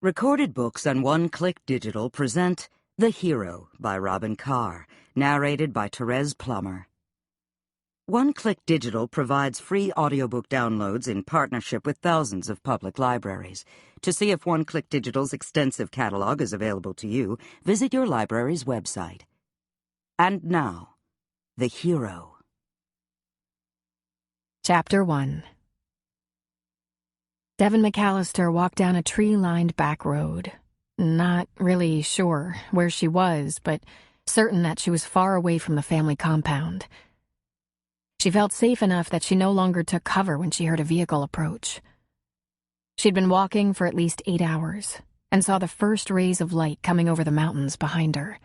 Recorded Books and One Click Digital present The Hero by Robin Carr, narrated by Therese Plummer. One Click Digital provides free audiobook downloads in partnership with thousands of public libraries. To see if One Click Digital's extensive catalog is available to you, visit your library's website. And now, The Hero. Chapter 1. Devin McAllister walked down a tree-lined back road, not really sure where she was, but certain that she was far away from the family compound. She felt safe enough that she no longer took cover when she heard a vehicle approach. She'd been walking for at least 8 hours and saw the first rays of light coming over the mountains behind her.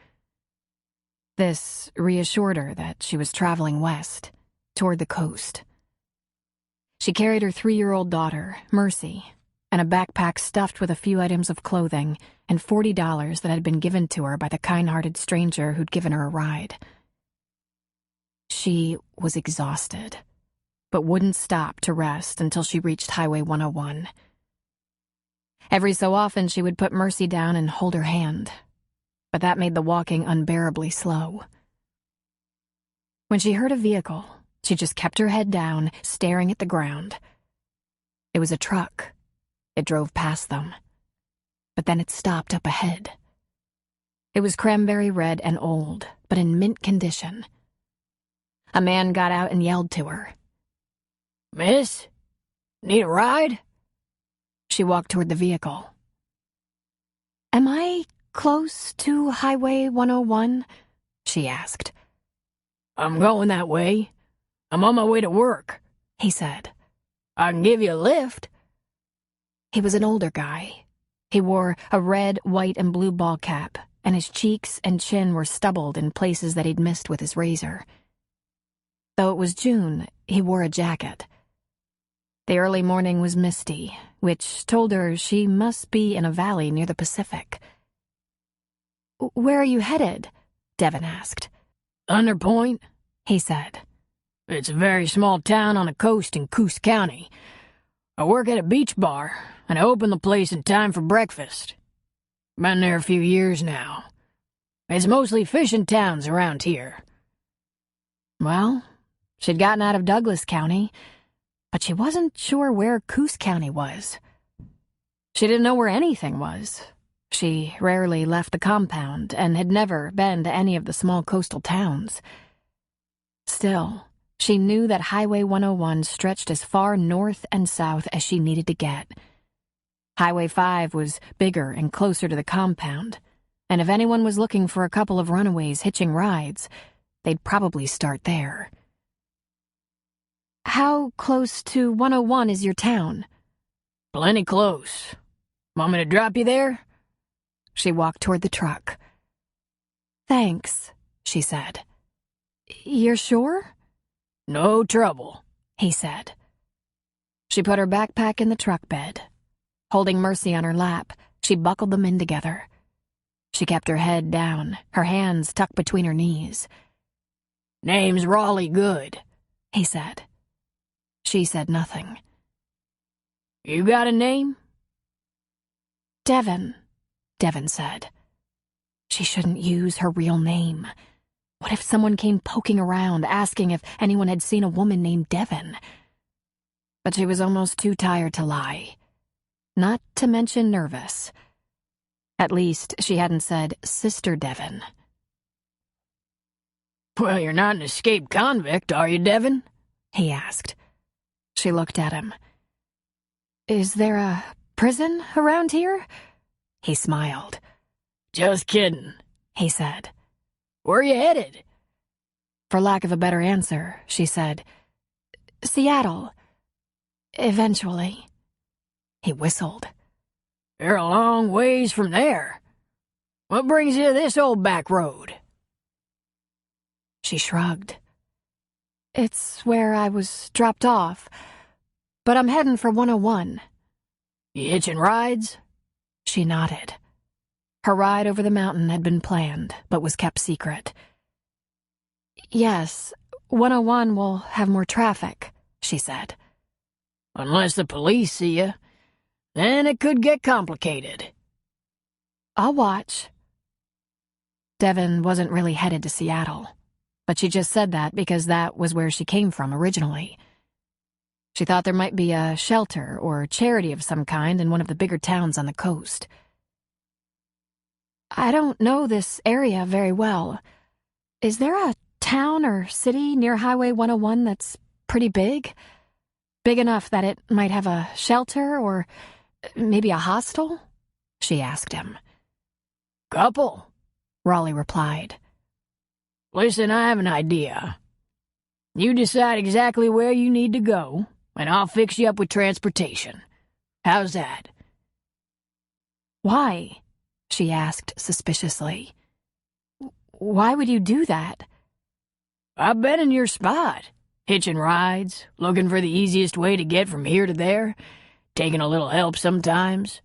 This reassured her that she was traveling west, toward the coast. She carried her 3-year-old daughter, Mercy, and a backpack stuffed with a few items of clothing and $40 that had been given to her by the kind-hearted stranger who'd given her a ride. She was exhausted, but wouldn't stop to rest until she reached Highway 101. Every so often she would put Mercy down and hold her hand, but that made the walking unbearably slow. When she heard a vehicle, she just kept her head down, staring at the ground. It was a truck. It drove past them. But then it stopped up ahead. It was cranberry red and old, but in mint condition. A man got out and yelled to her. "Miss, need a ride?" She walked toward the vehicle. "Am I close to Highway 101? She asked. "I'm going that way. I'm on my way to work," he said. "I can give you a lift." He was an older guy. He wore a red, white, and blue ball cap, and his cheeks and chin were stubbled in places that he'd missed with his razor. Though it was June, he wore a jacket. The early morning was misty, which told her she must be in a valley near the Pacific. "Where are you headed?" Devin asked. "Under Point," he said. "It's a very small town on the coast in Coos County. I work at a beach bar, and I open the place in time for breakfast. Been there a few years now. It's mostly fishing towns around here." Well, she'd gotten out of Douglas County, but she wasn't sure where Coos County was. She didn't know where anything was. She rarely left the compound and had never been to any of the small coastal towns. Still, she knew that Highway 101 stretched as far north and south as she needed to get. Highway 5 was bigger and closer to the compound, and if anyone was looking for a couple of runaways hitching rides, they'd probably start there. "How close to 101 is your town?" "Plenty close. Want me to drop you there?" She walked toward the truck. "Thanks," she said. "You're sure?" "No trouble," he said. She put her backpack in the truck bed. Holding Mercy on her lap, she buckled them in together. She kept her head down, her hands tucked between her knees. "Name's Raleigh Good," he said. She said nothing. "You got a name?" "Devin," Devin said. She shouldn't use her real name. What if someone came poking around, asking if anyone had seen a woman named Devin? But she was almost too tired to lie. Not to mention nervous. At least she hadn't said Sister Devin. "Well, you're not an escaped convict, are you, Devin?" he asked. She looked at him. "Is there a prison around here?" He smiled. "Just kidding," he said. "Where are you headed?" For lack of a better answer, she said, "Seattle. Eventually." He whistled. "You're a long ways from there. What brings you to this old back road?" She shrugged. "It's where I was dropped off, but I'm heading for 101. "You hitching rides?" She nodded. Her ride over the mountain had been planned, but was kept secret. "Yes, 101 will have more traffic," she said. "Unless the police see you. Then it could get complicated," I'll watch. Devin wasn't really headed to Seattle, but she just said that because that was where she came from originally. She thought there might be a shelter or charity of some kind in one of the bigger towns on the coast. I don't know this area very well. Is there a town or city near Highway 101 that's pretty big? Big enough that it might have a shelter or maybe a hostel? She asked him. Couple, Raleigh replied. Listen, I have an idea. You decide exactly where you need to go, and I'll fix you up with transportation. How's that? Why? She asked suspiciously. Why would you do that? I've been in your spot, hitching rides, looking for the easiest way to get from here to there, taking a little help sometimes.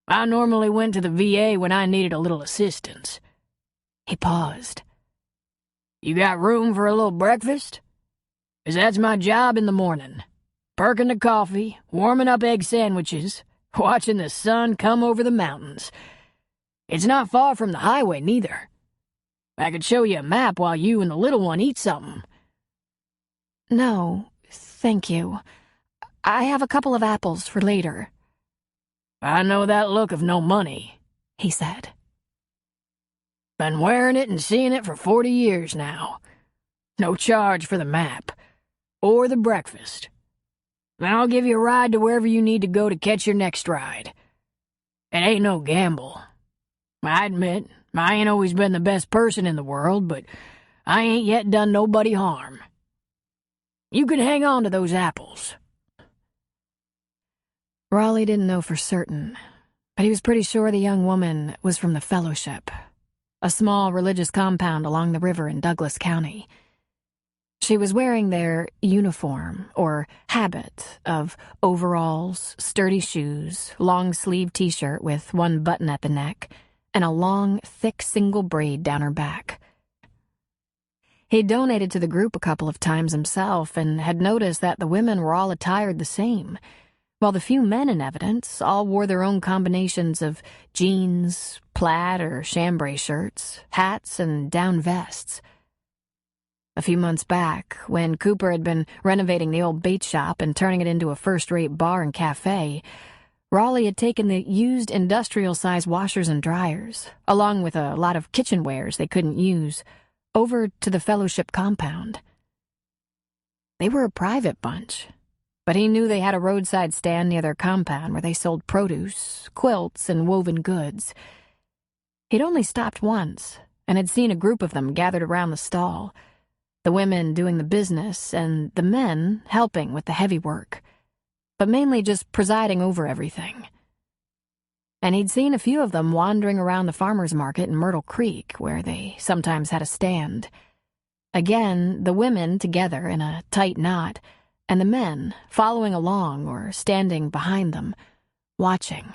I normally went to the VA when I needed a little assistance. He paused. You got room for a little breakfast? 'Cause that's my job in the morning. Perking the coffee, warming up egg sandwiches, watching the sun come over the mountains. It's not far from the highway, neither. I could show you a map while you and the little one eat something. No, thank you. I have a couple of apples for later. I know that look of no money, he said. Been wearing it and seeing it for 40 years now. No charge for the map. Or the breakfast. Then I'll give you a ride to wherever you need to go to catch your next ride. It ain't no gamble. I admit, I ain't always been the best person in the world, but I ain't yet done nobody harm. You can hang on to those apples. Raleigh didn't know for certain, but he was pretty sure the young woman was from the Fellowship, a small religious compound along the river in Douglas County. She was wearing their uniform, or habit, of overalls, sturdy shoes, long-sleeved t-shirt with one button at the neck, and a long, thick single braid down her back. He'd donated to the group a couple of times himself and had noticed that the women were all attired the same, while the few men in evidence all wore their own combinations of jeans, plaid or chambray shirts, hats, and down vests. A few months back, when Cooper had been renovating the old bait shop and turning it into a first-rate bar and cafe, Raleigh had taken the used industrial-size washers and dryers, along with a lot of kitchenwares they couldn't use, over to the Fellowship compound. They were a private bunch, but he knew they had a roadside stand near their compound where they sold produce, quilts, and woven goods. He'd only stopped once, and had seen a group of them gathered around the stall, the women doing the business and the men helping with the heavy work, but mainly just presiding over everything. And he'd seen a few of them wandering around the farmer's market in Myrtle Creek, where they sometimes had a stand. Again, the women together in a tight knot, and the men following along or standing behind them, watching.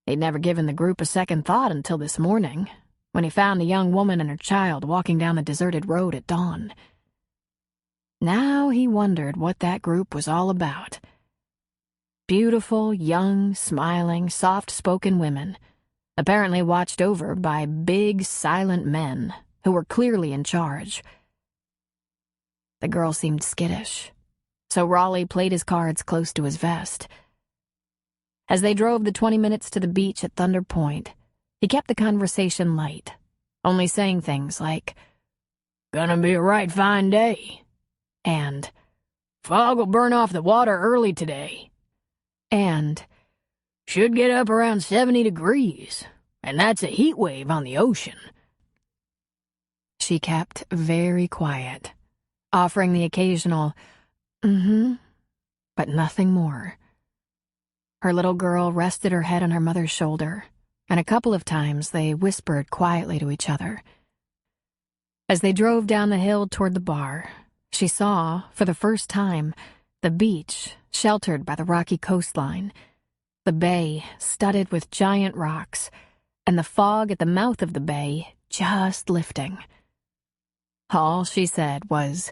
He'd never given the group a second thought until this morning, when he found a young woman and her child walking down the deserted road at dawn. Now he wondered what that group was all about. Beautiful, young, smiling, soft-spoken women, apparently watched over by big, silent men who were clearly in charge. The girl seemed skittish, so Raleigh played his cards close to his vest. As they drove the 20 minutes to the beach at Thunder Point, he kept the conversation light, only saying things like, "Gonna be a right fine day," and "Fog will burn off the water early today," and "Should get up around 70 degrees, and that's a heat wave on the ocean." She kept very quiet, offering the occasional, but nothing more. Her little girl rested her head on her mother's shoulder, and a couple of times they whispered quietly to each other. As they drove down the hill toward the bar, she saw, for the first time, the beach sheltered by the rocky coastline, the bay studded with giant rocks, and the fog at the mouth of the bay just lifting. All she said was,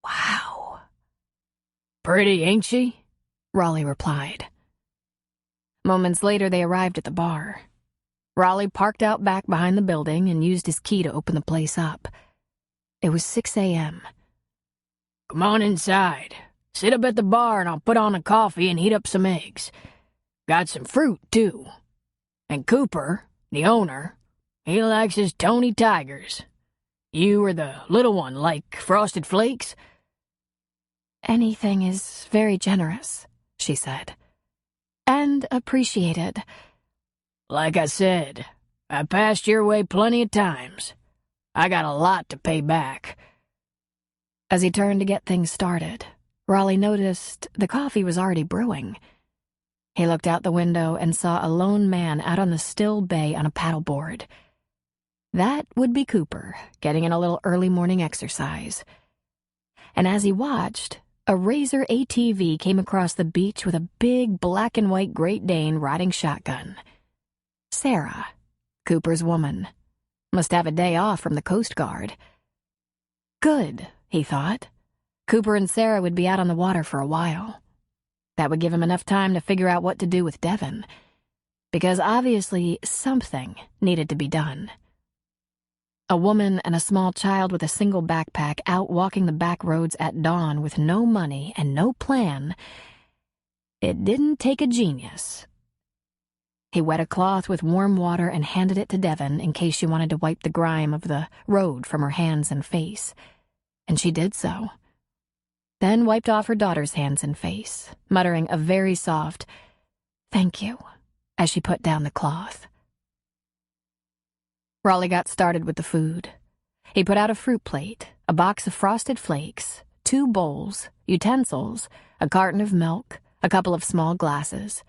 "Wow." "Pretty, ain't she?" Raleigh replied. Moments later, they arrived at the bar. Raleigh parked out back behind the building and used his key to open the place up. It was 6 a.m. Come on inside. Sit up at the bar and I'll put on a coffee and heat up some eggs. Got some fruit, too. And Cooper, the owner, he likes his Tony Tigers. You or the little one like Frosted Flakes? Anything is very generous, she said. And appreciated. Like I said, I passed your way plenty of times. I got a lot to pay back. As he turned to get things started, Raleigh noticed the coffee was already brewing. He looked out the window and saw a lone man out on the still bay on a paddleboard. That would be Cooper, getting in a little early morning exercise. And as he watched, a Razor ATV came across the beach with a big black and white Great Dane riding shotgun. Sarah, Cooper's woman, must have a day off from the Coast Guard. Good, he thought. Cooper and Sarah would be out on the water for a while. That would give him enough time to figure out what to do with Devon, because obviously something needed to be done. A woman and a small child with a single backpack out walking the back roads at dawn with no money and no plan. It didn't take a genius. He wet a cloth with warm water and handed it to Devon in case she wanted to wipe the grime of the road from her hands and face. And she did so. Then wiped off her daughter's hands and face, muttering a very soft, "Thank you," as she put down the cloth. Raleigh got started with the food. He put out a fruit plate, a box of Frosted Flakes, 2 bowls, utensils, a carton of milk, a couple of small glasses.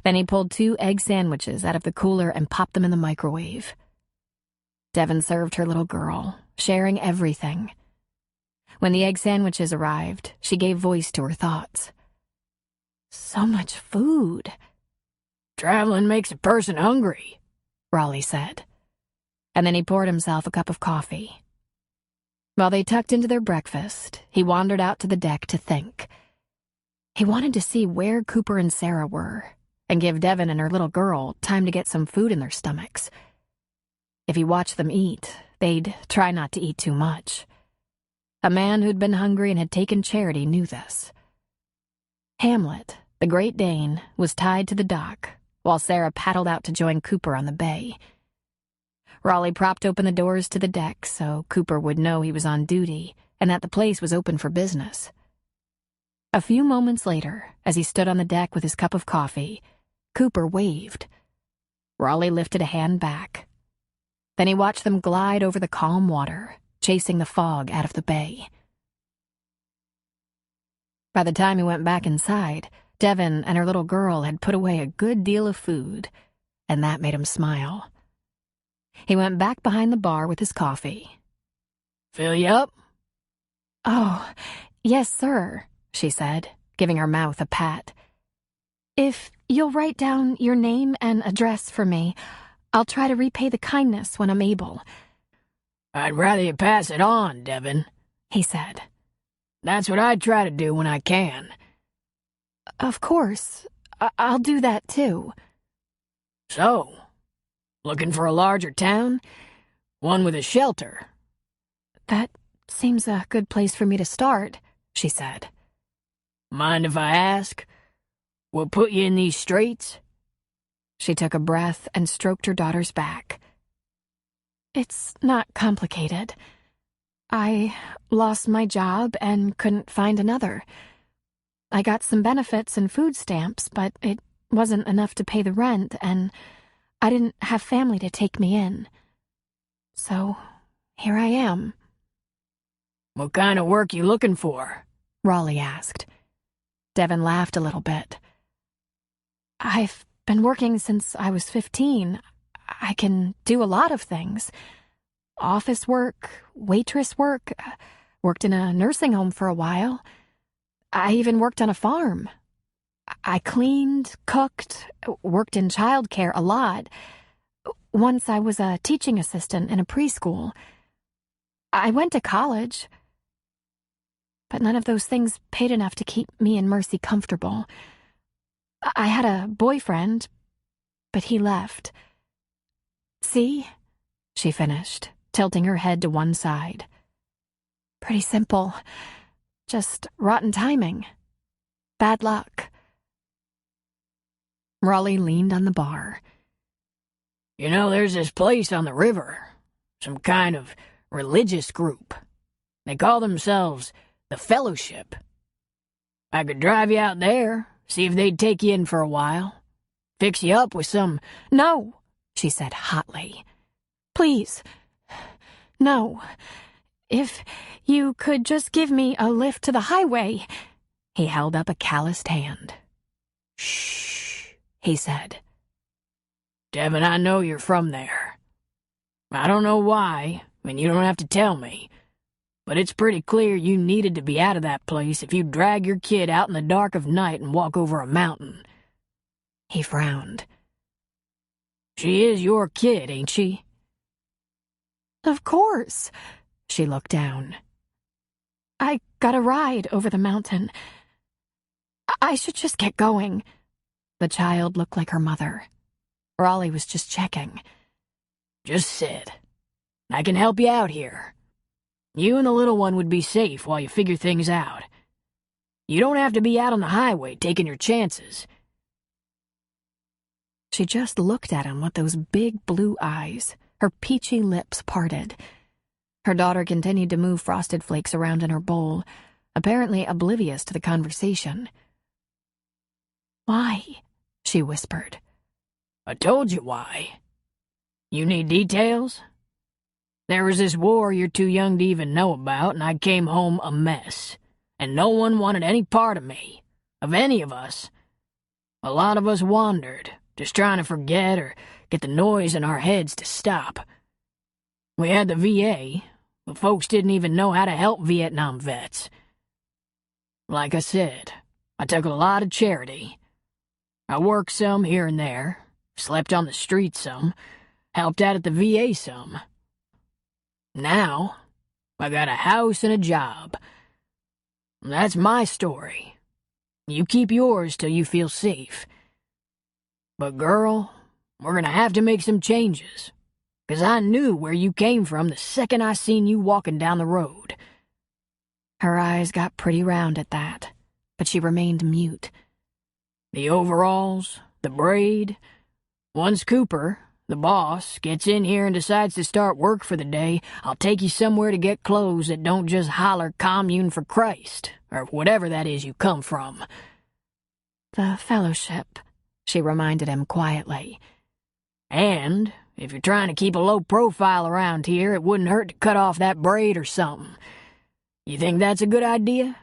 Then he pulled 2 egg sandwiches out of the cooler and popped them in the microwave. Devon served her little girl, sharing everything. When the egg sandwiches arrived, she gave voice to her thoughts. So much food. Traveling makes a person hungry, Raleigh said. And then he poured himself a cup of coffee. While they tucked into their breakfast, he wandered out to the deck to think. He wanted to see where Cooper and Sarah were, and give Devon and her little girl time to get some food in their stomachs. If he watched them eat, they'd try not to eat too much. A man who'd been hungry and had taken charity knew this. Hamlet, the Great Dane, was tied to the dock, while Sarah paddled out to join Cooper on the bay. Raleigh propped open the doors to the deck so Cooper would know he was on duty and that the place was open for business. A few moments later, as he stood on the deck with his cup of coffee, Cooper waved. Raleigh lifted a hand back. Then he watched them glide over the calm water, chasing the fog out of the bay. By the time he went back inside, Devon and her little girl had put away a good deal of food, and that made him smile. He went back behind the bar with his coffee. Fill you up? Oh, yes, sir, she said, giving her mouth a pat. If you'll write down your name and address for me, I'll try to repay the kindness when I'm able. I'd rather you pass it on, Devon, he said. That's what I try to do when I can. Of course, I'll do that too. So, looking for a larger town? One with a shelter? That seems a good place for me to start, she said. Mind if I ask? What put you in these straits? She took a breath and stroked her daughter's back. It's not complicated. I lost my job and couldn't find another. I got some benefits and food stamps, but it wasn't enough to pay the rent, and I didn't have family to take me in. So, here I am. What kind of work you looking for? Raleigh asked. Devon laughed a little bit. I've been working since I was 15. I can do a lot of things. Office work, waitress work, worked in a nursing home for a while. I even worked on a farm. I cleaned, cooked, worked in childcare a lot. Once I was a teaching assistant in a preschool. I went to college. But none of those things paid enough to keep me and Mercy comfortable. I had a boyfriend, but he left. See? She finished, tilting her head to one side. Pretty simple. Just rotten timing. Bad luck. Raleigh leaned on the bar. You know, there's this place on the river. Some kind of religious group. They call themselves the Fellowship. I could drive you out there, see if they'd take you in for a while. Fix you up with some... No, she said hotly. Please. No. If you could just give me a lift to the highway. He held up a calloused hand. Shh, he said. Devin, I know you're from there. I don't know why, and you don't have to tell me, but it's pretty clear you needed to be out of that place if you drag your kid out in the dark of night and walk over a mountain. He frowned. She is your kid, ain't she? Of course. She looked down. I got a ride over the mountain. I should just get going. The child looked like her mother. Raleigh was just checking. Just sit. I can help you out here. You and the little one would be safe while you figure things out. You don't have to be out on the highway taking your chances. She just looked at him with those big blue eyes, her peachy lips parted. Her daughter continued to move Frosted Flakes around in her bowl, apparently oblivious to the conversation. Why? She whispered. I told you why. You need details? There was this war you're too young to even know about, and I came home a mess. And no one wanted any part of me, of any of us. A lot of us wandered, just trying to forget or get the noise in our heads to stop. We had the VA, but folks didn't even know how to help Vietnam vets. Like I said, I took a lot of charity. I worked some here and there, slept on the street some, helped out at the VA some. Now, I got a house and a job. That's my story. You keep yours till you feel safe. But girl, we're gonna have to make some changes. 'Cause I knew where you came from the second I seen you walking down the road. Her eyes got pretty round at that, but she remained mute. The overalls, the braid. Once Cooper, the boss, gets in here and decides to start work for the day, I'll take you somewhere to get clothes that don't just holler commune for Christ, or whatever that is you come from. The Fellowship, she reminded him quietly. And if you're trying to keep a low profile around here, it wouldn't hurt to cut off that braid or something. You think that's a good idea?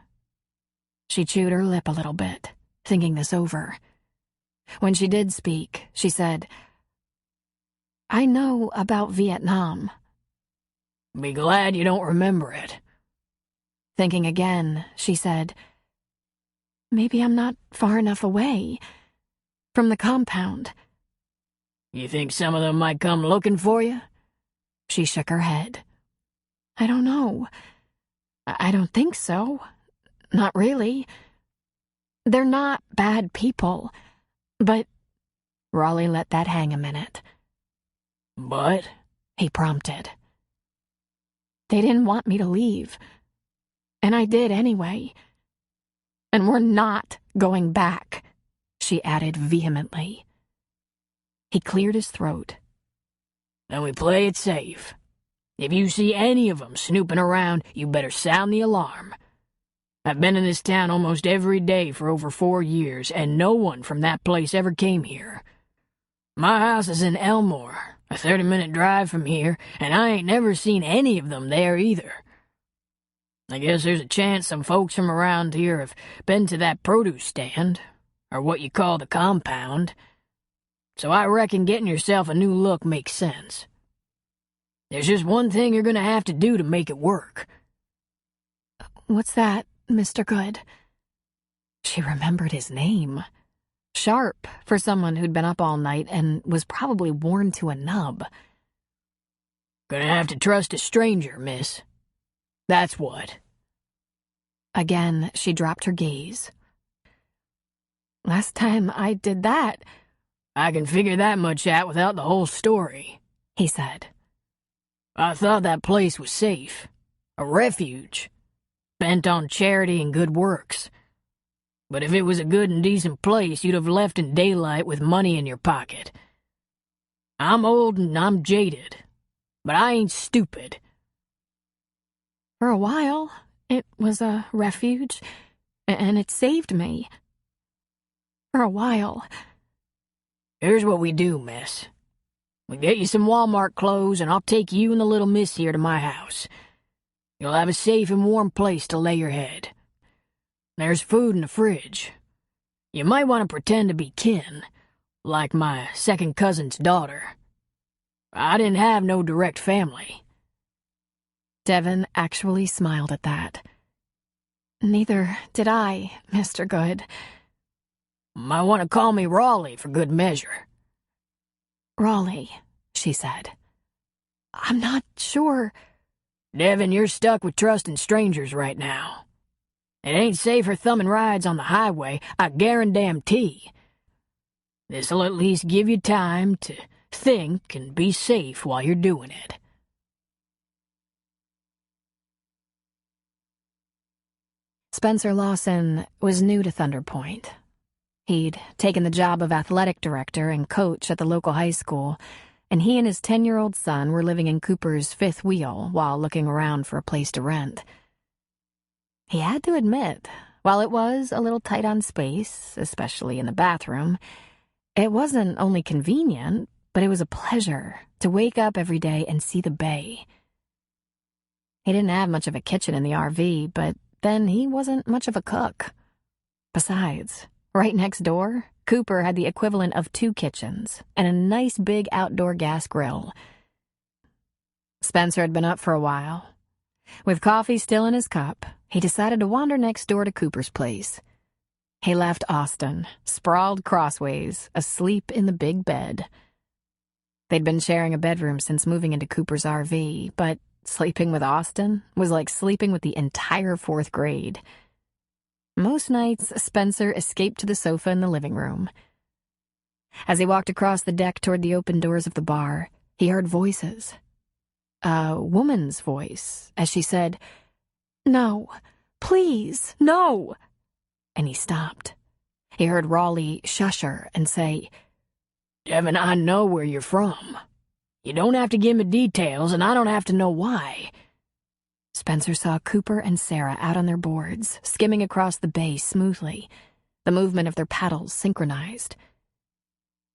She chewed her lip a little bit, thinking this over. When she did speak, she said, I know about Vietnam. Be glad you don't remember it. Thinking again, she said, maybe I'm not far enough away from the compound. You think some of them might come looking for you? She shook her head. I don't know. I don't think so. Not really. They're not bad people, but... Raleigh let that hang a minute. But? He prompted. They didn't want me to leave. And I did anyway. And we're not going back, she added vehemently. He cleared his throat. Then we play it safe. If you see any of them snooping around, you better sound the alarm. I've been in this town almost every day for over 4 years, and no one from that place ever came here. My house is in Elmore, a 30-minute drive from here, and I ain't never seen any of them there either. I guess there's a chance some folks from around here have been to that produce stand, or what you call the compound. So I reckon getting yourself a new look makes sense. There's just one thing you're gonna have to do to make it work. What's that, Mr. Good? She remembered his name. Sharp for someone who'd been up all night and was probably worn to a nub. Gonna have to trust a stranger, miss. That's what. Again, she dropped her gaze. Last time I did that, I can figure that much out without the whole story, he said. I thought that place was safe. A refuge. Bent on charity and good works. But if it was a good and decent place, you'd have left in daylight with money in your pocket. I'm old and I'm jaded, but I ain't stupid. For a while, it was a refuge, and it saved me. For a while. Here's what we do, miss. We get you some Walmart clothes, and I'll take you and the little miss here to my house. You'll have a safe and warm place to lay your head. There's food in the fridge. You might want to pretend to be kin, like my second cousin's daughter. I didn't have no direct family. Devon actually smiled at that. Neither did I, Mr. Good. Might want to call me Raleigh for good measure. Raleigh, she said. I'm not sure. Devon, you're stuck with trusting strangers right now. It ain't safe for thumbing rides on the highway, I guarantee. This'll at least give you time to think and be safe while you're doing it. Spencer Lawson was new to Thunder Point. He'd taken the job of athletic director and coach at the local high school, and he and his 10-year-old son were living in Cooper's fifth wheel while looking around for a place to rent. He had to admit, while it was a little tight on space, especially in the bathroom, it wasn't only convenient, but it was a pleasure to wake up every day and see the bay. He didn't have much of a kitchen in the RV, but then he wasn't much of a cook. Besides, right next door, Cooper had the equivalent of 2 kitchens and a nice big outdoor gas grill. Spencer had been up for a while. With coffee still in his cup, he decided to wander next door to Cooper's place. He left Austin, sprawled crossways, asleep in the big bed. They'd been sharing a bedroom since moving into Cooper's RV, but sleeping with Austin was like sleeping with the entire 4th grade. Most nights, Spencer escaped to the sofa in the living room. As he walked across the deck toward the open doors of the bar, he heard voices. A woman's voice, as she said, "No, please, no!" And he stopped. He heard Raleigh shush her and say, Devon, I know where you're from. You don't have to give me details, and I don't have to know why. Spencer saw Cooper and Sarah out on their boards, skimming across the bay smoothly, the movement of their paddles synchronized.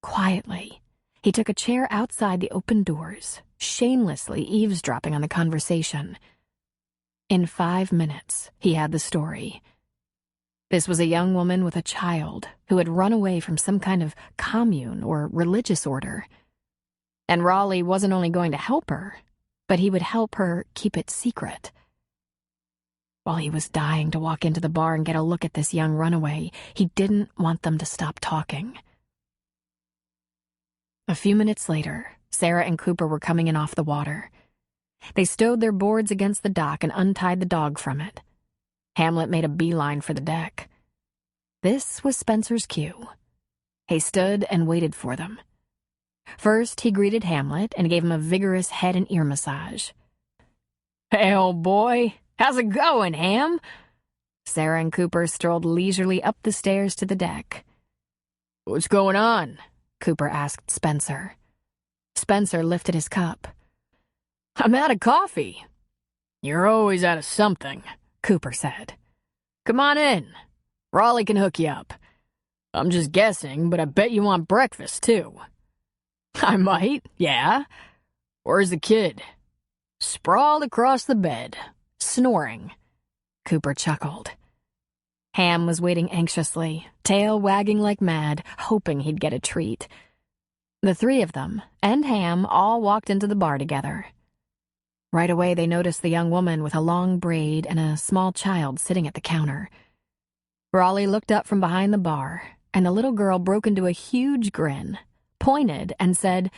Quietly, he took a chair outside the open doors, shamelessly eavesdropping on the conversation. In 5 minutes, he had the story. This was a young woman with a child who had run away from some kind of commune or religious order. And Raleigh wasn't only going to help her, but he would help her keep it secret. While he was dying to walk into the bar and get a look at this young runaway, he didn't want them to stop talking. A few minutes later, Sarah and Cooper were coming in off the water. They stowed their boards against the dock and untied the dog from it. Hamlet made a beeline for the deck. This was Spencer's cue. He stood and waited for them. First, he greeted Hamlet and gave him a vigorous head and ear massage. Hey, old boy, how's it going, Ham? Sarah and Cooper strolled leisurely up the stairs to the deck. What's going on? Cooper asked Spencer. Spencer lifted his cup. I'm out of coffee. You're always out of something, Cooper said. Come on in. Raleigh can hook you up. I'm just guessing, but I bet you want breakfast, too. I might, yeah. Where's the kid? Sprawled across the bed, snoring. Cooper chuckled. Ham was waiting anxiously, tail wagging like mad, hoping he'd get a treat. The 3 of them, and Ham, all walked into the bar together. Right away, they noticed the young woman with a long braid and a small child sitting at the counter. Raleigh looked up from behind the bar, and the little girl broke into a huge grin, pointed, and said,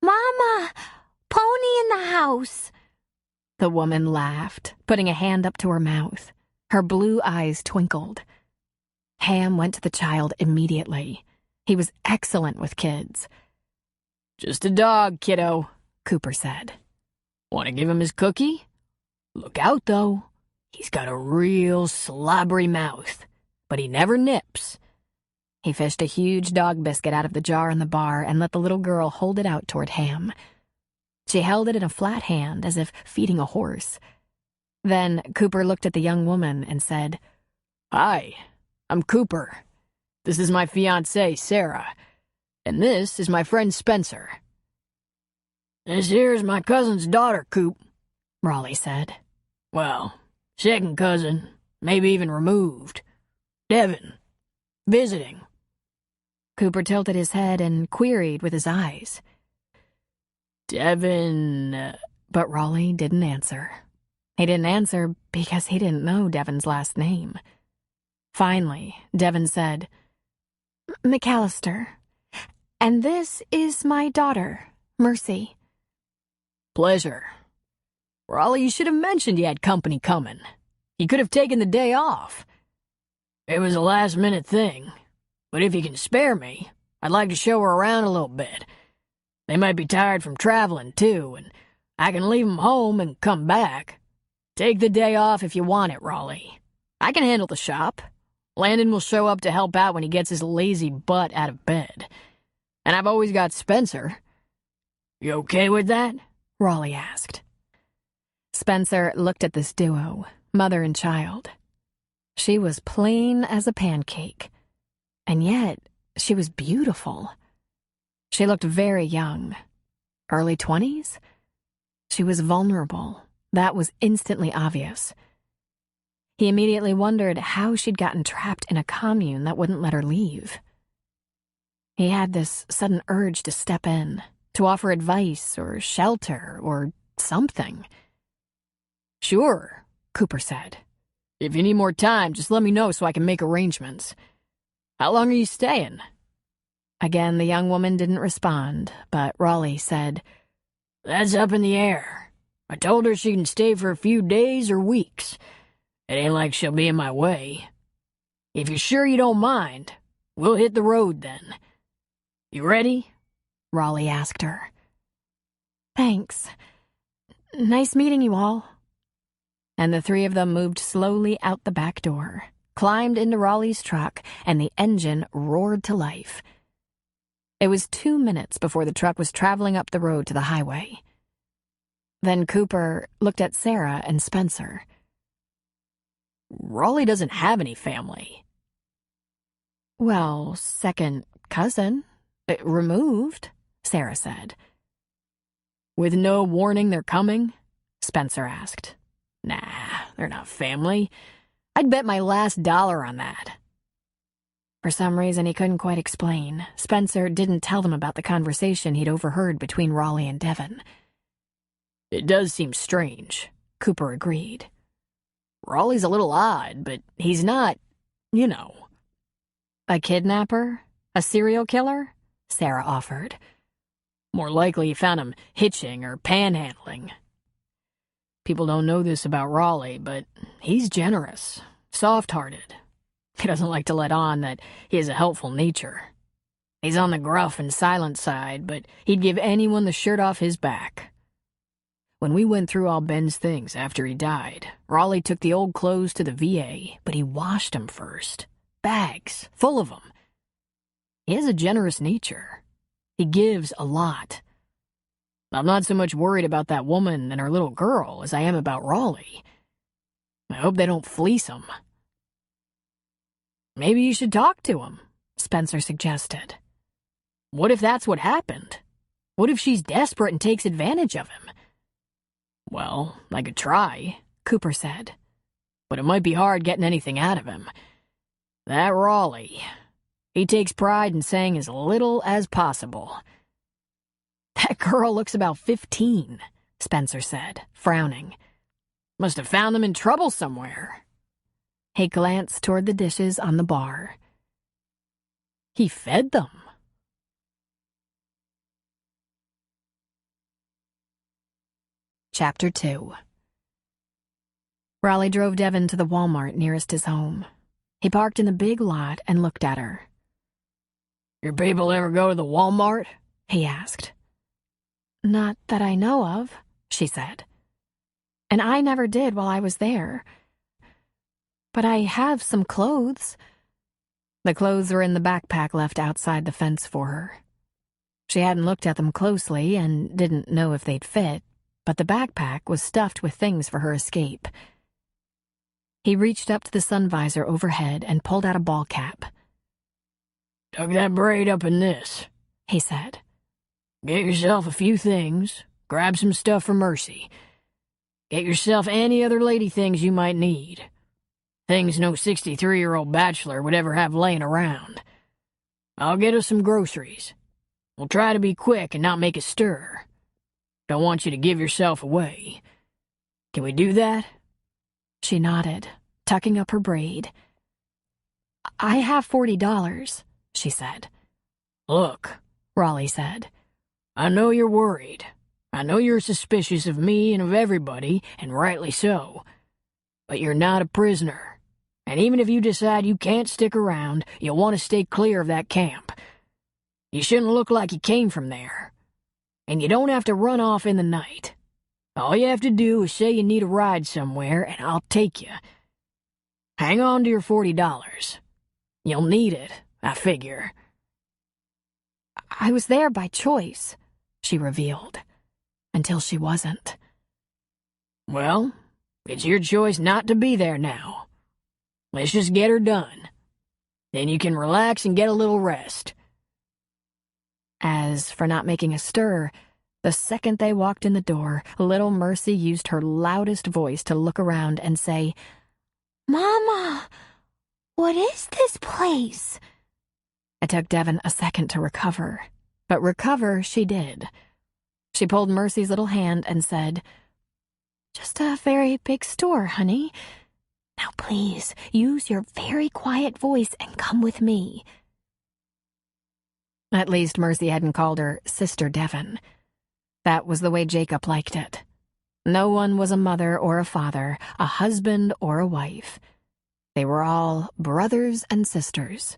"Mama, Pony in the house." The woman laughed, putting a hand up to her mouth. Her blue eyes twinkled. Ham went to the child immediately. He was excellent with kids. "Just a dog, kiddo," Cooper said. "Want to give him his cookie? Look out, though. He's got a real slobbery mouth, but he never nips." He fished a huge dog biscuit out of the jar in the bar and let the little girl hold it out toward Ham. She held it in a flat hand as if feeding a horse. Then Cooper looked at the young woman and said, "Hi, I'm Cooper. This is my fiancée, Sarah. And this is my friend Spencer." "This here's my cousin's daughter, Coop," Raleigh said. "Well, second cousin, maybe even removed. Devin. Visiting." Cooper tilted his head and queried with his eyes. "Devin..." But Raleigh didn't answer. He didn't answer because he didn't know Devin's last name. Finally, Devin said, "McAllister. And this is my daughter, Mercy." "Pleasure. Raleigh, you should have mentioned you had company coming. You could have taken the day off. It was a last-minute thing, but if you can spare me, I'd like to show her around a little bit. They might be tired from traveling, too, and I can leave them home and come back. Take the day off if you want it, Raleigh. I can handle the shop. Landon will show up to help out when he gets his lazy butt out of bed. And I've always got Spencer. You okay with that?" Raleigh asked. Spencer looked at this duo, mother and child. She was plain as a pancake, and yet she was beautiful. She looked very young. Early 20s? She was vulnerable. That was instantly obvious. He immediately wondered how she'd gotten trapped in a commune that wouldn't let her leave. He had this sudden urge to step in, to offer advice or shelter or something. "Sure," Cooper said. "If you need more time, just let me know so I can make arrangements. How long are you staying?" Again, the young woman didn't respond, but Raleigh said, "That's up in the air. I told her she can stay for a few days or weeks. It ain't like she'll be in my way. If you're sure you don't mind, we'll hit the road then. You ready?" Raleigh asked her. "Thanks. Nice meeting you all." And the three of them moved slowly out the back door, climbed into Raleigh's truck, and the engine roared to life. It was 2 minutes before the truck was traveling up the road to the highway. Then Cooper looked at Sarah and Spencer. "Raleigh doesn't have any family." "Well, second cousin. Removed," Sarah said. "With no warning they're coming?" Spencer asked. "Nah, they're not family. I'd bet my last dollar on that." For some reason he couldn't quite explain, Spencer didn't tell them about the conversation he'd overheard between Raleigh and Devin. "It does seem strange," Cooper agreed. "Raleigh's a little odd, but he's not, you know." "A kidnapper? A serial killer?" Sarah offered. "More likely you found him hitching or panhandling. People don't know this about Raleigh, but he's generous, soft-hearted. He doesn't like to let on that he has a helpful nature. He's on the gruff and silent side, but he'd give anyone the shirt off his back. When we went through all Ben's things after he died, Raleigh took the old clothes to the VA, but he washed them first. Bags, full of them. He has a generous nature. He gives a lot. I'm not so much worried about that woman and her little girl as I am about Raleigh. I hope they don't fleece him." "Maybe you should talk to him," Spencer suggested. "What if that's what happened? What if she's desperate and takes advantage of him?" "Well, I could try," Cooper said. "But it might be hard getting anything out of him. That Raleigh, he takes pride in saying as little as possible." "That girl looks about 15, Spencer said, frowning. "Must have found them in trouble somewhere." He glanced toward the dishes on the bar. He fed them. Chapter 2. Raleigh drove Devin to the Walmart nearest his home. He parked in the big lot and looked at her. Your people ever go to the Walmart? He asked. Not that I know of, she said. And I never did while I was there. But I have some clothes. The clothes were in the backpack left outside the fence for her. She hadn't looked at them closely and didn't know if they'd fit, but the backpack was stuffed with things for her escape. He reached up to the sun visor overhead and pulled out a ball cap. Tuck that braid up in this, he said. Get yourself a few things, grab some stuff for Mercy. Get yourself any other lady things you might need. Things no 63-year-old bachelor would ever have laying around. I'll get us some groceries. We'll try to be quick and not make a stir. Don't want you to give yourself away. Can we do that? She nodded, tucking up her braid. I have $40, she said. Look, Raleigh said. I know you're worried. I know you're suspicious of me and of everybody, and rightly so. But you're not a prisoner. And even if you decide you can't stick around, you'll want to stay clear of that camp. You shouldn't look like you came from there. And you don't have to run off in the night. All you have to do is say you need a ride somewhere, and I'll take you. Hang on to your $40. You'll need it, I figure. I was there by choice, she revealed, until she wasn't. Well, it's your choice not to be there now. Let's just get her done. Then you can relax and get a little rest. As for not making a stir, the second they walked in the door, little Mercy used her loudest voice to look around and say, Mama, what is this place? It took Devon a second to recover, but recover she did. She pulled Mercy's little hand and said, Just a very big store, honey. Now please, use your very quiet voice and come with me. At least Mercy hadn't called her Sister Devon. That was the way Jacob liked it. No one was a mother or a father, a husband or a wife. They were all brothers and sisters,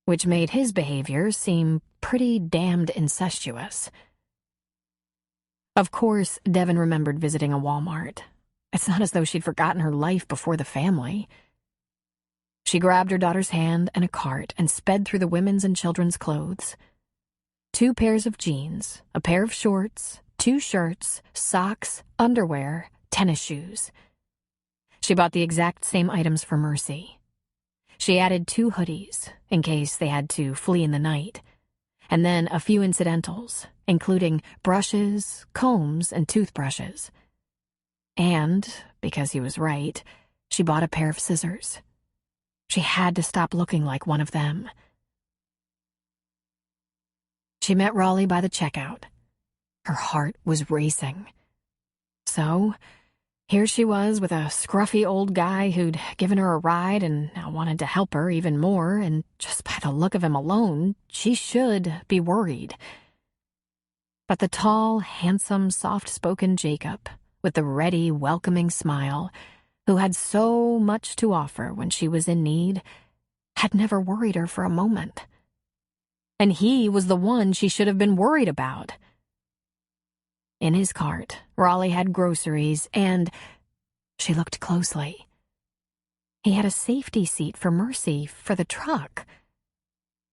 which made his behavior seem pretty damned incestuous. Of course, Devon remembered visiting a Walmart. It's not as though she'd forgotten her life before the family. She grabbed her daughter's hand and a cart and sped through the women's and children's clothes. 2 pairs of jeans, a pair of shorts, 2 shirts, socks, underwear, tennis shoes. She bought the exact same items for Mercy. She added 2 hoodies, in case they had to flee in the night, and then a few incidentals, including brushes, combs, and toothbrushes. And, because he was right, she bought a pair of scissors. She had to stop looking like one of them. She met Raleigh by the checkout. Her heart was racing. So, here she was with a scruffy old guy who'd given her a ride and now wanted to help her even more, and just by the look of him alone, she should be worried. But the tall, handsome, soft-spoken Jacob, with the ready, welcoming smile, who had so much to offer when she was in need, had never worried her for a moment. And he was the one she should have been worried about. In his cart, Raleigh had groceries and... She looked closely. He had a safety seat for Mercy for the truck.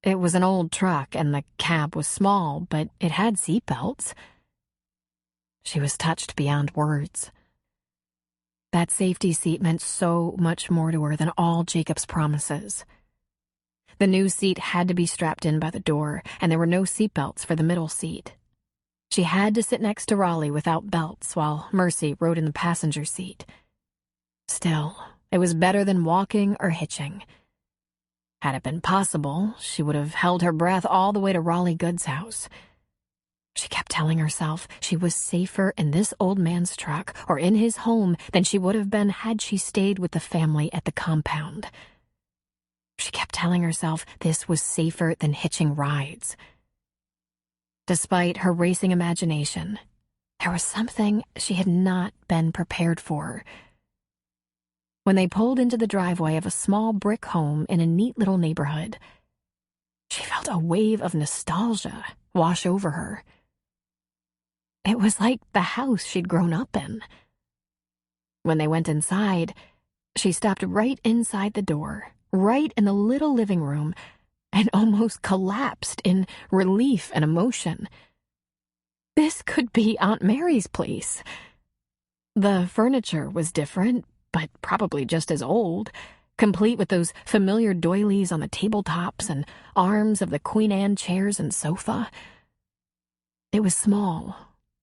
It was an old truck and the cab was small, but it had seatbelts. She was touched beyond words. That safety seat meant so much more to her than all Jacob's promises. The new seat had to be strapped in by the door, and there were no seatbelts for the middle seat. She had to sit next to Raleigh without belts while Mercy rode in the passenger seat. Still, it was better than walking or hitching. Had it been possible, she would have held her breath all the way to Raleigh Good's house. She kept telling herself she was safer in this old man's truck or in his home than she would have been had she stayed with the family at the compound. She kept telling herself this was safer than hitching rides. Despite her racing imagination, there was something she had not been prepared for. when they pulled into the driveway of a small brick home in a neat little neighborhood. She felt a wave of nostalgia wash over her. It was like the house she'd grown up in. When they went inside, she stopped right inside the door, right in the little living room, and almost collapsed in relief and emotion. This could be Aunt Mary's place. The furniture was different, but probably just as old, complete with those familiar doilies on the tabletops and arms of the Queen Anne chairs and sofa. It was small,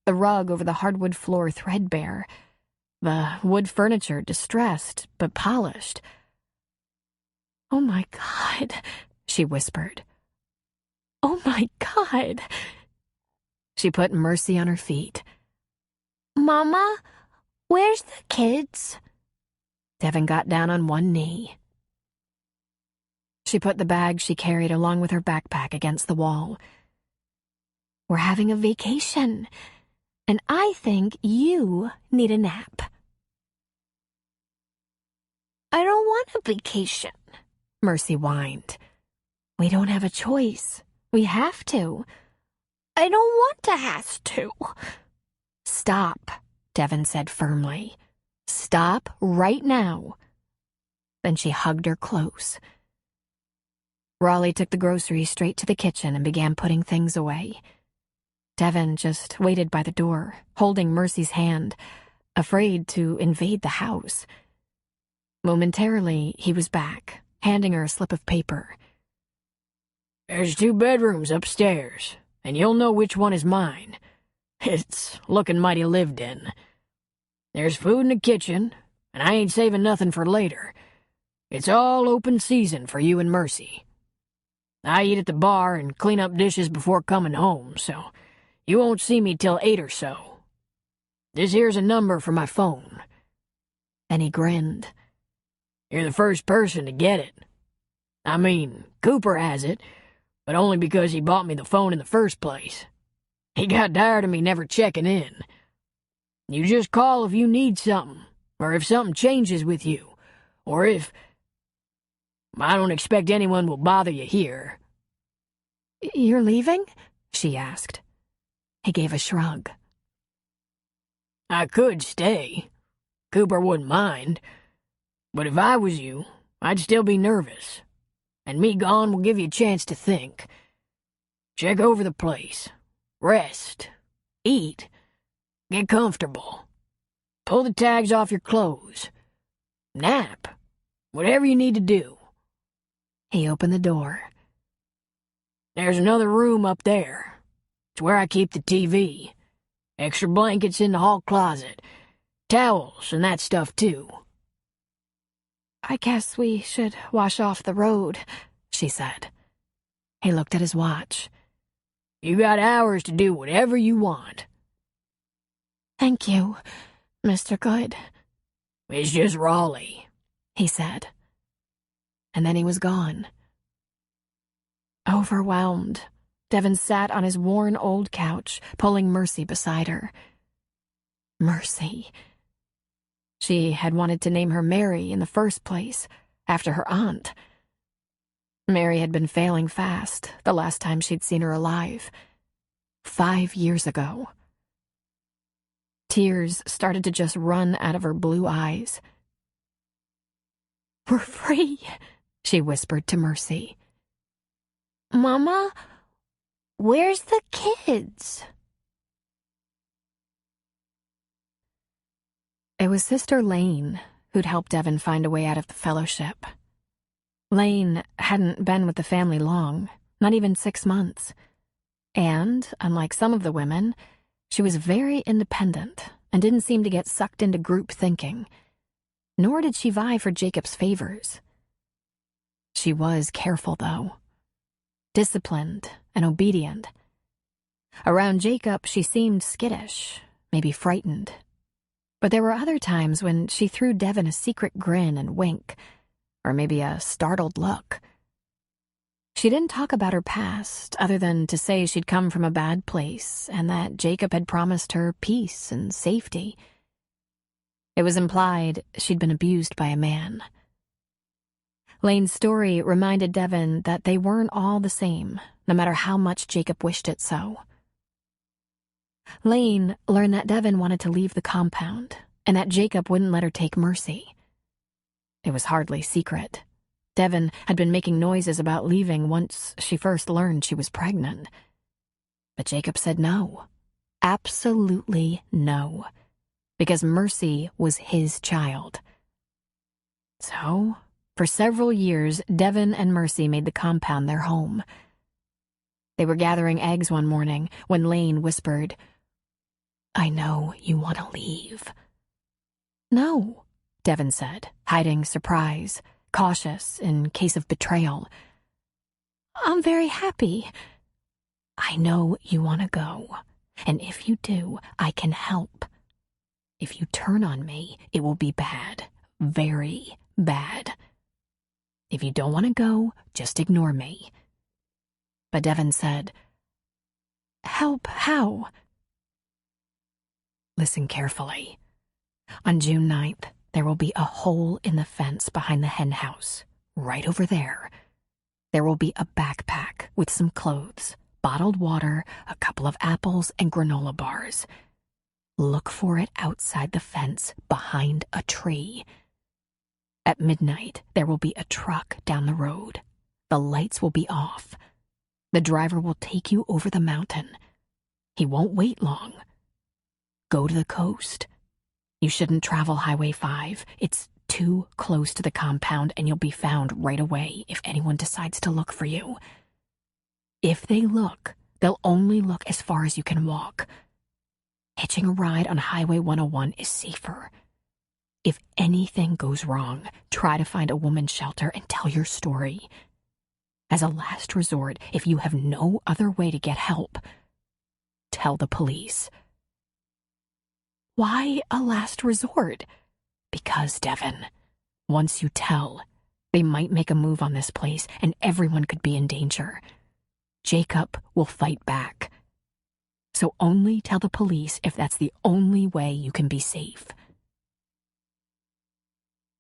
the rug over the hardwood floor threadbare, the wood furniture distressed but polished. "Oh my God," she whispered. "Oh my God." She put Mercy on her feet. Mama, where's the kids? Devin got down on one knee. She put the bag she carried along with her backpack against the wall. "We're having a vacation, and I think you need a nap." "I don't want a vacation," Mercy whined. "We don't have a choice. We have to." "I don't want to have to." "Stop," Devin said firmly. "Stop right now." Then she hugged her close. Raleigh took the groceries straight to the kitchen and began putting things away. Devin just waited by the door, holding Mercy's hand, afraid to invade the house. Momentarily, he was back, handing her a slip of paper. "There's 2 bedrooms upstairs, and you'll know which one is mine. It's looking mighty lived in. There's food in the kitchen, and I ain't saving nothing for later. It's all open season for you and Mercy. I eat at the bar and clean up dishes before coming home, so you won't see me till 8 or so. This here's a number for my phone." Then he grinned. "You're the first person to get it. I mean, Cooper has it, but only because he bought me the phone in the first place. He got tired of me never checking in. You just call if you need something, or if something changes with you, or if... I don't expect anyone will bother you here." "You're leaving?" she asked. He gave a shrug. "I could stay. Cooper wouldn't mind. But if I was you, I'd still be nervous. And me gone will give you a chance to think. Check over the place. Rest. Eat. Get comfortable. Pull the tags off your clothes. Nap. Whatever you need to do." He opened the door. "There's another room up there. It's where I keep the TV. Extra blankets in the hall closet. Towels and that stuff, too." "I guess we should wash off the road," she said. He looked at his watch. "You got hours to do whatever you want." "Thank you, Mr. Good." "It's just Raleigh," he said. And then he was gone. Overwhelmed, Devin sat on his worn old couch, pulling Mercy beside her. Mercy. She had wanted to name her Mary in the first place, after her aunt. Mary had been failing fast the last time she'd seen her alive. 5 years ago. Tears started to just run out of her blue eyes. "We're free," she whispered to Mercy. "Mama, where's the kids?" It was Sister Lane who'd helped Devin find a way out of the fellowship. Lane hadn't been with the family long, not even 6 months. And, unlike some of the women, she was very independent and didn't seem to get sucked into group thinking. Nor did she vie for Jacob's favors. She was careful, though. Disciplined and obedient. Around Jacob, she seemed skittish, maybe frightened. But there were other times when she threw Devin a secret grin and wink, or maybe a startled look. She didn't talk about her past, other than to say she'd come from a bad place and that Jacob had promised her peace and safety. It was implied she'd been abused by a man. Lane's story reminded Devon that they weren't all the same, no matter how much Jacob wished it so. Lane learned that Devon wanted to leave the compound, and that Jacob wouldn't let her take Mercy. It was hardly secret. Devon had been making noises about leaving once she first learned she was pregnant. But Jacob said no. Absolutely no. Because Mercy was his child. So, for several years, Devon and Mercy made the compound their home. They were gathering eggs one morning when Lane whispered, "I know you want to leave." "No," Devon said, hiding surprise, cautious in case of betrayal. "I'm very happy." "I know you want to go, and if you do, I can help. If you turn on me, it will be bad, very bad. If you don't want to go, just ignore me." But Devon said, "Help how?" Listen carefully. On June 9th, there will be a hole in the fence behind the hen house, right over there. There will be a backpack with some clothes, bottled water, a couple of apples, and granola bars. Look for it outside the fence, behind a tree. At midnight, there will be a truck down the road. The lights will be off. The driver will take you over the mountain. He won't wait long. Go to the coast. You shouldn't travel Highway 5. It's too close to the compound, and you'll be found right away if anyone decides to look for you. If they look, they'll only look as far as you can walk. Hitching a ride on Highway 101 is safer. If anything goes wrong, try to find a woman's shelter and tell your story. As a last resort, if you have no other way to get help, tell the police. Why a last resort? Because, Devon, once you tell, they might make a move on this place and everyone could be in danger. Jacob will fight back. So only tell the police if that's the only way you can be safe.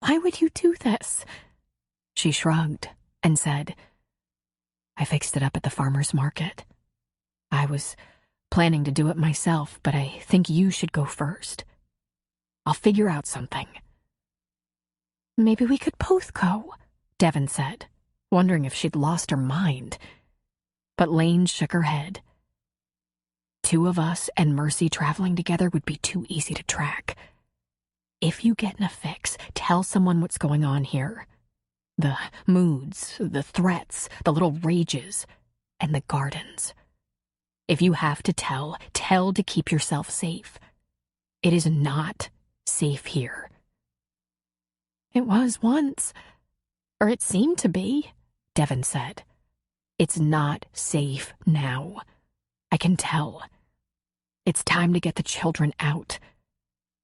Why would you do this? She shrugged and said, I fixed it up at the farmer's market. I was planning to do it myself, but I think you should go first. I'll figure out something. Maybe we could both go, Devon said, wondering if she'd lost her mind. But Lane shook her head. Two of us and Mercy traveling together would be too easy to track. If you get in a fix, tell someone what's going on here. The moods, the threats, the little rages, and the gardens. If you have to tell to keep yourself safe. It is not safe here. It was once, or it seemed to be, Devon said. It's not safe now. I can tell. It's time to get the children out.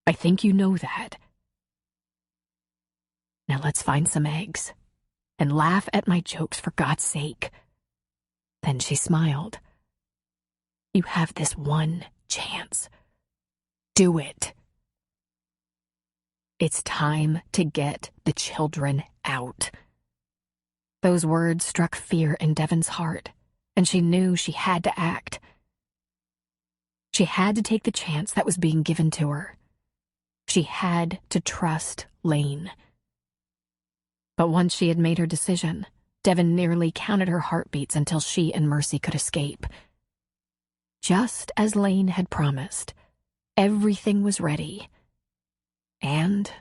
I think you know that. Now let's find some eggs, and laugh at my jokes for God's sake. Then she smiled. You have this one chance. Do it. It's time to get the children out. Those words struck fear in Devon's heart, and she knew she had to act. She had to take the chance that was being given to her. She had to trust Lane. But once she had made her decision, Devon nearly counted her heartbeats until she and Mercy could escape. Just as Lane had promised, everything was ready. And,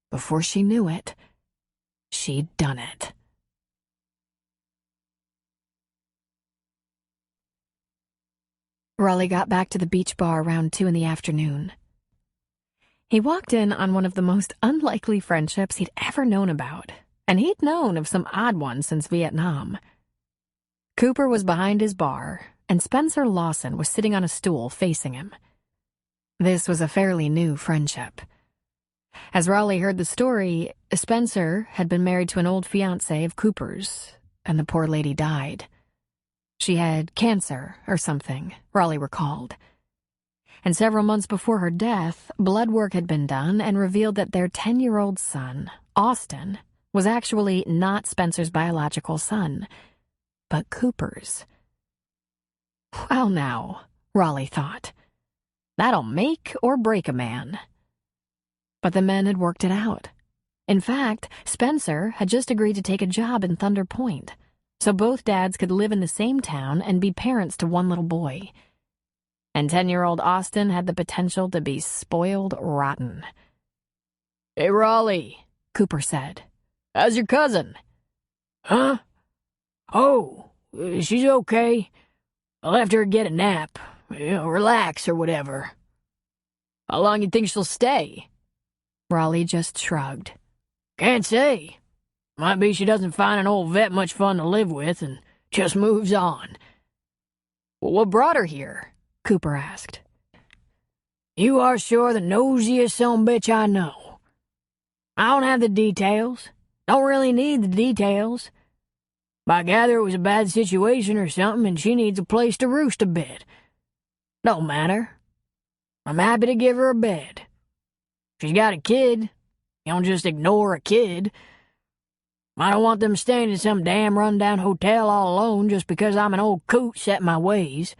before she knew it, she'd done it. Raleigh got back to the beach bar around 2 p.m. He walked in on one of the most unlikely friendships he'd ever known about, and he'd known of some odd ones since Vietnam. Cooper was behind his bar, and Spencer Lawson was sitting on a stool facing him. This was a fairly new friendship. As Raleigh heard the story, Spencer had been married to an old fiancé of Cooper's, and the poor lady died. She had cancer or something, Raleigh recalled. and several months before her death, blood work had been done and revealed that their 10-year-old son, Austin, was actually not Spencer's biological son, but Cooper's. Well now, Raleigh thought, that'll make or break a man. But the men had worked it out. In fact, Spencer had just agreed to take a job in Thunder Point, so both dads could live in the same town and be parents to one little boy. And 10-year-old Austin had the potential to be spoiled rotten. "Hey, Raleigh," Cooper said. "how's your cousin?" "Huh? Oh, she's okay. I left her get a nap, relax or whatever." "How long you think she'll stay?" Raleigh just shrugged. "Can't say. Might be she doesn't find an old vet much fun to live with and just moves on." "Well, what brought her here?" Cooper asked. "You are sure the nosiest sumbitch I know. I don't have the details. Don't really need the details. But I gather it was a bad situation or something and she needs a place to roost a bit. Don't matter. I'm happy to give her a bed. She's got a kid. You don't just ignore a kid. I don't want them staying in some damn run-down hotel all alone just because I'm an old coot set in my ways."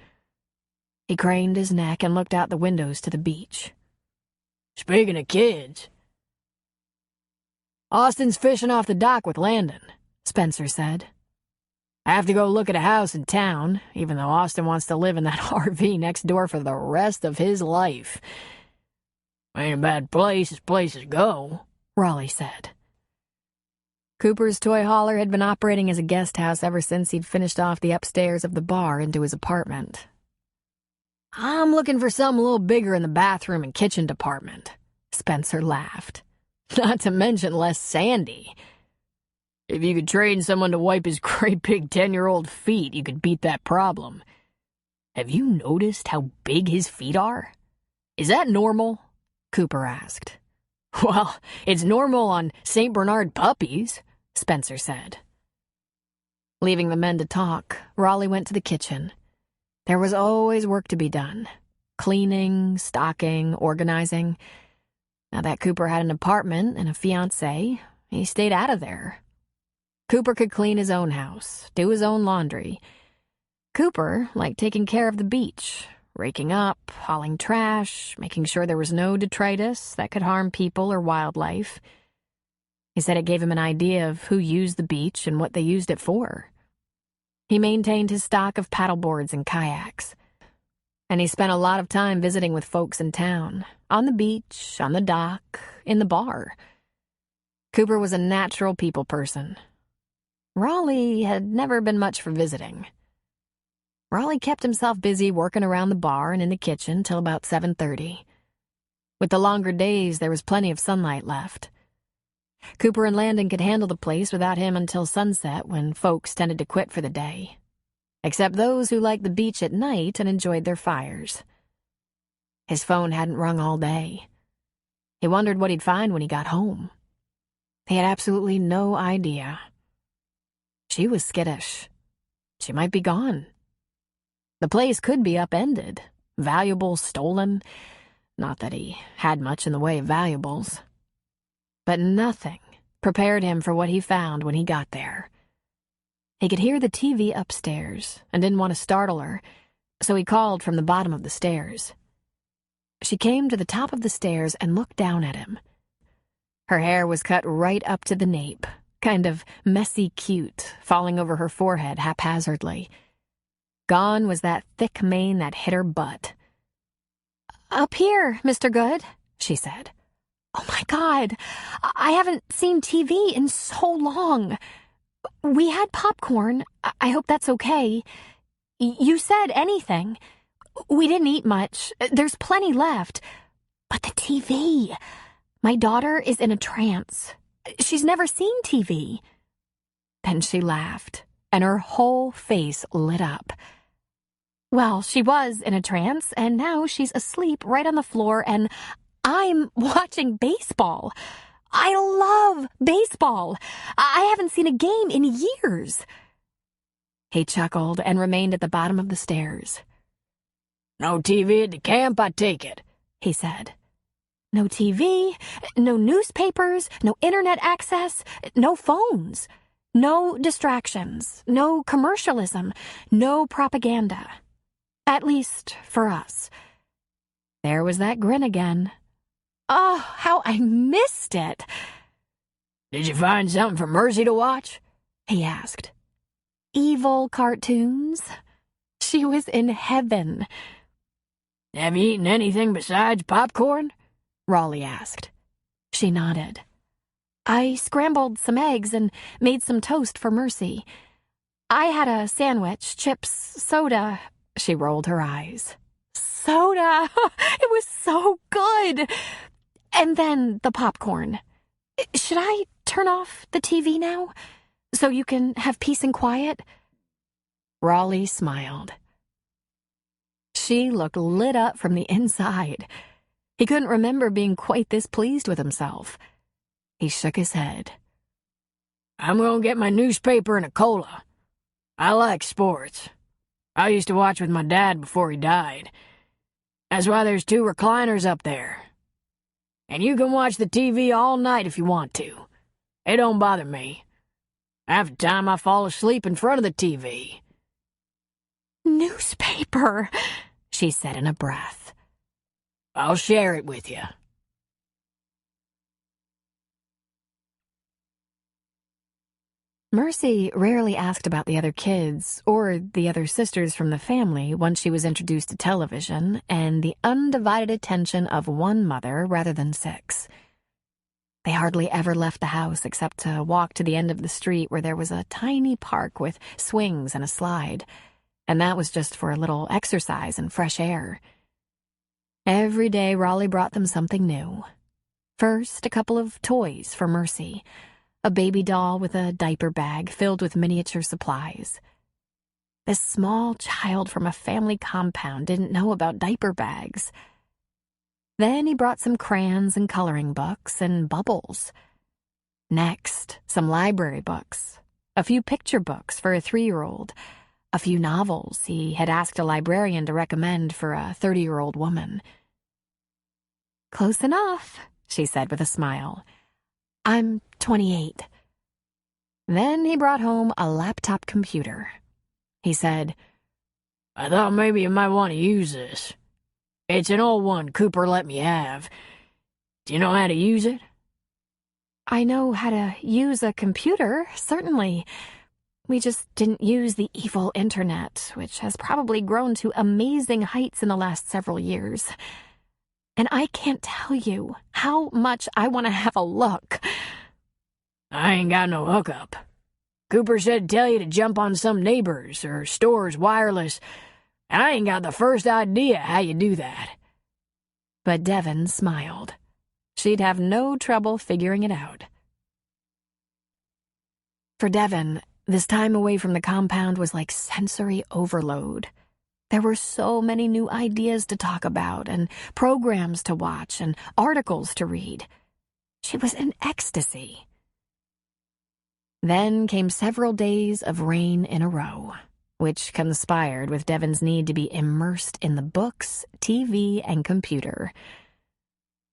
He craned his neck and looked out the windows to the beach. "Speaking of kids..." "Austin's fishing off the dock with Landon," Spencer said. "I have to go look at a house in town, even though Austin wants to live in that RV next door for the rest of his life." "Ain't a bad place as places go," Raleigh said. Cooper's toy hauler had been operating as a guest house ever since he'd finished off the upstairs of the bar into his apartment. "I'm looking for something a little bigger in the bathroom and kitchen department," Spencer laughed. "Not to mention less sandy. If you could train someone to wipe his great big 10-year-old feet, you could beat that problem. Have you noticed how big his feet are? Is that normal?" Cooper asked. "Well, it's normal on St. Bernard puppies," Spencer said. Leaving the men to talk, Raleigh went to the kitchen. There was always work to be done. Cleaning, stocking, organizing. Now that Cooper had an apartment and a fiancée, he stayed out of there. Cooper could clean his own house, do his own laundry. Cooper liked taking care of the beach, raking up, hauling trash, making sure there was no detritus that could harm people or wildlife. He said it gave him an idea of who used the beach and what they used it for. He maintained his stock of paddleboards and kayaks. And he spent a lot of time visiting with folks in town, on the beach, on the dock, in the bar. Cooper was a natural people person. Raleigh had never been much for visiting. Raleigh kept himself busy working around the bar and in the kitchen till about 7:30. With the longer days, there was plenty of sunlight left. Cooper and Landon could handle the place without him until sunset, when folks tended to quit for the day. Except those who liked the beach at night and enjoyed their fires. His phone hadn't rung all day. He wondered what he'd find when he got home. He had absolutely no idea. She was skittish. She might be gone. The place could be upended, valuables stolen. Not that he had much in the way of valuables. But nothing prepared him for what he found when he got there. He could hear the TV upstairs and didn't want to startle her, so he called from the bottom of the stairs. She came to the top of the stairs and looked down at him. Her hair was cut right up to the nape, kind of messy cute, falling over her forehead haphazardly. Gone was that thick mane that hit her butt. "Up here, Mr. Good," she said. "Oh my God, I haven't seen TV in so long. We had popcorn. I hope that's okay. You said anything. We didn't eat much. There's plenty left. But the TV. My daughter is in a trance. She's never seen TV." Then she laughed, and her whole face lit up. "Well, she was in a trance, and now she's asleep right on the floor, and I'm watching baseball. I love baseball. I haven't seen a game in years." He chuckled and remained at the bottom of the stairs. No TV at the camp, I take it, he said. No TV, no newspapers, no internet access, no phones, no distractions, no commercialism, no propaganda. At least for us. There was that grin again. Oh, how I missed it. Did you find something for Mercy to watch? He asked. Evil cartoons. She was in heaven. Have you eaten anything besides popcorn? Raleigh asked. She nodded. I scrambled some eggs and made some toast for Mercy. I had a sandwich, chips, soda. She rolled her eyes. Soda! It was so good! And then the popcorn. Should I turn off the TV now? So you can have peace and quiet? Raleigh smiled. She looked lit up from the inside. He couldn't remember being quite this pleased with himself. He shook his head. I'm gonna get my newspaper and a cola. I like sports. I used to watch with my dad before he died. That's why there's 2 recliners up there. And you can watch the TV all night if you want to. It don't bother me. Half the time I fall asleep in front of the TV. Newspaper, she said in a breath. I'll share it with you. Mercy rarely asked about the other kids or the other sisters from the family once she was introduced to television and the undivided attention of one mother rather than 6. They hardly ever left the house except to walk to the end of the street where there was a tiny park with swings and a slide, and that was just for a little exercise and fresh air. Every day Raleigh brought them something new. First, a couple of toys for Mercy. A baby doll with a diaper bag filled with miniature supplies. This small child from a family compound didn't know about diaper bags. Then he brought some crayons and coloring books and bubbles. Next, some library books, a few picture books for a 3-year-old, a few novels he had asked a librarian to recommend for a 30-year-old woman. Close enough, she said with a smile. I'm 28. Then he brought home a laptop computer. He said, I thought maybe you might want to use this. It's an old one Cooper let me have. Do you know how to use it? I know how to use a computer, certainly. We just didn't use the evil internet, which has probably grown to amazing heights in the last several years. And I can't tell you how much I want to have a look. I ain't got no hookup. Cooper said to tell you to jump on some neighbors or stores wireless, and I ain't got the first idea how you do that. But Devon smiled. She'd have no trouble figuring it out. For Devon, this time away from the compound was like sensory overload. There were so many new ideas to talk about and programs to watch and articles to read. She was in ecstasy. Then came several days of rain in a row, which conspired with Devon's need to be immersed in the books, TV, and computer.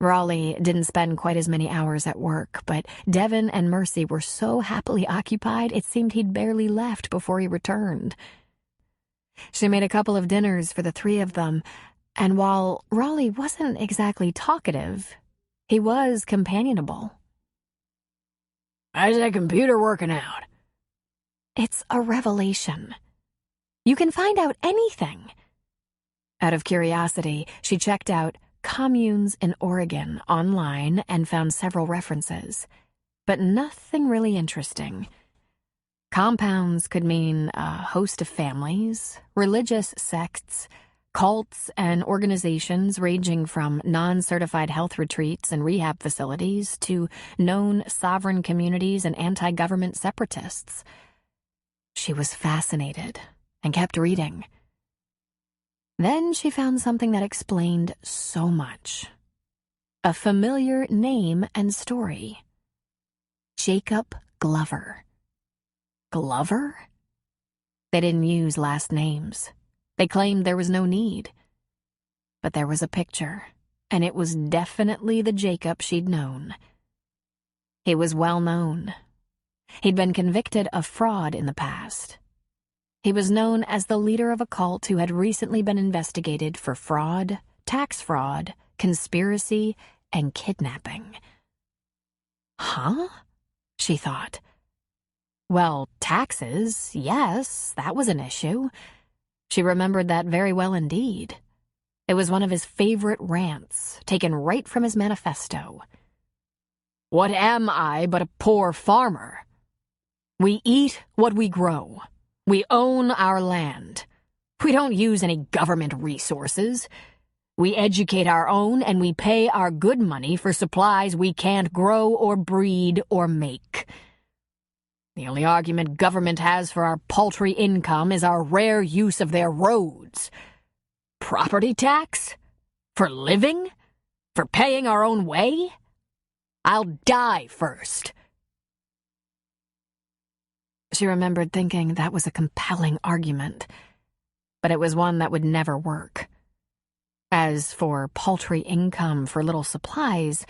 Raleigh didn't spend quite as many hours at work, but Devon and Mercy were so happily occupied it seemed he'd barely left before he returned. She made a couple of dinners for the 3 of them, and while Raleigh wasn't exactly talkative, he was companionable. How's that computer working out? It's a revelation. You can find out anything. Out of curiosity, she checked out communes in Oregon online and found several references, but nothing really interesting. Compounds could mean a host of families, religious sects, cults, and organizations ranging from non-certified health retreats and rehab facilities to known sovereign communities and anti-government separatists. She was fascinated and kept reading. Then she found something that explained so much. A familiar name and story. Jacob Glover. Glover? They didn't use last names. They claimed there was no need. But there was a picture, and it was definitely the Jacob she'd known. He was well known. He'd been convicted of fraud in the past. He was known as the leader of a cult who had recently been investigated for fraud, tax fraud, conspiracy, and kidnapping. Huh? She thought. Well, taxes, yes, that was an issue. She remembered that very well indeed. It was one of his favorite rants, taken right from his manifesto. What am I but a poor farmer? We eat what we grow. We own our land. We don't use any government resources. We educate our own, and we pay our good money for supplies we can't grow or breed or make. The only argument government has for our paltry income is our rare use of their roads. Property tax? For living? For paying our own way? I'll die first. She remembered thinking that was a compelling argument, but it was one that would never work. As for paltry income for little supplies,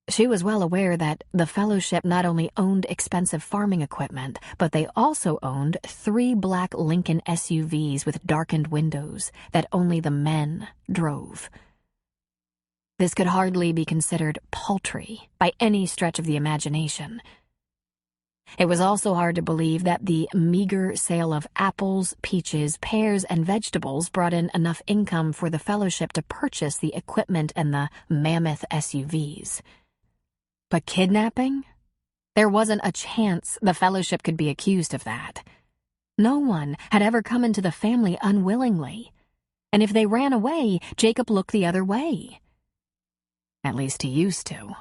she was well aware that the Fellowship not only owned expensive farming equipment, but they also owned 3 black Lincoln SUVs with darkened windows that only the men drove. This could hardly be considered paltry by any stretch of the imagination. It was also hard to believe that the meager sale of apples, peaches, pears, and vegetables brought in enough income for the Fellowship to purchase the equipment and the mammoth SUVs. But kidnapping? There wasn't a chance the Fellowship could be accused of that. No one had ever come into the family unwillingly, and if they ran away, Jacob looked the other way. At least he used to.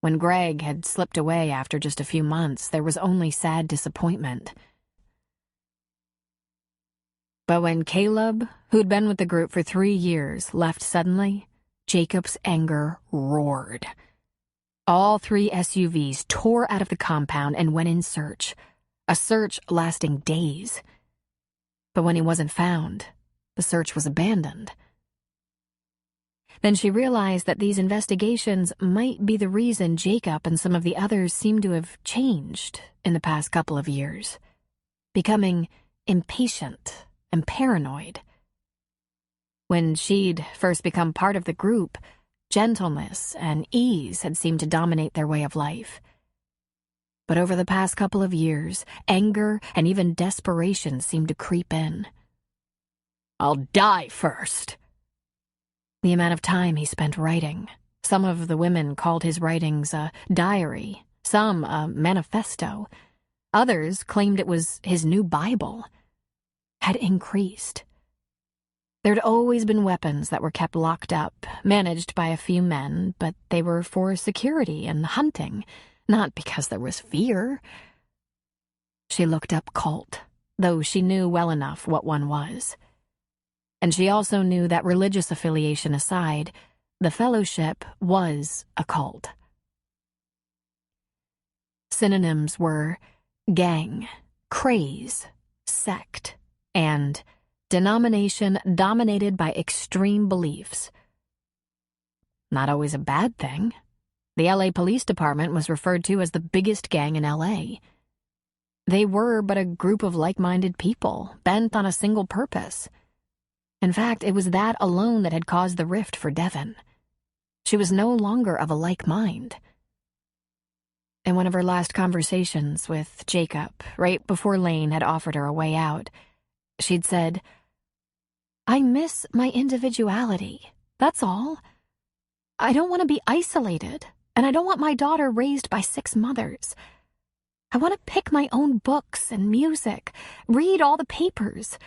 When Greg had slipped away after just a few months, there was only sad disappointment. But when Caleb, who'd been with the group for 3 years, left suddenly, Jacob's anger roared. All 3 SUVs tore out of the compound and went in search, a search lasting days. But when he wasn't found, the search was abandoned. Then she realized that these investigations might be the reason Jacob and some of the others seemed to have changed in the past couple of years, becoming impatient and paranoid. When she'd first become part of the group, gentleness and ease had seemed to dominate their way of life. But over the past couple of years, anger and even desperation seemed to creep in. I'll die first. The amount of time he spent writing. Some of the women called his writings a diary, some a manifesto. Others claimed it was his new Bible. Had increased. There'd always been weapons that were kept locked up, managed by a few men, but they were for security and hunting, not because there was fear. She looked up cult, though she knew well enough what one was. And she also knew that religious affiliation aside, the Fellowship was a cult. Synonyms were gang, craze, sect, and denomination dominated by extreme beliefs. Not always a bad thing. The LA Police Department was referred to as the biggest gang in LA. They were but a group of like-minded people, bent on a single purpose. In fact, it was that alone that had caused the rift for Devon. She was no longer of a like mind. In one of her last conversations with Jacob, right before Lane had offered her a way out, she'd said, I miss my individuality, that's all. I don't want to be isolated, and I don't want my daughter raised by 6 mothers. I want to pick my own books and music, read all the papers.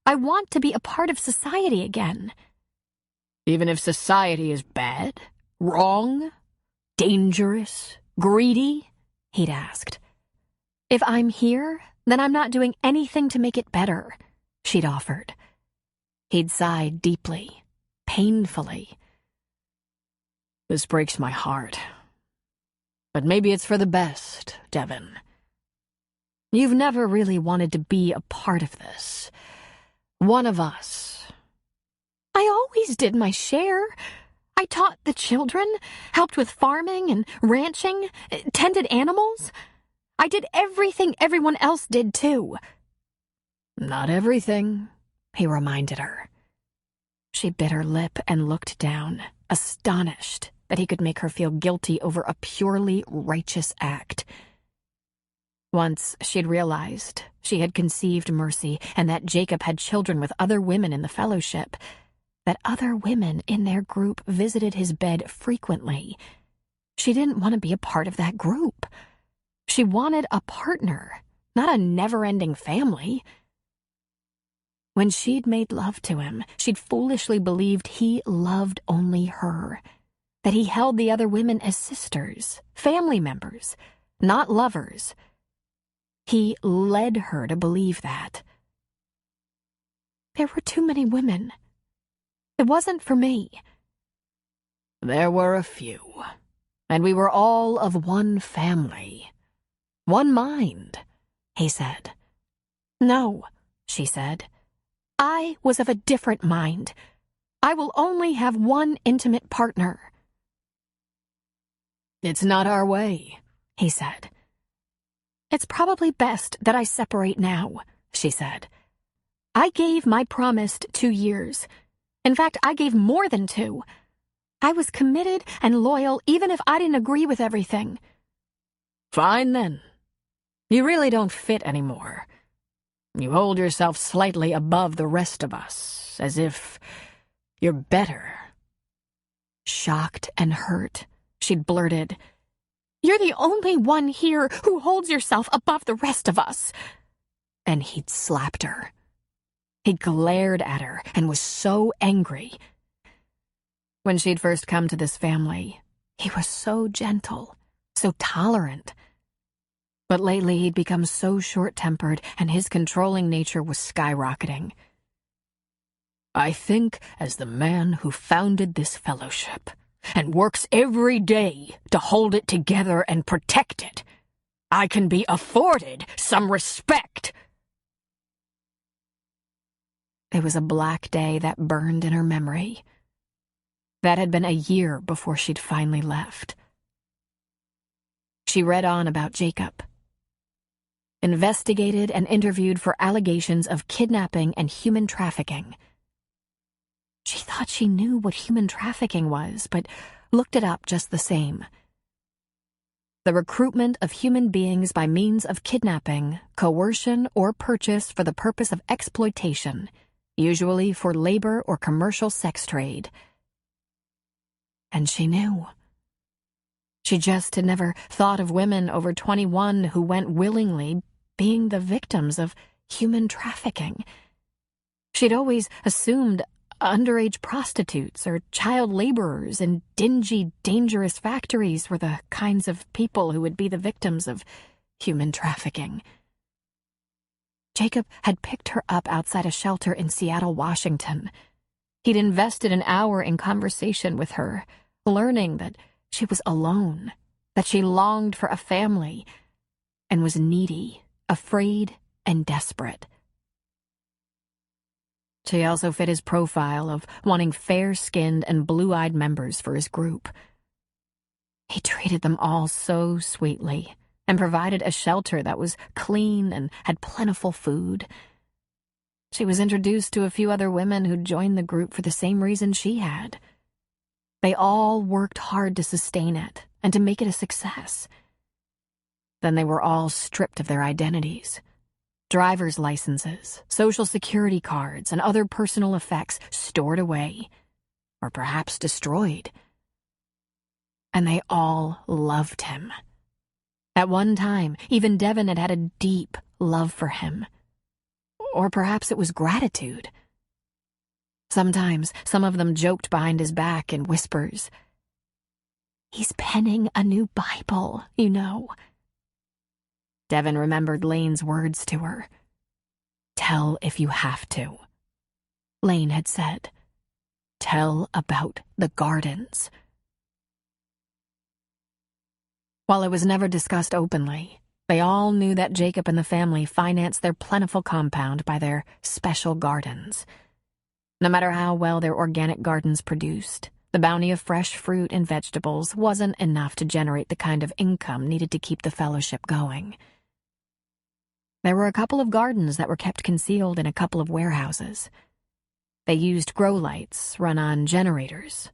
I want to be a part of society again. Even if society is bad, wrong, dangerous, greedy? He'd asked. If I'm here, then I'm not doing anything to make it better, she'd offered. He'd sighed deeply, painfully. This breaks my heart. But maybe it's for the best, Devon. You've never really wanted to be a part of this. One of us. I always did my share. I taught the children, helped with farming and ranching, tended animals. I did everything everyone else did, too. Not everything, he reminded her. She bit her lip and looked down, astonished that he could make her feel guilty over a purely righteous act. Once she'd realized she had conceived Mercy and that Jacob had children with other women in the fellowship, that other women in their group visited his bed frequently. She didn't want to be a part of that group. She wanted a partner, not a never-ending family. When she'd made love to him, she'd foolishly believed he loved only her, that he held the other women as sisters, family members, not lovers. He led her to believe that. There were too many women. It wasn't for me. There were a few, and we were all of one family. One mind, he said. No, she said. I was of a different mind. I will only have one intimate partner. It's not our way, he said. It's probably best that I separate now, she said. I gave my promised 2 years. In fact, I gave more than 2. I was committed and loyal even if I didn't agree with everything. Fine then. You really don't fit anymore. You hold yourself slightly above the rest of us, as if you're better. Shocked and hurt, she'd blurted, "You're the only one here who holds yourself above the rest of us." And he'd slapped her. He glared at her and was so angry. When she'd first come to this family, he was so gentle, so tolerant. But lately he'd become so short-tempered and his controlling nature was skyrocketing. I think, as the man who founded this fellowship and works every day to hold it together and protect it, I can be afforded some respect. It was a black day that burned in her memory. That had been a year before she'd finally left. She read on about Jacob. Investigated and interviewed for allegations of kidnapping and human trafficking. She thought she knew what human trafficking was, but looked it up just the same. The recruitment of human beings by means of kidnapping, coercion, or purchase for the purpose of exploitation, usually for labor or commercial sex trade. And she knew. She just had never thought of women over 21 who went willingly being the victims of human trafficking. She'd always assumed underage prostitutes or child laborers in dingy, dangerous factories were the kinds of people who would be the victims of human trafficking. Jacob had picked her up outside a shelter in Seattle, Washington. He'd invested an hour in conversation with her, learning that she was alone, that she longed for a family, and was needy, afraid, and desperate. She also fit his profile of wanting fair-skinned and blue-eyed members for his group. He treated them all so sweetly and provided a shelter that was clean and had plentiful food. She was introduced to a few other women who joined the group for the same reason she had. They all worked hard to sustain it and to make it a success. Then they were all stripped of their identities. Driver's licenses, social security cards, and other personal effects stored away, or perhaps destroyed. And they all loved him. At one time, even Devin had had a deep love for him. Or perhaps it was gratitude. Sometimes some of them joked behind his back in whispers. "He's penning a new Bible, you know." Devin remembered Lane's words to her. "Tell if you have to." Lane had said, "Tell about the gardens." While it was never discussed openly, they all knew that Jacob and the family financed their plentiful compound by their special gardens. No matter how well their organic gardens produced, the bounty of fresh fruit and vegetables wasn't enough to generate the kind of income needed to keep the fellowship going. There were a couple of gardens that were kept concealed in a couple of warehouses. They used grow lights run on generators,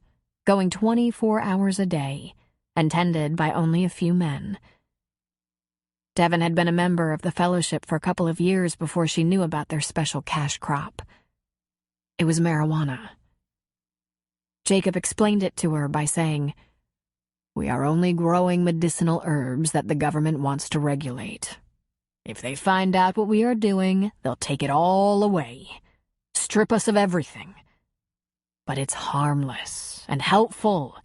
going 24 hours a day, and tended by only a few men. Devon had been a member of the fellowship for a couple of years before she knew about their special cash crop. It was marijuana. Jacob explained it to her by saying, "We are only growing medicinal herbs that the government wants to regulate. If they find out what we are doing, they'll take it all away, strip us of everything. But it's harmless and helpful,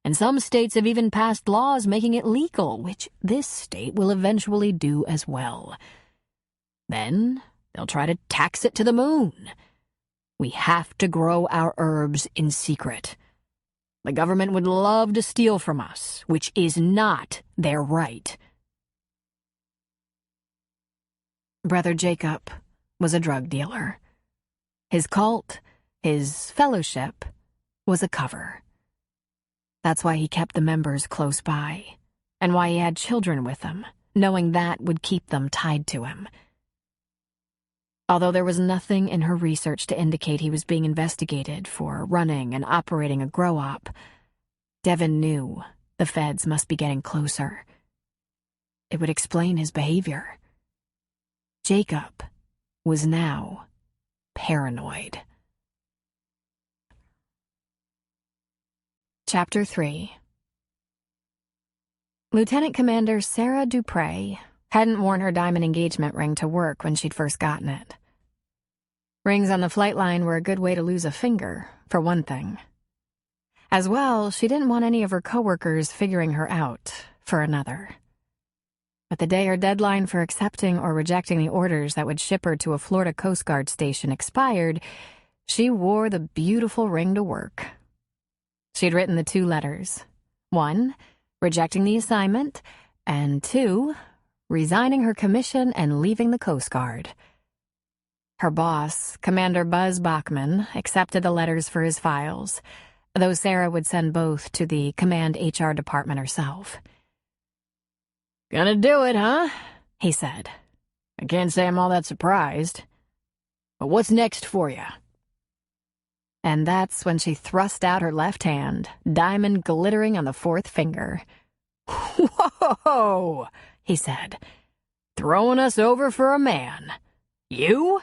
and some states have even passed laws making it legal, which this state will eventually do as well. Then they'll try to tax it to the moon. We have to grow our herbs in secret. The government would love to steal from us, which is not their right." Brother Jacob was a drug dealer. His cult, his fellowship, was a cover. That's why he kept the members close by, and why he had children with them, knowing that would keep them tied to him. Although there was nothing in her research to indicate he was being investigated for running and operating a grow-op, Devon knew the feds must be getting closer. It would explain his behavior. Jacob was now paranoid. Chapter 3. Lieutenant Commander Sarah Dupre hadn't worn her diamond engagement ring to work when she'd first gotten it. Rings on the flight line were a good way to lose a finger, for one thing. As well, she didn't want any of her coworkers figuring her out, for another. But the day her deadline for accepting or rejecting the orders that would ship her to a Florida Coast Guard station expired, she wore the beautiful ring to work. She'd written the 2 letters. 1, rejecting the assignment, and 2, resigning her commission and leaving the Coast Guard. Her boss, Commander Buzz Bachman, accepted the letters for his files, though Sarah would send both to the command HR department herself. "Gonna do it, huh?" he said. "I can't say I'm all that surprised. But what's next for you?" And that's when she thrust out her left hand, diamond glittering on the 4th finger. "Whoa!" he said. "Throwing us over for a man. You?"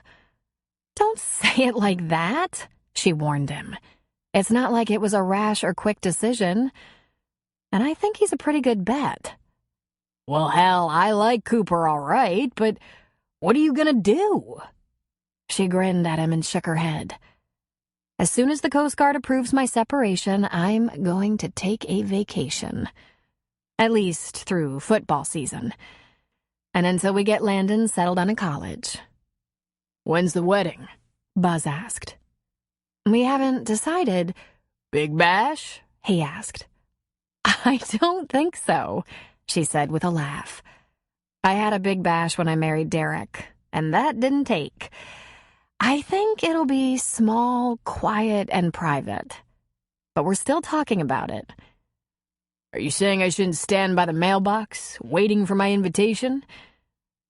"Don't say it like that," she warned him. "It's not like it was a rash or quick decision. And I think he's a pretty good bet." "Well, hell, I like Cooper all right, but what are you gonna do?" She grinned at him and shook her head. "As soon as the Coast Guard approves my separation, I'm going to take a vacation. At least through football season. And until we get Landon settled on a college." "When's the wedding?" Buzz asked. "We haven't decided." "Big bash?" he asked. "I don't think so," she said with a laugh. "I had a big bash when I married Derek, and that didn't take. I think it'll be small, quiet, and private. But we're still talking about it." "Are you saying I shouldn't stand by the mailbox, waiting for my invitation?"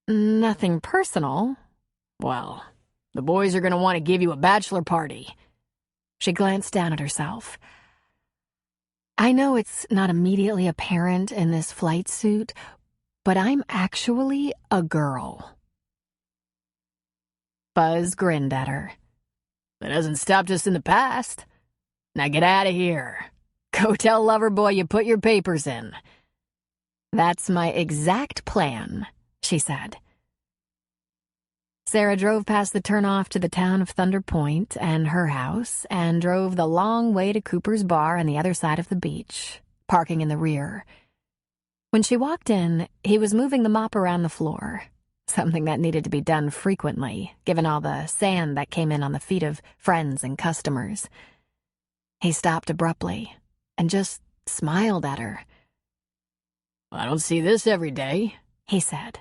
"Nothing personal." "Well, the boys are going to want to give you a bachelor party." She glanced down at herself. "I know it's not immediately apparent in this flight suit, but I'm actually a girl." Buzz grinned at her. "That hasn't stopped us in the past. Now get out of here. Go tell Loverboy you put your papers in." "That's my exact plan," she said. Sarah drove past the turnoff to the town of Thunder Point and her house, and drove the long way to Cooper's bar on the other side of the beach, parking in the rear. When she walked in, he was moving the mop around the floor, something that needed to be done frequently, given all the sand that came in on the feet of friends and customers. He stopped abruptly and just smiled at her. "I don't see this every day," he said.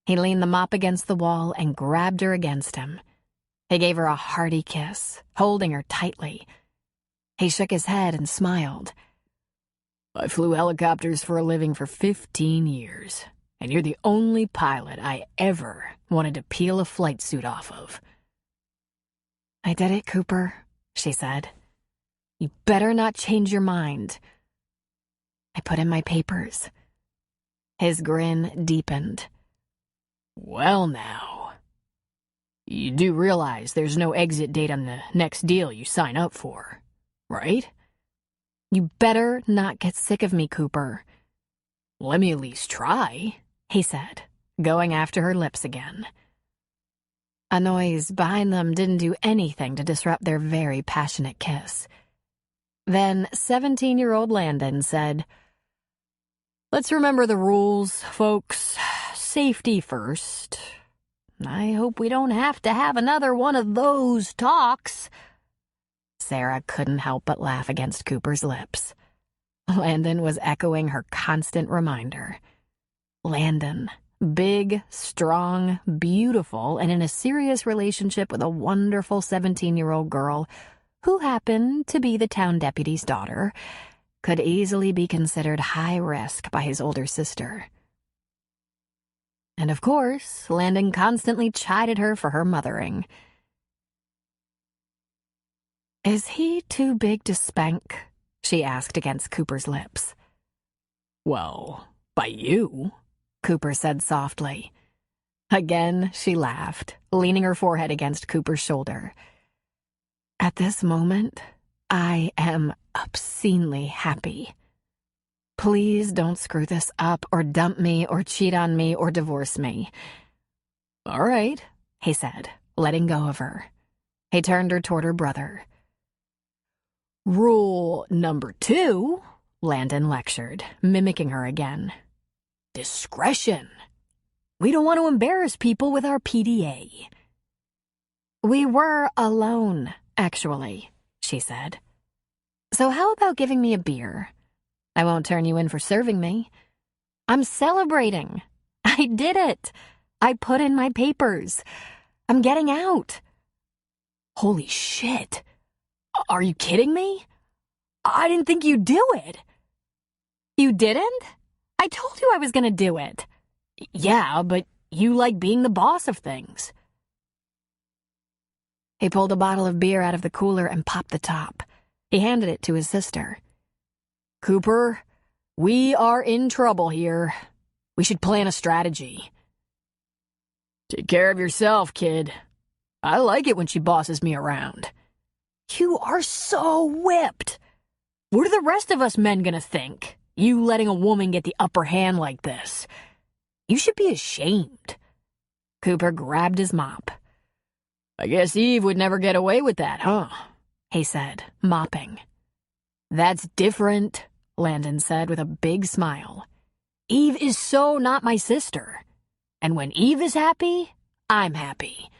He leaned the mop against the wall and grabbed her against him. He gave her a hearty kiss, holding her tightly. He shook his head and smiled. I flew helicopters for a living for 15 years, and you're the only pilot I ever wanted to peel a flight suit off of. I did it, Cooper, she said. You better not change your mind. I put in my papers. His grin deepened. Well now, you do realize there's no exit date on the next deal you sign up for, right? You better not get sick of me, Cooper. Let me at least try, he said, going after her lips again. A noise behind them didn't do anything to disrupt their very passionate kiss. Then 17-year-old Landon said, Let's remember the rules, folks. Safety first. I hope we don't have to have another one of those talks. Sarah couldn't help but laugh against Cooper's lips. Landon was echoing her constant reminder. Landon, big, strong, beautiful, and in a serious relationship with a wonderful 17-year-old girl who happened to be the town deputy's daughter, could easily be considered high risk by his older sister. And of course, Landon constantly chided her for her mothering. Is he too big to spank? She asked against Cooper's lips. Well, by you, Cooper said softly. Again, she laughed, leaning her forehead against Cooper's shoulder. At this moment, I am obscenely happy. Please don't screw this up or dump me or cheat on me or divorce me. All right, he said, letting go of her. He turned her toward her brother. Rule number 2, Landon lectured, mimicking her again. Discretion. We don't want to embarrass people with our PDA. We were alone, actually, she said. So how about giving me a beer? I won't turn you in for serving me. I'm celebrating. I did it. I put in my papers. I'm getting out. Holy shit. Are you kidding me? I didn't think you'd do it. You didn't? I told you I was gonna do it. Yeah, but you like being the boss of things. He pulled a bottle of beer out of the cooler and popped the top. He handed it to his sister. Cooper, we are in trouble here. We should plan a strategy. Take care of yourself, kid. I like it when she bosses me around. You are so whipped. What are the rest of us men gonna think? You letting a woman get the upper hand like this. You should be ashamed. Cooper grabbed his mop. I guess Eve would never get away with that, huh? He said, mopping. That's different, Landon said with a big smile. Eve is so not my sister. And when Eve is happy, I'm happy.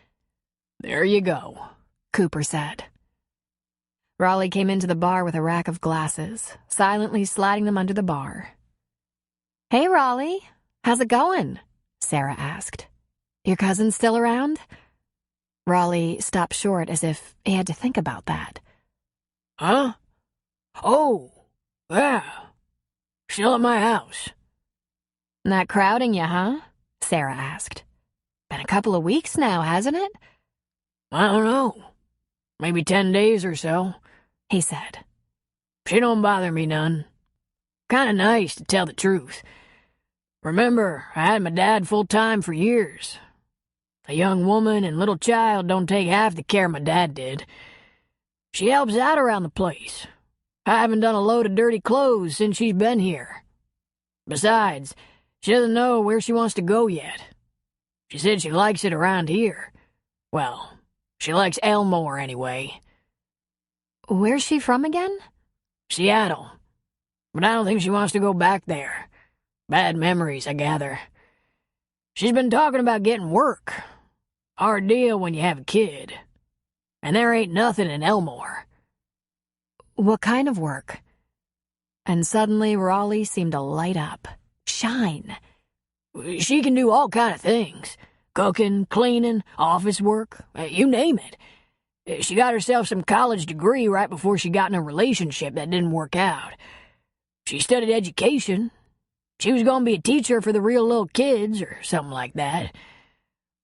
There you go, Cooper said. Raleigh came into the bar with a rack of glasses, silently sliding them under the bar. Hey, Raleigh, how's it going? Sarah asked. Your cousin still around? Raleigh stopped short as if he had to think about that. Huh? Oh, yeah. Still at my house. Not crowding you, huh? Sarah asked. Been a couple of weeks now, hasn't it? I don't know. Maybe 10 days or so, he said. She don't bother me none. Kinda nice, to tell the truth. Remember, I had my dad full-time for years. A young woman and little child don't take half the care my dad did. She helps out around the place. I haven't done a load of dirty clothes since she's been here. Besides, she doesn't know where she wants to go yet. She said she likes it around here. Well, she likes Elmore anyway. Where's she from again? Seattle. But I don't think she wants to go back there. Bad memories, I gather. She's been talking about getting work. Hard deal when you have a kid. And there ain't nothing in Elmore. What kind of work? And suddenly Raleigh seemed to light up, shine. She can do all kind of things. Cooking, cleaning, office work, you name it. She got herself some college degree right before she got in a relationship that didn't work out. She studied education. She was going to be a teacher for the real little kids or something like that.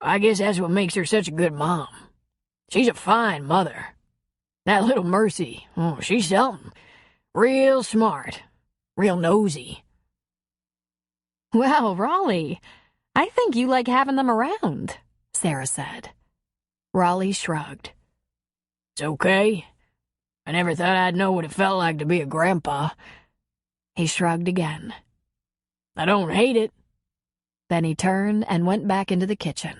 I guess that's what makes her such a good mom. She's a fine mother. That little Mercy, oh, she's something. Real smart. Real nosy. Well, Raleigh, I think you like having them around, Sarah said. Raleigh shrugged. It's okay. I never thought I'd know what it felt like to be a grandpa. He shrugged again. I don't hate it. Then he turned and went back into the kitchen.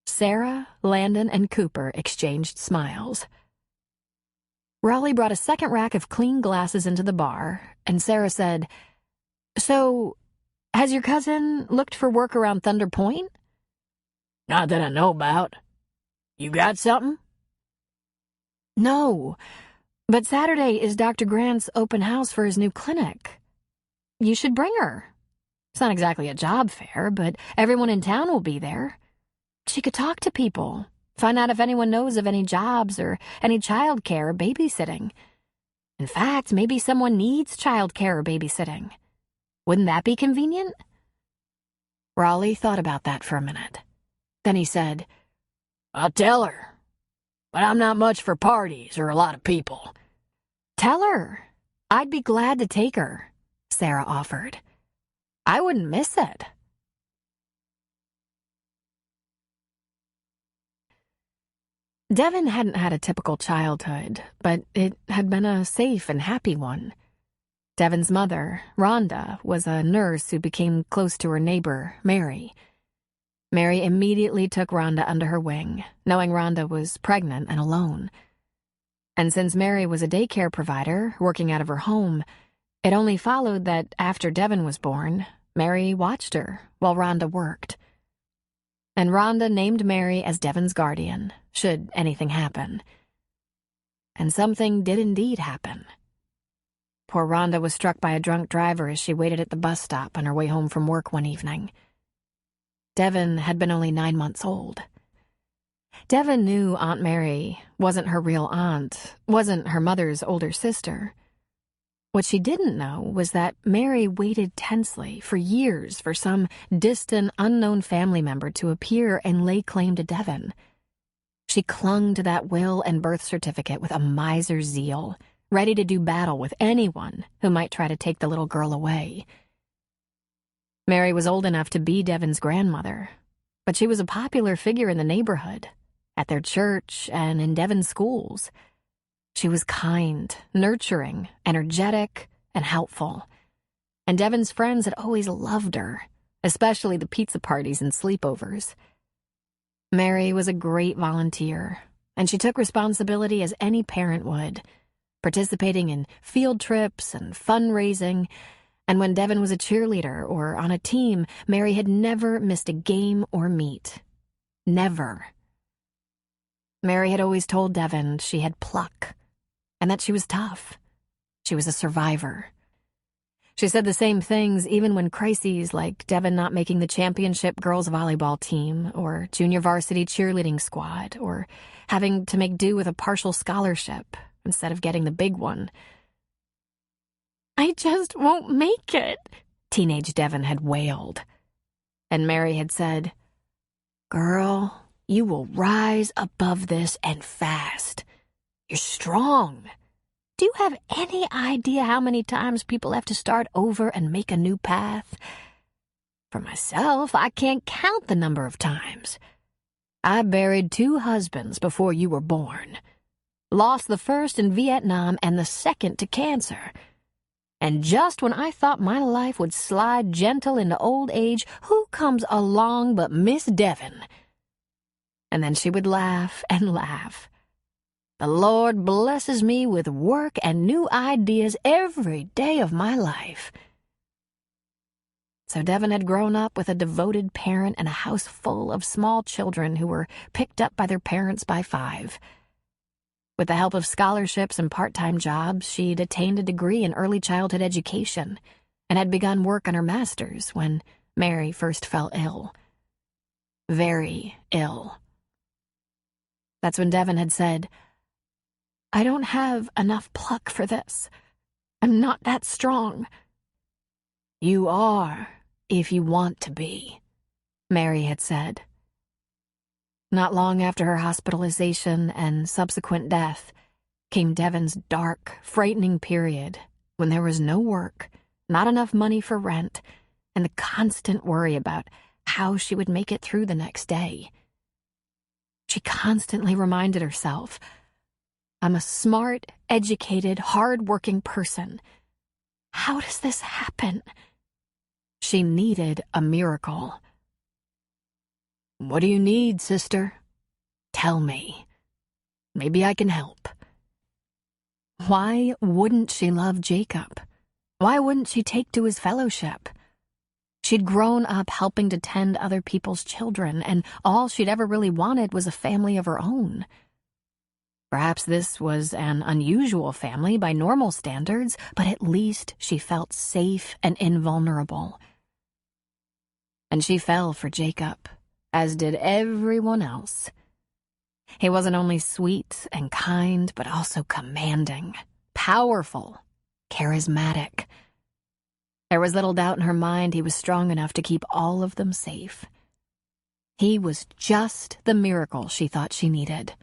Sarah, Landon, and Cooper exchanged smiles. Raleigh brought a second rack of clean glasses into the bar, and Sarah said, "So, has your cousin looked for work around Thunder Point?" Not that I know about. You got something? No, but Saturday is Dr. Grant's open house for his new clinic. You should bring her. It's not exactly a job fair, but everyone in town will be there. She could talk to people, find out if anyone knows of any jobs or any childcare or babysitting. In fact, maybe someone needs childcare or babysitting. Wouldn't that be convenient? Raleigh thought about that for a minute. Then he said, I'll tell her, but I'm not much for parties or a lot of people. "Tell her. I'd be glad to take her," Sarah offered. "I wouldn't miss it." Devin hadn't had a typical childhood, but it had been a safe and happy one. Devin's mother, Rhonda, was a nurse who became close to her neighbor, Mary. Mary immediately took Rhonda under her wing, knowing Rhonda was pregnant and alone. And since Mary was a daycare provider working out of her home, it only followed that after Devin was born, Mary watched her while Rhonda worked. And Rhonda named Mary as Devin's guardian, should anything happen. And something did indeed happen. Poor Rhonda was struck by a drunk driver as she waited at the bus stop on her way home from work one evening. Devin had been only 9 months old. Devin knew Aunt Mary wasn't her real aunt, wasn't her mother's older sister. What she didn't know was that Mary waited tensely for years for some distant, unknown family member to appear and lay claim to Devin. She clung to that will and birth certificate with a miser's zeal, ready to do battle with anyone who might try to take the little girl away. Mary was old enough to be Devin's grandmother, but she was a popular figure in the neighborhood, at their church, and in Devin's schools. She was kind, nurturing, energetic, and helpful. And Devin's friends had always loved her, especially the pizza parties and sleepovers. Mary was a great volunteer, and she took responsibility as any parent would, participating in field trips and fundraising. And when Devin was a cheerleader or on a team, Mary had never missed a game or meet. Never. Mary had always told Devin she had pluck, and that she was tough. She was a survivor. She said the same things even when crises like Devin not making the championship girls volleyball team or junior varsity cheerleading squad or having to make do with a partial scholarship instead of getting the big one. "I just won't make it," teenage Devin had wailed. And Mary had said, "Girl, you will rise above this and fast. You're strong. Do you have any idea how many times people have to start over and make a new path? For myself, I can't count the number of times. I buried 2 husbands before you were born. Lost the first in Vietnam and the second to cancer. And just when I thought my life would slide gentle into old age, who comes along but Miss Devin?" And then she would laugh and laugh. "The Lord blesses me with work and new ideas every day of my life." So Devin had grown up with a devoted parent and a house full of small children who were picked up by their parents by 5. With the help of scholarships and part-time jobs, she'd attained a degree in early childhood education and had begun work on her master's when Mary first fell ill. very ill. That's when Devin had said, "I don't have enough pluck for this. I'm not that strong." "You are, if you want to be," Mary had said. Not long after her hospitalization and subsequent death came Devin's dark, frightening period when there was no work, not enough money for rent, and the constant worry about how she would make it through the next day. She constantly reminded herself, "I'm a smart, educated, hard-working person. How does this happen?" She needed a miracle. "What do you need, sister? Tell me. Maybe I can help." Why wouldn't she love Jacob? Why wouldn't she take to his fellowship? She'd grown up helping to tend other people's children, and all she'd ever really wanted was a family of her own. Perhaps this was an unusual family by normal standards, but at least she felt safe and invulnerable. And she fell for Jacob, as did everyone else. He wasn't only sweet and kind, but also commanding, powerful, charismatic. There was little doubt in her mind he was strong enough to keep all of them safe. He was just the miracle she thought she needed.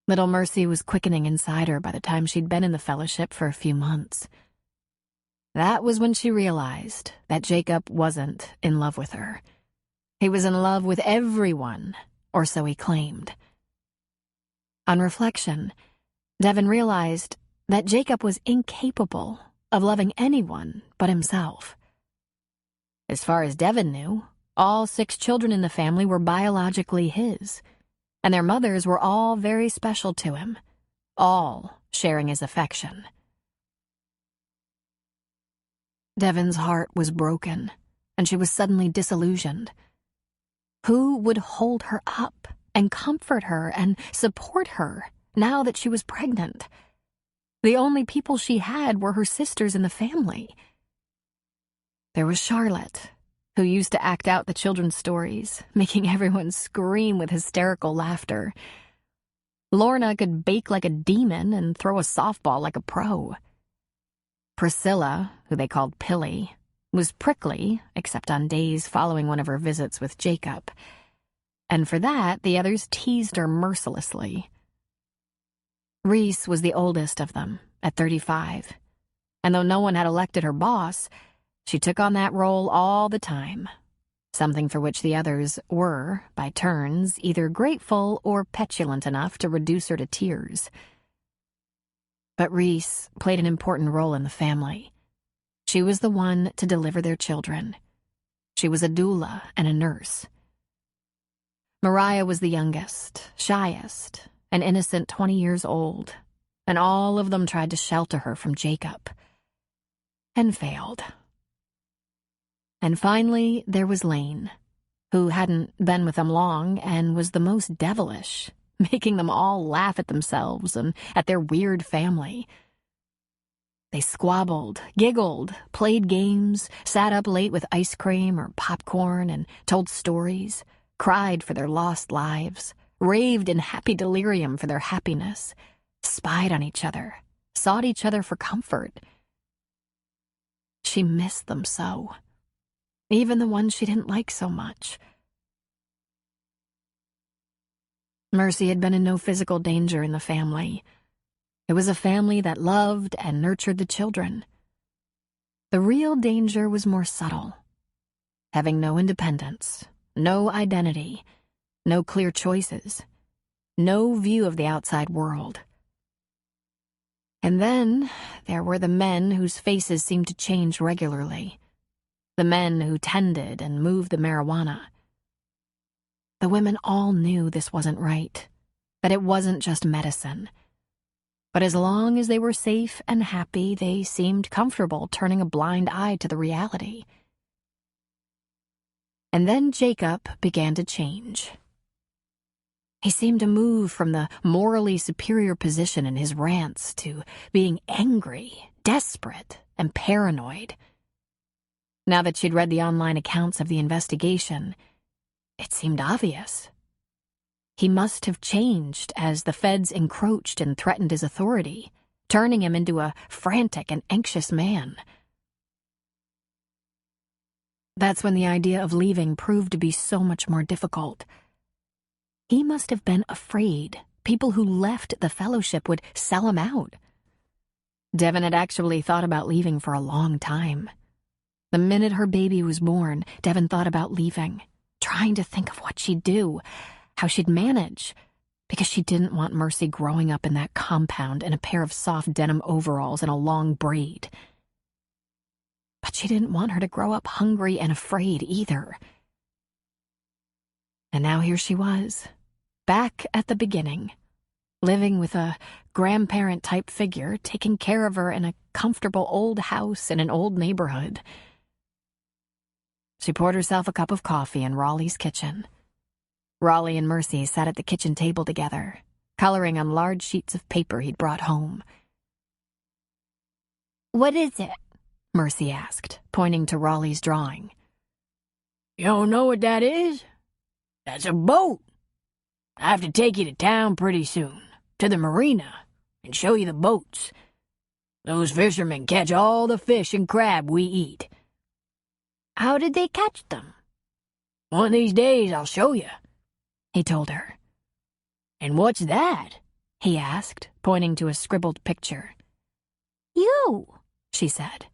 Little Mercy was quickening inside her by the time she'd been in the fellowship for a few months. That was when she realized that Jacob wasn't in love with her. He was in love with everyone, or so he claimed. On reflection, Devin realized that Jacob was incapable of loving anyone but himself. As far as Devin knew, all 6 children in the family were biologically his, and their mothers were all very special to him, all sharing his affection. Devin's heart was broken, and she was suddenly disillusioned. Who would hold her up and comfort her and support her now that she was pregnant? The only people she had were her sisters in the family. There was Charlotte, who used to act out the children's stories, making everyone scream with hysterical laughter. Lorna could bake like a demon and throw a softball like a pro. Priscilla, who they called Pilly, was prickly, except on days following one of her visits with Jacob. And for that, the others teased her mercilessly. Reese was the oldest of them, at 35, and though no one had elected her boss, she took on that role all the time, something for which the others were, by turns, either grateful or petulant enough to reduce her to tears. But Reese played an important role in the family. She was the one to deliver their children. She was a doula and a nurse. Mariah was the youngest, shyest, an innocent 20 years old, and all of them tried to shelter her from Jacob. And failed. And finally, there was Lane, who hadn't been with them long and was the most devilish, making them all laugh at themselves and at their weird family. They squabbled, giggled, played games, sat up late with ice cream or popcorn and told stories, cried for their lost lives, raved in happy delirium for their happiness, spied on each other, sought each other for comfort. She missed them so, even the ones she didn't like so much. Mercy had been in no physical danger in the family. It was a family that loved and nurtured the children. The real danger was more subtle. Having no independence, no identity, no clear choices, no view of the outside world. And then there were the men whose faces seemed to change regularly, the men who tended and moved the marijuana. The women all knew this wasn't right, that it wasn't just medicine. But as long as they were safe and happy, they seemed comfortable turning a blind eye to the reality. And then Jacob began to change. He seemed to move from the morally superior position in his rants to being angry, desperate, and paranoid. Now that she'd read the online accounts of the investigation, It seemed obvious. He must have changed as the feds encroached and threatened his authority, turning him into a frantic and anxious man. That's when the idea of leaving proved to be so much more difficult. He must have been afraid people who left the fellowship would sell him out. Devon had actually thought about leaving for a long time. The minute her baby was born, Devon thought about leaving, trying to think of what she'd do, how she'd manage, because she didn't want Mercy growing up in that compound in a pair of soft denim overalls and a long braid. But she didn't want her to grow up hungry and afraid either. And now here she was, back at the beginning, living with a grandparent-type figure, taking care of her in a comfortable old house in an old neighborhood. She poured herself a cup of coffee in Raleigh's kitchen. Raleigh and Mercy sat at the kitchen table together, coloring on large sheets of paper he'd brought home. "What is it?" Mercy asked, pointing to Raleigh's drawing. You don't know what that is? That's a boat. I have to take you to town pretty soon, to the marina, and show you the boats. Those fishermen catch all the fish and crab we eat. "How did they catch them?" One of these days I'll show you, he told her. And what's that? He asked, pointing to a scribbled picture. "You," she said,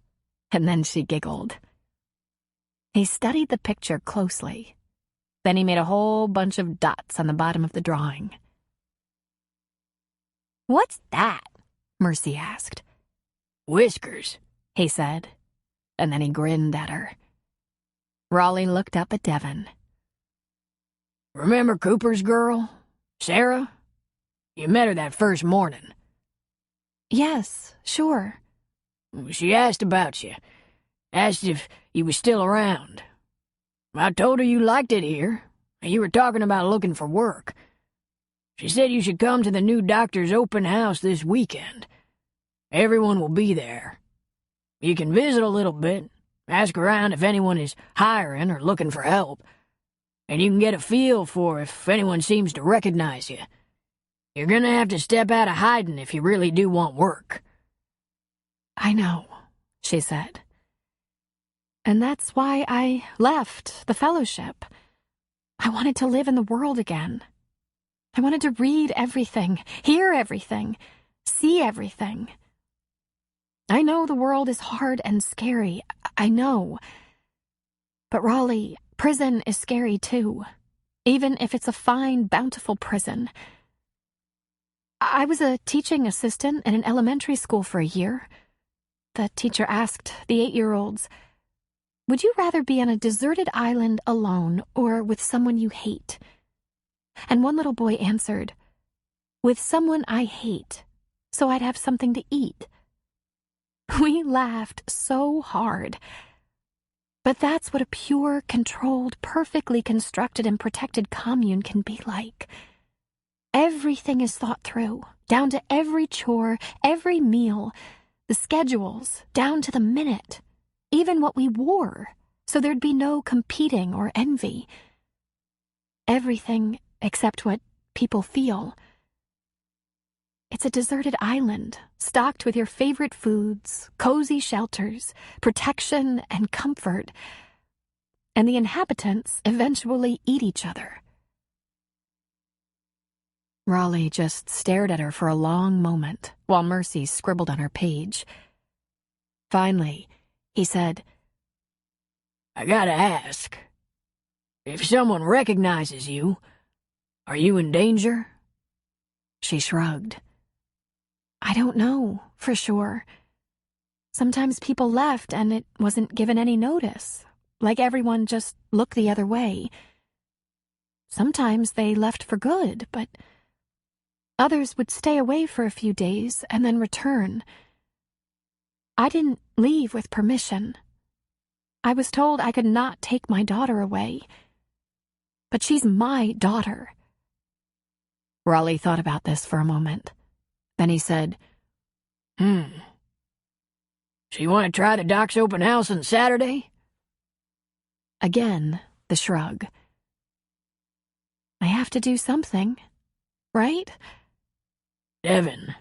and then she giggled. He studied the picture closely. Then he made a whole bunch of dots on the bottom of the drawing. "What's that?" Mercy asked. Whiskers, he said, and then he grinned at her. Raleigh looked up at Devon. Remember Cooper's girl, Sarah? You met her that first morning. Yes, sure. She asked about you, asked if you was still around. I told her you liked it here, and you were talking about looking for work. She said you should come to the new doctor's open house this weekend. Everyone will be there. You can visit a little bit, ask around if anyone is hiring or looking for help, and you can get a feel for if anyone seems to recognize you. You're gonna have to step out of hiding if you really do want work. I know, she said. And that's why I left the fellowship. I wanted to live in the world again. I wanted to read everything, hear everything, see everything. I know the world is hard and scary, I know. But Raleigh, prison is scary too, even if it's a fine, bountiful prison. I was a teaching assistant in an elementary school for a year. The teacher asked the 8-year-olds, "Would you rather be on a deserted island alone or with someone you hate?" And one little boy answered, "With someone I hate, so I'd have something to eat." We laughed so hard. But that's what a pure, controlled, perfectly constructed and protected commune can be like. Everything is thought through, down to every chore, every meal, the schedules, down to the minute, even what we wore, so there'd be no competing or envy. Everything except what people feel. It's a deserted island, stocked with your favorite foods, cozy shelters, protection and comfort, and the inhabitants eventually eat each other. Raleigh just stared at her for a long moment while Mercy scribbled on her page. Finally, he said, I gotta ask, if someone recognizes you, are you in danger? She shrugged. I don't know, for sure. Sometimes people left and it wasn't given any notice, like everyone just looked the other way. Sometimes they left for good, but others would stay away for a few days and then return. I didn't leave with permission. I was told I could not take my daughter away. But she's my daughter. Raleigh thought about this for a moment. Then he said, So you want to try the doc's open house on Saturday? Again, the shrug. I have to do something, right? Devin,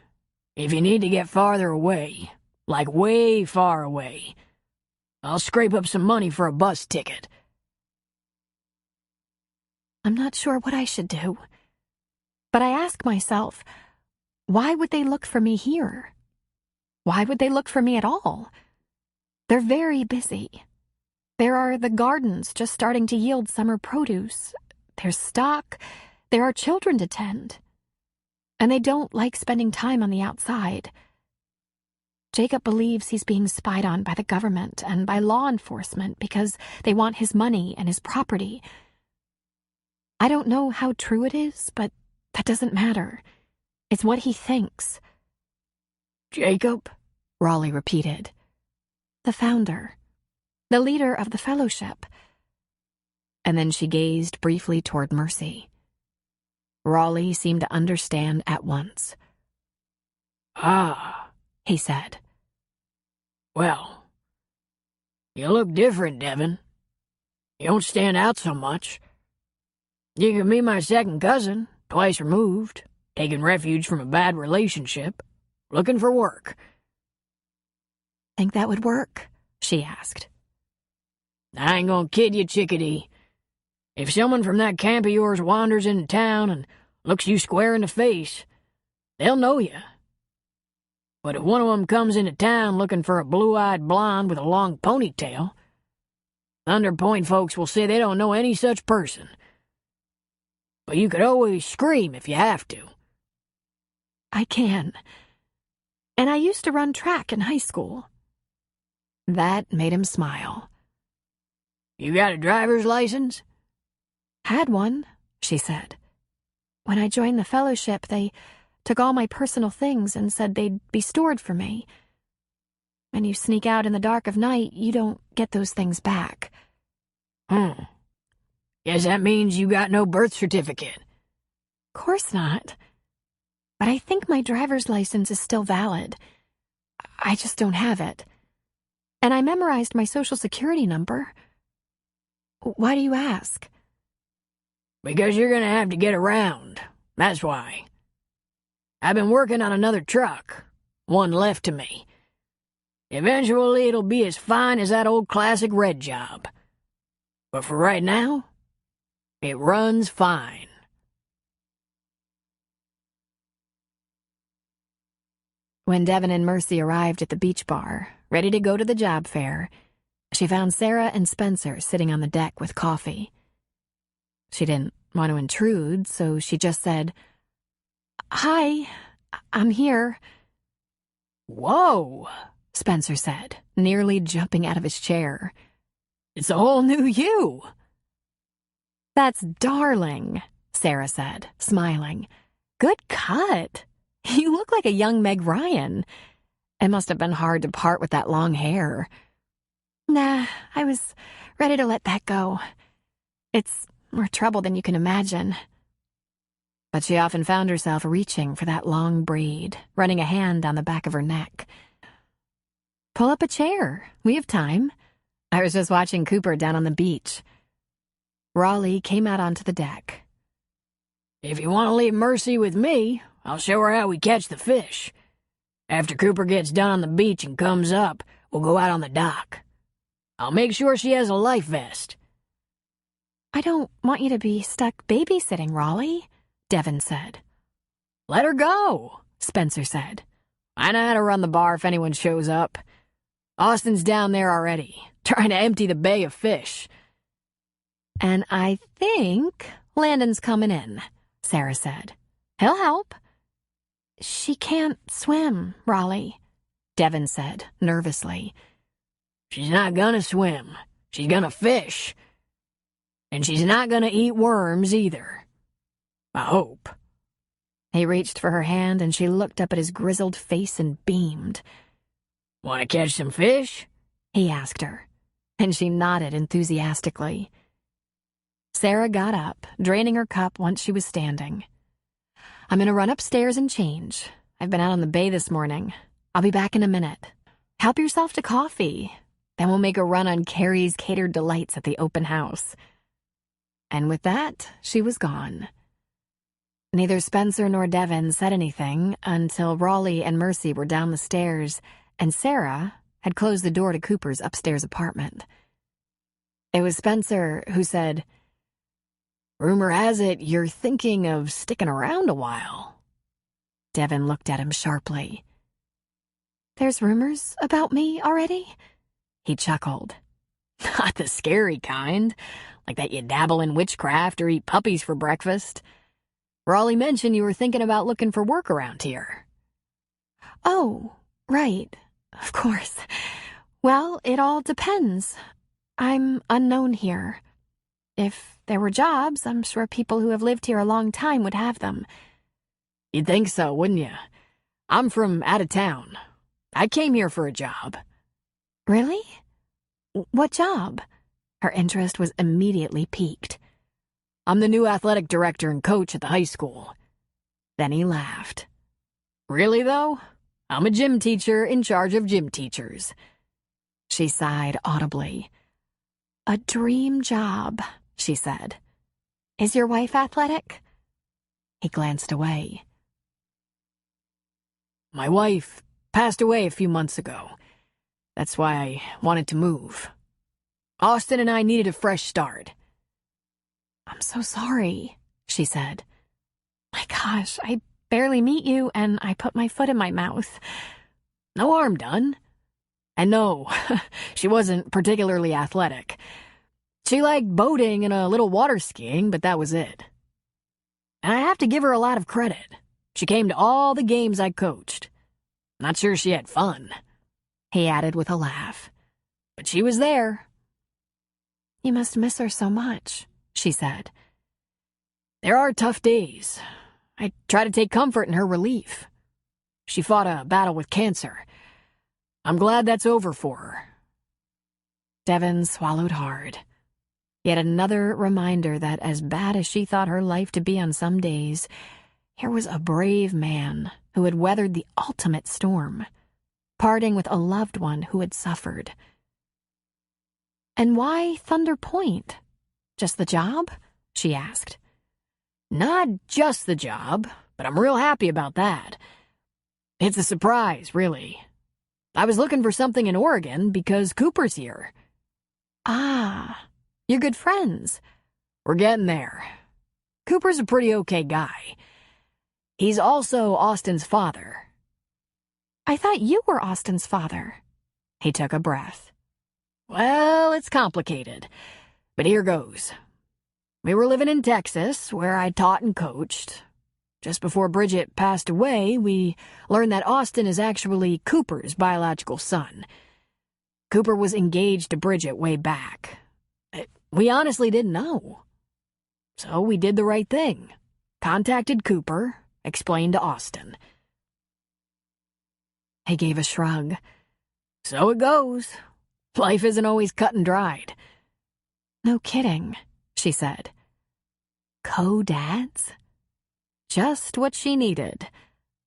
if you need to get farther away, like way far away, I'll scrape up some money for a bus ticket. I'm not sure what I should do. But I ask myself, why would they look for me here? Why would they look for me at all? They're very busy. There are the gardens just starting to yield summer produce. There's stock. There are children to tend. And they don't like spending time on the outside. Jacob believes he's being spied on by the government and by law enforcement because they want his money and his property. I don't know how true it is, but that doesn't matter. It's what he thinks. Jacob? Raleigh repeated. The founder. The leader of the fellowship. And then she gazed briefly toward Mercy. Raleigh seemed to understand at once. Ah, he said. Well, you look different, Devin. You don't stand out so much. You can be my second cousin, twice removed, taking refuge from a bad relationship, looking for work. Think that would work? She asked. I ain't gonna kid you, chickadee. If someone from that camp of yours wanders into town and looks you square in the face, they'll know you. But if one of them comes into town looking for a blue-eyed blonde with a long ponytail, Thunder Point folks will say they don't know any such person. But you could always scream if you have to. I can. And I used to run track in high school. That made him smile. You got a driver's license? Had one, she said. When I joined the fellowship, they took all my personal things and said they'd be stored for me. When you sneak out in the dark of night, you don't get those things back. Guess that means you got no birth certificate. Course not. But I think my driver's license is still valid. I just don't have it. And I memorized my social security number. Why do you ask? Because you're gonna have to get around. That's why. I've been working on another truck. One left to me. Eventually it'll be as fine as that old classic red job. But for right now, it runs fine. When Devin and Mercy arrived at the beach bar, ready to go to the job fair, she found Sarah and Spencer sitting on the deck with coffee. She didn't want to intrude, so she just said, "Hi, I'm here." Whoa, Spencer said, nearly jumping out of his chair. It's a whole new you. That's darling, Sarah said, smiling. Good cut. You look like a young Meg Ryan. It must have been hard to part with that long hair. Nah, I was ready to let that go. It's more trouble than you can imagine. But she often found herself reaching for that long braid, running a hand down the back of her neck. Pull up a chair. We have time. I was just watching Cooper down on the beach. Raleigh came out onto the deck. If you want to leave Mercy with me, I'll show her how we catch the fish. After Cooper gets done on the beach and comes up, we'll go out on the dock. I'll make sure she has a life vest. I don't want you to be stuck babysitting, Raleigh, Devin said. Let her go, Spencer said. I know how to run the bar if anyone shows up. Austin's down there already, trying to empty the bay of fish. And I think Landon's coming in, Sarah said. He'll help. She can't swim, Raleigh, Devin said, nervously. She's not gonna swim. She's gonna fish. And she's not gonna eat worms either. I hope. He reached for her hand and she looked up at his grizzled face and beamed. Want to catch some fish? He asked her, and she nodded enthusiastically. Sarah got up, draining her cup once she was standing. I'm going to run upstairs and change. I've been out on the bay this morning. I'll be back in a minute. Help yourself to coffee. Then we'll make a run on Carrie's Catered Delights at the open house. And with that, she was gone. Neither Spencer nor Devin said anything until Raleigh and Mercy were down the stairs and Sarah had closed the door to Cooper's upstairs apartment. It was Spencer who said, "Rumor has it you're thinking of sticking around a while." Devin looked at him sharply. "There's rumors about me already?" He chuckled. Not the scary kind, like that you dabble in witchcraft or eat puppies for breakfast. Raleigh mentioned you were thinking about looking for work around here. "Oh, right. Of course. Well, it all depends. I'm unknown here. If there were jobs, I'm sure people who have lived here a long time would have them." You'd think so, wouldn't you? I'm from out of town. I came here for a job. "Really? What job?" Her interest was immediately piqued. I'm the new athletic director and coach at the high school. Then he laughed. Really, though? I'm a gym teacher in charge of gym teachers. She sighed audibly. "A dream job," she said. "Is your wife athletic?" He glanced away. My wife passed away a few months ago. That's why I wanted to move. Austin and I needed a fresh start. "I'm so sorry," she said. "My gosh, I barely meet you and I put my foot in my mouth." No harm done. And no, she wasn't particularly athletic. She liked boating and a little water skiing, but that was it. And I have to give her a lot of credit. She came to all the games I coached. Not sure she had fun," he added with a laugh. "But she was there." "You must miss her so much," she said. There are tough days. I try to take comfort in her relief. She fought a battle with cancer. I'm glad that's over for her." Devin swallowed hard. Yet another reminder that as bad as she thought her life to be on some days, here was a brave man who had weathered the ultimate storm, parting with a loved one who had suffered. "And why Thunder Point? Just the job?" she asked. Not just the job, but I'm real happy about that. It's a surprise, really. I was looking for something in Oregon because Cooper's here. "Ah, you're good friends." We're getting there. Cooper's a pretty okay guy. He's also Austin's father. "I thought you were Austin's father." He took a breath. Well, it's complicated, but here goes. We were living in Texas, where I taught and coached. Just before Bridget passed away, we learned that Austin is actually Cooper's biological son. Cooper was engaged to Bridget way back. We honestly didn't know. So we did the right thing. Contacted Cooper, explained to Austin. He gave a shrug. So it goes. Life isn't always cut and dried. "No kidding," she said. "Co-dads?" Just what she needed.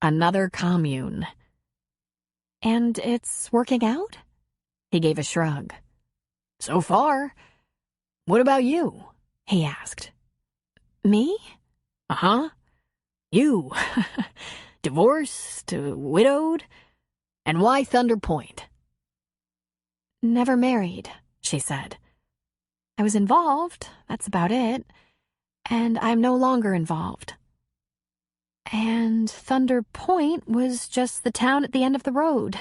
Another commune. "And it's working out?" He gave a shrug. So far. What about you? He asked. "Me?" Uh-huh. You. Divorced, widowed, and why Thunder Point? "Never married," she said. "I was involved, that's about it. And I'm no longer involved. And Thunder Point was just the town at the end of the road.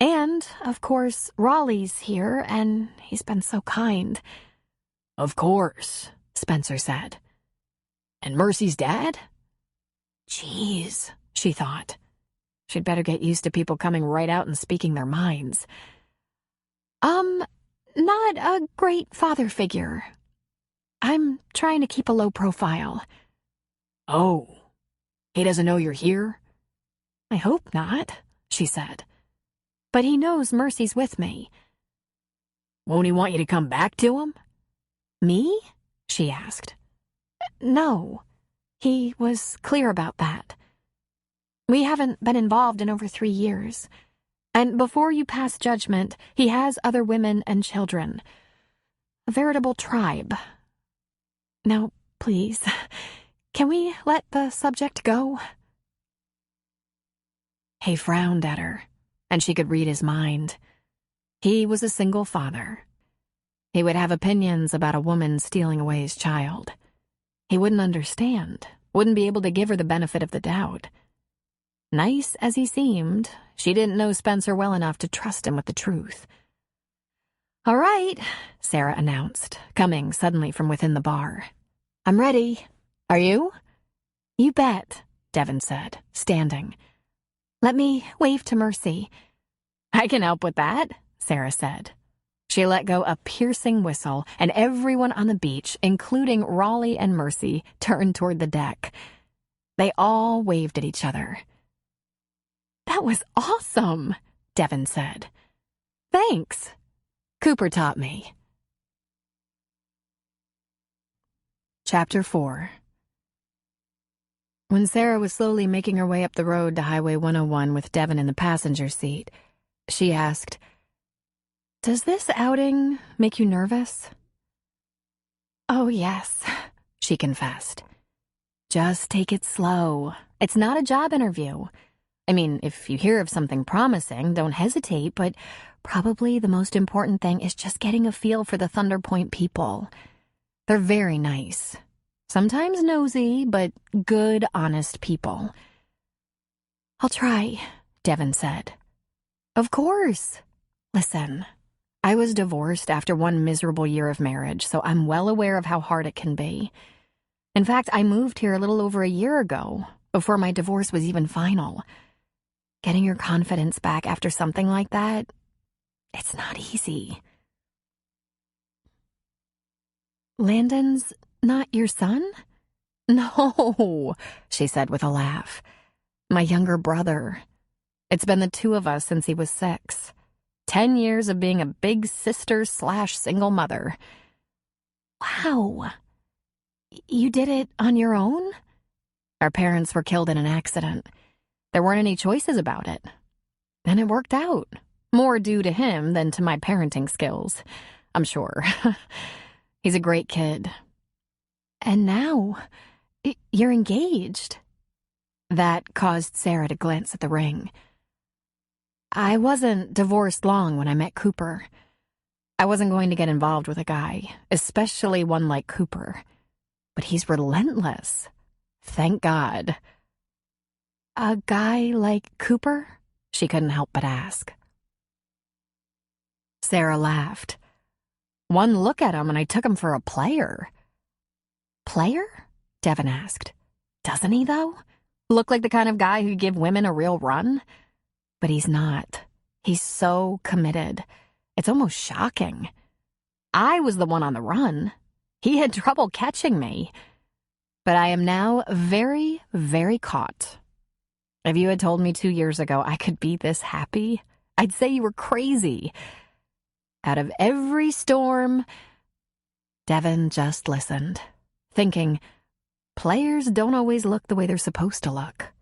And, of course, Raleigh's here, and he's been so kind." Of course, Spencer said. And Mercy's dad? Jeez, she thought. She'd better get used to people coming right out and speaking their minds. Not a great father figure. I'm trying to keep a low profile." Oh, he doesn't know you're here? "I hope not," she said. "But he knows Mercy's with me." Won't he want you to come back to him? "Me?" she asked. "No. He was clear about that. We haven't been involved in over 3 years. And before you pass judgment, he has other women and children. A veritable tribe. Now, please, can we let the subject go? He frowned at her, and she could read his mind. He was a single father. He would have opinions about a woman stealing away his child. He wouldn't understand, wouldn't be able to give her the benefit of the doubt. Nice as he seemed, she didn't know Spencer well enough to trust him with the truth. "All right," Sarah announced, coming suddenly from within the bar. "I'm ready. Are you?" "You bet," Devin said, standing. "Let me wave to Mercy." "I can help with that," Sarah said. She let go a piercing whistle, and everyone on the beach, including Raleigh and Mercy, turned toward the deck. They all waved at each other. "That was awesome," Devin said. "Thanks. Cooper taught me." Chapter 4. When Sarah was slowly making her way up the road to Highway 101 with Devin in the passenger seat, she asked, "Does this outing make you nervous?" "Oh, yes," she confessed. "Just take it slow. It's not a job interview. I mean, if you hear of something promising, don't hesitate, but probably the most important thing is just getting a feel for the Thunder Point people. They're very nice. Sometimes nosy, but good, honest people." "I'll try," Devin said. "Of course. Listen, I was divorced after one miserable year of marriage, so I'm well aware of how hard it can be. In fact, I moved here a little over a year ago, before my divorce was even final. Getting your confidence back after something like that, it's not easy." "Landon's not your son?" "No," she said with a laugh. "My younger brother. It's been the two of us since he was 6. 10 years of being a big sister/single mother." "Wow. You did it on your own?" "Our parents were killed in an accident. There weren't any choices about it. And it worked out. More due to him than to my parenting skills, I'm sure." "He's a great kid." "And now, you're engaged." That caused Sarah to glance at the ring. "I wasn't divorced long when I met Cooper. I wasn't going to get involved with a guy, especially one like Cooper. But he's relentless. Thank God." "A guy like Cooper?" she couldn't help but ask. Sarah laughed. "One look at him and I took him for a player." "Player?" Devin asked. "Doesn't he, though? Look like the kind of guy who'd give women a real run?" "But he's not. He's so committed. It's almost shocking. I was the one on the run. He had trouble catching me. But I am now very, very caught. If you had told me 2 years ago I could be this happy, I'd say you were crazy. Out of every storm..." Devin just listened, thinking, players don't always look the way they're supposed to look.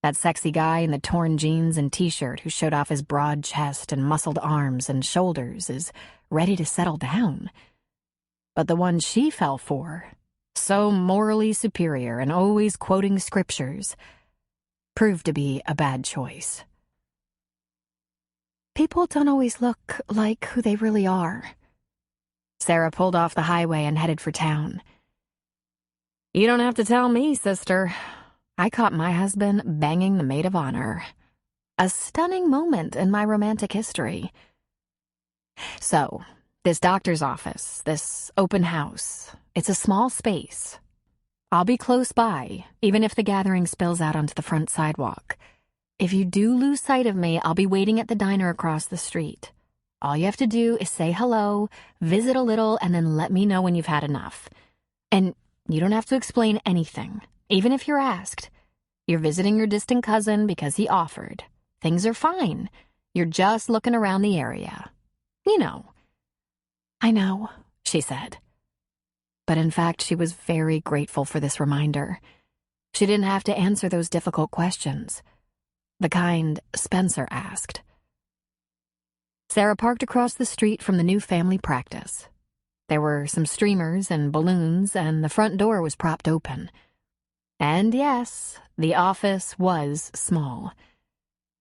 That sexy guy in the torn jeans and t-shirt who showed off his broad chest and muscled arms and shoulders is ready to settle down. But the one she fell for, so morally superior and always quoting scriptures, proved to be a bad choice. "People don't always look like who they really are." Sarah pulled off the highway and headed for town. "You don't have to tell me, sister. I caught my husband banging the maid of honor. A stunning moment in my romantic history. So, this doctor's office, this open house, it's a small space. I'll be close by, even if the gathering spills out onto the front sidewalk. If you do lose sight of me, I'll be waiting at the diner across the street. All you have to do is say hello, visit a little, and then let me know when you've had enough. And you don't have to explain anything, even if you're asked. You're visiting your distant cousin because he offered. Things are fine. You're just looking around the area. You know." "I know," she said. But in fact, she was very grateful for this reminder. She didn't have to answer those difficult questions. The kind Spencer asked. Sarah parked across the street from the new family practice. There were some streamers and balloons, and the front door was propped open. And yes, the office was small.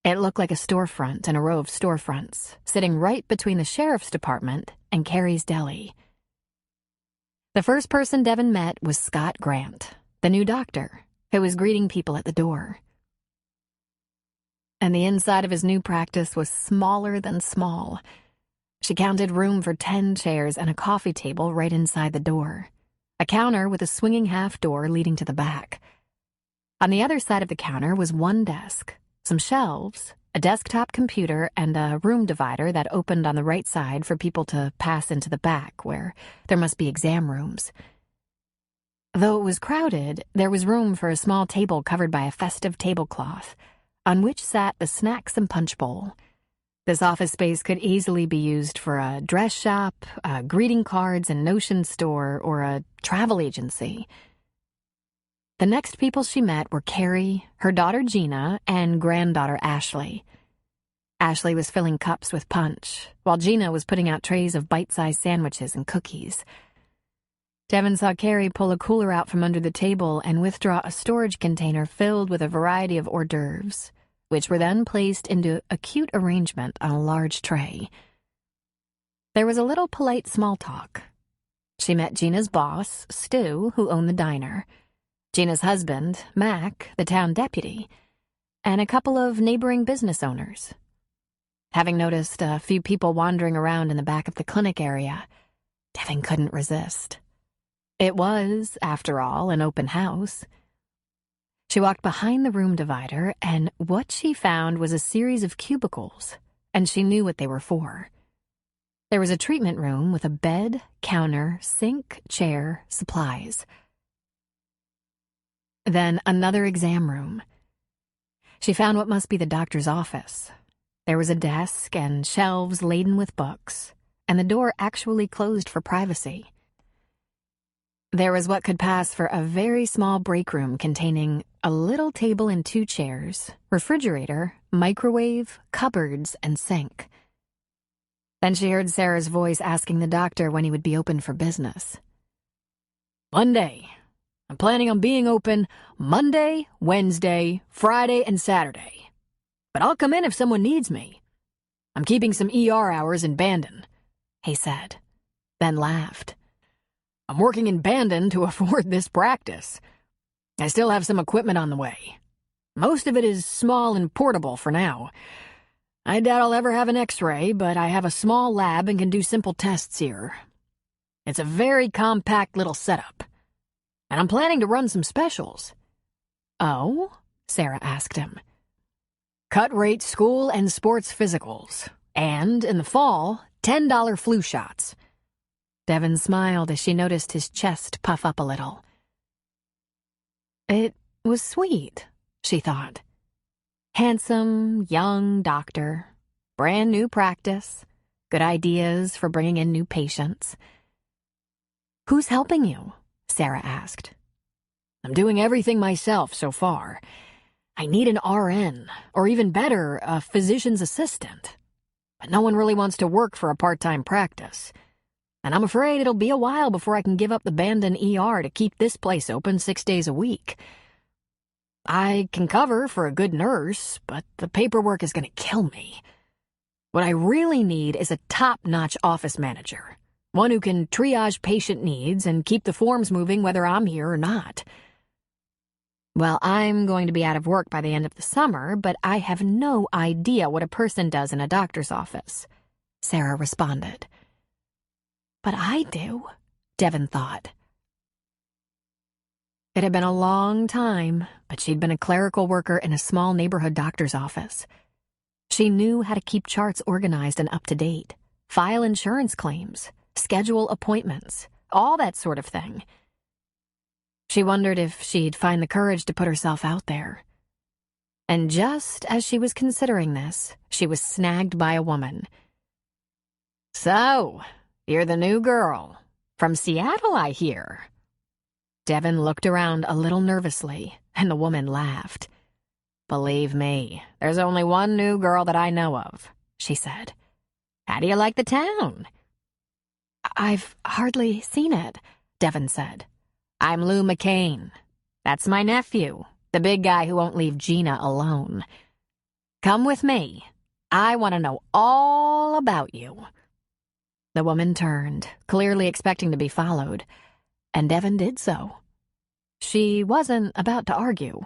It looked like a storefront in a row of storefronts, sitting right between the sheriff's department and Carrie's deli. The first person Devin met was Scott Grant, the new doctor, who was greeting people at the door. And the inside of his new practice was smaller than small. She counted room for 10 chairs and a coffee table right inside the door, a counter with a swinging half door leading to the back. On the other side of the counter was one desk, some shelves, a desktop computer, and a room divider that opened on the right side for people to pass into the back, where there must be exam rooms. Though it was crowded, there was room for a small table covered by a festive tablecloth, on which sat the snacks and punch bowl. This office space could easily be used for a dress shop, a greeting cards and notion store, or a travel agency. The next people she met were Carrie, her daughter Gina, and granddaughter Ashley. Ashley was filling cups with punch, while Gina was putting out trays of bite-sized sandwiches and cookies. Devin saw Carrie pull a cooler out from under the table and withdraw a storage container filled with a variety of hors d'oeuvres, which were then placed into a cute arrangement on a large tray. There was a little polite small talk. She met Gina's boss, Stu, who owned the diner, Gina's husband, Mac, the town deputy, and a couple of neighboring business owners. Having noticed a few people wandering around in the back of the clinic area, Devin couldn't resist. It was, after all, an open house. She walked behind the room divider, and what she found was a series of cubicles, and she knew what they were for. There was a treatment room with a bed, counter, sink, chair, supplies. Then another exam room. She found what must be the doctor's office. There was a desk and shelves laden with books, and the door actually closed for privacy. There was what could pass for a very small break room containing a little table and 2 chairs, refrigerator, microwave, cupboards, and sink. Then she heard Sarah's voice asking the doctor when he would be open for business. Monday. I'm planning on being open Monday, Wednesday, Friday, and Saturday. But I'll come in if someone needs me. I'm keeping some ER hours in Bandon, he said, then laughed. I'm working in Bandon to afford this practice. I still have some equipment on the way. Most of it is small and portable for now. I doubt I'll ever have an X-ray, but I have a small lab and can do simple tests here. It's a very compact little setup. And I'm planning to run some specials. Oh? Sarah asked him. Cut-rate school and sports physicals. And, in the fall, $10 flu shots. Devin smiled as she noticed his chest puff up a little. It was sweet, she thought. Handsome, young doctor, brand new practice, good ideas for bringing in new patients. Who's helping you? Sarah asked. I'm doing everything myself so far. I need an RN, or even better, a physician's assistant. But no one really wants to work for a part-time practice. And I'm afraid it'll be a while before I can give up the Bandon ER to keep this place open 6 days a week. I can cover for a good nurse, but the paperwork is going to kill me. What I really need is a top-notch office manager, one who can triage patient needs and keep the forms moving whether I'm here or not. Well, I'm going to be out of work by the end of the summer, but I have no idea what a person does in a doctor's office, Sarah responded. But I do, Devin thought. It had been a long time, but she'd been a clerical worker in a small neighborhood doctor's office. She knew how to keep charts organized and up to date, file insurance claims, schedule appointments, all that sort of thing. She wondered if she'd find the courage to put herself out there. And just as she was considering this, she was snagged by a woman. So, you're the new girl. From Seattle, I hear. Devin looked around a little nervously, and the woman laughed. Believe me, there's only one new girl that I know of, she said. How do you like the town? I've hardly seen it, Devin said. I'm Lou McCain. That's my nephew, the big guy who won't leave Gina alone. Come with me. I want to know all about you. The woman turned, clearly expecting to be followed, and Devin did so. She wasn't about to argue.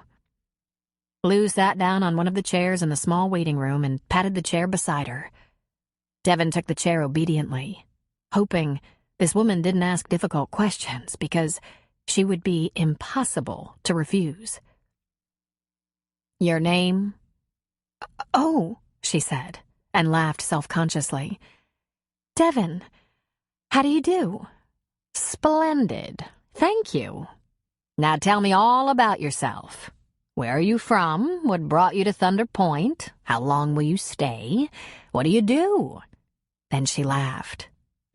Lou sat down on one of the chairs in the small waiting room and patted the chair beside her. Devin took the chair obediently, hoping this woman didn't ask difficult questions because she would be impossible to refuse. Your name? Oh, she said, and laughed self-consciously. Devin, how do you do? Splendid, thank you. Now tell me all about yourself. Where are you from? What brought you to Thunder Point? How long will you stay? What do you do? Then she laughed.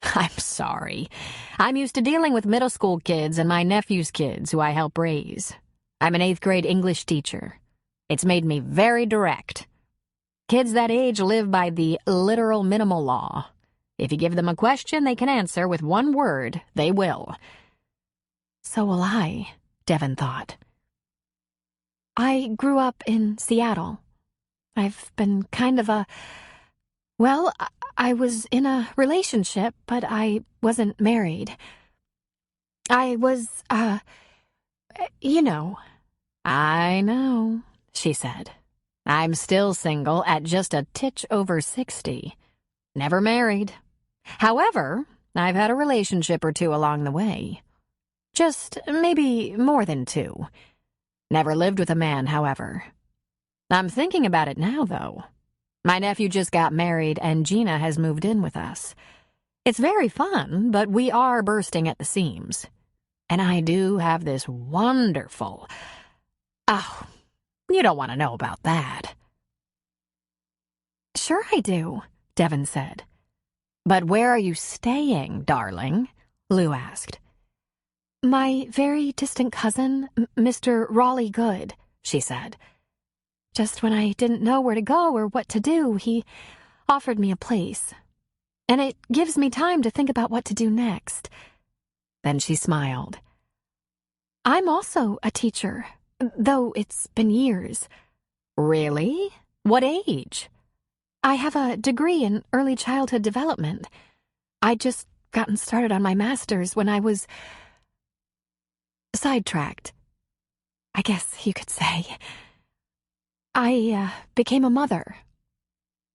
I'm sorry. I'm used to dealing with middle school kids and my nephew's kids who I help raise. I'm an 8th grade English teacher. It's made me very direct. Kids that age live by the literal minimal law. If you give them a question they can answer with one word, they will. So will I, Devin thought. I grew up in Seattle. I've been kind of I was in a relationship, but I wasn't married. I was, you know. I know, she said. I'm still single at just a titch over 60. Never married. However, I've had a relationship or two along the way. Just maybe more than 2. Never lived with a man, however. I'm thinking about it now, though. My nephew just got married and Gina has moved in with us. It's very fun, but we are bursting at the seams. And I do have this wonderful... Oh, you don't want to know about that. Sure I do, Devin said. But where are you staying, darling? Lou asked. My very distant cousin, Mr. Raleigh Good, she said. Just when I didn't know where to go or what to do, he offered me a place. And it gives me time to think about what to do next. Then she smiled. I'm also a teacher, though it's been years. Really? What age? I have a degree in early childhood development. I'd just gotten started on my master's when I was sidetracked, I guess you could say. I became a mother.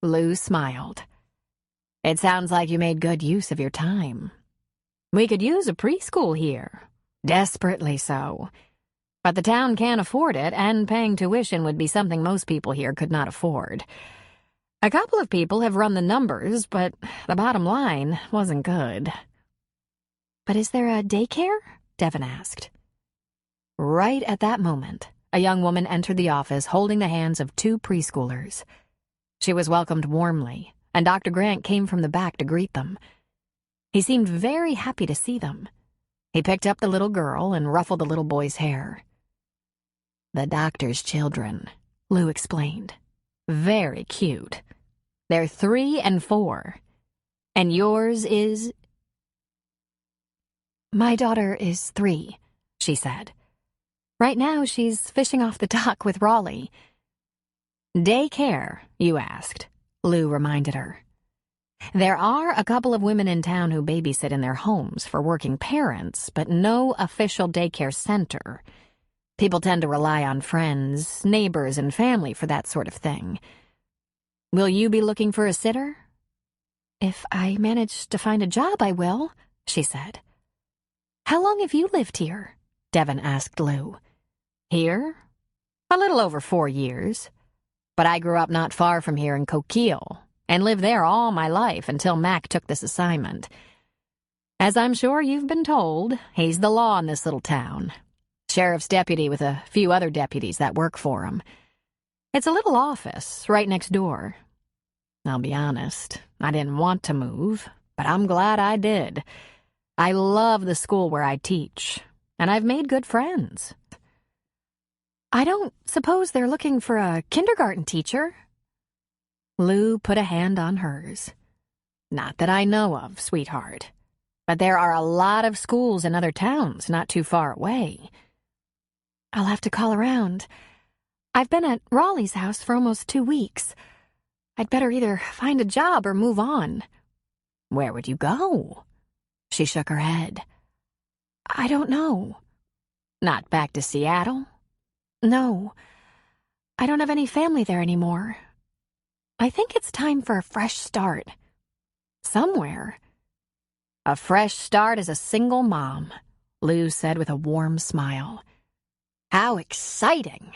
Lou smiled. It sounds like you made good use of your time. We could use a preschool here. Desperately so. But the town can't afford it, and paying tuition would be something most people here could not afford. A couple of people have run the numbers, but the bottom line wasn't good. But is there a daycare? Devin asked. Right at that moment, a young woman entered the office holding the hands of 2 preschoolers. She was welcomed warmly, and Dr. Grant came from the back to greet them. He seemed very happy to see them. He picked up the little girl and ruffled the little boy's hair. The doctor's children, Lou explained. Very cute. They're 3 and 4. And yours is... My daughter is 3, she said. Right now she's fishing off the dock with Raleigh. Daycare, you asked, Lou reminded her. There are a couple of women in town who babysit in their homes for working parents, but no official daycare center. People tend to rely on friends, neighbors, and family for that sort of thing. Will you be looking for a sitter? If I manage to find a job, I will, she said. How long have you lived here? Devin asked Lou. Here? A little over 4 years. But I grew up not far from here in Coquille, and lived there all my life until Mac took this assignment. As I'm sure you've been told, he's the law in this little town. Sheriff's deputy with a few other deputies that work for him. It's a little office right next door. I'll be honest, I didn't want to move, but I'm glad I did. I love the school where I teach, and I've made good friends. I don't suppose they're looking for a kindergarten teacher? Lou put a hand on hers. Not that I know of, sweetheart. but there are a lot of schools in other towns not too far away. I'll have to call around. I've been at Raleigh's house for almost 2 weeks. I'd better either find a job or move on. Where would you go? She shook her head. I don't know. Not back to Seattle? No. I don't have any family there anymore. I think it's time for a fresh start. Somewhere. A fresh start as a single mom, Lou said with a warm smile. How exciting!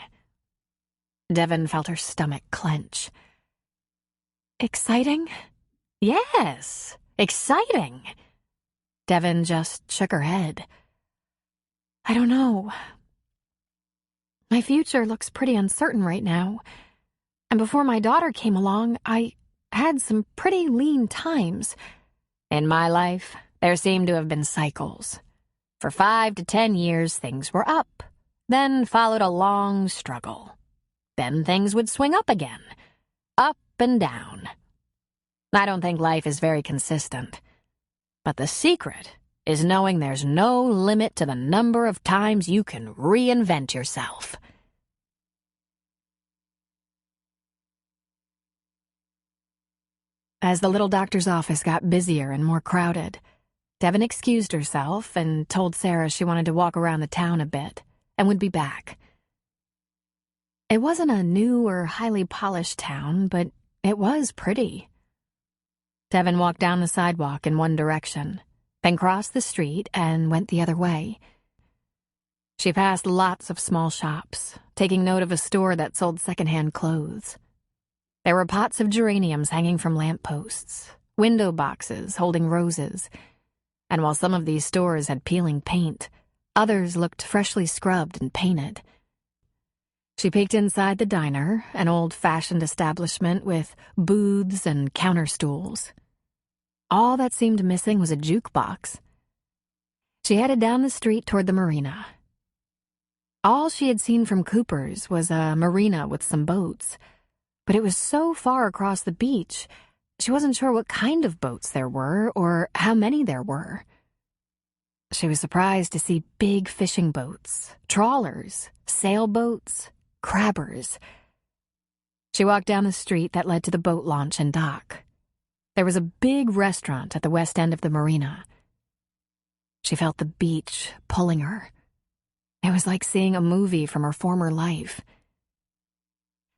Devon felt her stomach clench. Exciting? Yes, exciting. Devon just shook her head. I don't know. My future looks pretty uncertain right now. And before my daughter came along, I had some pretty lean times. In my life, there seemed to have been cycles. For 5 to 10 years, things were up. Then followed a long struggle. Then things would swing up again. Up and down. I don't think life is very consistent. But the secret is knowing there's no limit to the number of times you can reinvent yourself. As the little doctor's office got busier and more crowded, Devon excused herself and told Sarah she wanted to walk around the town a bit and would be back. It wasn't a new or highly polished town, but it was pretty. Devon walked down the sidewalk in one direction, then crossed the street and went the other way. She passed lots of small shops, taking note of a store that sold secondhand clothes. There were pots of geraniums hanging from lampposts, window boxes holding roses, and while some of these stores had peeling paint, others looked freshly scrubbed and painted. She peeked inside the diner, an old-fashioned establishment with booths and counter stools. All that seemed missing was a jukebox. She headed down the street toward the marina. All she had seen from Cooper's was a marina with some boats, but it was so far across the beach, she wasn't sure what kind of boats there were or how many there were. She was surprised to see big fishing boats, trawlers, sailboats, crabbers. She walked down the street that led to the boat launch and dock. There was a big restaurant at the west end of the marina. She felt the beach pulling her. It was like seeing a movie from her former life.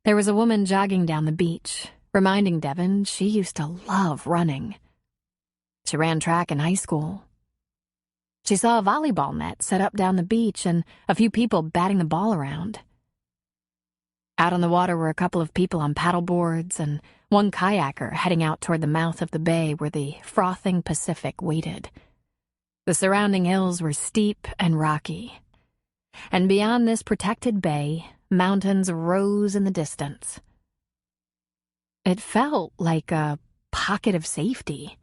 There was a woman jogging down the beach, reminding Devon she used to love running. She ran track in high school. She saw a volleyball net set up down the beach and a few people batting the ball around. Out on the water were a couple of people on paddleboards and one kayaker heading out toward the mouth of the bay where the frothing Pacific waited. The surrounding hills were steep and rocky, and beyond this protected bay, mountains rose in the distance. It felt like a pocket of safety,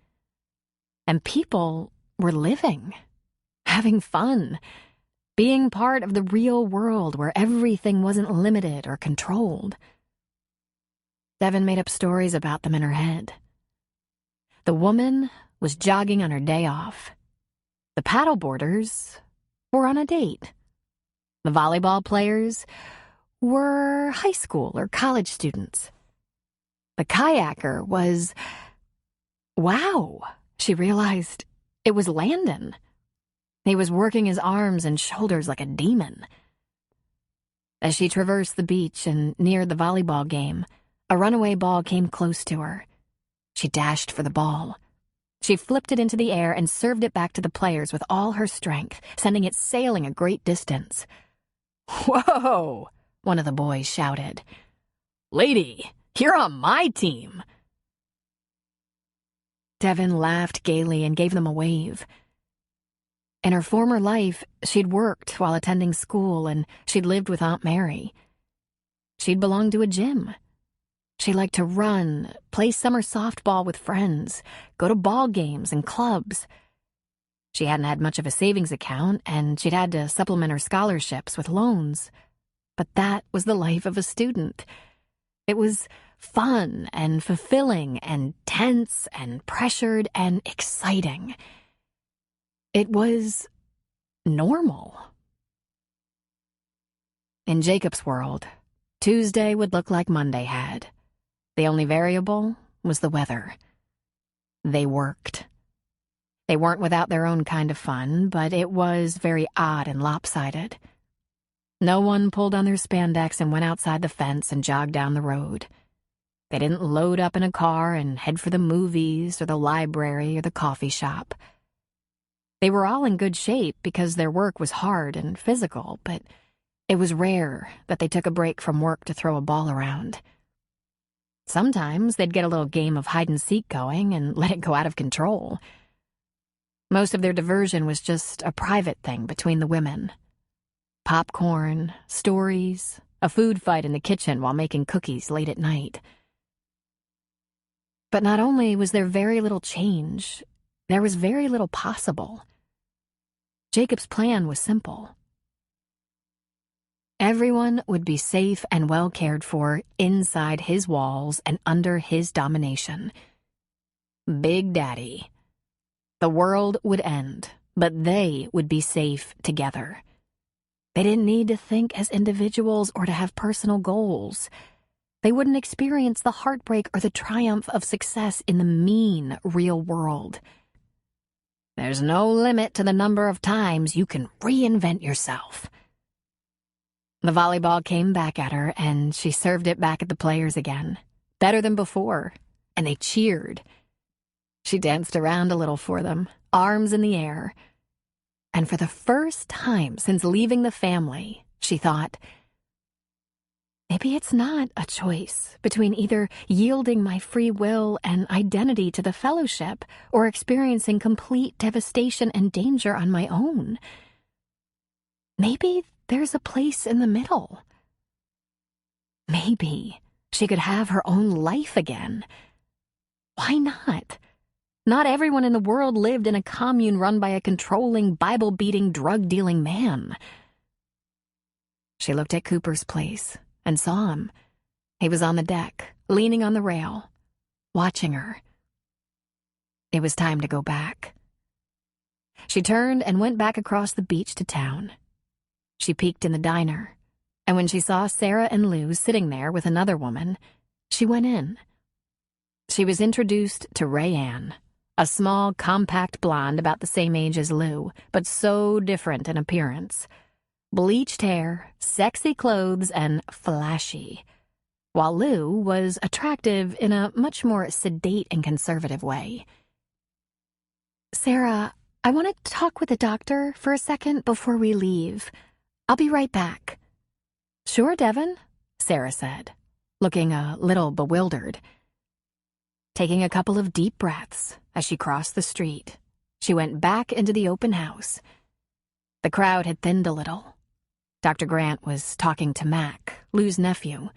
and people were living, having fun, being part of the real world where everything wasn't limited or controlled. Devon made up stories about them in her head. The woman was jogging on her day off. The paddleboarders were on a date. The volleyball players were high school or college students. The kayaker was... Wow, she realized it was Landon. He was working his arms and shoulders like a demon. As she traversed the beach and neared the volleyball game, a runaway ball came close to her. She dashed for the ball. She flipped it into the air and served it back to the players with all her strength, sending it sailing a great distance. "Whoa!" one of the boys shouted. "Lady, you're on my team!" Devon laughed gaily and gave them a wave. In her former life, she'd worked while attending school and she'd lived with Aunt Mary. She'd belonged to a gym. She liked to run, play summer softball with friends, go to ball games and clubs. She hadn't had much of a savings account, and she'd had to supplement her scholarships with loans. But that was the life of a student. It was fun and fulfilling and tense and pressured and exciting. It was normal. In Jacob's world, Tuesday would look like Monday had. The only variable was the weather. They worked. They weren't without their own kind of fun, but it was very odd and lopsided. No one pulled on their spandex and went outside the fence and jogged down the road. They didn't load up in a car and head for the movies or the library or the coffee shop. They were all in good shape because their work was hard and physical, but it was rare that they took a break from work to throw a ball around. Sometimes they'd get a little game of hide-and-seek going and let it go out of control. Most of their diversion was just a private thing between the women. Popcorn, stories, a food fight in the kitchen while making cookies late at night. But not only was there very little change, there was very little possible. Jacob's plan was simple. Everyone would be safe and well cared for inside his walls and under his domination. Big Daddy. The world would end, but they would be safe together. They didn't need to think as individuals or to have personal goals. They wouldn't experience the heartbreak or the triumph of success in the mean real world. There's no limit to the number of times you can reinvent yourself. The volleyball came back at her, and she served it back at the players again, better than before, and they cheered. She danced around a little for them, arms in the air. And for the first time since leaving the family, she thought, maybe it's not a choice between either yielding my free will and identity to the fellowship or experiencing complete devastation and danger on my own. Maybe there's a place in the middle. Maybe she could have her own life again. Why not? Not everyone in the world lived in a commune run by a controlling, Bible-beating, drug-dealing man. She looked at Cooper's place and saw him. He was on the deck, leaning on the rail, watching her. It was time to go back. She turned and went back across the beach to town. She peeked in the diner, and when she saw Sarah and Lou sitting there with another woman, she went in. She was introduced to Rayanne, a small, compact blonde about the same age as Lou, but so different in appearance. Bleached hair, sexy clothes, and flashy, while Lou was attractive in a much more sedate and conservative way. Sarah, I want to talk with the doctor for a second before we leave. I'll be right back. Sure, Devon, Sarah said, looking a little bewildered. Taking a couple of deep breaths as she crossed the street, she went back into the open house. The crowd had thinned a little. Dr. Grant was talking to Mac, Lou's nephew.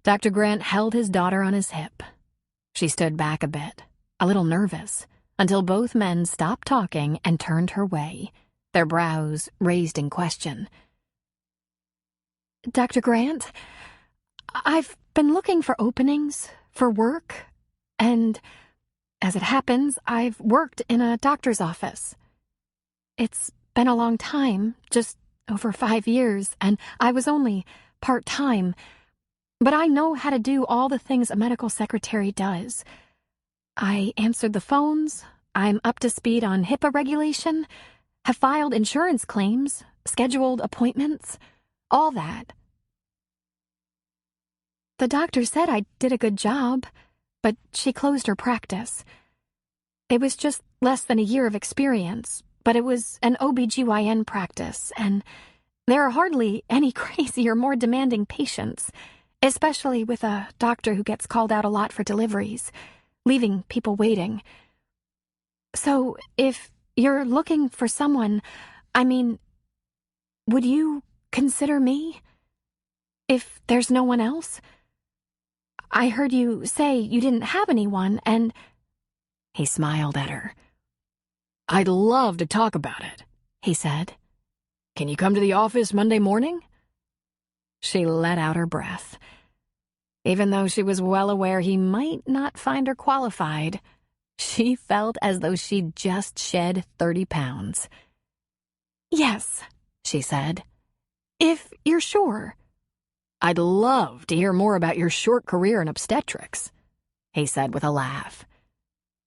Dr. Grant held his daughter on his hip. She stood back a bit, a little nervous, until both men stopped talking and turned her way, their brows raised in question. Dr. Grant, I've been looking for openings for work, and as it happens, I've worked in a doctor's office. It's been a long time, just over 5 years, and I was only part-time, but I know how to do all the things a medical secretary does. I answered the phones, I'm up to speed on HIPAA regulation, have filed insurance claims, scheduled appointments, all that. The doctor said I did a good job, but she closed her practice. It was just less than a year of experience, but it was an OBGYN practice, and there are hardly any crazier, more demanding patients, especially with a doctor who gets called out a lot for deliveries, leaving people waiting. So, if you're looking for someone, would you consider me? If there's no one else? I heard you say you didn't have anyone, and... He smiled at her. I'd love to talk about it, he said. Can you come to the office Monday morning? She let out her breath. Even though she was well aware he might not find her qualified, She felt as though she'd just shed 30 pounds. Yes, she said. If you're sure. I'd love to hear more about your short career in obstetrics, he said with a laugh.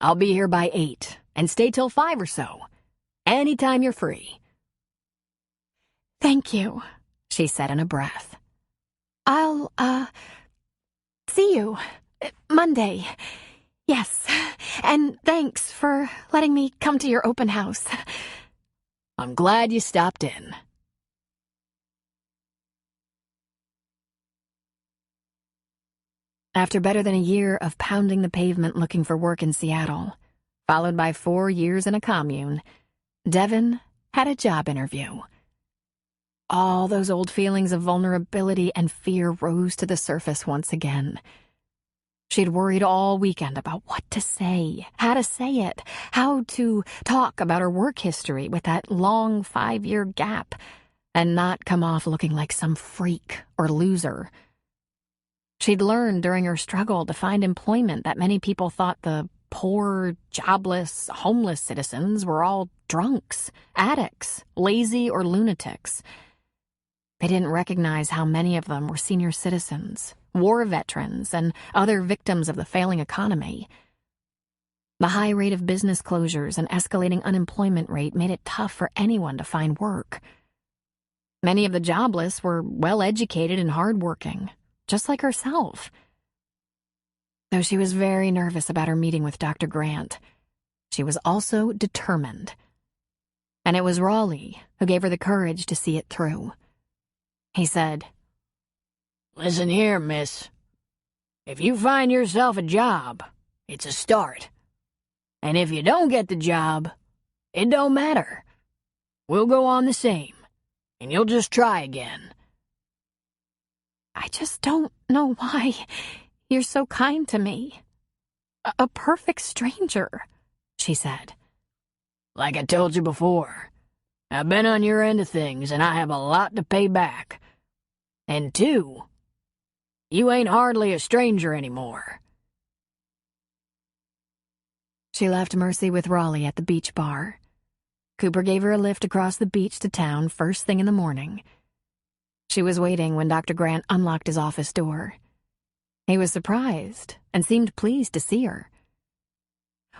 I'll be here by 8 and stay till 5 or so. Anytime you're free. Thank you, she said in a breath. I'll, see you Monday. Yes, and thanks for letting me come to your open house. I'm glad you stopped in. After better than a year of pounding the pavement looking for work in Seattle, followed by 4 years in a commune, Devin had a job interview. All those old feelings of vulnerability and fear rose to the surface once again. She'd worried all weekend about what to say, how to say it, how to talk about her work history with that long 5-year gap, and not come off looking like some freak or loser. She'd learned during her struggle to find employment that many people thought the poor, jobless, homeless citizens were all drunks, addicts, lazy, or lunatics. They didn't recognize how many of them were senior citizens, war veterans, and other victims of the failing economy. The high rate of business closures and escalating unemployment rate made it tough for anyone to find work. Many of the jobless were well-educated and hardworking, just like herself. Though she was very nervous about her meeting with Dr. Grant, she was also determined. And it was Raleigh who gave her the courage to see it through. He said, Listen here, miss. If you find yourself a job, it's a start. And if you don't get the job, it don't matter. We'll go on the same, and you'll just try again. I just don't know why you're so kind to me. A perfect stranger, she said. Like I told you before, I've been on your end of things, and I have a lot to pay back. And 2, you ain't hardly a stranger anymore. She left Mercy with Raleigh at the beach bar. Cooper gave her a lift across the beach to town first thing in the morning. She was waiting when Dr. Grant unlocked his office door. He was surprised and seemed pleased to see her.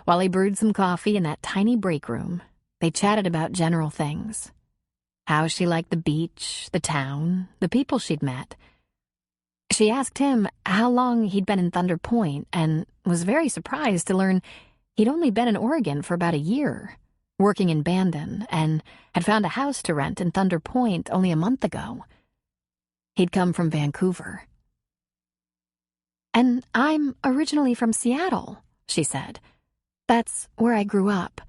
While he brewed some coffee in that tiny break room, they chatted about general things. How she liked the beach, the town, the people she'd met. She asked him how long he'd been in Thunder Point and was very surprised to learn he'd only been in Oregon for about a year, working in Bandon, and had found a house to rent in Thunder Point only a month ago. He'd come from Vancouver. And I'm originally from Seattle, she said. That's where I grew up.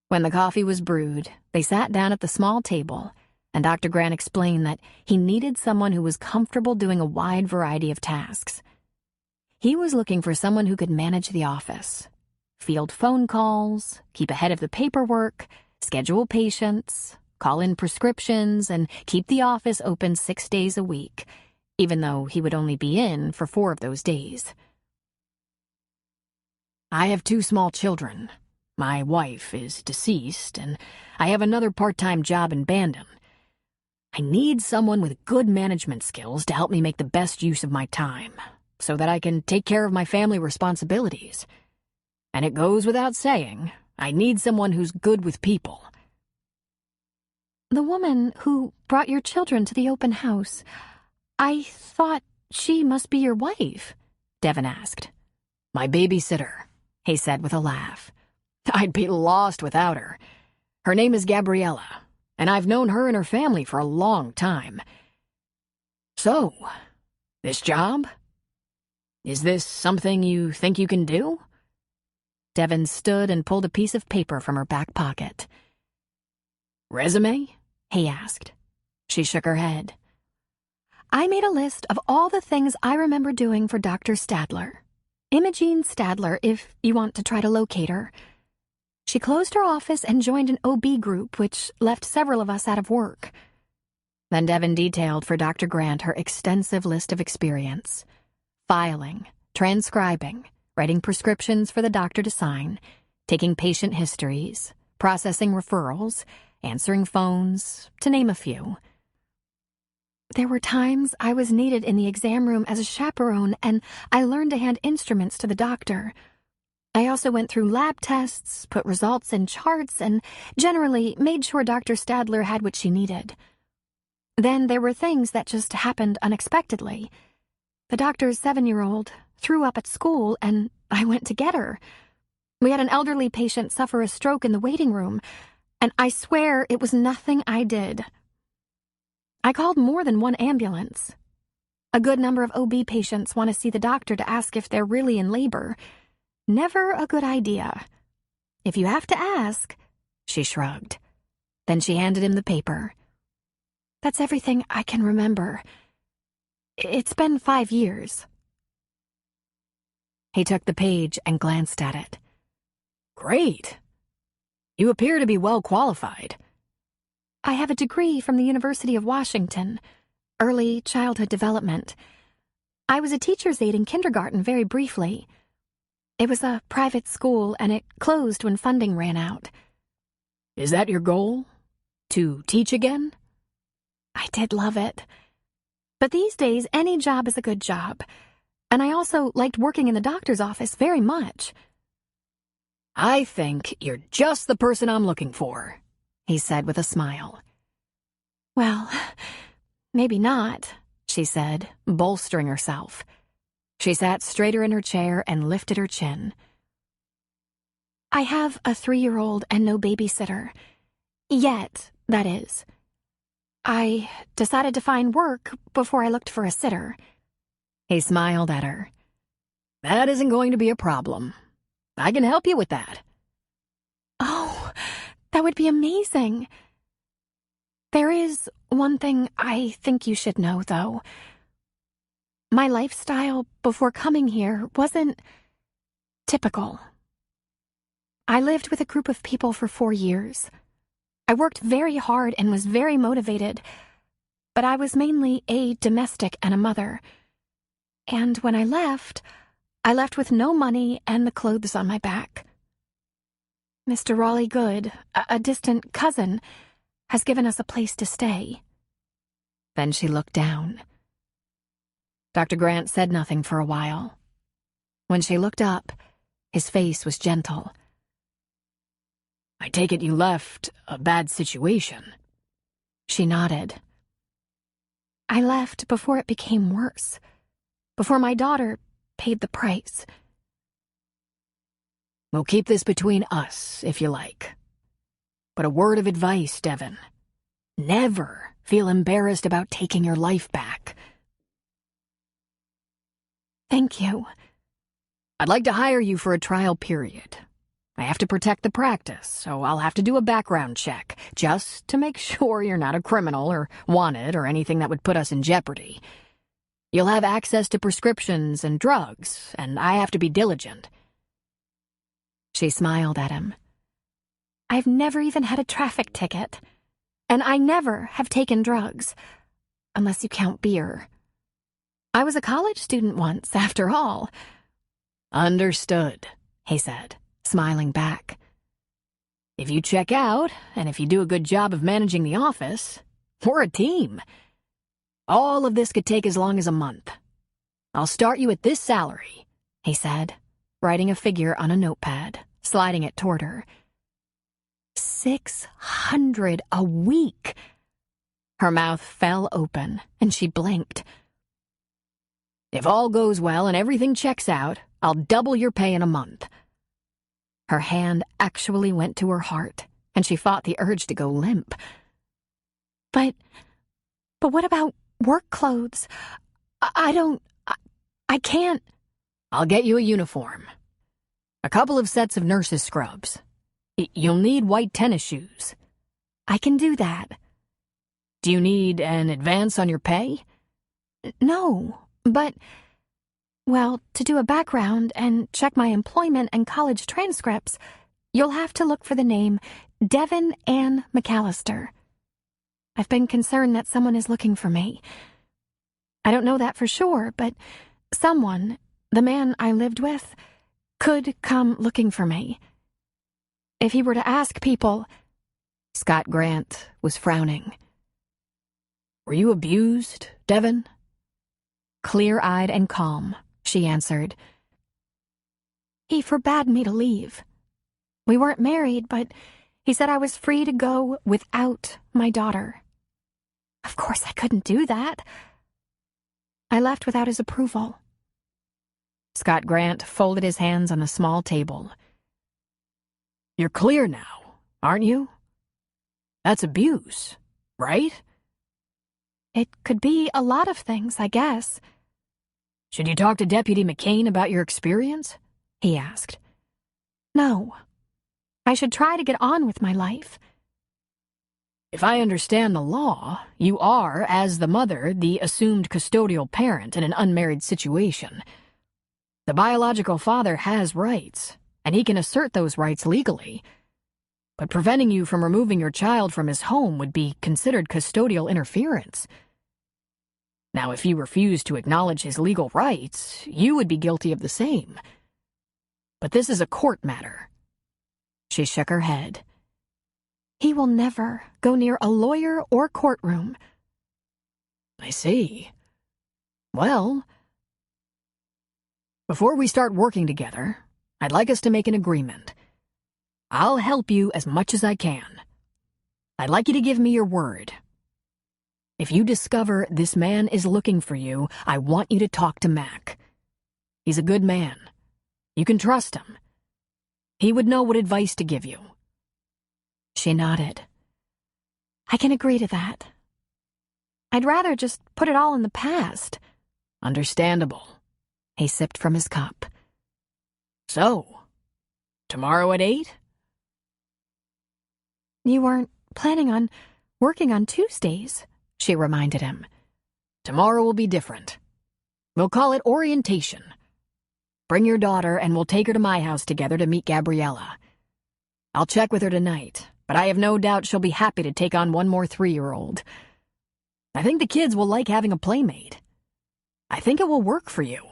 When the coffee was brewed, they sat down at the small table, and Dr. Grant explained that he needed someone who was comfortable doing a wide variety of tasks. He was looking for someone who could manage the office, field phone calls, keep ahead of the paperwork, schedule patients, call in prescriptions, and keep the office open 6 days a week, even though he would only be in for 4 of those days. I have 2 small children. My wife is deceased, and I have another part-time job in Bandon. I need someone with good management skills to help me make the best use of my time, so that I can take care of my family responsibilities. And it goes without saying, I need someone who's good with people. The woman who brought your children to the open house, I thought she must be your wife, Devin asked. My babysitter, he said with a laugh. I'd be lost without her. Her name is Gabriella, and I've known her and her family for a long time. So, this job? Is this something you think you can do? Devin stood and pulled a piece of paper from her back pocket. Resume? He asked. She shook her head. I made a list of all the things I remember doing for Dr. Stadler. Imogene Stadler, if you want to try to locate her. She closed her office and joined an OB group, which left several of us out of work. Then Devin detailed for Dr. Grant her extensive list of experience. Filing, transcribing, writing prescriptions for the doctor to sign, taking patient histories, processing referrals, answering phones, to name a few. There were times I was needed in the exam room as a chaperone, and I learned to hand instruments to the doctor. I also went through lab tests, put results in charts, and generally made sure Dr. Stadler had what she needed. Then there were things that just happened unexpectedly. The doctor's 7-year-old threw up at school, and I went to get her. We had an elderly patient suffer a stroke in the waiting room, and I swear it was nothing I did. I called more than one ambulance. A good number of OB patients want to see the doctor to ask if they're really in labor. Never a good idea. If you have to ask, she shrugged. Then she handed him the paper. That's everything I can remember. It's been 5 years. He took the page and glanced at it. Great. You appear to be well qualified. I have a degree from the University of Washington, early childhood development. I was a teacher's aide in kindergarten very briefly. It was a private school, and it closed when funding ran out. Is that your goal? To teach again? I did love it. But these days, any job is a good job. And I also liked working in the doctor's office very much. I think you're just the person I'm looking for, he said with a smile. Well, maybe not, she said, bolstering herself. She sat straighter in her chair and lifted her chin. I have a 3-year-old and no babysitter. Yet, that is. I decided to find work before I looked for a sitter. He smiled at her. That isn't going to be a problem. I can help you with that. Oh, that would be amazing. There is one thing I think you should know, though. My lifestyle before coming here wasn't typical. I lived with a group of people for 4 years. I worked very hard and was very motivated, but I was mainly a domestic and a mother. And when I left with no money and the clothes on my back. Mr. Raleigh Good, a distant cousin, has given us a place to stay. Then she looked down. Dr. Grant said nothing for a while. When she looked up, his face was gentle. I take it you left a bad situation. She nodded. I left before it became worse. Before my daughter paid the price. We'll keep this between us, if you like. But a word of advice, Devon. Never feel embarrassed about taking your life back. Thank you. I'd like to hire you for a trial period. I have to protect the practice, so I'll have to do a background check, just to make sure you're not a criminal or wanted or anything that would put us in jeopardy. You'll have access to prescriptions and drugs, and I have to be diligent. She smiled at him. I've never even had a traffic ticket, and I never have taken drugs, unless you count beer. I was a college student once, after all. Understood, he said, smiling back. If you check out, and if you do a good job of managing the office, we're a team. All of this could take as long as a month. I'll start you at this salary, he said, writing a figure on a notepad, sliding it toward her. 600 a week. Her mouth fell open, and she blinked. If all goes well and everything checks out, I'll double your pay in a month. Her hand actually went to her heart, and she fought the urge to go limp. But what about work clothes? I can't. I'll get you a uniform. A couple of sets of nurse's scrubs. You'll need white tennis shoes. I can do that. Do you need an advance on your pay? No, but, well, to do a background and check my employment and college transcripts, you'll have to look for the name Devon Ann McAllister. I've been concerned that someone is looking for me. I don't know that for sure, but someone, the man I lived with, could come looking for me. If he were to ask people... Scott Grant was frowning. Were you abused, Devon? Clear-eyed and calm, she answered. He forbade me to leave. We weren't married, but he said I was free to go without my daughter. Of course I couldn't do that. I left without his approval. Scott Grant folded his hands on the small table. You're clear now, aren't you? That's abuse, right? It could be a lot of things, I guess. Should you talk to Deputy McCain about your experience? He asked. No. I should try to get on with my life. If I understand the law, you are, as the mother, the assumed custodial parent in an unmarried situation. The biological father has rights, and he can assert those rights legally. But preventing you from removing your child from his home would be considered custodial interference. Now, if you refuse to acknowledge his legal rights, you would be guilty of the same. But this is a court matter. She shook her head. He will never go near a lawyer or courtroom. I see. Well, before we start working together, I'd like us to make an agreement. I'll help you as much as I can. I'd like you to give me your word. If you discover this man is looking for you, I want you to talk to Mac. He's a good man. You can trust him. He would know what advice to give you. She nodded. I can agree to that. I'd rather just put it all in the past. Understandable. He sipped from his cup. So, tomorrow at 8? You weren't planning on working on Tuesdays, she reminded him. Tomorrow will be different. We'll call it orientation. Bring your daughter and we'll take her to my house together to meet Gabriella. I'll check with her tonight, but I have no doubt she'll be happy to take on one more 3-year-old. I think the kids will like having a playmate. I think it will work for you.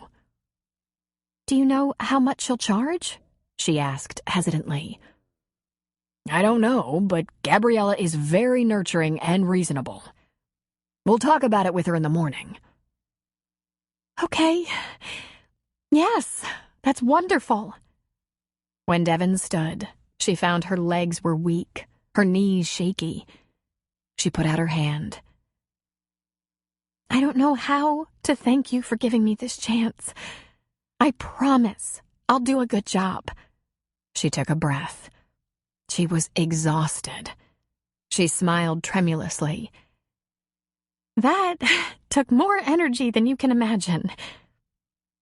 Do you know how much she'll charge? She asked hesitantly. I don't know, but Gabriella is very nurturing and reasonable. We'll talk about it with her in the morning. Okay. Yes, that's wonderful. When Devon stood, she found her legs were weak, her knees shaky. She put out her hand. I don't know how to thank you for giving me this chance. I promise I'll do a good job. She took a breath. She was exhausted. She smiled tremulously. That took more energy than you can imagine.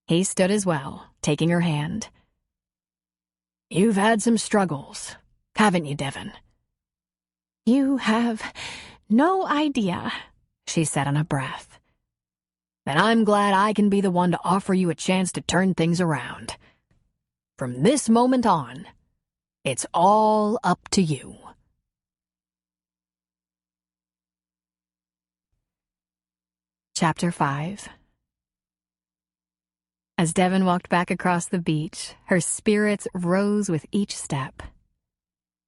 He stood as well, taking her hand. You've had some struggles, haven't you, Devon? You have no idea, she said on a breath. Then I'm glad I can be the one to offer you a chance to turn things around. From this moment on, it's all up to you. Chapter 5. As Devon walked back across the beach, her spirits rose with each step.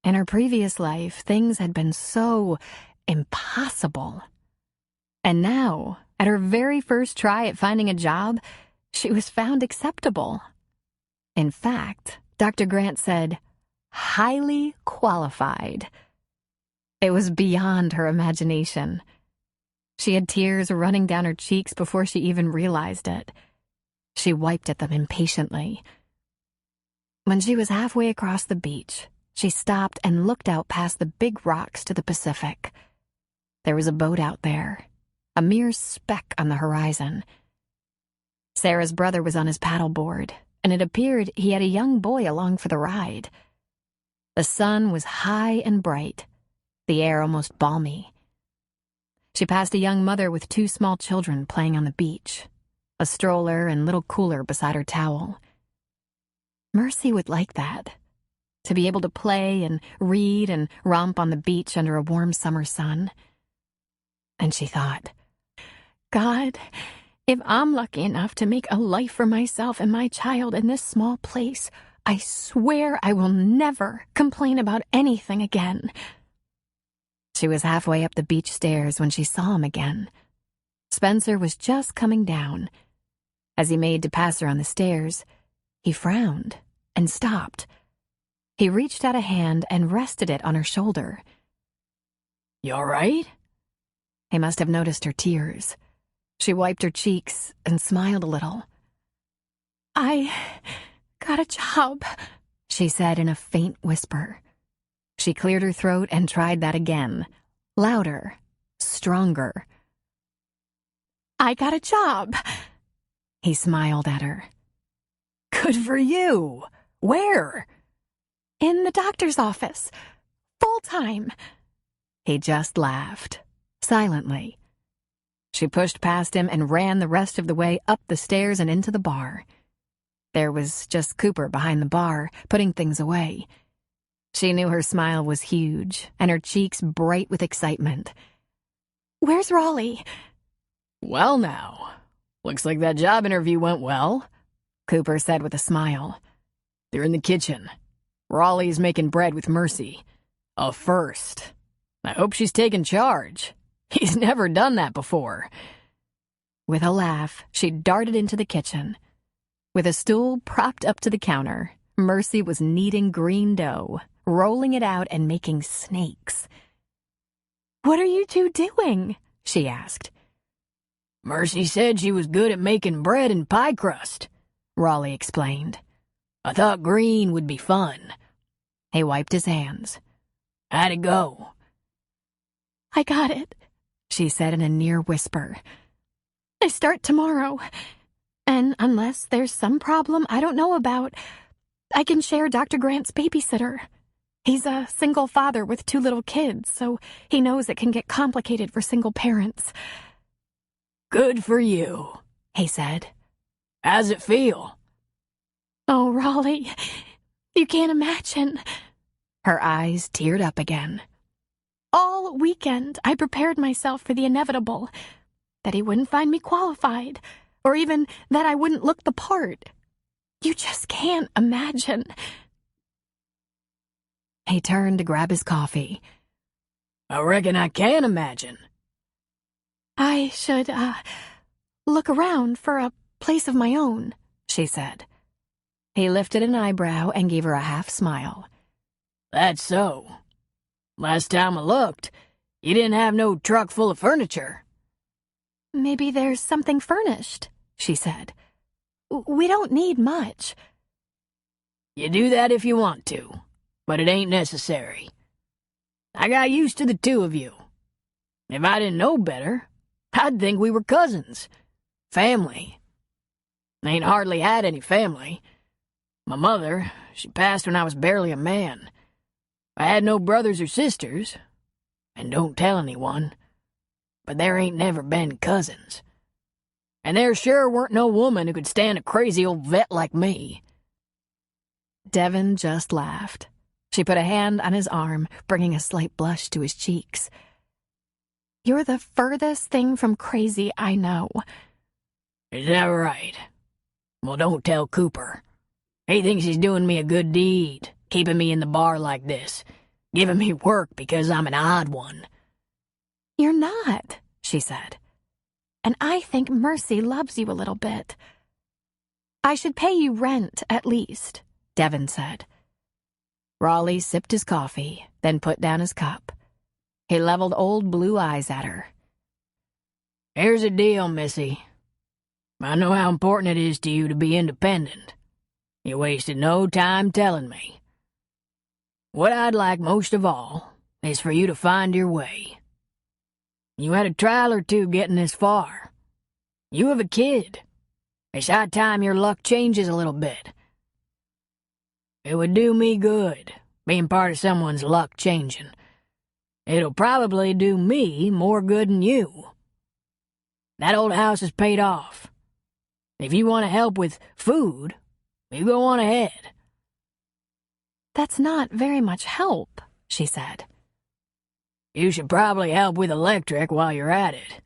In her previous life, things had been so impossible. And now, at her very first try at finding a job, she was found acceptable. In fact, Dr. Grant said, highly qualified. It was beyond her imagination. She had tears running down her cheeks before she even realized it. She wiped at them impatiently. When she was halfway across the beach, she stopped and looked out past the big rocks to the Pacific. There was a boat out there, a mere speck on the horizon. Sarah's brother was on his paddleboard, and it appeared he had a young boy along for the ride. The sun was high and bright, the air almost balmy. She passed a young mother with 2 small children playing on the beach, a stroller and little cooler beside her towel. Mercy would like that, to be able to play and read and romp on the beach under a warm summer sun. And she thought, God, if I'm lucky enough to make a life for myself and my child in this small place, I swear I will never complain about anything again." She was halfway up the beach stairs when she saw him again. Spencer was just coming down. As he made to pass her on the stairs, he frowned and stopped. He reached out a hand and rested it on her shoulder. "You all right?" He must have noticed her tears. She wiped her cheeks and smiled a little. "I got a job," she said in a faint whisper. She cleared her throat and tried that again, louder, stronger. "I got a job." He smiled at her. "Good for you. Where?" "In the doctor's office. Full-time." He just laughed, silently. She pushed past him and ran the rest of the way up the stairs and into the bar. There was just Cooper behind the bar, putting things away. She knew her smile was huge, and her cheeks bright with excitement. "Where's Raleigh?" "Well now, looks like that job interview went well," Cooper said with a smile. "They're in the kitchen. Raleigh's making bread with Mercy. A first. I hope she's taking charge. He's never done that before." With a laugh, she darted into the kitchen. With a stool propped up to the counter, Mercy was kneading green dough, rolling it out and making snakes. "What are you two doing?" she asked. "Mercy said she was good at making bread and pie crust," Raleigh explained. "I thought green would be fun." He wiped his hands. "How'd it go?" "I got it," she said in a near whisper. "I start tomorrow. And unless there's some problem I don't know about, I can share Dr. Grant's babysitter. He's a single father with 2 little kids, so he knows it can get complicated for single parents." "Good for you," he said. "How's it feel?" "Oh, Raleigh, you can't imagine." Her eyes teared up again. "All weekend, I prepared myself for the inevitable, that he wouldn't find me qualified, or even that I wouldn't look the part. You just can't imagine." He turned to grab his coffee. "I reckon I can imagine." "I should, look around for a place of my own," she said. He lifted an eyebrow and gave her a half smile. "That's so. Last time I looked, you didn't have no truck full of furniture." "Maybe there's something furnished," she said. "We don't need much." "You do that if you want to, but it ain't necessary. I got used to the 2 of you. If I didn't know better, I'd think we were cousins. Family. Ain't hardly had any family. My mother, she passed when I was barely a man. I had no brothers or sisters, and don't tell anyone, but there ain't never been cousins. And there sure weren't no woman who could stand a crazy old vet like me." Devin just laughed. She put a hand on his arm, bringing a slight blush to his cheeks. "You're the furthest thing from crazy I know." "Is that right? Well, don't tell Cooper. He thinks he's doing me a good deed, keeping me in the bar like this, giving me work because I'm an odd one." "You're not," she said. "And I think Mercy loves you a little bit." "I should pay you rent, at least," Devin said. Raleigh sipped his coffee, then put down his cup. He leveled old blue eyes at her. "Here's the deal, Missy. I know how important it is to you to be independent. You wasted no time telling me. What I'd like most of all is for you to find your way. You had a trial or 2 getting this far. You have a kid. It's high time your luck changes a little bit. It would do me good, being part of someone's luck changing. It'll probably do me more good than you. That old house is paid off. If you want to help with food, you go on ahead." "That's not very much help," she said. "You should probably help with electric while you're at it.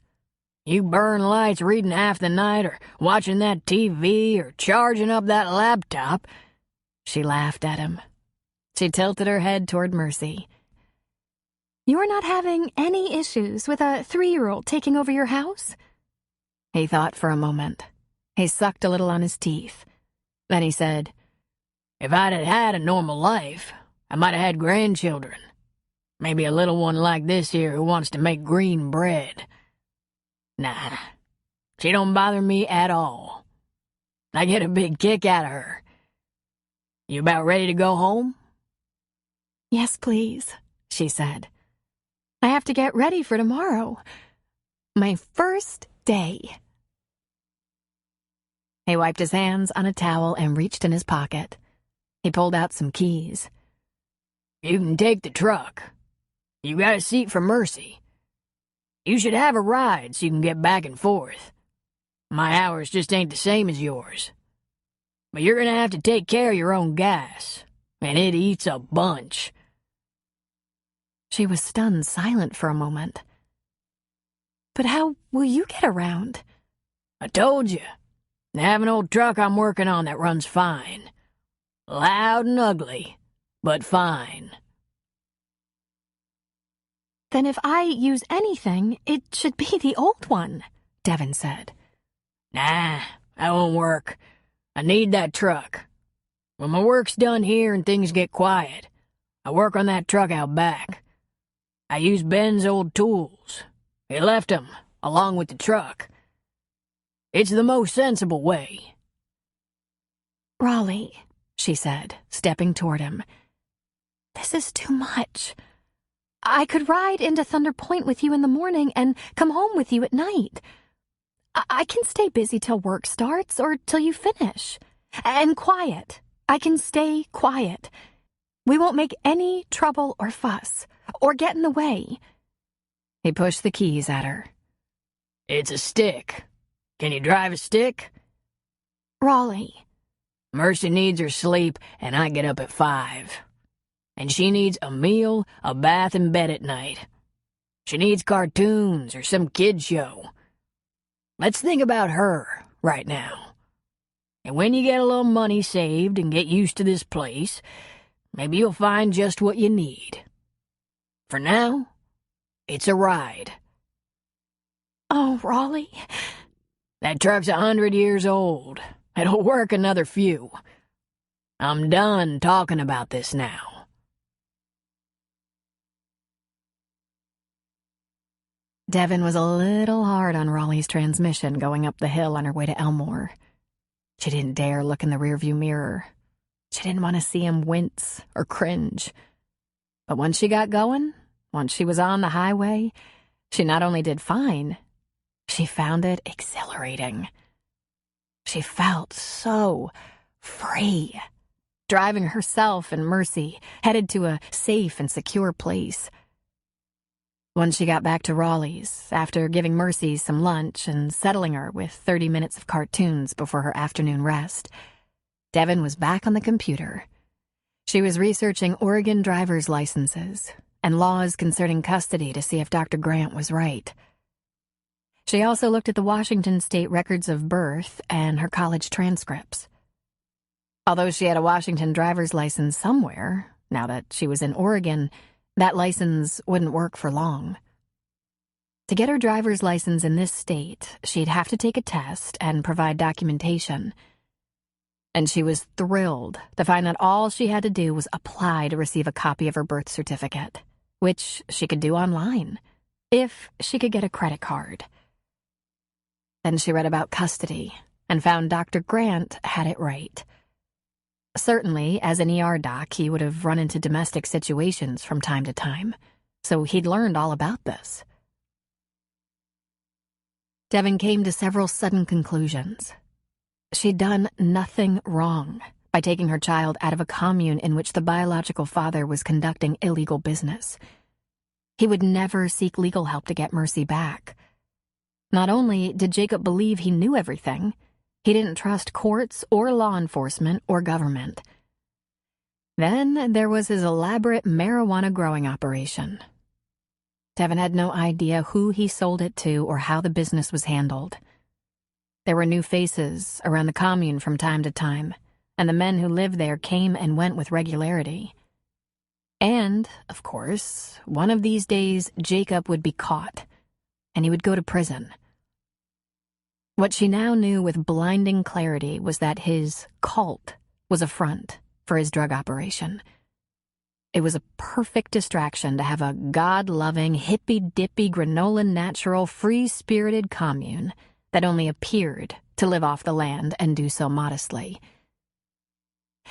You burn lights reading half the night or watching that TV or charging up that laptop. She laughed at him. She tilted her head toward Mercy. You're not having any issues with a 3-year-old taking over your house? He thought for a moment. He sucked a little on his teeth. Then he said, If I'd had a normal life, I might have had grandchildren. Maybe a little one like this here who wants to make green bread. Nah, she don't bother me at all. I get a big kick out of her. You about ready to go home? Yes, please, she said. I have to get ready for tomorrow. My first day. He wiped his hands on a towel and reached in his pocket. He pulled out some keys. You can take the truck. You got a seat for Mercy. You should have a ride so you can get back and forth. My hours just ain't the same as yours. But you're gonna have to take care of your own gas, and it eats a bunch. She was stunned silent for a moment. But how will you get around? I told you. I have an old truck I'm working on that runs fine. Loud and ugly, but fine. Then if I use anything, it should be the old one, Devin said. Nah, that won't work. I need that truck. When my work's done here and things get quiet, I work on that truck out back. I use Ben's old tools. He left 'em, along with the truck. It's the most sensible way. Raleigh, she said, stepping toward him. This is too much. I could ride into Thunder Point with you in the morning and come home with you at night. I can stay busy till work starts or till you finish. And quiet. I can stay quiet. We won't make any trouble or fuss or get in the way. He pushed the keys at her. It's a stick. Can you drive a stick? Raleigh. Mercy needs her sleep, and I get up at 5. And she needs a meal, a bath, and bed at night. She needs cartoons or some kid show. Let's think about her right now. And when you get a little money saved and get used to this place, maybe you'll find just what you need. For now, it's a ride. Oh, Raleigh. That truck's 100 years old. It'll work another few. I'm done talking about this now. Devin was a little hard on Raleigh's transmission going up the hill on her way to Elmore. She didn't dare look in the rearview mirror. She didn't want to see him wince or cringe. But once she got going, once she was on the highway, she not only did fine, she found it exhilarating. She felt so free, driving herself and Mercy, headed to a safe and secure place. Once she got back to Raleigh's, after giving Mercy some lunch and settling her with 30 minutes of cartoons before her afternoon rest, Devin was back on the computer. She was researching Oregon driver's licenses and laws concerning custody to see if Dr. Grant was right. She also looked at the Washington state records of birth and her college transcripts. Although she had a Washington driver's license somewhere, now that she was in Oregon, that license wouldn't work for long. To get her driver's license in this state, she'd have to take a test and provide documentation. And she was thrilled to find that all she had to do was apply to receive a copy of her birth certificate, which she could do online, if she could get a credit card. Then she read about custody and found Dr. Grant had it right. Certainly, as an ER doc, he would have run into domestic situations from time to time, so he'd learned all about this. Devin came to several sudden conclusions. She'd done nothing wrong by taking her child out of a commune in which the biological father was conducting illegal business. He would never seek legal help to get Mercy back. Not only did Jacob believe he knew everything, he didn't trust courts or law enforcement or government. Then there was his elaborate marijuana growing operation. Devin had no idea who he sold it to or how the business was handled. There were new faces around the commune from time to time, and the men who lived there came and went with regularity. And, of course, one of these days Jacob would be caught, and he would go to prison. What she now knew with blinding clarity was that his cult was a front for his drug operation. It was a perfect distraction to have a God-loving, hippy-dippy, granola-natural, free-spirited commune that only appeared to live off the land and do so modestly.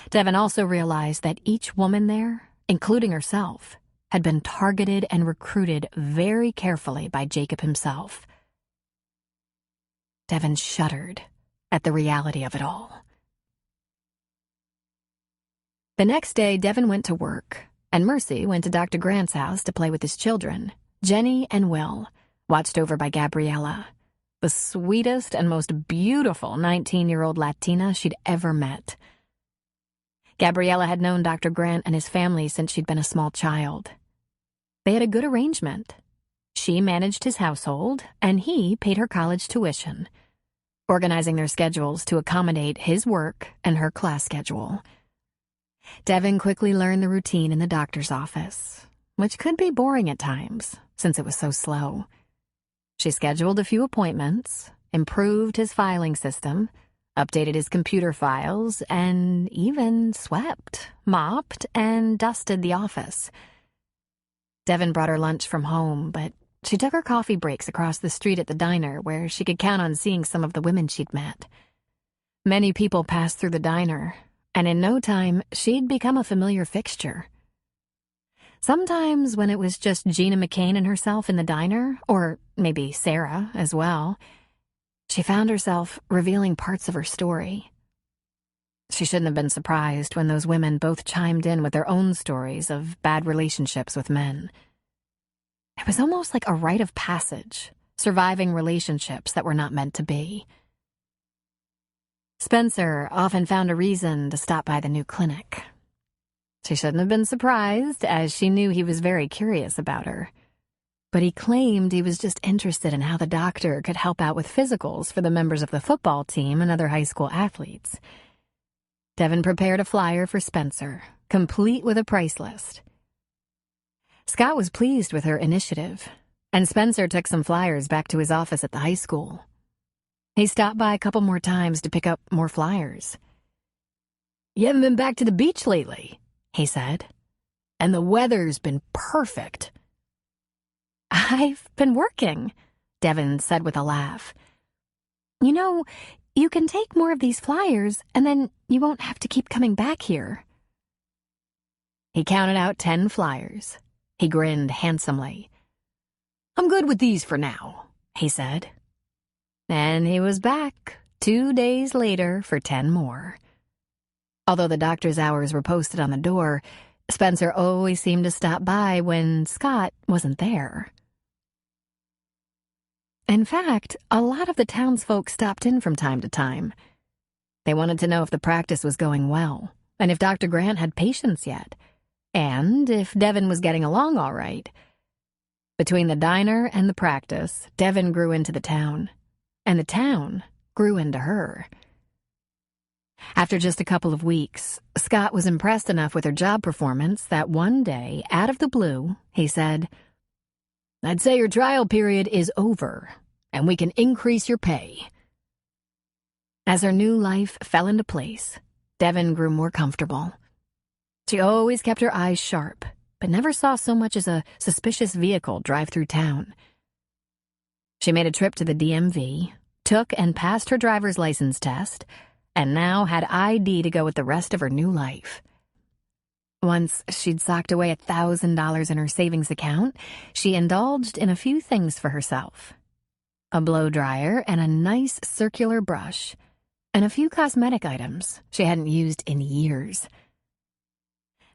Devon also realized that each woman there, including herself, had been targeted and recruited very carefully by Jacob himself. Devon shuddered at the reality of it all. The next day, Devon went to work, and Mercy went to Dr. Grant's house to play with his children, Jenny and Will, watched over by Gabriella, the sweetest and most beautiful 19-year-old Latina she'd ever met. Gabriella had known Dr. Grant and his family since she'd been a small child. They had a good arrangement. She managed his household, and he paid her college tuition, organizing their schedules to accommodate his work and her class schedule. Devon quickly learned the routine in the doctor's office, which could be boring at times, since it was so slow. She scheduled a few appointments, improved his filing system, updated his computer files, and even swept, mopped, and dusted the office. Devon brought her lunch from home, but she took her coffee breaks across the street at the diner where she could count on seeing some of the women she'd met. Many people passed through the diner, and in no time, she'd become a familiar fixture. Sometimes when it was just Gina McCain and herself in the diner, or maybe Sarah as well, she found herself revealing parts of her story. She shouldn't have been surprised when those women both chimed in with their own stories of bad relationships with men. It was almost like a rite of passage, surviving relationships that were not meant to be. Spencer often found a reason to stop by the new clinic. She shouldn't have been surprised, as she knew he was very curious about her. But he claimed he was just interested in how the doctor could help out with physicals for the members of the football team and other high school athletes. Devon prepared a flyer for Spencer, complete with a price list. Scott was pleased with her initiative, and Spencer took some flyers back to his office at the high school. He stopped by a couple more times to pick up more flyers. "You haven't been back to the beach lately," he said. "And the weather's been perfect." "I've been working," Devon said with a laugh. "You know, you can take more of these flyers, and then you won't have to keep coming back here." He counted out 10 flyers. He grinned handsomely. "I'm good with these for now," he said. And he was back 2 days later for 10 more. Although the doctor's hours were posted on the door, Spencer always seemed to stop by when Scott wasn't there. In fact, a lot of the townsfolk stopped in from time to time. They wanted to know if the practice was going well, and if Dr. Grant had patients yet, and if Devon was getting along all right. Between the diner and the practice, Devon grew into the town, and the town grew into her. After just a couple of weeks, Scott was impressed enough with her job performance that one day, out of the blue, he said, "I'd say your trial period is over, and we can increase your pay." As her new life fell into place, Devon grew more comfortable. She always kept her eyes sharp, but never saw so much as a suspicious vehicle drive through town. She made a trip to the DMV, took and passed her driver's license test, and now had ID to go with the rest of her new life. Once she'd socked away $1,000 in her savings account, she indulged in a few things for herself. A blow dryer and a nice circular brush, and a few cosmetic items she hadn't used in years.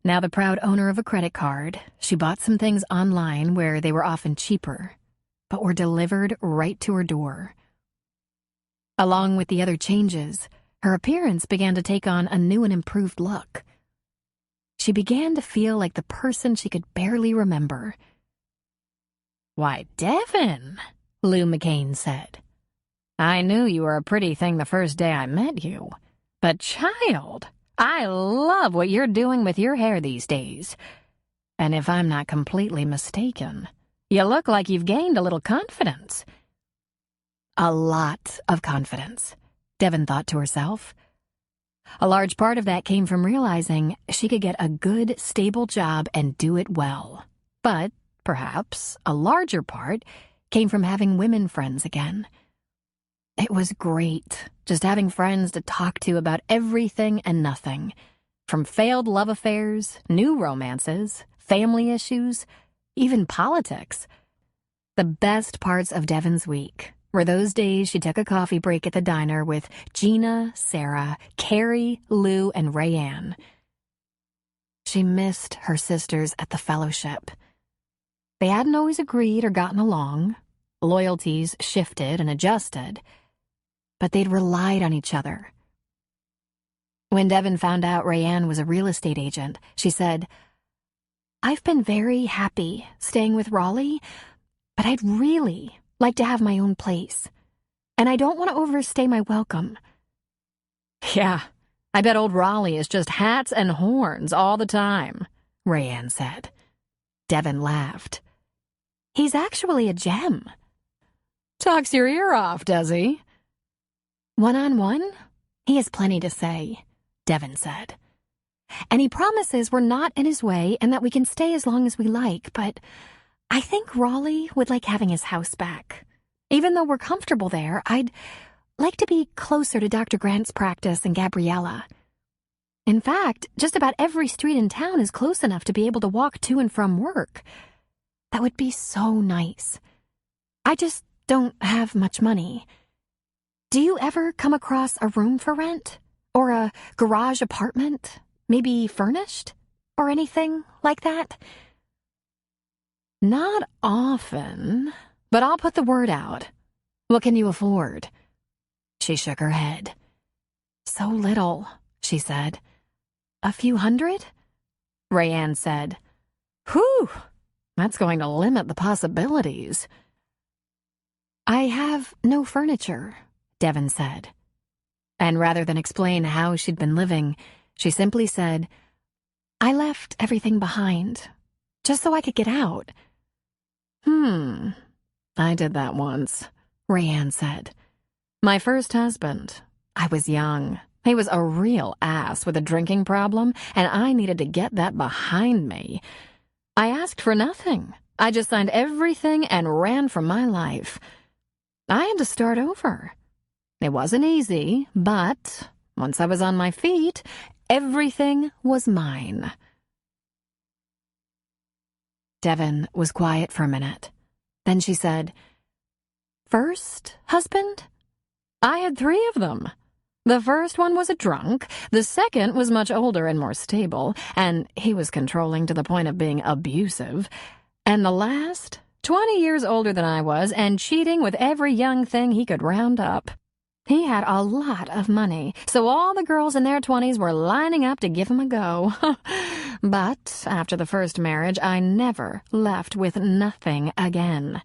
Now the proud owner of a credit card, she bought some things online where they were often cheaper, but were delivered right to her door. Along with the other changes, her appearance began to take on a new and improved look. She began to feel like the person she could barely remember. "Why, Devon," Lou McCain said. "I knew you were a pretty thing the first day I met you. But child, I love what you're doing with your hair these days. And if I'm not completely mistaken, you look like you've gained a little confidence." A lot of confidence, Devon thought to herself. A large part of that came from realizing she could get a good, stable job and do it well. But perhaps a larger part came from having women friends again. It was great, just having friends to talk to about everything and nothing, from failed love affairs, new romances, family issues, even politics. The best parts of Devon's week were those days she took a coffee break at the diner with Gina, Sarah, Carrie, Lou, and Rayanne. She missed her sisters at the fellowship. They hadn't always agreed or gotten along. Loyalties shifted and adjusted, but they'd relied on each other. When Devon found out Rayanne was a real estate agent, she said, "I've been very happy staying with Raleigh, but I'd really like to have my own place, and I don't want to overstay my welcome." "Yeah, I bet old Raleigh is just hats and horns all the time," Rayanne said. Devon laughed. "He's actually a gem." "Talks your ear off, does he?" "One-on-one, he has plenty to say," Devon said. "And he promises we're not in his way and that we can stay as long as we like, but I think Raleigh would like having his house back. Even though we're comfortable there, I'd like to be closer to Dr. Grant's practice and Gabriella. In fact, just about every street in town is close enough to be able to walk to and from work. That would be so nice. I just don't have much money. Do you ever come across a room for rent? Or a garage apartment? Maybe furnished? Or anything like that?" "Not often, but I'll put the word out. What can you afford?" She shook her head. "So little," she said. "A few hundred?" Rayanne said, "Whew, that's going to limit the possibilities." "I have no furniture," Devon said. And rather than explain how she'd been living, she simply said, "I left everything behind, just so I could get out." I did that once," Rayanne said. "My first husband. I was young. He was a real ass with a drinking problem, and I needed to get that behind me. I asked for nothing. I just signed everything and ran for my life. I had to start over. It wasn't easy, but once I was on my feet, everything was mine." Devon was quiet for a minute. Then she said, "First husband? I had 3 of them. The first one was a drunk, the second was much older and more stable, and he was controlling to the point of being abusive, and the last, 20 years older than I was and cheating with every young thing he could round up. He had a lot of money, so all the girls in their 20s were lining up to give him a go. But after the first marriage, I never left with nothing again.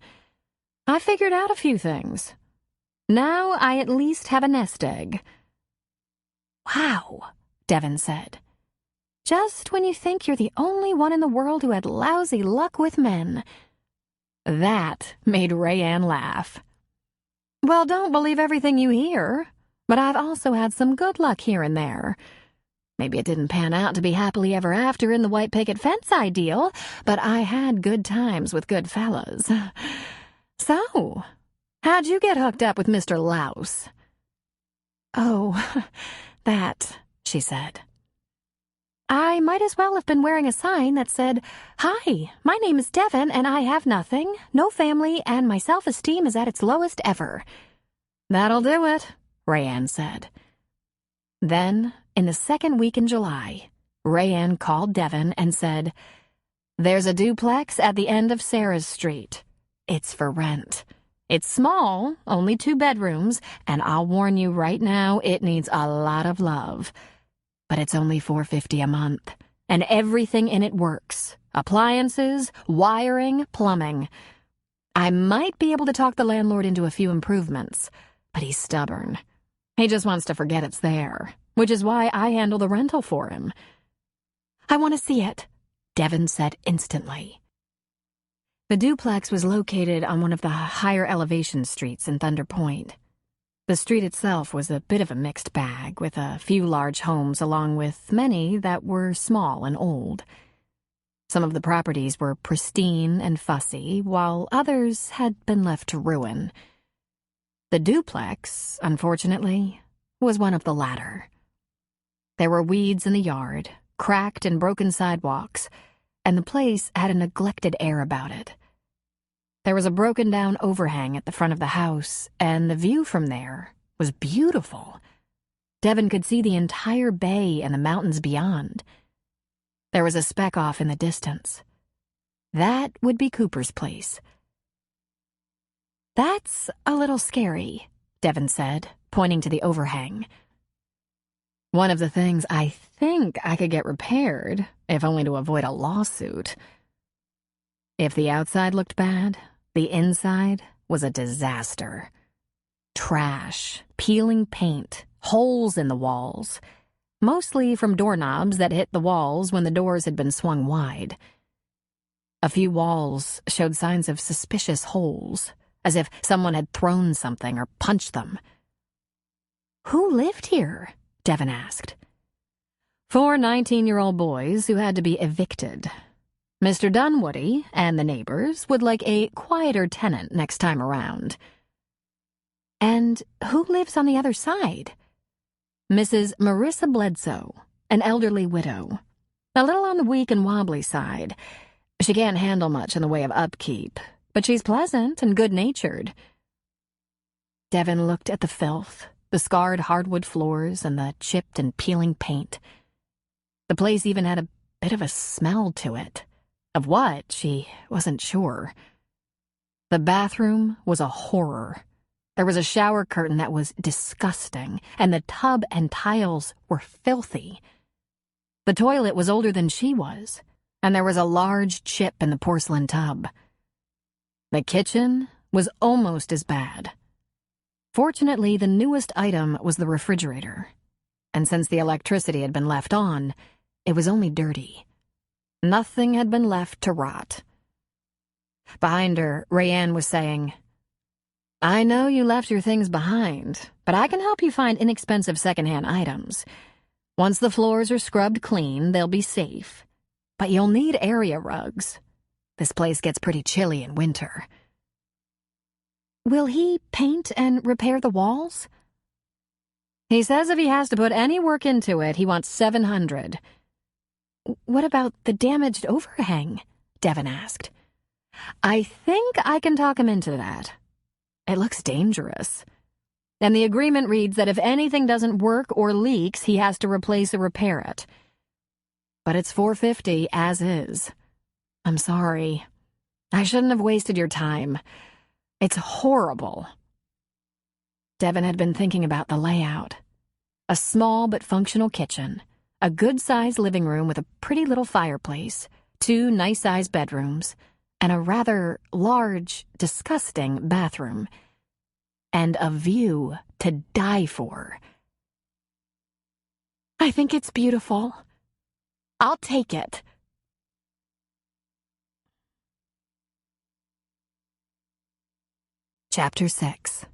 I figured out a few things. Now I at least have a nest egg." "Wow," Devon said. "Just when you think you're the only one in the world who had lousy luck with men." That made Rayanne laugh. "Well, don't believe everything you hear, but I've also had some good luck here and there. Maybe it didn't pan out to be happily ever after in the white picket fence ideal, but I had good times with good fellas. So, how'd you get hooked up with Mr. Louse?" "Oh, that," she said. "I might as well have been wearing a sign that said, 'Hi, my name is Devon and I have nothing, no family, and my self-esteem is at its lowest ever.'" "That'll do it," Rayanne said. Then, in the second week in July, Rayanne called Devon and said, "There's a duplex at the end of Sarah's Street. It's for rent. It's small, only 2 bedrooms, and I'll warn you right now, it needs a lot of love. But it's only $450 a month, and everything in it works. Appliances, wiring, plumbing. I might be able to talk the landlord into a few improvements, but he's stubborn. He just wants to forget it's there. which is why I handle the rental for him. I want to see it, Devin said instantly. The duplex was located on one of the higher elevation streets in Thunder Point. The street itself was a bit of a mixed bag, with a few large homes along with many that were small and old. Some of the properties were pristine and fussy, while others had been left to ruin. The duplex, unfortunately, was one of the latter. There were weeds in the yard, cracked and broken sidewalks, and the place had a neglected air about it. There was a broken-down overhang at the front of the house, and the view from there was beautiful. Devin could see the entire bay and the mountains beyond. There was a speck off in the distance. That would be Cooper's place. That's a little scary, Devin said, pointing to the overhang. One of the things I think I could get repaired, if only to avoid a lawsuit. If the outside looked bad, the inside was a disaster. Trash, peeling paint, holes in the walls, mostly from doorknobs that hit the walls when the doors had been swung wide. A few walls showed signs of suspicious holes, as if someone had thrown something or punched them. Who lived here? Devin asked. 4 19-year-old boys who had to be evicted. Mr. Dunwoody and the neighbors would like a quieter tenant next time around. And who lives on the other side? Mrs. Marissa Bledsoe, an elderly widow. A little on the weak and wobbly side. She can't handle much in the way of upkeep, but she's pleasant and good-natured. Devin looked at the filth, the scarred hardwood floors, and the chipped and peeling paint. The place even had a bit of a smell to it. Of what, she wasn't sure. The bathroom was a horror. There was a shower curtain that was disgusting, and the tub and tiles were filthy. The toilet was older than she was, and there was a large chip in the porcelain tub. The kitchen was almost as bad. Fortunately, the newest item was the refrigerator, and since the electricity had been left on, it was only dirty. Nothing had been left to rot. Behind her, Rayanne was saying, "I know you left your things behind, but I can help you find inexpensive secondhand items. Once the floors are scrubbed clean, they'll be safe. But you'll need area rugs. This place gets pretty chilly in winter." Will he paint and repair the walls? He says if he has to put any work into it, he wants $700. What about the damaged overhang? Devin asked. I think I can talk him into that. It looks dangerous. And the agreement reads that if anything doesn't work or leaks, he has to replace or repair it. But it's $450 as is. I'm sorry. I shouldn't have wasted your time. It's horrible. Devin had been thinking about the layout. A small but functional kitchen, a good-sized living room with a pretty little fireplace, 2 nice-sized bedrooms, and a rather large, disgusting bathroom. And a view to die for. I think it's beautiful. I'll take it. Chapter 6.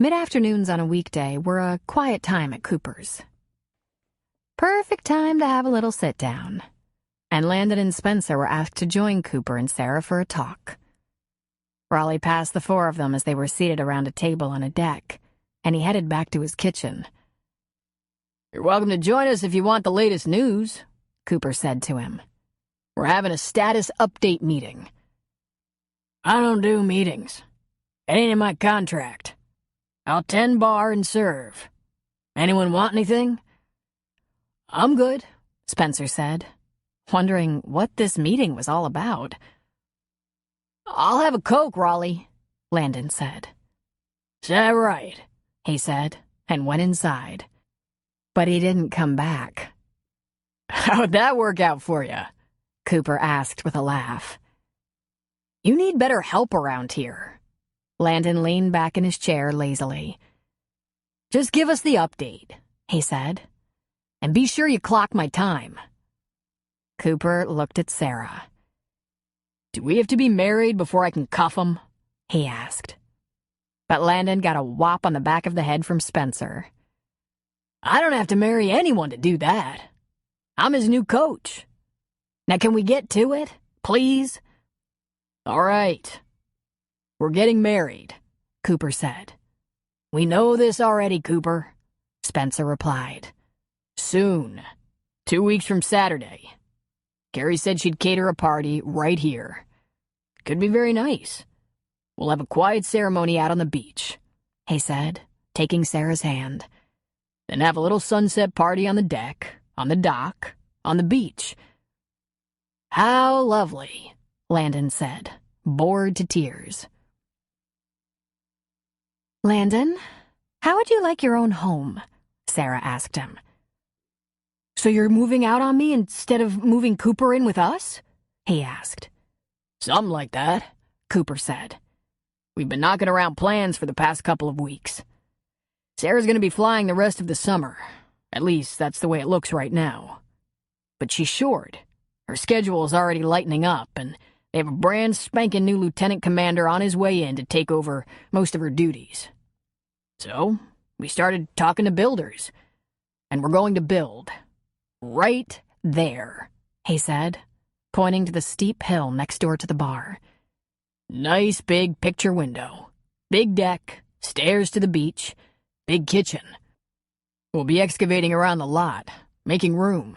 Mid-afternoons on a weekday were a quiet time at Cooper's. Perfect time to have a little sit-down. And Landon and Spencer were asked to join Cooper and Sarah for a talk. Raleigh passed the 4 of them as they were seated around a table on a deck, and he headed back to his kitchen. "You're welcome to join us if you want the latest news," Cooper said to him. "We're having a status update meeting." "I don't do meetings. It ain't in my contract. I'll tend bar and serve. Anyone want anything?" "I'm good," Spencer said, wondering what this meeting was all about. "I'll have a Coke, Raleigh," Landon said. "Is that right?" he said, and went inside. But he didn't come back. "How'd that work out for you?" Cooper asked with a laugh. "You need better help around here." Landon leaned back in his chair lazily. Just give us the update, he said. And be sure you clock my time. Cooper looked at Sarah. Do we have to be married before I can cuff him? He asked. But Landon got a whop on the back of the head from Spencer. I don't have to marry anyone to do that. I'm his new coach. Now can we get to it, please? All right. We're getting married, Cooper said. We know this already, Cooper, Spencer replied. Soon. 2 weeks from Saturday. Carrie said she'd cater a party right here. Could be very nice. We'll have a quiet ceremony out on the beach, he said, taking Sarah's hand. Then have a little sunset party on the deck, on the dock, on the beach. How lovely, Landon said, bored to tears. Landon, how would you like your own home? Sarah asked him. So you're moving out on me instead of moving Cooper in with us? He asked. Something like that, Cooper said. We've been knocking around plans for the past couple of weeks. Sarah's going to be flying the rest of the summer. At least, that's the way it looks right now. But she's short. Her schedule is already lightening up, and they have a brand spanking new lieutenant commander on his way in to take over most of her duties. So, we started talking to builders. And we're going to build. Right there, he said, pointing to the steep hill next door to the bar. Nice big picture window. Big deck, stairs to the beach, big kitchen. We'll be excavating around the lot, making room.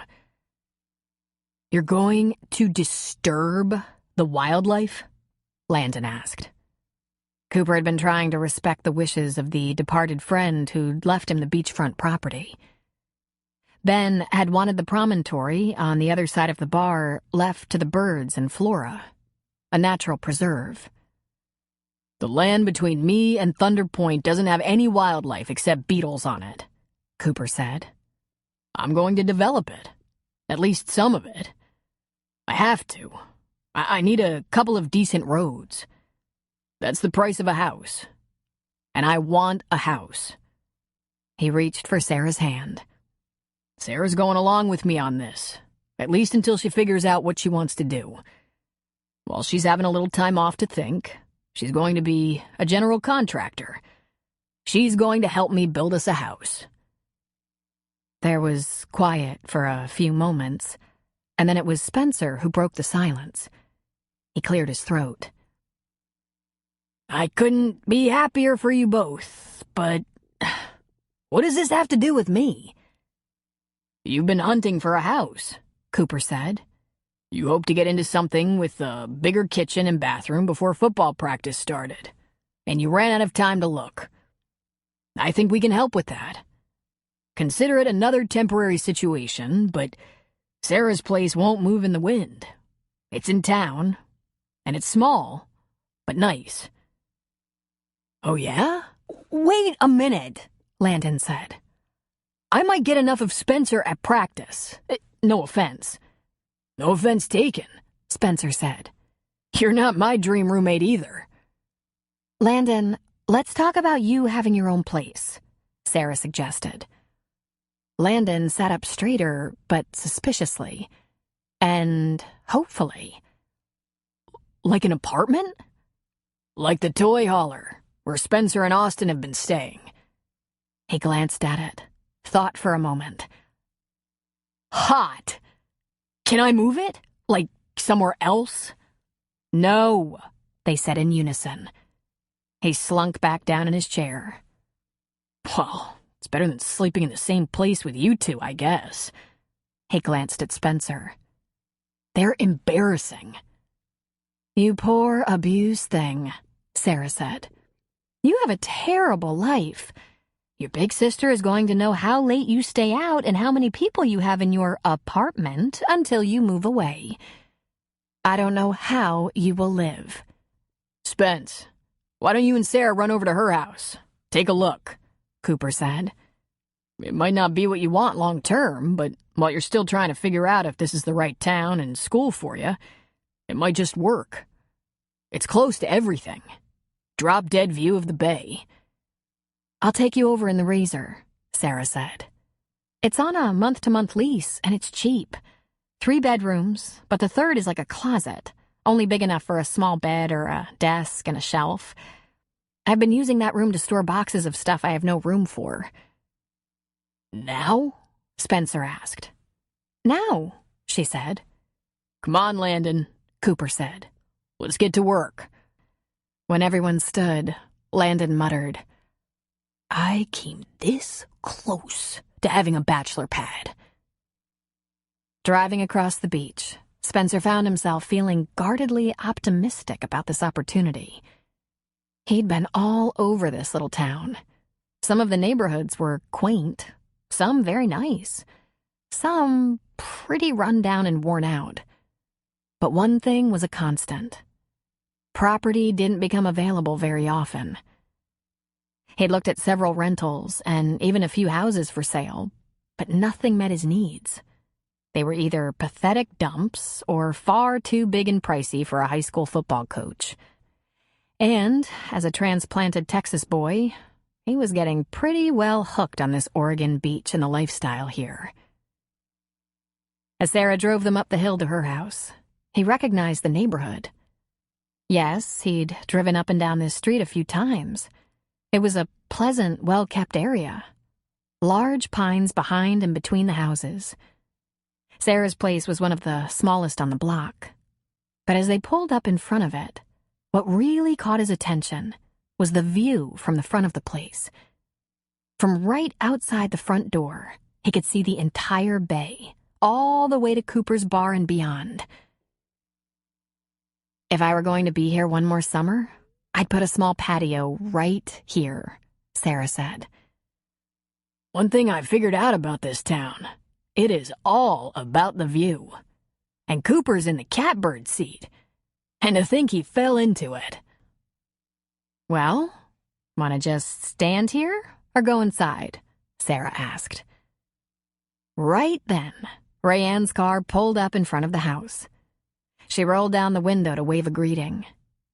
You're going to disturb the wildlife? Landon asked. Cooper had been trying to respect the wishes of the departed friend who'd left him the beachfront property. Ben had wanted the promontory on the other side of the bar left to the birds and flora, a natural preserve. The land between me and Thunder Point doesn't have any wildlife except beetles on it, Cooper said. I'm going to develop it, at least some of it. I have to. I need a couple of decent roads. That's the price of a house. And I want a house. He reached for Sarah's hand. Sarah's going along with me on this, at least until she figures out what she wants to do. While she's having a little time off to think, she's going to be a general contractor. She's going to help me build us a house. There was quiet for a few moments, and then it was Spencer who broke the silence. He cleared his throat. I couldn't be happier for you both, but what does this have to do with me? You've been hunting for a house, Cooper said. You hoped to get into something with a bigger kitchen and bathroom before football practice started, and you ran out of time to look. I think we can help with that. Consider it another temporary situation, but Sarah's place won't move in the wind. It's in town, and it's small, but nice. Oh yeah? Wait a minute, Landon said. I might get enough of Spencer at practice. No offense. No offense taken, Spencer said. You're not my dream roommate either. Landon, let's talk about you having your own place, Sarah suggested. Landon sat up straighter, but suspiciously. And hopefully. Like an apartment? Like the toy hauler, where Spencer and Austin have been staying. He glanced at it, thought for a moment. Hot! Can I move it? Like somewhere else? No, they said in unison. He slunk back down in his chair. Well, it's better than sleeping in the same place with you two, I guess. He glanced at Spencer. They're embarrassing. You poor abused thing, Sarah said. You have a terrible life. Your big sister is going to know how late you stay out and how many people you have in your apartment until you move away. I don't know how you will live. Spence, why don't you and Sarah run over to her house? Take a look, Cooper said. It might not be what you want long term, but while you're still trying to figure out if this is the right town and school for you, it might just work. It's close to everything. Drop-dead view of the bay. "I'll take you over in the Razor," Sarah said. "It's on a month-to-month lease, and it's cheap. 3 bedrooms, but the third is like a closet, only big enough for a small bed or a desk and a shelf. I've been using that room to store boxes of stuff I have no room for." "Now?" Spencer asked. "Now," she said. "Come on, Landon," Cooper said. "Let's get to work." When everyone stood, Landon muttered, "I came this close to having a bachelor pad." Driving across the beach, Spencer found himself feeling guardedly optimistic about this opportunity. He'd been all over this little town. Some of the neighborhoods were quaint, some very nice, some pretty run down and worn out. But one thing was a constant. Property didn't become available very often. He'd looked at several rentals and even a few houses for sale, but nothing met his needs. They were either pathetic dumps or far too big and pricey for a high school football coach. And, as a transplanted Texas boy, he was getting pretty well hooked on this Oregon beach and the lifestyle here. As Sarah drove them up the hill to her house, he recognized the neighborhood. Yes, he'd driven up and down this street a few times. It was a pleasant, well-kept area. Large pines behind and between the houses. Sarah's place was one of the smallest on the block. But as they pulled up in front of it, what really caught his attention was the view from the front of the place. From right outside the front door, he could see the entire bay, all the way to Cooper's bar and beyond. "If I were going to be here one more summer, I'd put a small patio right here," Sarah said. "One thing I figured out about this town, it is all about the view. And Cooper's in the catbird seat. And to think he fell into it." "Well, want to just stand here or go inside?" Sarah asked. Right then, Rayanne's car pulled up in front of the house. She rolled down the window to wave a greeting,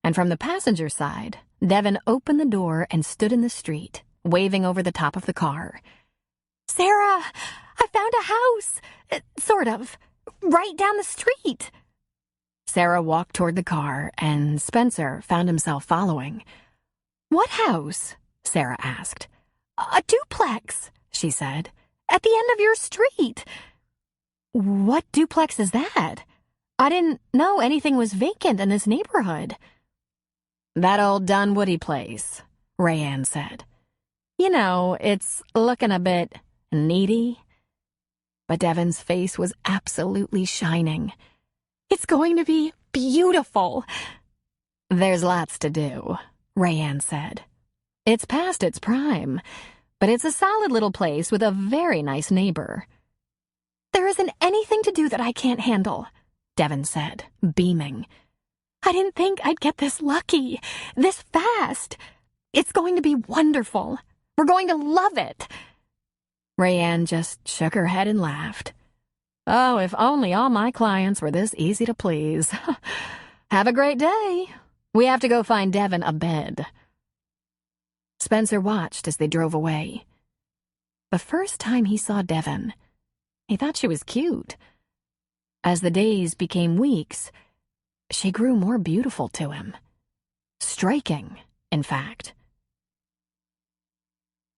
and from the passenger side, Devin opened the door and stood in the street, waving over the top of the car. "Sarah, I found a house, sort of, right down the street." Sarah walked toward the car, and Spencer found himself following. "What house?" Sarah asked. "A duplex," she said. "at the end of your street." "What duplex is that? I didn't know anything was vacant in this neighborhood." "That old Dunwoody place," Rayanne said. "You know, it's looking a bit needy." But Devin's face was absolutely shining. "It's going to be beautiful." "There's lots to do," Rayanne said. "It's past its prime, but it's a solid little place with a very nice neighbor." "There isn't anything to do that I can't handle," Devin said, beaming. "I didn't think I'd get this lucky, this fast. It's going to be wonderful. We're going to love it." Rayanne just shook her head and laughed. "Oh, if only all my clients were this easy to please. Have a great day. We have to go find Devin a bed." Spencer watched as they drove away. The first time he saw Devin, he thought she was cute. As the days became weeks, she grew more beautiful to him. Striking, in fact.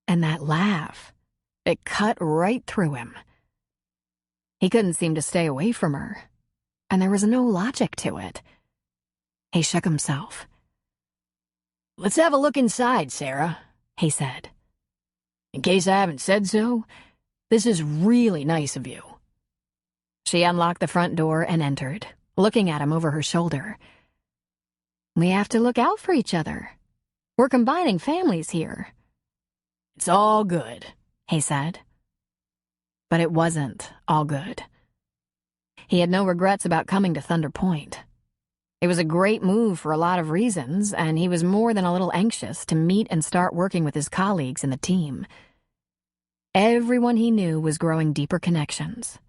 And that laugh, it cut right through him. He couldn't seem to stay away from her, and there was no logic to it. He shook himself. "Let's have a look inside, Sarah," he said. "In case I haven't said so, this is really nice of you." She unlocked the front door and entered, looking at him over her shoulder. "We have to look out for each other. We're combining families here." "It's all good," he said. But it wasn't all good. He had no regrets about coming to Thunder Point. It was a great move for a lot of reasons, and he was more than a little anxious to meet and start working with his colleagues in the team. Everyone he knew was growing deeper connections.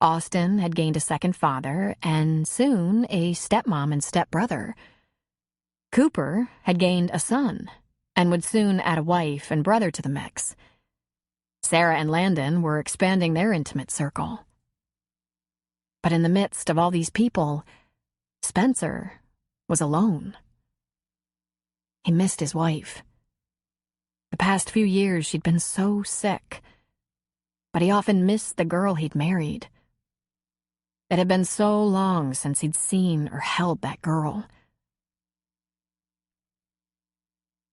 Austin had gained a second father, and soon a stepmom and stepbrother. Cooper had gained a son, and would soon add a wife and brother to the mix. Sarah and Landon were expanding their intimate circle. But in the midst of all these people, Spencer was alone. He missed his wife. The past few years she'd been so sick, but he often missed the girl he'd married. It had been so long since he'd seen or held that girl.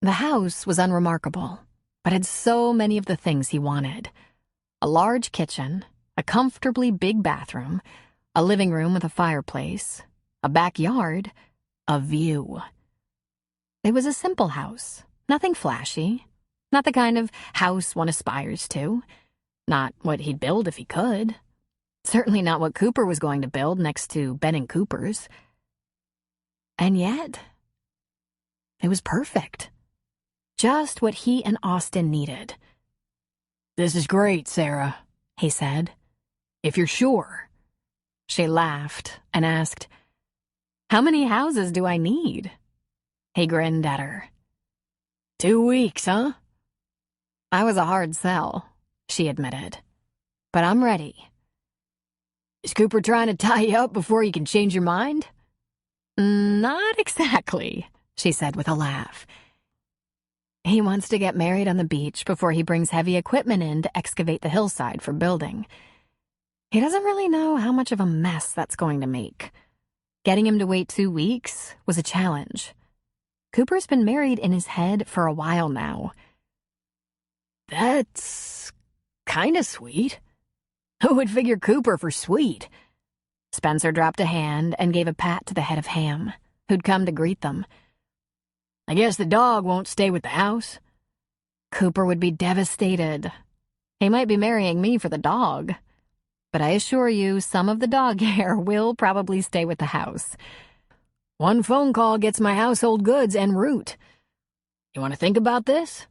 The house was unremarkable, but had so many of the things he wanted. A large kitchen, a comfortably big bathroom, a living room with a fireplace, a backyard, a view. It was a simple house, nothing flashy, not the kind of house one aspires to, not what he'd build if he could, certainly not what Cooper was going to build next to Ben and Cooper's. And yet, it was perfect. Just what he and Austin needed. "This is great, Sarah," he said. "If you're sure." She laughed and asked, "How many houses do I need?" He grinned at her. 2 weeks, huh? I was a hard sell, she admitted. But I'm ready. Is Cooper trying to tie you up before you can change your mind? Not exactly, she said with a laugh. He wants to get married on the beach before he brings heavy equipment in to excavate the hillside for building. He doesn't really know how much of a mess that's going to make. Getting him to wait 2 weeks was a challenge. Cooper's been married in his head for a while now. That's kinda sweet. Who would figure Cooper for sweet? Spencer dropped a hand and gave a pat to the head of Ham, who'd come to greet them. I guess the dog won't stay with the house. Cooper would be devastated. He might be marrying me for the dog. But I assure you, some of the dog hair will probably stay with the house. One phone call gets my household goods en route. You want to think about this?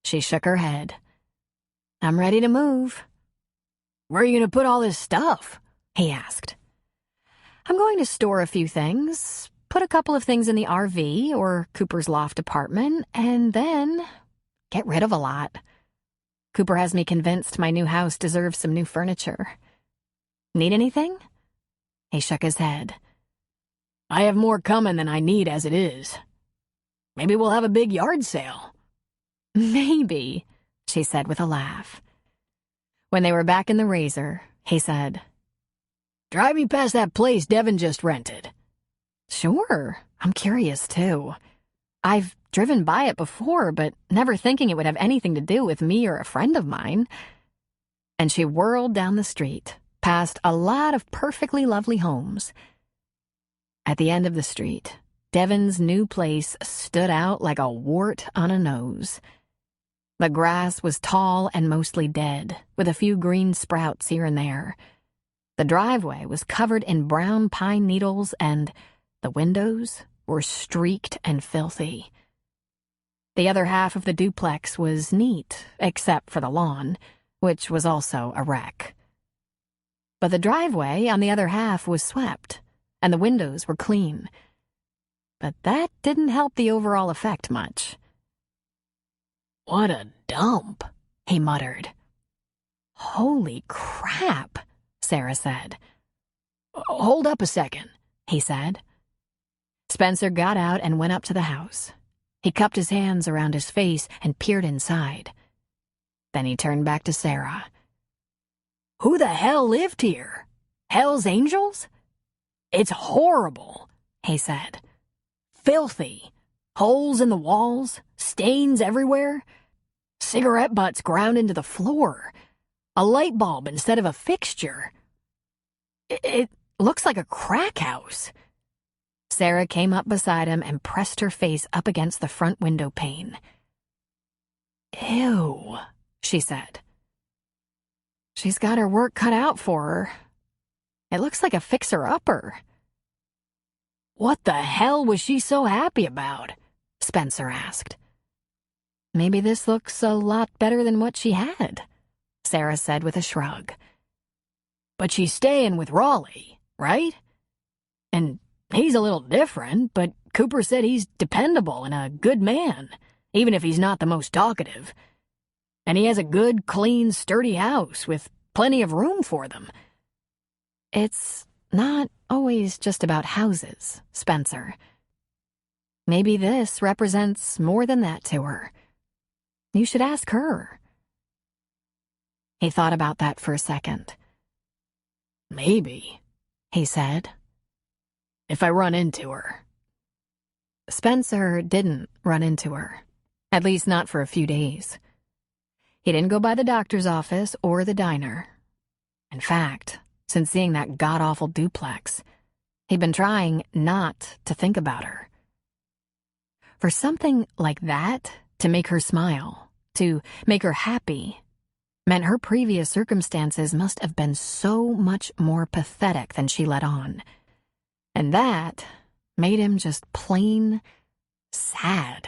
She shook her head. I'm ready to move. Where are you going to put all this stuff? He asked. I'm going to store a few things, put a couple of things in the RV or Cooper's loft apartment, and then get rid of a lot. Cooper has me convinced my new house deserves some new furniture. Need anything? He shook his head. I have more coming than I need as it is. Maybe we'll have a big yard sale. Maybe, she said with a laugh. When they were back in the Razor, he said, Drive me past that place Devin just rented. Sure, I'm curious too. I've driven by it before, but never thinking it would have anything to do with me or a friend of mine. And she whirled down the street, past a lot of perfectly lovely homes. At the end of the street, Devin's new place stood out like a wart on a nose. The grass was tall and mostly dead, with a few green sprouts here and there. The driveway was covered in brown pine needles, and the windows were streaked and filthy. The other half of the duplex was neat, except for the lawn, which was also a wreck. But the driveway on the other half was swept, and the windows were clean. But that didn't help the overall effect much. What a dump, he muttered. Holy crap, Sarah said. Hold up a second, he said. Spencer got out and went up to the house. He cupped his hands around his face and peered inside. Then he turned back to Sarah. Who the hell lived here? Hell's Angels? It's horrible, he said. Filthy. Holes in the walls, stains everywhere. Cigarette butts ground into the floor. A light bulb instead of a fixture. It looks like a crack house. Sarah came up beside him and pressed her face up against the front window pane. Ew, she said. She's got her work cut out for her. It looks like a fixer-upper. What the hell was she so happy about? Spencer asked. Maybe this looks a lot better than what she had, Sarah said with a shrug. But she's staying with Raleigh, right? And he's a little different, but Cooper said he's dependable and a good man. even if he's not the most talkative. And he has a good, clean, sturdy house with plenty of room for them. It's not always just about houses, Spencer. Maybe this represents more than that to her. You should ask her. He thought about that for a second. Maybe, he said, if I run into her. Spencer didn't run into her, at least not for a few days. He didn't go by the doctor's office or the diner. In fact, since seeing that god-awful duplex, he'd been trying not to think about her. For something like that to make her smile, to make her happy, meant her previous circumstances must have been so much more pathetic than she let on. And that made him just plain sad.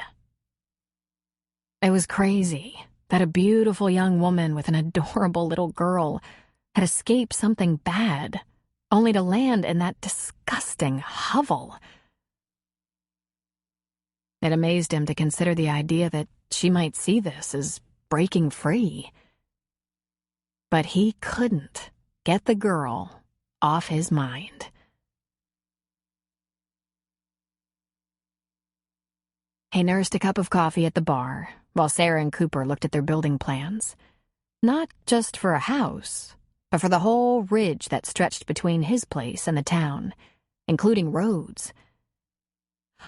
It was crazy that a beautiful young woman with an adorable little girl had escaped something bad, only to land in that disgusting hovel. It amazed him to consider the idea that she might see this as breaking free. But he couldn't get the girl off his mind. He nursed a cup of coffee at the bar while Sarah and Cooper looked at their building plans. Not just for a house, but for the whole ridge that stretched between his place and the town, including roads.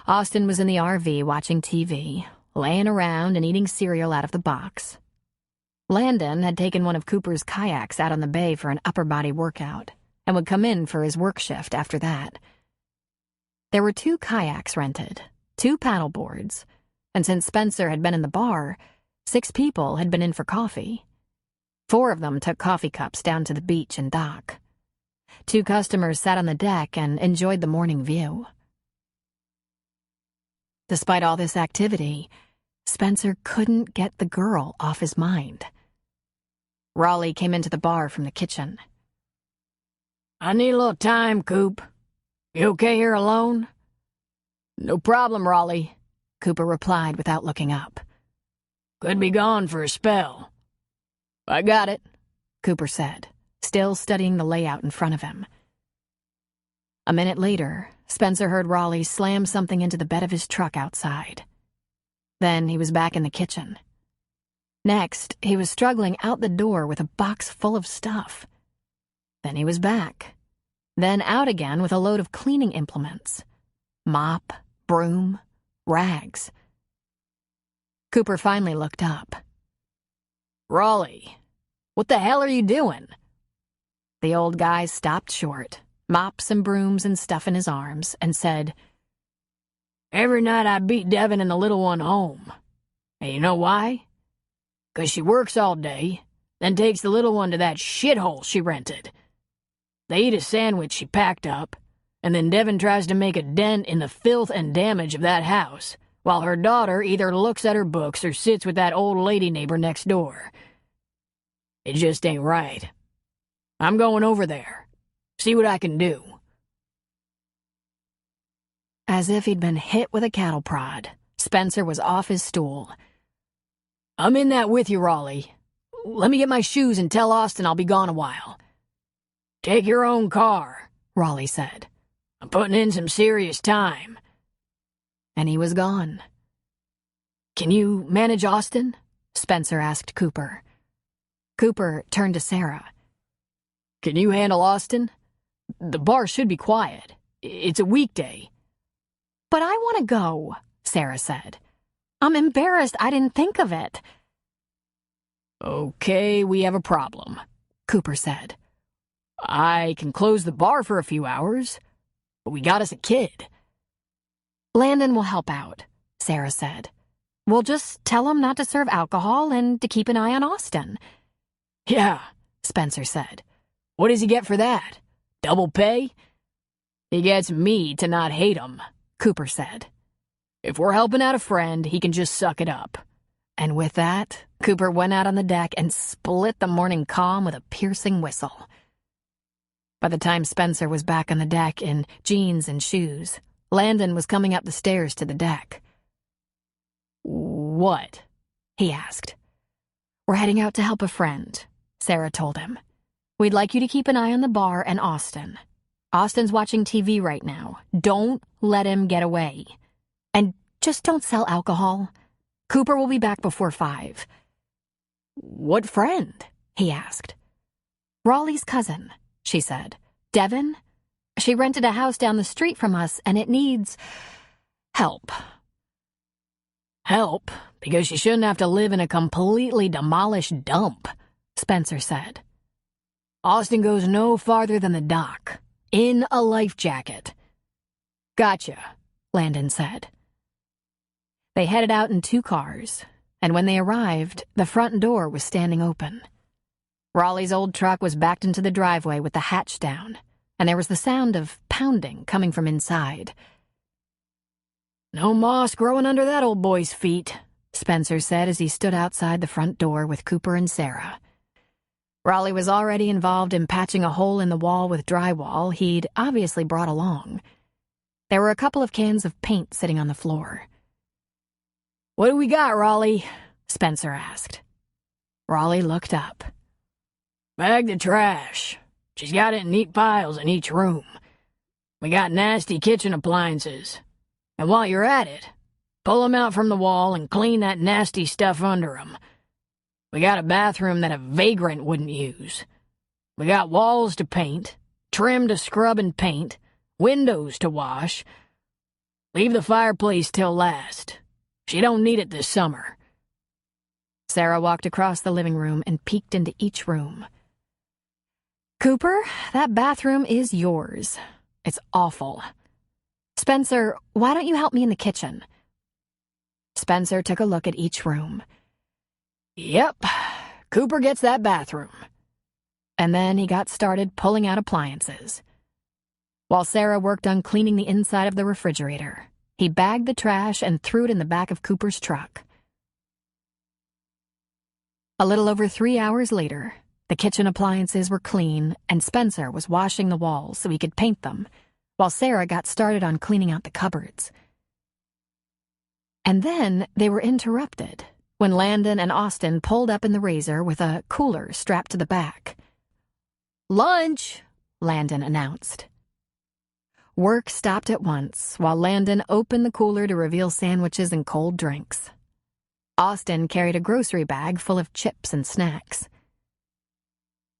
Austin was in the RV watching TV, laying around and eating cereal out of the box. Landon had taken one of Cooper's kayaks out on the bay for an upper-body workout and would come in for his work shift after that. There were 2 kayaks rented, 2 paddle boards, and since Spencer had been in the bar, 6 people had been in for coffee. 4 of them took coffee cups down to the beach and dock. 2 customers sat on the deck and enjoyed the morning view. Despite all this activity, Spencer couldn't get the girl off his mind. Raleigh came into the bar from the kitchen. I need a little time, Coop. You okay here alone? No problem, Raleigh, Cooper replied without looking up. Could be gone for a spell. I got it, Cooper said, still studying the layout in front of him. A minute later, Spencer heard Raleigh slam something into the bed of his truck outside. Then he was back in the kitchen. Next, he was struggling out the door with a box full of stuff. Then he was back. Then out again with a load of cleaning implements. Mop, broom, rags. Cooper finally looked up. Raleigh, what the hell are you doing? The old guy stopped short, mops and brooms and stuff in his arms, and said, Every night I beat Devin and the little one home. And you know why? 'Cause she works all day, then takes the little one to that shithole she rented. They eat a sandwich she packed up, and then Devin tries to make a dent in the filth and damage of that house, while her daughter either looks at her books or sits with that old lady neighbor next door. It just ain't right. I'm going over there. See what I can do. As if he'd been hit with a cattle prod, Spencer was off his stool. I'm in that with you, Raleigh. Let me get my shoes and tell Austin I'll be gone a while. Take your own car, Raleigh said. I'm putting in some serious time. And he was gone. Can you manage Austin? Spencer asked Cooper. Cooper turned to Sarah. Can you handle Austin? The bar should be quiet. It's a weekday. But I want to go, Sarah said. I'm embarrassed I didn't think of it. Okay, we have a problem, Cooper said. I can close the bar for a few hours, but we got us a kid. Landon will help out, Sarah said. We'll just tell him not to serve alcohol and to keep an eye on Austin. Yeah, Spencer said. What does he get for that? Double pay? He gets me to not hate him, Cooper said. If we're helping out a friend, he can just suck it up. And with that, Cooper went out on the deck and split the morning calm with a piercing whistle. By the time Spencer was back on the deck in jeans and shoes, Landon was coming up the stairs to the deck. what?" he asked. "We're heading out to help a friend," Sarah told him. "We'd like you to keep an eye on the bar and Austin. Austin's watching TV right now. Don't let him get away. And just don't sell alcohol. Cooper will be back before 5. "What friend?" he asked. "Raleigh's cousin," she said. "Devin. She rented a house down the street from us, and it needs help." "Help? Because she shouldn't have to live in a completely demolished dump," Spencer said. "Austin goes no farther than the dock, in a life jacket." "Gotcha," Landon said. They headed out in 2 cars, and when they arrived, the front door was standing open. Raleigh's old truck was backed into the driveway with the hatch down, and there was the sound of pounding coming from inside. "No moss growing under that old boy's feet," Spencer said as he stood outside the front door with Cooper and Sarah. Raleigh was already involved in patching a hole in the wall with drywall he'd obviously brought along. There were a couple of cans of paint sitting on the floor. "What do we got, Raleigh?" Spencer asked. Raleigh looked up. "Bag the trash. She's got it in neat piles in each room. We got nasty kitchen appliances. And while you're at it, pull 'em out from the wall and clean that nasty stuff under 'em. We got a bathroom that a vagrant wouldn't use. We got walls to paint, trim to scrub and paint, windows to wash. Leave the fireplace till last. She don't need it this summer." Sarah walked across the living room and peeked into each room. "Cooper, that bathroom is yours. It's awful. Spencer, why don't you help me in the kitchen?" Spencer took a look at each room. "Yep, Cooper gets that bathroom." And then he got started pulling out appliances. While Sarah worked on cleaning the inside of the refrigerator, he bagged the trash and threw it in the back of Cooper's truck. A little over 3 hours later, the kitchen appliances were clean and Spencer was washing the walls so he could paint them, while Sarah got started on cleaning out the cupboards. And then they were interrupted when Landon and Austin pulled up in the Razor with a cooler strapped to the back. "Lunch," Landon announced. Work stopped at once while Landon opened the cooler to reveal sandwiches and cold drinks. Austin carried a grocery bag full of chips and snacks.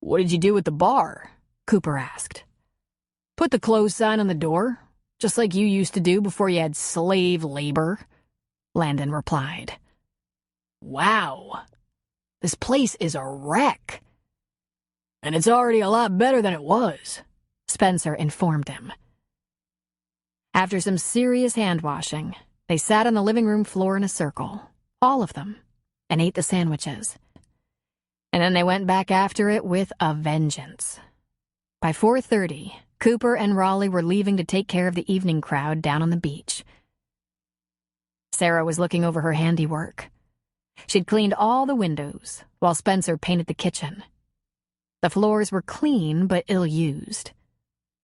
"What did you do with the bar?" Cooper asked. "Put the close sign on the door, just like you used to do before you had slave labor," Landon replied. "Wow, this place is a wreck. And it's already a lot better than it was," Spencer informed him. After some serious hand-washing, they sat on the living room floor in a circle, all of them, and ate the sandwiches. And then they went back after it with a vengeance. By 4:30, Cooper and Raleigh were leaving to take care of the evening crowd down on the beach. Sarah was looking over her handiwork. She'd cleaned all the windows, while Spencer painted the kitchen. The floors were clean but ill-used.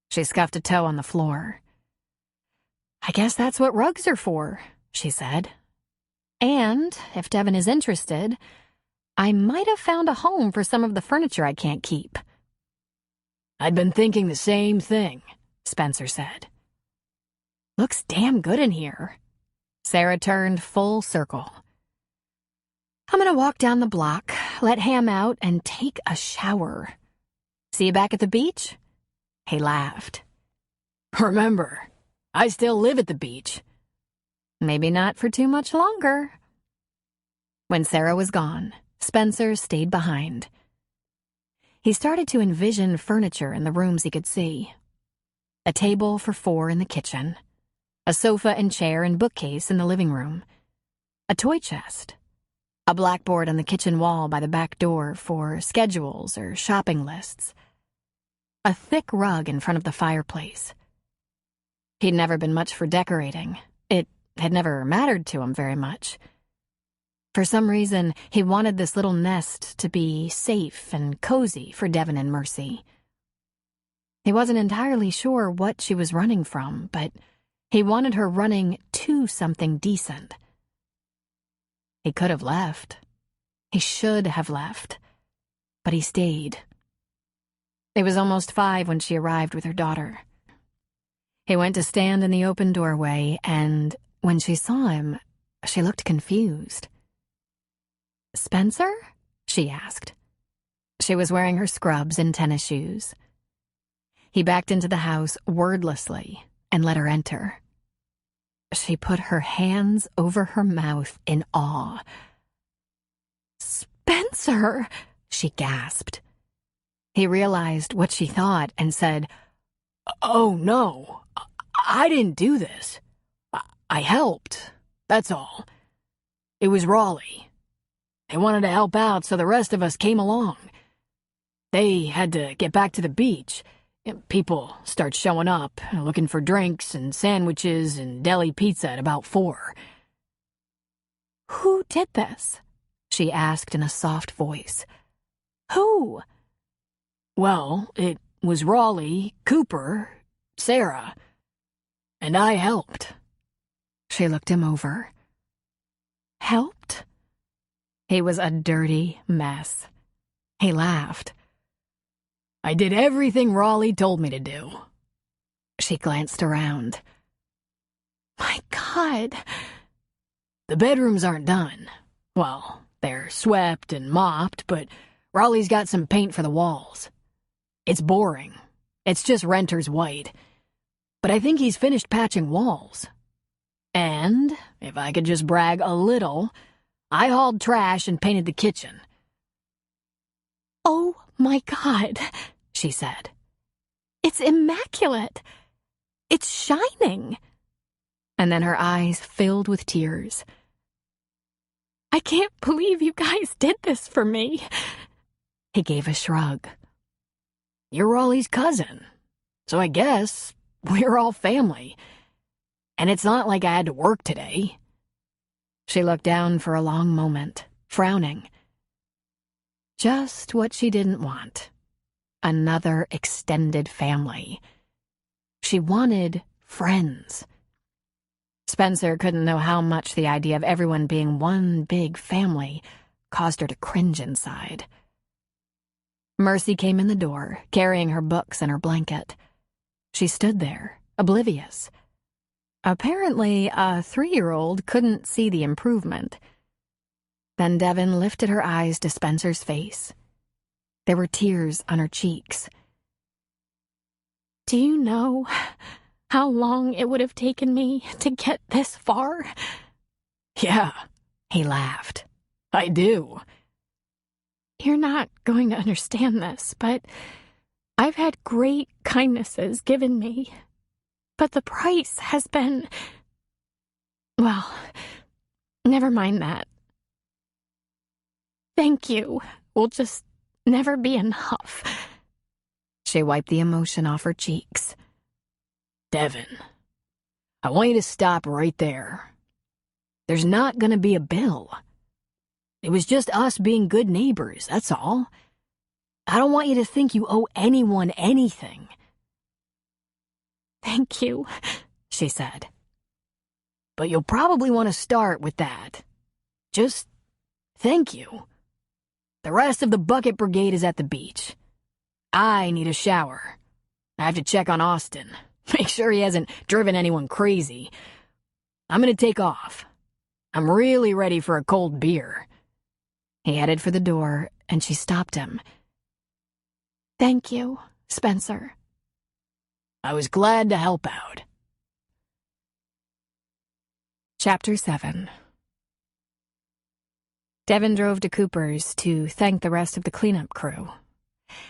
She scuffed a toe on the floor. "I guess that's what rugs are for," she said. "And, if Devin is interested, I might have found a home for some of the furniture I can't keep." "I'd been thinking the same thing," Spencer said. "Looks damn good in here." Sarah turned full circle. "I'm gonna walk down the block, let Ham out, and take a shower. See you back at the beach?" He laughed. "Remember, I still live at the beach." "Maybe not for too much longer." When Sarah was gone, Spencer stayed behind. He started to envision furniture in the rooms he could see. A table for 4 in the kitchen, a sofa and chair and bookcase in the living room, a toy chest, a blackboard on the kitchen wall by the back door for schedules or shopping lists, a thick rug in front of the fireplace. He'd never been much for decorating. It had never mattered to him very much. For some reason, he wanted this little nest to be safe and cozy for Devin and Mercy. He wasn't entirely sure what she was running from, but he wanted her running to something decent. He could have left. He should have left. But he stayed. It was almost 5 when she arrived with her daughter. He went to stand in the open doorway, and when she saw him, she looked confused. "Spencer?" she asked. She was wearing her scrubs and tennis shoes. He backed into the house wordlessly and let her enter. She put her hands over her mouth in awe. "Spencer!" she gasped. He realized what she thought and said, "Oh, no. I didn't do this. I helped. That's all. It was Raleigh. They wanted to help out, so the rest of us came along. They had to get back to the beach. People start showing up, looking for drinks and sandwiches and deli pizza at about 4. "Who did this?" she asked in a soft voice. "Who?" Well, it was Raleigh, Cooper, Sarah, and I helped." She looked him over. "Helped?" He was a dirty mess. He laughed. "I did everything Raleigh told me to do." She glanced around. "My God." "The bedrooms aren't done. Well, they're swept and mopped, but Raleigh's got some paint for the walls. It's boring. It's just renter's white. But I think he's finished patching walls. And, if I could just brag a little, I hauled trash and painted the kitchen." "Oh my God," she said. "It's immaculate. It's shining." And then her eyes filled with tears. "I can't believe you guys did this for me." He gave a shrug. "You're Raleigh's cousin, so I guess we're all family. And it's not like I had to work today." She looked down for a long moment, frowning. Just what she didn't want. Another extended family. She wanted friends. Spencer couldn't know how much the idea of everyone being one big family caused her to cringe inside. Mercy came in the door, carrying her books and her blanket. She stood there, oblivious. Apparently, a 3-year-old couldn't see the improvement. Then Devin lifted her eyes to Spencer's face. There were tears on her cheeks. "Do you know how long it would have taken me to get this far?" "Yeah," he laughed. "I do." "You're not going to understand this, but I've had great kindnesses given me. But the price has been... Well, never mind that. Thank you will just never be enough." She wiped the emotion off her cheeks. "Devin, I want you to stop right there. There's not going to be a bill. It was just us being good neighbors, that's all. I don't want you to think you owe anyone anything." "Thank you," she said. "But you'll probably want to start with that. Just thank you. The rest of the bucket brigade is at the beach. I need a shower. I have to check on Austin. Make sure he hasn't driven anyone crazy. I'm going to take off. I'm really ready for a cold beer." He headed for the door, and she stopped him. "Thank you, Spencer." "I was glad to help out." Chapter 7. Devin drove to Cooper's to thank the rest of the cleanup crew.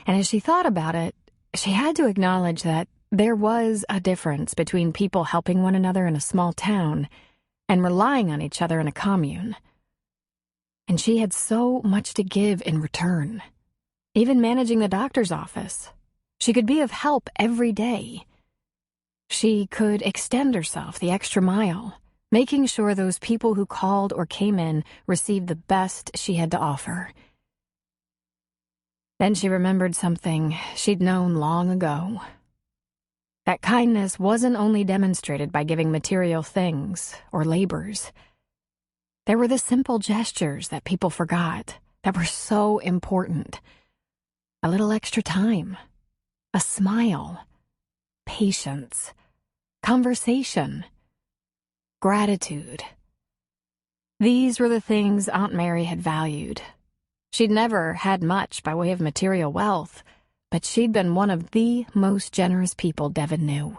And as she thought about it, she had to acknowledge that there was a difference between people helping one another in a small town and relying on each other in a commune. And she had so much to give in return. Even managing the doctor's office, she could be of help every day. She could extend herself the extra mile, making sure those people who called or came in received the best she had to offer. Then she remembered something she'd known long ago. That kindness wasn't only demonstrated by giving material things or labors. There were the simple gestures that people forgot that were so important. A little extra time, a smile, patience, conversation, gratitude. These were the things Aunt Mary had valued. She'd never had much by way of material wealth, but she'd been one of the most generous people Devon knew.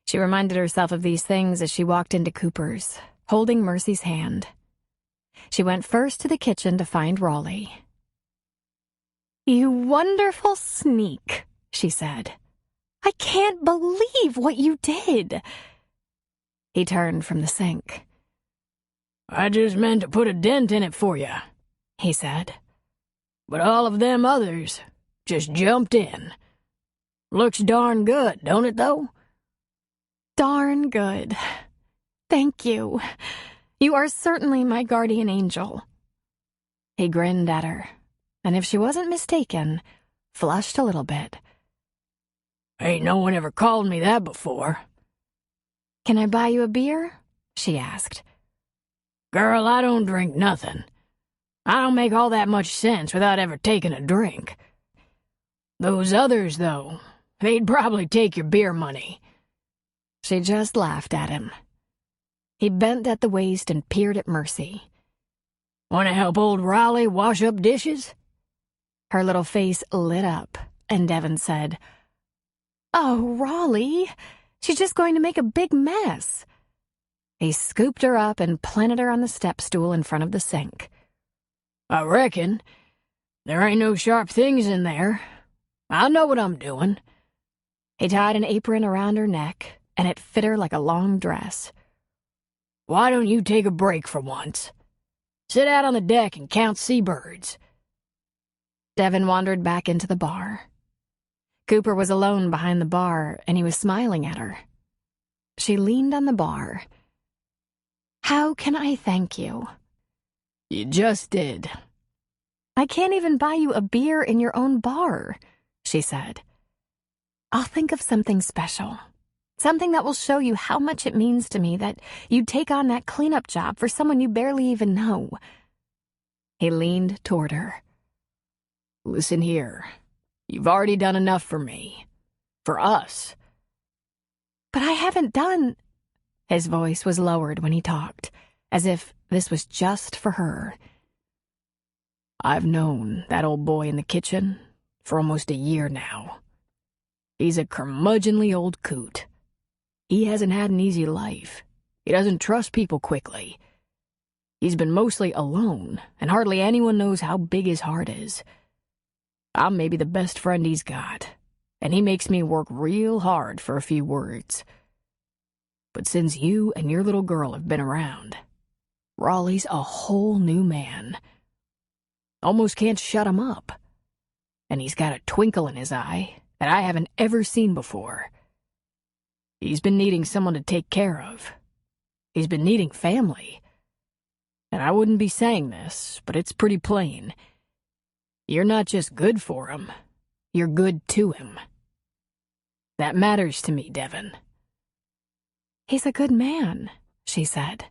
She reminded herself of these things as she walked into Cooper's, holding Mercy's hand. She went first to the kitchen to find Raleigh. "You wonderful sneak," she said. "I can't believe what you did." He turned from the sink. "I just meant to put a dent in it for you," he said. "But all of them others just jumped in. Looks darn good, don't it, though?" "Darn good. Thank you. You are certainly my guardian angel." He grinned at her, and if she wasn't mistaken, flushed a little bit. "Ain't no one ever called me that before." "Can I buy you a beer?" she asked. "Girl, I don't drink nothing. I don't make all that much sense without ever taking a drink. Those others, though, they'd probably take your beer money." She just laughed at him. He bent at the waist and peered at Mercy. "Want to help old Raleigh wash up dishes?" Her little face lit up, and Devon said, "Oh, Raleigh, she's just going to make a big mess." He scooped her up and planted her on the step stool in front of the sink. "I reckon. There ain't no sharp things in there. I know what I'm doing." He tied an apron around her neck, and it fit her like a long dress. "Why don't you take a break for once? Sit out on the deck and count seabirds." Devon wandered back into the bar. Cooper was alone behind the bar, and he was smiling at her. She leaned on the bar. "How can I thank you?" "You just did." "I can't even buy you a beer in your own bar," she said. "I'll think of something special. Something that will show you how much it means to me that you'd take on that cleanup job for someone you barely even know." He leaned toward her. "Listen here. You've already done enough for me. For us." "But I haven't done—" His voice was lowered when he talked, as if this was just for her. "I've known that old boy in the kitchen for almost a year now. He's a curmudgeonly old coot. He hasn't had an easy life. He doesn't trust people quickly. He's been mostly alone, and hardly anyone knows how big his heart is. I'm maybe the best friend he's got, and he makes me work real hard for a few words. But since you and your little girl have been around, Raleigh's a whole new man. Almost can't shut him up. And he's got a twinkle in his eye that I haven't ever seen before. He's been needing someone to take care of. He's been needing family. And I wouldn't be saying this, but it's pretty plain. You're not just good for him, you're good to him. That matters to me, Devon." "He's a good man," she said.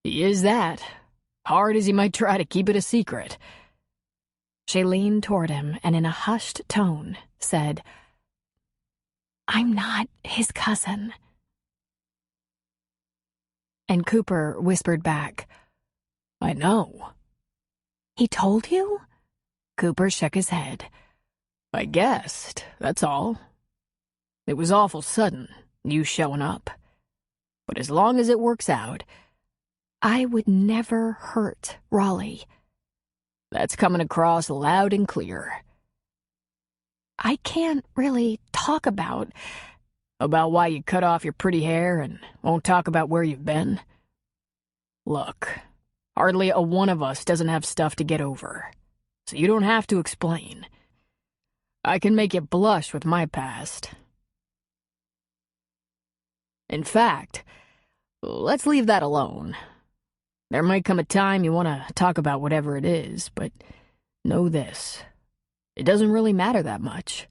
"He is that, hard as he might try to keep it a secret." She leaned toward him and in a hushed tone said, "I'm not his cousin." And Cooper whispered back, "I know." "He told you?" Cooper shook his head. "I guessed, that's all. It was awful sudden, you showing up. But as long as it works out..." "I would never hurt Raleigh." "That's coming across loud and clear." "I can't really talk about..." "About why you cut off your pretty hair and won't talk about where you've been? Look, hardly a one of us doesn't have stuff to get over, so you don't have to explain. I can make you blush with my past. In fact, let's leave that alone. There might come a time you want to talk about whatever it is, but know this. It doesn't really matter that much.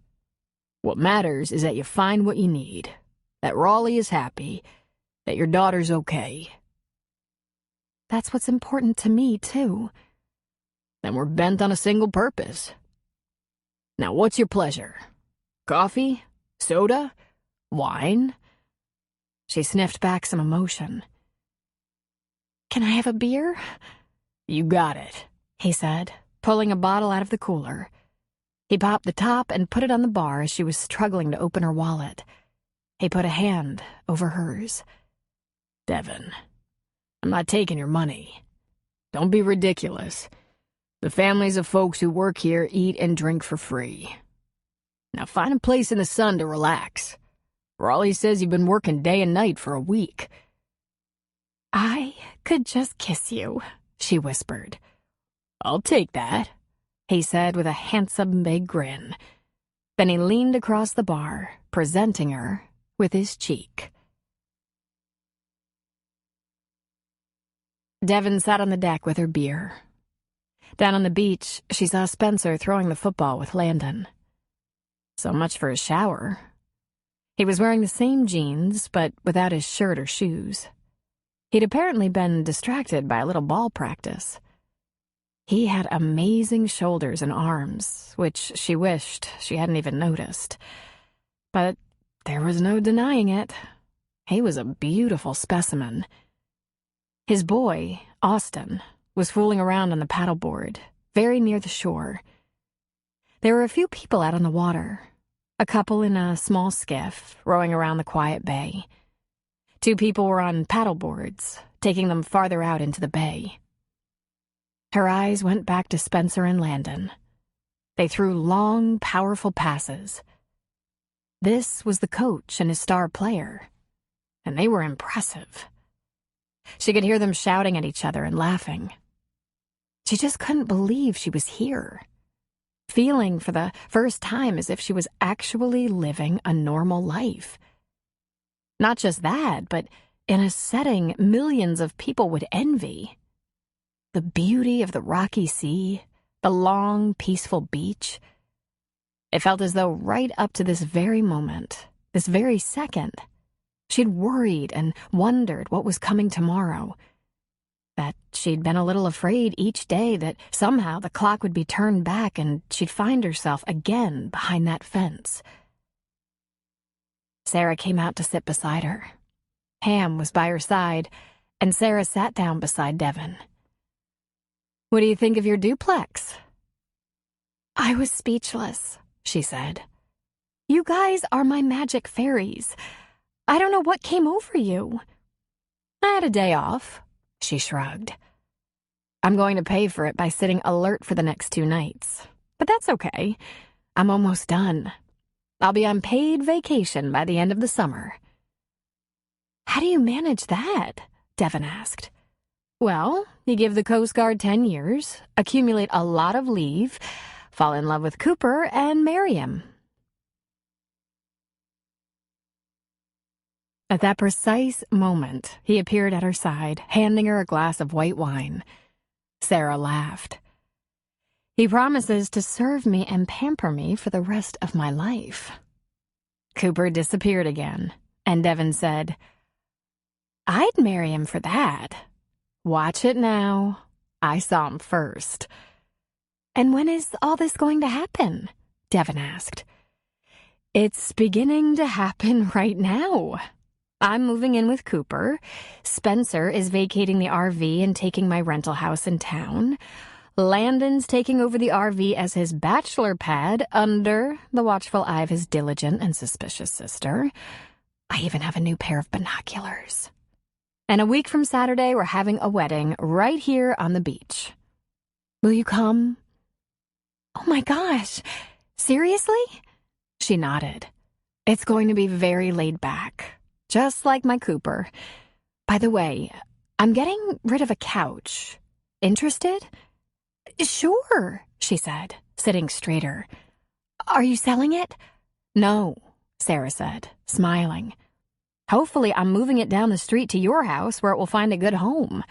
What matters is that you find what you need, that Raleigh is happy, that your daughter's okay. That's what's important to me, too. Then we're bent on a single purpose. Now, what's your pleasure? Coffee? Soda? Wine? She sniffed back some emotion. Can I have a beer? You got it, he said, pulling a bottle out of the cooler. He popped the top and put it on the bar as she was struggling to open her wallet. He put a hand over hers. Devin, I'm not taking your money. Don't be ridiculous. The families of folks who work here eat and drink for free. Now find a place in the sun to relax. Raleigh says you've been working day and night for a week. I could just kiss you, she whispered. I'll take that, he said with a handsome big grin. Then he leaned across the bar, presenting her with his cheek. Devin sat on the deck with her beer. Down on the beach, she saw Spencer throwing the football with Landon. So much for his shower. He was wearing the same jeans, but without his shirt or shoes. He'd apparently been distracted by a little ball practice. He had amazing shoulders and arms, which she wished she hadn't even noticed. But there was no denying it. He was a beautiful specimen. His boy, Austin, was fooling around on the paddleboard, very near the shore. There were a few people out on the water, a couple in a small skiff rowing around the quiet bay. 2 people were on paddleboards, taking them farther out into the bay. Her eyes went back to Spencer and Landon. They threw long, powerful passes. This was the coach and his star player, and they were impressive. She could hear them shouting at each other and laughing. She just couldn't believe she was here, feeling for the first time as if she was actually living a normal life. Not just that, but in a setting millions of people would envy. The beauty of the rocky sea, the long, peaceful beach. It felt as though right up to this very moment, this very second, she'd worried and wondered what was coming tomorrow. That she'd been a little afraid each day that somehow the clock would be turned back and she'd find herself again behind that fence. Sarah came out to sit beside her. Ham was by her side, and Sarah sat down beside Devin. "What do you think of your duplex?" I was speechless, she said. You guys are my magic fairies. I don't know what came over you. I had a day off, she shrugged. I'm going to pay for it by sitting alert for the next 2 nights. But that's okay. I'm almost done. I'll be on paid vacation by the end of the summer. How do you manage that? Devin asked. Well, you give the Coast Guard 10 years, accumulate a lot of leave, fall in love with Cooper, and marry him. At that precise moment, he appeared at her side, handing her a glass of white wine. Sarah laughed. He promises to serve me and pamper me for the rest of my life. Cooper disappeared again, and Devin said, I'd marry him for that. Watch it now. I saw him first. And when is all this going to happen? Devin asked. It's beginning to happen right now. I'm moving in with Cooper. Spencer is vacating the RV and taking my rental house in town. Landon's taking over the RV as his bachelor pad under the watchful eye of his diligent and suspicious sister. I even have a new pair of binoculars. And a week from Saturday, we're having a wedding right here on the beach. Will you come? Oh my gosh, seriously? She nodded. It's going to be very laid back, just like my Cooper. By the way, I'm getting rid of a couch. Interested? Sure, she said, sitting straighter. Are you selling it? No, Sarah said, smiling. Hopefully I'm moving it down the street to your house where it will find a good home.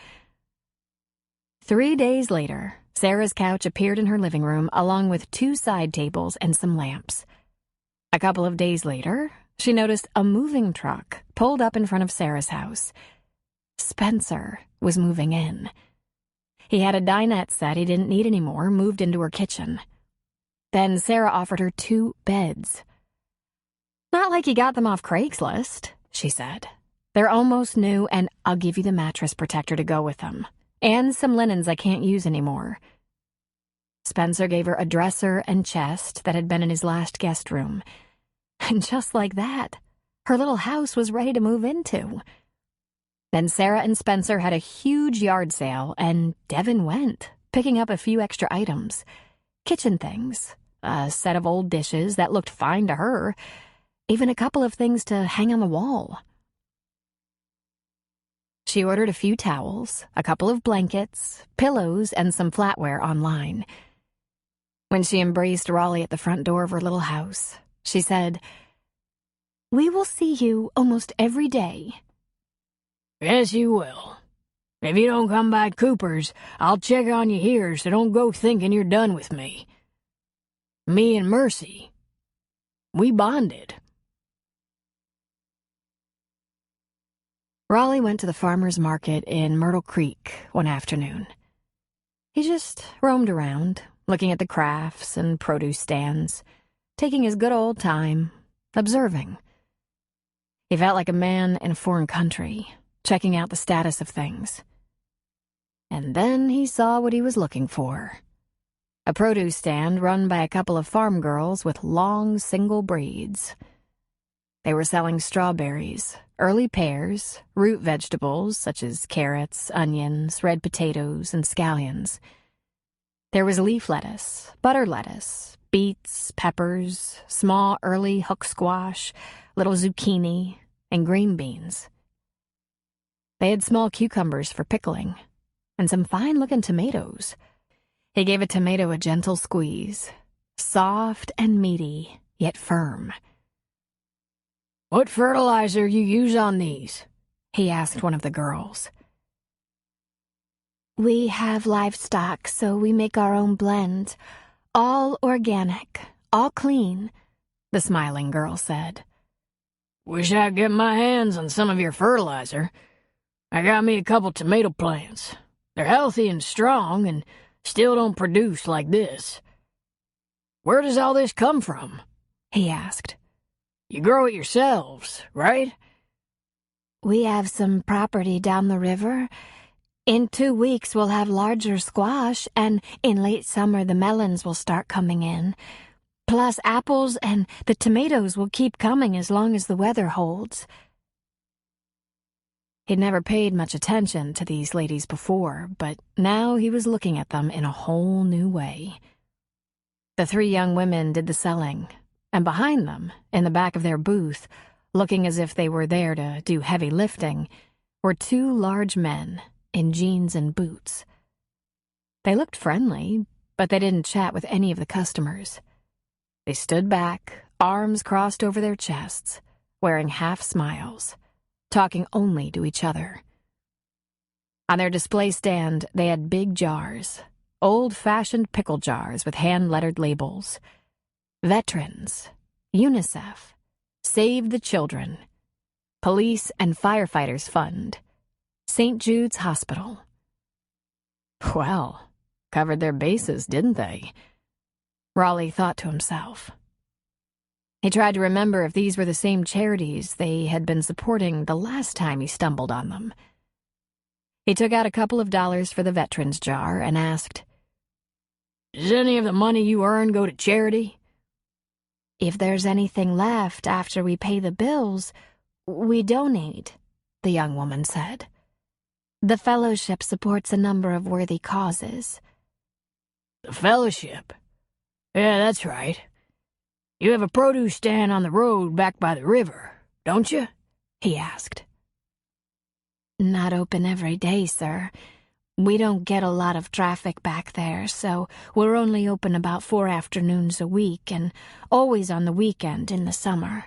3 days later, Sarah's couch appeared in her living room along with 2 side tables and some lamps. A couple of days later, she noticed a moving truck pulled up in front of Sarah's house. Spencer was moving in. He had a dinette set he didn't need anymore, moved into her kitchen. Then Sarah offered her 2 beds. "Not like you got them off Craigslist," she said. "They're almost new, and I'll give you the mattress protector to go with them. And some linens I can't use anymore." Spencer gave her a dresser and chest that had been in his last guest room. And just like that, her little house was ready to move into. Then Sarah and Spencer had a huge yard sale, and Devin went, picking up a few extra items. Kitchen things, a set of old dishes that looked fine to her, even a couple of things to hang on the wall. She ordered a few towels, a couple of blankets, pillows, and some flatware online. When she embraced Raleigh at the front door of her little house, she said, "We will see you almost every day." "Yes, you will. If you don't come by Cooper's, I'll check on you here, so don't go thinking you're done with me. Me and Mercy, we bonded." Raleigh went to the farmer's market in Myrtle Creek one afternoon. He just roamed around, looking at the crafts and produce stands, taking his good old time, observing. He felt like a man in a foreign country, checking out the status of things. And then he saw what he was looking for. A produce stand run by a couple of farm girls with long single braids. They were selling strawberries, early pears, root vegetables such as carrots, onions, red potatoes, and scallions. There was leaf lettuce, butter lettuce, beets, peppers, small early hook squash, little zucchini, and green beans. They had small cucumbers for pickling, and some fine-looking tomatoes. He gave a tomato a gentle squeeze, soft and meaty, yet firm. "What fertilizer you use on these?" he asked one of the girls. "We have livestock, so we make our own blend. All organic, all clean," the smiling girl said. "Wish I could get my hands on some of your fertilizer. I got me a couple tomato plants. They're healthy and strong and still don't produce like this. Where does all this come from?" he asked. "You grow it yourselves, right?" "We have some property down the river. In 2 weeks we'll have larger squash, and in late summer the melons will start coming in. Plus apples, and the tomatoes will keep coming as long as the weather holds." He'd never paid much attention to these ladies before, but now he was looking at them in a whole new way. The 3 young women did the selling, and behind them, in the back of their booth, looking as if they were there to do heavy lifting, were 2 large men in jeans and boots. They looked friendly, but they didn't chat with any of the customers. They stood back, arms crossed over their chests, wearing half smiles, talking only to each other. On their display stand, they had big jars, old-fashioned pickle jars with hand-lettered labels. Veterans, UNICEF, Save the Children, Police and Firefighters Fund, St. Jude's Hospital. Well, covered their bases, didn't they? Raleigh thought to himself. He tried to remember if these were the same charities they had been supporting the last time he stumbled on them. He took out a couple of dollars for the veterans jar and asked, "Does any of the money you earn go to charity?" "If there's anything left after we pay the bills, we donate," the young woman said. "The fellowship supports a number of worthy causes." "The fellowship? Yeah, that's right. You have a produce stand on the road back by the river, don't you?" he asked. "Not open every day, sir. We don't get a lot of traffic back there, so we're only open about 4 afternoons a week and always on the weekend in the summer."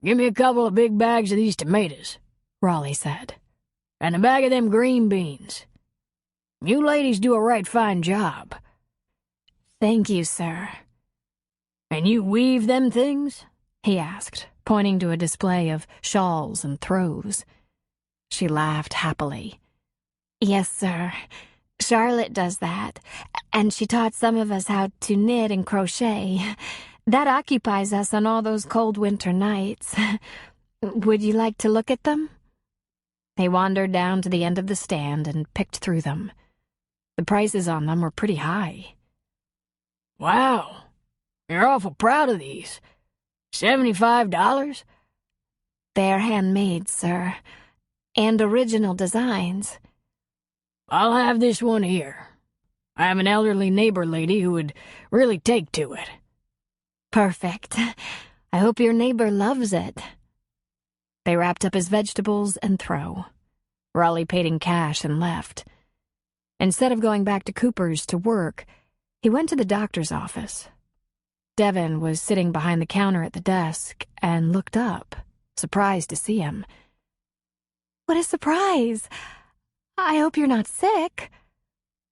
"Give me a couple of big bags of these tomatoes," Raleigh said. "and a bag of them green beans. You ladies do a right fine job." "Thank you, sir." "And you weave them things?" he asked, pointing to a display of shawls and throws. She laughed happily. Yes, sir. Charlotte does that, and she taught some of us how to knit and crochet. That occupies us on all those cold winter nights. Would you like to look at them? He wandered down to the end of the stand and picked through them. The prices on them were pretty high. Wow, you're awful proud of these. $75? They're handmade, sir, and original designs. I'll have this one here. I have an elderly neighbor lady who would really take to it. Perfect. I hope your neighbor loves it. They wrapped up his vegetables and throw. Raleigh paid in cash and left. Instead of going back to Cooper's to work, he went to the doctor's office. Devin was sitting behind the counter at the desk and looked up, surprised to see him. What a surprise! I hope you're not sick.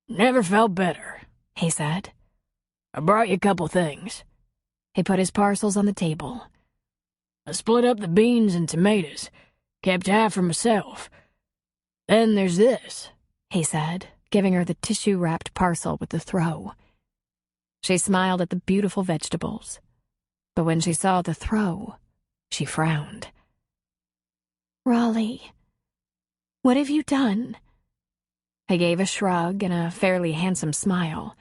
Never felt better, he said. I brought you a couple things. He put his parcels on the table. I split up the beans and tomatoes, kept half for myself. Then there's this, he said, giving her the tissue-wrapped parcel with the throw. She smiled at the beautiful vegetables, but when she saw the throw, she frowned. Raleigh, what have you done? He gave a shrug and a fairly handsome smile.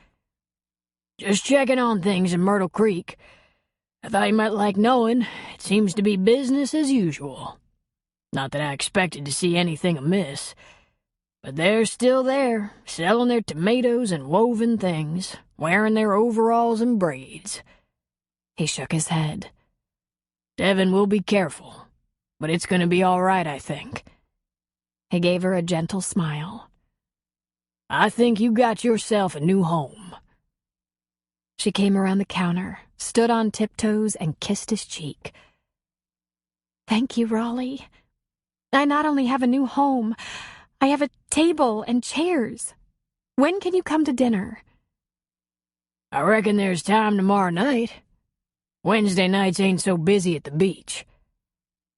Just checking on things in Myrtle Creek. I thought you might like knowing it seems to be business as usual. Not that I expected to see anything amiss, but they're still there, selling their tomatoes and woven things, wearing their overalls and braids. He shook his head. Devin will be careful, but it's going to be all right, I think. He gave her a gentle smile. I think you got yourself a new home. She came around the counter, stood on tiptoes, and kissed his cheek. Thank you, Raleigh. I not only have a new home, I have a table and chairs. When can you come to dinner? I reckon there's time tomorrow night. Wednesday nights ain't so busy at the beach.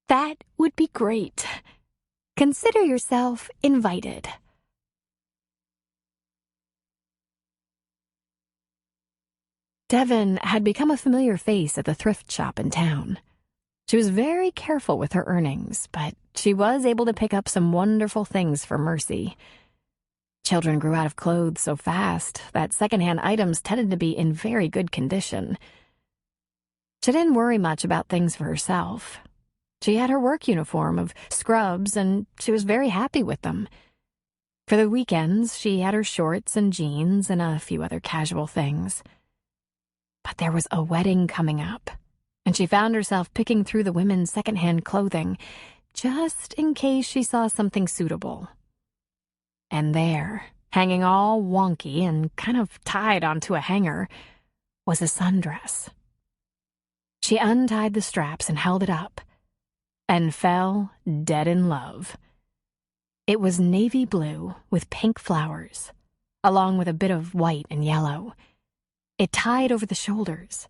That would be great. Consider yourself invited. Devin had become a familiar face at the thrift shop in town. She was very careful with her earnings, but she was able to pick up some wonderful things for Mercy. Children grew out of clothes so fast that secondhand items tended to be in very good condition. She didn't worry much about things for herself. She had her work uniform of scrubs, and she was very happy with them. For the weekends, she had her shorts and jeans and a few other casual things. But there was a wedding coming up, and she found herself picking through the women's secondhand clothing just in case she saw something suitable. And there, hanging all wonky and kind of tied onto a hanger, was a sundress. She untied the straps and held it up, and fell dead in love. It was navy blue with pink flowers, along with a bit of white and yellow. It tied over the shoulders.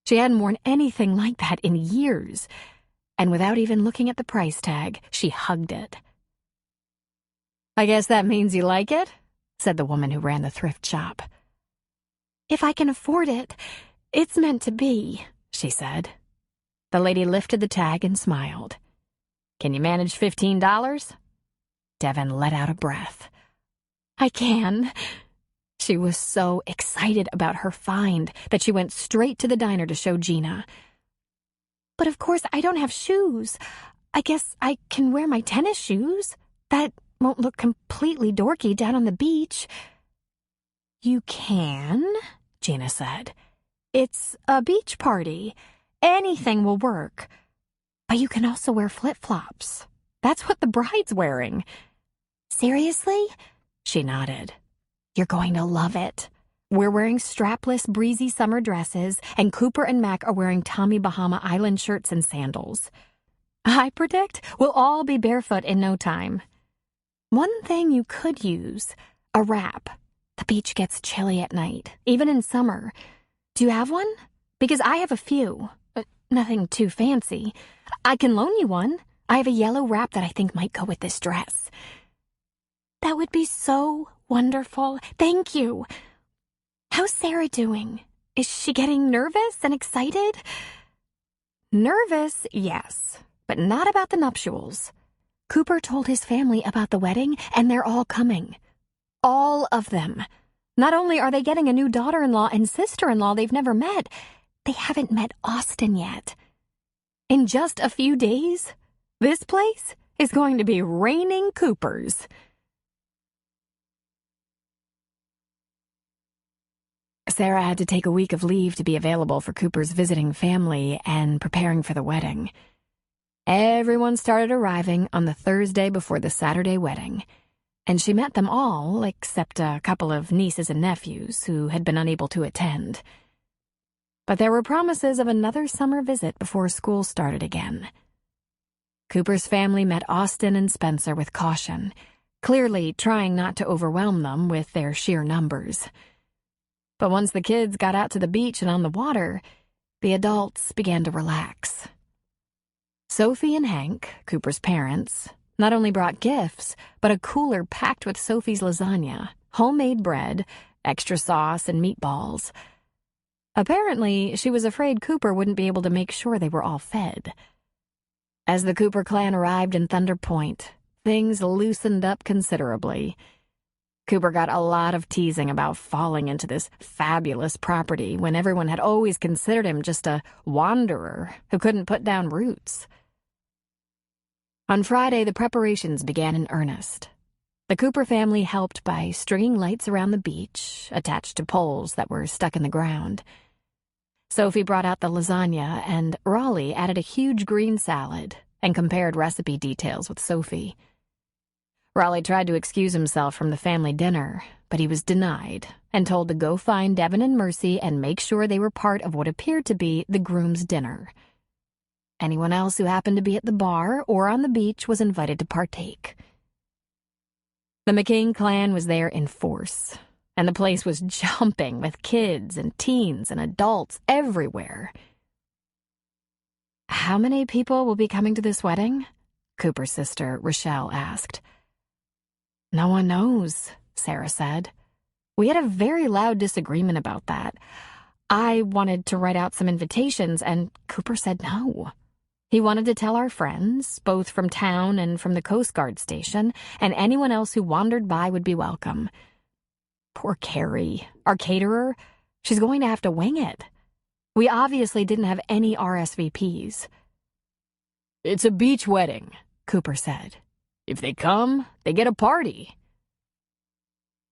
She hadn't worn anything like that in years, and without even looking at the price tag, she hugged it. "I guess that means you like it?" said the woman who ran the thrift shop. "If I can afford it, it's meant to be," she said. The lady lifted the tag and smiled. "Can you manage $15? Devin let out a breath. "I can." She was so excited about her find that she went straight to the diner to show Gina. "But of course I don't have shoes. I guess I can wear my tennis shoes. That won't look completely dorky down on the beach." "You can," Gina said. "It's a beach party. Anything will work. But you can also wear flip-flops. That's what the bride's wearing." "Seriously?" She nodded. "You're going to love it. We're wearing strapless, breezy summer dresses, and Cooper and Mac are wearing Tommy Bahama Island shirts and sandals. I predict we'll all be barefoot in no time. One thing you could use, a wrap. The beach gets chilly at night, even in summer. Do you have one? Because I have a few. Nothing too fancy. I can loan you one. I have a yellow wrap that I think might go with this dress." "That would be so wonderful. Thank you. How's Sarah doing? Is she getting nervous and excited?" "Nervous, yes, but not about the nuptials. Cooper told his family about the wedding, and they're all coming. All of them. Not only are they getting a new daughter-in-law and sister-in-law they've never met, They haven't met Austin yet. in just a few days, this place is going to be raining Coopers." Sarah had to take a week of leave to be available for Cooper's visiting family and preparing for the wedding. Everyone started arriving on the Thursday before the Saturday wedding, and she met them all except a couple of nieces and nephews who had been unable to attend. But there were promises of another summer visit before school started again. Cooper's family met Austin and Spencer with caution, clearly trying not to overwhelm them with their sheer numbers. But once the kids got out to the beach and on the water, the adults began to relax. Sophie and Hank, Cooper's parents, not only brought gifts, but a cooler packed with Sophie's lasagna, homemade bread, extra sauce, and meatballs. Apparently, she was afraid Cooper wouldn't be able to make sure they were all fed. As the Cooper clan arrived in Thunder Point, things loosened up considerably. Cooper got a lot of teasing about falling into this fabulous property when everyone had always considered him just a wanderer who couldn't put down roots. On Friday, the preparations began in earnest. The Cooper family helped by stringing lights around the beach, attached to poles that were stuck in the ground. Sophie brought out the lasagna, and Raleigh added a huge green salad and compared recipe details with Sophie. Raleigh tried to excuse himself from the family dinner, but he was denied and told to go find Devin and Mercy and make sure they were part of what appeared to be the groom's dinner. Anyone else who happened to be at the bar or on the beach was invited to partake. The McCain clan was there in force, and the place was jumping with kids and teens and adults everywhere. "How many people will be coming to this wedding?" Cooper's sister, Rochelle, asked. "No one knows," Sarah said. "We had a very loud disagreement about that. I wanted to write out some invitations, and Cooper said no. He wanted to tell our friends, both from town and from the Coast Guard station, and anyone else who wandered by would be welcome. Poor Carrie, our caterer, she's going to have to wing it. We obviously didn't have any RSVPs. "It's a beach wedding," Cooper said. "If they come, they get a party."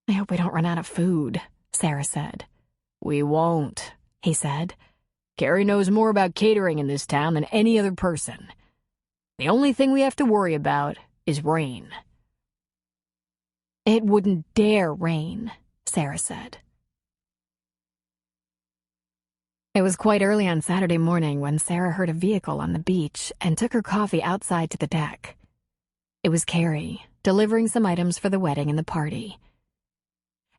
"I hope we don't run out of food," Sarah said. "We won't," he said. "Carrie knows more about catering in this town than any other person. The only thing we have to worry about is rain." "It wouldn't dare rain," Sarah said. It was quite early on Saturday morning when Sarah heard a vehicle on the beach and took her coffee outside to the deck. It was Carrie, delivering some items for the wedding and the party.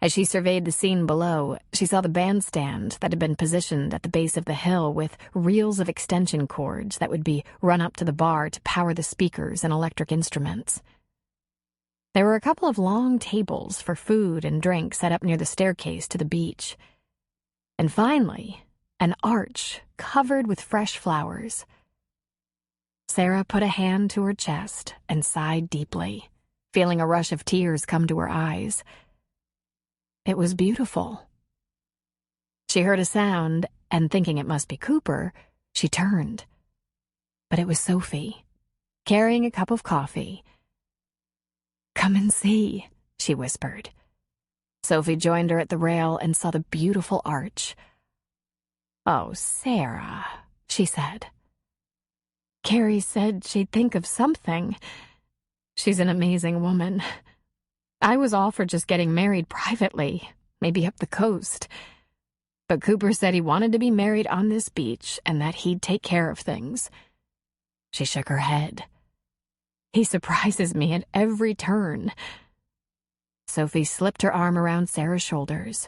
As she surveyed the scene below, she saw the bandstand that had been positioned at the base of the hill with reels of extension cords that would be run up to the bar to power the speakers and electric instruments. There were a couple of long tables for food and drink set up near the staircase to the beach. And finally, an arch covered with fresh flowers. Sarah put a hand to her chest and sighed deeply, feeling a rush of tears come to her eyes. It was beautiful. She heard a sound, and thinking it must be Cooper, she turned. But it was Sophie, carrying a cup of coffee. "Come and see," she whispered. Sophie joined her at the rail and saw the beautiful arch. "Oh, Sarah," she said. "Carrie said she'd think of something. She's an amazing woman. I was all for just getting married privately, maybe up the coast. But Cooper said he wanted to be married on this beach and that he'd take care of things." She shook her head. "He surprises me at every turn." Sophie slipped her arm around Sarah's shoulders.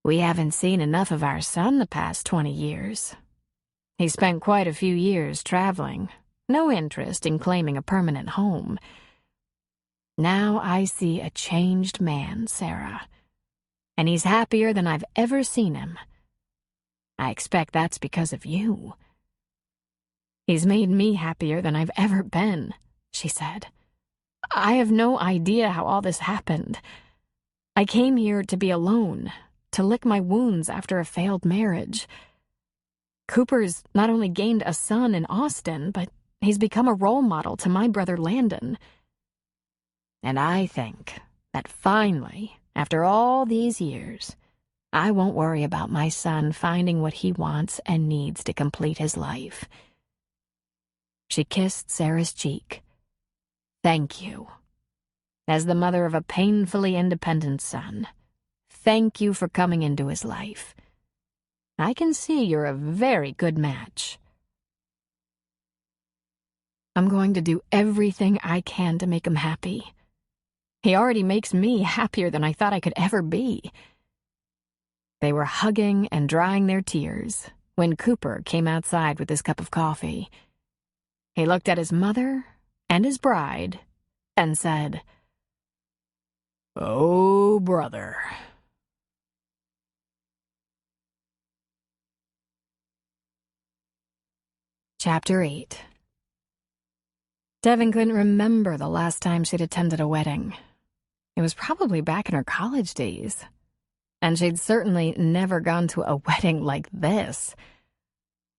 "We haven't seen enough of our son the past 20 years. He spent quite a few years traveling, no interest in claiming a permanent home. Now I see a changed man, Sarah, and he's happier than I've ever seen him. I expect that's because of you. He's made me happier than I've ever been, she said. I have no idea how all this happened. I came here to be alone, to lick my wounds after a failed marriage. Cooper's not only gained a son in Austin, but he's become a role model to my brother Landon. And I think that finally, after all these years, I won't worry about my son finding what he wants and needs to complete his life. She kissed Sarah's cheek. Thank you. As the mother of a painfully independent son, thank you for coming into his life. I can see you're a very good match. I'm going to do everything I can to make him happy. He already makes me happier than I thought I could ever be. They were hugging and drying their tears when Cooper came outside with his cup of coffee. He looked at his mother and his bride and said, "Oh, brother." Chapter 8. Devin couldn't remember the last time she'd attended a wedding. It was probably back in her college days. And she'd certainly never gone to a wedding like this.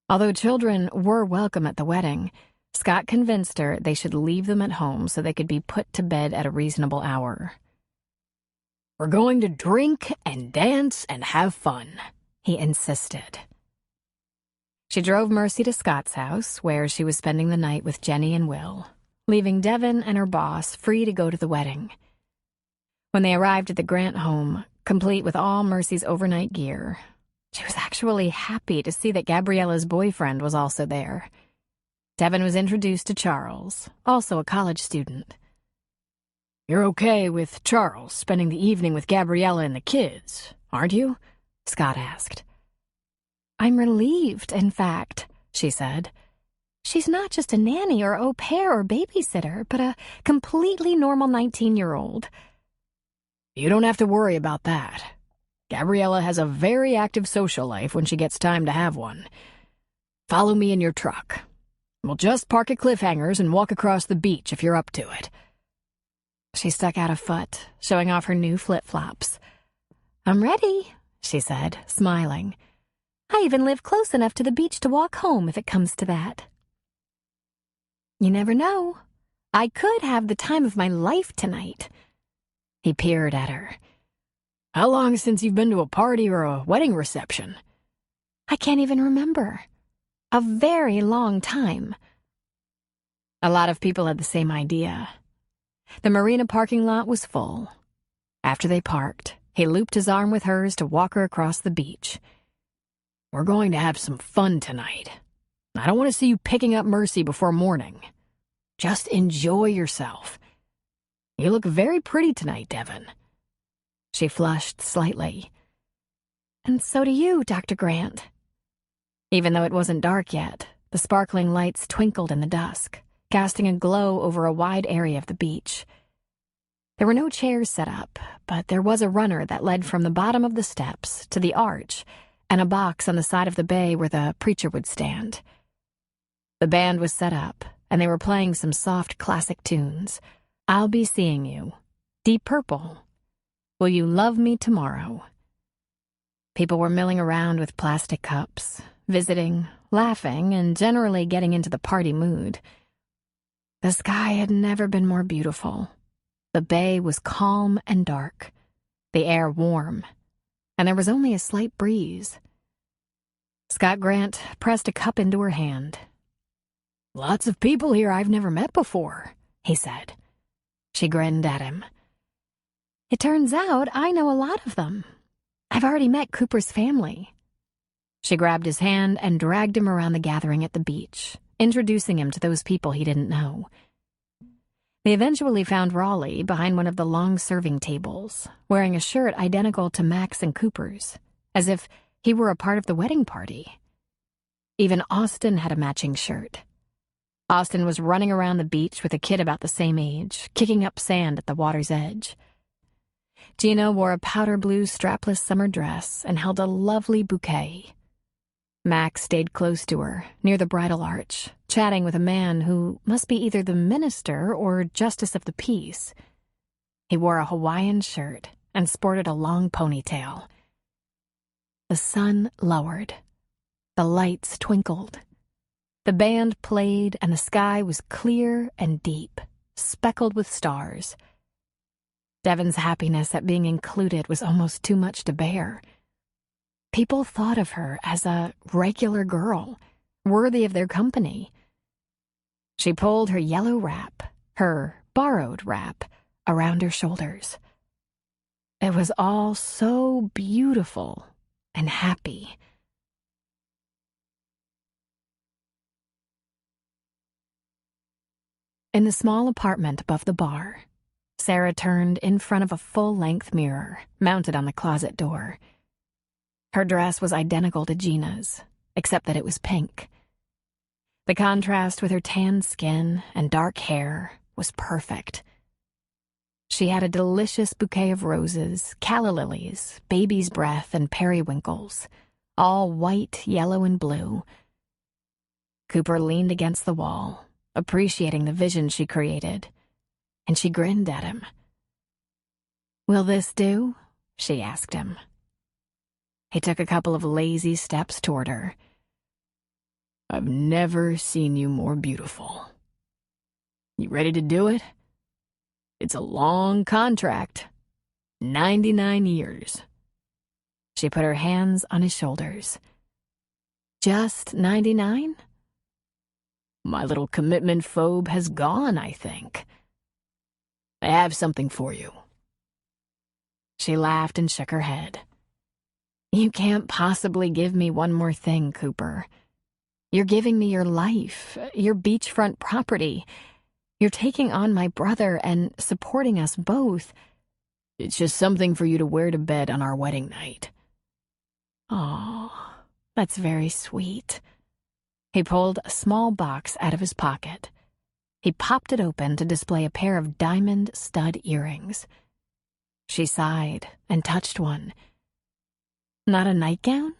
Although children were welcome at the wedding, Scott convinced her they should leave them at home so they could be put to bed at a reasonable hour. "We're going to drink and dance and have fun," he insisted. She drove Mercy to Scott's house, where she was spending the night with Jenny and Will, leaving Devin and her boss free to go to the wedding. When they arrived at the Grant home, complete with all Mercy's overnight gear, she was actually happy to see that Gabriella's boyfriend was also there. Devin was introduced to Charles, also a college student. "You're okay with Charles spending the evening with Gabriella and the kids, aren't you?" Scott asked. I'm relieved, in fact, she said. She's not just a nanny or au pair or babysitter, but a completely normal 19-year-old. "You don't have to worry about that. Gabriella has a very active social life when she gets time to have one. Follow me in your truck. We'll just park at Cliffhangers and walk across the beach if you're up to it." She stuck out a foot, showing off her new flip-flops. I'm ready, she said, smiling. I even live close enough to the beach to walk home if it comes to that. You never know. I could have the time of my life tonight. He peered at her. "How long since you've been to a party or a wedding reception?" I can't even remember. A very long time. A lot of people had the same idea. The marina parking lot was full. After they parked, he looped his arm with hers to walk her across the beach. "We're going to have some fun tonight. I don't want to see you picking up Mercy before morning. Just enjoy yourself. You look very pretty tonight, Devin." She flushed slightly. And so do you, Dr. Grant. Even though it wasn't dark yet, the sparkling lights twinkled in the dusk, casting a glow over a wide area of the beach. There were no chairs set up, but there was a runner that led from the bottom of the steps to the arch and a box on the side of the bay where the preacher would stand. The band was set up, and they were playing some soft classic tunes. I'll Be Seeing You, Deep Purple, Will You Love Me Tomorrow? People were milling around with plastic cups, visiting, laughing, and generally getting into the party mood. The sky had never been more beautiful. The bay was calm and dark, the air warm, and there was only a slight breeze. Scott Grant pressed a cup into her hand. "Lots of people here I've never met before," he said. She grinned at him. It turns out I know a lot of them. I've already met Cooper's family. She grabbed his hand and dragged him around the gathering at the beach, introducing him to those people he didn't know. They eventually found Raleigh behind one of the long serving tables, wearing a shirt identical to Max and Cooper's, as if he were a part of the wedding party. Even Austin had a matching shirt. Austin was running around the beach with a kid about the same age, kicking up sand at the water's edge. Gina wore a powder blue strapless summer dress and held a lovely bouquet. Max stayed close to her, near the bridal arch, chatting with a man who must be either the minister or justice of the peace. He wore a Hawaiian shirt and sported a long ponytail. The sun lowered. The lights twinkled. The band played, and the sky was clear and deep, speckled with stars. Devon's happiness at being included was almost too much to bear. People thought of her as a regular girl, worthy of their company. She pulled her yellow wrap, her borrowed wrap, around her shoulders. It was all so beautiful and happy. In the small apartment above the bar, Sarah turned in front of a full-length mirror mounted on the closet door. Her dress was identical to Gina's, except that it was pink. The contrast with her tan skin and dark hair was perfect. She had a delicious bouquet of roses, calla lilies, baby's breath, and periwinkles, all white, yellow, and blue. Cooper leaned against the wall, appreciating the vision she created, and she grinned at him. "Will this do?" she asked him. He took a couple of lazy steps toward her. "I've never seen you more beautiful. You ready to do it? It's a long contract. 99 years. She put her hands on his shoulders. "Just 99? My little commitment phobe has gone, I think. I have something for you." She laughed and shook her head. "You can't possibly give me one more thing, Cooper. You're giving me your life, your beachfront property. You're taking on my brother and supporting us both. It's just something for you to wear to bed on our wedding night." "Oh, that's very sweet." He pulled a small box out of his pocket. He popped it open to display a pair of diamond stud earrings. She sighed and touched one. "Not a nightgown?"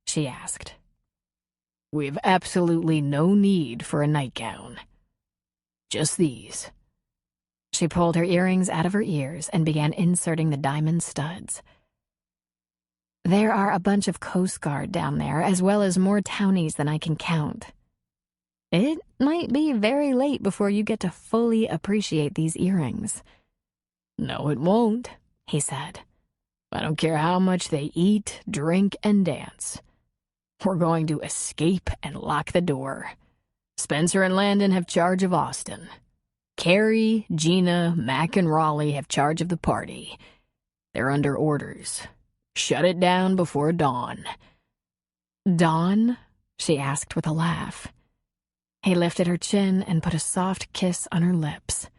she asked. "We have absolutely no need for a nightgown. Just these." She pulled her earrings out of her ears and began inserting the diamond studs. "There are a bunch of Coast Guard down there, as well as more townies than I can count. It might be very late before you get to fully appreciate these earrings." "No, it won't," he said. "I don't care how much they eat, drink, and dance. We're going to escape and lock the door. Spencer and Landon have charge of Austin. Carrie, Gina, Mac, and Raleigh have charge of the party. They're under orders. Shut it down before dawn." "Dawn?" she asked with a laugh. He lifted her chin and put a soft kiss on her lips.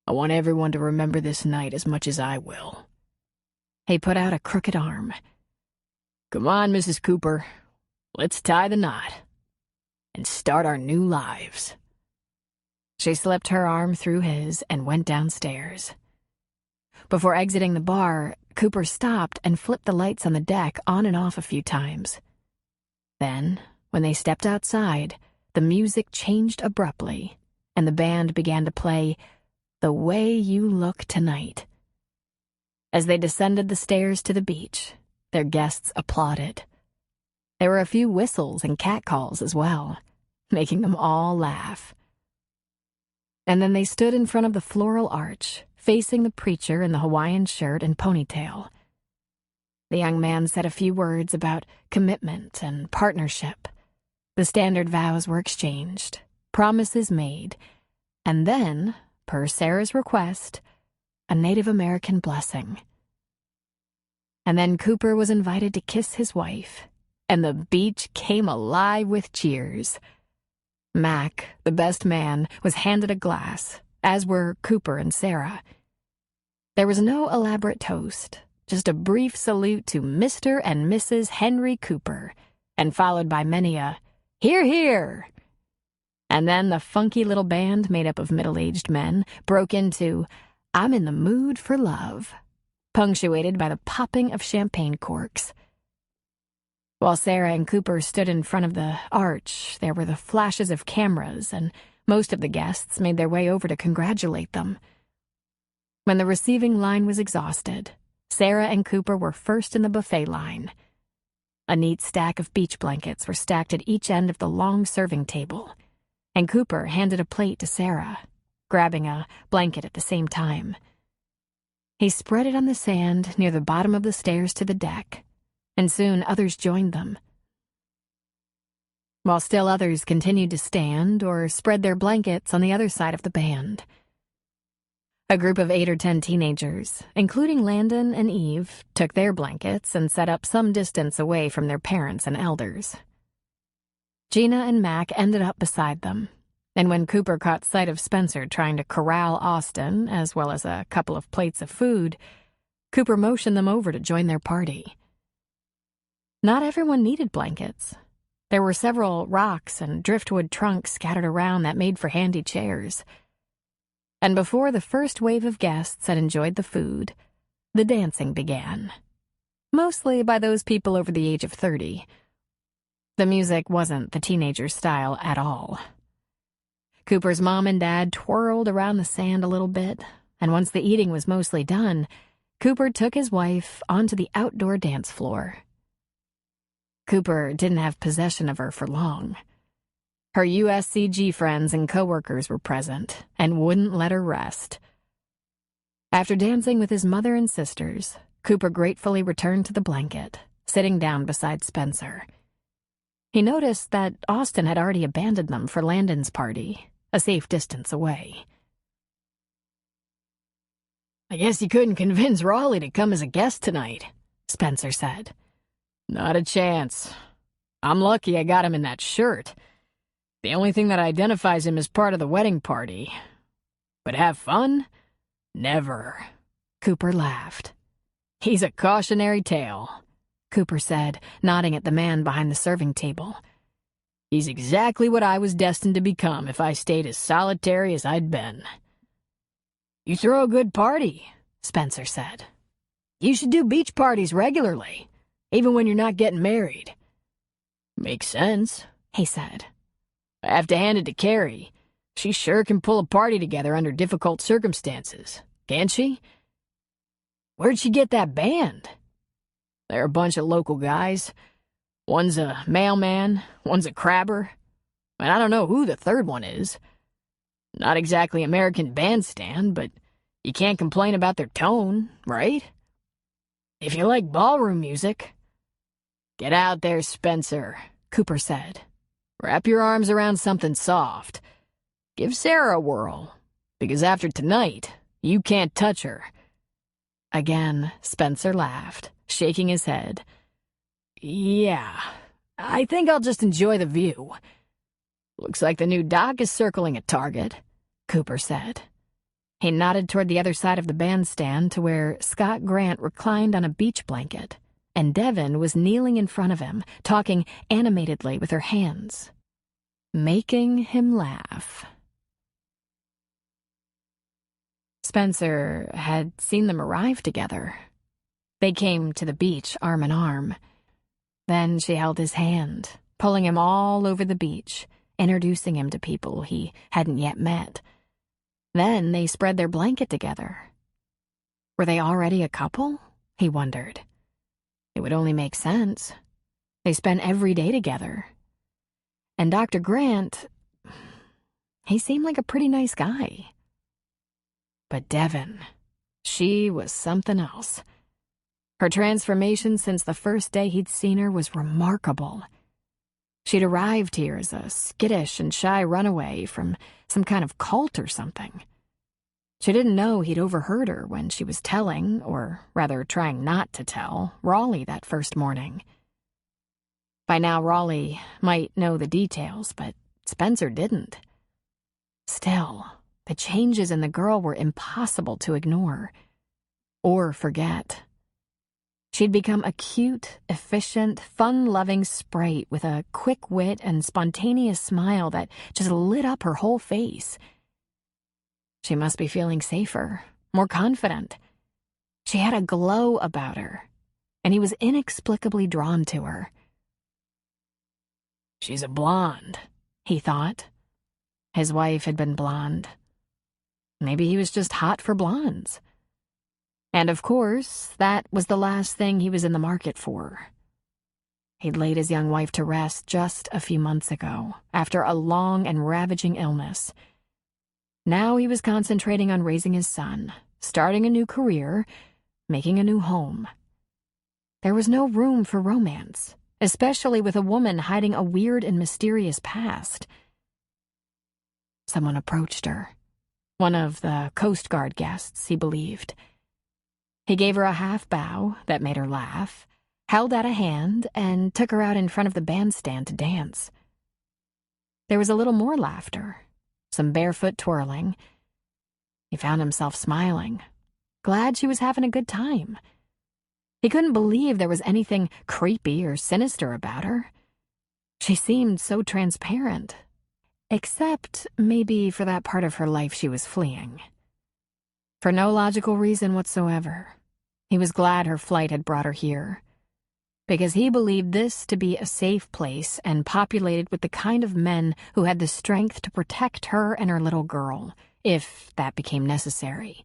"I want everyone to remember this night as much as I will." He put out a crooked arm. "Come on, Mrs. Cooper. Let's tie the knot and start our new lives." She slipped her arm through his and went downstairs. Before exiting the bar, Cooper stopped and flipped the lights on the deck on and off a few times. Then, when they stepped outside, the music changed abruptly, and the band began to play "The Way You Look Tonight." As they descended the stairs to the beach, their guests applauded. There were a few whistles and catcalls as well, making them all laugh. And then they stood in front of the floral arch, facing the preacher in the Hawaiian shirt and ponytail. The young man said a few words about commitment and partnership. The standard vows were exchanged, promises made, and then, per Sarah's request, a Native American blessing. And then Cooper was invited to kiss his wife, and the beach came alive with cheers. Mac, the best man, was handed a glass, as were Cooper and Sarah. There was no elaborate toast, just a brief salute to Mr. and Mrs. Henry Cooper, and followed by many a "Hear, hear!" And then the funky little band made up of middle-aged men broke into "I'm in the Mood for Love," punctuated by the popping of champagne corks. While Sarah and Cooper stood in front of the arch, there were the flashes of cameras, and most of the guests made their way over to congratulate them. When the receiving line was exhausted, Sarah and Cooper were first in the buffet line. A neat stack of beach blankets were stacked at each end of the long serving table, and Cooper handed a plate to Sarah, grabbing a blanket at the same time. He spread it on the sand near the bottom of the stairs to the deck, and soon others joined them, while still others continued to stand or spread their blankets on the other side of the band. A group of 8 or 10 teenagers, including Landon and Eve, took their blankets and set up some distance away from their parents and elders. Gina and Mac ended up beside them, and when Cooper caught sight of Spencer trying to corral Austin, as well as a couple of plates of food, Cooper motioned them over to join their party. Not everyone needed blankets. There were several rocks and driftwood trunks scattered around that made for handy chairs. And before the first wave of guests had enjoyed the food, the dancing began. Mostly by those people over the age of 30. The music wasn't the teenager style at all. Cooper's mom and dad twirled around the sand a little bit, and once the eating was mostly done, Cooper took his wife onto the outdoor dance floor. Cooper didn't have possession of her for long. Her USCG friends and coworkers were present and wouldn't let her rest. After dancing with his mother and sisters, Cooper gratefully returned to the blanket, sitting down beside Spencer. He noticed that Austin had already abandoned them for Landon's party, a safe distance away. "I guess you couldn't convince Raleigh to come as a guest tonight," Spencer said. "Not a chance. I'm lucky I got him in that shirt. The only thing that identifies him as part of the wedding party. But have fun? Never." Cooper laughed. "He's a cautionary tale," Cooper said, nodding at the man behind the serving table. "He's exactly what I was destined to become if I stayed as solitary as I'd been." "You throw a good party," Spencer said. "You should do beach parties regularly, even when you're not getting married." "Makes sense," he said. "I have to hand it to Carrie. She sure can pull a party together under difficult circumstances, can't she? Where'd she get that band?" "They're a bunch of local guys. One's a mailman, one's a crabber, and I don't know who the third one is. Not exactly American Bandstand, but you can't complain about their tone, right? If you like ballroom music." "Get out there, Spencer," Cooper said. "Wrap your arms around something soft. Give Sarah a whirl, because after tonight, you can't touch her." Again, Spencer laughed, shaking his head. "Yeah, I think I'll just enjoy the view. Looks like the new dock is circling a target," Cooper said. He nodded toward the other side of the bandstand to where Scott Grant reclined on a beach blanket, and Devin was kneeling in front of him, talking animatedly with her hands, making him laugh. Spencer had seen them arrive together. They came to the beach arm in arm. Then she held his hand, pulling him all over the beach, introducing him to people he hadn't yet met. Then they spread their blanket together. Were they already a couple? He wondered. It would only make sense. They spent every day together. And Dr. Grant, he seemed like a pretty nice guy. But Devin, she was something else. Her transformation since the first day he'd seen her was remarkable. She'd arrived here as a skittish and shy runaway from some kind of cult or something. She didn't know he'd overheard her when she was telling, or rather trying not to tell, Raleigh that first morning. By now Raleigh might know the details, but Spencer didn't. Still, the changes in the girl were impossible to ignore or forget. She'd become a cute, efficient, fun-loving sprite with a quick wit and spontaneous smile that just lit up her whole face. She must be feeling safer, more confident. She had a glow about her, and he was inexplicably drawn to her. She's a blonde, he thought. His wife had been blonde. Maybe he was just hot for blondes. And of course, that was the last thing he was in the market for. He'd laid his young wife to rest just a few months ago, after a long and ravaging illness. Now he was concentrating on raising his son, starting a new career, making a new home. There was no room for romance, especially with a woman hiding a weird and mysterious past. Someone approached her. One of the Coast Guard guests, he believed. He gave her a half bow that made her laugh, held out a hand, and took her out in front of the bandstand to dance. There was a little more laughter, some barefoot twirling. He found himself smiling, glad she was having a good time. He couldn't believe there was anything creepy or sinister about her. She seemed so transparent, except maybe for that part of her life she was fleeing. For no logical reason whatsoever, he was glad her flight had brought her here, because he believed this to be a safe place and populated with the kind of men who had the strength to protect her and her little girl, if that became necessary.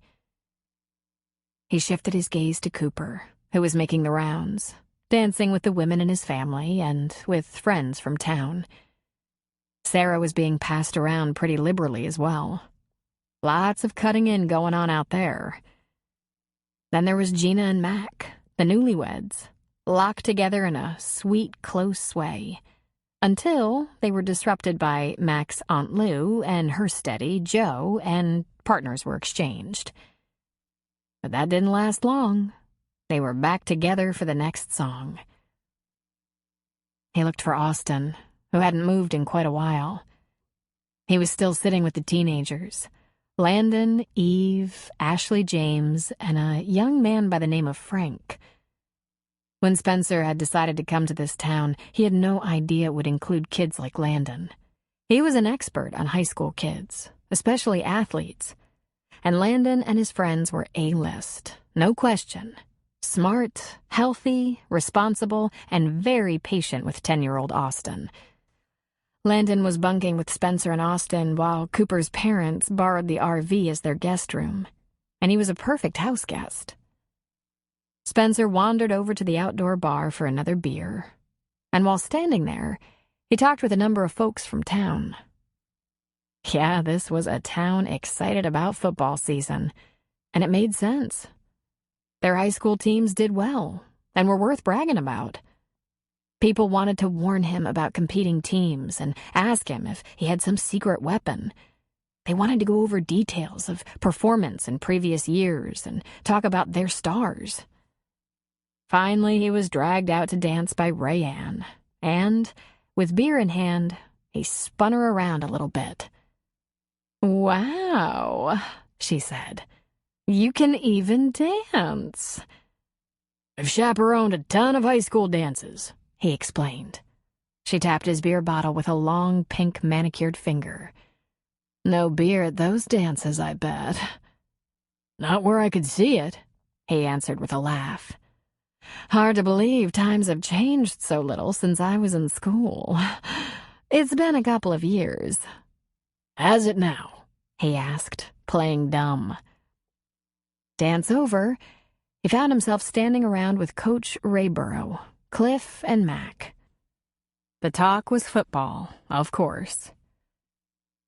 He shifted his gaze to Cooper, who was making the rounds, dancing with the women in his family and with friends from town. Sarah was being passed around pretty liberally as well. Lots of cutting in going on out there. Then there was Gina and Mac, the newlyweds, locked together in a sweet, close sway, until they were disrupted by Mac's Aunt Lou and her steady, Joe, and partners were exchanged. But that didn't last long. They were back together for the next song. He looked for Austin, who hadn't moved in quite a while. He was still sitting with the teenagers. Landon, Eve, Ashley James, and a young man by the name of Frank. When Spencer had decided to come to this town, he had no idea it would include kids like Landon. He was an expert on high school kids, especially athletes. And Landon and his friends were A-list, no question. Smart, healthy, responsible, and very patient with 10-year-old Austin. Landon was bunking with Spencer and Austin while Cooper's parents borrowed the RV as their guest room, and he was a perfect house guest. Spencer wandered over to the outdoor bar for another beer, and while standing there, he talked with a number of folks from town. Yeah, this was a town excited about football season, and it made sense. Their high school teams did well and were worth bragging about. People wanted to warn him about competing teams and ask him if he had some secret weapon. They wanted to go over details of performance in previous years and talk about their stars. Finally, he was dragged out to dance by Rayanne, and, with beer in hand, he spun her around a little bit. "Wow," she said. "You can even dance." "I've chaperoned a ton of high school dances," he explained. She tapped his beer bottle with a long, pink, manicured finger. "No beer at those dances, I bet." "Not where I could see it," he answered with a laugh. "Hard to believe times have changed so little since I was in school. It's been a couple of years." "Has it now?" he asked, playing dumb. Dance over, he found himself standing around with Coach Rayborough, Cliff, and Mac. The talk was football, of course.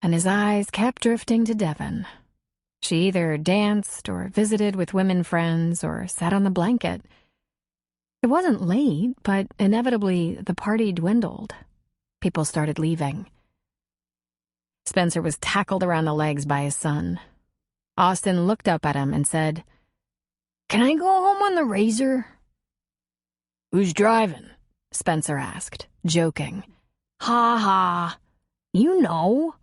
And his eyes kept drifting to Devon. She either danced or visited with women friends or sat on the blanket. It wasn't late, but inevitably the party dwindled. People started leaving. Spencer was tackled around the legs by his son. Austin looked up at him and said, "Can I go home on the Razor?" "Who's driving?" Spencer asked, joking. "Ha ha. You know."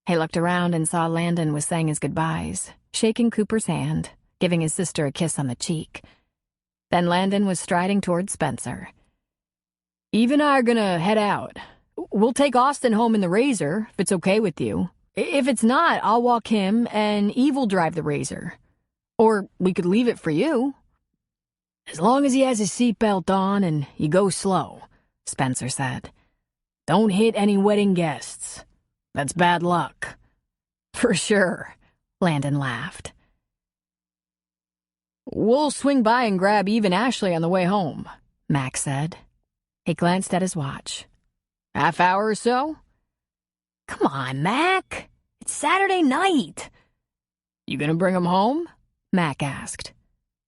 He looked around and saw Landon was saying his goodbyes, shaking Cooper's hand, giving his sister a kiss on the cheek. Then Landon was striding toward Spencer. Eve and I are gonna head out. We'll take Austin home in the Razor, if it's okay with you. If it's not, I'll walk him, and Eve will drive the Razor. Or we could leave it for you. As long as he has his seatbelt on and you go slow, Spencer said. Don't hit any wedding guests. That's bad luck. For sure, Landon laughed. We'll swing by and grab Eve and Ashley on the way home, Max said. He glanced at his watch. Half hour or so? Come on, Mac. It's Saturday night. You gonna bring him home? Mac asked.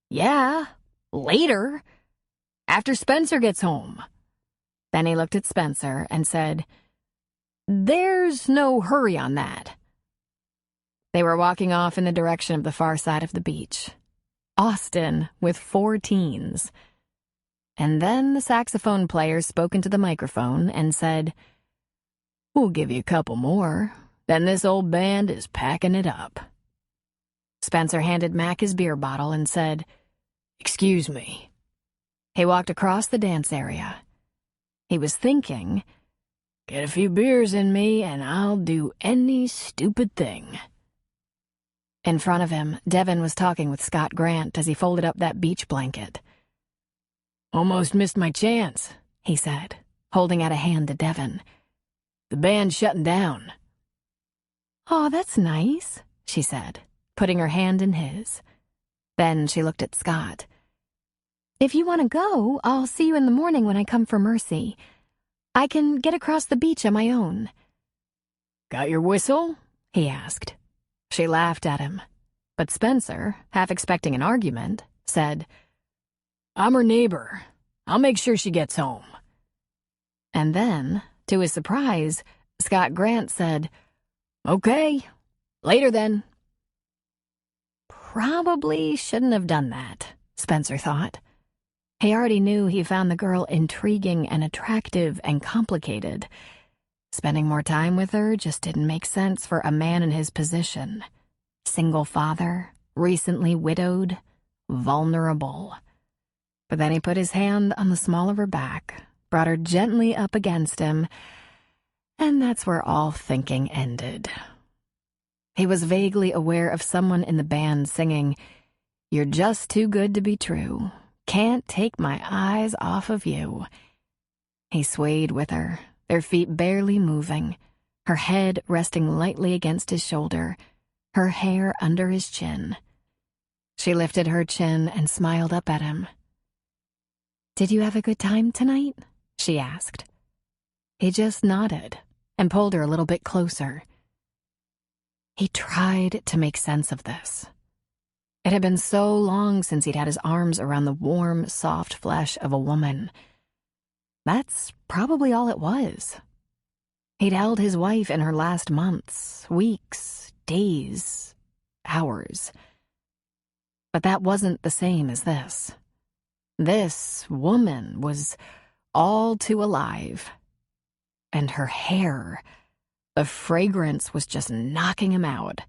Yeah, later. After Spencer gets home. Then he looked at Spencer and said, There's no hurry on that. They were walking off in the direction of the far side of the beach. Austin with 4 teens. And then the saxophone player spoke into the microphone and said, We'll give you a couple more. Then this old band is packing it up. Spencer handed Mac his beer bottle and said, Excuse me. He walked across the dance area. He was thinking, Get a few beers in me and I'll do any stupid thing. In front of him, Devin was talking with Scott Grant as he folded up that beach blanket. Almost missed my chance, he said, holding out a hand to Devin. The band's shutting down. Oh, that's nice, she said, putting her hand in his. Then she looked at Scott. If you want to go, I'll see you in the morning when I come for Mercy. I can get across the beach on my own. Got your whistle? He asked. She laughed at him. But Spencer, half expecting an argument, said, I'm her neighbor. I'll make sure she gets home. And then, to his surprise, Scott Grant said, Okay, later then. Probably shouldn't have done that, Spencer thought. He already knew he found the girl intriguing and attractive and complicated. Spending more time with her just didn't make sense for a man in his position. Single father, recently widowed, vulnerable. But then he put his hand on the small of her back, brought her gently up against him, and that's where all thinking ended. He was vaguely aware of someone in the band singing, You're just too good to be true. Can't take my eyes off of you. He swayed with her, their feet barely moving, her head resting lightly against his shoulder, her hair under his chin. She lifted her chin and smiled up at him. Did you have a good time tonight? She asked. He just nodded and pulled her a little bit closer. He tried to make sense of this. It had been so long since he'd had his arms around the warm, soft flesh of a woman. That's probably all it was. He'd held his wife in her last months, weeks, days, hours. But that wasn't the same as this. This woman was all too alive. And her hair, the fragrance was just knocking him out.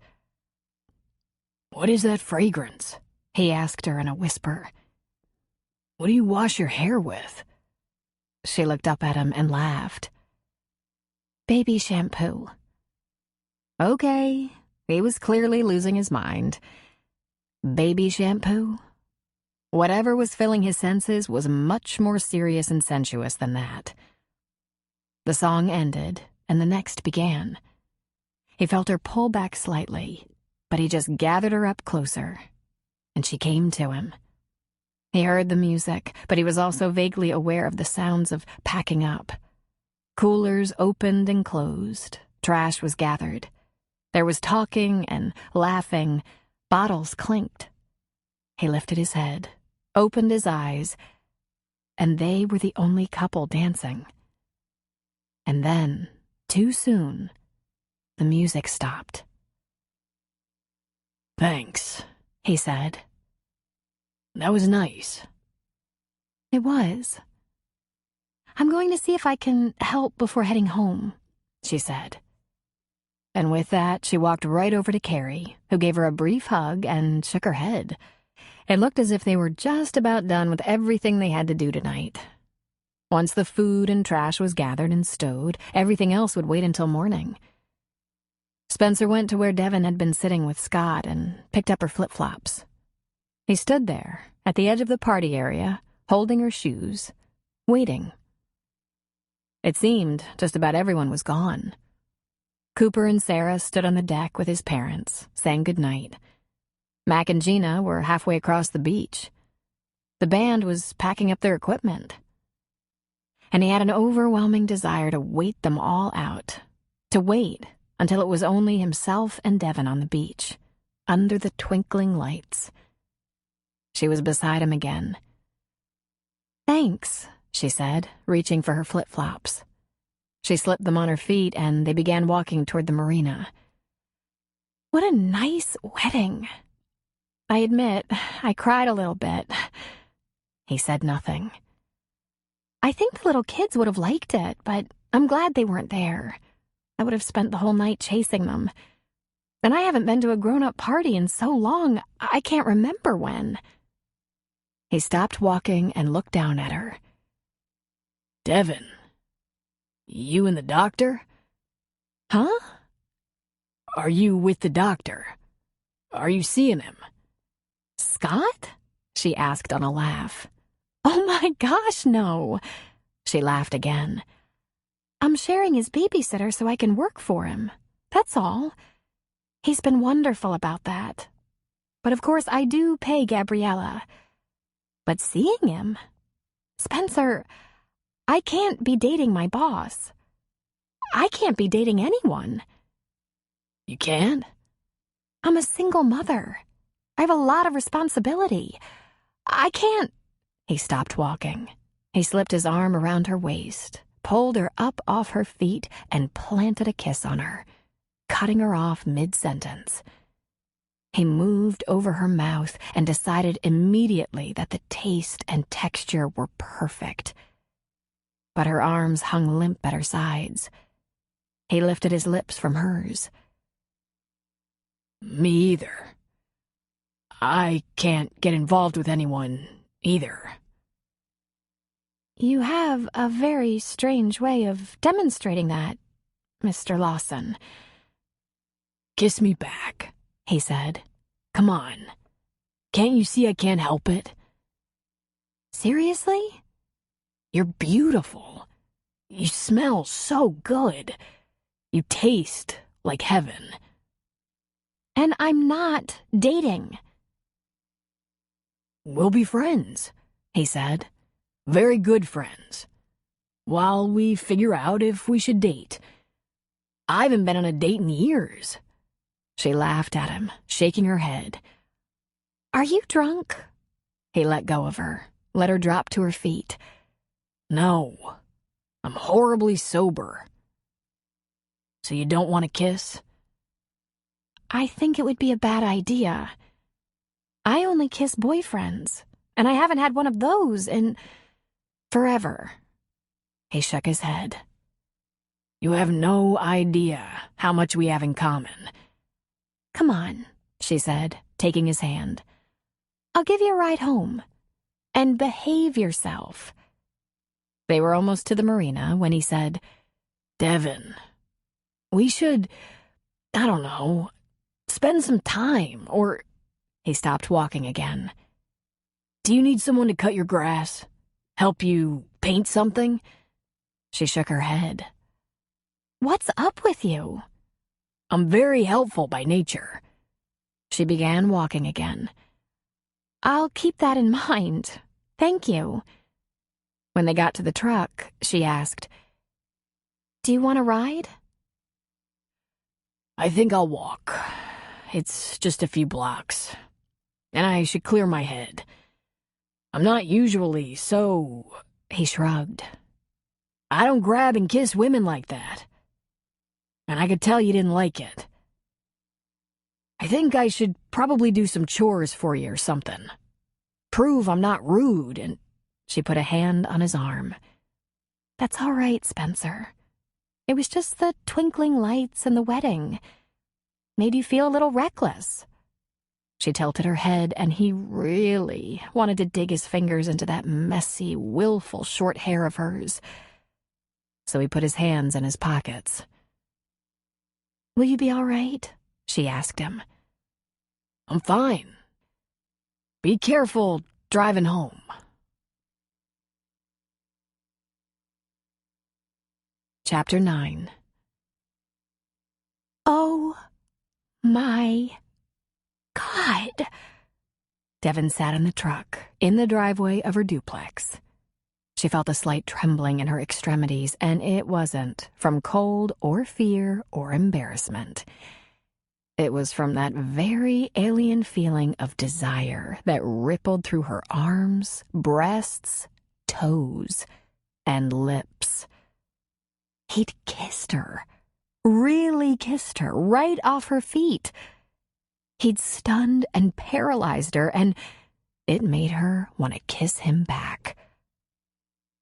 What is that fragrance? He asked her in a whisper. What do you wash your hair with? She looked up at him and laughed. Baby shampoo. Okay, he was clearly losing his mind. Baby shampoo? Whatever was filling his senses was much more serious and sensuous than that. The song ended, and the next began. He felt her pull back slightly, but he just gathered her up closer, and she came to him. He heard the music, but he was also vaguely aware of the sounds of packing up. Coolers opened and closed, trash was gathered. There was talking and laughing, bottles clinked. He lifted his head, opened his eyes, and they were the only couple dancing. And then, too soon, the music stopped. Thanks, he said. That was nice. It was. I'm going to see if I can help before heading home, she said. And with that, she walked right over to Carrie, who gave her a brief hug and shook her head. It looked as if they were just about done with everything they had to do tonight. Once the food and trash was gathered and stowed, everything else would wait until morning. Spencer went to where Devon had been sitting with Scott and picked up her flip-flops. He stood there, at the edge of the party area, holding her shoes, waiting. It seemed just about everyone was gone. Cooper and Sarah stood on the deck with his parents, saying goodnight. Mac and Gina were halfway across the beach. The band was packing up their equipment. And he had an overwhelming desire to wait them all out, to wait until it was only himself and Devon on the beach, under the twinkling lights. She was beside him again. "Thanks," she said, reaching for her flip-flops. She slipped them on her feet, and they began walking toward the marina. "What a nice wedding. I admit, I cried a little bit." He said nothing. "I think the little kids would have liked it, but I'm glad they weren't there. I would have spent the whole night chasing them. And I haven't been to a grown-up party in so long, I can't remember when." He stopped walking and looked down at her. "Devon, you and the doctor?" "Huh?" "Are you with the doctor? Are you seeing him?" "Scott?" she asked on a laugh. "Oh my gosh, no." She laughed again. "I'm sharing his babysitter so I can work for him. That's all. He's been wonderful about that. But of course I do pay Gabriella. But seeing him? Spencer, I can't be dating my boss. I can't be dating anyone." "You can't?" "I'm a single mother. I have a lot of responsibility. I can't—" He stopped walking. He slipped his arm around her waist, pulled her up off her feet, and planted a kiss on her, cutting her off mid-sentence. He moved over her mouth and decided immediately that the taste and texture were perfect. But her arms hung limp at her sides. He lifted his lips from hers. "Me either. I can't get involved with anyone either." "You have a very strange way of demonstrating that, Mr. Lawson." "Kiss me back," he said. "Come on. Can't you see I can't help it?" "Seriously?" "You're beautiful. You smell so good. You taste like heaven." "And I'm not dating." "We'll be friends," he said. "Very good friends. While we figure out if we should date. I haven't been on a date in years." She laughed at him, shaking her head. "Are you drunk?" He let go of her, let her drop to her feet. "No, I'm horribly sober." "So you don't want to kiss?" "I think it would be a bad idea. I only kiss boyfriends, and I haven't had one of those in forever." He shook his head. "You have no idea how much we have in common." "Come on," she said, taking his hand. "I'll give you a ride home. And behave yourself." They were almost to the marina when he said, "Devon, we should, I don't know, spend some time, or—" He stopped walking again. "Do you need someone to cut your grass? Help you paint something?" She shook her head. "What's up with you?" "I'm very helpful by nature." She began walking again. "I'll keep that in mind. Thank you." When they got to the truck, she asked, "Do you want a ride?" "I think I'll walk. It's just a few blocks. And I should clear my head. I'm not usually so—" He shrugged. "I don't grab and kiss women like that. And I could tell you didn't like it. I think I should probably do some chores for you or something. Prove I'm not rude and—" She put a hand on his arm. "That's all right, Spencer. It was just the twinkling lights and the wedding. Made you feel a little reckless." She tilted her head, and he really wanted to dig his fingers into that messy, willful short hair of hers. So he put his hands in his pockets. "Will you be all right?" she asked him. "I'm fine. Be careful driving home." Chapter 9. Oh, my God. Devin sat in the truck, in the driveway of her duplex. She felt a slight trembling in her extremities, and it wasn't from cold or fear or embarrassment. It was from that very alien feeling of desire that rippled through her arms, breasts, toes, and lips. He'd kissed her, really kissed her, right off her feet. He'd stunned and paralyzed her, and it made her want to kiss him back.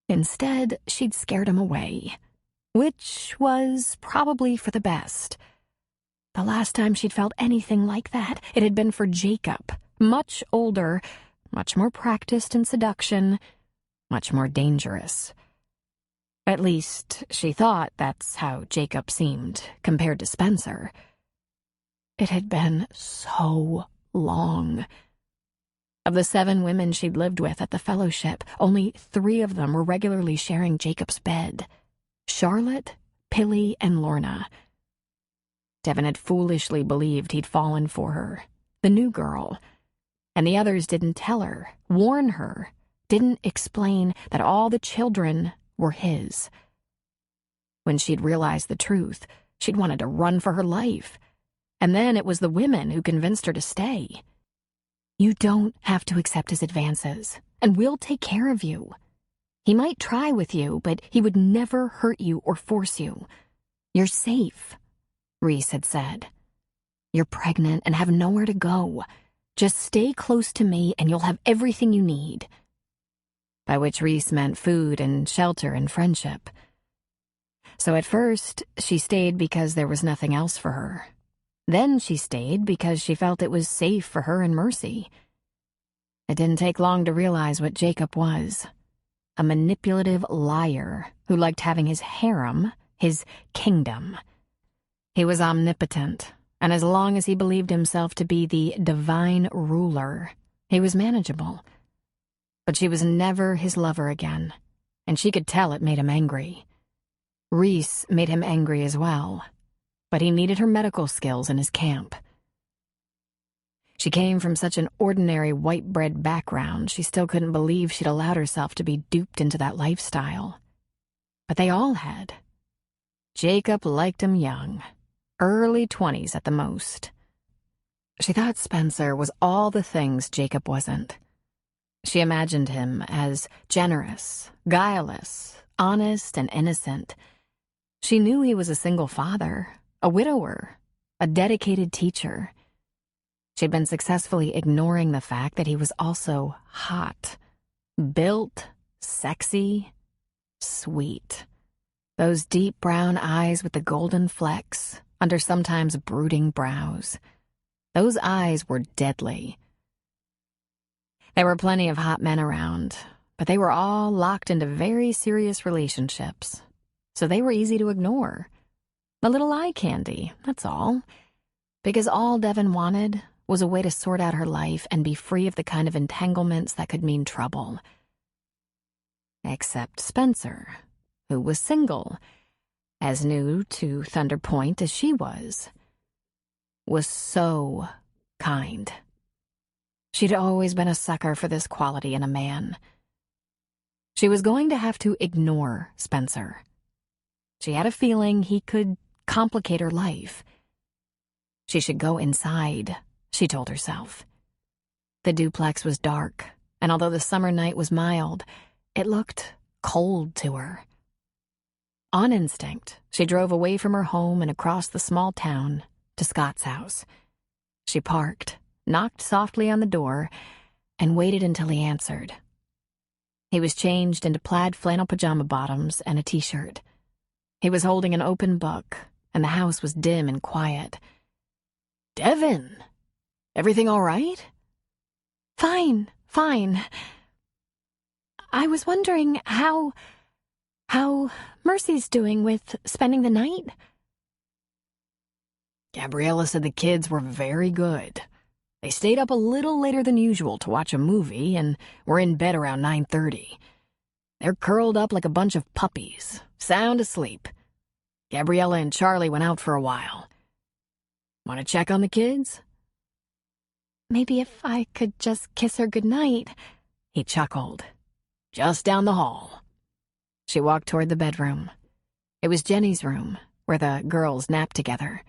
Instead, she'd scared him away, which was probably for the best. The last time she'd felt anything like that, it had been for Jacob, much older, much more practiced in seduction, much more dangerous. At least, she thought that's how Jacob seemed compared to Spencer. It had been so long. Of the 7 women she'd lived with at the fellowship, only 3 of them were regularly sharing Jacob's bed: Charlotte, Pilly, and Lorna. Devin had foolishly believed he'd fallen for her, the new girl, and the others didn't tell her, warn her, didn't explain that all the children were his. When she'd realized the truth, she'd wanted to run for her life. And then it was the women who convinced her to stay. "You don't have to accept his advances, and we'll take care of you. He might try with you, but he would never hurt you or force you. You're safe," Reese had said. "You're pregnant and have nowhere to go. Just stay close to me and you'll have everything you need." By which Reese meant food and shelter and friendship. So at first, she stayed because there was nothing else for her. Then she stayed because she felt it was safe for her and Mercy. It didn't take long to realize what Jacob was: a manipulative liar who liked having his harem, his kingdom. He was omnipotent, and as long as he believed himself to be the divine ruler, he was manageable. But she was never his lover again, and she could tell it made him angry. Reese made him angry as well, but he needed her medical skills in his camp. She came from such an ordinary white-bread background, she still couldn't believe she'd allowed herself to be duped into that lifestyle. But they all had. Jacob liked him young, early 20s at the most. She thought Spencer was all the things Jacob wasn't. She imagined him as generous, guileless, honest, and innocent. She knew he was a single father, a widower, a dedicated teacher. She'd been successfully ignoring the fact that he was also hot, built, sexy, sweet. Those deep brown eyes with the golden flecks under sometimes brooding brows. Those eyes were deadly. There were plenty of hot men around, but they were all locked into very serious relationships, so they were easy to ignore. A little eye candy, that's all. Because all Devin wanted was a way to sort out her life and be free of the kind of entanglements that could mean trouble. Except Spencer, who was single, as new to Thunder Point as she was so kind. She'd always been a sucker for this quality in a man. She was going to have to ignore Spencer. She had a feeling he could complicate her life. She should go inside, she told herself. The duplex was dark, and although the summer night was mild, it looked cold to her. On instinct, she drove away from her home and across the small town to Scott's house. She parked, knocked softly on the door, and waited until he answered. He was changed into plaid flannel pajama bottoms and a t-shirt. He was holding an open book, and the house was dim and quiet. "Devin!" Everything all right? Fine. I was wondering how Mercy's doing with spending the night. Gabriella said the kids were very good. They stayed up a little later than usual to watch a movie and were in bed around 9:30. They're curled up like a bunch of puppies, sound asleep. Gabriella and Charlie went out for a while. Want to check on the kids? Maybe if I could just kiss her goodnight, He chuckled. Just down the hall. She walked toward the bedroom. It was Jenny's room, where the girls napped together.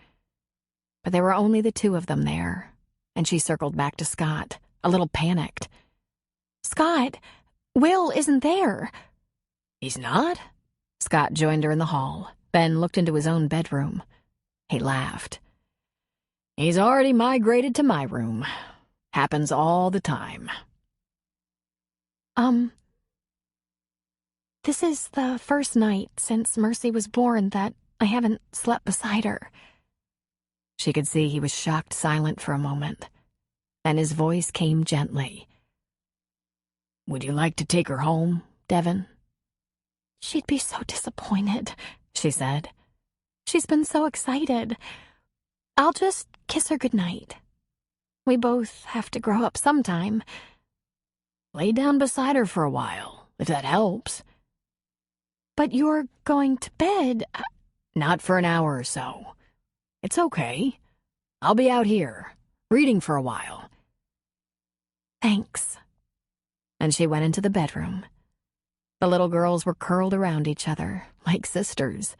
But there were only the two of them there, and she circled back to Scott, a little panicked. Scott, Will isn't there. He's not? Scott joined her in the hall, then looked into his own bedroom. He laughed. He's already migrated to my room. Happens all the time. This is the first night since Mercy was born that I haven't slept beside her. She could see he was shocked silent for a moment. Then his voice came gently. Would you like to take her home, Devin? She'd be so disappointed, she said. She's been so excited. I'll just kiss her goodnight. We both have to grow up sometime. Lay down beside her for a while, if that helps. But you're going to bed. Not for an hour or so. It's okay. I'll be out here, reading for a while. Thanks. And she went into the bedroom. The little girls were curled around each other, like sisters.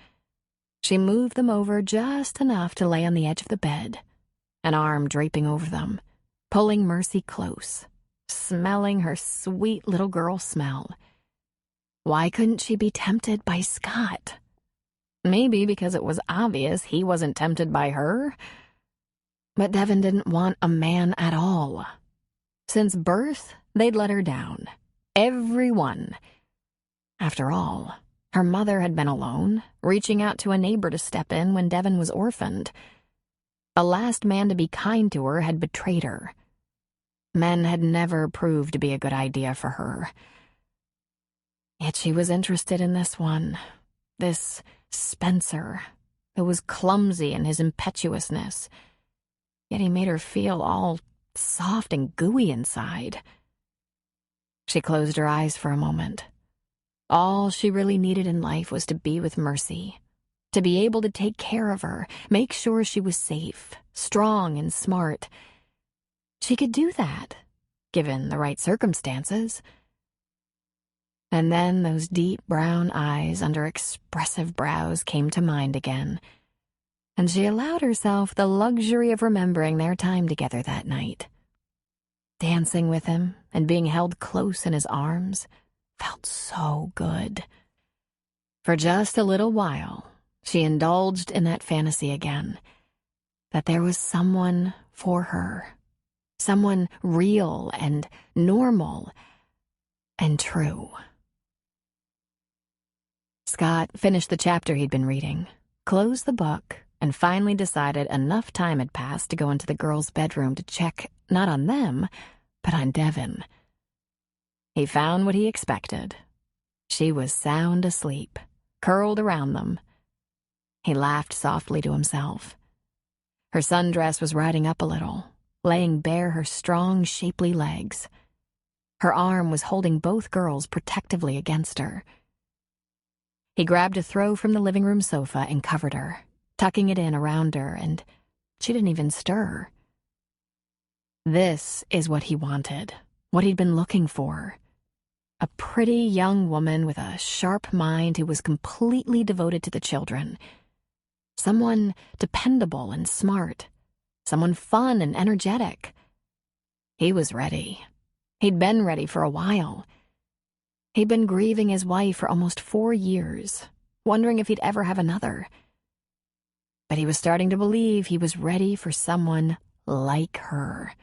She moved them over just enough to lay on the edge of the bed, an arm draping over them, pulling Mercy close, smelling her sweet little girl smell. Why couldn't she be tempted by Scott? Maybe because it was obvious he wasn't tempted by her. But Devin didn't want a man at all. Since birth, they'd let her down. Everyone. After all, her mother had been alone, reaching out to a neighbor to step in when Devin was orphaned. The last man to be kind to her had betrayed her. Men had never proved to be a good idea for her. Yet she was interested in this one, this Spencer, who was clumsy in his impetuousness. Yet he made her feel all soft and gooey inside. She closed her eyes for a moment. All she really needed in life was to be with Mercy, to be able to take care of her, make sure she was safe, strong, and smart. She could do that, given the right circumstances. And then those deep brown eyes under expressive brows came to mind again, and she allowed herself the luxury of remembering their time together that night. Dancing with him and being held close in his arms felt so good. For just a little while, she indulged in that fantasy again, that there was someone for her, someone real and normal and true. Scott finished the chapter he'd been reading, closed the book, and finally decided enough time had passed to go into the girls' bedroom to check not on them, but on Devin. He found what he expected. She was sound asleep, curled around them. He laughed softly to himself. Her sundress was riding up a little, laying bare her strong, shapely legs. Her arm was holding both girls protectively against her. He grabbed a throw from the living room sofa and covered her, tucking it in around her, and she didn't even stir. This is what he wanted, what he'd been looking for. A pretty young woman with a sharp mind who was completely devoted to the children. Someone dependable and smart. Someone fun and energetic. He was ready. He'd been ready for a while. He'd been grieving his wife for almost 4 years, wondering if he'd ever have another. But he was starting to believe he was ready for someone like her.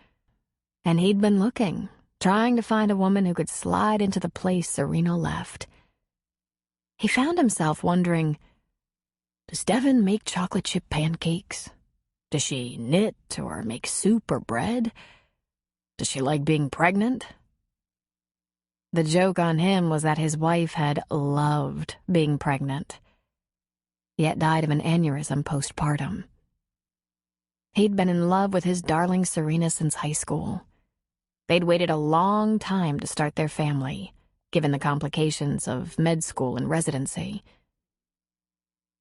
And he'd been looking, trying to find a woman who could slide into the place Serena left. He found himself wondering, does Devin make chocolate chip pancakes? Does she knit or make soup or bread? Does she like being pregnant? The joke on him was that his wife had loved being pregnant, yet died of an aneurysm postpartum. He'd been in love with his darling Serena since high school. They'd waited a long time to start their family, given the complications of med school and residency.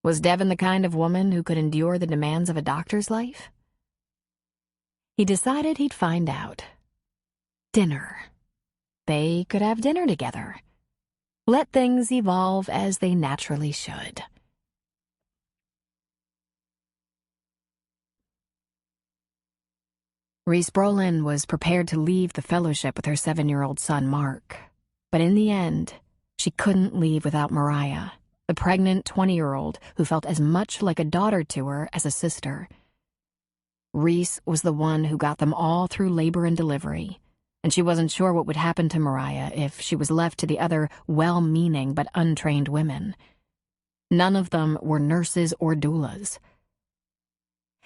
Was Devon the kind of woman who could endure the demands of a doctor's life? He decided he'd find out. Dinner. They could have dinner together. Let things evolve as they naturally should. Reese Brolin was prepared to leave the fellowship with her 7-year-old son, Mark. But in the end, she couldn't leave without Mariah, the pregnant 20-year-old who felt as much like a daughter to her as a sister. Reese was the one who got them all through labor and delivery, and she wasn't sure what would happen to Mariah if she was left to the other well-meaning but untrained women. None of them were nurses or doulas.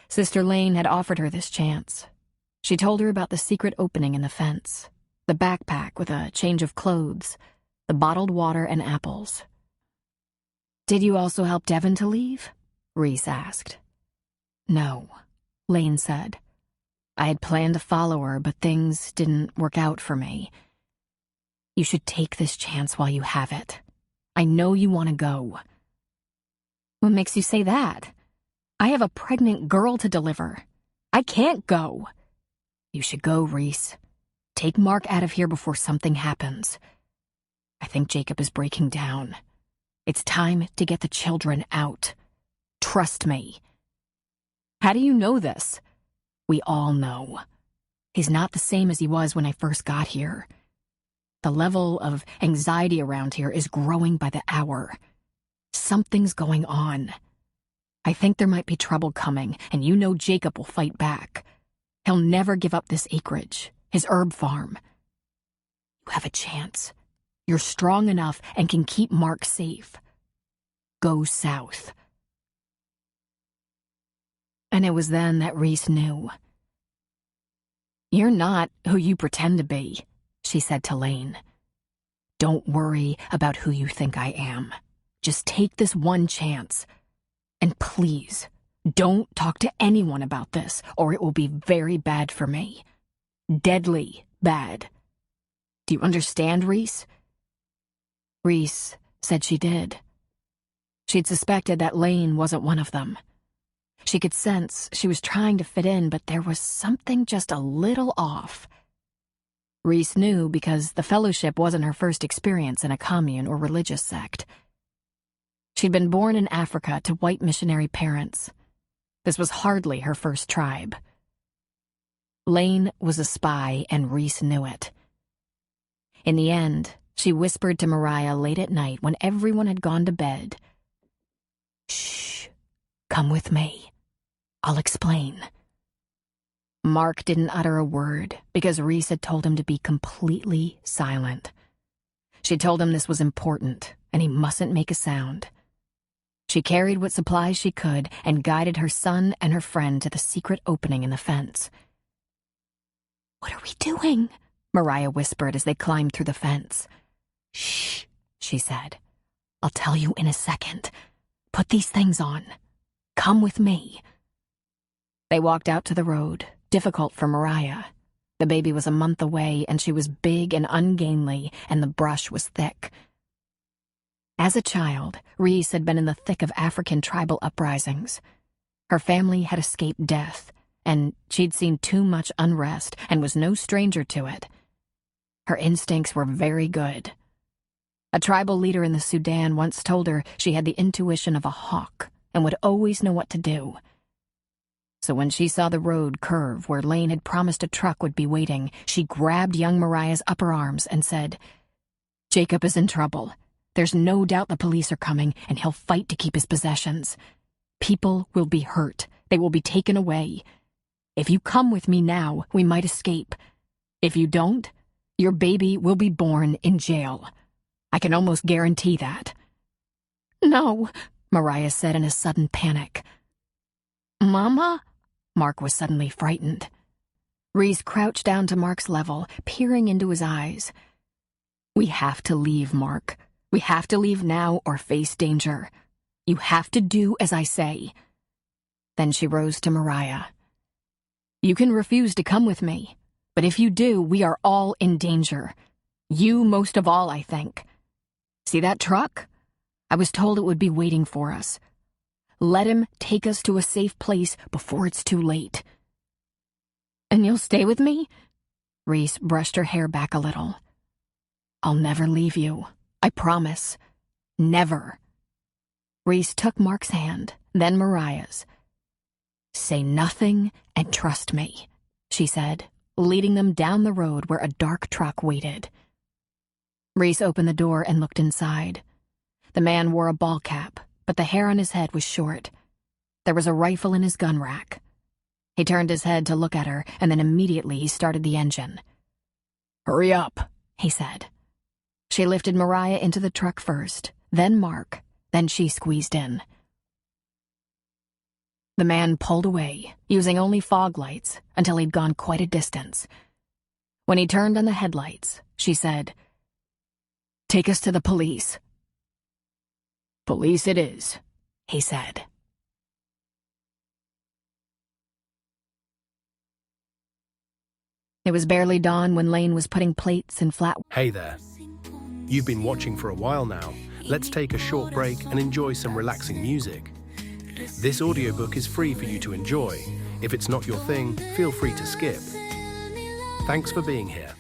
Sister Lane had offered her this chance. She told her about the secret opening in the fence, the backpack with a change of clothes, the bottled water and apples. "Did you also help Devon to leave?" Reese asked. "No," Lane said. "I had planned to follow her, but things didn't work out for me. You should take this chance while you have it. I know you want to go." "What makes you say that? I have a pregnant girl to deliver. I can't go." "You should go, Reese. Take Mark out of here before something happens. I think Jacob is breaking down. It's time to get the children out. Trust me." "How do you know this?" "We all know. He's not the same as he was when I first got here. The level of anxiety around here is growing by the hour. Something's going on. I think there might be trouble coming, and you know Jacob will fight back. He'll never give up this acreage, his herb farm. You have a chance. You're strong enough and can keep Mark safe. Go south." And it was then that Reese knew. "You're not who you pretend to be," she said to Lane. "Don't worry about who you think I am. Just take this one chance. And please, don't talk to anyone about this, or it will be very bad for me. Deadly bad. Do you understand, Reese?" Reese said she did. She'd suspected that Lane wasn't one of them. She could sense she was trying to fit in, but there was something just a little off. Reese knew because the fellowship wasn't her first experience in a commune or religious sect. She'd been born in Africa to white missionary parents. This was hardly her first tribe. Lane was a spy, and Reese knew it. In the end, she whispered to Mariah late at night when everyone had gone to bed, "Shh, come with me. I'll explain." Mark didn't utter a word because Reese had told him to be completely silent. She told him this was important and he mustn't make a sound. She carried what supplies she could and guided her son and her friend to the secret opening in the fence. "What are we doing?" Mariah whispered as they climbed through the fence. "Shh," she said. "I'll tell you in a second. Put these things on. Come with me." They walked out to the road, difficult for Mariah. The baby was a month away, and she was big and ungainly, and the brush was thick. As a child, Reese had been in the thick of African tribal uprisings. Her family had escaped death, and she'd seen too much unrest and was no stranger to it. Her instincts were very good. A tribal leader in the Sudan once told her she had the intuition of a hawk and would always know what to do. So when she saw the road curve where Lane had promised a truck would be waiting, she grabbed young Mariah's upper arms and said, "Jacob is in trouble. There's no doubt the police are coming, and he'll fight to keep his possessions. People will be hurt. They will be taken away. If you come with me now, we might escape. If you don't, your baby will be born in jail. I can almost guarantee that." "No," Mariah said in a sudden panic. "Mama?" Mark was suddenly frightened. Reese crouched down to Mark's level, peering into his eyes. "We have to leave, Mark. We have to leave now or face danger. You have to do as I say." Then she rose to Mariah. "You can refuse to come with me, but if you do, we are all in danger. You most of all, I think. See that truck? I was told it would be waiting for us. Let him take us to a safe place before it's too late." "And you'll stay with me?" Reese brushed her hair back a little. "I'll never leave you. I promise. Never." Reese took Mark's hand, then Mariah's. "Say nothing and trust me," she said, leading them down the road where a dark truck waited. Reese opened the door and looked inside. The man wore a ball cap, but the hair on his head was short. There was a rifle in his gun rack. He turned his head to look at her, and then immediately he started the engine. "Hurry up," he said. She lifted Mariah into the truck first, then Mark, then she squeezed in. The man pulled away, using only fog lights, until he'd gone quite a distance. When he turned on the headlights, she said, "Take us to the police." "Police it is," he said. It was barely dawn when Lane was putting plates and flat... Hey there. You've been watching for a while now. Let's take a short break and enjoy some relaxing music. This audiobook is free for you to enjoy. If it's not your thing, feel free to skip. Thanks for being here.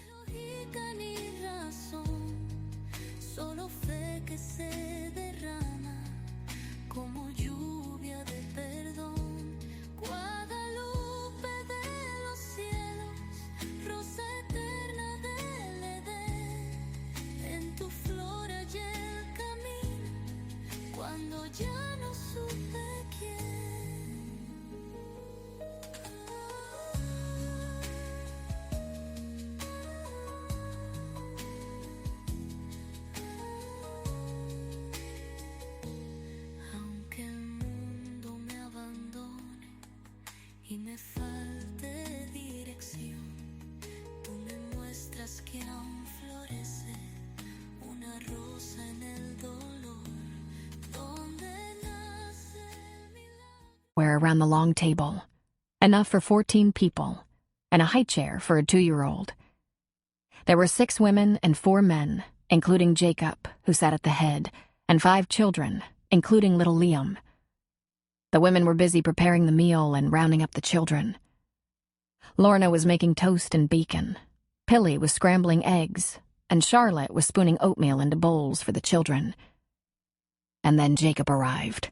Y me falte dirección, tú me muestras que aún florece una rosa en el dolor, donde nace el milagro. Where around the long table, enough for 14 people, and a high chair for a 2-year-old. There were 6 women and 4 men, including Jacob, who sat at the head, and 5 children, including little Liam. The women were busy preparing the meal and rounding up the children. Lorna was making toast and bacon. Pilly was scrambling eggs, and Charlotte was spooning oatmeal into bowls for the children. And then Jacob arrived.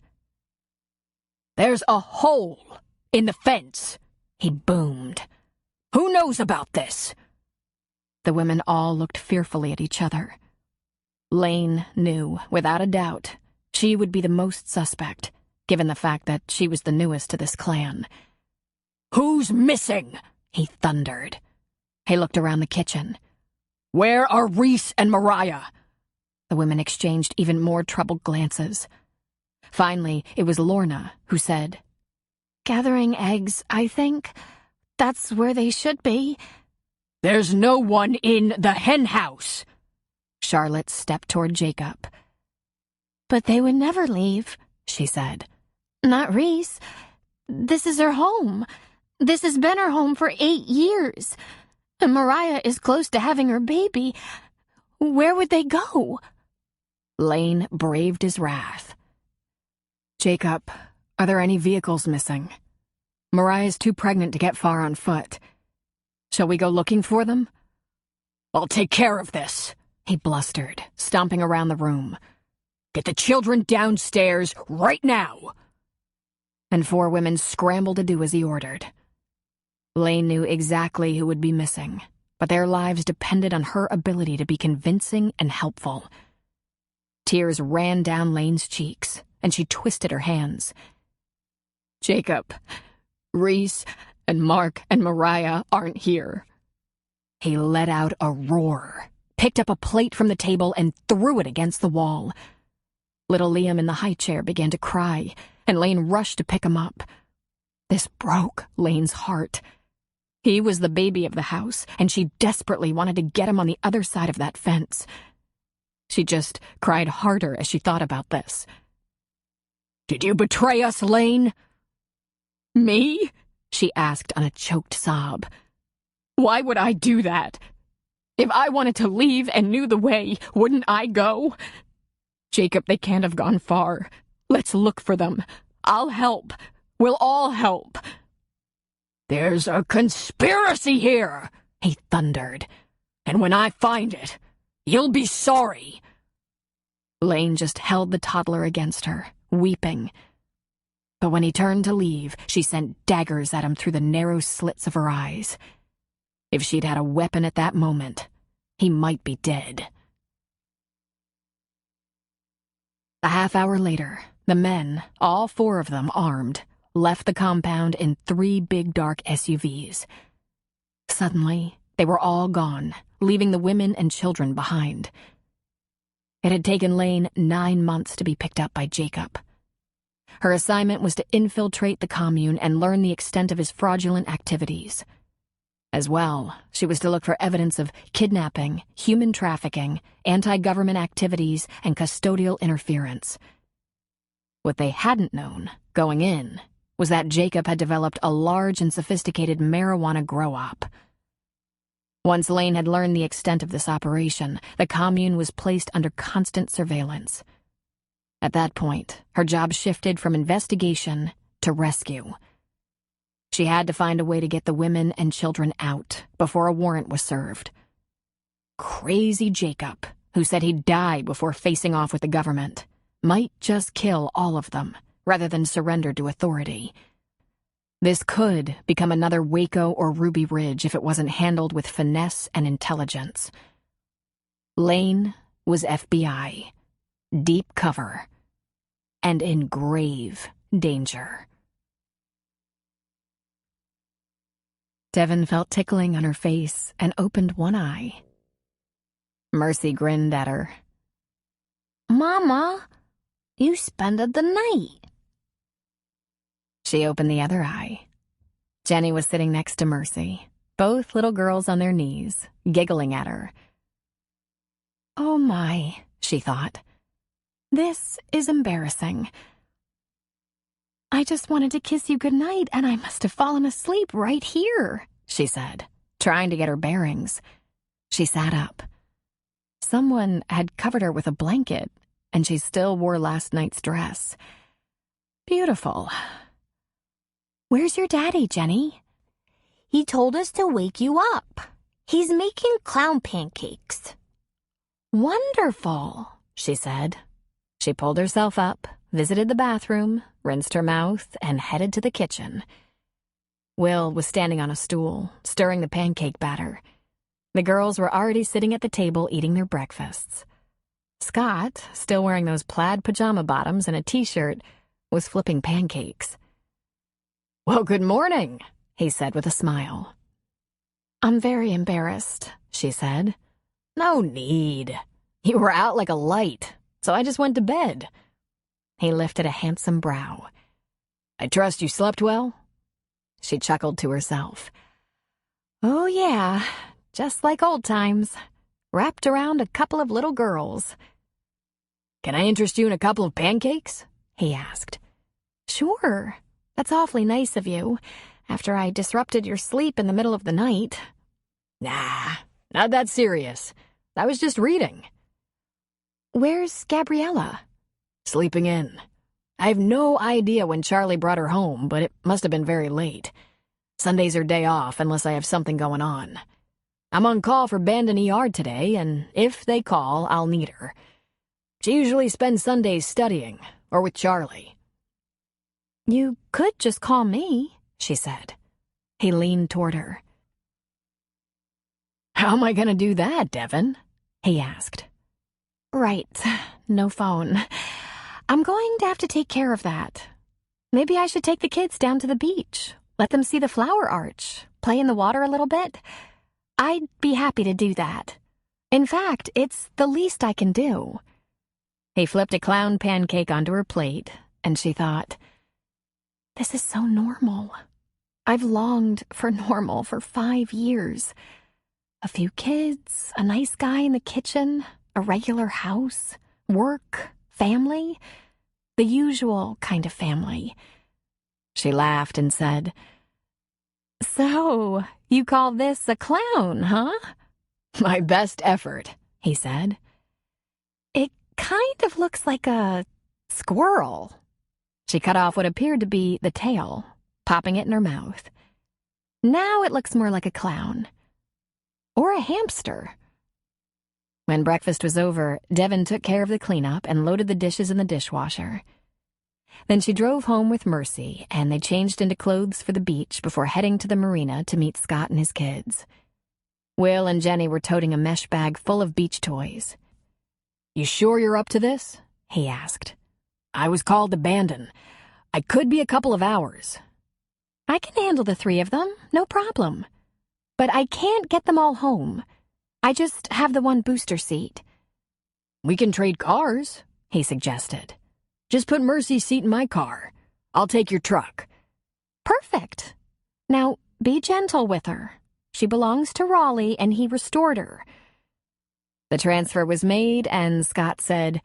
"There's a hole in the fence," he boomed. "Who knows about this?" The women all looked fearfully at each other. Lane knew, without a doubt, she would be the most suspect, given the fact that she was the newest to this clan. "Who's missing?" he thundered. He looked around the kitchen. "Where are Reese and Mariah?" The women exchanged even more troubled glances. Finally, it was Lorna who said, "Gathering eggs, I think. That's where they should be." "There's no one in the hen house." Charlotte stepped toward Jacob. "But they would never leave," she said. "Not Reese. This is her home. This has been her home for 8 years. And Mariah is close to having her baby. Where would they go?" Lane braved his wrath. "Jacob, are there any vehicles missing? Mariah's too pregnant to get far on foot. Shall we go looking for them?" "I'll take care of this," he blustered, stomping around the room. "Get the children downstairs right now." And 4 women scrambled to do as he ordered. Lane knew exactly who would be missing, but their lives depended on her ability to be convincing and helpful. Tears ran down Lane's cheeks, and she twisted her hands. "Jacob, Reese, and Mark and Mariah aren't here." He let out a roar, picked up a plate from the table, and threw it against the wall. Little Liam in the high chair began to cry, and Lane rushed to pick him up. This broke Lane's heart. He was the baby of the house, and she desperately wanted to get him on the other side of that fence. She just cried harder as she thought about this. Did you betray us, Lane? Me? She asked on a choked sob. Why would I do that? If I wanted to leave and knew the way, wouldn't I go? Jacob, they can't have gone far. Let's look for them. I'll help. We'll all help. There's a conspiracy here, he thundered. And when I find it, you'll be sorry. Lane just held the toddler against her, weeping. But when he turned to leave, she sent daggers at him through the narrow slits of her eyes. If she'd had a weapon at that moment, he might be dead. A half hour later, the men, all 4 of them armed, left the compound in 3 big dark SUVs. Suddenly, they were all gone, leaving the women and children behind. It had taken Lane 9 months to be picked up by Jacob. Her assignment was to infiltrate the commune and learn the extent of his fraudulent activities. As well, she was to look for evidence of kidnapping, human trafficking, anti-government activities, and custodial interference. What they hadn't known, going in, was that Jacob had developed a large and sophisticated marijuana grow-op. Once Lane had learned the extent of this operation, the commune was placed under constant surveillance. At that point, her job shifted from investigation to rescue. She had to find a way to get the women and children out before a warrant was served. Crazy Jacob, who said he'd die before facing off with the government, might just kill all of them, rather than surrender to authority. This could become another Waco or Ruby Ridge if it wasn't handled with finesse and intelligence. Lane was FBI, deep cover, and in grave danger. Devon felt tickling on her face and opened one eye. Mercy grinned at her. Mama, you spended the night. She opened the other eye. Jenny was sitting next to Mercy, both little girls on their knees, giggling at her. Oh my, she thought. This is embarrassing. I just wanted to kiss you goodnight, and I must have fallen asleep right here, she said, trying to get her bearings. She sat up. Someone had covered her with a blanket, and she still wore last night's dress. Beautiful. Where's your daddy, Jenny? He told us to wake you up. He's making clown pancakes. Wonderful, she said. She pulled herself up, visited the bathroom, rinsed her mouth, and headed to the kitchen. Will was standing on a stool, stirring the pancake batter. The girls were already sitting at the table eating their breakfasts. Scott, still wearing those plaid pajama bottoms and a t-shirt, was flipping pancakes. Well, good morning, he said with a smile. I'm very embarrassed, she said. No need. You were out like a light, so I just went to bed. He lifted a handsome brow. I trust you slept well? She chuckled to herself. Oh, yeah, just like old times, wrapped around a couple of little girls. Can I interest you in a couple of pancakes? He asked. Sure, that's awfully nice of you, after I disrupted your sleep in the middle of the night. Nah, not that serious. I was just reading. Where's Gabriella? Sleeping in. I have no idea when Charlie brought her home, but it must have been very late. Sunday's her day off unless I have something going on. I'm on call for Bandon ER today, and if they call, I'll need her. She usually spends Sundays studying, or with Charlie. You could just call me, she said. He leaned toward her. How am I going to do that, Devon? He asked. Right, no phone. I'm going to have to take care of that. Maybe I should take the kids down to the beach, let them see the flower arch, play in the water a little bit. I'd be happy to do that. In fact, it's the least I can do. He flipped a clown pancake onto her plate, and she thought, This is so normal. I've longed for normal for 5 years. A few kids, a nice guy in the kitchen, a regular house, work, family. The usual kind of family. She laughed and said, "So, you call this a clown, huh?" "My best effort," he said. "It kind of looks like a squirrel." She cut off what appeared to be the tail, popping it in her mouth. "Now it looks more like a clown. Or a hamster." When breakfast was over, Devin took care of the cleanup and loaded the dishes in the dishwasher. Then she drove home with Mercy, and they changed into clothes for the beach before heading to the marina to meet Scott and his kids. Will and Jenny were toting a mesh bag full of beach toys. "You sure you're up to this?" he asked. "I was called to Bandon. I could be a couple of hours." "I can handle the 3 of them, no problem. But I can't get them all home. I just have the one booster seat." "We can trade cars," he suggested. "Just put Mercy's seat in my car. I'll take your truck." "Perfect. Now, be gentle with her. She belongs to Raleigh, and he restored her." The transfer was made, and Scott said,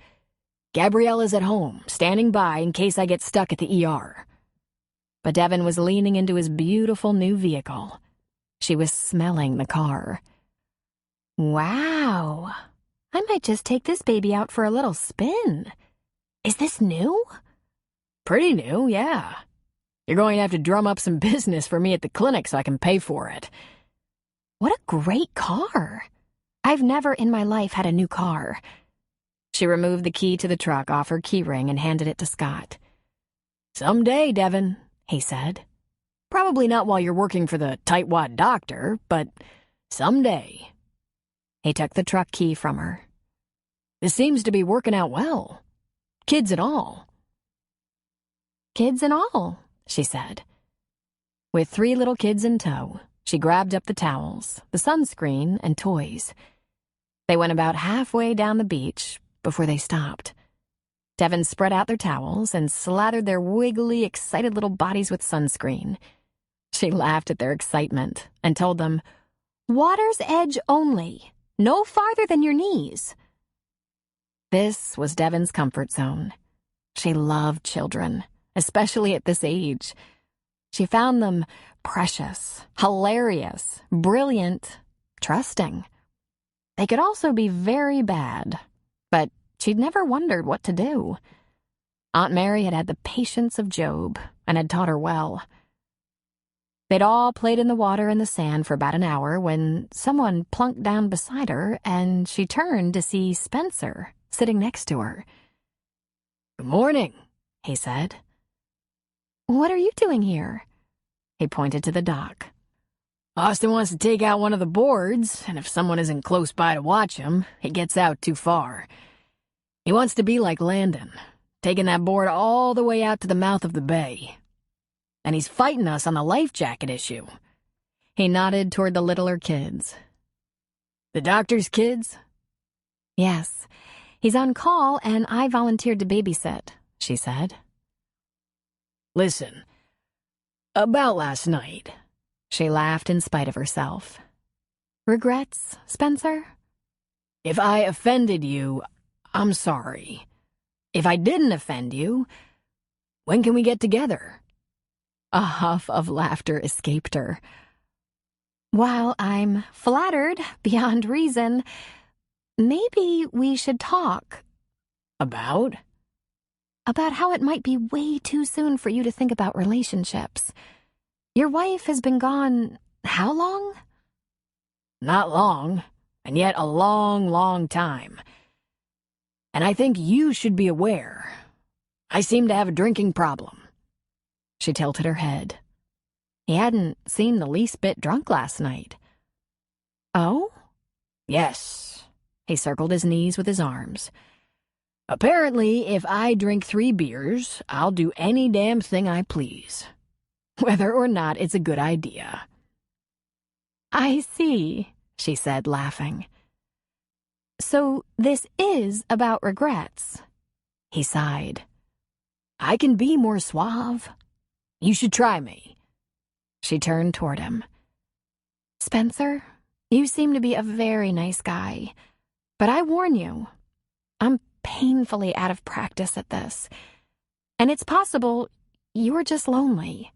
"Gabriella's at home, standing by in case I get stuck at the ER." But Devin was leaning into his beautiful new vehicle. She was smelling the car. "Wow. I might just take this baby out for a little spin. Is this new?" "Pretty new, yeah. You're going to have to drum up some business for me at the clinic so I can pay for it." "What a great car. I've never in my life had a new car." She removed the key to the truck off her keyring and handed it to Scott. "Someday, Devin," he said. "Probably not while you're working for the tightwad doctor, but someday." He took the truck key from her. "This seems to be working out well. Kids and all." "Kids and all," she said. With 3 little kids in tow, she grabbed up the towels, the sunscreen, and toys. They went about halfway down the beach before they stopped. Devin spread out their towels and slathered their wiggly, excited little bodies with sunscreen. She laughed at their excitement and told them, "Water's edge only. No farther than your knees." This was Devin's comfort zone. She loved children, especially at this age. She found them precious, hilarious, brilliant, trusting. They could also be very bad, but she'd never wondered what to do. Aunt Mary had had the patience of Job and had taught her well. They'd all played in the water and the sand for about an hour when someone plunked down beside her, and she turned to see Spencer sitting next to her. "Good morning," he said. "What are you doing here?" He pointed to the dock. "Austin wants to take out one of the boards, and if someone isn't close by to watch him, he gets out too far. He wants to be like Landon, taking that board all the way out to the mouth of the bay. And he's fighting us on the life jacket issue." He nodded toward the littler kids. "The doctor's kids?" "Yes. He's on call, and I volunteered to babysit," she said. "Listen, about last night." She laughed in spite of herself. "Regrets, Spencer?" "If I offended you, I'm sorry. If I didn't offend you, when can we get together?" A huff of laughter escaped her. "While I'm flattered beyond reason, maybe we should talk." "About?" "About how it might be way too soon for you to think about relationships. Your wife has been gone how long?" "Not long, and yet a long, long time. And I think you should be aware. I seem to have a drinking problem." She tilted her head. He hadn't seemed the least bit drunk last night. "Oh?" "Yes." He circled his knees with his arms. "Apparently, if I drink 3 beers, I'll do any damn thing I please, whether or not it's a good idea." "I see," she said, laughing. "So this is about regrets." He sighed. "I can be more suave." You should try me. She turned toward him. Spencer, you seem to be a very nice guy, but I warn you, I'm painfully out of practice at this, and it's possible you're just lonely.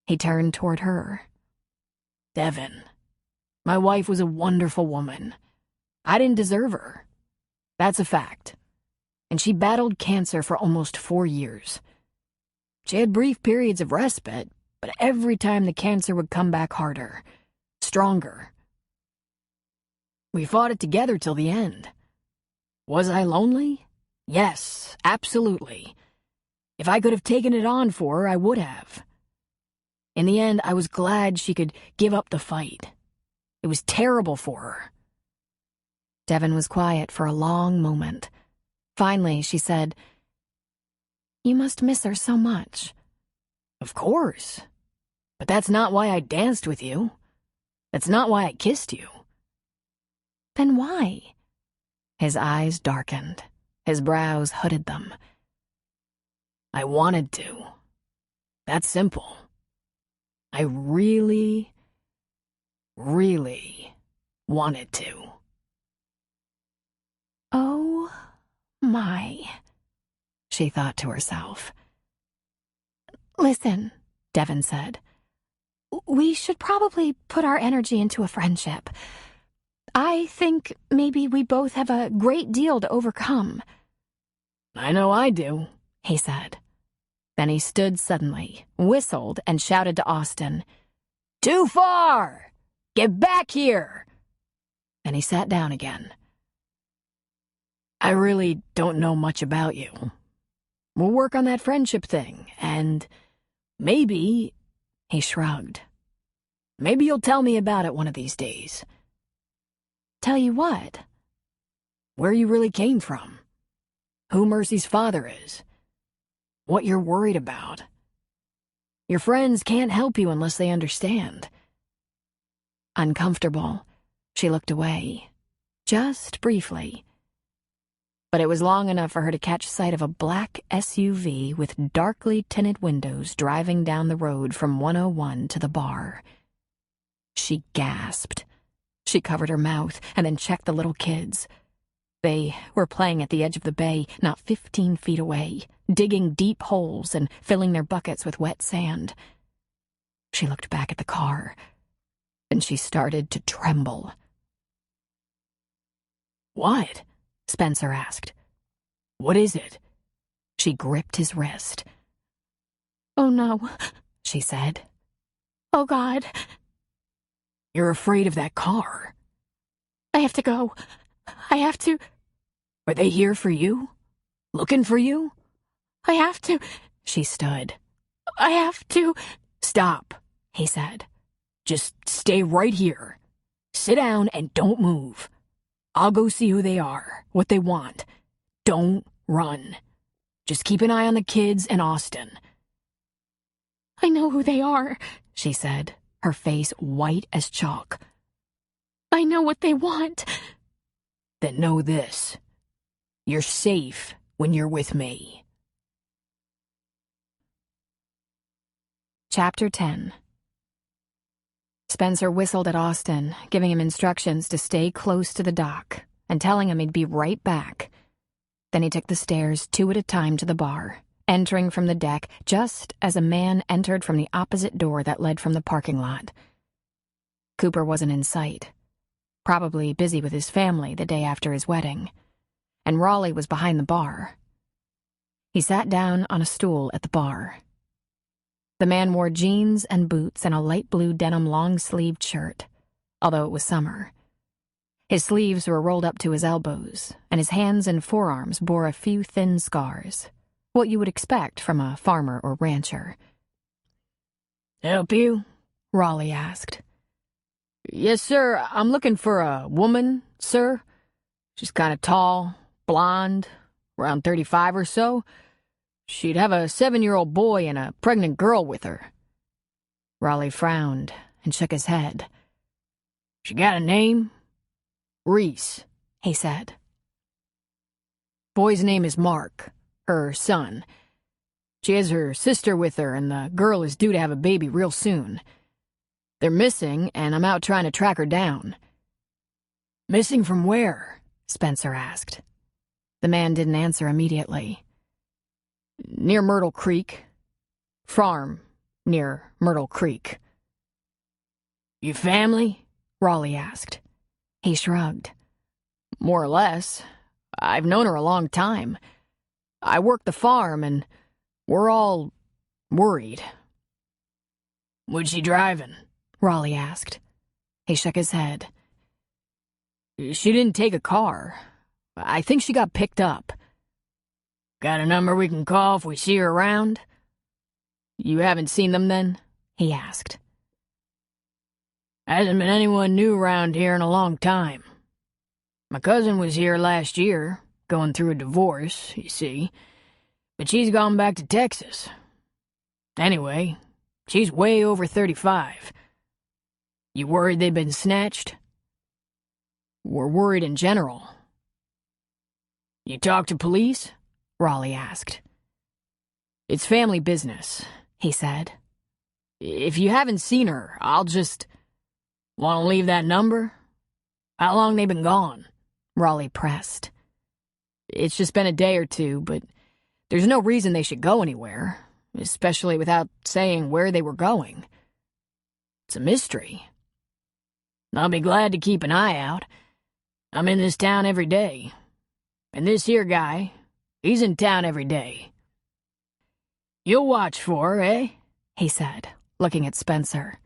He turned toward her. Devin, my wife was a wonderful woman. I didn't deserve her. That's a fact. And she battled cancer for almost 4 years. She had brief periods of respite, but every time the cancer would come back harder, stronger. We fought it together till the end. Was I lonely? Yes, absolutely. If I could have taken it on for her, I would have. In the end, I was glad she could give up the fight. It was terrible for her. Devin was quiet for a long moment. Finally, she said, "You must miss her so much." Of course. But that's not why I danced with you. That's not why I kissed you. Then why? His eyes darkened. His brows hooded them. I wanted to. That's simple. I really, really wanted to. Oh my, she thought to herself. Listen, Devin said. We should probably put our energy into a friendship. I think maybe we both have a great deal to overcome. I know I do, he said. Then he stood suddenly, whistled, and shouted to Austin, "Too far! Get back here!" Then he sat down again. I really don't know much about you. We'll work on that friendship thing, and maybe, he shrugged, maybe you'll tell me about it one of these days. Tell you what? Where you really came from. Who Mercy's father is. What you're worried about. Your friends can't help you unless they understand. Uncomfortable, she looked away, just briefly. But it was long enough for her to catch sight of a black SUV with darkly tinted windows driving down the road from 101 to the bar. She gasped. She covered her mouth and then checked the little kids. They were playing at the edge of the bay, not 15 feet away, digging deep holes and filling their buckets with wet sand. She looked back at the car, and she started to tremble. What? Spencer asked. What is it? She gripped his wrist. "Oh no," she said. "Oh God." You're afraid of that car. I have to go. I have to. Are they here for you? Looking for you? I have to. She stood. I have to. Stop, he said. Just stay right here. Sit down and don't move. I'll go see who they are, what they want. Don't run. Just keep an eye on the kids and Austin. I know who they are, she said, her face white as chalk. I know what they want. Then know this. You're safe when you're with me. Chapter 10. Spencer whistled at Austin, giving him instructions to stay close to the dock and telling him he'd be right back. Then he took the stairs 2 at a time to the bar, entering from the deck just as a man entered from the opposite door that led from the parking lot. Cooper wasn't in sight, probably busy with his family the day after his wedding, and Raleigh was behind the bar. He sat down on a stool at the bar. The man wore jeans and boots and a light blue denim long-sleeved shirt, although it was summer. His sleeves were rolled up to his elbows, and his hands and forearms bore a few thin scars, what you would expect from a farmer or rancher. Help you? Raleigh asked. Yes, sir. I'm looking for a woman, sir. She's kind of tall, blonde, around 35 or so. She'd have a 7-year-old boy and a pregnant girl with her. Raleigh frowned and shook his head. She got a name? Reese, he said. Boy's name is Mark, her son. She has her sister with her, and the girl is due to have a baby real soon. They're missing, and I'm out trying to track her down." "Missing from where?" Spencer asked. The man didn't answer immediately. "Near Myrtle Creek. Farm near Myrtle Creek." "You family?" Raleigh asked. He shrugged. "More or less. I've known her a long time. I work the farm, and we're all worried." "What's she driving?" Raleigh asked. He shook his head. "She didn't take a car. I think she got picked up." "Got a number we can call if we see her around?" "You haven't seen them, then?" he asked. "Hasn't been anyone new around here in a long time. My cousin was here last year, going through a divorce, you see, but she's gone back to Texas. Anyway, she's way over 35. You worried they'd been snatched?" "We're worried in general." "You talk to police?" Raleigh asked. "It's family business," he said. "If you haven't seen her, I'll just—" "Want to leave that number? How long they been gone?" Raleigh pressed. "It's just been a day or two, but there's no reason they should go anywhere, especially without saying where they were going. It's a mystery. I'll be glad to keep an eye out. I'm in this town every day. And this here guy, he's in town every day. You'll watch for her, eh?" he said, looking at Spencer.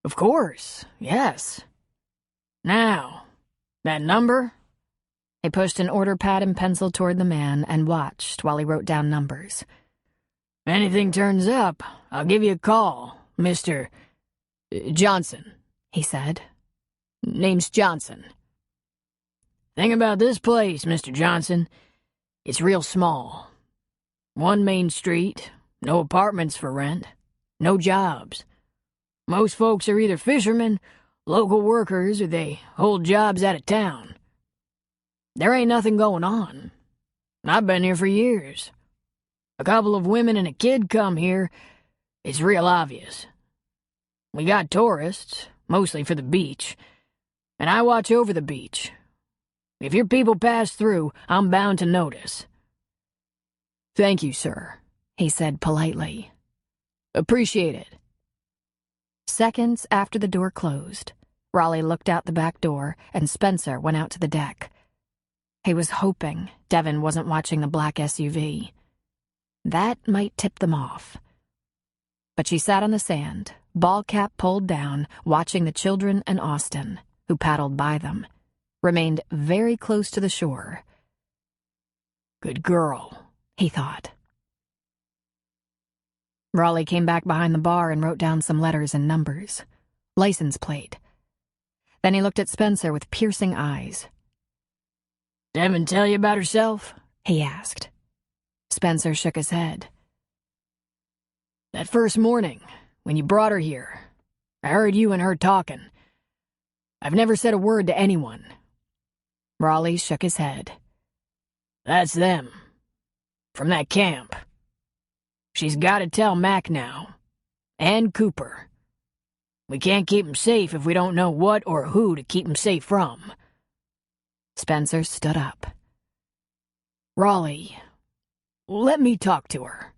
"Of course, yes. Now, that number?" He pushed an order pad and pencil toward the man and watched while he wrote down numbers. "If anything turns up, I'll give you a call, Mr. Johnson," he said. "Name's Johnson. Thing about this place, Mr. Johnson, it's real small. One main street, no apartments for rent, no jobs. Most folks are either fishermen, local workers, or they hold jobs out of town. There ain't nothing going on. I've been here for years. A couple of women and a kid come here. It's real obvious. We got tourists, mostly for the beach, and I watch over the beach. If your people pass through, I'm bound to notice." "Thank you, sir," he said politely. "Appreciate it." Seconds after the door closed, Raleigh looked out the back door and Spencer went out to the deck. He was hoping Devin wasn't watching the black SUV. That might tip them off. But she sat on the sand, ball cap pulled down, watching the children and Austin, who paddled by them, remained very close to the shore. Good girl, he thought. Raleigh came back behind the bar and wrote down some letters and numbers. License plate. Then he looked at Spencer with piercing eyes. "Devin tell you about herself?" he asked. Spencer shook his head. "That first morning, when you brought her here, I heard you and her talking. I've never said a word to anyone." Raleigh shook his head. "That's them. From that camp. She's got to tell Mac now. And Cooper. We can't keep 'em safe if we don't know what or who to keep 'em safe from." Spencer stood up. "Raleigh, let me talk to her.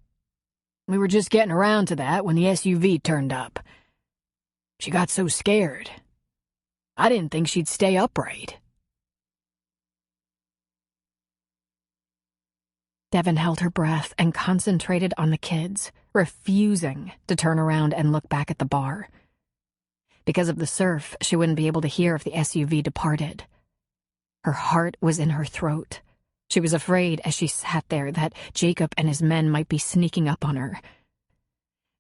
We were just getting around to that when the SUV turned up. She got so scared. I didn't think she'd stay upright." Devin held her breath and concentrated on the kids, refusing to turn around and look back at the bar. Because of the surf, she wouldn't be able to hear if the SUV departed. Her heart was in her throat. She was afraid as she sat there that Jacob and his men might be sneaking up on her.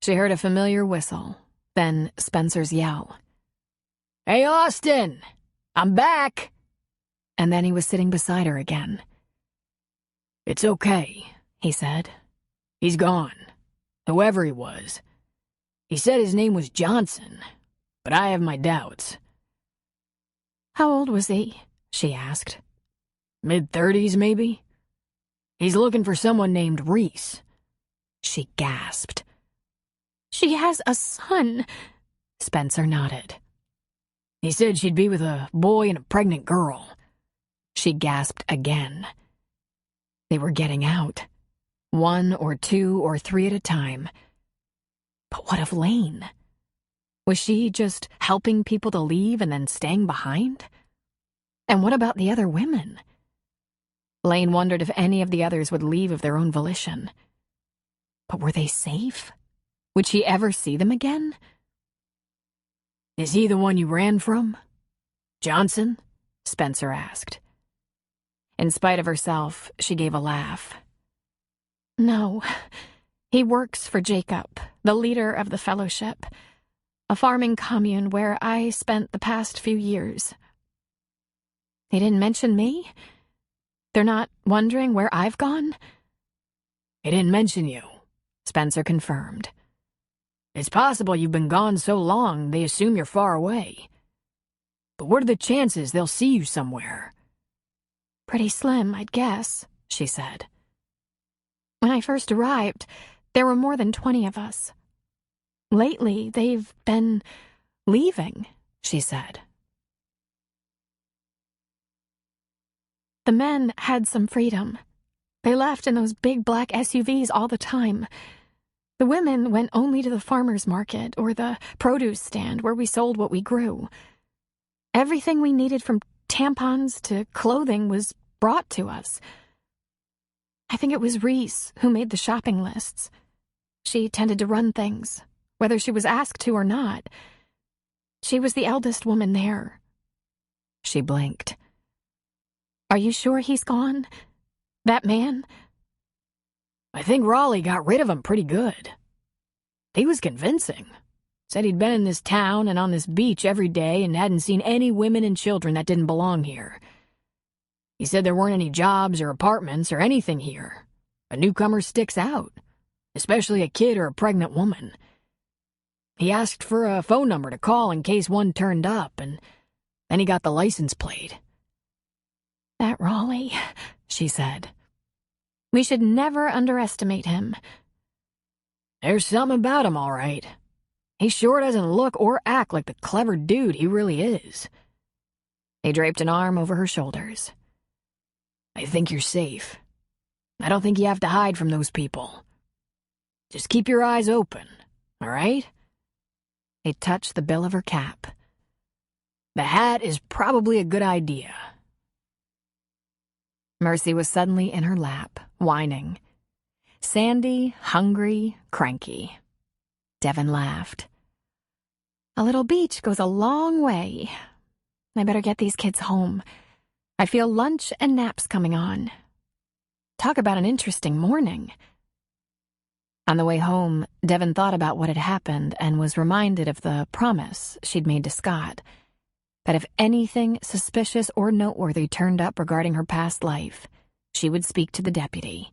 She heard a familiar whistle, then Spencer's yell. "Hey, Austin! I'm back!" And then he was sitting beside her again. "It's okay," he said. "He's gone. Whoever he was. He said his name was Johnson, but I have my doubts." "How old was he?" she asked. Mid-30s, maybe? He's looking for someone named Reese. She gasped. She has a son. Spencer nodded. He said she'd be with a boy and a pregnant girl. She gasped again. They were getting out. 1 or 2 or 3 at a time. But what of Lane? Was she just helping people to leave and then staying behind? And what about the other women? Lane wondered if any of the others would leave of their own volition. But were they safe? Would she ever see them again? Is he the one you ran from? Johnson? Spencer asked. In spite of herself, she gave a laugh. No, he works for Jacob, the leader of the fellowship, a farming commune where I spent the past few years. He didn't mention me? They're not wondering where I've gone? He didn't mention you, Spencer confirmed. It's possible you've been gone so long they assume you're far away. But what are the chances they'll see you somewhere? Pretty slim, I'd guess, she said. When I first arrived, there were more than 20 of us. Lately, they've been leaving, she said. The men had some freedom. They left in those big black SUVs all the time. The women went only to the farmer's market or the produce stand where we sold what we grew. Everything we needed from tampons to clothing was brought to us. I think it was Reese who made the shopping lists. She tended to run things, whether she was asked to or not. She was the eldest woman there. She blinked. Are you sure he's gone? That man? I think Raleigh got rid of him pretty good. He was convincing. Said he'd been in this town and on this beach every day and hadn't seen any women and children that didn't belong here. He said there weren't any jobs or apartments or anything here. A newcomer sticks out, especially a kid or a pregnant woman. He asked for a phone number to call in case one turned up, and then he got the license plate. That Raleigh, she said. We should never underestimate him. There's something about him, all right. He sure doesn't look or act like the clever dude he really is. He draped an arm over her shoulders. I think you're safe. I don't think you have to hide from those people. Just keep your eyes open, all right? He touched the bill of her cap. The hat is probably a good idea. Mercy was suddenly in her lap, whining. Sandy, hungry, cranky. Devin laughed. A little beach goes a long way. I better get these kids home. I feel lunch and naps coming on. Talk about an interesting morning. On the way home, Devin thought about what had happened and was reminded of the promise she'd made to Scott, that if anything suspicious or noteworthy turned up regarding her past life, she would speak to the deputy.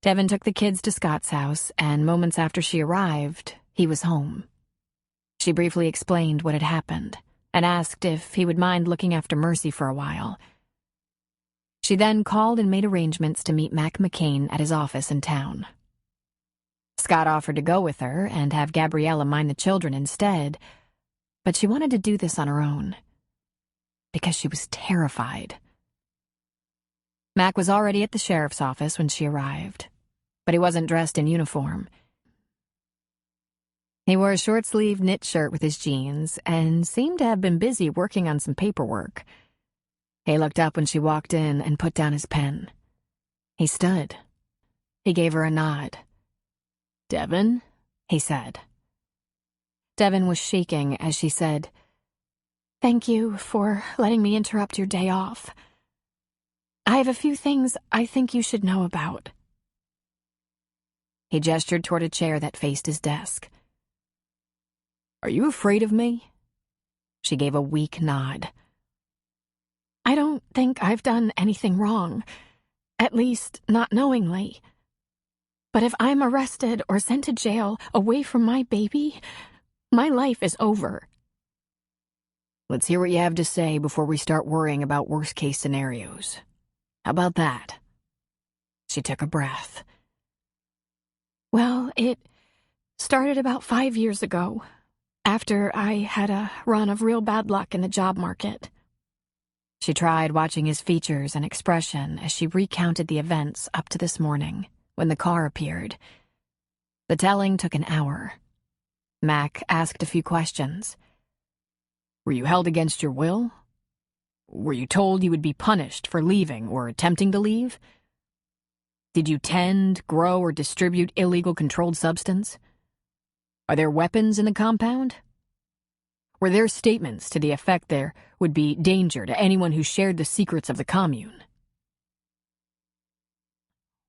Devin took the kids to Scott's house, and moments after she arrived, he was home. She briefly explained what had happened and asked if he would mind looking after Mercy for a while. She then called and made arrangements to meet Mac McCain at his office in town. Scott offered to go with her and have Gabriella mind the children instead, but she wanted to do this on her own, because she was terrified. Mac was already at the sheriff's office when she arrived, but he wasn't dressed in uniform. He wore a short-sleeved knit shirt with his jeans and seemed to have been busy working on some paperwork. He looked up when she walked in and put down his pen. He stood. He gave her a nod. "Devin?" he said. Devin was shaking as she said, "Thank you for letting me interrupt your day off. I have a few things I think you should know about." He gestured toward a chair that faced his desk. "Are you afraid of me?" She gave a weak nod. "I don't think I've done anything wrong, at least not knowingly. But if I'm arrested or sent to jail away from my baby, my life is over." Let's hear what you have to say before we start worrying about worst-case scenarios. How about that? She took a breath. Well, it started about 5 years ago, after I had a run of real bad luck in the job market. She tried watching his features and expression as she recounted the events up to this morning, when the car appeared. The telling took an hour. Mac asked a few questions. Were you held against your will? Were you told you would be punished for leaving or attempting to leave? Did you tend, grow, or distribute illegal controlled substance? Are there weapons in the compound? Were there statements to the effect there would be danger to anyone who shared the secrets of the commune?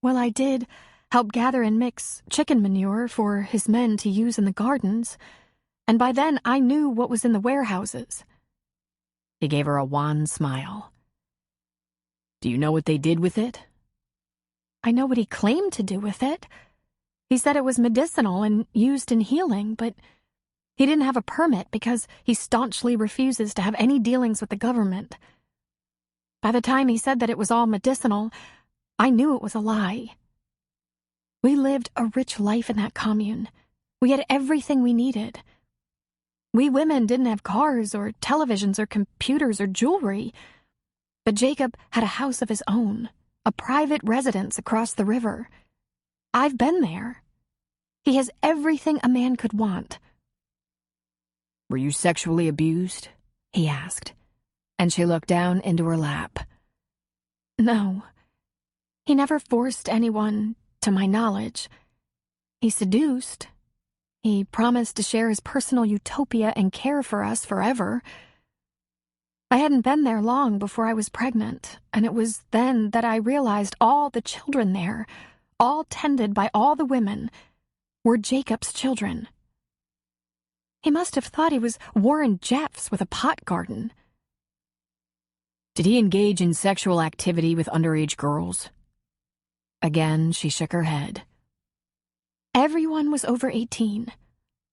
Well, I did help gather and mix chicken manure for his men to use in the gardens, and by then I knew what was in the warehouses. He gave her a wan smile. Do you know what they did with it? I know what he claimed to do with it. He said it was medicinal and used in healing, but he didn't have a permit because he staunchly refuses to have any dealings with the government. By the time he said that it was all medicinal, I knew it was a lie. We lived a rich life in that commune. We had everything we needed. We women didn't have cars or televisions or computers or jewelry, but Jacob had a house of his own, a private residence across the river. I've been there. He has everything a man could want. Were you sexually abused? He asked, and she looked down into her lap. No. He never forced anyone, to my knowledge. He seduced. He promised to share his personal utopia and care for us forever. I hadn't been there long before I was pregnant, and it was then that I realized all the children there, all tended by all the women, were Jacob's children. He must have thought he was Warren Jeffs with a pot garden. Did he engage in sexual activity with underage girls? Again, she shook her head. Everyone was over 18,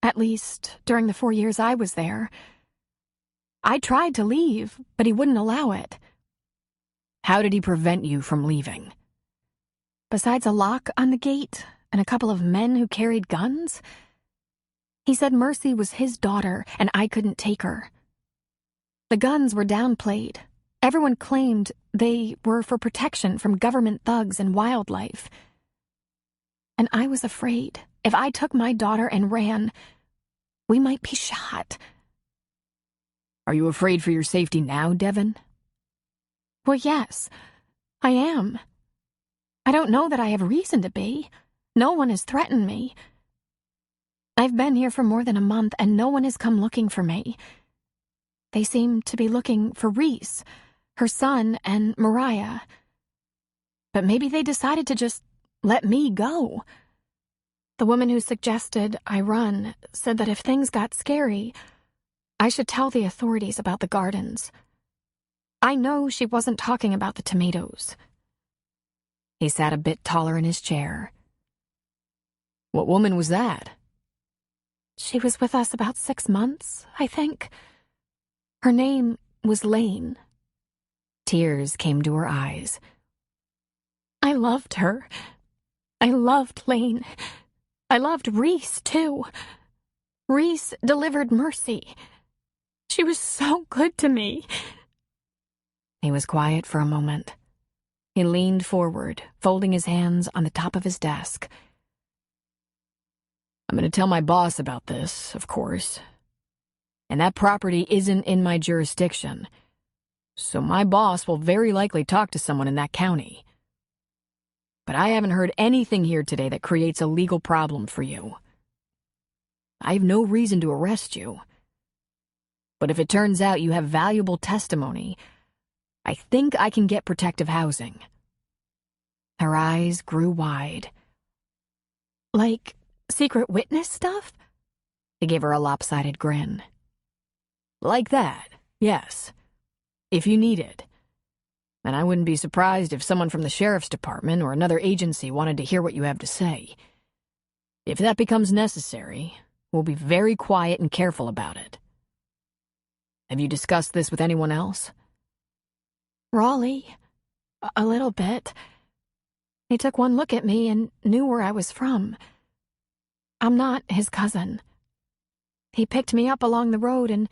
at least during the 4 years I was there. I tried to leave, but he wouldn't allow it. How did he prevent you from leaving? Besides a lock on the gate and a couple of men who carried guns, he said Mercy was his daughter and I couldn't take her. The guns were downplayed. Everyone claimed they were for protection from government thugs and wildlife. And I was afraid if I took my daughter and ran, we might be shot. Are you afraid for your safety now, Devon? Well, yes, I am. I don't know that I have reason to be. No one has threatened me. I've been here for more than a month and no one has come looking for me. They seem to be looking for Reese, her son, and Mariah. But maybe they decided to just let me go. The woman who suggested I run said that if things got scary, I should tell the authorities about the gardens. I know she wasn't talking about the tomatoes. He sat a bit taller in his chair. What woman was that? She was with us about 6 months, I think. Her name was Lane. Tears came to her eyes. I loved her. I loved Lane. I loved Reese, too. Reese delivered Mercy. She was so good to me. He was quiet for a moment. He leaned forward, folding his hands on the top of his desk. I'm going to tell my boss about this, of course. And that property isn't in my jurisdiction. So my boss will very likely talk to someone in that county. But I haven't heard anything here today that creates a legal problem for you. I have no reason to arrest you. But if it turns out you have valuable testimony, I think I can get protective housing. Her eyes grew wide. Like secret witness stuff? He gave her a lopsided grin. Like that, yes. If you need it. And I wouldn't be surprised if someone from the sheriff's department or another agency wanted to hear what you have to say. If that becomes necessary, we'll be very quiet and careful about it. Have you discussed this with anyone else? Raleigh. A little bit. He took one look at me and knew where I was from. I'm not his cousin. He picked me up along the road and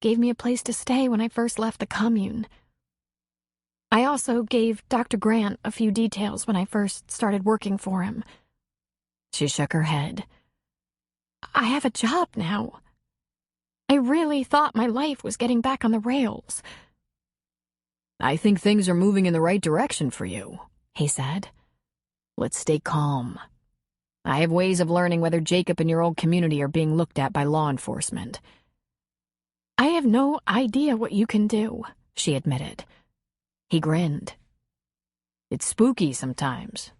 gave me a place to stay when I first left the commune. I also gave Dr. Grant a few details when I first started working for him. She shook her head. I have a job now. I really thought my life was getting back on the rails. I think things are moving in the right direction for you, he said. Let's stay calm. I have ways of learning whether Jacob and your old community are being looked at by law enforcement. I have no idea what you can do, she admitted. He grinned. It's spooky sometimes.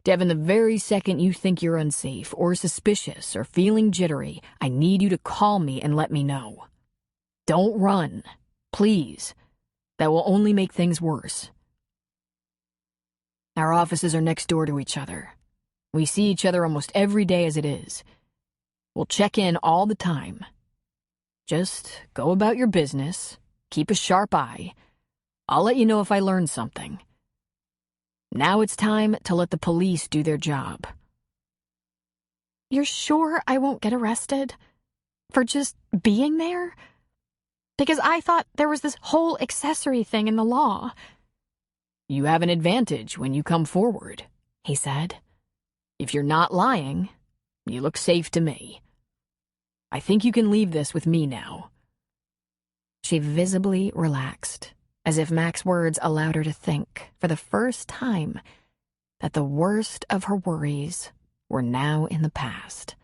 Devin, the very second you think you're unsafe or suspicious or feeling jittery, I need you to call me and let me know. Don't run, please. That will only make things worse. Our offices are next door to each other. We see each other almost every day as it is. We'll check in all the time. Just go about your business, keep a sharp eye. I'll let you know if I learn something. Now it's time to let the police do their job. You're sure I won't get arrested? For just being there? Because I thought there was this whole accessory thing in the law. You have an advantage when you come forward, he said. If you're not lying, you look safe to me. I think you can leave this with me now. She visibly relaxed, as if Mac's words allowed her to think, for the first time, that the worst of her worries were now in the past.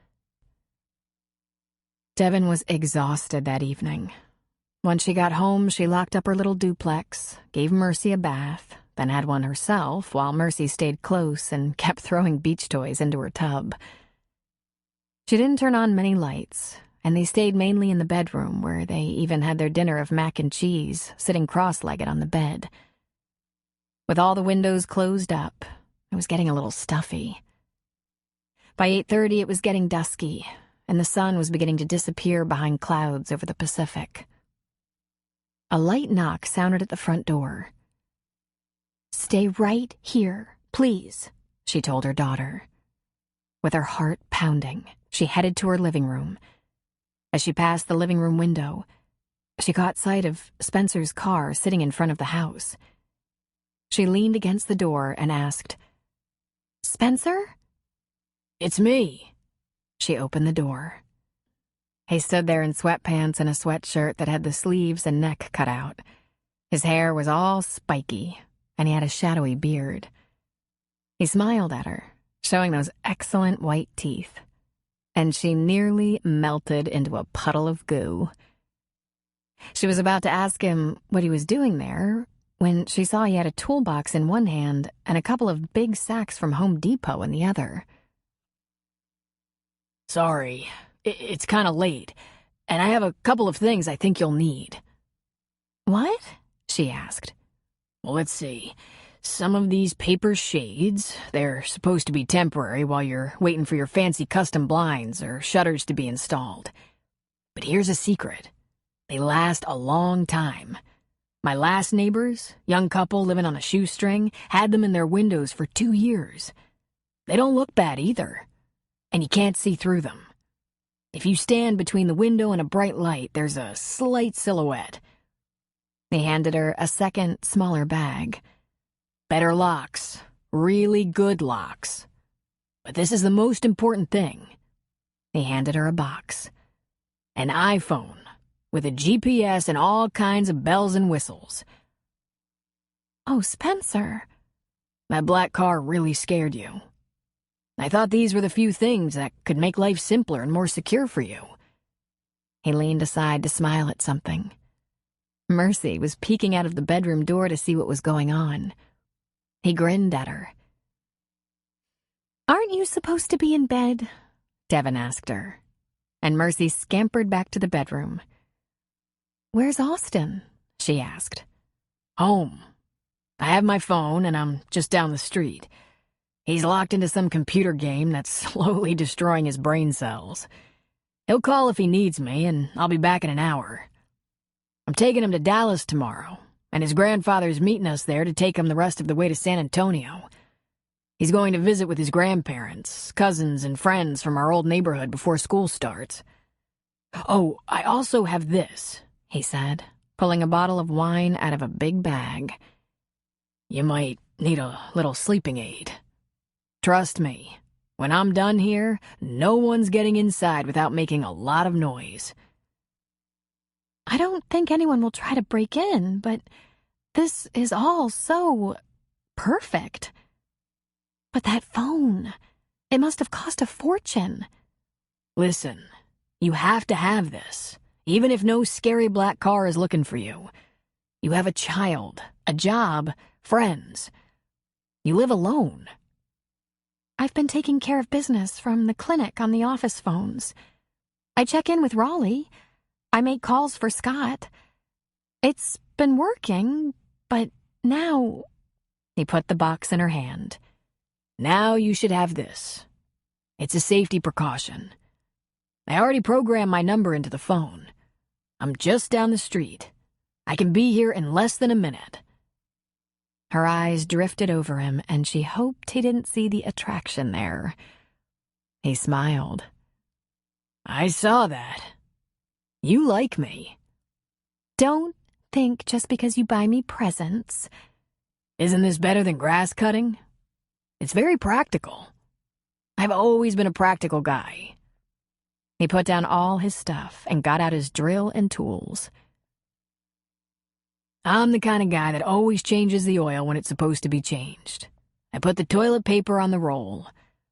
Devin was exhausted that evening. Once she got home, she locked up her little duplex, gave Mercy a bath, then had one herself while Mercy stayed close and kept throwing beach toys into her tub. She didn't turn on many lights, and they stayed mainly in the bedroom where they even had their dinner of mac and cheese, sitting cross-legged on the bed. With all the windows closed up, it was getting a little stuffy. By 8:30 it was getting dusky, and the sun was beginning to disappear behind clouds over the Pacific. A light knock sounded at the front door. "Stay right here, please," she told her daughter. With her heart pounding, she headed to her living room. As she passed the living room window, she caught sight of Spencer's car sitting in front of the house. She leaned against the door and asked, "Spencer?" "It's me." She opened the door. He stood there in sweatpants and a sweatshirt that had the sleeves and neck cut out. His hair was all spiky, and he had a shadowy beard. He smiled at her, showing those excellent white teeth, and she nearly melted into a puddle of goo. She was about to ask him what he was doing there when she saw he had a toolbox in one hand and a couple of big sacks from Home Depot in the other. "Sorry, it's kind of late, and I have a couple of things I think you'll need." "What?" she asked. "Well, let's see. Some of these paper shades, they're supposed to be temporary while you're waiting for your fancy custom blinds or shutters to be installed. But here's a secret. They last a long time. My last neighbors, young couple living on a shoestring, had them in their windows for 2 years. They don't look bad either, and you can't see through them. If you stand between the window and a bright light, there's a slight silhouette." He handed her a second, smaller bag. "Better locks, really good locks. But this is the most important thing." He handed her a box. "An iPhone, with a GPS and all kinds of bells and whistles." "Oh, Spencer." "That black car really scared you. I thought these were the few things that could make life simpler and more secure for you." He leaned aside to smile at something. Mercy was peeking out of the bedroom door to see what was going on. He grinned at her. "Aren't you supposed to be in bed?" Devin asked her, and Mercy scampered back to the bedroom. "Where's Austin?" she asked. "Home. I have my phone, and I'm just down the street. He's locked into some computer game that's slowly destroying his brain cells. He'll call if he needs me, and I'll be back in an hour. I'm taking him to Dallas tomorrow, and his grandfather's meeting us there to take him the rest of the way to San Antonio. He's going to visit with his grandparents, cousins, and friends from our old neighborhood before school starts. Oh, I also have this, he said, pulling a bottle of wine out of a big bag. You might need a little sleeping aid. Trust me, when I'm done here, no one's getting inside without making a lot of noise. I don't think anyone will try to break in, but this is all so perfect. But that phone, it must have cost a fortune. Listen, you have to have this, even if no scary black car is looking for you. You have a child, a job, friends. You live alone. I've been taking care of business from the clinic on the office phones. I check in with Raleigh. I make calls for Scott. It's been working, but now... He put the box in her hand. Now you should have this. It's a safety precaution. I already programmed my number into the phone. I'm just down the street. I can be here in less than a minute. Her eyes drifted over him, and she hoped he didn't see the attraction there. He smiled. I saw that. You like me. Don't think just because you buy me presents. Isn't this better than grass cutting? It's very practical. I've always been a practical guy. He put down all his stuff and got out his drill and tools. I'm the kind of guy that always changes the oil when it's supposed to be changed. I put the toilet paper on the roll.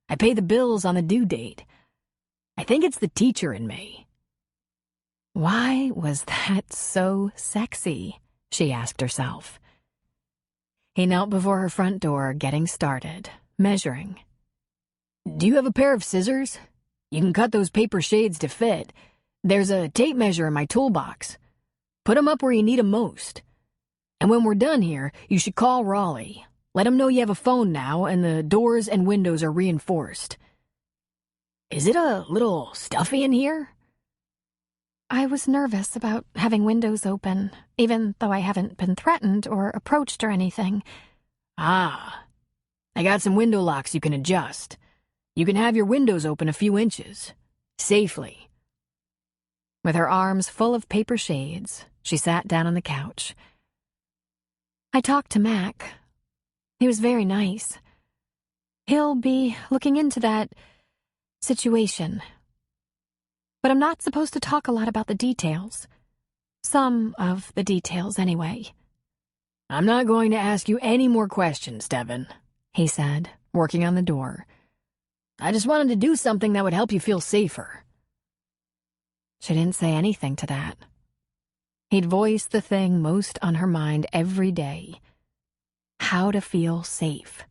I pay the bills on the due date. I think it's the teacher in me. Why was that so sexy? She asked herself. He knelt before her front door, getting started, measuring. Do you have a pair of scissors? You can cut those paper shades to fit. There's a tape measure in my toolbox. Put 'em up where you need 'em most. And when we're done here, you should call Raleigh. Let him know you have a phone now and the doors and windows are reinforced. Is it a little stuffy in here? I was nervous about having windows open, even though I haven't been threatened or approached or anything. Ah, I got some window locks you can adjust. You can have your windows open a few inches. Safely. With her arms full of paper shades, she sat down on the couch. I talked to Mac. He was very nice. He'll be looking into that situation. But I'm not supposed to talk a lot about the details. Some of the details, anyway. I'm not going to ask you any more questions, Devin, he said, working on the door. I just wanted to do something that would help you feel safer. She didn't say anything to that. He'd voiced the thing most on her mind every day. How to feel safe.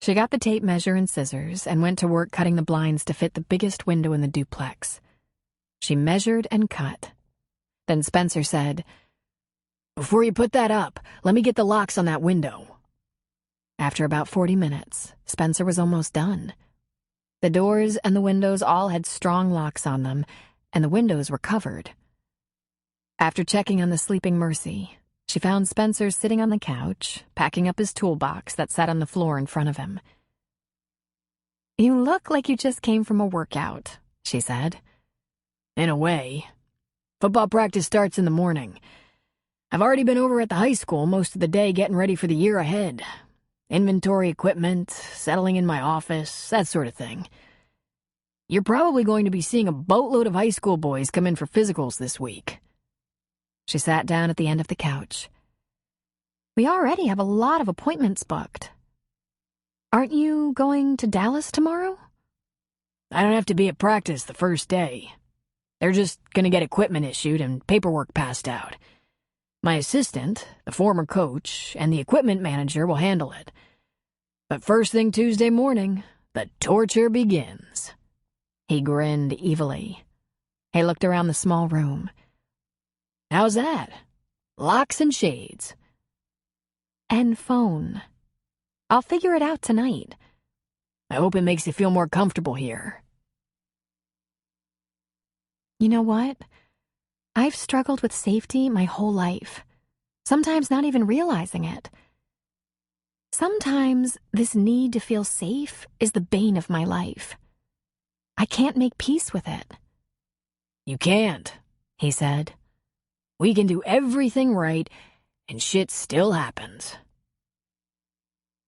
She got the tape measure and scissors and went to work cutting the blinds to fit the biggest window in the duplex. She measured and cut. Then Spencer said, Before you put that up, let me get the locks on that window. After about 40 minutes, Spencer was almost done. The doors and the windows all had strong locks on them, and the windows were covered. After checking on the sleeping Mercy, she found Spencer sitting on the couch, packing up his toolbox that sat on the floor in front of him. You look like you just came from a workout, she said. In a way. Football practice starts in the morning. I've already been over at the high school most of the day getting ready for the year ahead. Inventory equipment, settling in my office, that sort of thing. You're probably going to be seeing a boatload of high school boys come in for physicals this week. She sat down at the end of the couch. We already have a lot of appointments booked. Aren't you going to Dallas tomorrow? I don't have to be at practice the first day. They're just going to get equipment issued and paperwork passed out. My assistant, the former coach, and the equipment manager will handle it. But first thing Tuesday morning, the torture begins. He grinned evilly. He looked around the small room. How's that? Locks and shades. And phone. I'll figure it out tonight. I hope it makes you feel more comfortable here. You know what? I've struggled with safety my whole life, sometimes not even realizing it. Sometimes this need to feel safe is the bane of my life. I can't make peace with it. You can't, he said. We can do everything right, and shit still happens.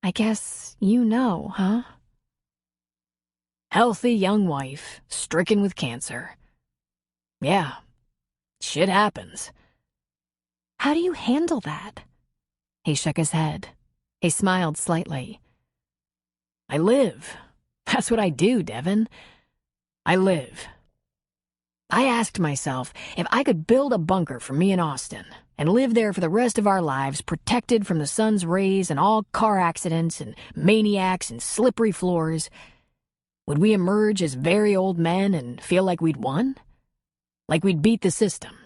I guess you know, huh? Healthy young wife, stricken with cancer. Yeah, shit happens. How do you handle that? He shook his head. He smiled slightly. I live. That's what I do, Devin. I live. I asked myself if I could build a bunker for me and Austin and live there for the rest of our lives, protected from the sun's rays and all car accidents and maniacs and slippery floors, would we emerge as very old men and feel like we'd won? Like we'd beat the system?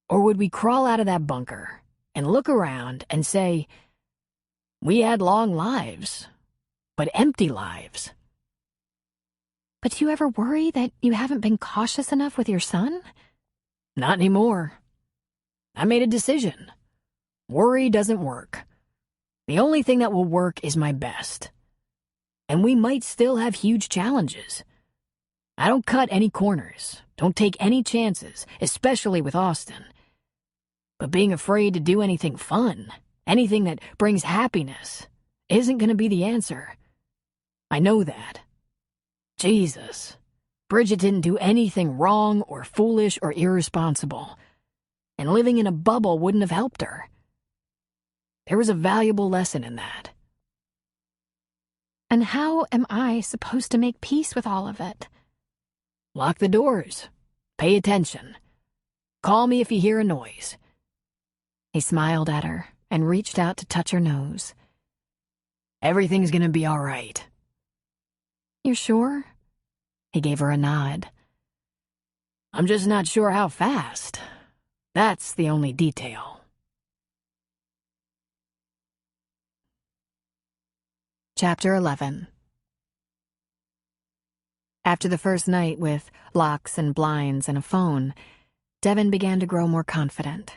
Or would we crawl out of that bunker and look around and say, we had long lives, but empty lives? But do you ever worry that you haven't been cautious enough with your son? Not anymore. I made a decision. Worry doesn't work. The only thing that will work is my best. And we might still have huge challenges. I don't cut any corners, don't take any chances, especially with Austin. But being afraid to do anything fun, anything that brings happiness, isn't going to be the answer. I know that. Jesus, Bridget didn't do anything wrong or foolish or irresponsible, and living in a bubble wouldn't have helped her. There was a valuable lesson in that. And how am I supposed to make peace with all of it? Lock the doors. Pay attention. Call me if you hear a noise. He smiled at her and reached out to touch her nose. Everything's gonna be all right. You're sure? He gave her a nod. I'm just not sure how fast. That's the only detail. Chapter 11. After the first night with locks and blinds and a phone, Devin began to grow more confident.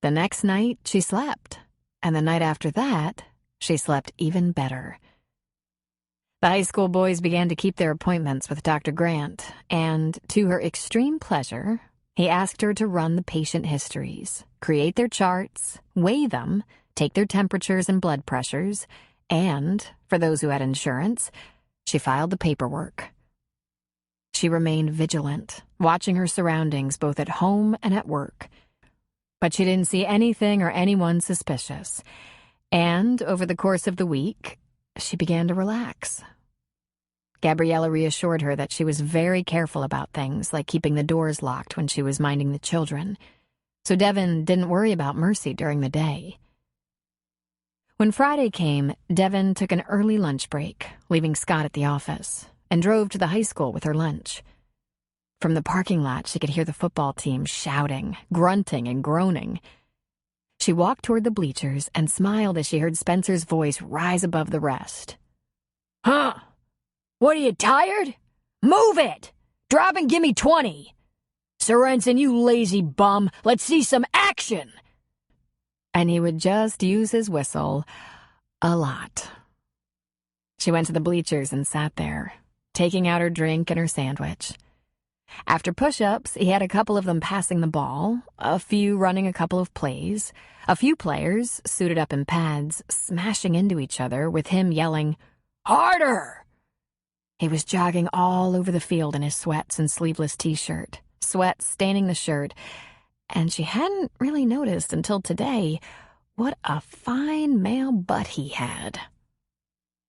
The next night, she slept, and the night after that, she slept even better. The high school boys began to keep their appointments with Dr. Grant, and, to her extreme pleasure, he asked her to run the patient histories, create their charts, weigh them, take their temperatures and blood pressures, and, for those who had insurance, she filed the paperwork. She remained vigilant, watching her surroundings both at home and at work. But she didn't see anything or anyone suspicious, and, over the course of the week, she began to relax. Gabriella reassured her that she was very careful about things, like keeping the doors locked when she was minding the children, so Devin didn't worry about Mercy during the day. When Friday came, Devin took an early lunch break, leaving Scott at the office, and drove to the high school with her lunch. From the parking lot, she could hear the football team shouting, grunting, and groaning. She walked toward the bleachers and smiled as she heard Spencer's voice rise above the rest. Huh? What, are you tired? Move it! Drop and give me 20! Sorensen, you lazy bum, let's see some action! And he would just use his whistle a lot. She went to the bleachers and sat there, taking out her drink and her sandwich. After push-ups, he had a couple of them passing the ball, a few running a couple of plays, a few players, suited up in pads, smashing into each other with him yelling, "Harder!" He was jogging all over the field in his sweats and sleeveless t-shirt, sweat staining the shirt, and she hadn't really noticed until today what a fine male butt he had.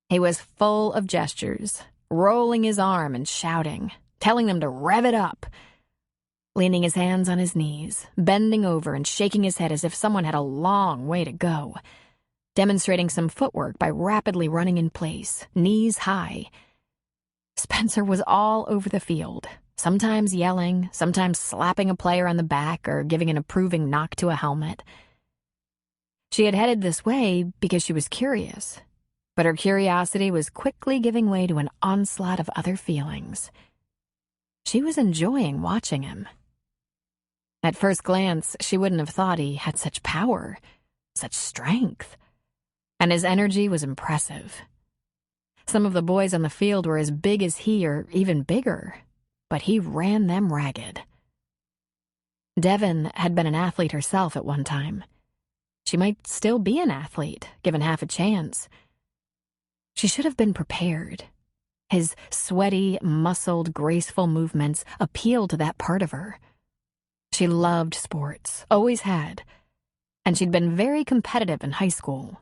He was full of gestures, rolling his arm and shouting, telling them to rev it up, leaning his hands on his knees, bending over and shaking his head as if someone had a long way to go, demonstrating some footwork by rapidly running in place, knees high. Spencer was all over the field, sometimes yelling, sometimes slapping a player on the back or giving an approving knock to a helmet. She had headed this way because she was curious, but her curiosity was quickly giving way to an onslaught of other feelings. She was enjoying watching him. At first glance, she wouldn't have thought he had such power, such strength. and his energy was impressive. Some of the boys on the field were as big as he or even bigger, but he ran them ragged. Devon had been an athlete herself at one time. She might still be an athlete, given half a chance. She should have been prepared. His sweaty, muscled, graceful movements appealed to that part of her. She loved sports, always had, and she'd been very competitive in high school.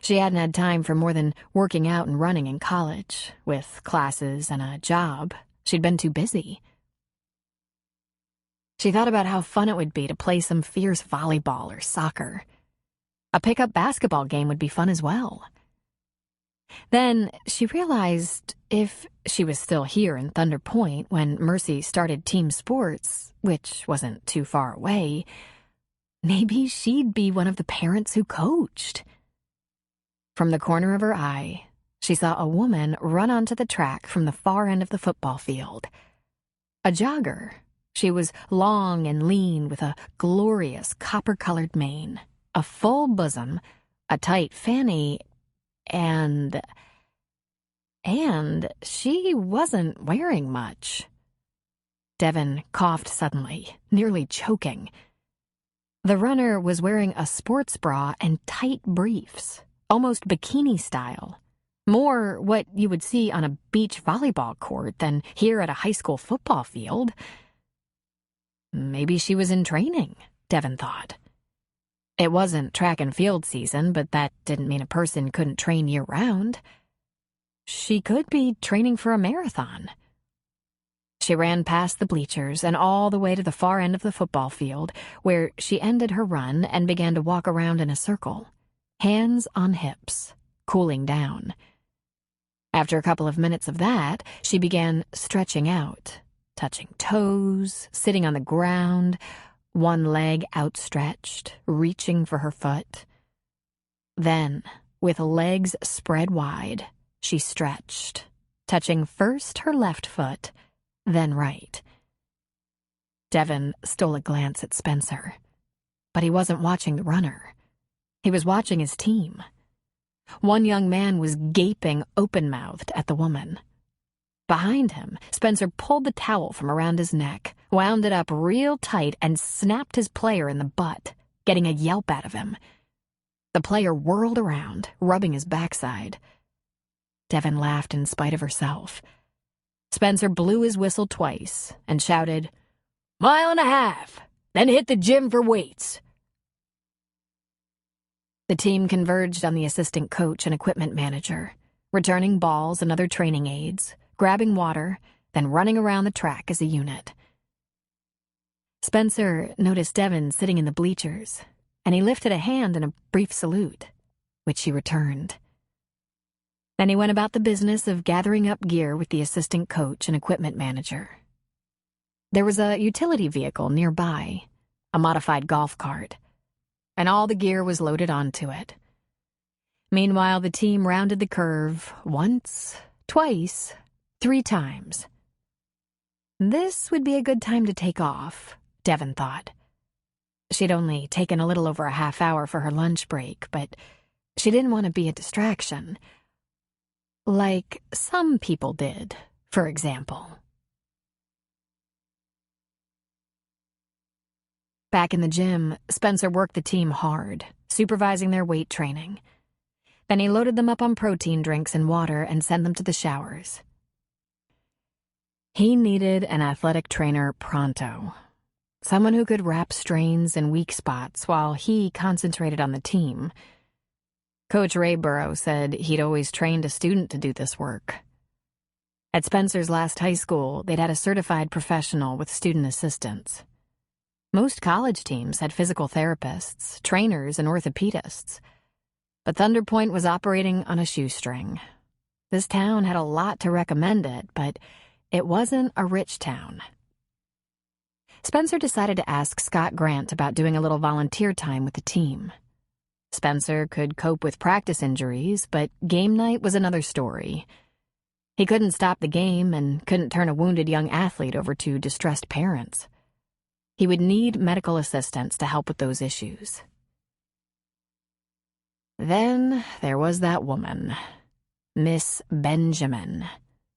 She hadn't had time for more than working out and running in college. With classes and a job, she'd been too busy. She thought about how fun it would be to play some fierce volleyball or soccer. A pickup basketball game would be fun as well. Then she realized if she was still here in Thunder Point when Mercy started team sports, which wasn't too far away, maybe she'd be one of the parents who coached. From the corner of her eye, she saw a woman run onto the track from the far end of the football field. A jogger. She was long and lean with a glorious copper-colored mane, a full bosom, a tight fanny, and she wasn't wearing much. Devon coughed suddenly, nearly choking. The runner was wearing a sports bra and tight briefs, almost bikini style. More what you would see on a beach volleyball court than here at a high school football field. Maybe she was in training, Devon thought. It wasn't track and field season, but that didn't mean a person couldn't train year-round. She could be training for a marathon. She ran past the bleachers and all the way to the far end of the football field, where she ended her run and began to walk around in a circle, hands on hips, cooling down. After a couple of minutes of that, she began stretching out, touching toes, sitting on the ground, one leg outstretched, reaching for her foot. Then, with legs spread wide, she stretched, touching first her left foot, then right. Devon stole a glance at Spencer, but he wasn't watching the runner. He was watching his team. One young man was gaping open-mouthed at the woman. Behind him, Spencer pulled the towel from around his neck, wound it up real tight, and snapped his player in the butt, getting a yelp out of him. The player whirled around, rubbing his backside. Devon laughed in spite of herself. Spencer blew his whistle twice and shouted, "1.5 miles, then hit the gym for weights." The team converged on the assistant coach and equipment manager, returning balls and other training aids, grabbing water, then running around the track as a unit. Spencer noticed Devon sitting in the bleachers, and he lifted a hand in a brief salute, which she returned. Then he went about the business of gathering up gear with the assistant coach and equipment manager. There was a utility vehicle nearby, a modified golf cart, and all the gear was loaded onto it. Meanwhile, the team rounded the curve once, twice, 3 times. This would be a good time to take off, Devon thought. She'd only taken a little over a half hour for her lunch break, but she didn't want to be a distraction. Like some people did, for example. Back in the gym, Spencer worked the team hard, supervising their weight training. Then he loaded them up on protein drinks and water and sent them to the showers. He needed an athletic trainer pronto, someone who could wrap strains and weak spots while he concentrated on the team. Coach Ray Burrow said he'd always trained a student to do this work. At Spencer's last high school, they'd had a certified professional with student assistants. Most college teams had physical therapists, trainers, and orthopedists. But Thunder Point was operating on a shoestring. This town had a lot to recommend it, but it wasn't a rich town. Spencer decided to ask Scott Grant about doing a little volunteer time with the team. Spencer could cope with practice injuries, but game night was another story. He couldn't stop the game and couldn't turn a wounded young athlete over to distressed parents. He would need medical assistance to help with those issues. Then there was that woman, Miss Benjamin,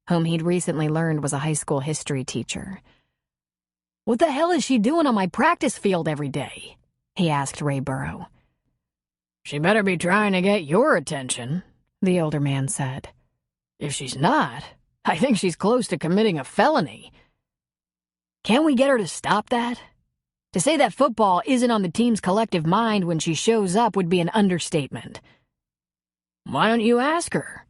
whom he'd recently learned was a high school history teacher. What the hell is she doing on my practice field every day? He asked Ray Burrow. She better be trying to get your attention, the older man said. If she's not, I think she's close to committing a felony. Can't we get her to stop that? To say that football isn't on the team's collective mind when she shows up would be an understatement. Why don't you ask her?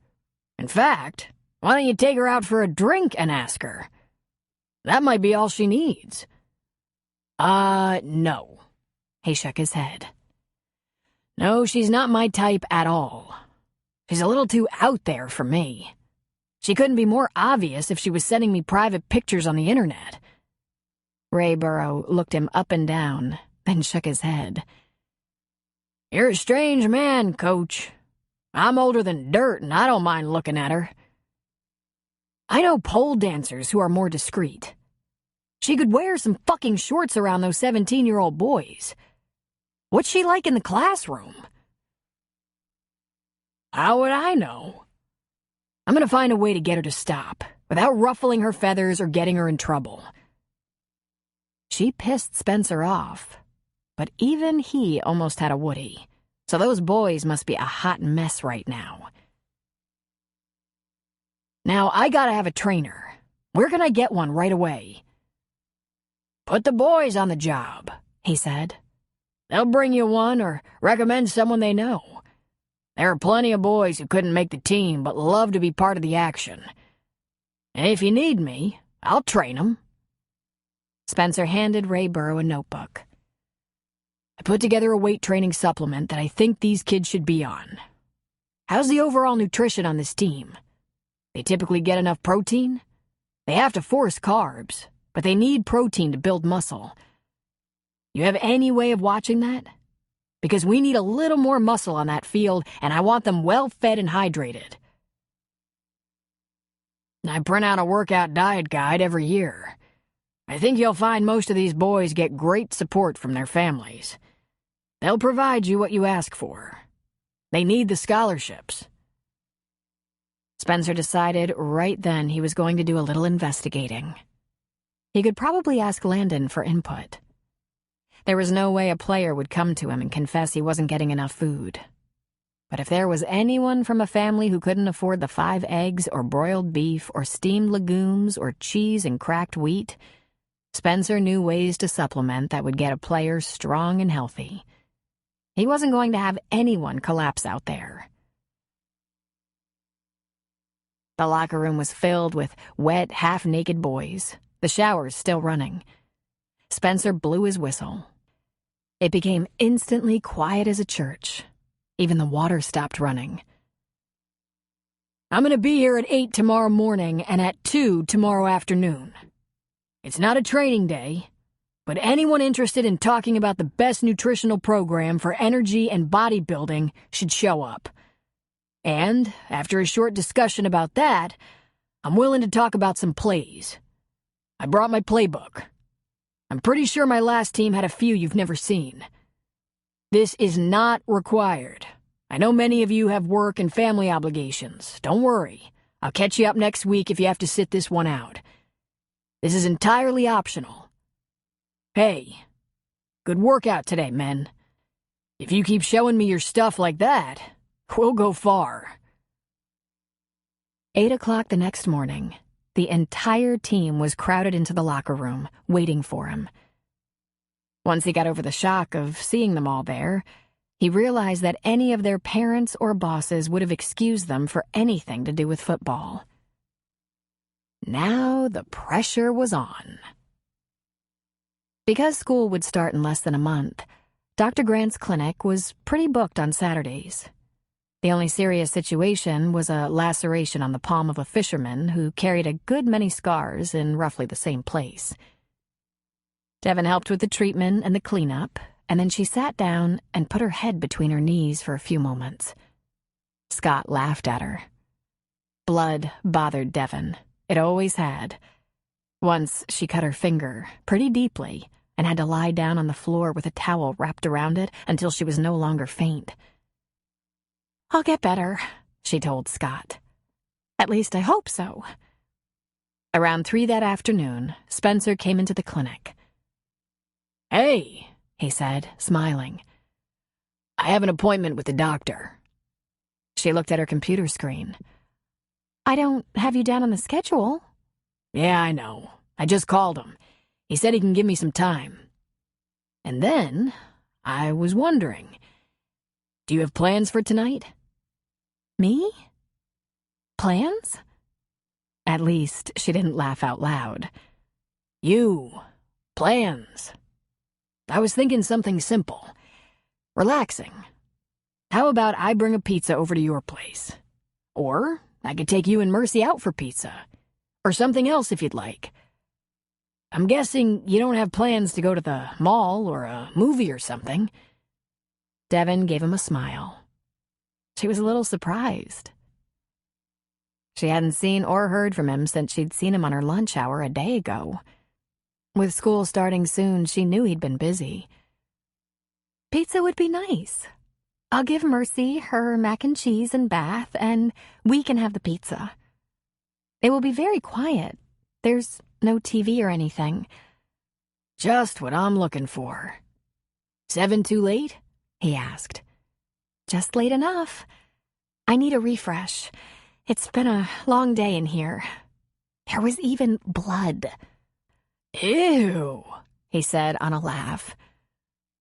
In fact, why don't you take her out for a drink and ask her? That might be all she needs. No. He shook his head. No, she's not my type at all. She's a little too out there for me. She couldn't be more obvious if she was sending me private pictures on the internet. Ray Burrow looked him up and down, then shook his head. You're a strange man, Coach. I'm older than dirt, and I don't mind looking at her. I know pole dancers who are more discreet. She could wear some fucking shorts around those 17-year-old boys. What's she like in the classroom? How would I know? I'm gonna find a way to get her to stop, without ruffling her feathers or getting her in trouble. She pissed Spencer off, but even he almost had a Woody, so those boys must be a hot mess right now. Now, I gotta have a trainer. Where can I get one right away? Put the boys on the job, he said. They'll bring you one or recommend someone they know. There are plenty of boys who couldn't make the team but love to be part of the action. And if you need me, I'll train them. Spencer handed Ray Burrow a notebook. I put together a weight training supplement that I think these kids should be on. How's the overall nutrition on this team? They typically get enough protein? They have to force carbs, but they need protein to build muscle. You have any way of watching that? Because we need a little more muscle on that field, and I want them well-fed and hydrated. I print out a workout diet guide every year. I think you'll find most of these boys get great support from their families. They'll provide you what you ask for. They need the scholarships. Spencer decided right then he was going to do a little investigating. He could probably ask Landon for input. There was no way a player would come to him and confess he wasn't getting enough food. But if there was anyone from a family who couldn't afford the 5 eggs or broiled beef or steamed legumes or cheese and cracked wheat, Spencer knew ways to supplement that would get a player strong and healthy. He wasn't going to have anyone collapse out there. The locker room was filled with wet, half-naked boys, the showers still running. Spencer blew his whistle. It became instantly quiet as a church. Even the water stopped running. I'm going to be here at 8 tomorrow morning and at 2 tomorrow afternoon. It's not a training day, but anyone interested in talking about the best nutritional program for energy and bodybuilding should show up. And, after a short discussion about that, I'm willing to talk about some plays. I brought my playbook. I'm pretty sure my last team had a few you've never seen. This is not required. I know many of you have work and family obligations. Don't worry. I'll catch you up next week if you have to sit this one out. This is entirely optional. Hey, good workout today, men. If you keep showing me your stuff like that, we'll go far. 8 o'clock the next morning, the entire team was crowded into the locker room, waiting for him. Once he got over the shock of seeing them all there, he realized that any of their parents or bosses would have excused them for anything to do with football. Now the pressure was on. Because school would start in less than a month, Dr. Grant's clinic was pretty booked on Saturdays. The only serious situation was a laceration on the palm of a fisherman who carried a good many scars in roughly the same place. Devin helped with the treatment and the cleanup, and then she sat down and put her head between her knees for a few moments. Scott laughed at her. Blood bothered Devin. It always had. Once she cut her finger, pretty deeply, and had to lie down on the floor with a towel wrapped around it until she was no longer faint. I'll get better, she told Scott. At least I hope so. Around 3 that afternoon, Spencer came into the clinic. Hey, he said, smiling. I have an appointment with the doctor. She looked at her computer screen. I don't have you down on the schedule. Yeah, I know. I just called him. He said he can give me some time. And then, I was wondering, do you have plans for tonight? Me? Plans? At least she didn't laugh out loud. You. Plans. I was thinking something simple. Relaxing. How about I bring a pizza over to your place? Or I could take you and Mercy out for pizza. Or something else if you'd like. I'm guessing you don't have plans to go to the mall or a movie or something. Devin gave him a smile. She was a little surprised. She hadn't seen or heard from him since she'd seen him on her lunch hour a day ago. With school starting soon, she knew he'd been busy. Pizza would be nice. I'll give Mercy her mac and cheese and bath, and we can have the pizza. It will be very quiet. There's no TV or anything. Just what I'm looking for. 7 too late? He asked. Just late enough. I need a refresh. It's been a long day in here. There was even blood. Ew, he said on a laugh.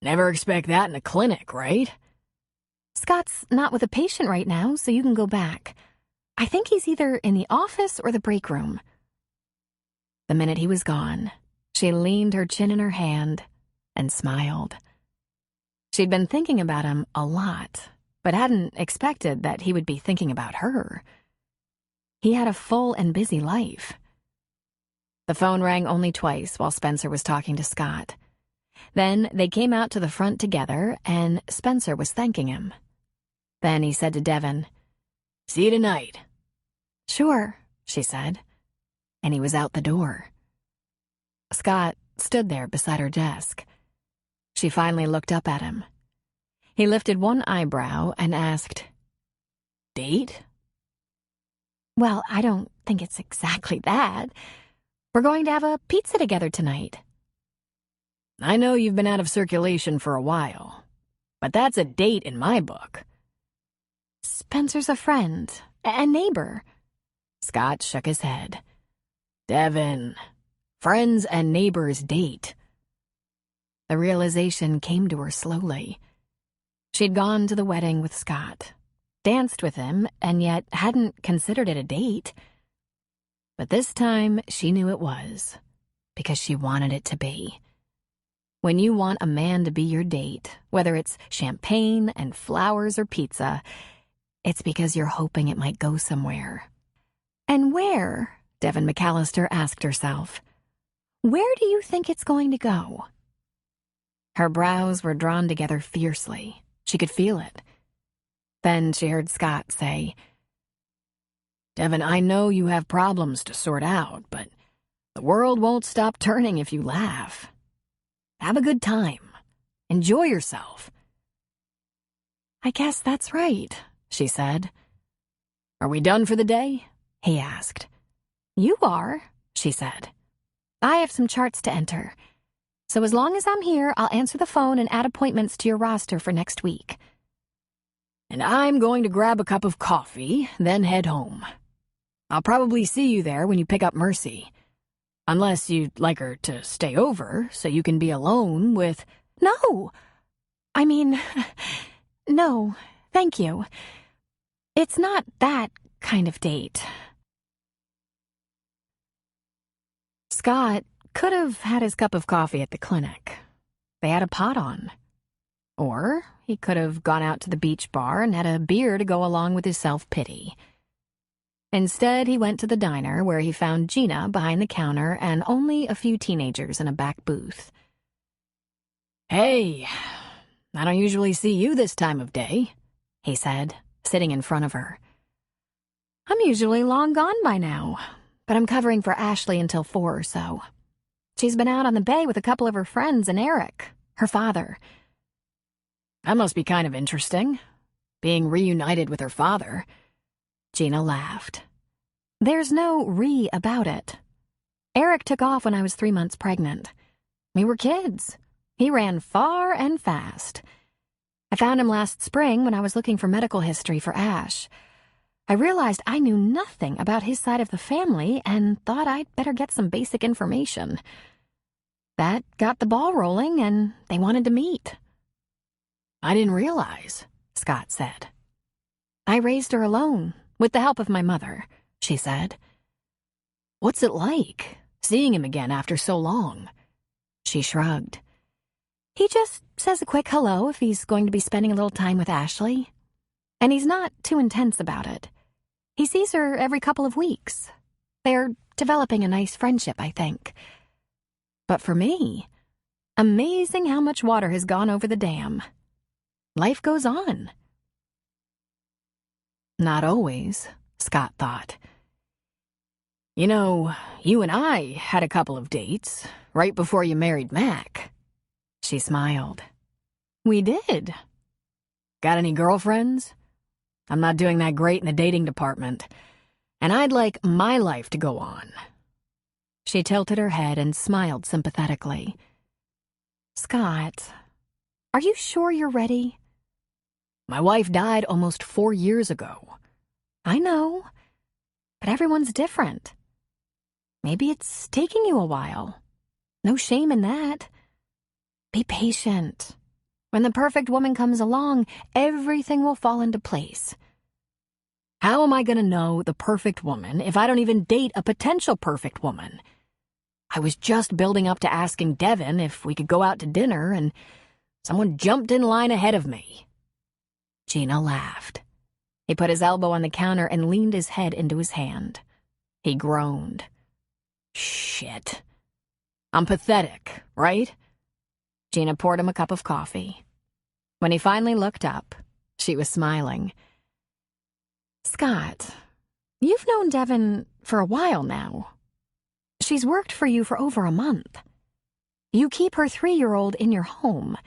Never expect that in a clinic, right? Scott's not with a patient right now, so you can go back. I think he's either in the office or the break room. The minute he was gone, she leaned her chin in her hand and smiled. She'd been thinking about him a lot, but hadn't expected that he would be thinking about her. He had a full and busy life. The phone rang only twice while Spencer was talking to Scott. Then they came out to the front together, and Spencer was thanking him. Then he said to Devin, "See you tonight." "Sure," she said, and he was out the door. Scott stood there beside her desk. She finally looked up at him. He lifted one eyebrow and asked, "Date?" "Well, I don't think it's exactly that. We're going to have a pizza together tonight." I know you've been out of circulation for a while, but that's a date in my book. Spencer's a friend, a neighbor. Scott shook his head. Devin, friends and neighbors date. The realization came to her slowly. She'd gone to the wedding with Scott, danced with him, and yet hadn't considered it a date. But this time she knew it was, because she wanted it to be. When you want a man to be your date, whether it's champagne and flowers or pizza, it's because you're hoping it might go somewhere. And where, Devin McAllister asked herself, where do you think it's going to go? Her brows were drawn together fiercely. She could feel it. Then she heard Scott say, Devin, I know you have problems to sort out, but the world won't stop turning if you laugh. Have a good time. Enjoy yourself. I guess that's right, she said. Are we done for the day? He asked. You are, she said. I have some charts to enter. So as long as I'm here, I'll answer the phone and add appointments to your roster for next week. And I'm going to grab a cup of coffee, then head home. I'll probably see you there when you pick up Mercy. Unless you'd like her to stay over so you can be alone with... No! I mean, no, thank you. It's not that kind of date. Scott could have had his cup of coffee at the clinic. They had a pot on. Or he could have gone out to the beach bar and had a beer to go along with his self-pity. Instead, he went to the diner where he found Gina behind the counter and only a few teenagers in a back booth. Hey, I don't usually see you this time of day, he said, sitting in front of her. I'm usually long gone by now, but I'm covering for Ashley until 4 or so. She's been out on the bay with a couple of her friends and Eric, her father. That must be kind of interesting, being reunited with her father. Gina laughed. There's no "re" about it. Eric took off when I was 3 months pregnant. We were kids. He ran far and fast. I found him last spring when I was looking for medical history for Ash. I realized I knew nothing about his side of the family and thought I'd better get some basic information. That got the ball rolling, and they wanted to meet. I didn't realize, Scott said. I raised her alone, with the help of my mother, she said. What's it like, seeing him again after so long? She shrugged. He just says a quick hello if he's going to be spending a little time with Ashley. And he's not too intense about it. He sees her every couple of weeks. They're developing a nice friendship, I think. But for me, amazing how much water has gone over the dam. Life goes on. Not always, Scott thought. You know, you and I had a couple of dates right before you married Mac. She smiled. We did. Got any girlfriends? I'm not doing that great in the dating department, and I'd like my life to go on. She tilted her head and smiled sympathetically. Scott, are you sure you're ready? My wife died almost 4 years ago. I know, but everyone's different. Maybe it's taking you a while. No shame in that. Be patient. When the perfect woman comes along, everything will fall into place. How am I going to know the perfect woman if I don't even date a potential perfect woman? I was just building up to asking Devin if we could go out to dinner, and someone jumped in line ahead of me. Gina laughed. He put his elbow on the counter and leaned his head into his hand. He groaned. Shit. I'm pathetic, right? Gina poured him a cup of coffee. When he finally looked up, she was smiling. Scott, you've known Devin for a while now. She's worked for you for over a month. You keep her 3-year-old in your home.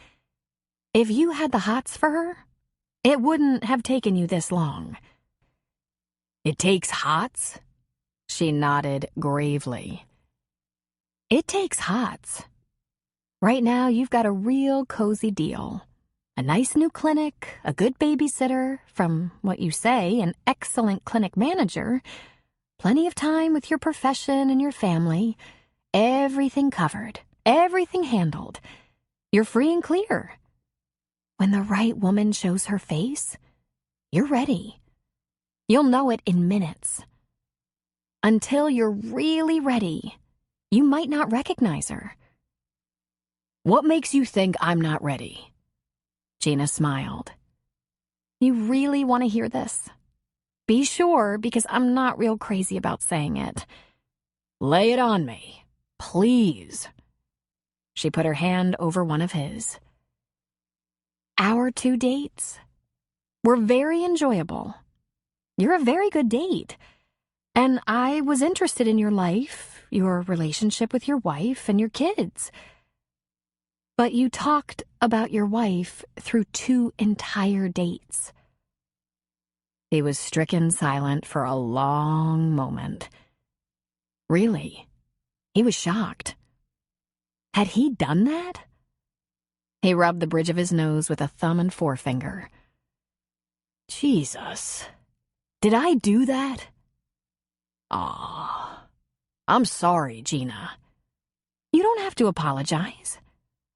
If you had the hots for her, it wouldn't have taken you this long. It takes hots? She nodded gravely. It takes hots. Right now, you've got a real cozy deal. A nice new clinic, a good babysitter, from what you say, an excellent clinic manager, plenty of time with your profession and your family, everything covered, everything handled. You're free and clear. When the right woman shows her face, you're ready. You'll know it in minutes. Until you're really ready, you might not recognize her. What makes you think I'm not ready? Gina smiled. You really want to hear this? Be sure, because I'm not real crazy about saying it. Lay it on me, please. She put her hand over one of his. Our 2 dates were very enjoyable. You're a very good date. And I was interested in your life, your relationship with your wife, and your kids. But you talked about your wife through 2 entire dates. He was stricken silent for a long moment. Really? He was shocked. Had he done that? He rubbed the bridge of his nose with a thumb and forefinger. Jesus. Did I do that? Aw. I'm sorry, Gina. You don't have to apologize.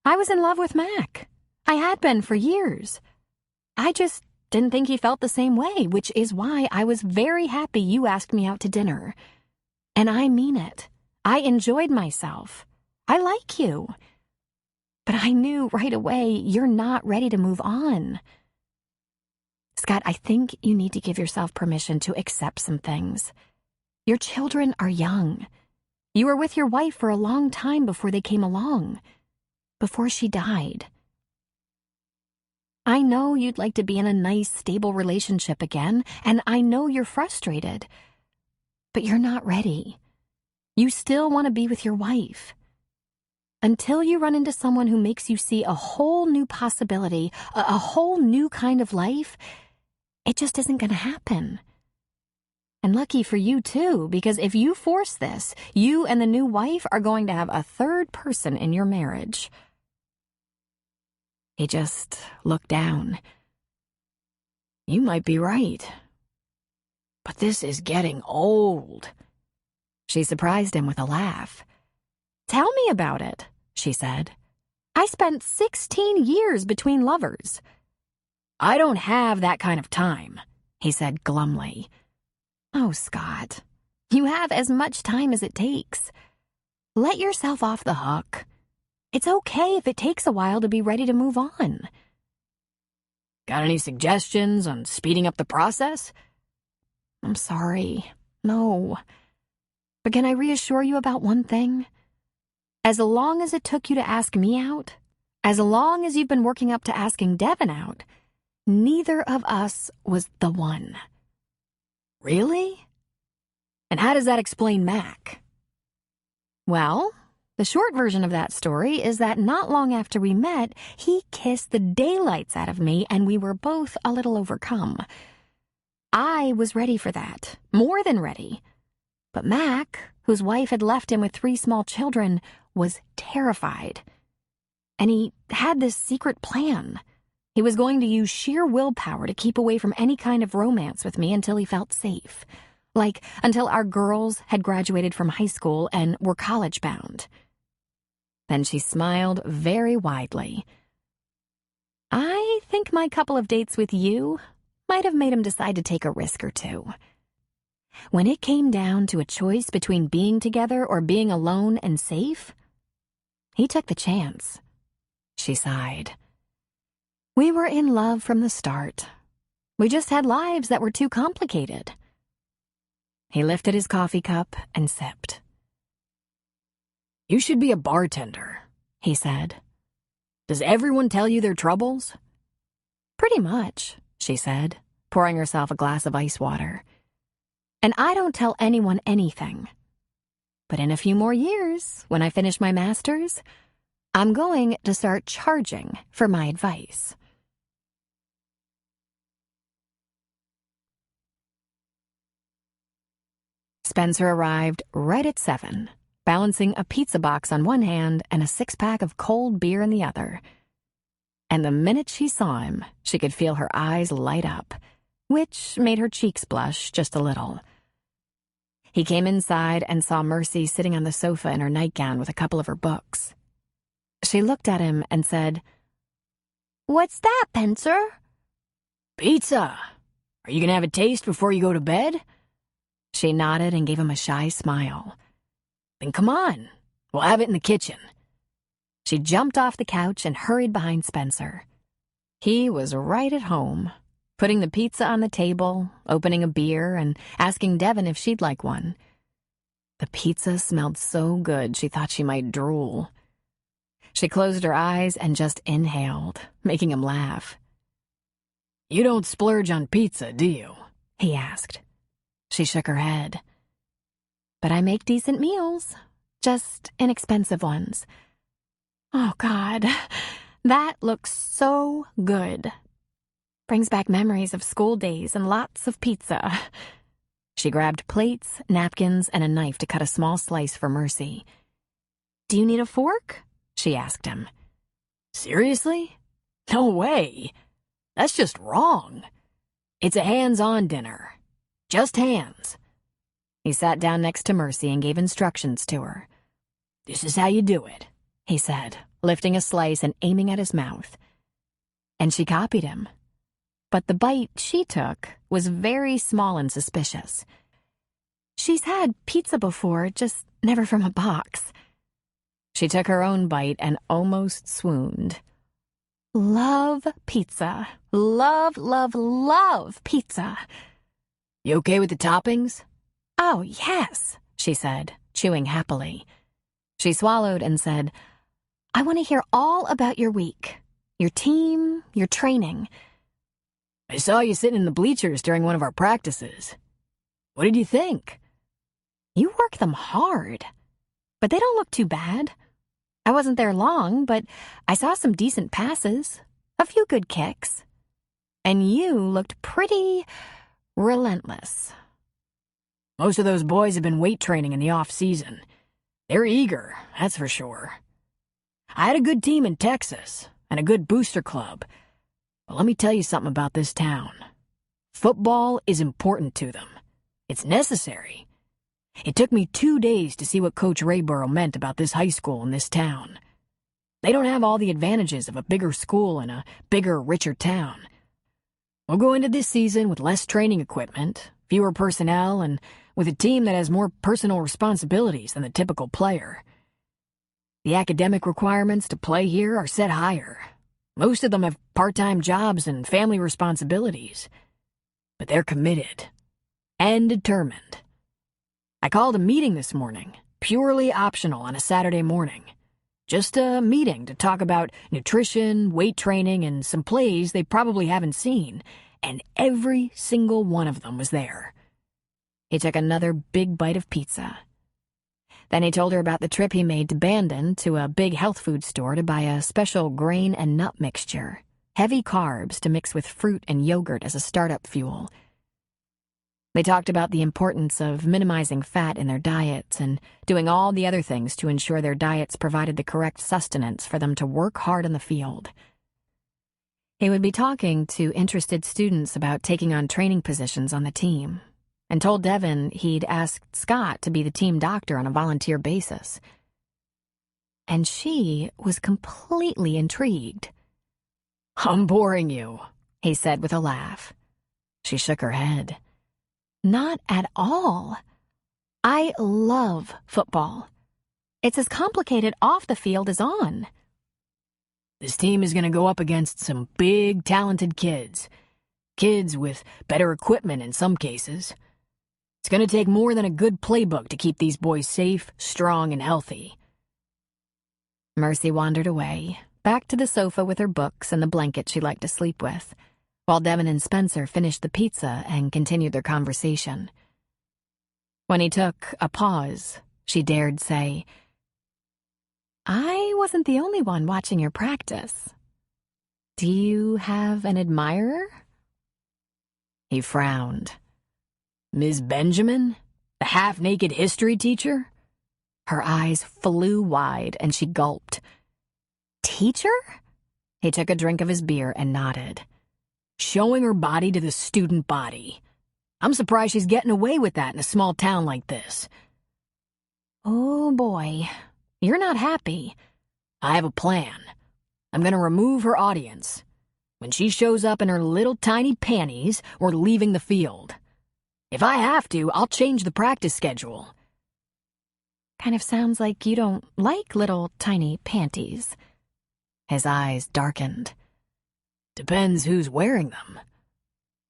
I was in love with Mac. I had been for years. I just didn't think he felt the same way, which is why I was very happy you asked me out to dinner. And I mean it. I enjoyed myself. I like you. But I knew right away you're not ready to move on. Scott, I think you need to give yourself permission to accept some things. Your children are young. You were with your wife for a long time before they came along. Before she died. I know you'd like to be in a nice, stable relationship again, and I know you're frustrated. But you're not ready. You still want to be with your wife. Until you run into someone who makes you see a whole new possibility, a whole new kind of life, It just isn't going to happen. And lucky for you, too, because if you force this, you and the new wife are going to have a third person in your marriage. He just looked down. You might be right. But this is getting old. She surprised him with a laugh. Tell me about it, she said. I spent 16 years between lovers. I don't have that kind of time, he said glumly. Oh, Scott, you have as much time as it takes. Let yourself off the hook. It's okay if it takes a while to be ready to move on. Got any suggestions on speeding up the process? I'm sorry, no. But can I reassure you about one thing? As long as it took you to ask me out, as long as you've been working up to asking Devin out, neither of us was the one. Really? And how does that explain Mac? Well, the short version of that story is that not long after we met, he kissed the daylights out of me, and we were both a little overcome. I was ready for that, more than ready. But Mac, whose wife had left him with 3 small children, was terrified. And he had this secret plan. He was going to use sheer willpower to keep away from any kind of romance with me until he felt safe. Like, until our girls had graduated from high school and were college-bound. Then she smiled very widely. I think my couple of dates with you might have made him decide to take a risk or two. When it came down to a choice between being together or being alone and safe, he took the chance. She sighed. We were in love from the start. We just had lives that were too complicated. He lifted his coffee cup and sipped. You should be a bartender, he said. Does everyone tell you their troubles? Pretty much, she said, pouring herself a glass of ice water. And I don't tell anyone anything. But in a few more years, when I finish my master's, I'm going to start charging for my advice. Spencer arrived right at 7, balancing a pizza box on one hand and a 6-pack of cold beer in the other. And the minute she saw him, she could feel her eyes light up, which made her cheeks blush just a little. He came inside and saw Mercy sitting on the sofa in her nightgown with a couple of her books. She looked at him and said, What's that, Spencer? Pizza. Are you going to have a taste before you go to bed? She nodded and gave him a shy smile. Then come on, we'll have it in the kitchen. She jumped off the couch and hurried behind Spencer. He was right at home, putting the pizza on the table, opening a beer, and asking Devin if she'd like one. The pizza smelled so good she thought she might drool. She closed her eyes and just inhaled, making him laugh. You don't splurge on pizza, do you? He asked. She shook her head. But I make decent meals, just inexpensive ones. Oh, God, that looks so good. Brings back memories of school days and lots of pizza. She grabbed plates, napkins, and a knife to cut a small slice for Mercy. Do you need a fork? She asked him. Seriously? No way. That's just wrong. It's a hands-on dinner. Just hands. He sat down next to Mercy and gave instructions to her. This is how you do it, he said, lifting a slice and aiming at his mouth. And she copied him. But the bite she took was very small and suspicious. She's had pizza before, just never from a box. She took her own bite and almost swooned. Love pizza. Love, love, love pizza. You okay with the toppings? Oh, yes, she said, chewing happily. She swallowed and said, I want to hear all about your week, your team, your training. I saw you sitting in the bleachers during one of our practices. What did you think? You work them hard, but they don't look too bad. I wasn't there long, but I saw some decent passes, a few good kicks. And you looked pretty relentless. Most of those boys have been weight training in the off-season. They're eager, that's for sure. I had a good team in Texas and a good booster club. But let me tell you something about this town. Football is important to them. It's necessary. It took me 2 days to see what Coach Rayborough meant about this high school in this town. They don't have all the advantages of a bigger school in a bigger, richer town. We'll go into this season with less training equipment, fewer personnel, and with a team that has more personal responsibilities than the typical player. The academic requirements to play here are set higher. Most of them have part-time jobs and family responsibilities. But they're committed and determined. I called a meeting this morning, purely optional on a Saturday morning. Just a meeting to talk about nutrition, weight training, and some plays they probably haven't seen, and every single one of them was there. He took another big bite of pizza. Then he told her about the trip he made to Bandon to a big health food store to buy a special grain and nut mixture, heavy carbs to mix with fruit and yogurt as a startup fuel. They talked about the importance of minimizing fat in their diets and doing all the other things to ensure their diets provided the correct sustenance for them to work hard in the field. He would be talking to interested students about taking on training positions on the team, and told Devin he'd asked Scott to be the team doctor on a volunteer basis. And she was completely intrigued. I'm boring you, he said with a laugh. She shook her head. Not at all. I love football. It's as complicated off the field as on. This team is going to go up against some big, talented kids. Kids with better equipment in some cases. It's going to take more than a good playbook to keep these boys safe, strong, and healthy. Mercy wandered away, back to the sofa with her books and the blanket she liked to sleep with, while Devin and Spencer finished the pizza and continued their conversation. When he took a pause, she dared say, I wasn't the only one watching your practice. Do you have an admirer? He frowned. Ms. Benjamin? The half-naked history teacher? Her eyes flew wide and she gulped. Teacher? He took a drink of his beer and nodded. Showing her body to the student body. I'm surprised she's getting away with that in a small town like this. Oh boy, you're not happy. I have a plan. I'm going to remove her audience. When she shows up in her little tiny panties, we're leaving the field. If I have to, I'll change the practice schedule. Kind of sounds like you don't like little tiny panties. His eyes darkened. Depends who's wearing them.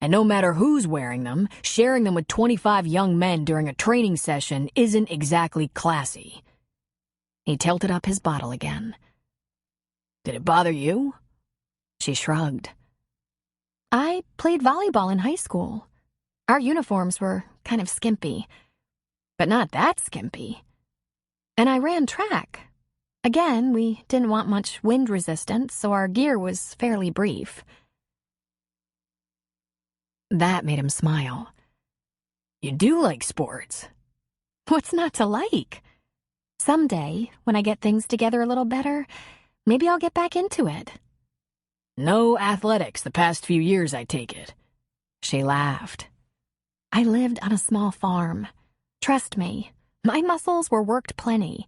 And no matter who's wearing them, sharing them with 25 young men during a training session isn't exactly classy. He tilted up his bottle again. Did it bother you? She shrugged. I played volleyball in high school. Our uniforms were kind of skimpy, but not that skimpy. And I ran track. Again, we didn't want much wind resistance, so our gear was fairly brief. That made him smile. You do like sports. What's not to like? Someday, when I get things together a little better, maybe I'll get back into it. No athletics the past few years, I take it. She laughed. I lived on a small farm. Trust me, my muscles were worked plenty.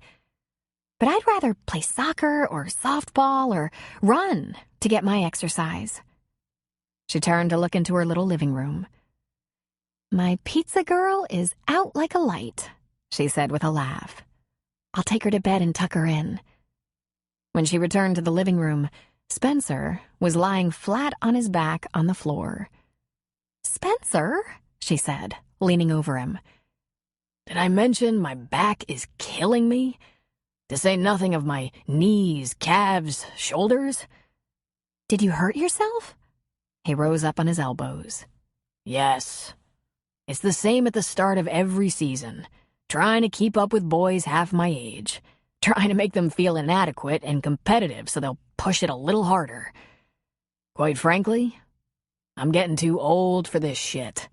But I'd rather play soccer or softball or run to get my exercise. She turned to look into her little living room. My pizza girl is out like a light, she said with a laugh. I'll take her to bed and tuck her in. When she returned to the living room, Spencer was lying flat on his back on the floor. Spencer, she said, leaning over him. Did I mention my back is killing me? To say nothing of my knees, calves, shoulders? Did you hurt yourself? He rose up on his elbows. Yes. It's the same at the start of every season. Trying to keep up with boys half my age. Trying to make them feel inadequate and competitive so they'll push it a little harder. Quite frankly, I'm getting too old for this shit.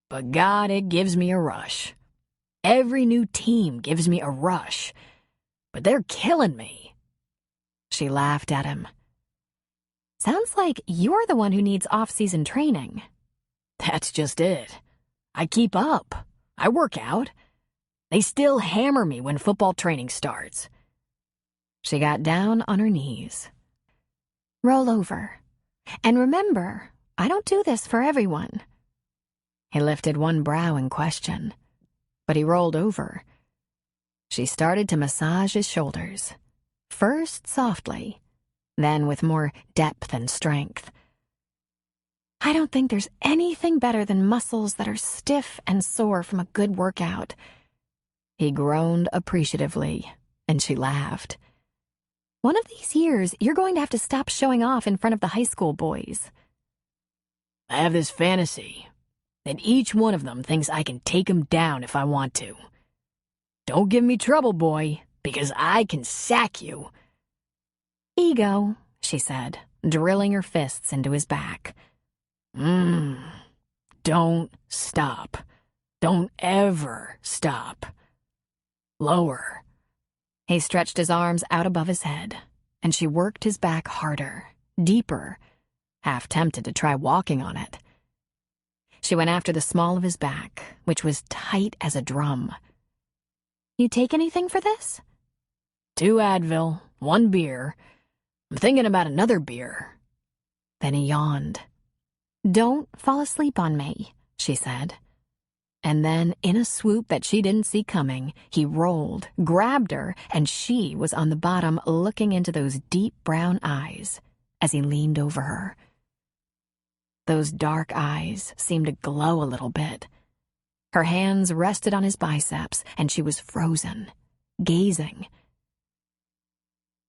But God, it gives me a rush. Every new team gives me a rush. But they're killing me." She laughed at him. "Sounds like you're the one who needs off-season training." "That's just it. I keep up. I work out. They still hammer me when football training starts." She got down on her knees. "Roll over. And remember, I don't do this for everyone." He lifted one brow in question, but he rolled over. She started to massage his shoulders, first softly, then with more depth and strength. "I don't think there's anything better than muscles that are stiff and sore from a good workout." He groaned appreciatively, and she laughed. "One of these years, you're going to have to stop showing off in front of the high school boys." I have this fantasy that each one of them thinks I can take them down if I want to. Don't give me trouble, boy, because I can sack you. "Ego," she said, drilling her fists into his back. Don't stop. Don't ever stop. Lower." He stretched his arms out above his head, and she worked his back harder, deeper, half tempted to try walking on it. She went after the small of his back, which was tight as a drum. "You take anything for this?" 2 Advil, 1 beer. I'm thinking about another beer." Then he yawned. "Don't fall asleep on me," she said. And then, in a swoop that she didn't see coming, he rolled, grabbed her, and she was on the bottom looking into those deep brown eyes as he leaned over her. Those dark eyes seemed to glow a little bit. Her hands rested on his biceps, and she was frozen, gazing.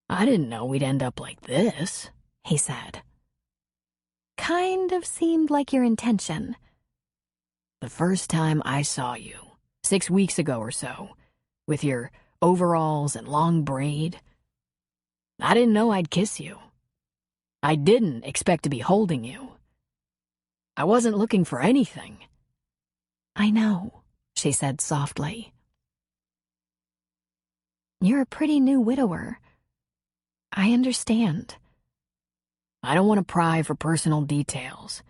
"I didn't know we'd end up like this," he said. "Kind of seemed like your intention." "The first time I saw you, 6 weeks ago or so, with your overalls and long braid, I didn't know I'd kiss you. I didn't expect to be holding you. I wasn't looking for anything." "I know," she said softly. "You're a pretty new widower. I understand." I don't want to pry for personal details.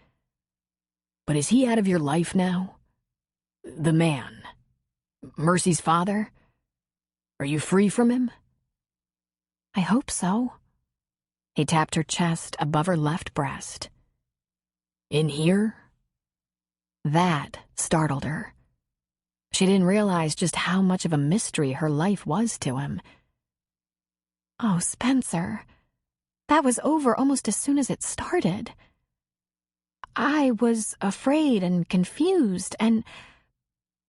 But is he out of your life now? The man. Mercy's father? Are you free from him? "I hope so." He tapped her chest above her left breast. "In here?" That startled her. She didn't realize just how much of a mystery her life was to him. "Oh, Spencer, that was over almost as soon as it started. I was afraid and confused, and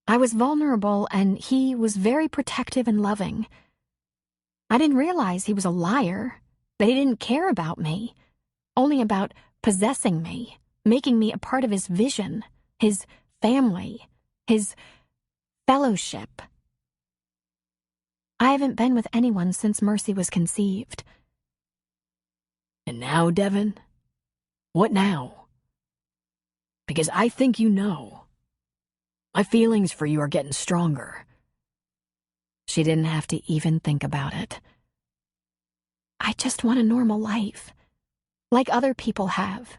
I was vulnerable, and he was very protective and loving. I didn't realize he was a liar, that he didn't care about me, only about possessing me, making me a part of his vision, his family, his fellowship. I haven't been with anyone since Mercy was conceived." "And now, Devin? What now? Because I think you know. My feelings for you are getting stronger." She didn't have to even think about it. "I just want a normal life, like other people have."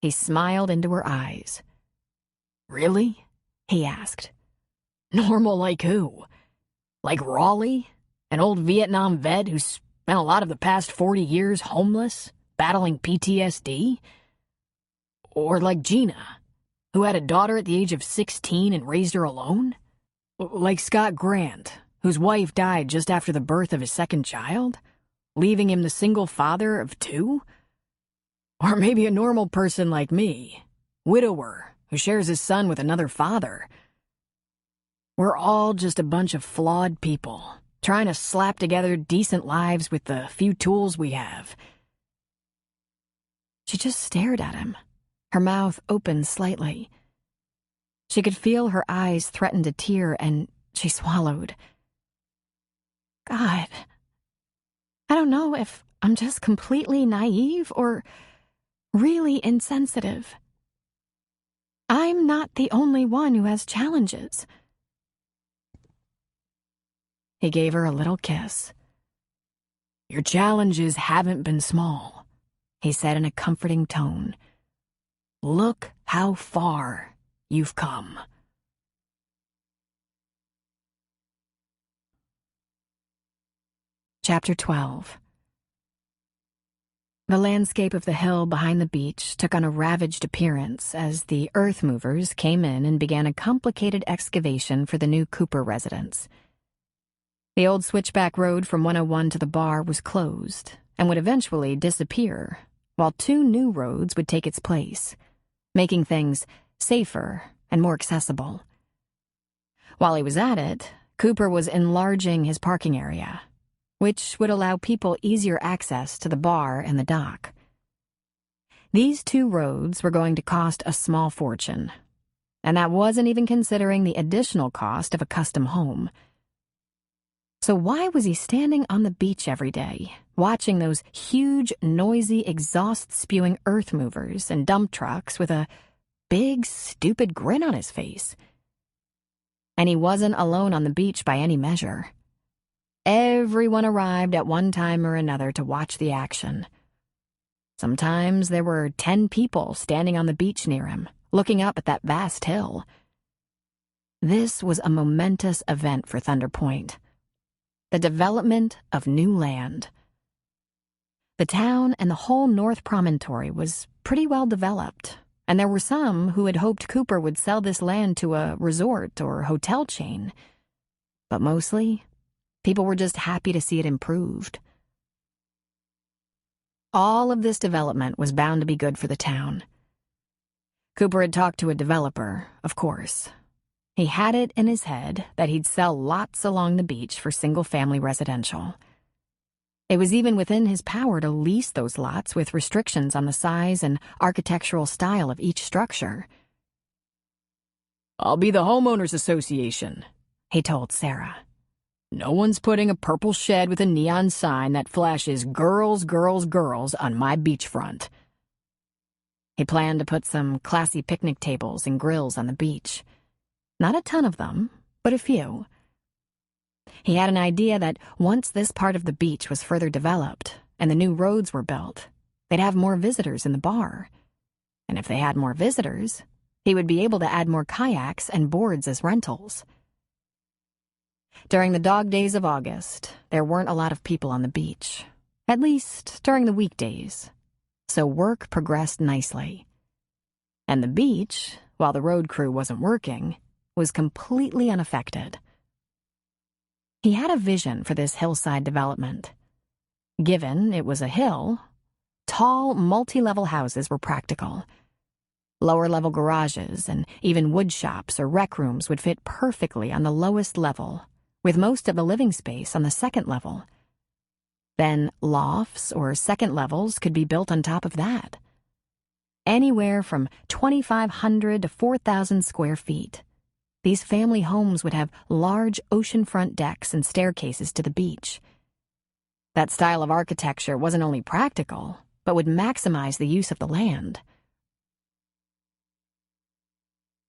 He smiled into her eyes. "Really?" he asked. "Normal like who? Like Raleigh, an old Vietnam vet who spent a lot of the past 40 years homeless, battling PTSD? Or like Gina, who had a daughter at the age of 16 and raised her alone? Like Scott Grant, whose wife died just after the birth of his second child, leaving him the single father of 2? Or maybe a normal person like me, widower, who shares his son with another father. We're all just a bunch of flawed people, trying to slap together decent lives with the few tools we have." She just stared at him, her mouth open slightly. She could feel her eyes threaten to tear, and she swallowed. "God, I don't know if I'm just completely naive or really insensitive. I'm not the only one who has challenges. He gave her a little kiss. Your challenges haven't been small, he said in a comforting tone. Look how far you've come. Chapter 12. The landscape of the hill behind the beach took on a ravaged appearance as the earth movers came in and began a complicated excavation for the new Cooper residence. The old switchback road from 101 to the bar was closed and would eventually disappear, while 2 new roads would take its place, making things safer and more accessible. While he was at it, Cooper was enlarging his parking area, which would allow people easier access to the bar and the dock. These 2 roads were going to cost a small fortune, and that wasn't even considering the additional cost of a custom home. So why was he standing on the beach every day, watching those huge, noisy, exhaust-spewing earth movers and dump trucks with a big, stupid grin on his face? And he wasn't alone on the beach by any measure. Everyone arrived at one time or another to watch the action. Sometimes there were 10 people standing on the beach near him, looking up at that vast hill. This was a momentous event for Thunder Point. The development of new land. The town and the whole North Promontory was pretty well developed, and there were some who had hoped Cooper would sell this land to a resort or hotel chain. But mostly, people were just happy to see it improved. All of this development was bound to be good for the town. Cooper had talked to a developer, of course. He had it in his head that he'd sell lots along the beach for single-family residential. It was even within his power to lease those lots with restrictions on the size and architectural style of each structure. I'll be the homeowners association, he told Sarah. No one's putting a purple shed with a neon sign that flashes girls, girls, girls on my beachfront. He planned to put some classy picnic tables and grills on the beach. Not a ton of them, but a few. He had an idea that once this part of the beach was further developed and the new roads were built, they'd have more visitors in the bar. And if they had more visitors, he would be able to add more kayaks and boards as rentals. During the dog days of August, there weren't a lot of people on the beach, at least during the weekdays, so work progressed nicely. And the beach, while the road crew wasn't working, was completely unaffected. He had a vision for this hillside development. Given it was a hill, tall, multi-level houses were practical. Lower-level garages and even wood shops or rec rooms would fit perfectly on the lowest level, with most of the living space on the second level. Then lofts or second levels could be built on top of that. Anywhere from 2,500 to 4,000 square feet. These family homes would have large oceanfront decks and staircases to the beach. That style of architecture wasn't only practical, but would maximize the use of the land.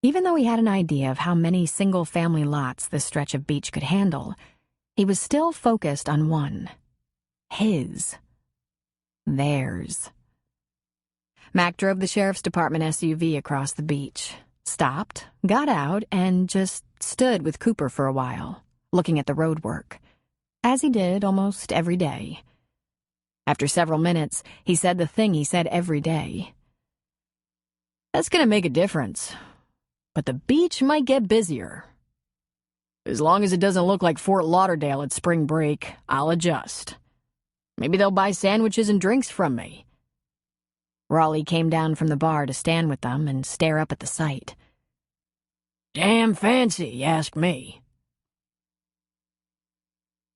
Even though he had an idea of how many single-family lots this stretch of beach could handle, he was still focused on one. His. Theirs. Mac drove the sheriff's department SUV across the beach, stopped, got out, and just stood with Cooper for a while, looking at the road work, as he did almost every day. After several minutes, he said the thing he said every day. That's gonna make a difference. But the beach might get busier. As long as it doesn't look like Fort Lauderdale at spring break, I'll adjust. Maybe they'll buy sandwiches and drinks from me. Raleigh came down from the bar to stand with them and stare up at the site. Damn fancy, you ask me.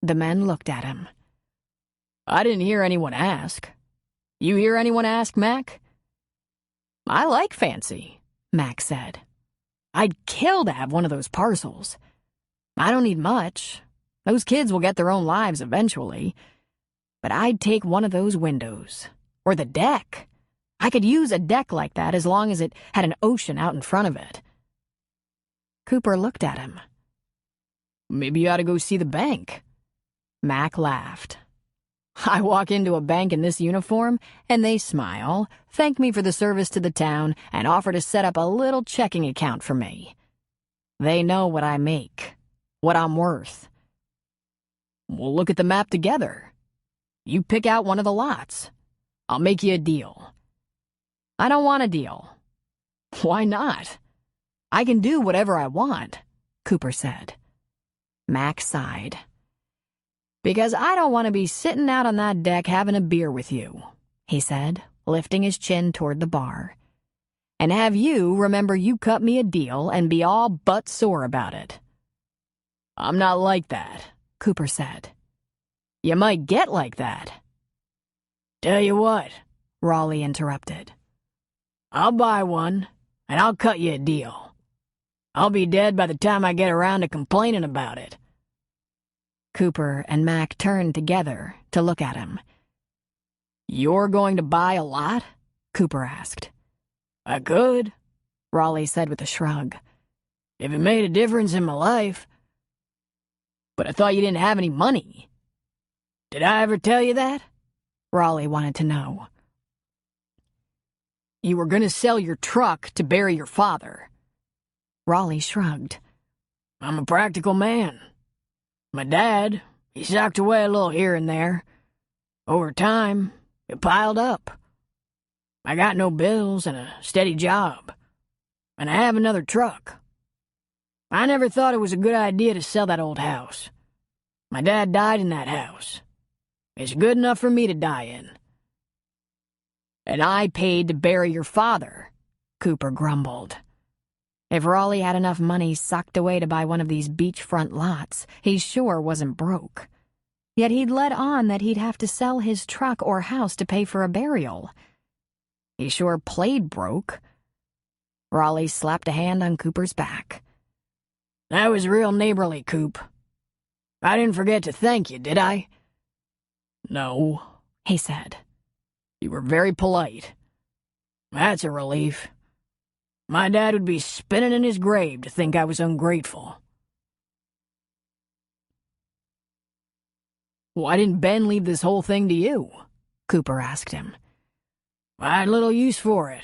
The men looked at him. I didn't hear anyone ask. You hear anyone ask, Mac? I like fancy, Mac said. I'd kill to have one of those parcels. I don't need much. Those kids will get their own lives eventually. But I'd take one of those windows. Or the deck. I could use a deck like that as long as it had an ocean out in front of it. Cooper looked at him. Maybe you ought to go see the bank. Mac laughed. I walk into a bank in this uniform, and they smile, thank me for the service to the town, and offer to set up a little checking account for me. They know what I make, what I'm worth. We'll look at the map together. You pick out one of the lots. I'll make you a deal. I don't want a deal. Why not? I can do whatever I want, Cooper said. Mac sighed. Because I don't want to be sitting out on that deck having a beer with you, he said, lifting his chin toward the bar. And have you remember you cut me a deal and be all but sore about it. I'm not like that, Cooper said. You might get like that. Tell you what, Raleigh interrupted. I'll buy one, and I'll cut you a deal. I'll be dead by the time I get around to complaining about it. Cooper and Mac turned together to look at him. You're going to buy a lot? Cooper asked. I could, Raleigh said with a shrug. If it made a difference in my life. But I thought you didn't have any money. Did I ever tell you that? Raleigh wanted to know. You were going to sell your truck to bury your father. Raleigh shrugged. I'm a practical man. My dad, he socked away a little here and there. Over time, it piled up. I got no bills and a steady job. And I have another truck. I never thought it was a good idea to sell that old house. My dad died in that house. It's good enough for me to die in. And I paid to bury your father, Cooper grumbled. If Raleigh had enough money socked away to buy one of these beachfront lots, he sure wasn't broke. Yet he'd let on that he'd have to sell his truck or house to pay for a burial. He sure played broke. Raleigh slapped a hand on Cooper's back. That was real neighborly, Coop. I didn't forget to thank you, did I? No, he said. You were very polite. That's a relief. My dad would be spinning in his grave to think I was ungrateful. Why didn't Ben leave this whole thing to you? Cooper asked him. I had little use for it.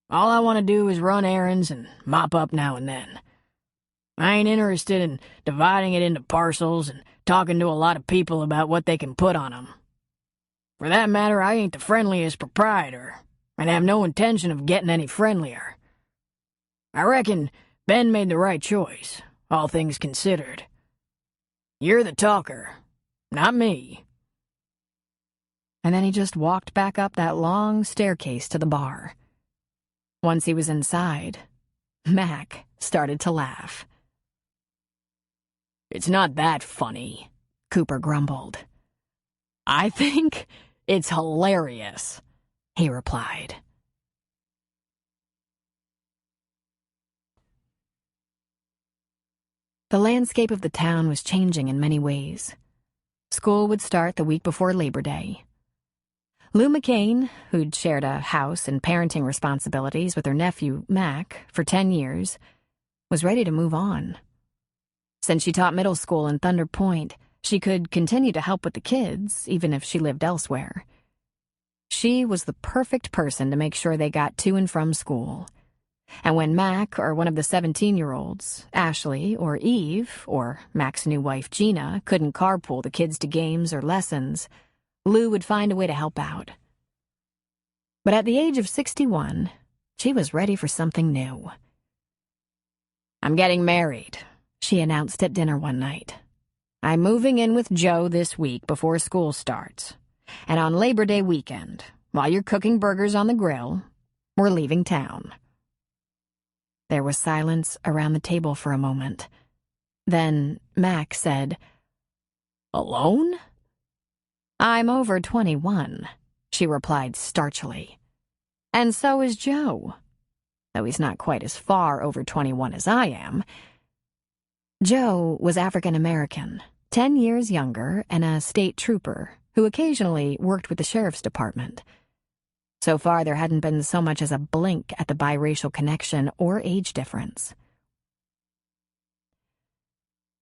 All I want to do is run errands and mop up now and then. I ain't interested in dividing it into parcels and talking to a lot of people about what they can put on 'em. For that matter, I ain't the friendliest proprietor, and have no intention of getting any friendlier. I reckon Ben made the right choice, all things considered. You're the talker, not me. And then he just walked back up that long staircase to the bar. Once he was inside, Mac started to laugh. It's not that funny, Cooper grumbled. I think it's hilarious, he replied. The landscape of the town was changing in many ways. School would start the week before Labor Day. Lou McCain, who'd shared a house and parenting responsibilities with her nephew, Mac, for 10 years, was ready to move on. Since she taught middle school in Thunder Point, she could continue to help with the kids, even if she lived elsewhere. She was the perfect person to make sure they got to and from school. And when Mac or one of the 17-year-olds, Ashley or Eve, or Mac's new wife Gina, couldn't carpool the kids to games or lessons, Lou would find a way to help out. But at the age of 61, she was ready for something new. "I'm getting married," she announced at dinner one night. "I'm moving in with Joe this week before school starts. And on Labor Day weekend, while you're cooking burgers on the grill, we're leaving town." There was silence around the table for a moment. Then Mac said, "Alone?" "I'm over 21, she replied starchily. "And so is Joe, though he's not quite as far over 21 as I am." Joe was African American, 10 years younger, and a state trooper who occasionally worked with the sheriff's department. So far, there hadn't been so much as a blink at the biracial connection or age difference.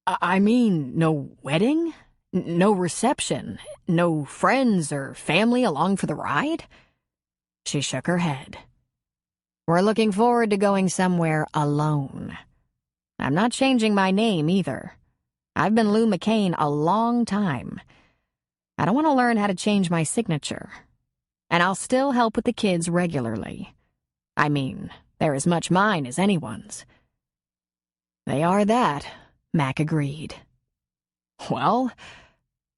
I mean, no wedding? No reception? No friends or family along for the ride? She shook her head. We're looking forward to going somewhere alone. I'm not changing my name either. I've been Lou McCain a long time. I don't want to learn how to change my signature. And I'll still help with the kids regularly. I mean, they're as much mine as anyone's. They are that, Mac agreed. Well,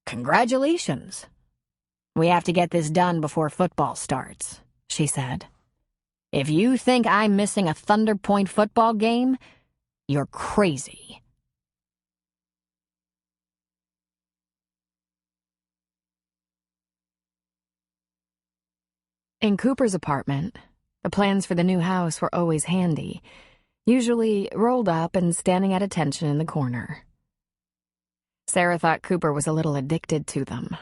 congratulations. We have to get this done before football starts, she said. If you think I'm missing a Thunder Point football game, you're crazy. In Cooper's apartment, the plans for the new house were always handy, usually rolled up and standing at attention in the corner. Sarah thought Cooper was a little addicted to them.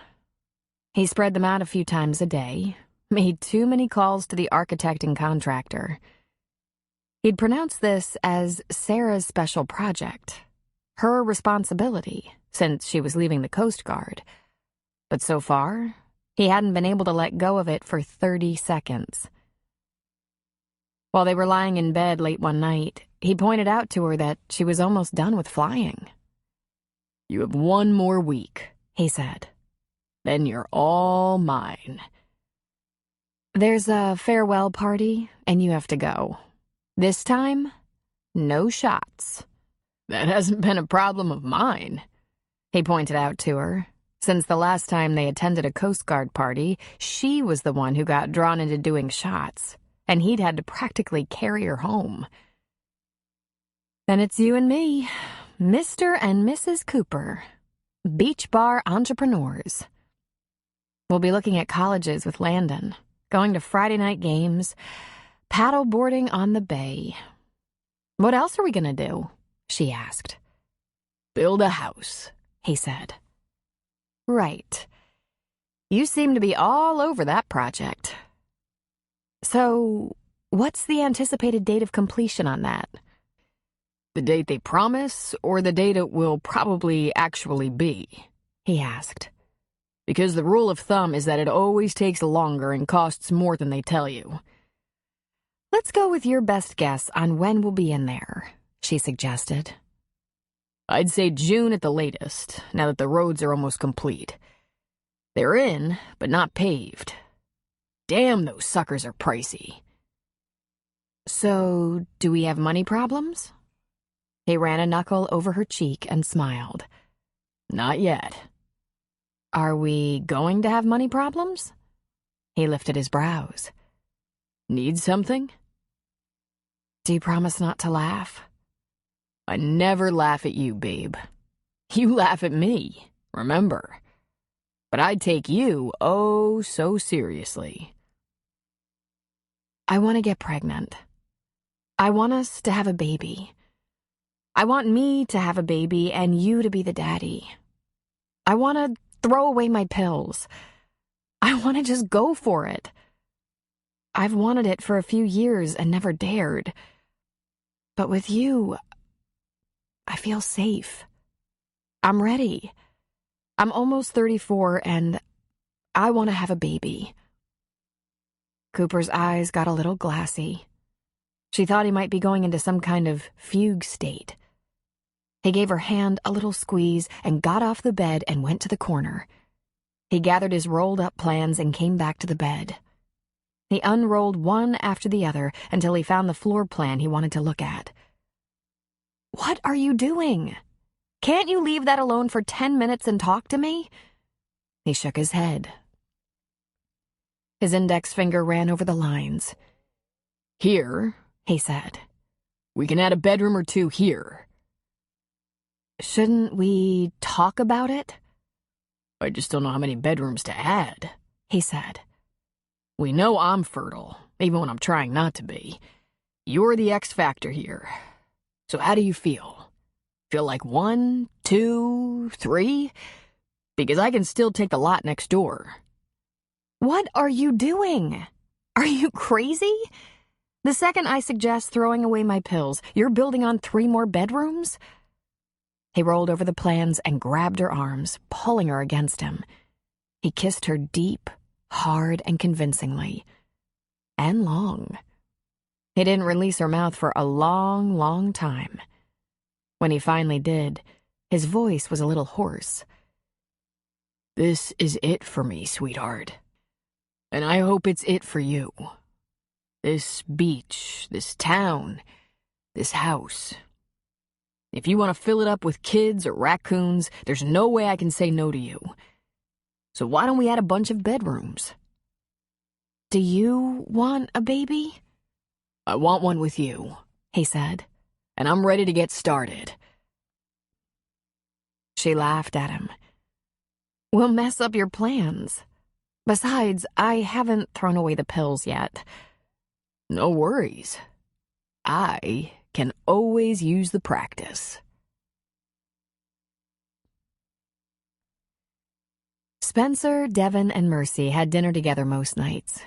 He spread them out a few times a day, made too many calls to the architect and contractor. He'd pronounced this as Sarah's special project, her responsibility, since she was leaving the Coast Guard. But so far, he hadn't been able to let go of it for 30 seconds. While they were lying in bed late one night, he pointed out to her that she was almost done with flying. You have 1 more week, he said. Then you're all mine. There's a farewell party, and you have to go. This time, no shots. That hasn't been a problem of mine, he pointed out to her. Since the last time they attended a Coast Guard party, she was the one who got drawn into doing shots, and he'd had to practically carry her home. Then it's you and me, Mr. and Mrs. Cooper, beach bar entrepreneurs. We'll be looking at colleges with Landon, going to Friday night games, paddle boarding on the bay. What else are we gonna do? She asked. Build a house, he said. Right. You seem to be all over that project. So, what's the anticipated date of completion on that? The date they promise, or the date it will probably actually be? He asked. Because the rule of thumb is that it always takes longer and costs more than they tell you. Let's go with your best guess on when we'll be in there, she suggested. I'd say June at the latest, now that the roads are almost complete. They're in, but not paved. Damn, those suckers are pricey. So, do we have money problems? He ran a knuckle over her cheek and smiled. Not yet. Are we going to have money problems? He lifted his brows. Need something? Do you promise not to laugh? I never laugh at you, babe. You laugh at me, remember. But I take you oh so seriously. I want to get pregnant. I want us to have a baby. I want me to have a baby and you to be the daddy. I want to throw away my pills. I want to just go for it. I've wanted it for a few years and never dared. But with you, I feel safe. I'm ready. I'm almost 34 and I want to have a baby. Cooper's eyes got a little glassy. She thought he might be going into some kind of fugue state. He gave her hand a little squeeze and got off the bed and went to the corner. He gathered his rolled-up plans and came back to the bed. He unrolled one after the other until he found the floor plan he wanted to look at. What are you doing? Can't you leave that alone for 10 minutes and talk to me? He shook his head. His index finger ran over the lines. Here, he said. We can add a bedroom or two here. Shouldn't we talk about it? I just don't know how many bedrooms to add, he said. We know I'm fertile, even when I'm trying not to be. You're the X factor here. So how do you feel? Feel like 1, 2, 3? Because I can still take the lot next door. What are you doing? Are you crazy? The second I suggest throwing away my pills, you're building on 3 more bedrooms? He rolled over the plans and grabbed her arms, pulling her against him. He kissed her deep, hard, and convincingly. And long. He didn't release her mouth for a long, long time. When he finally did, his voice was a little hoarse. This is it for me, sweetheart. And I hope it's it for you. This beach, this town, this house. If you want to fill it up with kids or raccoons, there's no way I can say no to you. So why don't we add a bunch of bedrooms? Do you want a baby? I want one with you, He said. and I'm ready to get started. She laughed at him. We'll mess up your plans. Besides, I haven't thrown away the pills yet. No worries. I can always use the practice. Spencer, Devin, and Mercy had dinner together most nights.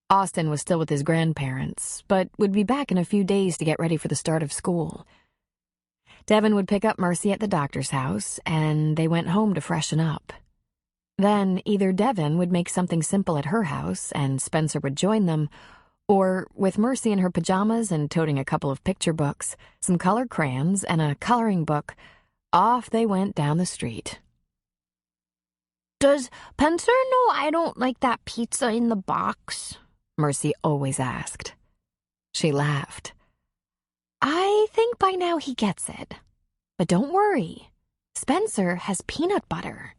Austin was still with his grandparents, but would be back in a few days to get ready for the start of school. Devin would pick up Mercy at the doctor's house, and they went home to freshen up. Then either Devin would make something simple at her house, and Spencer would join them, or, with Mercy in her pajamas and toting a couple of picture books, some colored crayons, and a coloring book, off they went down the street. Does Spencer know I don't like that pizza in the box? Mercy always asked. She laughed. I think by now he gets it. But don't worry. Spencer has peanut butter.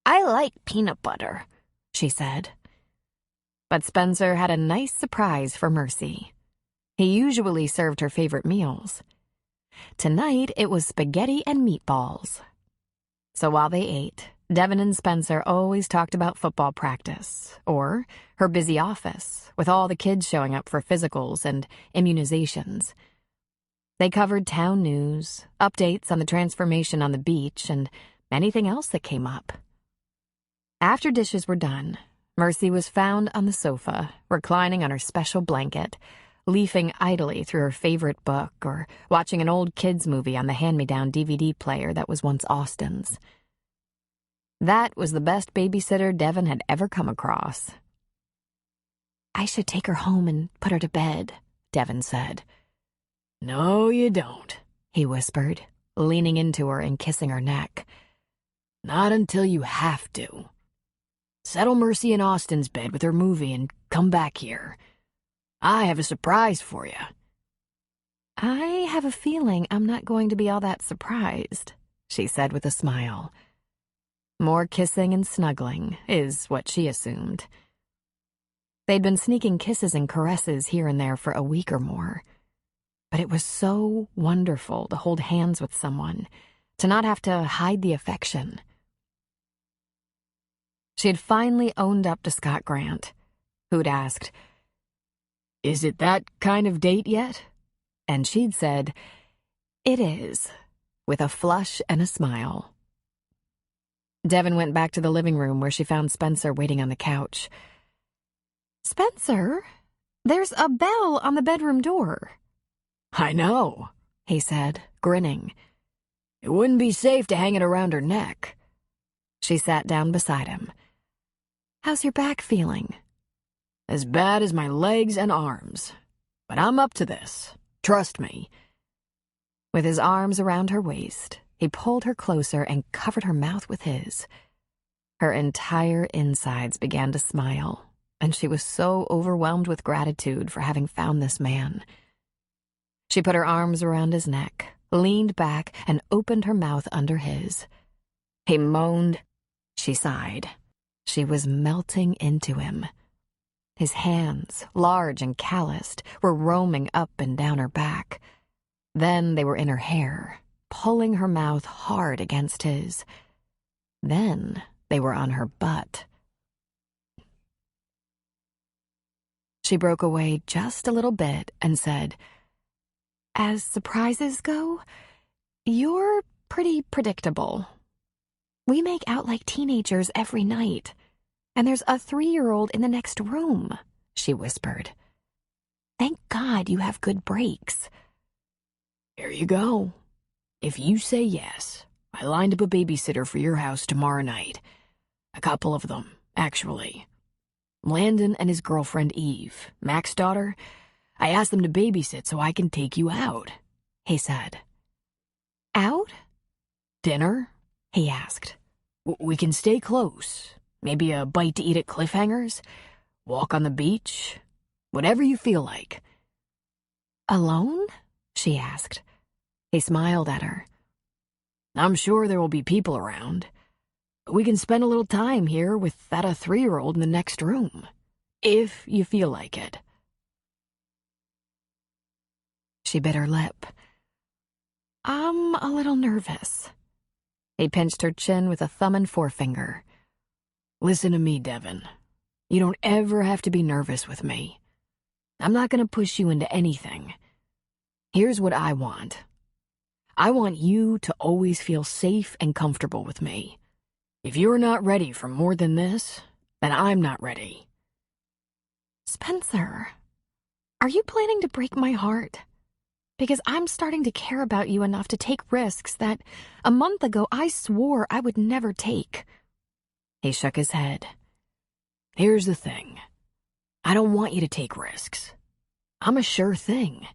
I like peanut butter, she said. But Spencer had a nice surprise for Mercy. He usually served her favorite meals. Tonight it was spaghetti and meatballs. So while they ate, Devin and Spencer always talked about football practice, or her busy office, with all the kids showing up for physicals and immunizations. They covered town news, updates on the transformation on the beach, and anything else that came up. After dishes were done, Mercy was found on the sofa, reclining on her special blanket, leafing idly through her favorite book or watching an old kids' movie on the hand-me-down DVD player that was once Austin's. That was the best babysitter Devin had ever come across. I should take her home and put her to bed, Devin said. No, you don't, He whispered, leaning into her and kissing her neck. Not until you have to. Settle Mercy in Austin's bed with her movie and come back here. I have a surprise for you. I have a feeling I'm not going to be all that surprised, she said with a smile. More kissing and snuggling is what she assumed. They'd been sneaking kisses and caresses here and there for a week or more. But it was so wonderful to hold hands with someone, to not have to hide the affection. She had finally owned up to Scott Grant, who'd asked, Is it that kind of date yet? And she'd said, It is, with a flush and a smile. Devin went back to the living room where she found Spencer waiting on the couch. Spencer, there's a bell on the bedroom door. I know, He said, grinning. It wouldn't be safe to hang it around her neck. She sat down beside him. How's your back feeling? As bad as my legs and arms. But I'm up to this. Trust me. With his arms around her waist, he pulled her closer and covered her mouth with his. Her entire insides began to smile, and she was so overwhelmed with gratitude for having found this man. She put her arms around his neck, leaned back, and opened her mouth under his. He moaned. She sighed. She was melting into him. His hands, large and calloused, were roaming up and down her back. Then they were in her hair, pulling her mouth hard against his. Then they were on her butt. She broke away just a little bit and said, As surprises go, you're pretty predictable. We make out like teenagers every night, and there's a 3-year-old in the next room. she whispered. "Thank God you have good brakes." Here you go. If you say yes, I lined up a babysitter for your house tomorrow night. A couple of them, actually. Landon and his girlfriend Eve, Mac's daughter. I asked them to babysit so I can take you out, he said. "Out?" Dinner? He asked. We can stay close. Maybe a bite to eat at Cliffhangers? Walk on the beach? Whatever you feel like. "Alone?" she asked. He smiled at her. I'm sure there will be people around. We can spend a little time here without a 3-year-old in the next room, if you feel like it. She bit her lip. "I'm a little nervous." He pinched her chin with a thumb and forefinger. Listen to me, Devin. You don't ever have to be nervous with me. I'm not going to push you into anything. Here's what I want. I want you to always feel safe and comfortable with me. If you're not ready for more than this, then I'm not ready." "Spencer, are you planning to break my heart? Because I'm starting to care about you enough to take risks that a month ago I swore I would never take." He shook his head. Here's the thing. I don't want you to take risks. I'm a sure thing.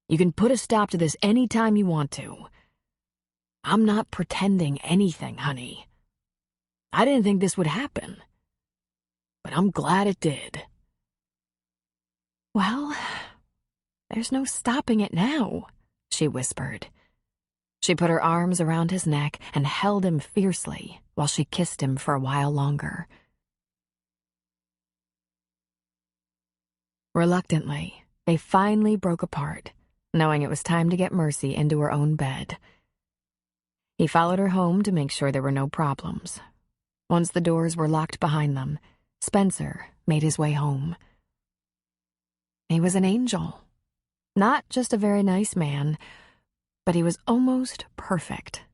You can put a stop to this anytime you want to. I'm not pretending anything, honey. I didn't think this would happen, but I'm glad it did. "Well, there's no stopping it now," she whispered. She put her arms around his neck and held him fiercely while she kissed him for a while longer. Reluctantly, they finally broke apart, knowing it was time to get Mercy into her own bed. He followed her home to make sure there were no problems. Once the doors were locked behind them, Spencer made his way home. He was an angel. Not just a very nice man, but he was almost perfect.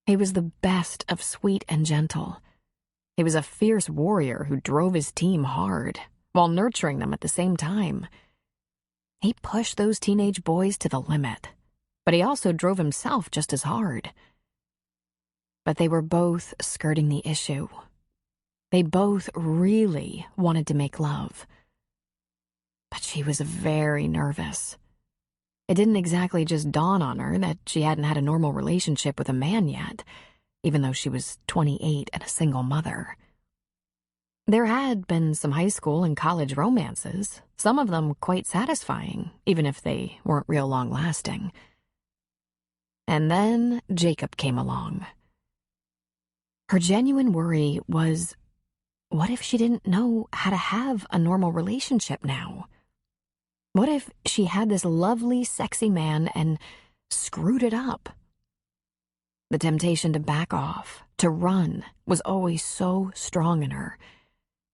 He was the best of sweet and gentle. He was a fierce warrior who drove his team hard, while nurturing them at the same time. He pushed those teenage boys to the limit, but he also drove himself just as hard. But they were both skirting the issue. They both really wanted to make love. But she was very nervous. It didn't exactly just dawn on her that she hadn't had a normal relationship with a man yet, even though she was 28 and a single mother. There had been some high school and college romances, some of them quite satisfying, even if they weren't real long-lasting. And then Jacob came along. Her genuine worry was, what if she didn't know how to have a normal relationship now? What if she had this lovely, sexy man and screwed it up? The temptation to back off, to run, was always so strong in her.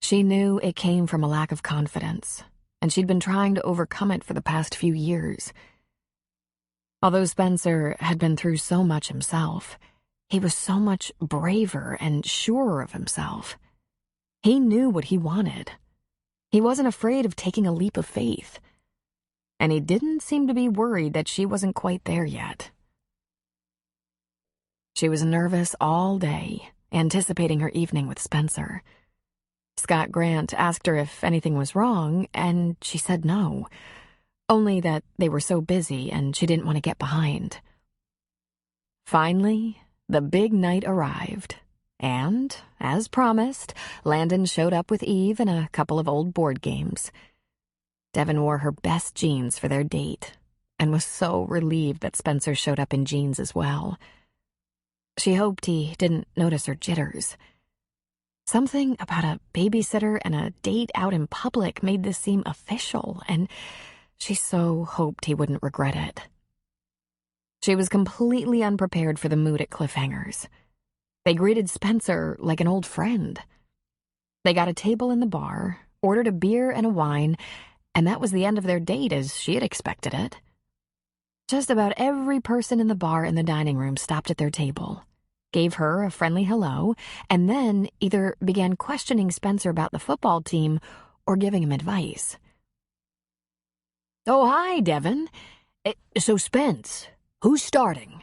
She knew it came from a lack of confidence, and she'd been trying to overcome it for the past few years. Although Spencer had been through so much himself, he was so much braver and surer of himself. He knew what he wanted. He wasn't afraid of taking a leap of faith. And he didn't seem to be worried that she wasn't quite there yet. She was nervous all day, anticipating her evening with Spencer. Scott Grant asked her if anything was wrong, and she said no, only that they were so busy and she didn't want to get behind. Finally, the big night arrived, and, as promised, Landon showed up with Eve and a couple of old board games. Devin wore her best jeans for their date, and was so relieved that Spencer showed up in jeans as well. She hoped he didn't notice her jitters. Something about a babysitter and a date out in public made this seem official, and she so hoped he wouldn't regret it. She was completely unprepared for the mood at Cliffhangers. They greeted Spencer like an old friend. They got a table in the bar, ordered a beer and a wine, and that was the end of their date as she had expected it. Just about every person in the bar and the dining room stopped at their table, gave her a friendly hello, and then either began questioning Spencer about the football team or giving him advice. "Oh, hi, Devin. So, Spence, who's starting?"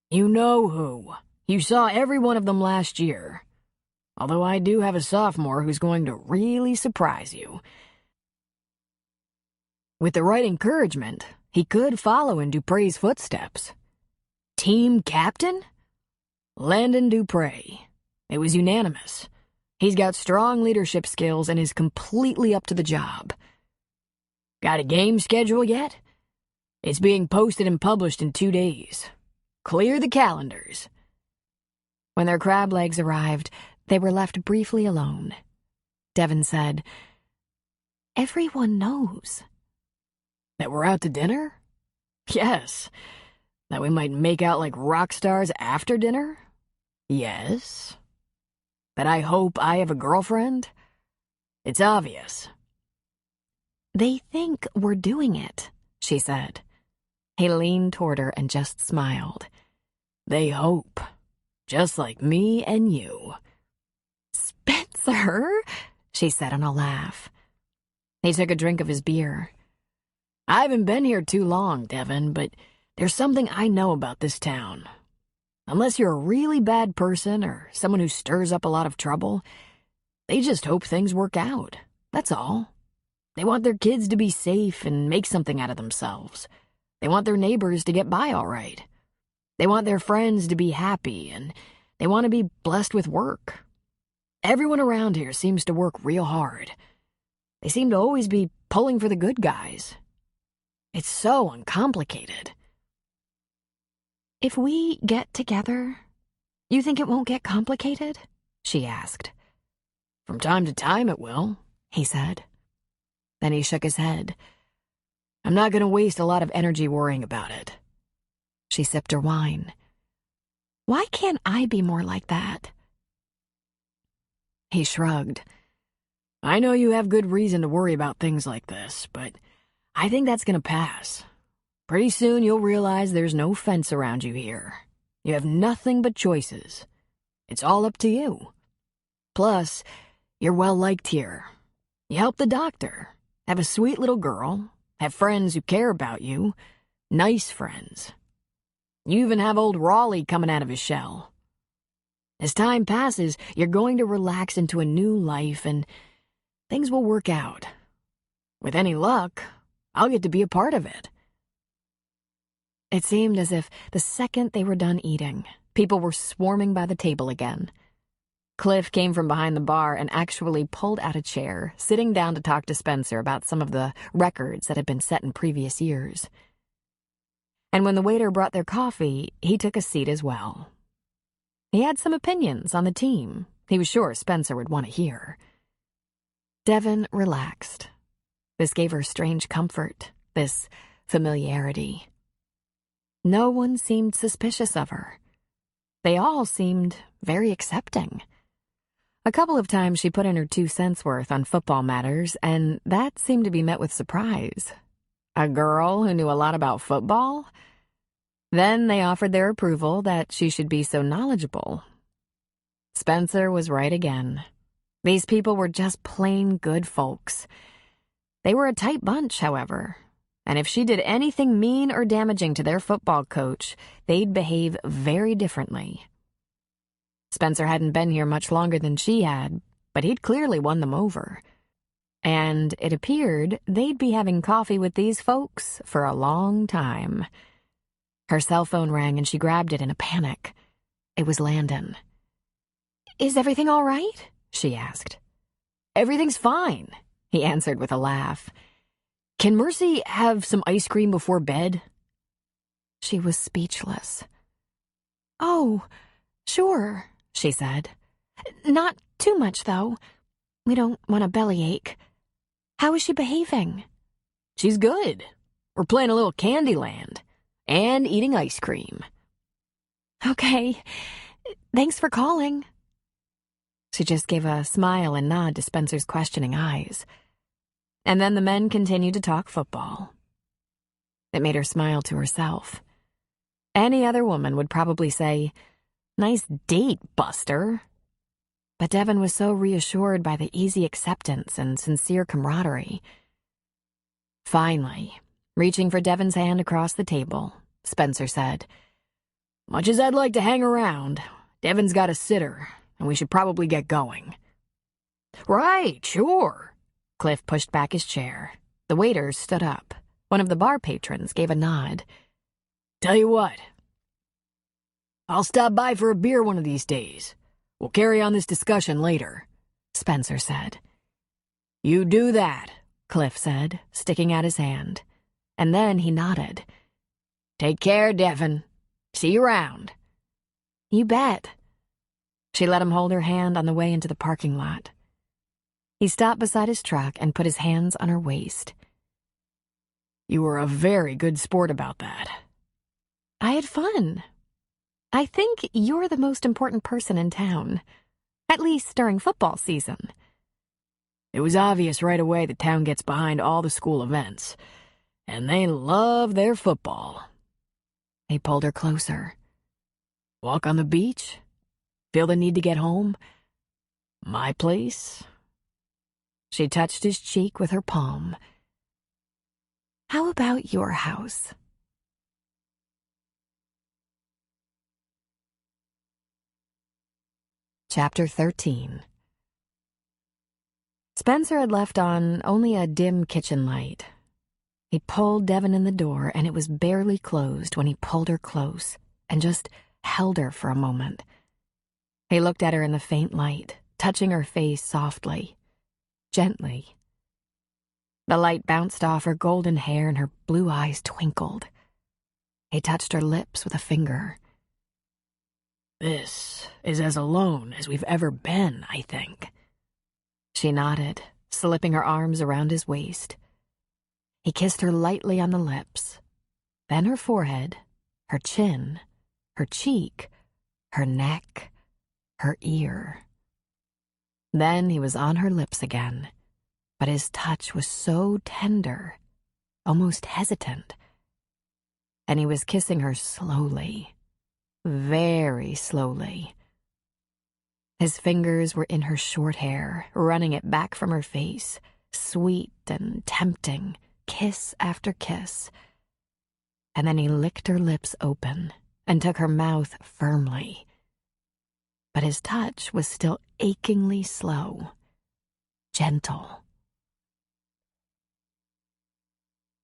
"You know who. You saw every one of them last year. Although I do have a sophomore who's going to really surprise you. With the right encouragement, he could follow in Dupre's footsteps. Team captain? Landon Dupre. It was unanimous. He's got strong leadership skills and is completely up to the job. Got a game schedule yet? It's being posted and published in 2 days. Clear the calendars." When their crab legs arrived, they were left briefly alone. Devin said, "Everyone knows." "That we're out to dinner? Yes. That we might make out like rock stars after dinner? Yes. That I hope I have a girlfriend? It's obvious." "They think we're doing it," she said. He leaned toward her and just smiled. "They hope. Just like me and you." "Spencer," she said on a laugh. He took a drink of his beer. "I haven't been here too long, Devin, but there's something I know about this town. Unless you're a really bad person or someone who stirs up a lot of trouble, they just hope things work out. That's all. They want their kids to be safe and make something out of themselves. They want their neighbors to get by all right. They want their friends to be happy, and they want to be blessed with work. Everyone around here seems to work real hard. They seem to always be pulling for the good guys. It's so uncomplicated." "If we get together, you think it won't get complicated?" she asked. "From time to time it will," he said. Then he shook his head. "I'm not going to waste a lot of energy worrying about it." She sipped her wine. "Why can't I be more like that?" He shrugged. "I know you have good reason to worry about things like this, but I think that's going to pass. Pretty soon you'll realize there's no fence around you here. You have nothing but choices. It's all up to you. Plus, you're well liked here. You help the doctor, have a sweet little girl, have friends who care about you, nice friends. You even have old Raleigh coming out of his shell. As time passes, you're going to relax into a new life and things will work out. With any luck, I'll get to be a part of it." It seemed as if the second they were done eating, people were swarming by the table again. Cliff came from behind the bar and actually pulled out a chair, sitting down to talk to Spencer about some of the records that had been set in previous years. And when the waiter brought their coffee, he took a seat as well. He had some opinions on the team he was sure Spencer would want to hear. Devin relaxed. This gave her strange comfort, this familiarity. No one seemed suspicious of her. They all seemed very accepting. A couple of times she put in her 2 cents worth on football matters, and that seemed to be met with surprise. A girl who knew a lot about football? Then they offered their approval that she should be so knowledgeable. Spencer was right again. These people were just plain good folks. They were a tight bunch, however, and if she did anything mean or damaging to their football coach, they'd behave very differently. Spencer hadn't been here much longer than she had, but he'd clearly won them over. And it appeared they'd be having coffee with these folks for a long time. Her cell phone rang and she grabbed it in a panic. It was Landon. "Is everything all right?" she asked. "Everything's fine," he answered with a laugh. "Can Mercy have some ice cream before bed?" She was speechless. "Oh, sure," she said. "Not too much, though. We don't want a bellyache. How is she behaving?" "She's good. We're playing a little Candyland and eating ice cream." "Okay. Thanks for calling." She just gave a smile and nod to Spencer's questioning eyes. And then the men continued to talk football. It made her smile to herself. Any other woman would probably say, "Nice date, Buster." But Devon was so reassured by the easy acceptance and sincere camaraderie. Finally, reaching for Devon's hand across the table, Spencer said, "Much as I'd like to hang around, Devon's got a sitter, and we should probably get going." "Right, sure." Cliff pushed back his chair. The waiters stood up. One of the bar patrons gave a nod. "Tell you what, I'll stop by for a beer one of these days. We'll carry on this discussion later," Spencer said. "You do that," Cliff said, sticking out his hand. And then he nodded. "Take care, Devon. See you around." "You bet." She let him hold her hand on the way into the parking lot. He stopped beside his truck and put his hands on her waist. "You were a very good sport about that." "I had fun. I think you're the most important person in town, at least during football season." "It was obvious right away the town gets behind all the school events, and they love their football." He pulled her closer. "Walk on the beach? Feel the need to get home? My place?" She touched his cheek with her palm. "How about your house?" Chapter 13. Spencer had left on only a dim kitchen light. He pulled Devon in the door, and it was barely closed when he pulled her close and just held her for a moment. He looked at her in the faint light, touching her face softly, gently. The light bounced off her golden hair and her blue eyes twinkled. He touched her lips with a finger. "This is as alone as we've ever been, I think." She nodded, slipping her arms around his waist. He kissed her lightly on the lips, then her forehead, her chin, her cheek, her neck, her ear. Then he was on her lips again, but his touch was so tender, almost hesitant. And he was kissing her slowly, very slowly. His fingers were in her short hair, running it back from her face, sweet and tempting, kiss after kiss. And then he licked her lips open and took her mouth firmly. But his touch was still achingly slow, gentle.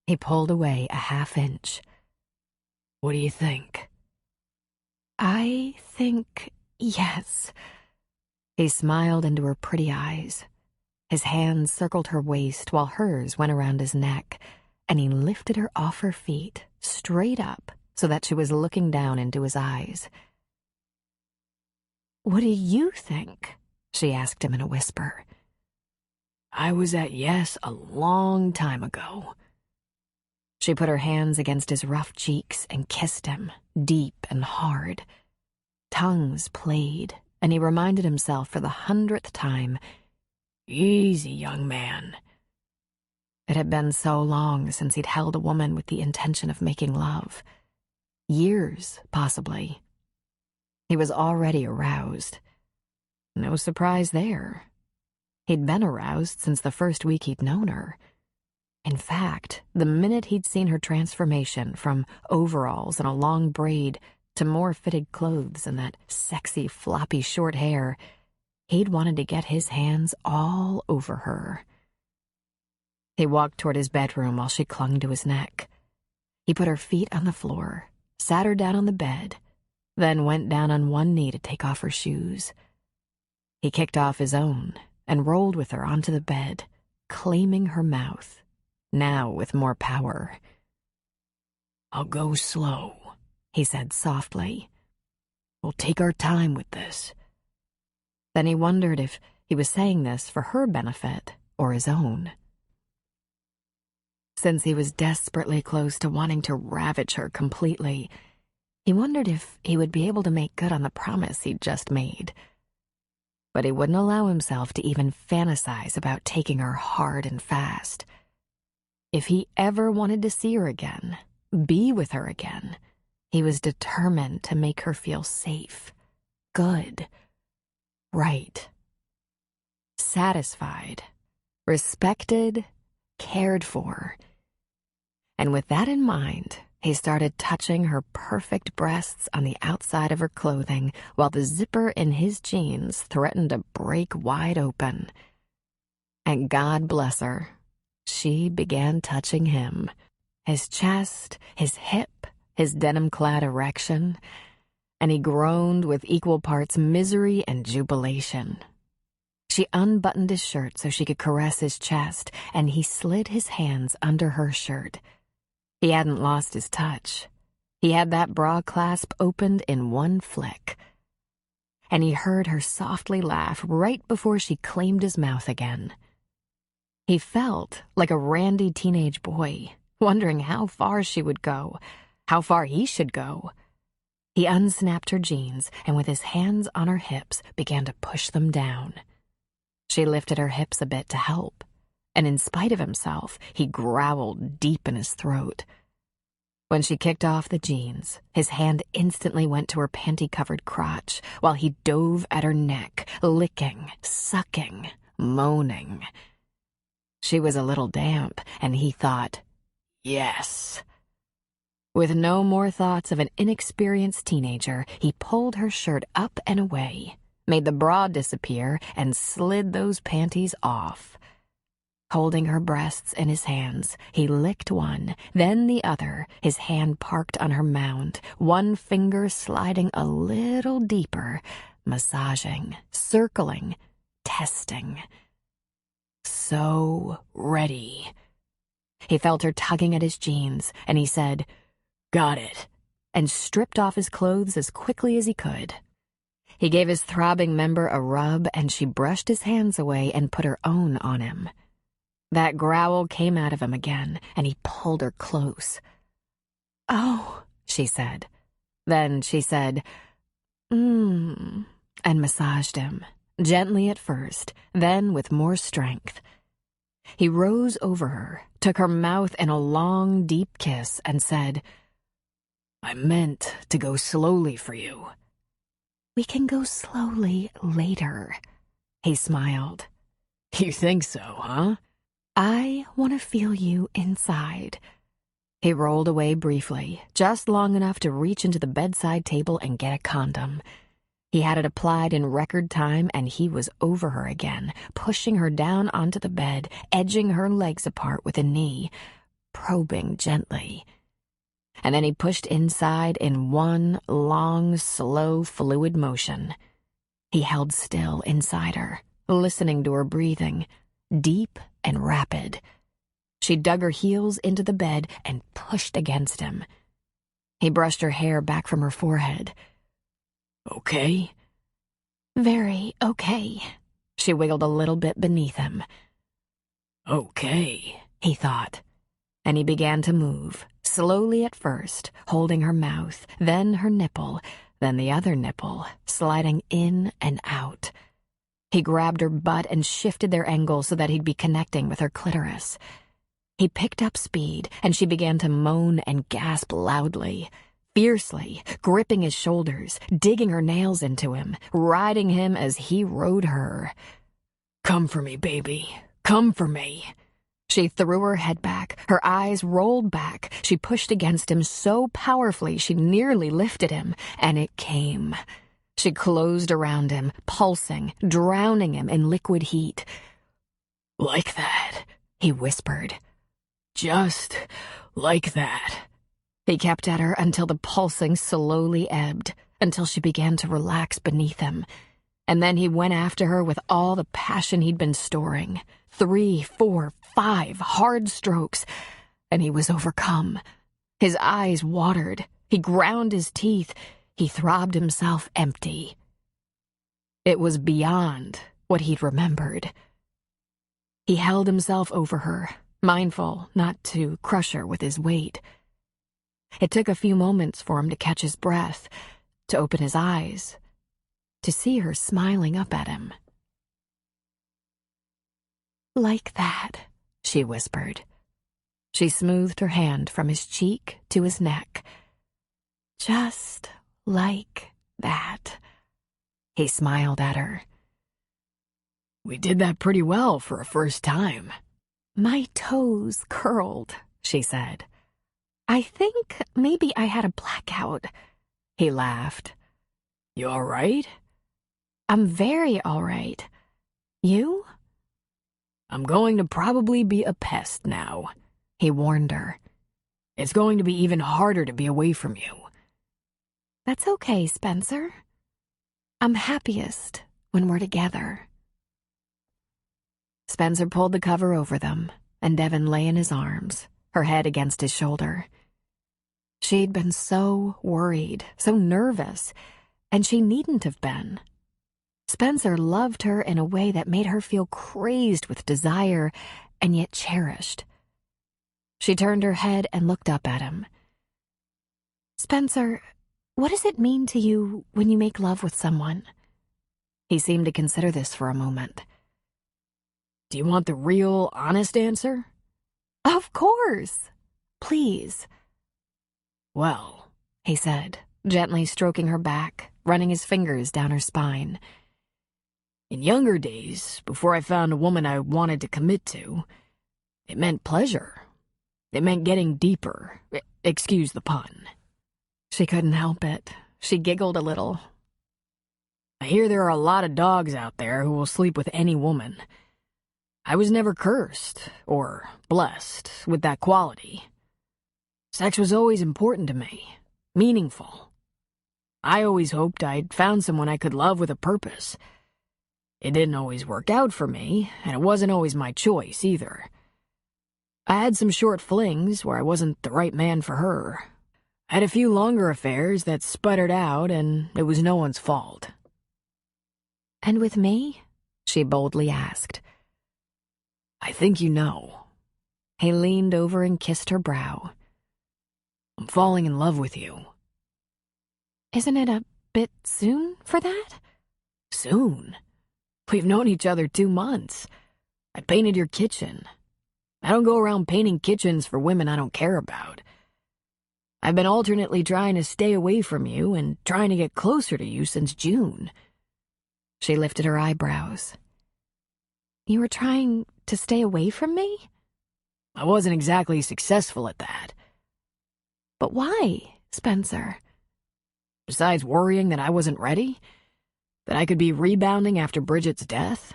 He pulled away a half-inch. "What do you think?" "I think yes." He smiled into her pretty eyes. His hands circled her waist while hers went around his neck, and he lifted her off her feet, straight up, so that she was looking down into his eyes. "What do you think?" she asked him in a whisper. "I was at yes a long time ago." She put her hands against his rough cheeks and kissed him, deep and hard. Tongues played, and he reminded himself for the 100th time, "Easy, young man." It had been so long since he'd held a woman with the intention of making love. Years, possibly. He was already aroused. No surprise there. He'd been aroused since the first week he'd known her. In fact, the minute he'd seen her transformation from overalls and a long braid to more fitted clothes and that sexy, floppy short hair, he'd wanted to get his hands all over her. He walked toward his bedroom while she clung to his neck. He put her feet on the floor, sat her down on the bed, then went down on one knee to take off her shoes. He kicked off his own and rolled with her onto the bed, claiming her mouth, now with more power. "I'll go slow," he said softly. "We'll take our time with this." Then he wondered if he was saying this for her benefit or his own. Since he was desperately close to wanting to ravage her completely, he wondered if he would be able to make good on the promise he'd just made. But he wouldn't allow himself to even fantasize about taking her hard and fast. If he ever wanted to see her again, be with her again, he was determined to make her feel safe, good, right satisfied, respected, cared for. And with that in mind, he started touching her perfect breasts on the outside of her clothing while the zipper in his jeans threatened to break wide open. And God bless her, she began touching him. His chest, his hip, his denim-clad erection, and he groaned with equal parts misery and jubilation. She unbuttoned his shirt so she could caress his chest, and he slid his hands under her shirt. He hadn't lost his touch. He had that bra clasp opened in one flick. And he heard her softly laugh right before she claimed his mouth again. He felt like a randy teenage boy, wondering how far she would go, how far he should go. He unsnapped her jeans and with his hands on her hips began to push them down. She lifted her hips a bit to help, and in spite of himself, he growled deep in his throat. When she kicked off the jeans, his hand instantly went to her panty-covered crotch while he dove at her neck, licking, sucking, moaning. She was a little damp, and he thought, yes. With no more thoughts of an inexperienced teenager, he pulled her shirt up and away, made the bra disappear, and slid those panties off. Holding her breasts in his hands, he licked one, then the other, his hand parked on her mound, one finger sliding a little deeper, massaging, circling, testing. So ready. He felt her tugging at his jeans, and he said, "Got it," and stripped off his clothes as quickly as he could. He gave his throbbing member a rub, and she brushed his hands away and put her own on him. That growl came out of him again, and he pulled her close. "Oh," she said. Then she said, and massaged him, gently at first, then with more strength. He rose over her, took her mouth in a long, deep kiss, and said, "I meant to go slowly for you." "We can go slowly later," he smiled. "You think so, huh?" "I want to feel you inside." He rolled away briefly, just long enough to reach into the bedside table and get a condom. He had it applied in record time, and he was over her again, pushing her down onto the bed, edging her legs apart with a knee, probing gently. And then he pushed inside in one long, slow, fluid motion. He held still inside her, listening to her breathing, deep and rapid. She dug her heels into the bed and pushed against him. He brushed her hair back from her forehead. "Okay?" "Very okay." She wiggled a little bit beneath him. "Okay," he thought, and he began to move, slowly at first, holding her mouth, then her nipple, then the other nipple, sliding in and out. He grabbed her butt and shifted their angle so that he'd be connecting with her clitoris. He picked up speed, and she began to moan and gasp loudly, fiercely, gripping his shoulders, digging her nails into him, riding him as he rode her. "Come for me, baby. Come for me." She threw her head back, her eyes rolled back. She pushed against him so powerfully she nearly lifted him, and it came. She closed around him, pulsing, drowning him in liquid heat. "Like that," he whispered. "Just like that." He kept at her until the pulsing slowly ebbed, until she began to relax beneath him. And then he went after her with all the passion he'd been storing. 3, 4, 5 hard strokes, and he was overcome. His eyes watered. He ground his teeth. He throbbed himself empty. It was beyond what he'd remembered. He held himself over her, mindful not to crush her with his weight. It took a few moments for him to catch his breath, to open his eyes, to see her smiling up at him. "Like that," she whispered. She smoothed her hand from his cheek to his neck. "Just like that." He smiled at her. We did that pretty well for a first time. My toes curled, she said. I think maybe I had a blackout. He laughed. You all right? I'm very all right. You? I'm going to probably be a pest now, He warned her. It's going to be even harder to be away from you. That's okay, Spencer. I'm happiest when we're together. Spencer pulled the cover over them, and Devon lay in his arms, her head against his shoulder. She'd been so worried, so nervous, and she needn't have been. Spencer loved her in a way that made her feel crazed with desire and yet cherished. She turned her head and looked up at him. Spencer, what does it mean to you when you make love with someone? He seemed to consider this for a moment. Do you want the real, honest answer? Of course. Please. Well, he said, gently stroking her back, running his fingers down her spine. In younger days, before I found a woman I wanted to commit to, it meant pleasure. It meant getting deeper. Excuse the pun. She couldn't help it. She giggled a little. I hear there are a lot of dogs out there who will sleep with any woman. I was never cursed, or blessed, with that quality. Sex was always important to me, meaningful. I always hoped I'd found someone I could love with a purpose. It didn't always work out for me, and it wasn't always my choice, either. I had some short flings where I wasn't the right man for her. I had a few longer affairs that sputtered out, and it was no one's fault. And with me? She boldly asked. I think you know. He leaned over and kissed her brow. I'm falling in love with you. Isn't it a bit soon for that? Soon? We've known each other 2 months. I painted your kitchen. I don't go around painting kitchens for women I don't care about. I've been alternately trying to stay away from you and trying to get closer to you since June. She lifted her eyebrows. You were trying to stay away from me? I wasn't exactly successful at that. But why, Spencer? Besides worrying that I wasn't ready, that I could be rebounding after Bridget's death,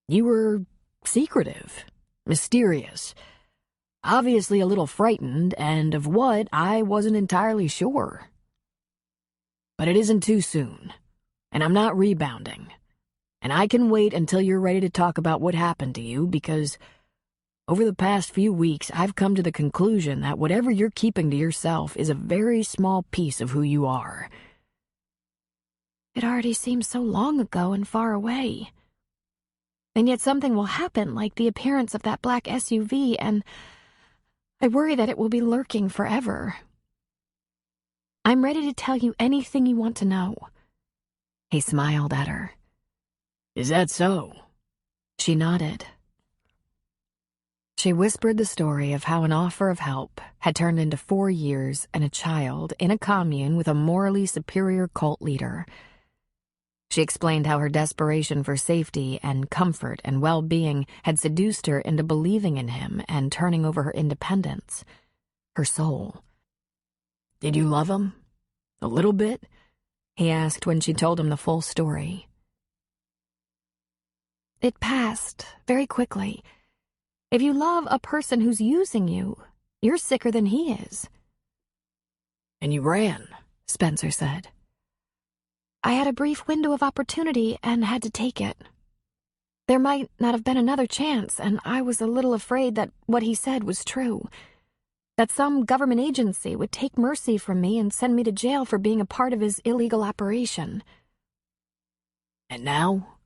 you were secretive, mysterious, obviously a little frightened, and of what I wasn't entirely sure. But it isn't too soon, and I'm not rebounding, and I can wait until you're ready to talk about what happened to you, because over the past few weeks, I've come to the conclusion that whatever you're keeping to yourself is a very small piece of who you are. It already seems so long ago and far away. And yet something will happen, like the appearance of that black SUV, and I worry that it will be lurking forever. I'm ready to tell you anything you want to know. He smiled at her. Is that so? She nodded. She whispered the story of how an offer of help had turned into 4 years and a child in a commune with a morally superior cult leader. She explained how her desperation for safety and comfort and well-being had seduced her into believing in him and turning over her independence, her soul. Did you love him? A little bit? He asked when she told him the full story. It passed very quickly. If you love a person who's using you, you're sicker than he is. And you ran, Spencer said. I had a brief window of opportunity and had to take it. There might not have been another chance, and I was a little afraid that what he said was true. That some government agency would take mercy from me and send me to jail for being a part of his illegal operation. And now?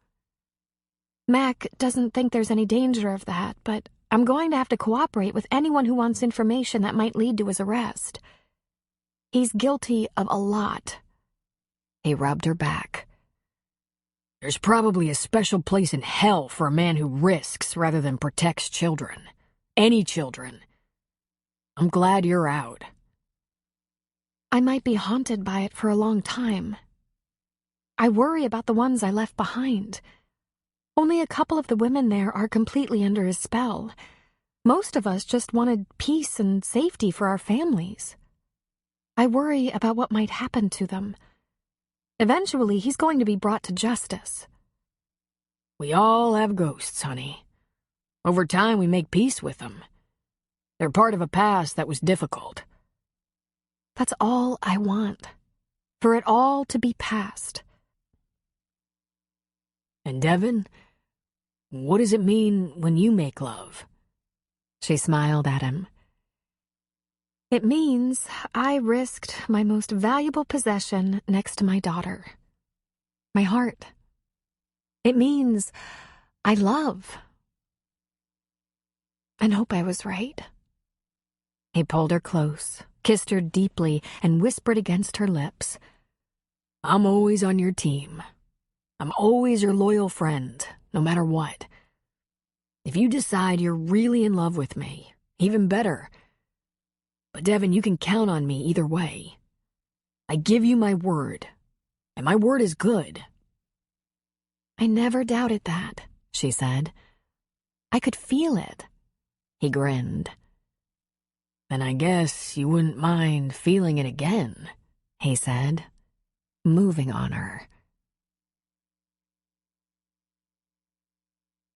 Mac doesn't think there's any danger of that, but I'm going to have to cooperate with anyone who wants information that might lead to his arrest. He's guilty of a lot. He rubbed her back. There's probably a special place in hell for a man who risks rather than protects children. Any children. I'm glad you're out. I might be haunted by it for a long time. I worry about the ones I left behind. Only a couple of the women there are completely under his spell. Most of us just wanted peace and safety for our families. I worry about what might happen to them. Eventually, he's going to be brought to justice. We all have ghosts, honey. Over time, we make peace with them. They're part of a past that was difficult. That's all I want. For it all to be past. And Devin, what does it mean when you make love? She smiled at him. It means I risked my most valuable possession next to my daughter. My heart. It means I love. And hope I was right. He pulled her close, kissed her deeply, and whispered against her lips. I'm always on your team. I'm always your loyal friend, no matter what. If you decide you're really in love with me, even better. But Devin, you can count on me either way. I give you my word, and my word is good. I never doubted that, she said. I could feel it. He grinned. Then I guess you wouldn't mind feeling it again, he said, moving on her.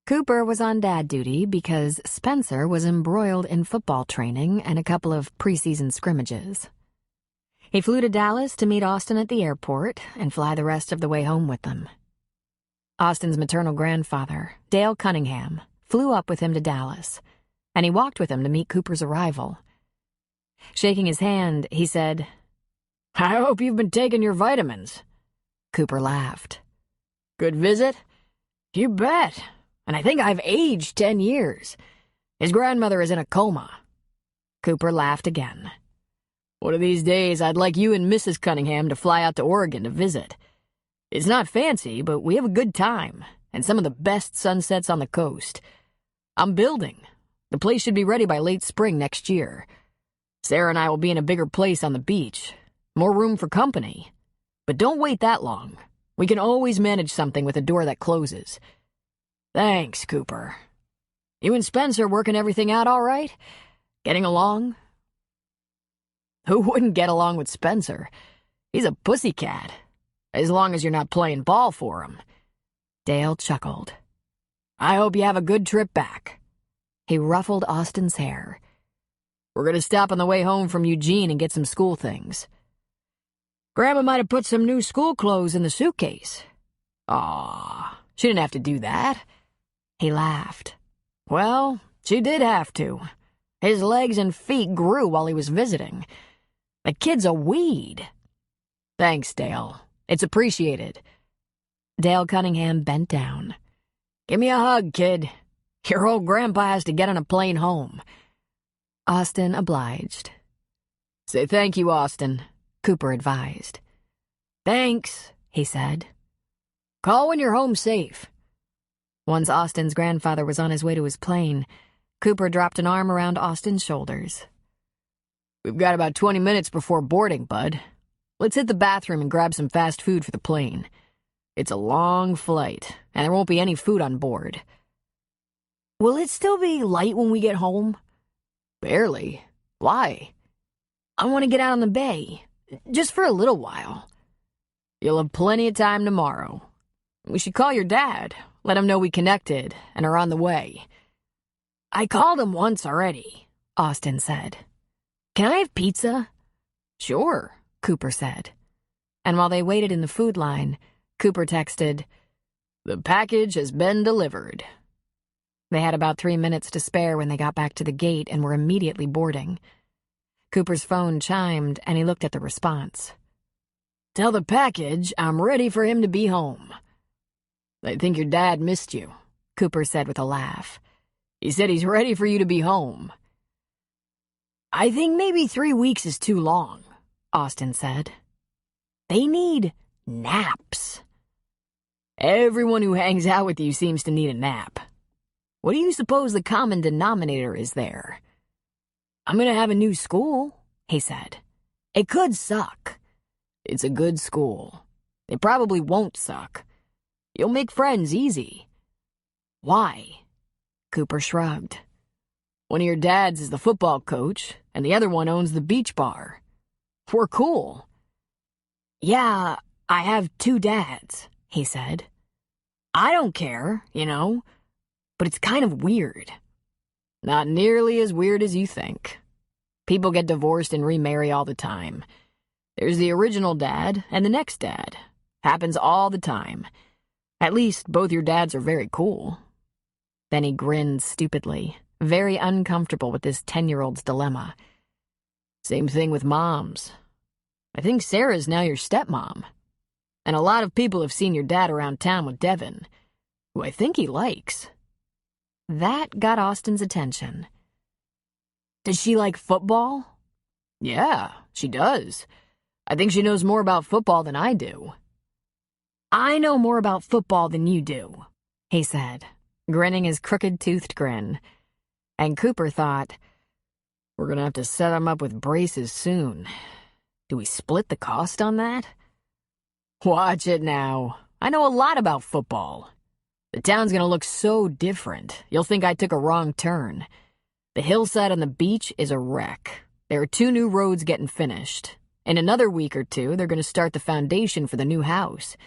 Cooper was on dad duty because Spencer was embroiled in football training and a couple of preseason scrimmages. He flew to Dallas to meet Austin at the airport and fly the rest of the way home with them. Austin's maternal grandfather, Dale Cunningham, flew up with him to Dallas, and he walked with him to meet Cooper's arrival. Shaking his hand, he said, I hope you've been taking your vitamins. Cooper laughed. Good visit? You bet. And I think I've aged 10 years. His grandmother is in a coma. Cooper laughed again. One of these days, I'd like you and Mrs. Cunningham to fly out to Oregon to visit. It's not fancy, but we have a good time, and some of the best sunsets on the coast. I'm building. The place should be ready by late spring next year. Sarah and I will be in a bigger place on the beach. More room for company. But don't wait that long. We can always manage something with a door that closes. Thanks, Cooper. You and Spencer working everything out all right? Getting along? Who wouldn't get along with Spencer? He's a pussycat. As long as you're not playing ball for him. Dale chuckled. I hope you have a good trip back. He ruffled Austin's hair. We're going to stop on the way home from Eugene and get some school things. Grandma might have put some new school clothes in the suitcase. Aw, she didn't have to do that. He laughed. Well, she did have to. His legs and feet grew while he was visiting. The kid's a weed. Thanks, Dale. It's appreciated. Dale Cunningham bent down. Give me a hug, kid. Your old grandpa has to get on a plane home. Austin obliged. Say thank you, Austin, Cooper advised. Thanks, he said. Call when you're home safe. Once Austin's grandfather was on his way to his plane, Cooper dropped an arm around Austin's shoulders. We've got about 20 minutes before boarding, bud. Let's hit the bathroom and grab some fast food for the plane. It's a long flight, and there won't be any food on board. Will it still be light when we get home? Barely. Why? I want to get out on the bay, just for a little while. You'll have plenty of time tomorrow. We should call your dad, let him know we connected and are on the way. I called him once already, Austin said. Can I have pizza? Sure, Cooper said. And while they waited in the food line, Cooper texted, The package has been delivered. They had about 3 minutes to spare when they got back to the gate and were immediately boarding. Cooper's phone chimed, and he looked at the response. Tell the package I'm ready for him to be home. I think your dad missed you, Cooper said with a laugh. He said he's ready for you to be home. I think maybe 3 weeks is too long, Austin said. They need naps. Everyone who hangs out with you seems to need a nap. What do you suppose the common denominator is there? I'm going to have a new school, he said. It could suck. It's a good school. It probably won't suck. You'll make friends easy. Why? Cooper shrugged. One of your dads is the football coach, and the other one owns the beach bar. We're cool. Yeah, I have 2 dads, he said. I don't care, but it's kind of weird. Not nearly as weird as you think. People get divorced and remarry all the time. There's the original dad and the next dad. Happens all the time. At least both your dads are very cool. Then he grinned stupidly, very uncomfortable with this 10-year-old's dilemma. Same thing with moms. I think Sarah's now your stepmom. And a lot of people have seen your dad around town with Devin, who I think he likes. That got Austin's attention. Does she like football? Yeah, she does. I think she knows more about football than I do. I know more about football than you do, he said, grinning his crooked-toothed grin. And Cooper thought, we're gonna have to set him up with braces soon. Do we split the cost on that? Watch it now. I know a lot about football. The town's gonna look so different, you'll think I took a wrong turn. The hillside on the beach is a wreck. There are 2 new roads getting finished. In another week or 2, they're gonna start the foundation for the new house.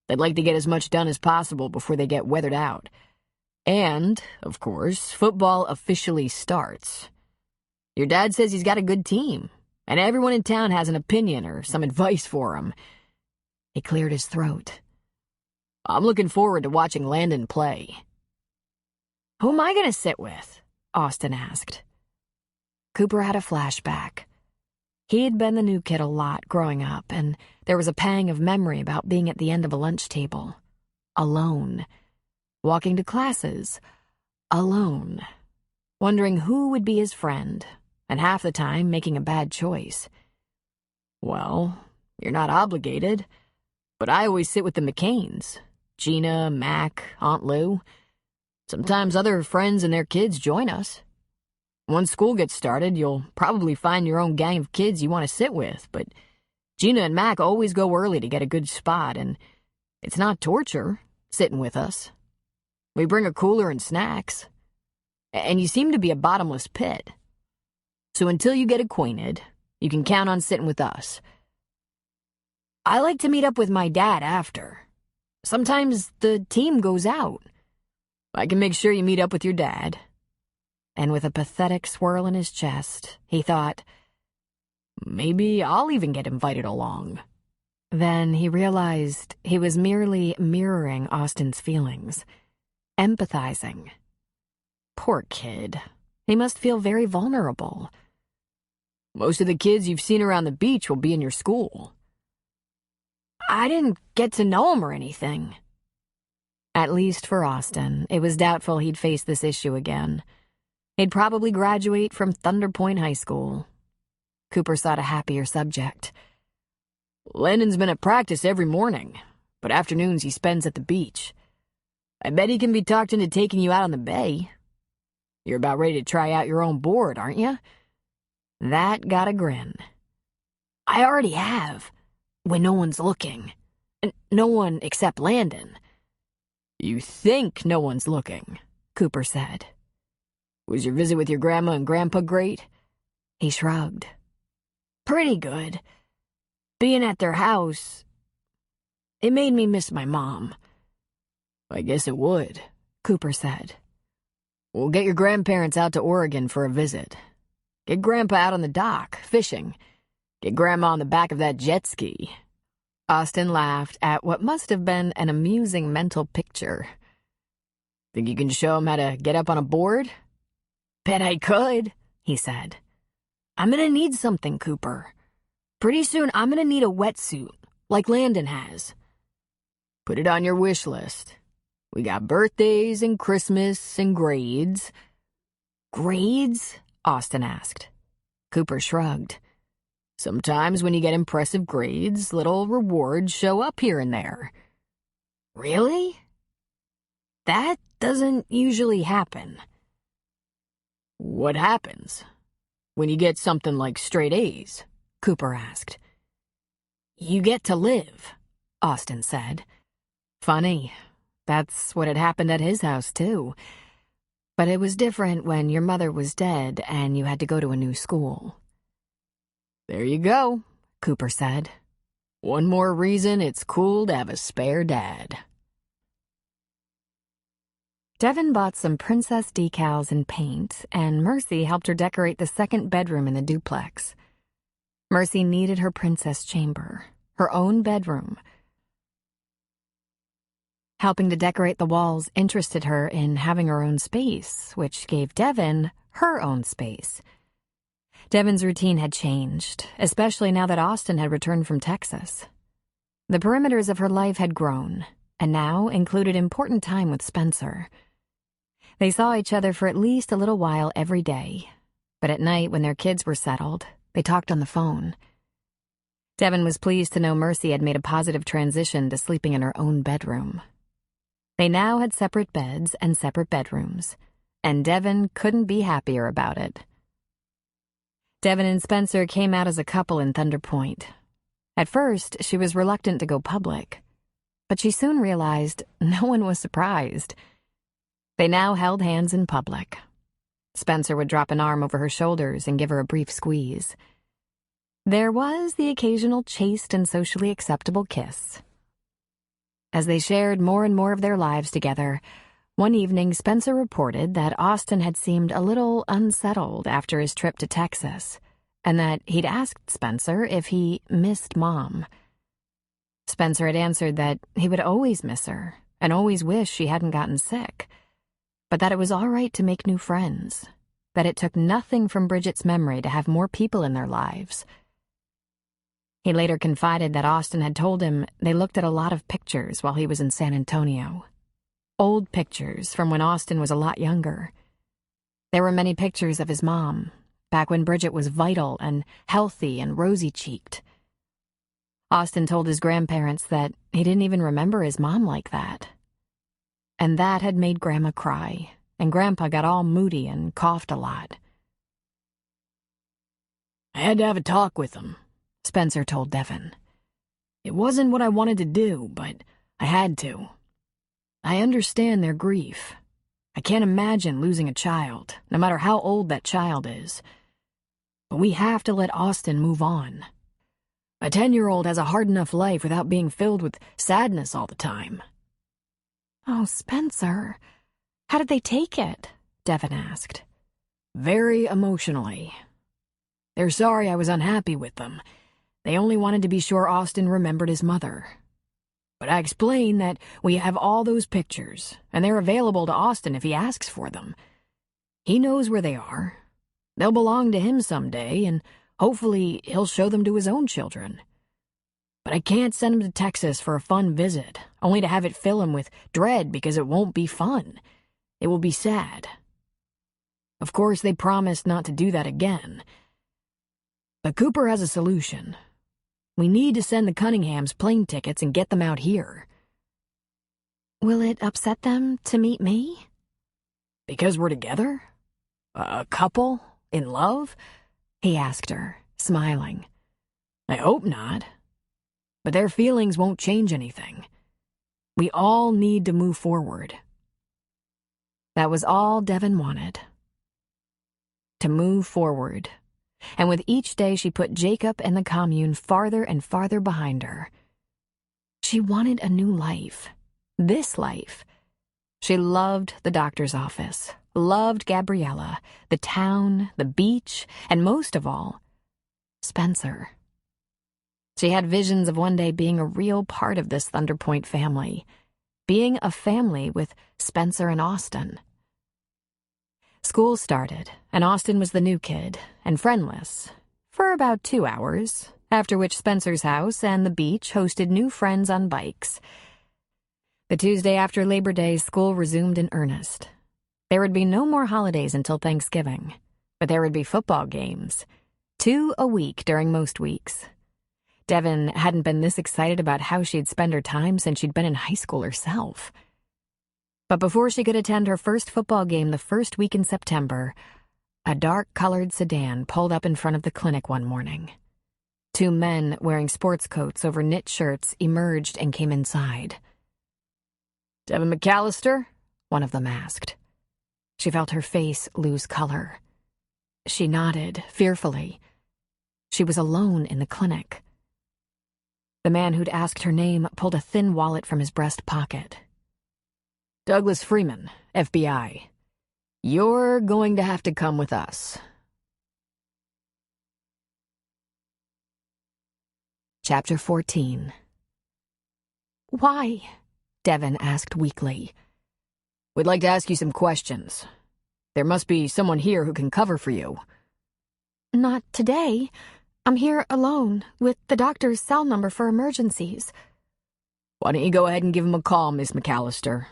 They'd like to get as much done as possible before they get weathered out. And, of course, football officially starts. Your dad says he's got a good team, and everyone in town has an opinion or some advice for him. He cleared his throat. I'm looking forward to watching Landon play. Who am I going to sit with? Austin asked. Cooper had a flashback. He had been the new kid a lot growing up, and there was a pang of memory about being at the end of a lunch table. Alone. Walking to classes. Alone. Wondering who would be his friend, and half the time making a bad choice. Well, you're not obligated, but I always sit with the McCains. Gina, Mac, Aunt Lou. Sometimes other friends and their kids join us. Once school gets started, you'll probably find your own gang of kids you want to sit with, but Gina and Mac always go early to get a good spot, and it's not torture, sitting with us. We bring a cooler and snacks. And you seem to be a bottomless pit. So until you get acquainted, you can count on sitting with us. I like to meet up with my dad after. Sometimes the team goes out. I can make sure you meet up with your dad. And with a pathetic swirl in his chest, he thought, maybe I'll even get invited along. Then he realized he was merely mirroring Austin's feelings, empathizing. Poor kid. He must feel very vulnerable. Most of the kids you've seen around the beach will be in your school. I didn't get to know him or anything. At least for Austin, it was doubtful he'd face this issue again. He'd probably graduate from Thunder Point High School. Cooper sought a happier subject. Landon's been at practice every morning, but afternoons he spends at the beach. I bet he can be talked into taking you out on the bay. You're about ready to try out your own board, aren't you? That got a grin. I already have, when no one's looking. No one except Landon. You think no one's looking, Cooper said. Was your visit with your grandma and grandpa great? He shrugged. Pretty good. Being at their house, it made me miss my mom. I guess it would, Cooper said. We'll get your grandparents out to Oregon for a visit. Get Grandpa out on the dock, fishing. Get Grandma on the back of that jet ski. Austin laughed at what must have been an amusing mental picture. Think you can show him how to get up on a board? Bet I could, he said. I'm gonna need something, Cooper. Pretty soon I'm gonna need a wetsuit, like Landon has. Put it on your wish list. We got birthdays and Christmas and grades. Grades? Austin asked. Cooper shrugged. Sometimes when you get impressive grades, little rewards show up here and there. Really? That doesn't usually happen. What happens? When you get something like straight A's? Cooper asked. You get to live, Austin said. Funny. That's what had happened at his house, too. But it was different when your mother was dead and you had to go to a new school. There you go, Cooper said. One more reason it's cool to have a spare dad. Devin bought some princess decals and paint, and Mercy helped her decorate the second bedroom in the duplex. Mercy needed her princess chamber, her own bedroom. Helping to decorate the walls interested her in having her own space, which gave Devin her own space. Devin's routine had changed, especially now that Austin had returned from Texas. The perimeters of her life had grown, and now included important time with Spencer. They saw each other for at least a little while every day, but at night when their kids were settled, they talked on the phone. Devin was pleased to know Mercy had made a positive transition to sleeping in her own bedroom. They now had separate beds and separate bedrooms, and Devin couldn't be happier about it. Devin and Spencer came out as a couple in Thunder Point. At first, she was reluctant to go public, but she soon realized no one was surprised. They now held hands in public. Spencer would drop an arm over her shoulders and give her a brief squeeze. There was the occasional chaste and socially acceptable kiss. As they shared more and more of their lives together, one evening Spencer reported that Austin had seemed a little unsettled after his trip to Texas, and that he'd asked Spencer if he missed Mom. Spencer had answered that he would always miss her and always wish she hadn't gotten sick, but that it was all right to make new friends, that it took nothing from Bridget's memory to have more people in their lives. He later confided that Austin had told him they looked at a lot of pictures while he was in San Antonio. Old pictures from when Austin was a lot younger. There were many pictures of his mom, back when Bridget was vital and healthy and rosy-cheeked. Austin told his grandparents that he didn't even remember his mom like that. And that had made Grandma cry, and Grandpa got all moody and coughed a lot. I had to have a talk with him, Spencer told Devin. It wasn't what I wanted to do, but I had to. I understand their grief. I can't imagine losing a child, no matter how old that child is. But we have to let Austin move on. A 10-year-old has a hard enough life without being filled with sadness all the time. Oh, Spencer, how did they take it? Devin asked. Very emotionally. They're sorry I was unhappy with them. They only wanted to be sure Austin remembered his mother. But I explained that we have all those pictures, and they're available to Austin if he asks for them. He knows where they are. They'll belong to him someday, and hopefully he'll show them to his own children. But I can't send him to Texas for a fun visit, only to have it fill him with dread because it won't be fun. It will be sad. Of course, they promised not to do that again. But Cooper has a solution. We need to send the Cunninghams plane tickets and get them out here. Will it upset them to meet me? Because we're together? A couple? In love? He asked her, smiling. I hope not. But their feelings won't change anything. We all need to move forward. That was all Devin wanted. To move forward. And with each day she put Jacob and the commune farther and farther behind her. She wanted a new life. This life. She loved the doctor's office, loved Gabriella, the town, the beach, and most of all, Spencer. She had visions of one day being a real part of this Thunder Point family, being a family with Spencer and Austin. School started, and Austin was the new kid, and friendless, for about 2 hours, after which Spencer's house and the beach hosted new friends on bikes. The Tuesday after Labor Day, school resumed in earnest. There would be no more holidays until Thanksgiving, but there would be football games, 2 a week during most weeks. Devin hadn't been this excited about how she'd spend her time since she'd been in high school herself. But before she could attend her first football game the first week in September, a dark-colored sedan pulled up in front of the clinic one morning. 2 men wearing sports coats over knit shirts emerged and came inside. Devin McAllister? One of them asked. She felt her face lose color. She nodded, fearfully. She was alone in the clinic. The man who'd asked her name pulled a thin wallet from his breast pocket. Douglas Freeman, FBI. You're going to have to come with us. Chapter 14. Why? Devin asked weakly. We'd like to ask you some questions. There must be someone here who can cover for you. Not today. I'm here alone, with the doctor's cell number for emergencies. Why don't you go ahead and give him a call, Miss McAllister?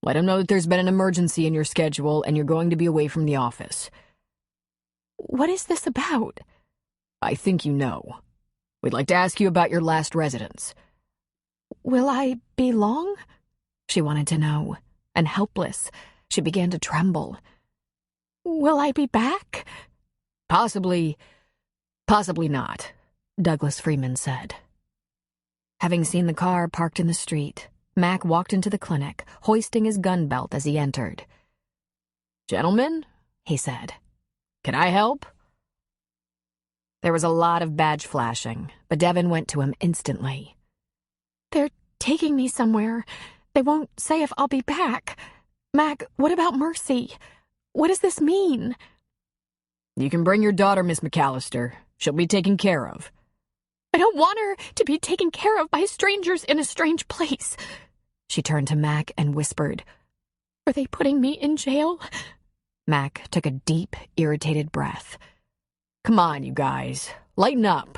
Let him know that there's been an emergency in your schedule and you're going to be away from the office. What is this about? I think you know. We'd like to ask you about your last residence. Will I be long? She wanted to know, and helpless, she began to tremble. Will I be back? Possibly not, Douglas Freeman said. Having seen the car parked in the street, Mac walked into the clinic, hoisting his gun belt as he entered. Gentlemen, he said, can I help? There was a lot of badge flashing, but Devin went to him instantly. They're taking me somewhere. They won't say if I'll be back. Mac, what about Mercy? What does this mean? You can bring your daughter, Miss McAllister. She'll be taken care of. I don't want her to be taken care of by strangers in a strange place. She turned to Mac and whispered, Are they putting me in jail? Mac took a deep, irritated breath. Come on, you guys. Lighten up.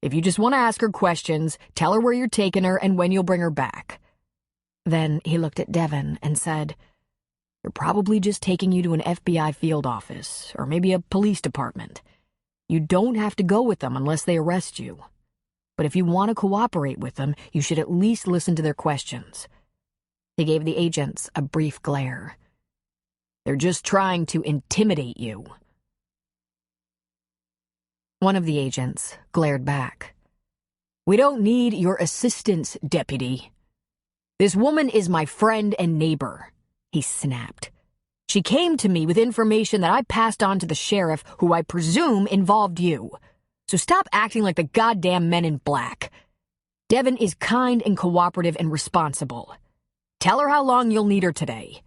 If you just want to ask her questions, tell her where you're taking her and when you'll bring her back. Then he looked at Devin and said, They're probably just taking you to an FBI field office, or maybe a police department. You don't have to go with them unless they arrest you. But if you want to cooperate with them, you should at least listen to their questions. He gave the agents a brief glare. They're just trying to intimidate you. One of the agents glared back. We don't need your assistance, deputy. This woman is my friend and neighbor, he snapped. She came to me with information that I passed on to the sheriff, who I presume involved you. So stop acting like the goddamn men in black. Devin is kind and cooperative and responsible. Tell her how long you'll need her today.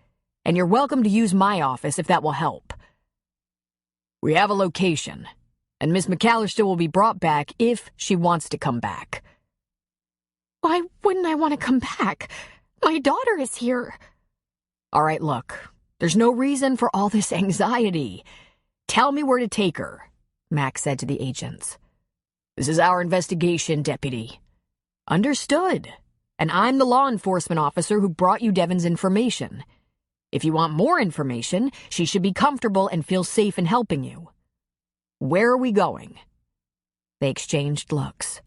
And you're welcome to use my office if that will help. We have a location, and Miss McAllister will be brought back if she wants to come back. Why wouldn't I want to come back? My daughter is here. All right, look. There's no reason for all this anxiety. Tell me where to take her, Mac said to the agents. This is our investigation, deputy. Understood. And I'm the law enforcement officer who brought you Devin's information. If you want more information, she should be comfortable and feel safe in helping you. Where are we going? They exchanged looks.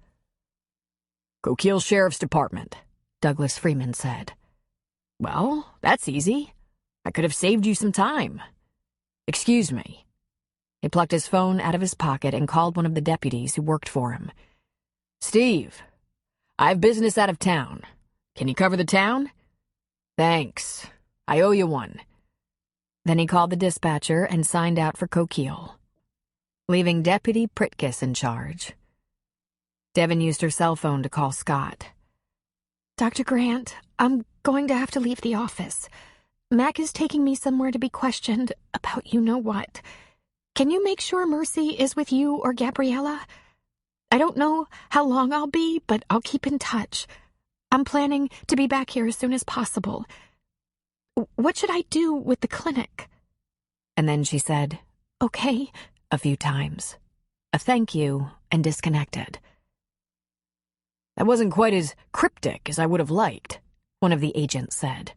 Coquille Sheriff's Department, Douglas Freeman said. Well, that's easy. I could have saved you some time. Excuse me. He plucked his phone out of his pocket and called one of the deputies who worked for him. Steve, I have business out of town. Can you cover the town? Thanks. I owe you one. Then he called the dispatcher and signed out for Coquille, leaving Deputy Pritkus in charge. Devin used her cell phone to call Scott. Dr. Grant, I'm going to have to leave the office. Mac is taking me somewhere to be questioned about you-know-what. Can you make sure Mercy is with you or Gabriella? I don't know how long I'll be, but I'll keep in touch. I'm planning to be back here as soon as possible. What should I do with the clinic? And then she said, Okay, a few times. A thank you, and disconnected. That wasn't quite as cryptic as I would have liked, one of the agents said.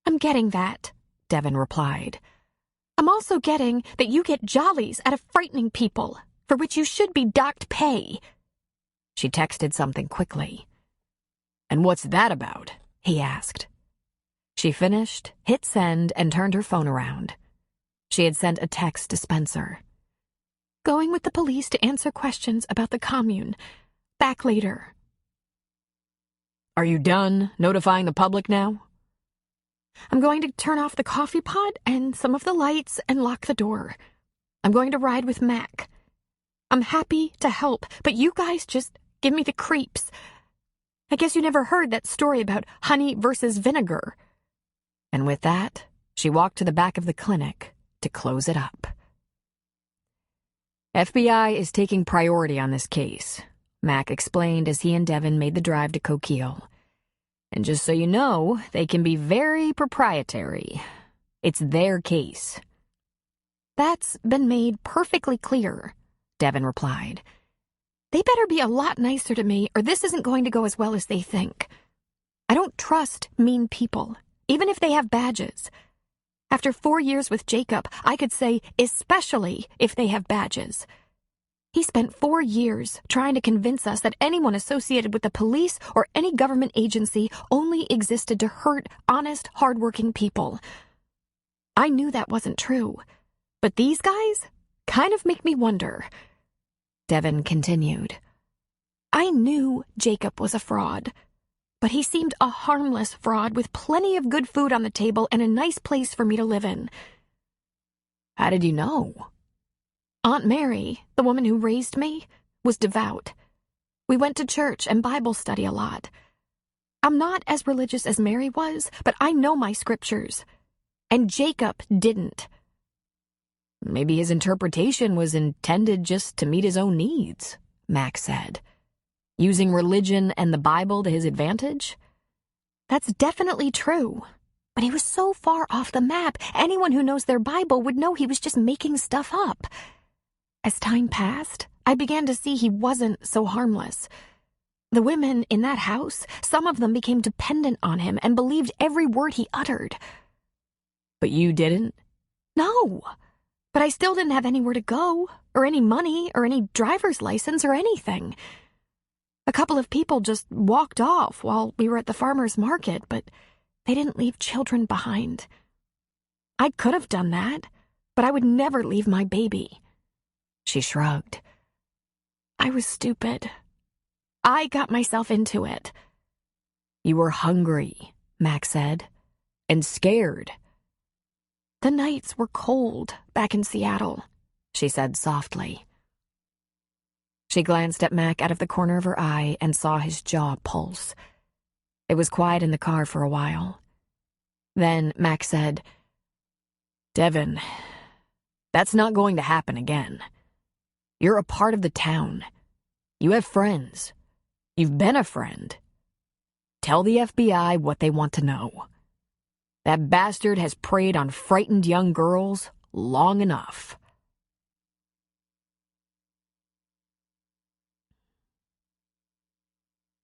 I'm getting that, Devin replied. I'm also getting that you get jollies out of frightening people, for which you should be docked pay. She texted something quickly. And what's that about? He asked. She finished, hit send, and turned her phone around. She had sent a text to Spencer. Going with the police to answer questions about the commune. Back later. Are you done notifying the public now? I'm going to turn off the coffee pot and some of the lights and lock the door. I'm going to ride with Mac. I'm happy to help, but you guys just give me the creeps. I guess you never heard that story about honey versus vinegar." And with that, she walked to the back of the clinic to close it up. "FBI is taking priority on this case," Mac explained as he and Devin made the drive to Coquille. "And just so you know, they can be very proprietary. It's their case." "That's been made perfectly clear," Devin replied. "They better be a lot nicer to me, or this isn't going to go as well as they think. I don't trust mean people, even if they have badges. After 4 years with Jacob, I could say especially if they have badges. He spent 4 years trying to convince us that anyone associated with the police or any government agency only existed to hurt honest, hardworking people. I knew that wasn't true, but these guys kind of make me wonder." Devin continued. "I knew Jacob was a fraud, but he seemed a harmless fraud with plenty of good food on the table and a nice place for me to live in." "How did you know?" "Aunt Mary, the woman who raised me, was devout. We went to church and Bible study a lot. I'm not as religious as Mary was, but I know my scriptures. And Jacob didn't." "Maybe his interpretation was intended just to meet his own needs," Max said. "Using religion and the Bible to his advantage?" "That's definitely true. But he was so far off the map, anyone who knows their Bible would know he was just making stuff up. As time passed, I began to see he wasn't so harmless. The women in that house, some of them became dependent on him and believed every word he uttered." "But you didn't?" "No. But I still didn't have anywhere to go, or any money, or any driver's license, or anything. A couple of people just walked off while we were at the farmer's market, but they didn't leave children behind. I could have done that, but I would never leave my baby." She shrugged. "I was stupid. I got myself into it." "You were hungry," Max said, "and scared." "The nights were cold back in Seattle," she said softly. She glanced at Mac out of the corner of her eye and saw his jaw pulse. It was quiet in the car for a while. Then Mac said, "Devin, that's not going to happen again. You're a part of the town. You have friends. You've been a friend. Tell the FBI what they want to know. That bastard has preyed on frightened young girls long enough."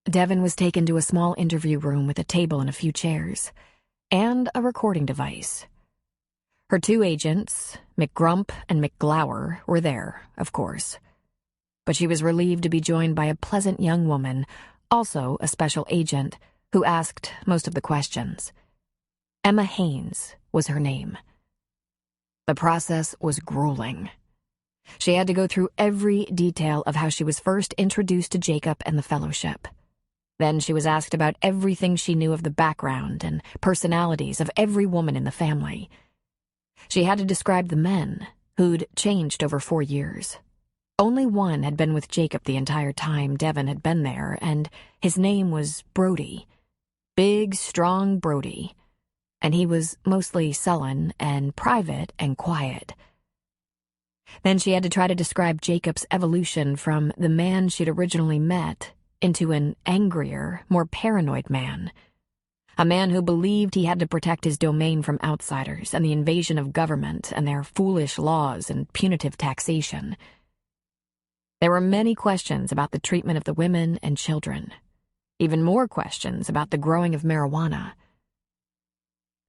Devin was taken to a small interview room with a table and a few chairs, and a recording device. Her 2 agents, McGrump and McGlower, were there, of course. But she was relieved to be joined by a pleasant young woman, also a special agent, who asked most of the questions. Emma Haynes was her name. The process was grueling. She had to go through every detail of how she was first introduced to Jacob and the fellowship. Then she was asked about everything she knew of the background and personalities of every woman in the family. She had to describe the men, who'd changed over 4 years. Only one had been with Jacob the entire time Devin had been there, and his name was Brody. Big, strong Brody. And he was mostly sullen and private and quiet. Then she had to try to describe Jacob's evolution from the man she'd originally met into an angrier, more paranoid man. A man who believed he had to protect his domain from outsiders and the invasion of government and their foolish laws and punitive taxation. There were many questions about the treatment of the women and children. Even more questions about the growing of marijuana.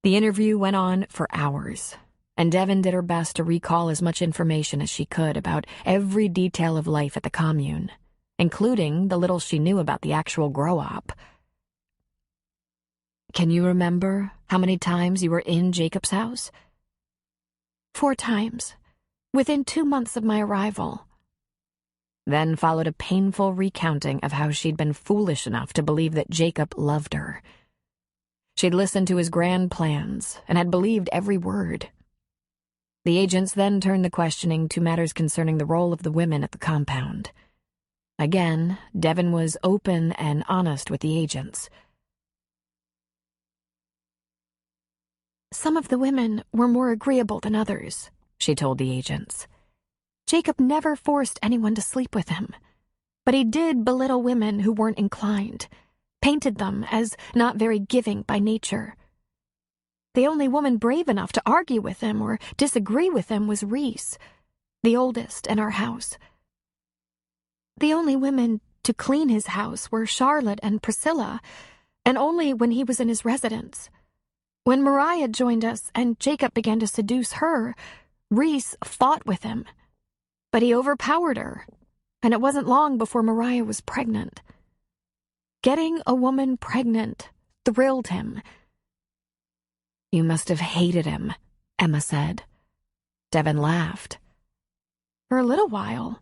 The interview went on for hours, and Devin did her best to recall as much information as she could about every detail of life at the commune, including the little she knew about the actual grow-op. "Can you remember how many times you were in Jacob's house?" 4 times, within 2 months of my arrival." Then followed a painful recounting of how she'd been foolish enough to believe that Jacob loved her. She'd listened to his grand plans and had believed every word. The agents then turned the questioning to matters concerning the role of the women at the compound. Again, Devon was open and honest with the agents. Some of the women were more agreeable than others, she told the agents. Jacob never forced anyone to sleep with him, but he did belittle women who weren't inclined, painted them as not very giving by nature. The only woman brave enough to argue with him or disagree with him was Reese, the oldest in our house. The only women to clean his house were Charlotte and Priscilla, and only when he was in his residence. When Mariah joined us and Jacob began to seduce her, Reese fought with him. But he overpowered her, and it wasn't long before Mariah was pregnant. Getting a woman pregnant thrilled him. You must have hated him, Emma said. Devon laughed. For a little while,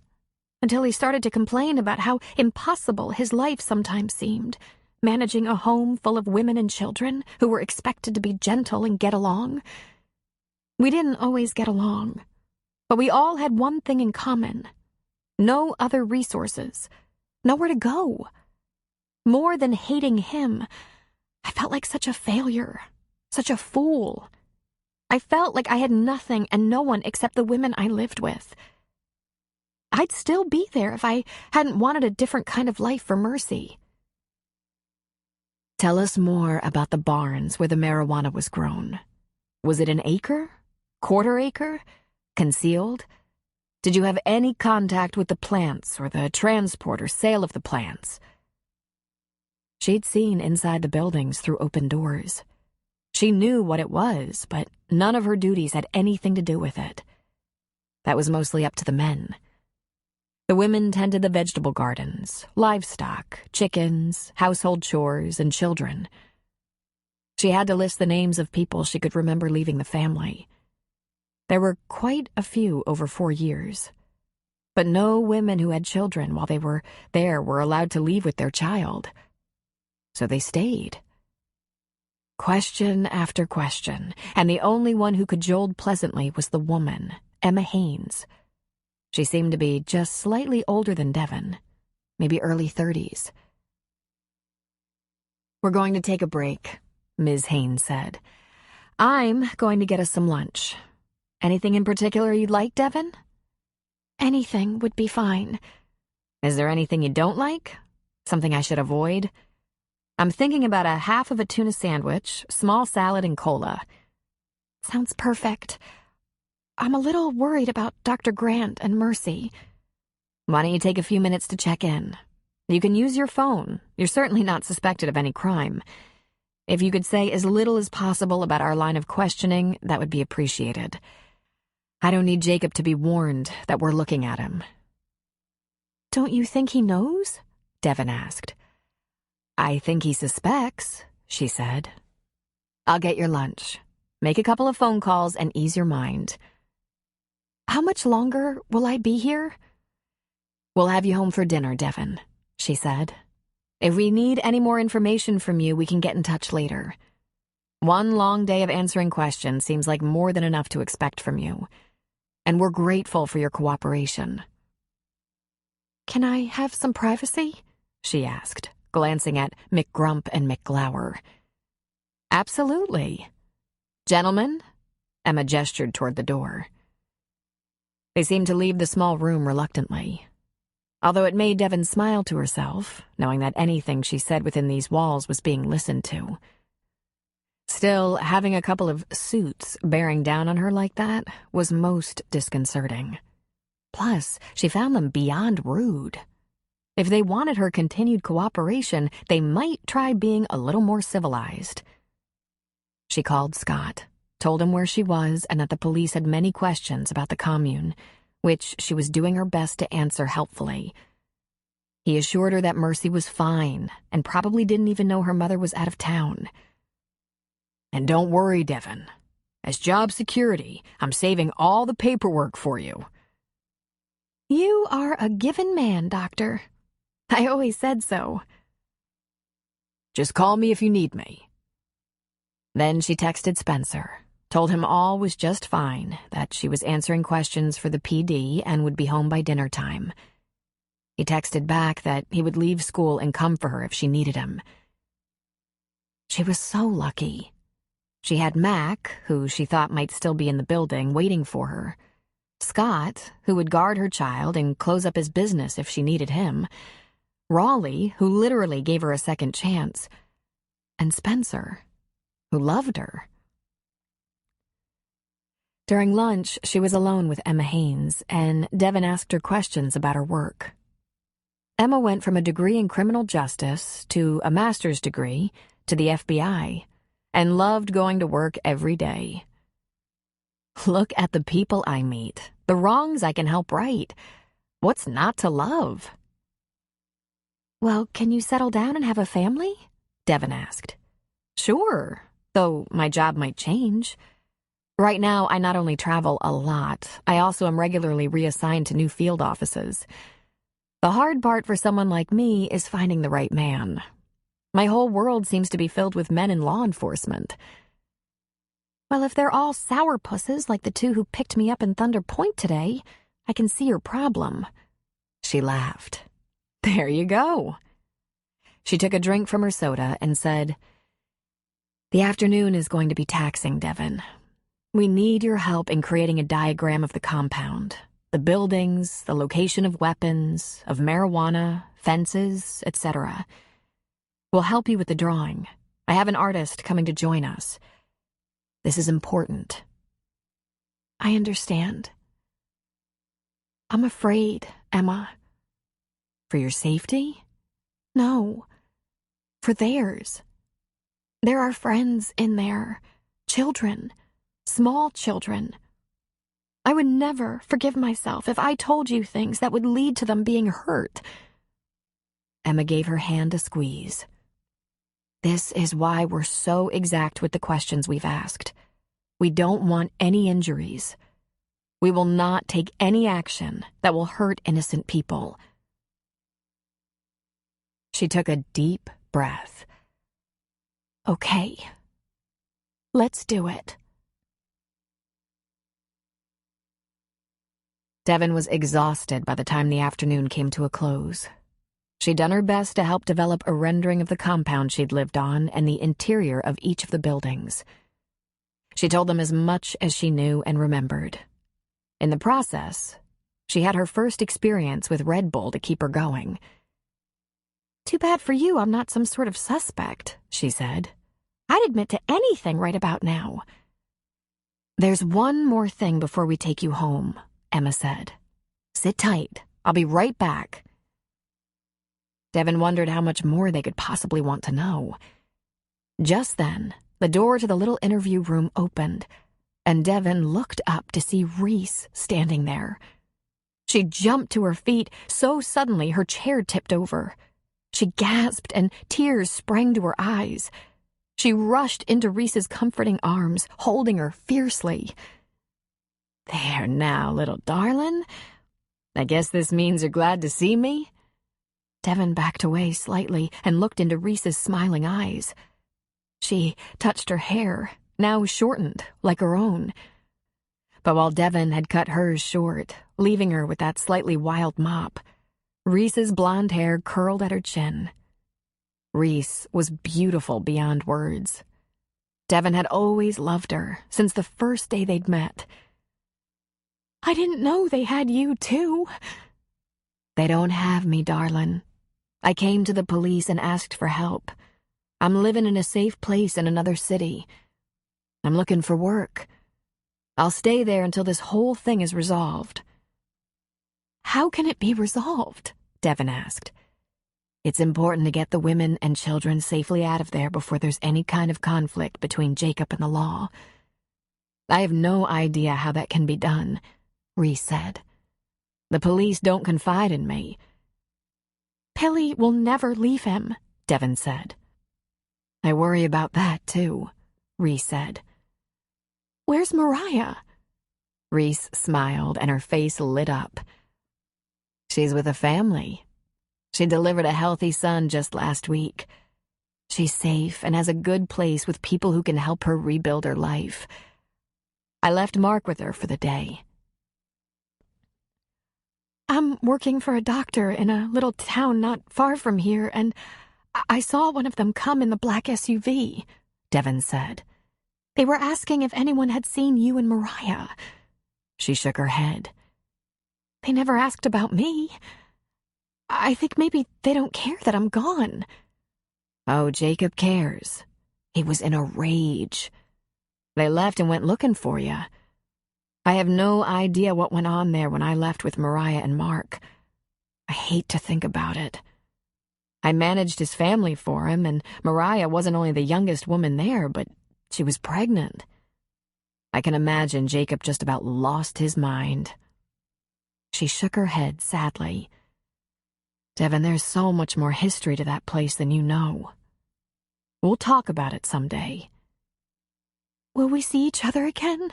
until he started to complain about how impossible his life sometimes seemed, managing a home full of women and children who were expected to be gentle and get along. We didn't always get along, but we all had one thing in common: no other resources, nowhere to go. More than hating him, I felt like such a failure, such a fool. I felt like I had nothing and no one except the women I lived with. I'd still be there if I hadn't wanted a different kind of life for Mercy. Tell us more about the barns where the marijuana was grown. Was it an acre? Quarter acre? Concealed? Did you have any contact with the plants or the transport or sale of the plants? She'd seen inside the buildings through open doors. She knew what it was, but none of her duties had anything to do with it. That was mostly up to the men. The women tended the vegetable gardens, livestock, chickens, household chores, and children. She had to list the names of people she could remember leaving the family. There were quite a few over 4 years, but no women who had children while they were there were allowed to leave with their child. So they stayed. Question after question, and the only one who cajoled pleasantly was the woman, Emma Haynes. She seemed to be just slightly older than Devon, maybe early 30s. We're going to take a break, Ms. Haynes said. I'm going to get us some lunch. Anything in particular you'd like, Devon? Anything would be fine. Is there anything you don't like? Something I should avoid? I'm thinking about a half of a tuna sandwich, small salad, and cola. Sounds perfect. I'm a little worried about Dr. Grant and Mercy. Why don't you take a few minutes to check in? You can use your phone. You're certainly not suspected of any crime. If you could say as little as possible about our line of questioning, that would be appreciated. I don't need Jacob to be warned that we're looking at him. Don't you think he knows? Devon asked. I think he suspects, she said. I'll get your lunch. Make a couple of phone calls and ease your mind. How much longer will I be here? We'll have you home for dinner, Devon, she said. If we need any more information from you, we can get in touch later. One long day of answering questions seems like more than enough to expect from you. And we're grateful for your cooperation. Can I have some privacy? She asked, glancing at McGrump and McGlower. Absolutely. Gentlemen, Emma gestured toward the door. They seemed to leave the small room reluctantly. Although it made Devon smile to herself, knowing that anything she said within these walls was being listened to. Still, having a couple of suits bearing down on her like that was most disconcerting. Plus, she found them beyond rude. If they wanted her continued cooperation, they might try being a little more civilized. She called Scott, told him where she was and that the police had many questions about the commune, which she was doing her best to answer helpfully. He assured her that Mercy was fine and probably didn't even know her mother was out of town. And don't worry, Devon. As job security, I'm saving all the paperwork for you. You are a given man, Doctor. I always said so. Just call me if you need me. Then she texted Spencer, told him all was just fine, that she was answering questions for the PD and would be home by dinner time. He texted back that he would leave school and come for her if she needed him. She was so lucky. She had Mac, who she thought might still be in the building, waiting for her. Scott, who would guard her child and close up his business if she needed him. Raleigh, who literally gave her a second chance. And Spencer, who loved her. During lunch, she was alone with Emma Haynes, and Devin asked her questions about her work. Emma went from a degree in criminal justice to a master's degree to the FBI, and loved going to work every day. Look at the people I meet, the wrongs I can help right. What's not to love? Well, can you settle down and have a family? Devin asked. Sure, though my job might change. Right now, I not only travel a lot, I also am regularly reassigned to new field offices. The hard part for someone like me is finding the right man. My whole world seems to be filled with men in law enforcement. Well, if they're all sourpusses like the two who picked me up in Thunder Point today, I can see your problem. She laughed. There you go. She took a drink from her soda and said, "The afternoon is going to be taxing, Devin. We need your help in creating a diagram of the compound, the buildings, the location of weapons, of marijuana, fences, etc. We'll help you with the drawing. I have an artist coming to join us. This is important." I understand. I'm afraid, Emma. For your safety? No, for theirs. There are friends in there, children, small children. I would never forgive myself if I told you things that would lead to them being hurt. Emma gave her hand a squeeze. This is why we're so exact with the questions we've asked. We don't want any injuries. We will not take any action that will hurt innocent people. She took a deep breath. Okay, let's do it. Devin was exhausted by the time the afternoon came to a close. She'd done her best to help develop a rendering of the compound she'd lived on and the interior of each of the buildings. She told them as much as she knew and remembered. In the process, she had her first experience with Red Bull to keep her going. Too bad for you I'm not some sort of suspect, she said. I'd admit to anything right about now. There's one more thing before we take you home, Emma said. Sit tight. I'll be right back. Devin wondered how much more they could possibly want to know. Just then, the door to the little interview room opened, and Devin looked up to see Reese standing there. She jumped to her feet so suddenly her chair tipped over. She gasped and tears sprang to her eyes. She rushed into Reese's comforting arms, holding her fiercely. "There now, little darling. I guess this means you're glad to see me?" Devin backed away slightly and looked into Reese's smiling eyes. She touched her hair, now shortened, like her own. But while Devin had cut hers short, leaving her with that slightly wild mop, Reese's blonde hair curled at her chin. Reese was beautiful beyond words. Devin had always loved her, since the first day they'd met. I didn't know they had you, too. They don't have me, darling. I came to the police and asked for help. I'm living in a safe place in another city. I'm looking for work. I'll stay there until this whole thing is resolved. How can it be resolved? Devin asked. It's important to get the women and children safely out of there before there's any kind of conflict between Jacob and the law. I have no idea how that can be done, Reese said. The police don't confide in me. Pilly will never leave him, Devin said. I worry about that, too, Reese said. Where's Mariah? Reese smiled and her face lit up. She's with a family. She delivered a healthy son just last week. She's safe and has a good place with people who can help her rebuild her life. I left Mark with her for the day. I'm working for a doctor in a little town not far from here, and I saw one of them come in the black SUV, Devon said. They were asking if anyone had seen you and Mariah. She shook her head. They never asked about me. I think maybe they don't care that I'm gone. Oh, Jacob cares. He was in a rage. They left and went looking for you. I have no idea what went on there when I left with Mariah and Mark. I hate to think about it. I managed his family for him, and Mariah wasn't only the youngest woman there, but she was pregnant. I can imagine Jacob just about lost his mind. She shook her head sadly. Devon, there's so much more history to that place than you know. We'll talk about it someday. Will we see each other again?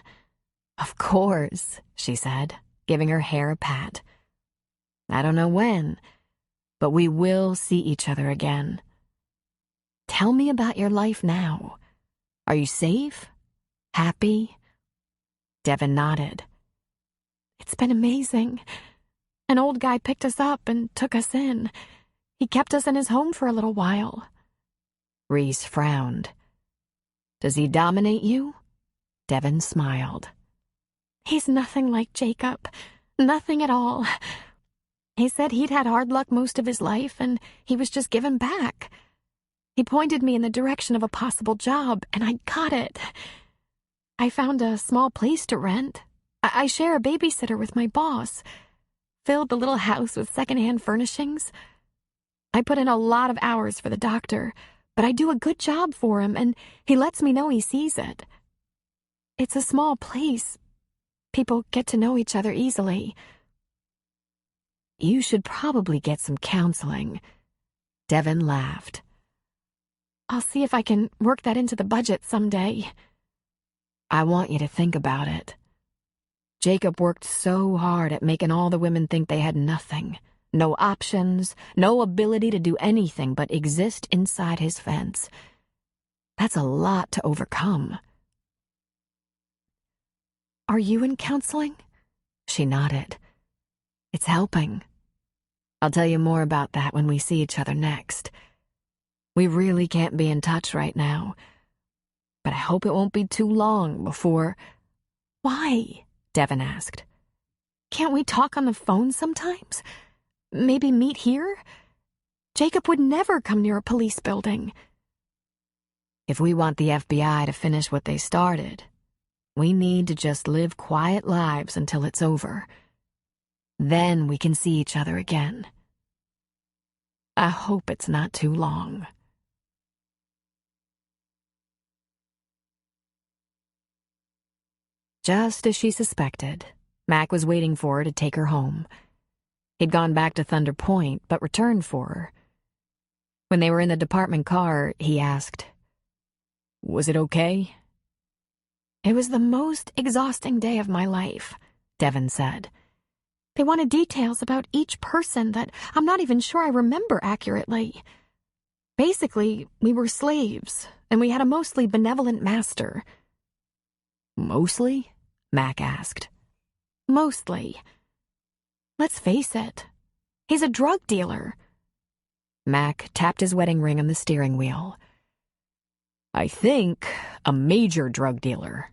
Of course, she said, giving her hair a pat. I don't know when, but we will see each other again. Tell me about your life now. Are you safe? Happy? Devon nodded. It's been amazing. An old guy picked us up and took us in. He kept us in his home for a little while. Reese frowned. Does he dominate you? Devon smiled. He's nothing like Jacob. Nothing at all. He said he'd had hard luck most of his life, and he was just giving back. He pointed me in the direction of a possible job, and I got it. I found a small place to rent. I share a babysitter with my boss. Filled the little house with secondhand furnishings. I put in a lot of hours for the doctor, but I do a good job for him, and he lets me know he sees it. It's a small place. People get to know each other easily. You should probably get some counseling. Devon laughed. I'll see if I can work that into the budget someday. I want you to think about it. Jacob worked so hard at making all the women think they had nothing. No options, no ability to do anything but exist inside his fence. That's a lot to overcome. Are you in counseling? She nodded. It's helping. I'll tell you more about that when we see each other next. We really can't be in touch right now, but I hope it won't be too long before... Why? Devon asked. Can't we talk on the phone sometimes? Maybe meet here? Jacob would never come near a police building. If we want the FBI to finish what they started, we need to just live quiet lives until it's over. Then we can see each other again. I hope it's not too long. Just as she suspected, Mac was waiting for her to take her home. He'd gone back to Thunder Point, but returned for her. When they were in the department car, he asked, "Was it okay?" It was the most exhausting day of my life, Devon said. They wanted details about each person that I'm not even sure I remember accurately. Basically, we were slaves, and we had a mostly benevolent master. Mostly? Mac asked. Mostly. Let's face it, he's a drug dealer. Mac tapped his wedding ring on the steering wheel. I think a major drug dealer.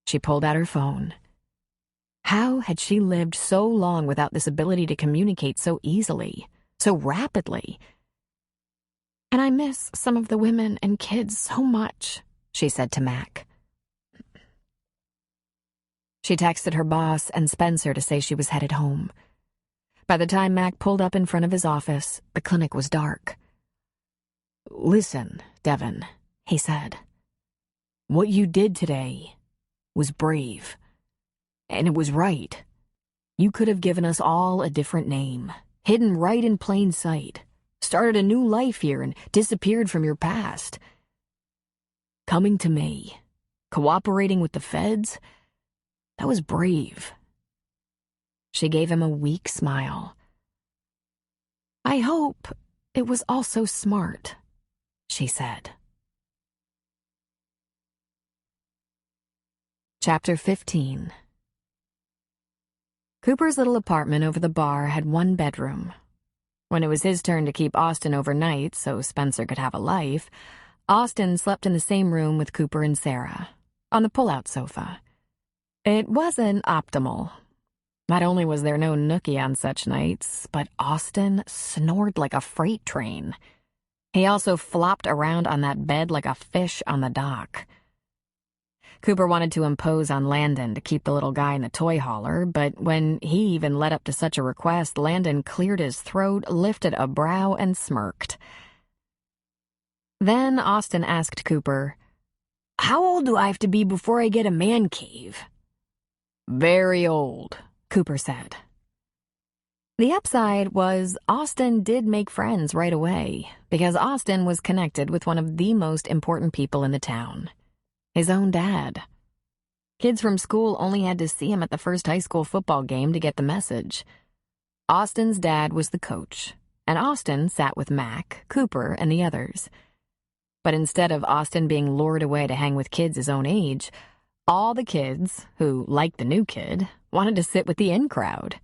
She pulled out her phone. How had she lived so long without this ability to communicate so easily, so rapidly? And I miss some of the women and kids so much, she said to Mac. She texted her boss and Spencer to say she was headed home. By the time Mac pulled up in front of his office, the clinic was dark. Listen, Devon, he said. What you did today was brave. And it was right. You could have given us all a different name, hidden right in plain sight, started a new life here and disappeared from your past. Coming to me, cooperating with the feds, that was brave. She gave him a weak smile. I hope it was also smart, she said. Chapter 15. Cooper's little apartment over the bar had one bedroom. When it was his turn to keep Austin overnight so Spencer could have a life, Austin slept in the same room with Cooper and Sarah, on the pull-out sofa. It wasn't optimal. Not only was there no nookie on such nights, but Austin snored like a freight train. He also flopped around on that bed like a fish on the dock. Cooper wanted to impose on Landon to keep the little guy in the toy hauler, but when he even led up to such a request, Landon cleared his throat, lifted a brow, and smirked. Then Austin asked Cooper, "How old do I have to be before I get a man cave?" "Very old," Cooper said. The upside was Austin did make friends right away, because Austin was connected with one of the most important people in the town. His own dad. Kids from school only had to see him at the first high school football game to get the message. Austin's dad was the coach, and Austin sat with Mac, Cooper, and the others. But instead of Austin being lured away to hang with kids his own age, all the kids, who liked the new kid, wanted to sit with the in crowd.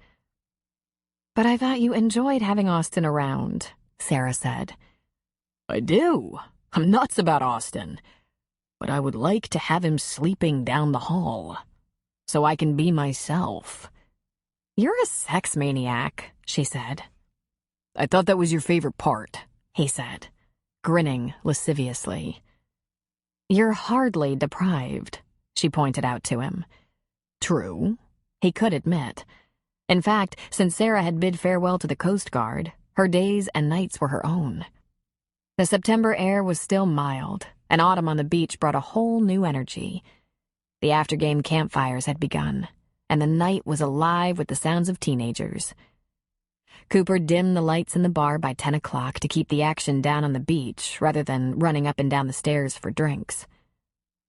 "But I thought you enjoyed having Austin around," Sarah said. "I do. I'm nuts about Austin. But I would like to have him sleeping down the hall, so I can be myself." "You're a sex maniac," she said. "I thought that was your favorite part," he said, grinning lasciviously. "You're hardly deprived," she pointed out to him. True, he could admit. In fact, since Sarah had bid farewell to the Coast Guard, her days and nights were her own. The September air was still mild, and autumn on the beach brought a whole new energy. The after-game campfires had begun, and the night was alive with the sounds of teenagers. Cooper dimmed the lights in the bar by 10 o'clock to keep the action down on the beach rather than running up and down the stairs for drinks.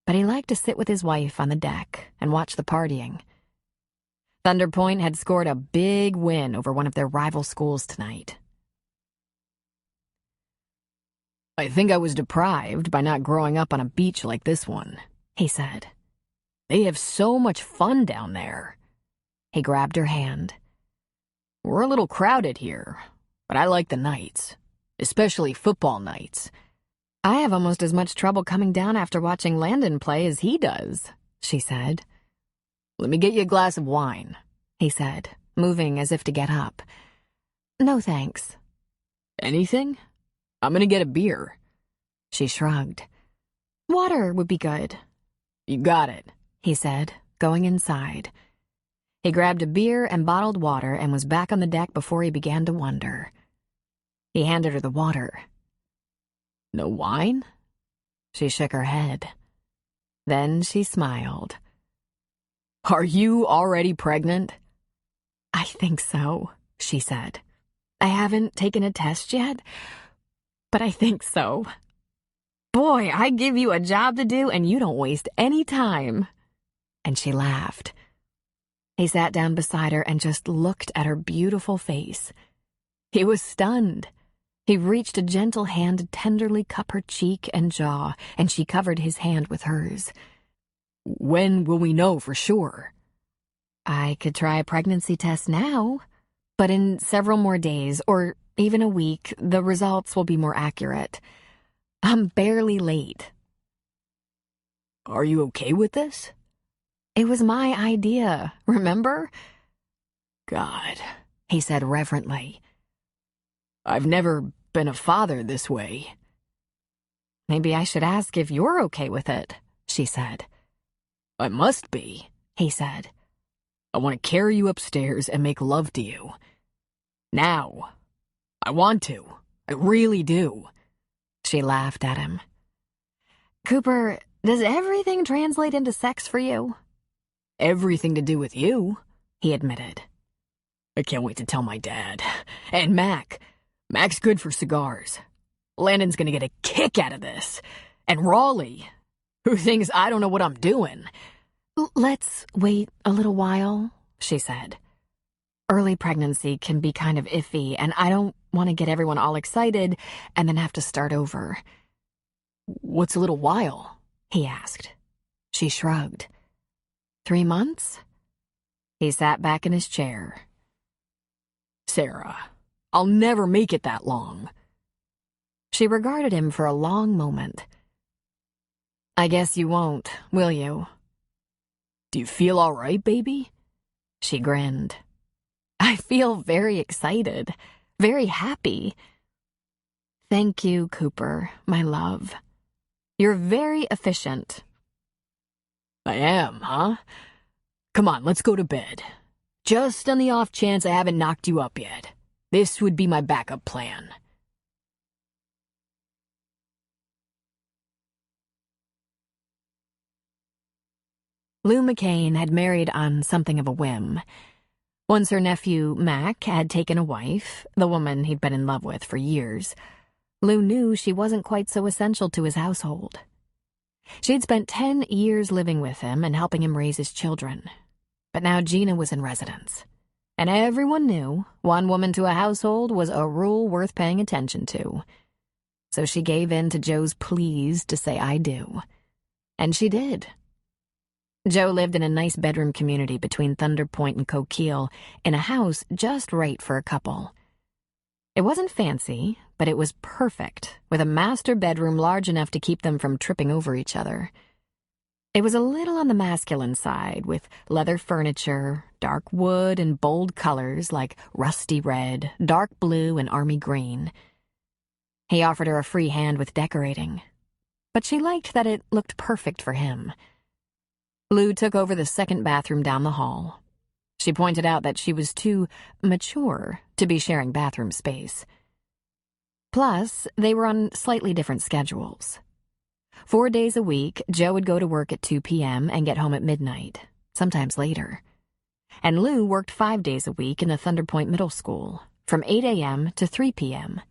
But he liked to sit with his wife on the deck and watch the partying. Thunder Point had scored a big win over one of their rival schools tonight. "I think I was deprived by not growing up on a beach like this one," he said. "They have so much fun down there." He grabbed her hand. "We're a little crowded here, but I like the nights, especially football nights." "I have almost as much trouble coming down after watching Landon play as he does," she said. "Let me get you a glass of wine," he said, moving as if to get up. "No, thanks." "Anything? I'm gonna get a beer." She shrugged. "Water would be good." "You got it," he said, going inside. He grabbed a beer and bottled water and was back on the deck before he began to wonder. He handed her the water. "No wine?" She shook her head. Then she smiled. "Are you already pregnant?" "I think so," she said. "I haven't taken a test yet, but I think so. Boy, I give you a job to do and you don't waste any time." And she laughed. He sat down beside her and just looked at her beautiful face. He was stunned. He reached a gentle hand to tenderly cup her cheek and jaw, and she covered his hand with hers. "When will we know for sure?" "I could try a pregnancy test now, but in several more days, or even a week, the results will be more accurate. I'm barely late." "Are you okay with this?" "It was my idea, remember?" "God," he said reverently. "I've never been a father this way." "Maybe I should ask if you're okay with it," she said. "I must be," he said. "I want to carry you upstairs and make love to you. Now. I want to. I really do." She laughed at him. "Cooper, does everything translate into sex for you?" "Everything to do with you," he admitted. "I can't wait to tell my dad. And Mac. Mac's good for cigars. Landon's gonna get a kick out of this. And Raleigh, who thinks I don't know what I'm doing." "Let's wait a little while," she said. "Early pregnancy can be kind of iffy, and I don't want to get everyone all excited and then have to start over. What's a little while? He asked. She shrugged. 3 months? He sat back in his chair. Sarah, I'll never make it that long. She regarded him for a long moment. I guess you won't, will you? Do you feel all right, baby? She grinned. I feel very excited, very happy. Thank you, Cooper, my love. You're very efficient. I am, huh? Come on, let's go to bed. Just on the off chance I haven't knocked you up yet. This would be my backup plan. Lou McCain had married on something of a whim. Once her nephew, Mac, had taken a wife, the woman he'd been in love with for years, Lou knew she wasn't quite so essential to his household. She'd spent 10 years living with him and helping him raise his children. But now Gina was in residence. And everyone knew one woman to a household was a rule worth paying attention to. So she gave in to Joe's pleas to say I do. And she did. Joe lived in a nice bedroom community between Thunder Point and Coquille in a house just right for a couple. It wasn't fancy, but it was perfect, with a master bedroom large enough to keep them from tripping over each other. It was a little on the masculine side, with leather furniture, dark wood, and bold colors like rusty red, dark blue, and army green. He offered her a free hand with decorating, but she liked that it looked perfect for him. Lou took over the second bathroom down the hall. She pointed out that she was too mature to be sharing bathroom space. Plus, they were on slightly different schedules. 4 days a week, Joe would go to work at 2 p.m. and get home at midnight, sometimes later. And Lou worked 5 days a week in the Thunder Point Middle School, from 8 a.m. to 3 p.m.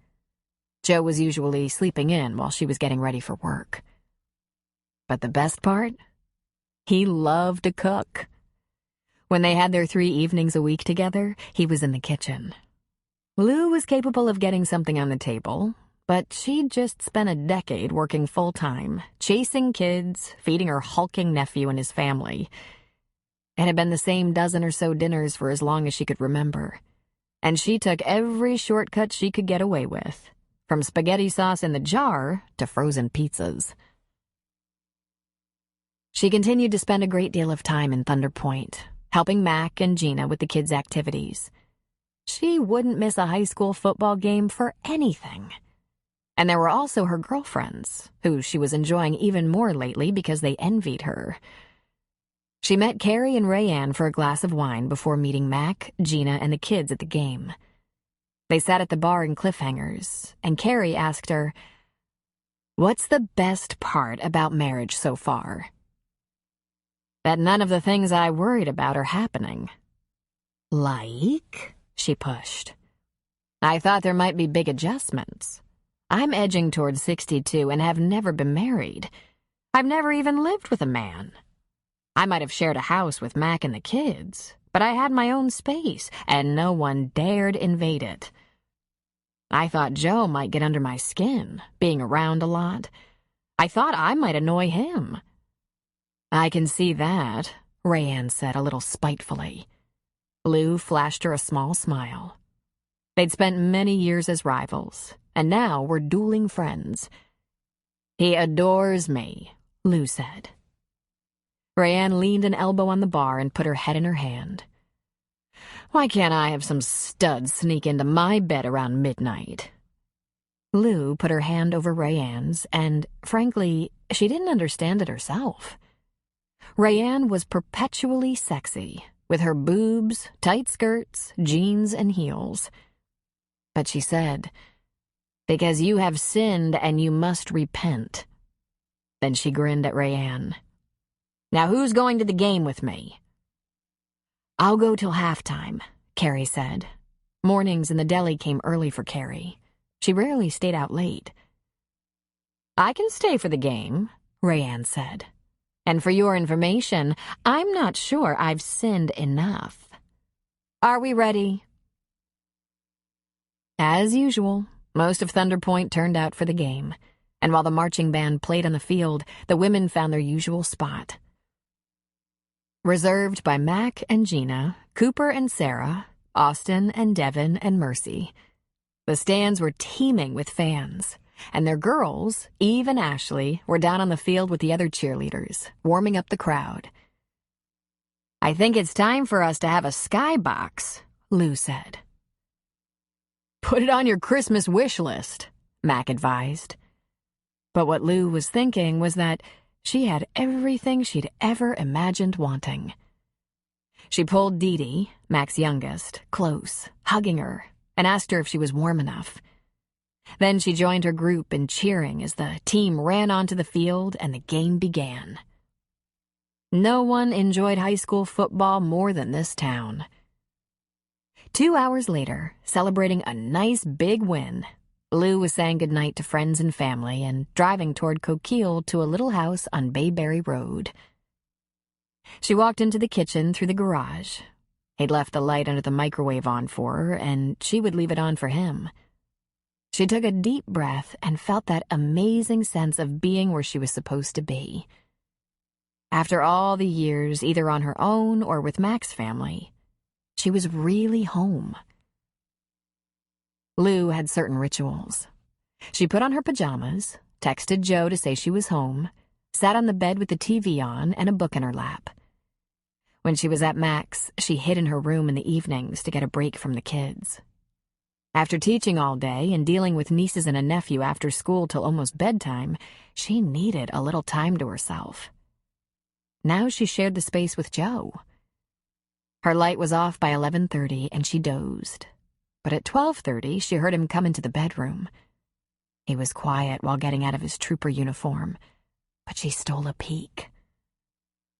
Joe was usually sleeping in while she was getting ready for work. But the best part? He loved to cook. When they had their 3 evenings a week together, he was in the kitchen. Lou was capable of getting something on the table, but she'd just spent a decade working full-time, chasing kids, feeding her hulking nephew and his family. It had been the same dozen or so dinners for as long as she could remember, and she took every shortcut she could get away with, from spaghetti sauce in the jar to frozen pizzas. She continued to spend a great deal of time in Thunder Point, helping Mac and Gina with the kids' activities. She wouldn't miss a high school football game for anything. And there were also her girlfriends, who she was enjoying even more lately because they envied her. She met Carrie and Rayanne for a glass of wine before meeting Mac, Gina, and the kids at the game. They sat at the bar in Cliffhangers, and Carrie asked her, "What's the best part about marriage so far?" "That none of the things I worried about are happening." "Like?" she pushed. "I thought there might be big adjustments. I'm edging toward 62 and have never been married. I've never even lived with a man. I might have shared a house with Mac and the kids, but I had my own space, and no one dared invade it. I thought Joe might get under my skin, being around a lot. I thought I might annoy him." "I can see that," Rayanne said a little spitefully. Lou flashed her a small smile. They'd spent many years as rivals, and now were dueling friends. "He adores me," Lou said. Rayanne leaned an elbow on the bar and put her head in her hand. "Why can't I have some stud sneak into my bed around midnight?" Lou put her hand over Rayanne's, and, frankly, she didn't understand it herself. Rayanne was perpetually sexy, with her boobs, tight skirts, jeans, and heels. But she said, "Because you have sinned and you must repent." Then she grinned at Rayanne. "Now who's going to the game with me?" "I'll go till halftime," Carrie said. Mornings in the deli came early for Carrie. She rarely stayed out late. "I can stay for the game," Rayanne said. "And for your information, I'm not sure I've sinned enough. Are we ready?" As usual, most of Thunder Point turned out for the game. and while the marching band played on the field, the women found their usual spot. Reserved by Mac and Gina, Cooper and Sarah, Austin and Devin and Mercy. The stands were teeming with fans, and their girls, Eve and Ashley, were down on the field with the other cheerleaders, warming up the crowd. "I think it's time for us to have a skybox," Lou said. "Put it on your Christmas wish list," Mac advised. But what Lou was thinking was that she had everything she'd ever imagined wanting. She pulled Dee Dee, Mac's youngest, close, hugging her, and asked her if she was warm enough. Then she joined her group in cheering as the team ran onto the field and the game began. No one enjoyed high school football more than this town. 2 hours later, celebrating a nice big win, Lou was saying goodnight to friends and family and driving toward Coquille to a little house on Bayberry Road. She walked into the kitchen through the garage. He'd left the light under the microwave on for her, and she would leave it on for him. She took a deep breath and felt that amazing sense of being where she was supposed to be. After all the years, either on her own or with Mac's family, she was really home. Lou had certain rituals. She put on her pajamas, texted Joe to say she was home, sat on the bed with the TV on and a book in her lap. When she was at Mac's, she hid in her room in the evenings to get a break from the kids. After teaching all day and dealing with nieces and a nephew after school till almost bedtime, she needed a little time to herself. Now she shared the space with Joe. Her light was off by 11:30 and she dozed. But at 12:30, she heard him come into the bedroom. He was quiet while getting out of his trooper uniform, but she stole a peek.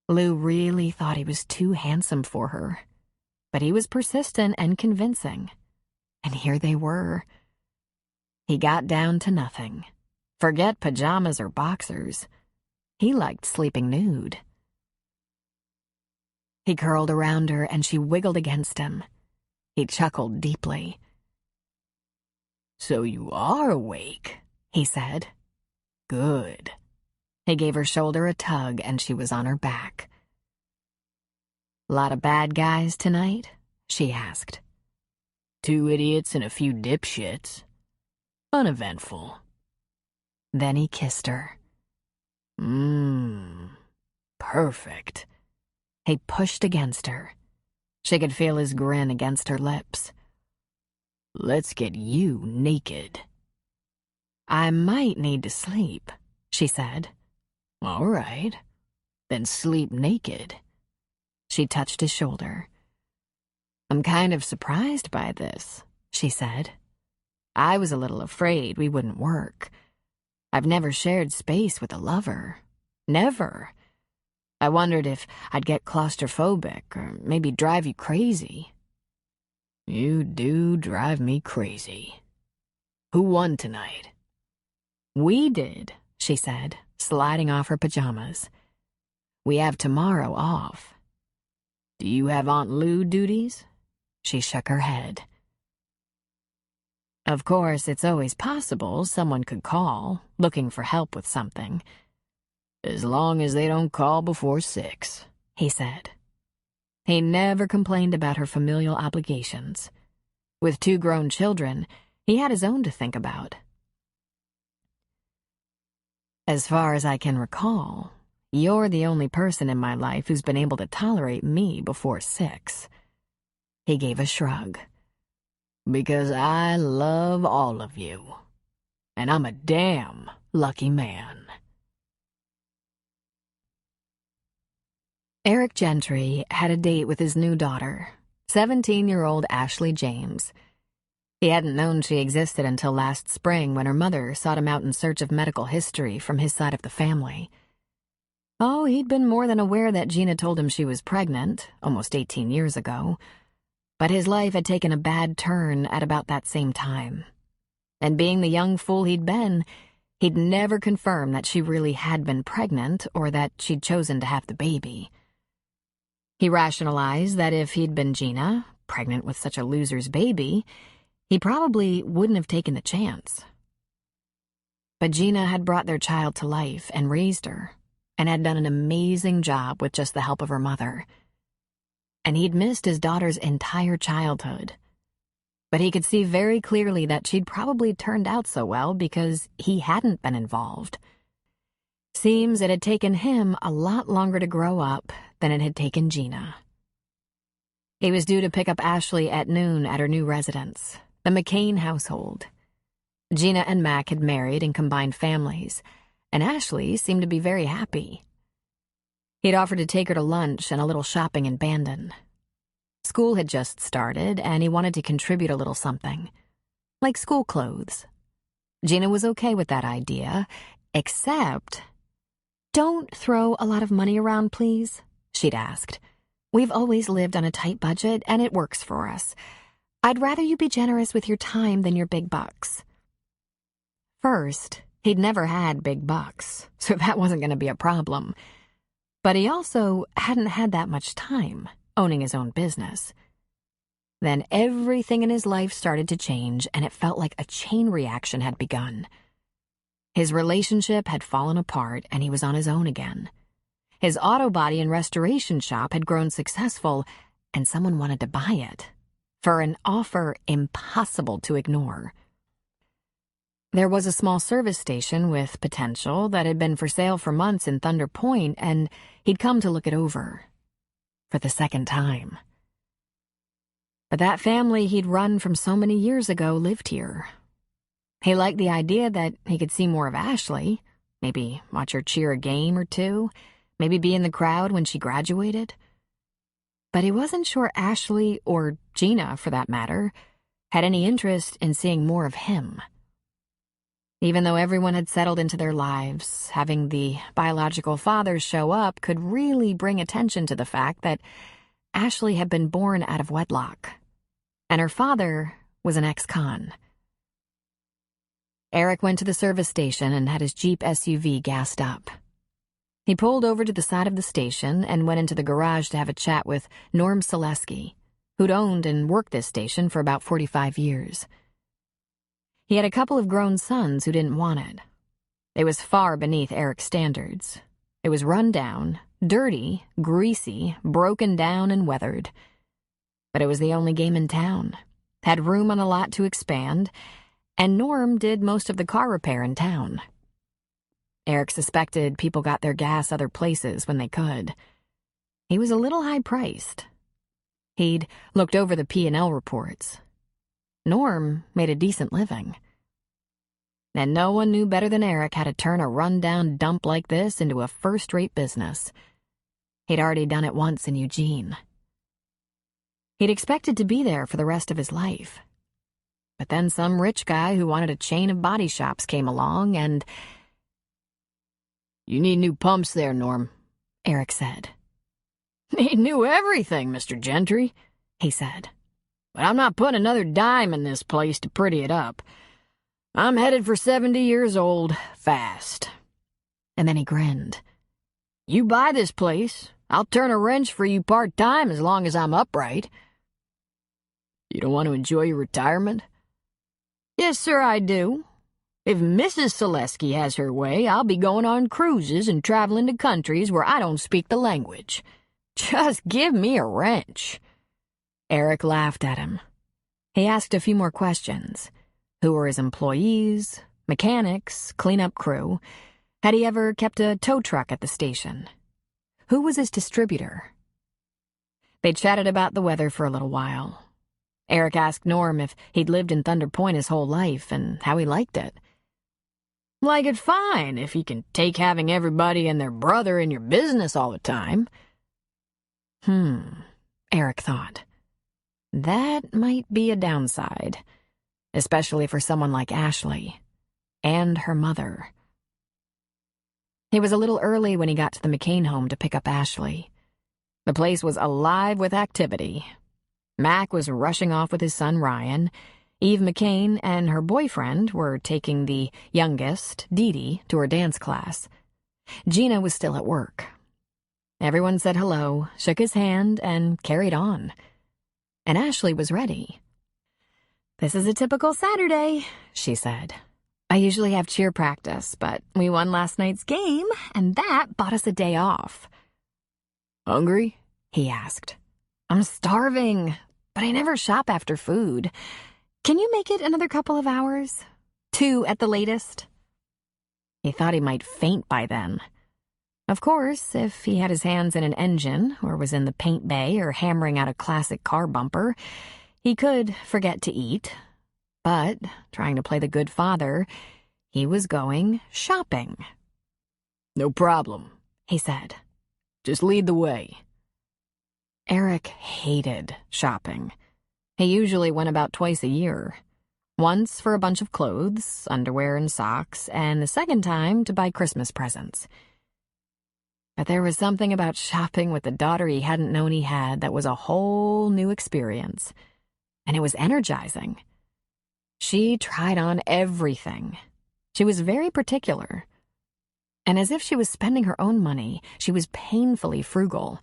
Lou really thought he was too handsome for her, but he was persistent and convincing. And here they were. He got down to nothing. Forget pajamas or boxers. He liked sleeping nude. He curled around her and she wiggled against him. He chuckled deeply. "So you are awake," he said. "Good." He gave her shoulder a tug and she was on her back. "Lot of bad guys tonight?" she asked. "2 idiots and a few dipshits. Uneventful." Then he kissed her. Perfect. He pushed against her. She could feel his grin against her lips. "Let's get you naked." "I might need to sleep," she said. "All right. Then sleep naked." She touched his shoulder. "I'm kind of surprised by this," she said. "I was a little afraid we wouldn't work. I've never shared space with a lover. Never. I wondered if I'd get claustrophobic or maybe drive you crazy." "You do drive me crazy. Who won tonight?" "We did," she said, sliding off her pajamas. "We have tomorrow off." "Do you have Aunt Lou duties?" She shook her head. "Of course, it's always possible someone could call, looking for help with something. As long as they don't call before 6, he said. He never complained about her familial obligations. With 2 grown children, he had his own to think about. "As far as I can recall, you're the only person in my life who's been able to tolerate me before 6. He gave a shrug. "Because I love all of you. And I'm a damn lucky man." Eric Gentry had a date with his new daughter, 17-year-old Ashley James. He hadn't known she existed until last spring when her mother sought him out in search of medical history from his side of the family. Oh, he'd been more than aware that Gina told him she was pregnant, almost 18 years ago, but his life had taken a bad turn at about that same time. And being the young fool he'd been, he'd never confirmed that she really had been pregnant or that she'd chosen to have the baby. He rationalized that if he'd been Gina, pregnant with such a loser's baby, he probably wouldn't have taken the chance. But Gina had brought their child to life and raised her, and had done an amazing job with just the help of her mother. And he'd missed his daughter's entire childhood. But he could see very clearly that she'd probably turned out so well because he hadn't been involved. Seems it had taken him a lot longer to grow up than it had taken Gina. He was due to pick up Ashley at noon at her new residence, the McCain household. Gina and Mac had married and combined families, and Ashley seemed to be very happy. He'd offered to take her to lunch and a little shopping in Bandon. School had just started, and he wanted to contribute a little something, like school clothes. Gina was okay with that idea, except, "Don't throw a lot of money around, please," she'd asked. "We've always lived on a tight budget, and it works for us. I'd rather you be generous with your time than your big bucks." First, he'd never had big bucks, so that wasn't going to be a problem. But he also hadn't had that much time, owning his own business. Then everything in his life started to change, and it felt like a chain reaction had begun. His relationship had fallen apart, and he was on his own again. His auto body and restoration shop had grown successful, and someone wanted to buy it, for an offer impossible to ignore. There was a small service station with potential that had been for sale for months in Thunder Point, and he'd come to look it over. For the second time. But that family he'd run from so many years ago lived here. He liked the idea that he could see more of Ashley, maybe watch her cheer a game or two, maybe be in the crowd when she graduated. But he wasn't sure Ashley, or Gina for that matter, had any interest in seeing more of him. Even though everyone had settled into their lives, having the biological father show up could really bring attention to the fact that Ashley had been born out of wedlock, and her father was an ex-con. Eric went to the service station and had his Jeep SUV gassed up. He pulled over to the side of the station and went into the garage to have a chat with Norm Selesky, who'd owned and worked this station for about 45 years. He had a couple of grown sons who didn't want it. It was far beneath Eric's standards. It was run down, dirty, greasy, broken down, and weathered. But it was the only game in town, had room on the lot to expand, and Norm did most of the car repair in town. Eric suspected people got their gas other places when they could. He was a little high-priced. He'd looked over the P&L reports. Norm made a decent living. And no one knew better than Eric how to turn a run-down dump like this into a first-rate business. He'd already done it once in Eugene. He'd expected to be there for the rest of his life. But then some rich guy who wanted a chain of body shops came along and... "You need new pumps there, Norm," Eric said. "Need new everything, Mr. Gentry," he said. "But I'm not putting another dime in this place to pretty it up. I'm headed for 70 years old, fast." And then he grinned. "You buy this place, I'll turn a wrench for you part-time as long as I'm upright." "You don't want to enjoy your retirement?" "Yes, sir, I do. If Mrs. Selesky has her way, I'll be going on cruises and traveling to countries where I don't speak the language. Just give me a wrench." Eric laughed at him. He asked a few more questions. Who were his employees, mechanics, cleanup crew? Had he ever kept a tow truck at the station? Who was his distributor? They chatted about the weather for a little while. Eric asked Norm if he'd lived in Thunder Point his whole life and how he liked it. "Like it fine if you can take having everybody and their brother in your business all the time." Eric thought. That might be a downside, especially for someone like Ashley and her mother. It was a little early when he got to the McCain home to pick up Ashley. The place was alive with activity. Mac was rushing off with his son Ryan. Eve McCain and her boyfriend were taking the youngest, Dee Dee, to her dance class. Gina was still at work. Everyone said hello, shook his hand, and carried on. And Ashley was ready. "This is a typical Saturday," she said. I usually have cheer practice, but we won last night's game, and that bought us a day off. Hungry? He asked. I'm starving, but I never shop after food. Can you make it another couple of hours? 2 at the latest? He thought he might faint by then. Of course, if he had his hands in an engine, or was in the paint bay, or hammering out a classic car bumper, he could forget to eat. But, trying to play the good father, he was going shopping. No problem, He said. just lead the way. Eric hated shopping. He usually went about twice a year. Once for a bunch of clothes, underwear and socks, and the second time to buy Christmas presents. But there was something about shopping with the daughter he hadn't known he had that was a whole new experience. And it was energizing. She tried on everything. She was very particular. And as if she was spending her own money, she was painfully frugal.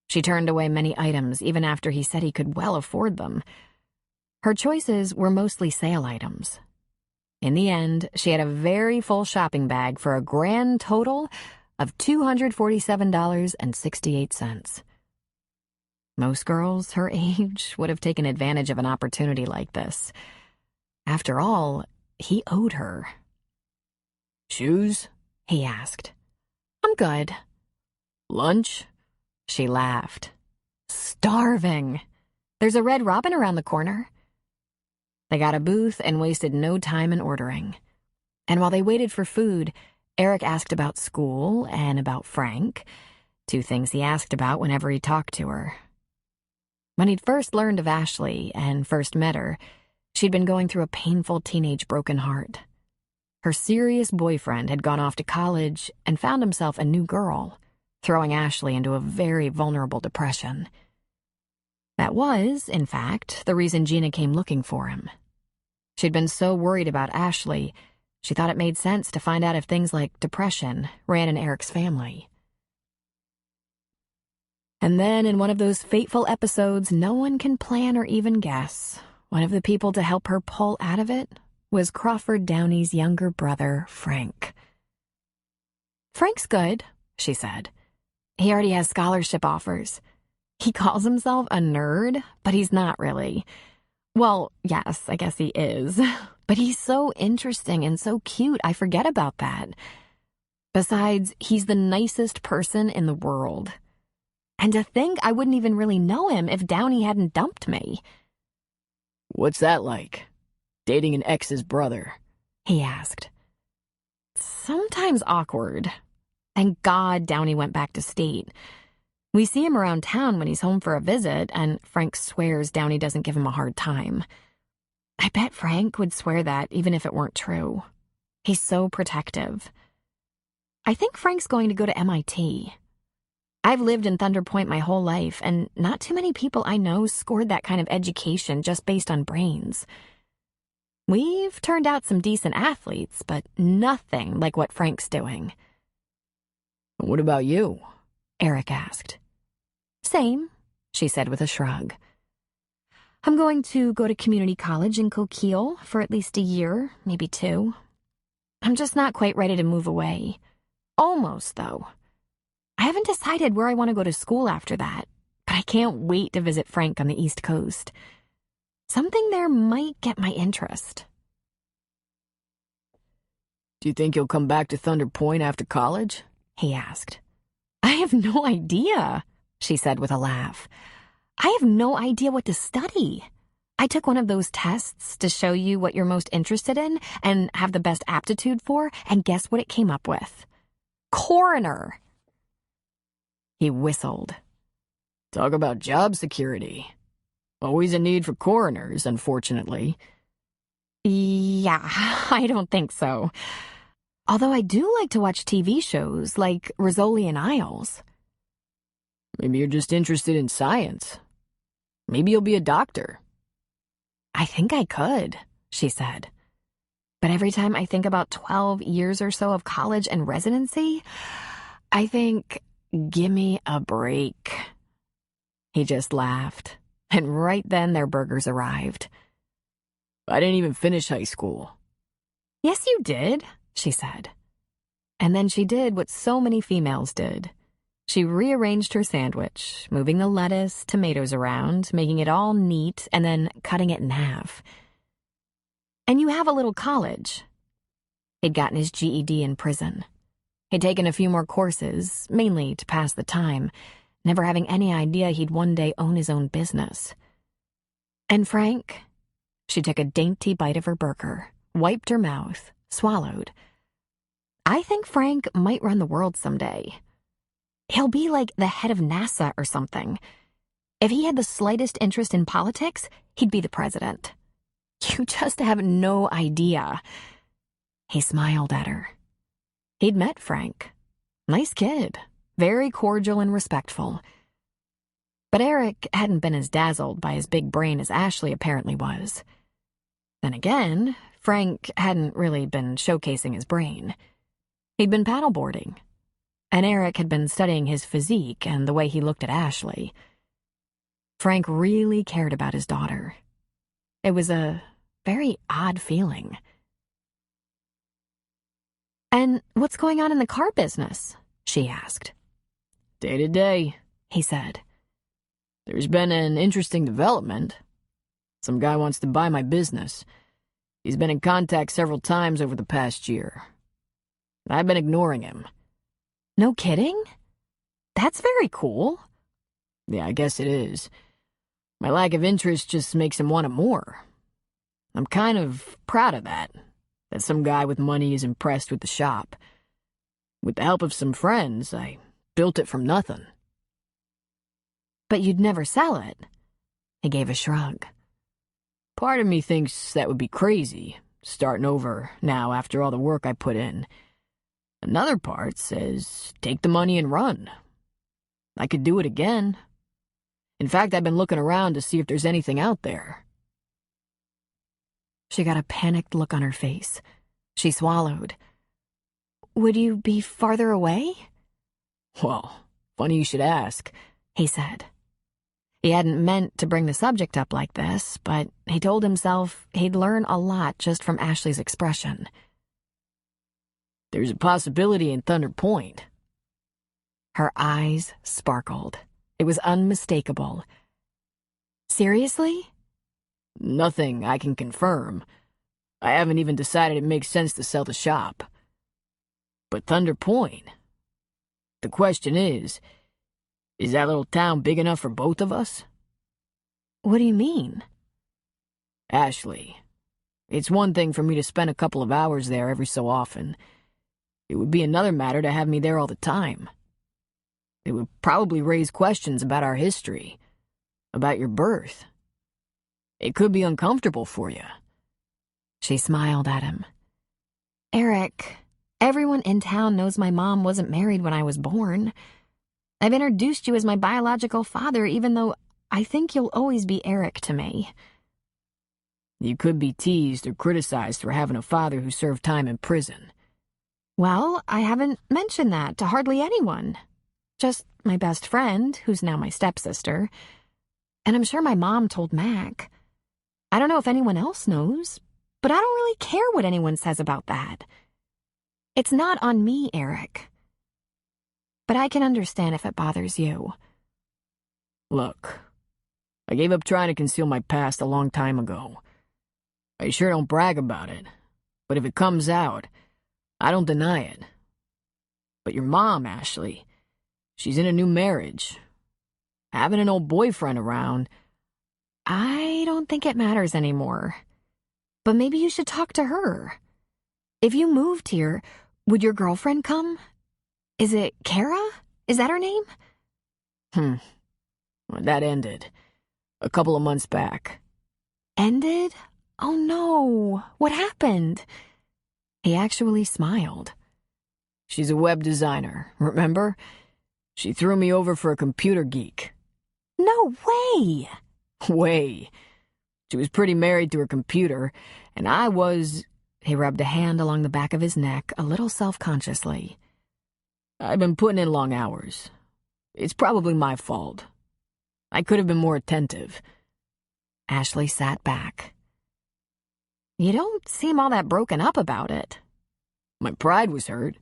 She turned away many items even after he said he could well afford them. Her choices were mostly sale items. In the end, she had a very full shopping bag for a grand total of $247.68. Most girls her age would have taken advantage of an opportunity like this. After all, he owed her. Shoes? He asked. I'm good. Lunch? She laughed. Starving. There's a Red Robin around the corner. They got a booth and wasted no time in ordering. And while they waited for food, Eric asked about school and about Frank, 2 things he asked about whenever he talked to her. When he'd first learned of Ashley and first met her, she'd been going through a painful teenage broken heart. Her serious boyfriend had gone off to college and found himself a new girl, throwing Ashley into a very vulnerable depression. That was, in fact, the reason Gina came looking for him. She'd been so worried about Ashley, she thought it made sense to find out if things like depression ran in Eric's family. And then, in one of those fateful episodes no one can plan or even guess, one of the people to help her pull out of it was Crawford Downey's younger brother, Frank. Frank's good, she said. He already has scholarship offers. He calls himself a nerd, but he's not really. Well, yes, I guess he is. But he's so interesting and so cute, I forget about that. Besides, he's the nicest person in the world. And to think I wouldn't even really know him if Downey hadn't dumped me. What's that like? Dating an ex's brother? He asked. Sometimes awkward. Thank God Downey went back to state. We see him around town when he's home for a visit, and Frank swears Downey doesn't give him a hard time. I bet Frank would swear that even if it weren't true. He's so protective. I think Frank's going to go to MIT. I've lived in Thunder Point my whole life, and not too many people I know scored that kind of education just based on brains. We've turned out some decent athletes, but nothing like what Frank's doing. What about you? Eric asked. Same, she said with a shrug. I'm going to go to community college in Coquille for at least a year, maybe 2. I'm just not quite ready to move away. Almost, though. I haven't decided where I want to go to school after that, but I can't wait to visit Frank on the East Coast. Something there might get my interest. Do you think you'll come back to Thunder Point after college? He asked. I have no idea, she said with a laugh. I have no idea what to study. I took one of those tests to show you what you're most interested in and have the best aptitude for, and guess what it came up with? Coroner. He whistled. Talk about job security. Always a need for coroners, unfortunately. Yeah, I don't think so. Although I do like to watch TV shows like Rizzoli and Isles. Maybe you're just interested in science. Maybe you'll be a doctor. I think I could, she said. But every time I think about 12 years or so of college and residency, I think, gimme a break. He just laughed, and right then their burgers arrived. I didn't even finish high school. Yes, you did, she said. And then she did what so many females did. She rearranged her sandwich, moving the lettuce, tomatoes around, making it all neat, and then cutting it in half. And you have a little college. He'd gotten his GED in prison. He'd taken a few more courses, mainly to pass the time, never having any idea he'd one day own his own business. And Frank? She took a dainty bite of her burger, wiped her mouth, swallowed. I think Frank might run the world someday. He'll be like the head of NASA or something. If he had the slightest interest in politics, he'd be the president. You just have no idea. He smiled at her. He'd met Frank. Nice kid, very cordial and respectful. But Eric hadn't been as dazzled by his big brain as Ashley apparently was. Then again, Frank hadn't really been showcasing his brain. He'd been paddleboarding, and Eric had been studying his physique and the way he looked at Ashley. Frank really cared about his daughter. It was a very odd feeling. And what's going on in the car business? She asked. Day to day, He said. there's been an interesting development. Some guy wants to buy my business. He's been in contact several times over the past year. I've been ignoring him. No kidding? That's very cool. Yeah, I guess it is. My lack of interest just makes him want it more. I'm kind of proud of that some guy with money is impressed with the shop. With the help of some friends, I built it from nothing. But you'd never sell it. He gave a shrug. Part of me thinks that would be crazy, starting over now after all the work I put in. Another part says, take the money and run. I could do it again. In fact, I've been looking around to see if there's anything out there. She got a panicked look on her face. She swallowed. Would you be farther away? Well, funny you should ask, He said. He hadn't meant to bring the subject up like this, but he told himself he'd learn a lot just from Ashley's expression. There's a possibility in Thunder Point. Her eyes sparkled. It was unmistakable. Seriously? Nothing I can confirm. I haven't even decided it makes sense to sell the shop. But Thunder Point? The question is that little town big enough for both of us? What do you mean? Ashley, it's one thing for me to spend a couple of hours there every so often. It would be another matter to have me there all the time. It would probably raise questions about our history, about your birth. It could be uncomfortable for you. She smiled at him. Eric, everyone in town knows my mom wasn't married when I was born. I've introduced you as my biological father, even though I think you'll always be Eric to me. You could be teased or criticized for having a father who served time in prison. Well, I haven't mentioned that to hardly anyone. Just my best friend, who's now my stepsister. And I'm sure my mom told Mac. I don't know if anyone else knows, but I don't really care what anyone says about that. It's not on me, Eric. But I can understand if it bothers you. Look, I gave up trying to conceal my past a long time ago. I sure don't brag about it, but if it comes out, I don't deny it. But your mom, Ashley, she's in a new marriage. Having an old boyfriend around, I don't think it matters anymore. But maybe you should talk to her. If you moved here, would your girlfriend come? Is it Kara? Is that her name? Well, that ended a couple of months back. Ended? Oh no, what happened? He actually smiled. She's a web designer, remember? She threw me over for a computer geek. No way! Way. She was pretty married to her computer, and I was... He rubbed a hand along the back of his neck a little self-consciously. I've been putting in long hours. It's probably my fault. I could have been more attentive. Ashley sat back. You don't seem all that broken up about it. My pride was hurt,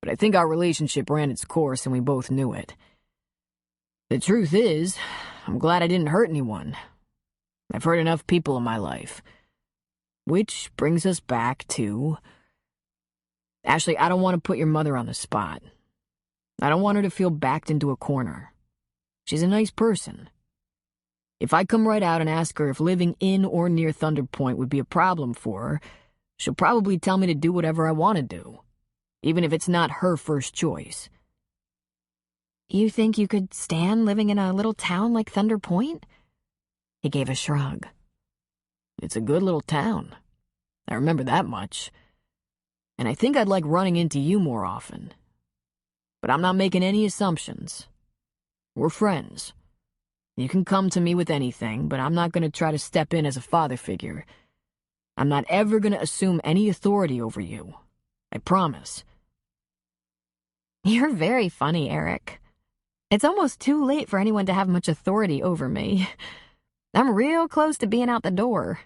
but I think our relationship ran its course and we both knew it. The truth is, I'm glad I didn't hurt anyone. I've hurt enough people in my life. Which brings us back to... Ashley, I don't want to put your mother on the spot. I don't want her to feel backed into a corner. She's a nice person. If I come right out and ask her if living in or near Thunder Point would be a problem for her, she'll probably tell me to do whatever I want to do, even if it's not her first choice. You think you could stand living in a little town like Thunder Point? He gave a shrug. It's a good little town. I remember that much. And I think I'd like running into you more often. But I'm not making any assumptions. We're friends. You can come to me with anything, but I'm not going to try to step in as a father figure. I'm not ever going to assume any authority over you. I promise. You're very funny, Eric. It's almost too late for anyone to have much authority over me. I'm real close to being out the door.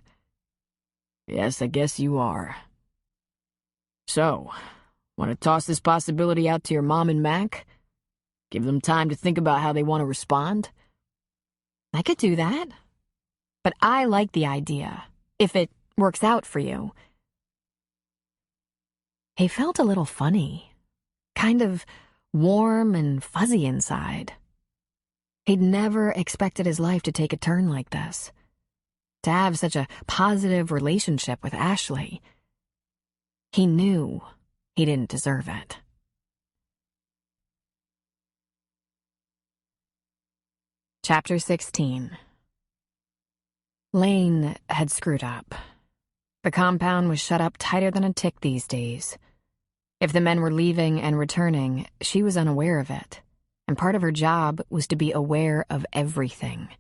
Yes, I guess you are. So, want to toss this possibility out to your mom and Mac? Give them time to think about how they want to respond? I could do that. But I like the idea, if it works out for you. He felt a little funny, kind of warm and fuzzy inside. He'd never expected his life to take a turn like this, to have such a positive relationship with Ashley. He knew he didn't deserve it. Chapter 16. Lane had screwed up. The compound was shut up tighter than a tick these days. If the men were leaving and returning, she was unaware of it, and part of her job was to be aware of everything.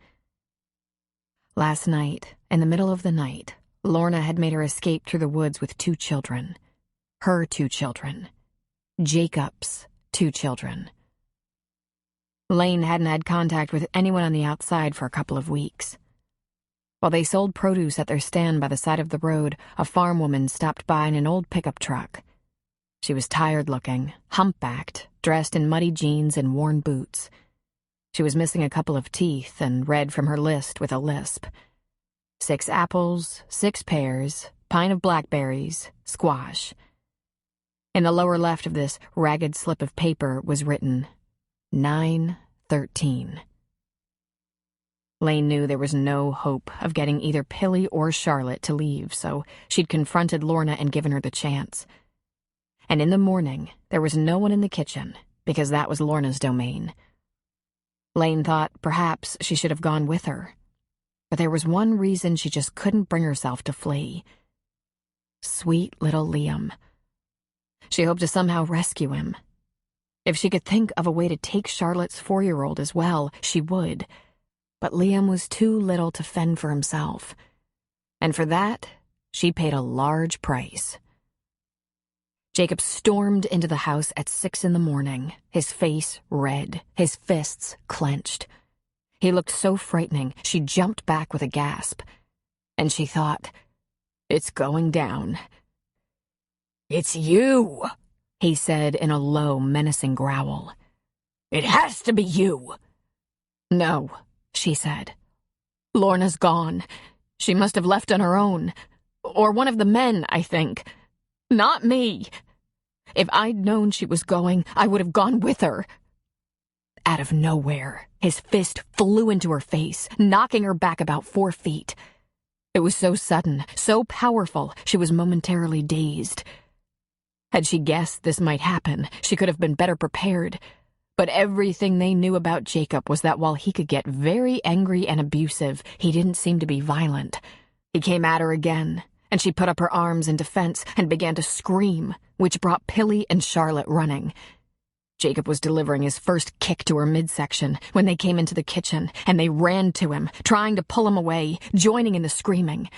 Last night, in the middle of the night, Lorna had made her escape through the woods with 2 children. Her 2 children. Jacob's 2 children. Lane hadn't had contact with anyone on the outside for a couple of weeks. While they sold produce at their stand by the side of the road, a farm woman stopped by in an old pickup truck. She was tired-looking, humpbacked, dressed in muddy jeans and worn boots. She was missing a couple of teeth and read from her list with a lisp. 6 apples, 6 pears, pint of blackberries, squash. In the lower left of this ragged slip of paper was written, 9:13. Lane knew there was no hope of getting either Pilly or Charlotte to leave, so she'd confronted Lorna and given her the chance. And in the morning, there was no one in the kitchen, because that was Lorna's domain. Lane thought perhaps she should have gone with her, but there was one reason she just couldn't bring herself to flee. Sweet little Liam. She hoped to somehow rescue him. If she could think of a way to take Charlotte's 4-year-old as well, she would. But Liam was too little to fend for himself. And for that, she paid a large price. Jacob stormed into the house at 6 a.m, his face red, his fists clenched. He looked so frightening, she jumped back with a gasp. And she thought, "It's going down." "It's you," he said in a low, menacing growl. "It has to be you." "No," she said. "Lorna's gone. She must have left on her own. Or one of the men, I think. Not me. If I'd known she was going, I would have gone with her." Out of nowhere, his fist flew into her face, knocking her back about 4 feet. It was so sudden, so powerful, she was momentarily dazed. Had she guessed this might happen, she could have been better prepared. But everything they knew about Jacob was that while he could get very angry and abusive, he didn't seem to be violent. He came at her again, and she put up her arms in defense and began to scream, which brought Pilly and Charlotte running. Jacob was delivering his first kick to her midsection when they came into the kitchen, and they ran to him, trying to pull him away, joining in the screaming.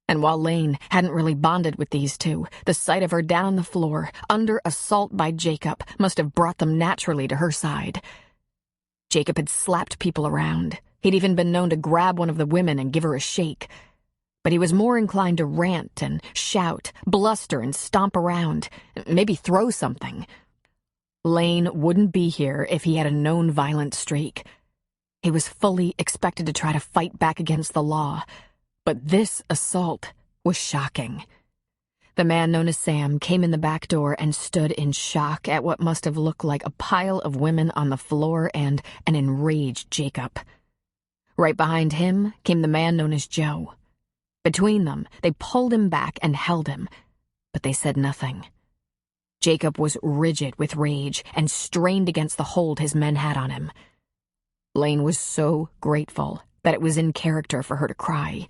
And while Lane hadn't really bonded with these two, the sight of her down on the floor, under assault by Jacob, must have brought them naturally to her side. Jacob had slapped people around. He'd even been known to grab one of the women and give her a shake. But he was more inclined to rant and shout, bluster and stomp around, maybe throw something. Lane wouldn't be here if he had a known violent streak. He was fully expected to try to fight back against the law, but this assault was shocking. The man known as Sam came in the back door and stood in shock at what must have looked like a pile of women on the floor and an enraged Jacob. Right behind him came the man known as Joe. Between them, they pulled him back and held him, but they said nothing. Jacob was rigid with rage and strained against the hold his men had on him. Lane was so grateful that it was in character for her to cry.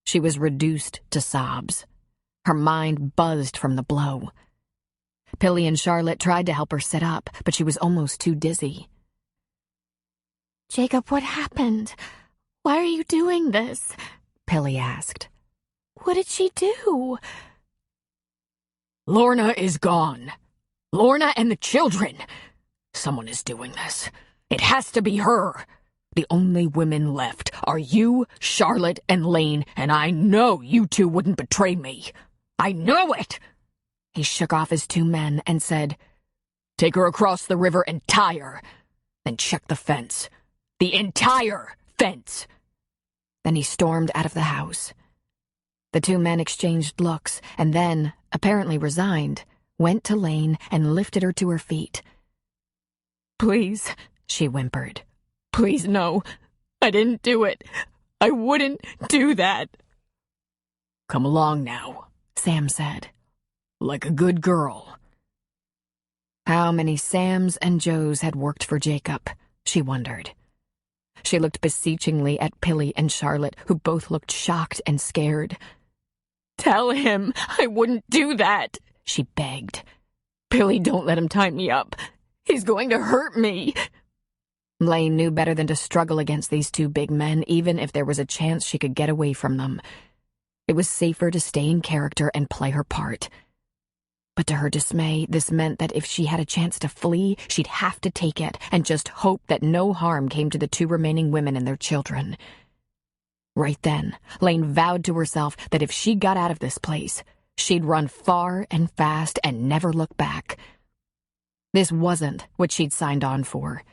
She was reduced to sobs. Her mind buzzed from the blow. Pilly and Charlotte tried to help her sit up, but she was almost too dizzy. Jacob, what happened? Why are you doing this? Pilly asked. What did she do? Lorna is gone. Lorna and the children. Someone is doing this. It has to be her. The only women left are you, Charlotte, and Lane, and I know you two wouldn't betray me. I know it! He shook off his two men and said, Take her across the river and tie her. Then check the fence. The entire fence. Then he stormed out of the house. The two men exchanged looks and then, apparently resigned, went to Lane and lifted her to her feet. Please, she whimpered. Please, no. I didn't do it. I wouldn't do that. Come along now, Sam said. Like a good girl. How many Sams and Joes had worked for Jacob, she wondered. She looked beseechingly at Pilly and Charlotte, who both looked shocked and scared. Tell him I wouldn't do that, she begged. Pilly, don't let him tie me up. He's going to hurt me. Lane knew better than to struggle against these two big men, even if there was a chance she could get away from them. It was safer to stay in character and play her part. But to her dismay, this meant that if she had a chance to flee, she'd have to take it and just hope that no harm came to the two remaining women and their children. Right then, Lane vowed to herself that if she got out of this place, she'd run far and fast and never look back. This wasn't what she'd signed on for.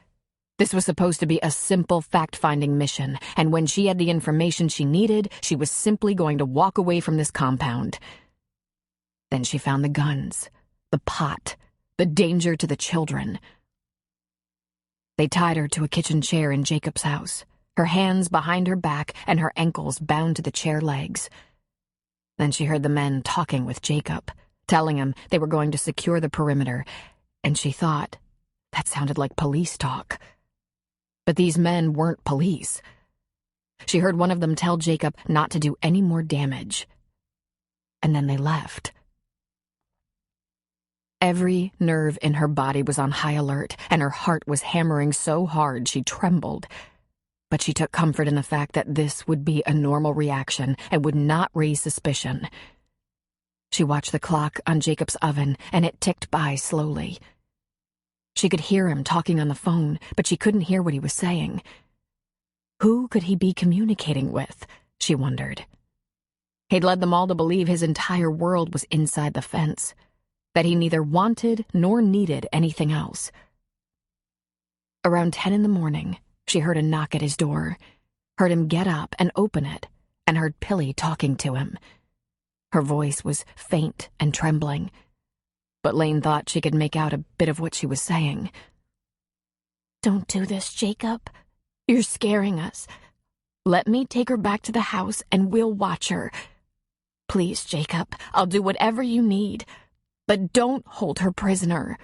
This was supposed to be a simple fact-finding mission, and when she had the information she needed, she was simply going to walk away from this compound. Then she found the guns, the pot, the danger to the children. They tied her to a kitchen chair in Jacob's house, her hands behind her back and her ankles bound to the chair legs. Then she heard the men talking with Jacob, telling him they were going to secure the perimeter, and she thought that sounded like police talk. But these men weren't police. She heard one of them tell Jacob not to do any more damage. And then they left. Every nerve in her body was on high alert, and her heart was hammering so hard she trembled. But she took comfort in the fact that this would be a normal reaction and would not raise suspicion. She watched the clock on Jacob's oven, and it ticked by slowly. She could hear him talking on the phone, but she couldn't hear what he was saying. Who could he be communicating with? She wondered. He'd led them all to believe his entire world was inside the fence, that he neither wanted nor needed anything else. Around 10 in the morning, she heard a knock at his door, heard him get up and open it, and heard Pilly talking to him. Her voice was faint and trembling, but Lane thought she could make out a bit of what she was saying. Don't do this, Jacob. You're scaring us. Let me take her back to the house and we'll watch her. Please, Jacob, I'll do whatever you need, but don't hold her prisoner.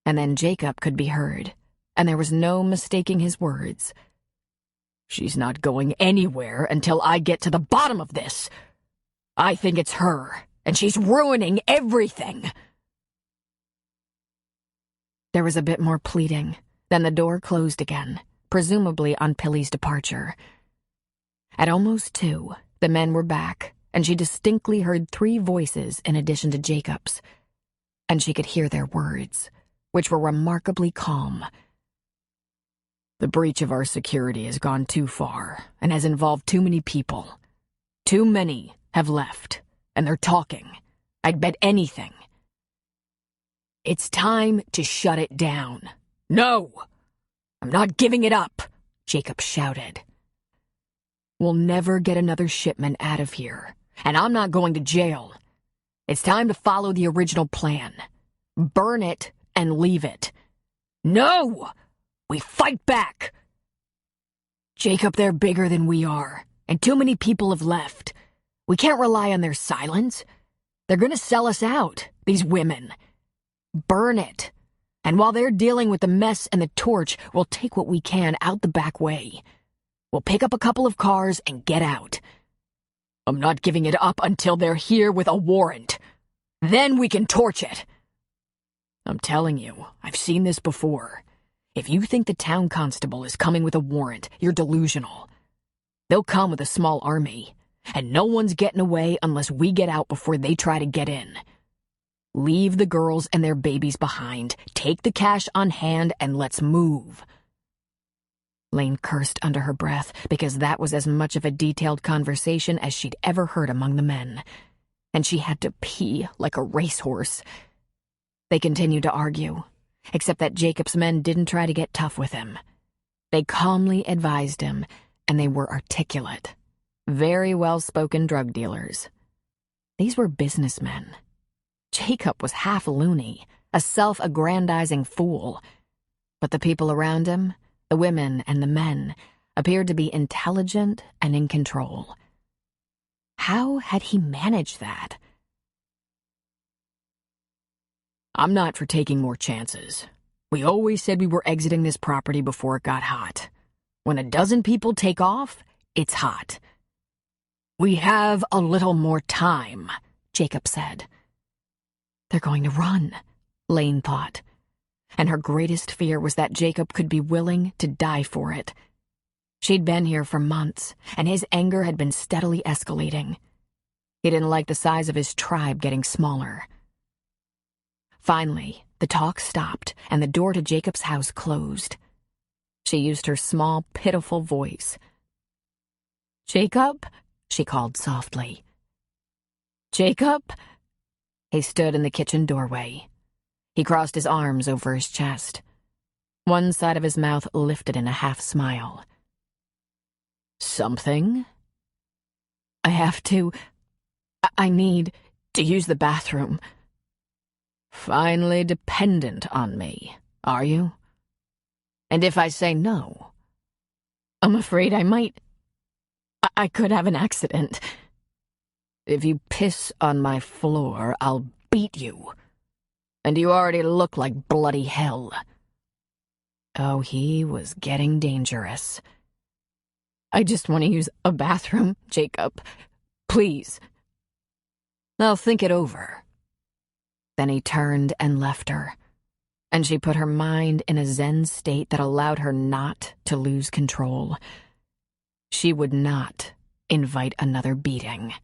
And then Jacob could be heard, and there was no mistaking his words. She's not going anywhere until I get to the bottom of this. I think it's her, and she's ruining everything. There was a bit more pleading, then the door closed again, presumably on Pilly's departure. At almost 2, the men were back, and she distinctly heard 3 voices in addition to Jacob's, and she could hear their words, which were remarkably calm. The breach of our security has gone too far and has involved too many people. Too many have left, and they're talking. I'd bet anything. It's time to shut it down. No! I'm not giving it up, Jacob shouted. We'll never get another shipment out of here, and I'm not going to jail. It's time to follow the original plan. Burn it and leave it. No! We fight back! Jacob, they're bigger than we are, and too many people have left. We can't rely on their silence. They're gonna sell us out, these women. Burn it. And while they're dealing with the mess and the torch, we'll take what we can out the back way. We'll pick up a couple of cars and get out. I'm not giving it up until they're here with a warrant. Then we can torch it. I'm telling you, I've seen this before. If you think the town constable is coming with a warrant, you're delusional. They'll come with a small army, and no one's getting away unless we get out before they try to get in. Leave the girls and their babies behind, take the cash on hand, and let's move. Lane cursed under her breath because that was as much of a detailed conversation as she'd ever heard among the men, and she had to pee like a racehorse. They continued to argue, except that Jacob's men didn't try to get tough with him. They calmly advised him, and they were articulate, very well-spoken drug dealers. These were businessmen. Jacob was half loony, a self-aggrandizing fool. But the people around him, the women and the men, appeared to be intelligent and in control. How had he managed that? I'm not for taking more chances. We always said we were exiting this property before it got hot. When a dozen people take off, it's hot. We have a little more time, Jacob said. They're going to run, Lane thought, and her greatest fear was that Jacob could be willing to die for it. She'd been here for months, and his anger had been steadily escalating. He didn't like the size of his tribe getting smaller. Finally, the talk stopped, and the door to Jacob's house closed. She used her small, pitiful voice. "Jacob?" she called softly. "Jacob?" He stood in the kitchen doorway. He crossed his arms over his chest. One side of his mouth lifted in a half-smile. "Something?" "I have to... I need to use the bathroom." "Finally dependent on me, are you? And if I say no?" "I'm afraid I might... I could have an accident." "If you piss on my floor, I'll beat you. And you already look like bloody hell." Oh, he was getting dangerous. "I just want to use a bathroom, Jacob. Please." "I'll think it over." Then he turned and left her, and she put her mind in a zen state that allowed her not to lose control. She would not invite another beating.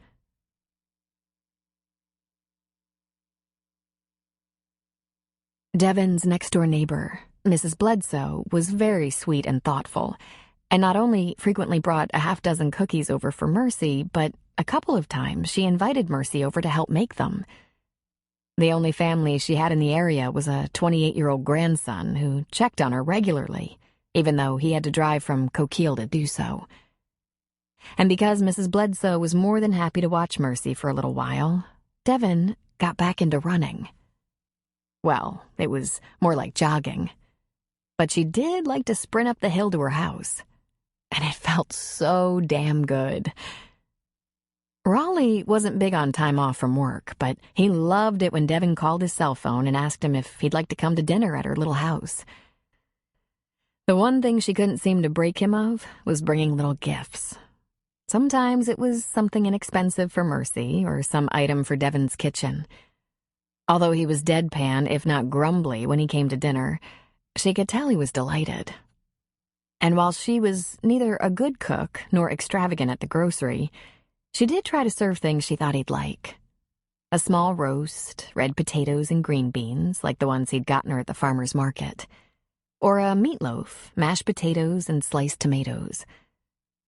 Devon's next-door neighbor, Mrs. Bledsoe, was very sweet and thoughtful, and not only frequently brought a half-dozen cookies over for Mercy, but a couple of times she invited Mercy over to help make them. The only family she had in the area was a 28-year-old grandson who checked on her regularly, even though he had to drive from Coquille to do so. And because Mrs. Bledsoe was more than happy to watch Mercy for a little while, Devon got back into running. Well, it was more like jogging. But she did like to sprint up the hill to her house. And it felt so damn good. Raleigh wasn't big on time off from work, but he loved it when Devon called his cell phone and asked him if he'd like to come to dinner at her little house. The one thing she couldn't seem to break him of was bringing little gifts. Sometimes it was something inexpensive for Mercy or some item for Devon's kitchen. Although he was deadpan, if not grumbly, when he came to dinner, she could tell he was delighted. And while she was neither a good cook nor extravagant at the grocery, she did try to serve things she thought he'd like. A small roast, red potatoes and green beans, like the ones he'd gotten her at the farmer's market. Or a meatloaf, mashed potatoes and sliced tomatoes.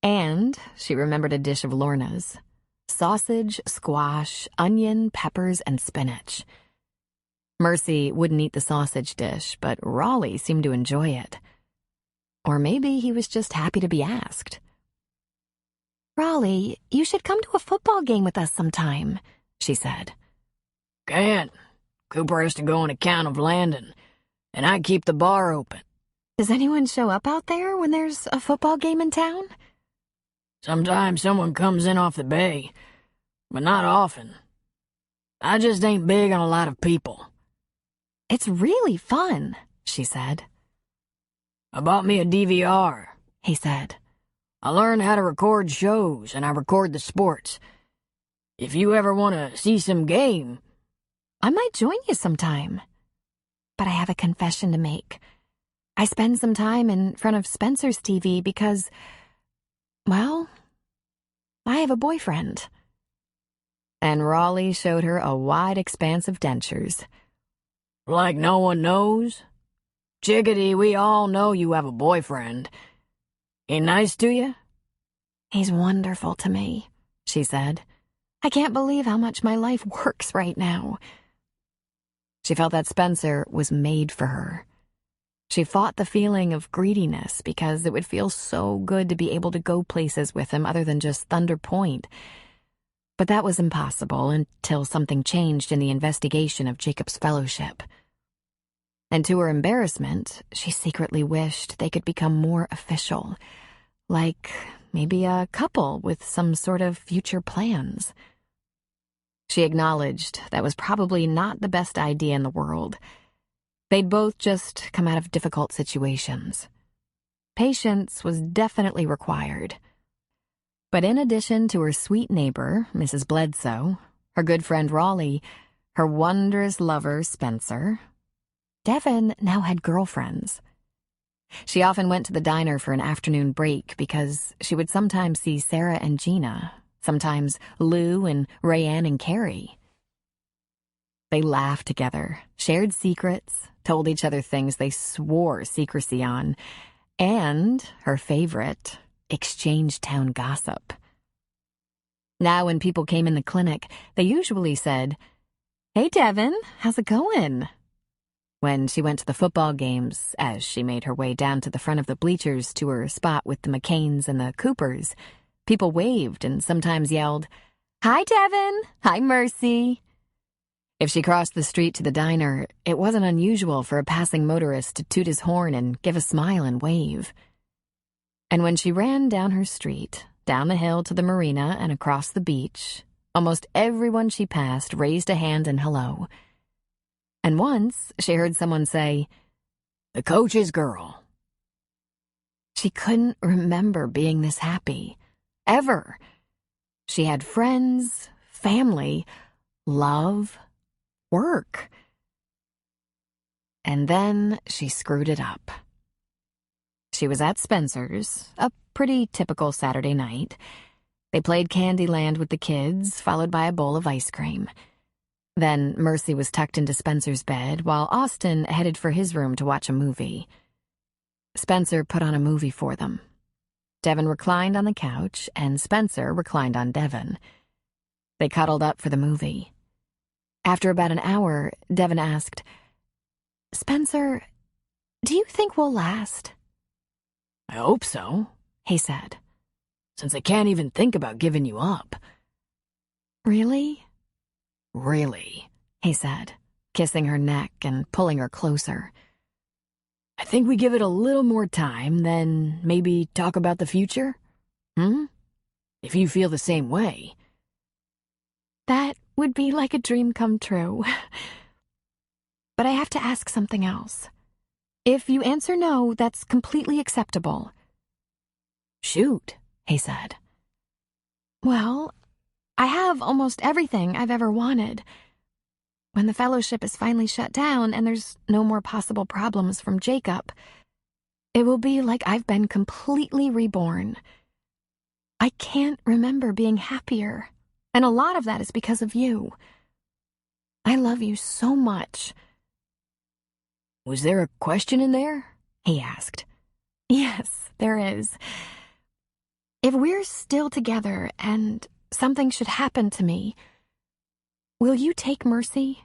And she remembered a dish of Lorna's, sausage, squash, onion, peppers, and spinach. Mercy wouldn't eat the sausage dish, but Raleigh seemed to enjoy it. Or maybe he was just happy to be asked. Raleigh, you should come to a football game with us sometime, she said. Can't. Cooper has to go on account of Landon, and I keep the bar open. Does anyone show up out there when there's a football game in town? Sometimes someone comes in off the bay, but not often. I just ain't big on a lot of people. It's really fun, she said. I bought me a DVR, he said. I learned how to record shows, and I record the sports. If you ever want to see some game, I might join you sometime. But I have a confession to make. I spend some time in front of Spencer's TV because, well, I have a boyfriend. And Raleigh showed her a wide expanse of dentures. Like no one knows? Chickadee, we all know you have a boyfriend. He nice to you? He's wonderful to me, she said. I can't believe how much my life works right now. She felt that Spencer was made for her. She fought the feeling of greediness because it would feel so good to be able to go places with him other than just Thunder Point. But that was impossible until something changed in the investigation of Jacob's fellowship. And to her embarrassment, she secretly wished they could become more official, like maybe a couple with some sort of future plans. She acknowledged that was probably not the best idea in the world. They'd both just come out of difficult situations. Patience was definitely required. But in addition to her sweet neighbor, Mrs. Bledsoe, her good friend Raleigh, her wondrous lover, Spencer, Devon now had girlfriends. She often went to the diner for an afternoon break because she would sometimes see Sarah and Gina, sometimes Lou and Rayanne and Carrie. They laughed together, shared secrets, told each other things they swore secrecy on, and, her favorite, exchanged town gossip. Now when people came in the clinic, they usually said, "Hey, Devon, how's it going?" When she went to the football games, as she made her way down to the front of the bleachers to her spot with the McCains and the Coopers, people waved and sometimes yelled, "Hi, Devon! Hi, Mercy!" If she crossed the street to the diner, it wasn't unusual for a passing motorist to toot his horn and give a smile and wave. And when she ran down her street, down the hill to the marina and across the beach, almost everyone she passed raised a hand in hello. And once she heard someone say, "The coach's girl." She couldn't remember being this happy, ever. She had friends, family, love, work. And then she screwed it up. She was at Spencer's, a pretty typical Saturday night. They played Candyland with the kids, followed by a bowl of ice cream. Then Mercy was tucked into Spencer's bed, while Austin headed for his room to watch a movie. Spencer put on a movie for them. Devon reclined on the couch, and Spencer reclined on Devon. They cuddled up for the movie. After about an hour, Devon asked, "Spencer, do you think we'll last?" I hope so, he said. Since I can't even think about giving you up. Really? Really, he said, kissing her neck and pulling her closer. I think we give it a little more time, then maybe talk about the future? If you feel the same way. That would be like a dream come true. But I have to ask something else. If you answer no, that's completely acceptable. Shoot, he said. Well, I have almost everything I've ever wanted. When the fellowship is finally shut down and there's no more possible problems from Jacob, it will be like I've been completely reborn. I can't remember being happier, and a lot of that is because of you. I love you so much. Was there a question in there? He asked. Yes, there is. If we're still together and something should happen to me, will you take Mercy?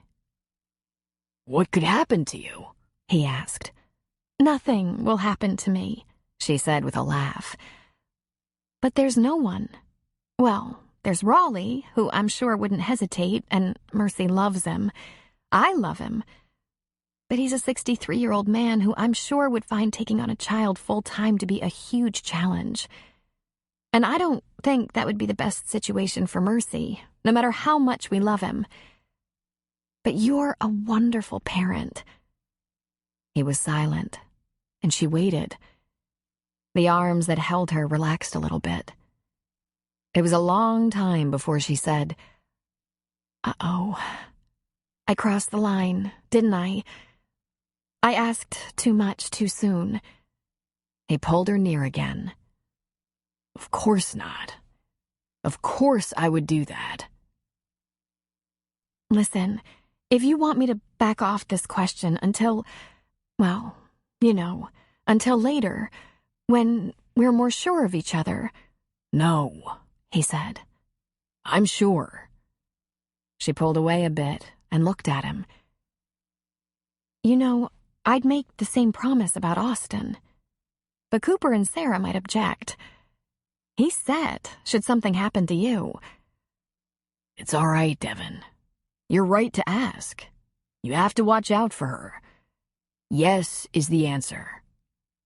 What could happen to you? He asked. Nothing will happen to me, she said with a laugh. But there's no one. Well, there's Raleigh, who I'm sure wouldn't hesitate, and Mercy loves him. I love him. But he's a 63-year-old man who I'm sure would find taking on a child full-time to be a huge challenge. And I don't think that would be the best situation for Mercy, no matter how much we love him. But you're a wonderful parent. He was silent, and she waited. The arms that held her relaxed a little bit. It was a long time before she said, "Uh-oh. I crossed the line, didn't I? I asked too much too soon." He pulled her near again. Of course not. Of course I would do that. Listen, if you want me to back off this question until, well, until later, when we're more sure of each other. No, he said. I'm sure. She pulled away a bit and looked at him. I'd make the same promise about Austin. But Cooper and Sarah might object. He said, should something happen to you. It's all right, Devin. You're right to ask. You have to watch out for her. Yes is the answer.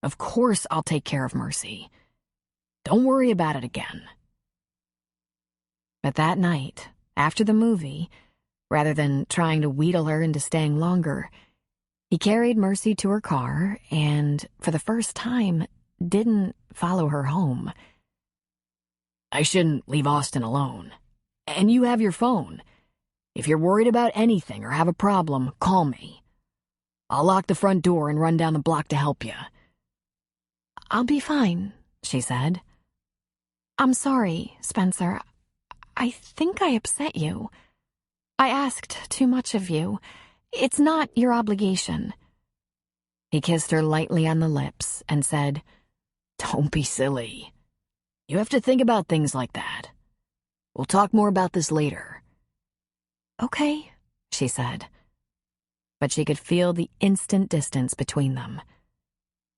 Of course I'll take care of Mercy. Don't worry about it again. But that night, after the movie, rather than trying to wheedle her into staying longer, he carried Mercy to her car and, for the first time, didn't follow her home. I shouldn't leave Austin alone. And you have your phone. If you're worried about anything or have a problem, call me. I'll lock the front door and run down the block to help you. I'll be fine, she said. I'm sorry, Spencer. I think I upset you. I asked too much of you. It's not your obligation. He kissed her lightly on the lips and said, Don't be silly. You have to think about things like that. We'll talk more about this later. Okay, she said. But she could feel the instant distance between them.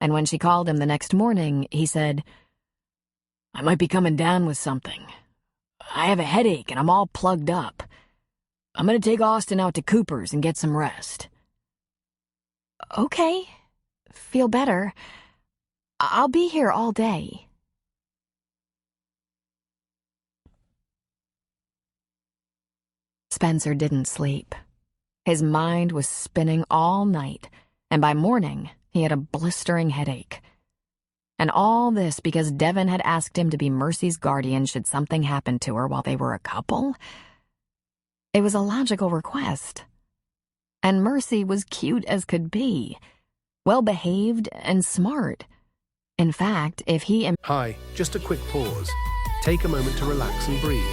And when she called him the next morning, he said, I might be coming down with something. I have a headache and I'm all plugged up. I'm going to take Austin out to Cooper's and get some rest. Okay. Feel better. I'll be here all day. Spencer didn't sleep. His mind was spinning all night, and by morning, he had a blistering headache. And all this because Devin had asked him to be Mercy's guardian should something happen to her while they were a couple? It was a logical request. And Mercy was cute as could be, well-behaved and smart. In fact, if he... Hi, just a quick pause. Take a moment to relax and breathe.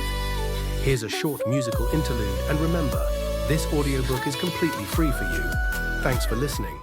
Here's a short musical interlude, and remember, this audiobook is completely free for you. Thanks for listening.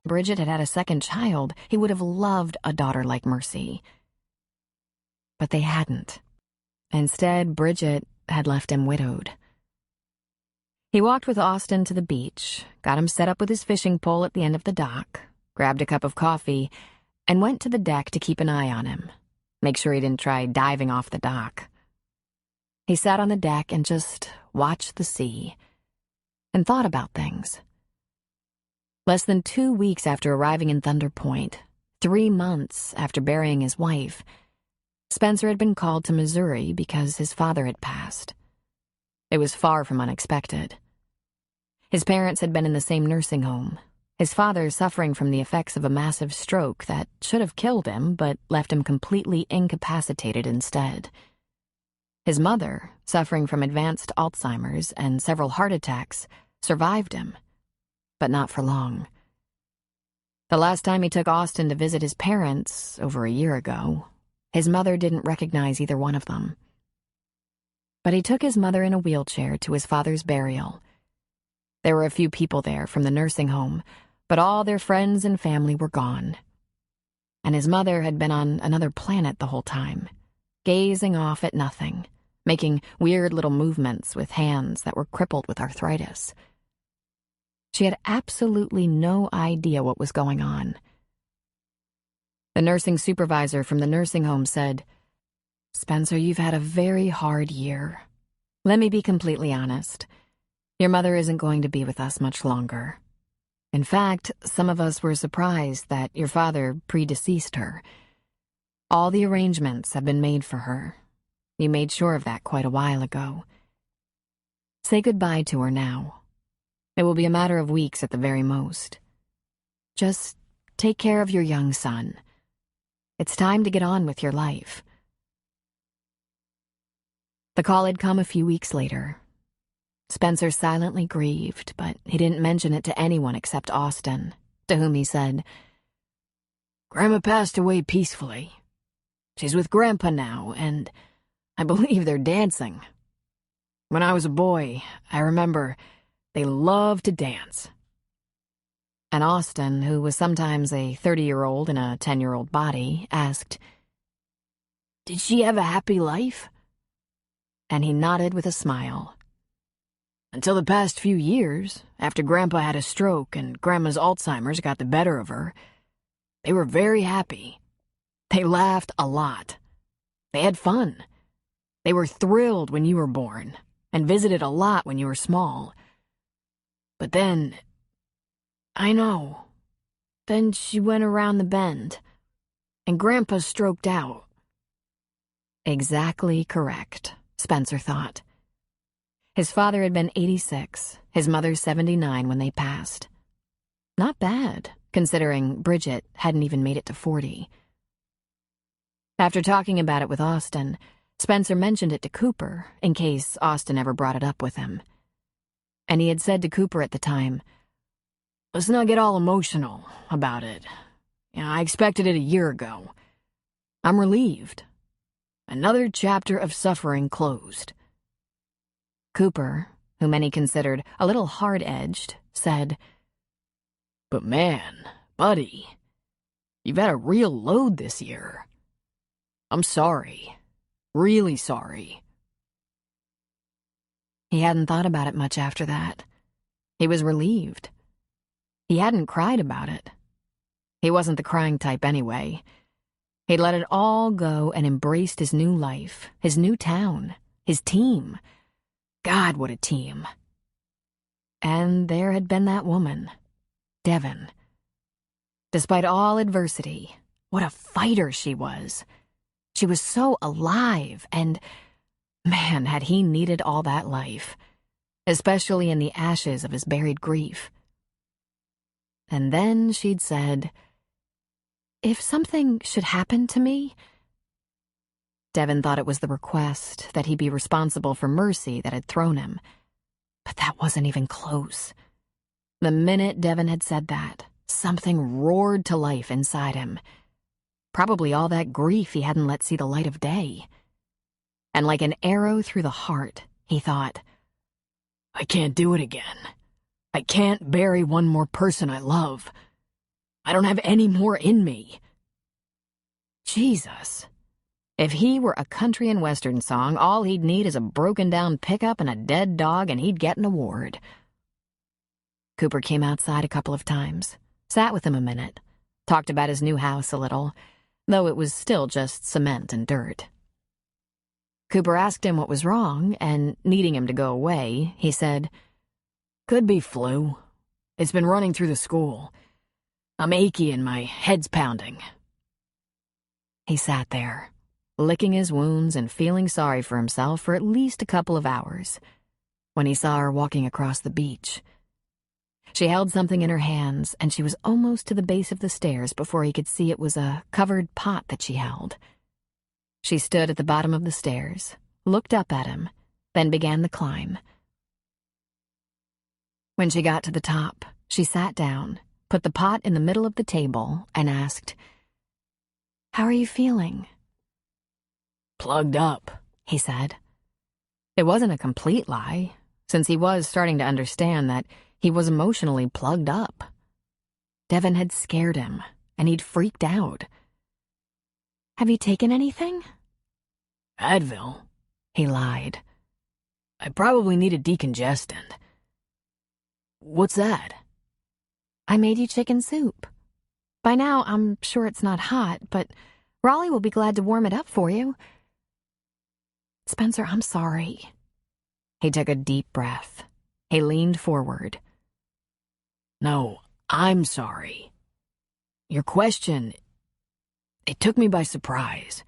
Bridget had had a second child, he would have loved a daughter like Mercy. But they hadn't. Instead, Bridget had left him widowed. He walked with Austin to the beach, got him set up with his fishing pole at the end of the dock, grabbed a cup of coffee, and went to the deck to keep an eye on him, make sure he didn't try diving off the dock. He sat on the deck and just watched the sea. and thought about things. Less than 2 weeks after arriving in Thunder Point, 3 months after burying his wife, Spencer had been called to Missouri because his father had passed. It was far from unexpected. His parents had been in the same nursing home, his father suffering from the effects of a massive stroke that should have killed him but left him completely incapacitated instead. His mother, suffering from advanced Alzheimer's and several heart attacks, survived him, but not for long. The last time he took Austin to visit his parents, over a year ago, his mother didn't recognize either one of them. But he took his mother in a wheelchair to his father's burial. There were a few people there from the nursing home, but all their friends and family were gone. And his mother had been on another planet the whole time, gazing off at nothing, making weird little movements with hands that were crippled with arthritis. She had absolutely no idea what was going on. The nursing supervisor from the nursing home said, "Spencer, you've had a very hard year. Let me be completely honest. Your mother isn't going to be with us much longer. In fact, some of us were surprised that your father predeceased her. All the arrangements have been made for her. You made sure of that quite a while ago. Say goodbye to her now. It will be a matter of weeks at the very most. Just take care of your young son. It's time to get on with your life." The call had come a few weeks later. Spencer silently grieved, but he didn't mention it to anyone except Austin, to whom he said, Grandma passed away peacefully. She's with Grandpa now, and I believe they're dancing. When I was a boy, I remember they loved to dance." And Austin, who was sometimes a 30-year-old in a 10-year-old body, asked, "Did she have a happy life?" and he nodded with a smile. "Until the past few years, after Grandpa had a stroke and Grandma's Alzheimer's got the better of her, they were very happy. They laughed a lot. They had fun. They were thrilled when you were born and visited a lot when you were small. But then, I know, then she went around the bend, and Grandpa stroked out." Exactly correct, Spencer thought. His father had been 86, his mother 79 when they passed. Not bad, considering Bridget hadn't even made it to 40. After talking about it with Austin, Spencer mentioned it to Cooper, in case Austin ever brought it up with him. And he had said to Cooper at the time, "Let's not get all emotional about it. I expected it a year ago. I'm relieved. Another chapter of suffering closed." Cooper, who many considered a little hard-edged, said, "But man, buddy, you've had a real load this year. I'm sorry. Really sorry." He hadn't thought about it much after that. He was relieved. He hadn't cried about it. He wasn't the crying type anyway. He'd let it all go and embraced his new life, his new town, his team. God, what a team. And there had been that woman, Devon. Despite all adversity, what a fighter she was. She was so alive, and man, had he needed all that life, especially in the ashes of his buried grief. And then she'd said, "If something should happen to me..." Devon thought it was the request that he be responsible for Mercy that had thrown him, but that wasn't even close. The minute Devon had said that, something roared to life inside him. Probably all that grief he hadn't let see the light of day. And like an arrow through the heart, he thought, "I can't do it again. I can't bury one more person I love. I don't have any more in me." Jesus. If he were a country and western song, all he'd need is a broken-down pickup and a dead dog, and he'd get an award. Cooper came outside a couple of times, sat with him a minute, talked about his new house a little, though it was still just cement and dirt. Cooper asked him what was wrong, and, needing him to go away, he said, Could be flu. It's been running through the school. I'm achy and my head's pounding. He sat there, licking his wounds and feeling sorry for himself for at least a couple of hours, when he saw her walking across the beach. She held something in her hands, and she was almost to the base of the stairs before he could see it was a covered pot that she held. She stood at the bottom of the stairs, looked up at him, then began the climb. When she got to the top, she sat down, put the pot in the middle of the table, and asked, "How are you feeling?" Plugged up, he said. It wasn't a complete lie, since he was starting to understand that he was emotionally plugged up. Devin had scared him, and he'd freaked out. Have you taken anything? Advil, he lied. I probably need a decongestant. What's that? I made you chicken soup. By now, I'm sure it's not hot, but Raleigh will be glad to warm it up for you. Spencer, I'm sorry. He took a deep breath. He leaned forward. No, I'm sorry. Your question, it took me by surprise.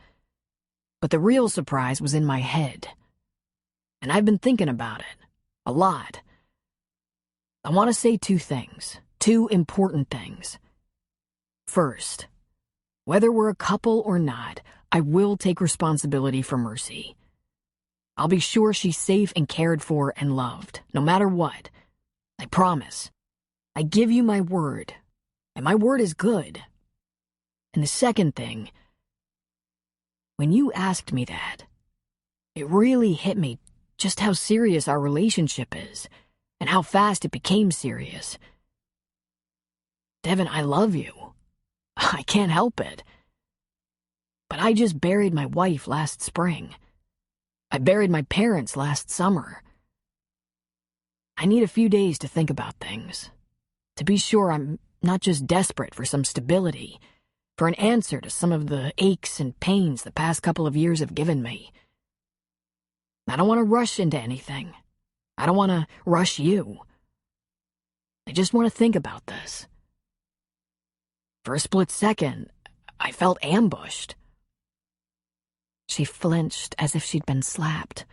But the real surprise was in my head. And I've been thinking about it. A lot. I want to say two things. Two important things. First, whether we're a couple or not, I will take responsibility for Mercy. I'll be sure she's safe and cared for and loved, no matter what. I promise. I give you my word, and my word is good. And the second thing, when you asked me that, it really hit me just how serious our relationship is, and how fast it became serious. Devin, I love you. I can't help it. But I just buried my wife last spring. I buried my parents last summer. I need a few days to think about things, to be sure I'm not just desperate for some stability, for an answer to some of the aches and pains the past couple of years have given me. I don't want to rush into anything. I don't want to rush you. I just want to think about this. For a split second, I felt ambushed. She flinched as if she'd been slapped.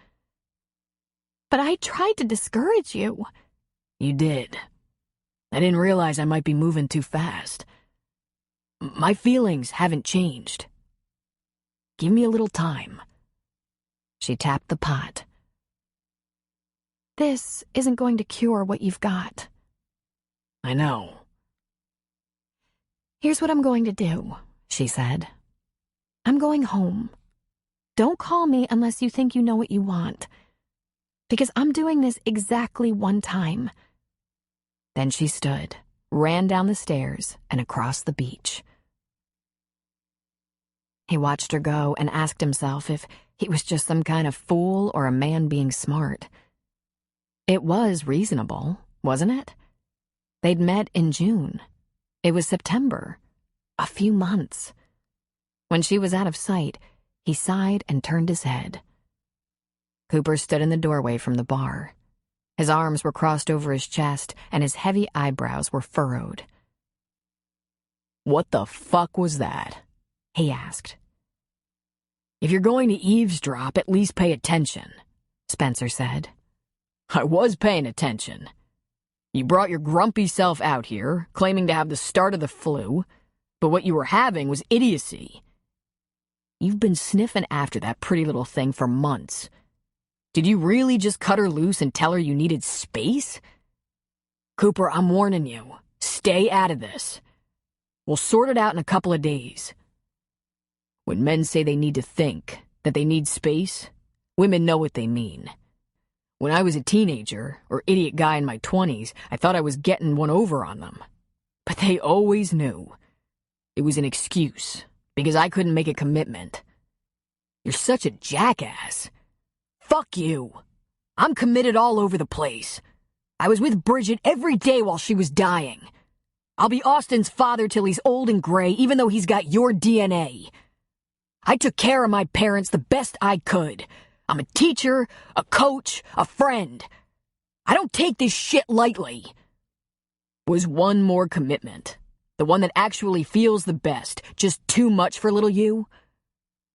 But I tried to discourage you. You did. I didn't realize I might be moving too fast. My feelings haven't changed. Give me a little time. She tapped the pot. This isn't going to cure what you've got. I know. Here's what I'm going to do, she said. I'm going home. Don't call me unless you think you know what you want. Because I'm doing this exactly one time. Then she stood, ran down the stairs, and across the beach. He watched her go and asked himself if he was just some kind of fool or a man being smart. It was reasonable, wasn't it? They'd met in June. It was September. A few months. When she was out of sight, he sighed and turned his head. Cooper stood in the doorway from the bar. His arms were crossed over his chest, and his heavy eyebrows were furrowed. "What the fuck was that?" he asked. "If you're going to eavesdrop, at least pay attention," Spencer said. "I was paying attention. You brought your grumpy self out here, claiming to have the start of the flu, but what you were having was idiocy. You've been sniffing after that pretty little thing for months. Did you really just cut her loose and tell her you needed space? Cooper, I'm warning you. Stay out of this. We'll sort it out in a couple of days. When men say they need to think, that they need space, women know what they mean. When I was a teenager, or idiot guy in my 20s, I thought I was getting one over on them. But they always knew. It was an excuse, because I couldn't make a commitment. You're such a jackass. Fuck you. I'm committed all over the place. I was with Bridget every day while she was dying. I'll be Austin's father till he's old and gray, even though he's got your DNA. I took care of my parents the best I could. I'm a teacher, a coach, a friend. I don't take this shit lightly. Was one more commitment, the one that actually feels the best, just too much for little you?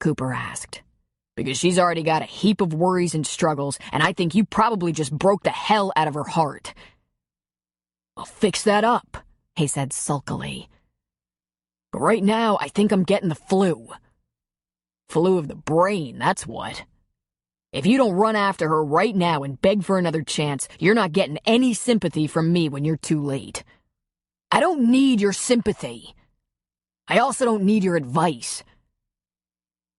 Cooper asked. Because she's already got a heap of worries and struggles, and I think you probably just broke the hell out of her heart. I'll fix that up, he said sulkily. But right now, I think I'm getting the flu. Flu of the brain, that's what. If you don't run after her right now and beg for another chance, you're not getting any sympathy from me when you're too late. I don't need your sympathy. I also don't need your advice.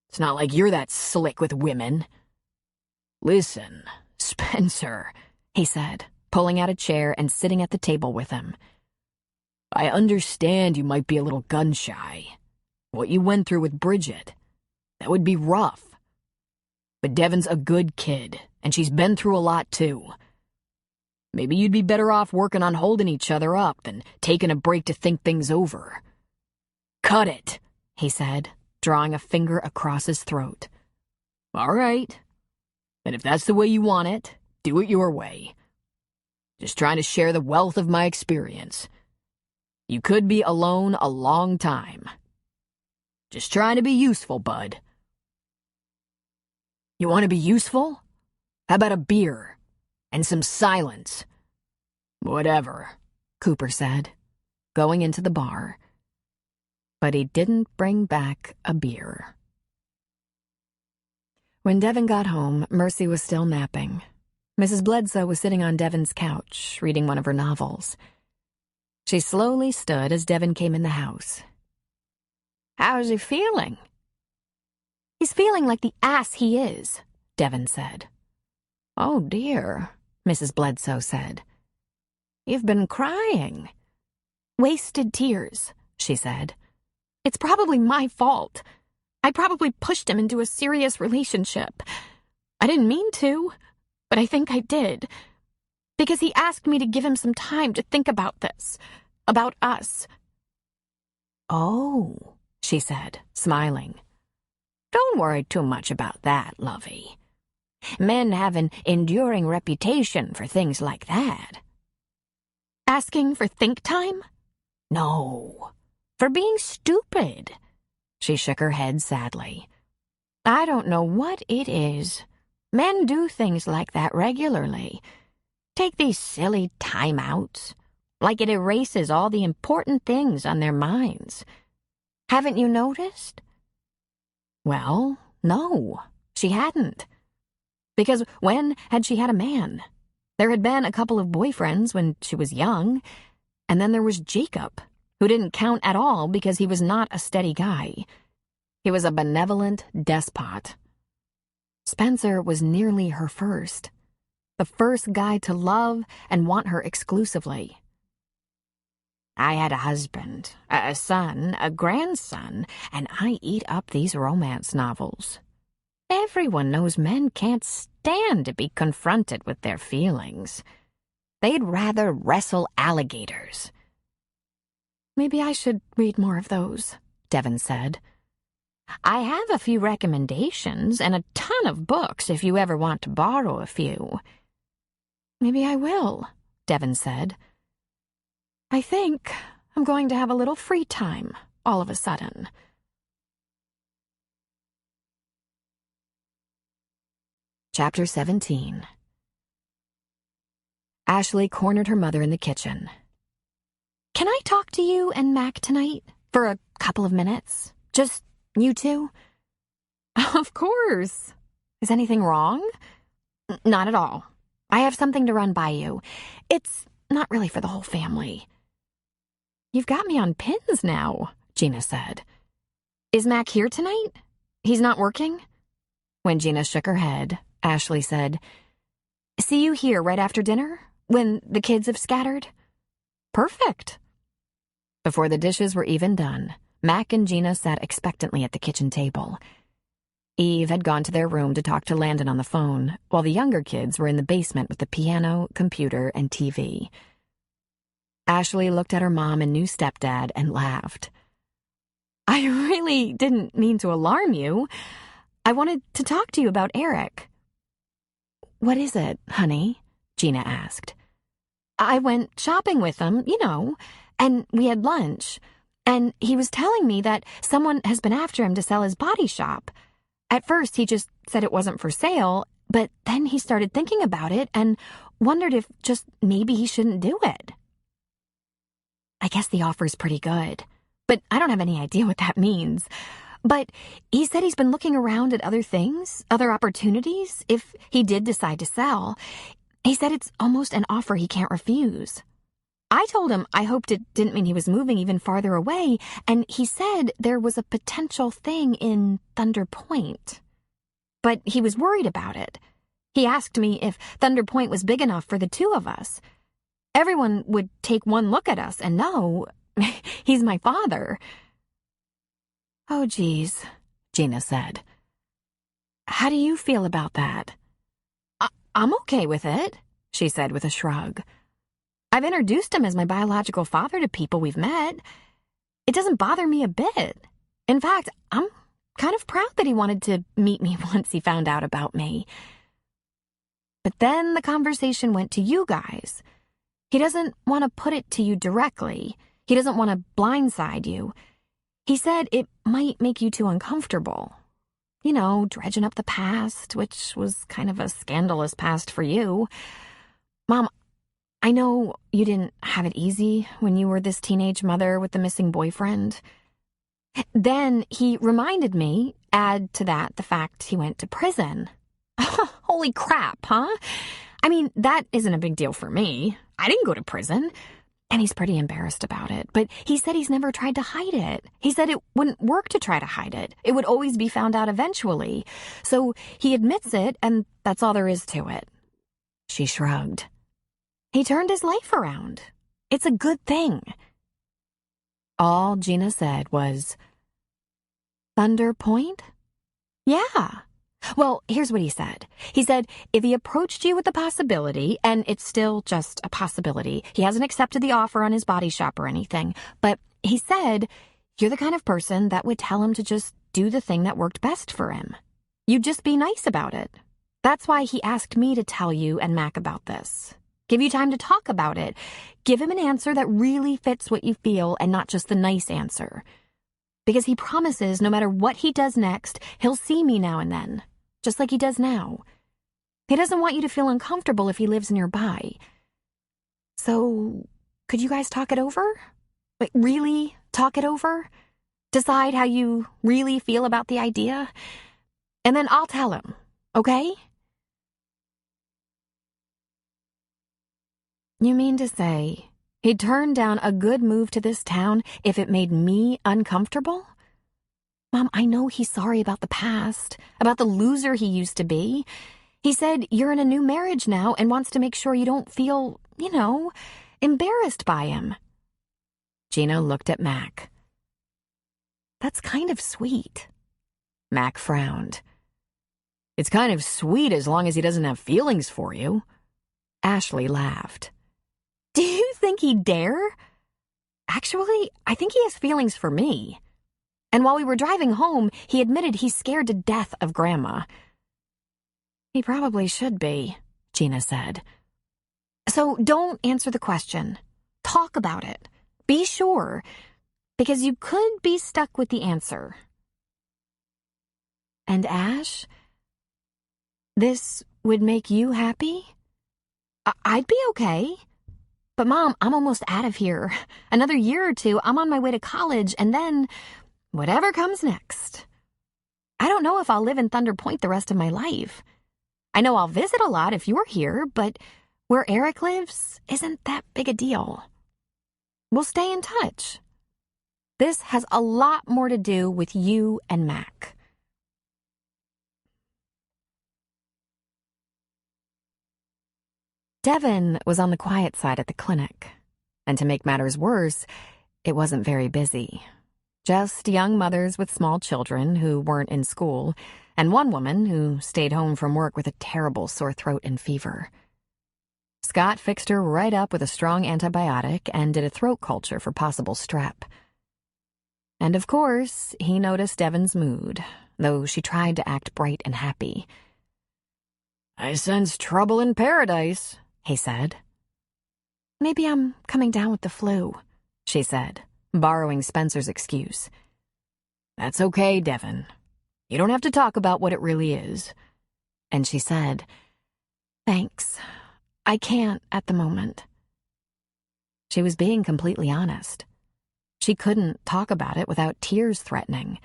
It's not like you're that slick with women. Listen, Spencer, he said, pulling out a chair and sitting at the table with him. I understand you might be a little gun-shy. What you went through with Bridget, that would be rough. But Devon's a good kid, and she's been through a lot too. Maybe you'd be better off working on holding each other up than taking a break to think things over. Cut it, he said, drawing a finger across his throat. All right. And if that's the way you want it, do it your way. Just trying to share the wealth of my experience. You could be alone a long time. Just trying to be useful, bud. You want to be useful? How about a beer? And some silence? Whatever, Cooper said, going into the bar. But he didn't bring back a beer. When Devon got home, Mercy was still napping. Mrs. Bledsoe was sitting on Devon's couch, reading one of her novels. She slowly stood as Devon came in the house. How's he feeling? He's feeling like the ass he is, Devon said. Oh, dear, Mrs. Bledsoe said. You've been crying. Wasted tears, she said. It's probably my fault. I probably pushed him into a serious relationship. I didn't mean to, but I think I did. Because he asked me to give him some time to think about this, about us. Oh, she said, smiling. Don't worry too much about that, lovey. Men have an enduring reputation for things like that. Asking for think time? No, for being stupid. She shook her head sadly. I don't know what it is. Men do things like that regularly. Take these silly timeouts, like it erases all the important things on their minds. Haven't you noticed? Well, no, she hadn't. Because when had she had a man? There had been a couple of boyfriends when she was young, and then there was Jacob, who didn't count at all because he was not a steady guy. He was a benevolent despot. Spencer was nearly her first, the first guy to love and want her exclusively. I had a husband, a son, a grandson, and I eat up these romance novels. Everyone knows men can't stand to be confronted with their feelings. They'd rather wrestle alligators. Maybe I should read more of those, Devon said. I have a few recommendations and a ton of books if you ever want to borrow a few. Maybe I will, Devon said. I think I'm going to have a little free time all of a sudden. Chapter 17. Ashley cornered her mother in the kitchen. Can I talk to you and Mac tonight for a couple of minutes? Just you two? Of course. Is anything wrong? Not at all. I have something to run by you. It's not really for the whole family. You've got me on pins now, Gina said. Is Mac here tonight? He's not working? When Gina shook her head, Ashley said, See you here right after dinner, when the kids have scattered? Perfect. Before the dishes were even done, Mac and Gina sat expectantly at the kitchen table. Eve had gone to their room to talk to Landon on the phone, while the younger kids were in the basement with the piano, computer, and TV. Ashley looked at her mom and new stepdad and laughed. I really didn't mean to alarm you. I wanted to talk to you about Eric. What is it, honey? Gina asked. I went shopping with him, and we had lunch. And he was telling me that someone has been after him to sell his body shop. At first, he just said it wasn't for sale, but then he started thinking about it and wondered if just maybe he shouldn't do it. I guess the offer's pretty good, but I don't have any idea what that means. But he said he's been looking around at other things, other opportunities, if he did decide to sell. He said it's almost an offer he can't refuse. I told him I hoped it didn't mean he was moving even farther away, and he said there was a potential thing in Thunder Point. But he was worried about it. He asked me if Thunder Point was big enough for the two of us. Everyone would take one look at us and know he's my father. Oh, geez, Gina said. How do you feel about that? I'm okay with it, she said with a shrug. I've introduced him as my biological father to people we've met. It doesn't bother me a bit. In fact, I'm kind of proud that he wanted to meet me once he found out about me. But then the conversation went to you guys. He doesn't want to put it to you directly. He doesn't want to blindside you. He said it might make you too uncomfortable. Dredging up the past, which was kind of a scandalous past for you. Mom, I know you didn't have it easy when you were this teenage mother with the missing boyfriend. Then he reminded me, add to that the fact he went to prison. Holy crap, huh? I mean, that isn't a big deal for me. I didn't go to prison. And he's pretty embarrassed about it. But he said he's never tried to hide it. He said it wouldn't work to try to hide it. It would always be found out eventually. So he admits it, and that's all there is to it. She shrugged. He turned his life around. It's a good thing. All Gina said was, Thunder Point? Yeah. Well, here's what he said. He said, if he approached you with the possibility, and it's still just a possibility, he hasn't accepted the offer on his body shop or anything, but he said, you're the kind of person that would tell him to just do the thing that worked best for him. You'd just be nice about it. That's why he asked me to tell you and Mac about this. Give you time to talk about it. Give him an answer that really fits what you feel and not just the nice answer. Because he promises no matter what he does next, he'll see me now and then, just like he does now. He doesn't want you to feel uncomfortable if he lives nearby. So, could you guys talk it over? Like, really talk it over? Decide how you really feel about the idea? And then I'll tell him, okay? You mean to say he'd turn down a good move to this town if it made me uncomfortable? Mom, I know he's sorry about the past, about the loser he used to be. He said you're in a new marriage now and wants to make sure you don't feel, embarrassed by him. Gina looked at Mac. That's kind of sweet. Mac frowned. It's kind of sweet as long as he doesn't have feelings for you. Ashley laughed. Do you think he'd dare? Actually, I think he has feelings for me. And while we were driving home, he admitted he's scared to death of Grandma. He probably should be, Gina said. So don't answer the question. Talk about it. Be sure, because you could be stuck with the answer. And Ash, this would make you happy? I'd be okay. But Mom, I'm almost out of here. Another year or two, I'm on my way to college, and then whatever comes next. I don't know if I'll live in Thunder Point the rest of my life. I know I'll visit a lot if you're here, but where Eric lives isn't that big a deal. We'll stay in touch. This has a lot more to do with you and Mac. Devin was on the quiet side at the clinic, and to make matters worse, it wasn't very busy. Just young mothers with small children who weren't in school, and one woman who stayed home from work with a terrible sore throat and fever. Scott fixed her right up with a strong antibiotic and did a throat culture for possible strep. And of course, he noticed Devin's mood, though she tried to act bright and happy. I sense trouble in paradise, he said. Maybe I'm coming down with the flu, she said, borrowing Spencer's excuse. That's okay, Devin. You don't have to talk about what it really is. And she said, Thanks. I can't at the moment. She was being completely honest. She couldn't talk about it without tears threatening.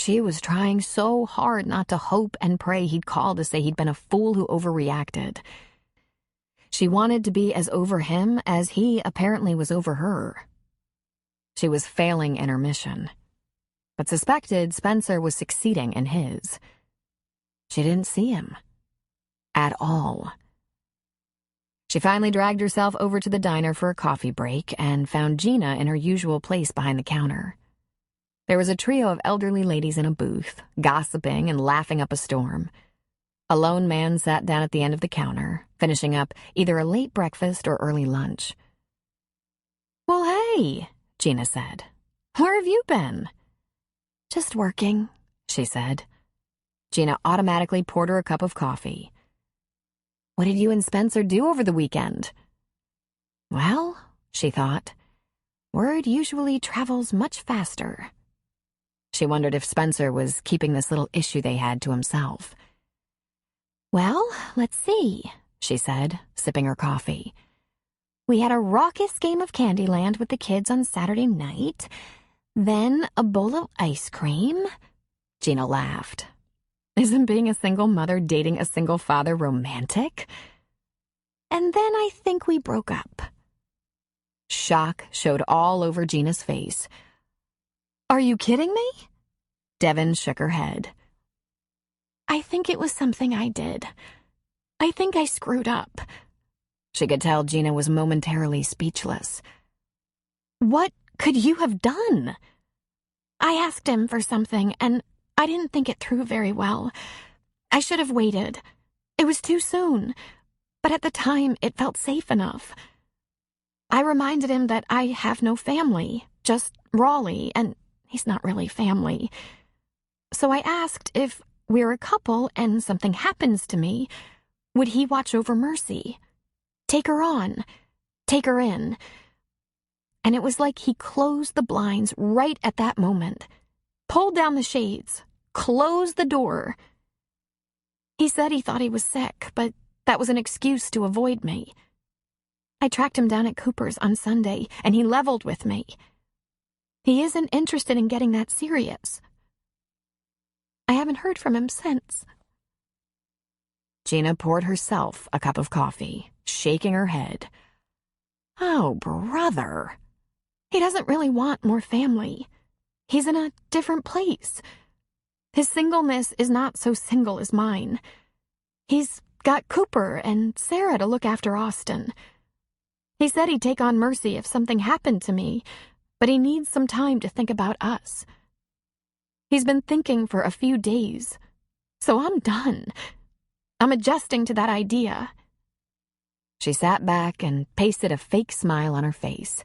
She was trying so hard not to hope and pray he'd call to say he'd been a fool who overreacted. She wanted to be as over him as he apparently was over her. She was failing in her mission, but suspected Spencer was succeeding in his. She didn't see him. At all. She finally dragged herself over to the diner for a coffee break and found Gina in her usual place behind the counter. There was a trio of elderly ladies in a booth, gossiping and laughing up a storm. A lone man sat down at the end of the counter, finishing up either a late breakfast or early lunch. Well, hey, Gina said. Where have you been? Just working, she said. Gina automatically poured her a cup of coffee. What did you and Spencer do over the weekend? Well, she thought, word usually travels much faster. She wondered if Spencer was keeping this little issue they had to himself. Well, let's see, she said, sipping her coffee. We had a raucous game of Candyland with the kids on Saturday night, then a bowl of ice cream. Gina laughed. Isn't being a single mother dating a single father romantic? And then I think we broke up. Shock showed all over Gina's face. Are you kidding me? Devin shook her head. I think it was something I did. I think I screwed up. She could tell Gina was momentarily speechless. What could you have done? I asked him for something, and I didn't think it through very well. I should have waited. It was too soon, but at the time it felt safe enough. I reminded him that I have no family, just Raleigh, and he's not really family. So I asked if we're a couple and something happens to me, would he watch over Mercy? Take her on, take her in. And it was like he closed the blinds right at that moment, pulled down the shades, closed the door. He said he thought he was sick, but that was an excuse to avoid me. I tracked him down at Cooper's on Sunday, and he leveled with me. He isn't interested in getting that serious. I haven't heard from him since. Gina poured herself a cup of coffee, shaking her head. Oh, brother. He doesn't really want more family. He's in a different place. His singleness is not so single as mine. He's got Cooper and Sarah to look after Austin. He said he'd take on Mercy if something happened to me, but he needs some time to think about us. He's been thinking for a few days, so I'm done. I'm adjusting to that idea. She sat back and pasted a fake smile on her face.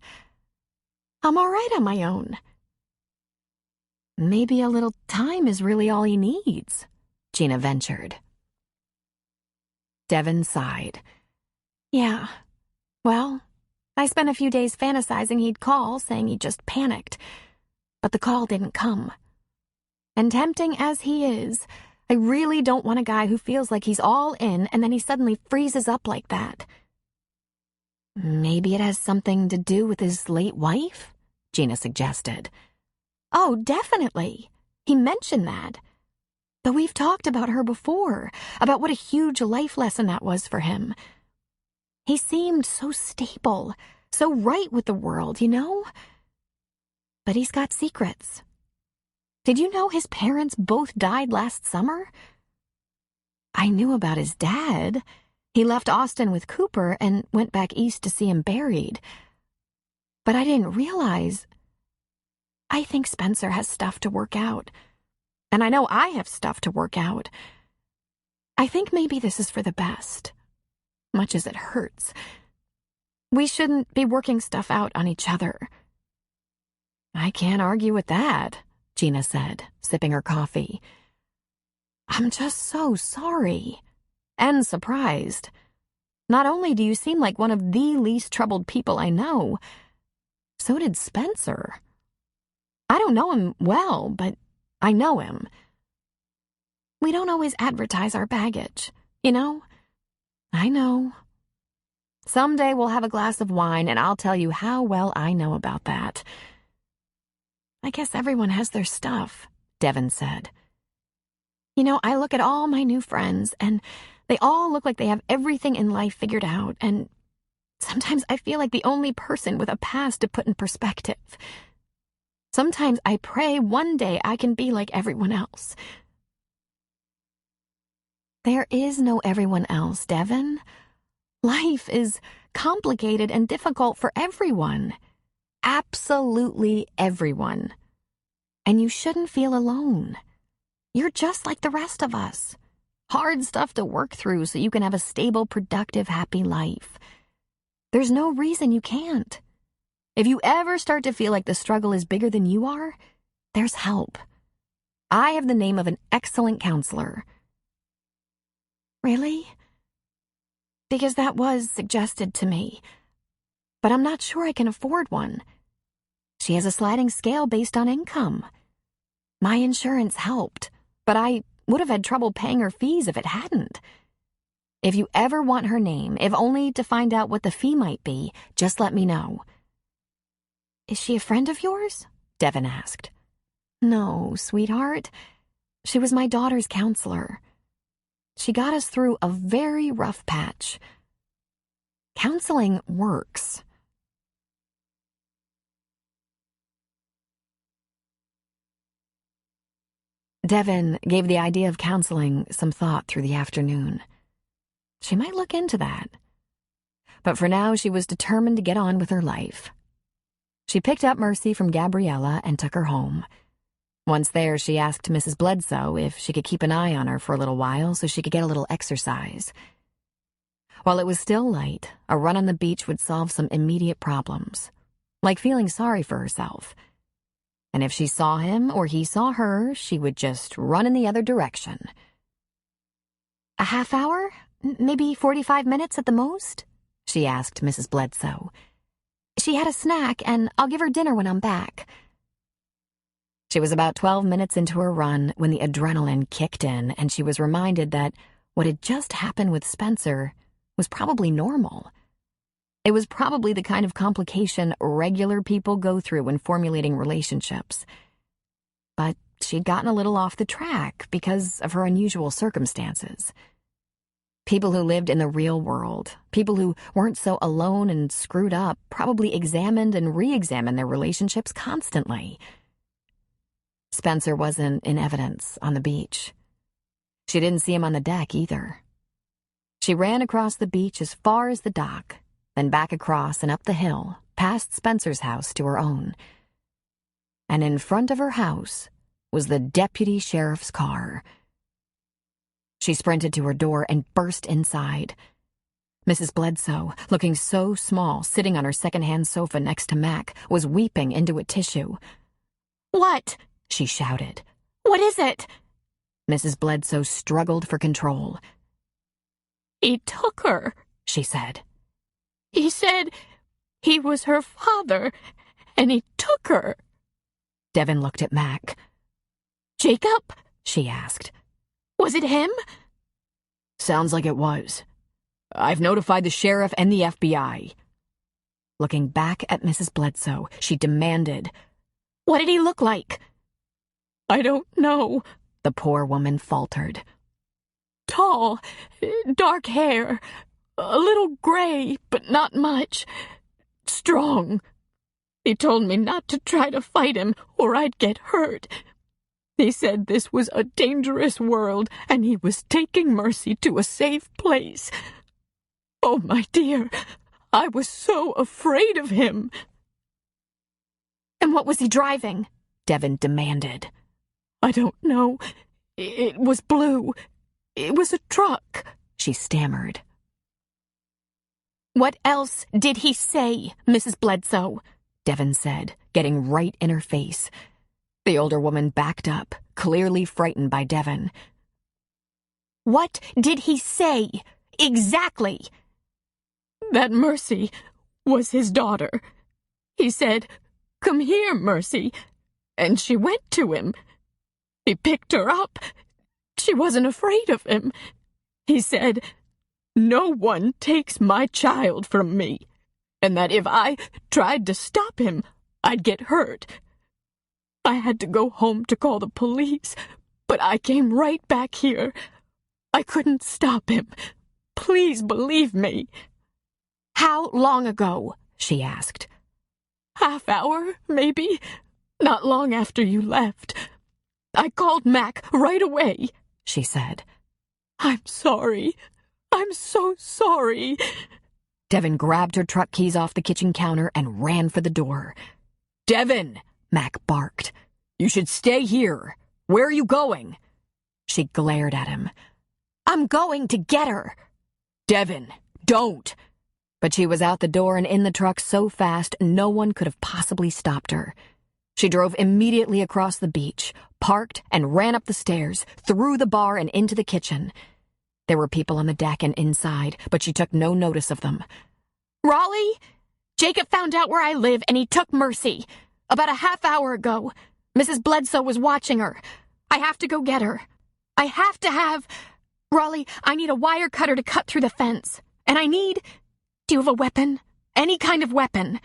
I'm all right on my own. Maybe a little time is really all he needs, Gina ventured. Devin sighed. Yeah, well, I spent a few days fantasizing he'd call, saying he just panicked. But the call didn't come. And tempting as he is, I really don't want a guy who feels like he's all in and then he suddenly freezes up like that. Maybe it has something to do with his late wife? Gina suggested. Oh, definitely. He mentioned that. But we've talked about her before, about what a huge life lesson that was for him. He seemed so stable, so right with the world, you know? But he's got secrets. Did you know his parents both died last summer? I knew about his dad. He left Austin with Cooper and went back east to see him buried. But I didn't realize. I think Spencer has stuff to work out. And I know I have stuff to work out. I think maybe this is for the best, much as it hurts. We shouldn't be working stuff out on each other. I can't argue with that, Gina said, sipping her coffee. I'm just so sorry. And surprised. Not only do you seem like one of the least troubled people I know, so did Spencer. I don't know him well, but I know him. We don't always advertise our baggage, you know? I know. Someday we'll have a glass of wine and I'll tell you how well I know about that. I guess everyone has their stuff, Devin said. You know, I look at all my new friends and they all look like they have everything in life figured out, and sometimes I feel like the only person with a past to put in perspective. Sometimes I pray one day I can be like everyone else. There is no everyone else, Devin. Life is complicated and difficult for everyone. Absolutely everyone. And you shouldn't feel alone. You're just like the rest of us. Hard stuff to work through so you can have a stable, productive, happy life. There's no reason you can't. If you ever start to feel like the struggle is bigger than you are, there's help. I have the name of an excellent counselor. Really? Because that was suggested to me. But I'm not sure I can afford one. She has a sliding scale based on income. My insurance helped, but I would have had trouble paying her fees if it hadn't. If you ever want her name, if only to find out what the fee might be, just let me know. Is she a friend of yours? Devin asked. No, sweetheart. She was my daughter's counselor. She got us through a very rough patch. Counseling works. Devin gave the idea of counseling some thought through the afternoon. She might look into that. But for now, she was determined to get on with her life. She picked up Mercy from Gabriella and took her home. Once there, she asked Mrs. Bledsoe if she could keep an eye on her for a little while so she could get a little exercise. While it was still light, a run on the beach would solve some immediate problems, like feeling sorry for herself. And if she saw him or he saw her, she would just run in the other direction. A half hour? Maybe 45 minutes at the most? She asked Mrs. Bledsoe. She had a snack, and I'll give her dinner when I'm back. She was about 12 minutes into her run when the adrenaline kicked in, and she was reminded that what had just happened with Spencer was probably normal. It was probably the kind of complication regular people go through when formulating relationships. But she'd gotten a little off the track because of her unusual circumstances. People who lived in the real world, people who weren't so alone and screwed up, probably examined and re-examined their relationships constantly. Spencer wasn't in evidence on the beach. She didn't see him on the deck either. She ran across the beach as far as the dock, then back across and up the hill, past Spencer's house to her own. And in front of her house was the deputy sheriff's car. She sprinted to her door and burst inside. Mrs. Bledsoe, looking so small, sitting on her second-hand sofa next to Mac, was weeping into a tissue. What? She shouted. What is it? Mrs. Bledsoe struggled for control. He took her, she said. He said he was her father, and he took her. Devin looked at Mac. Jacob? She asked. Was it him? Sounds like it was. I've notified the sheriff and the FBI. Looking back at Mrs. Bledsoe, she demanded, What did he look like? I don't know, the poor woman faltered. Tall, dark hair, a little gray, but not much. Strong. He told me not to try to fight him or I'd get hurt. He said this was a dangerous world and he was taking Mercy to a safe place. Oh, my dear, I was so afraid of him. And what was he driving? Devin demanded. I don't know. It was blue. It was a truck, she stammered. What else did he say, Mrs. Bledsoe? Devin said, getting right in her face. The older woman backed up, clearly frightened by Devin. What did he say? Exactly. that Mercy was his daughter. He said, "Come here, Mercy," and she went to him. He picked her up. She wasn't afraid of him. He said, "No one takes my child from me," and that if I tried to stop him, I'd get hurt. I had to go home to call the police, but I came right back here. I couldn't stop him. Please believe me. "How long ago?" she asked. Half hour, maybe. Not long after you left. I called Mac right away, she said. "I'm sorry. I'm so sorry." Devin grabbed her truck keys off the kitchen counter and ran for the door. "Devin," Mac barked. "you should stay here. Where are you going?" She glared at him. "I'm going to get her." "Devin, don't." But she was out the door and in the truck so fast no one could have possibly stopped her. She drove immediately across the beach, parked, and ran up the stairs, through the bar and into the kitchen. There were people on the deck and inside, but she took no notice of them. "Raleigh, Jacob found out where I live and he took Mercy. About a half hour ago. Mrs. Bledsoe was watching her. I have to go get her. I have to have... Raleigh, I need a wire cutter to cut through the fence. And I need... Do you have a weapon? Any kind of weapon?"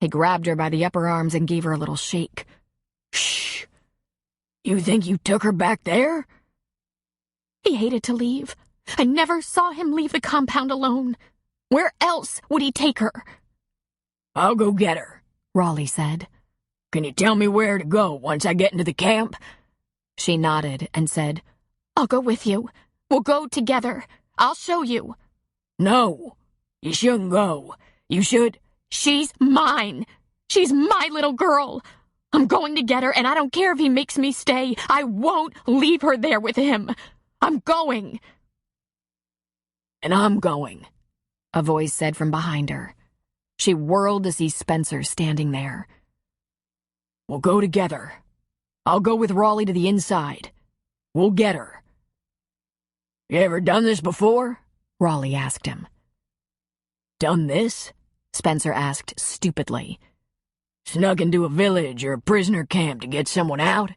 He grabbed her by the upper arms and gave her a little shake. "Shh. You think you took her back there?" He hated to leave. I never saw him leave the compound alone. Where else would he take her? "I'll go get her," Raleigh said. "Can you tell me where to go once I get into the camp?" She nodded and said, "I'll go with you. We'll go together. I'll show you." "No, you shouldn't go. You should..." "She's mine. She's my little girl. I'm going to get her, and I don't care if he makes me stay. I won't leave her there with him. I'm going." "And I'm going," a voice said from behind her. She whirled to see Spencer standing there. "We'll go together. I'll go with Raleigh to the inside. We'll get her." "You ever done this before?" Raleigh asked him. "Done this?" Spencer asked stupidly. "Snuck into a village or a prisoner camp to get someone out?"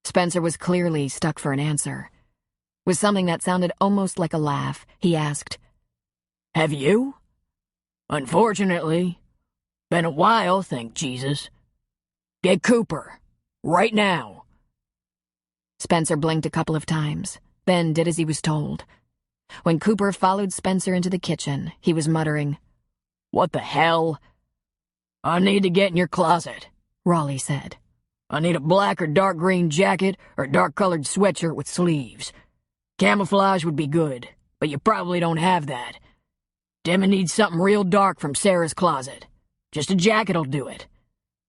Spencer was clearly stuck for an answer. With something that sounded almost like a laugh, he asked, "Have you?" "Unfortunately. Been a while, thank Jesus. Get Cooper. Right now." Spencer blinked a couple of times, then did as he was told. When Cooper followed Spencer into the kitchen, he was muttering, "What the hell?" "I need to get in your closet," Raleigh said. "I need a black or dark green jacket or dark-colored sweatshirt with sleeves. Camouflage would be good, but you probably don't have that. Demma needs something real dark from Sarah's closet. Just a jacket'll do it.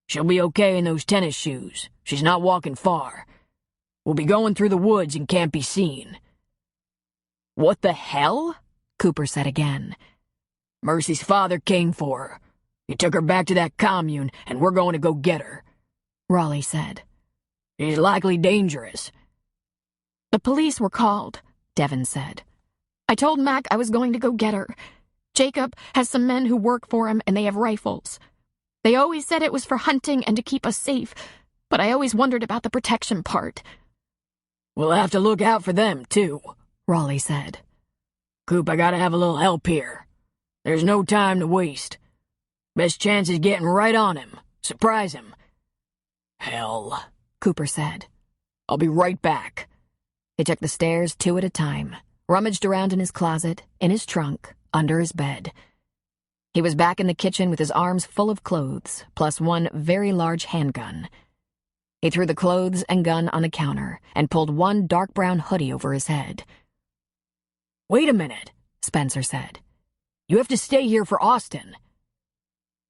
She'll be okay in those tennis shoes. She's not walking far. We'll be going through the woods and can't be seen." "What the hell?" Cooper said again. "Mercy's father came for her. He took her back to that commune, and we're going to go get her," Raleigh said. "She's likely dangerous." "The police were called," Devin said. "I told Mac I was going to go get her. Jacob has some men who work for him, and they have rifles. They always said it was for hunting and to keep us safe, but I always wondered about the protection part." "We'll have to look out for them, too," Raleigh said. "Coop, I gotta have a little help here. There's no time to waste. Best chance is getting right on him. Surprise him." "Hell," Cooper said. "I'll be right back." He took the stairs 2 at a time, rummaged around in his closet, in his trunk, under his bed. He was back in the kitchen with his arms full of clothes, plus one very large handgun. He threw the clothes and gun on the counter and pulled one dark brown hoodie over his head. "Wait a minute," Spencer said. "You have to stay here for Austin."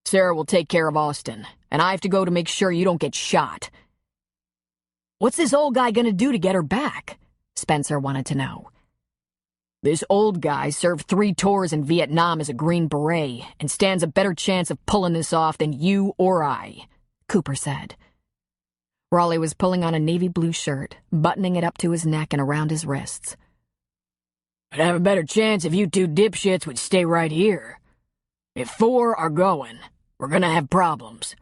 "Sarah will take care of Austin, and I have to go to make sure you don't get shot." "What's this old guy gonna do to get her back?" Spencer wanted to know. "This old guy served 3 tours in Vietnam as a Green Beret and stands a better chance of pulling this off than you or I," Cooper said. Raleigh was pulling on a navy blue shirt, buttoning it up to his neck and around his wrists. I'd have a better chance if you two dipshits would stay right here. If 4 are going, we're gonna have problems.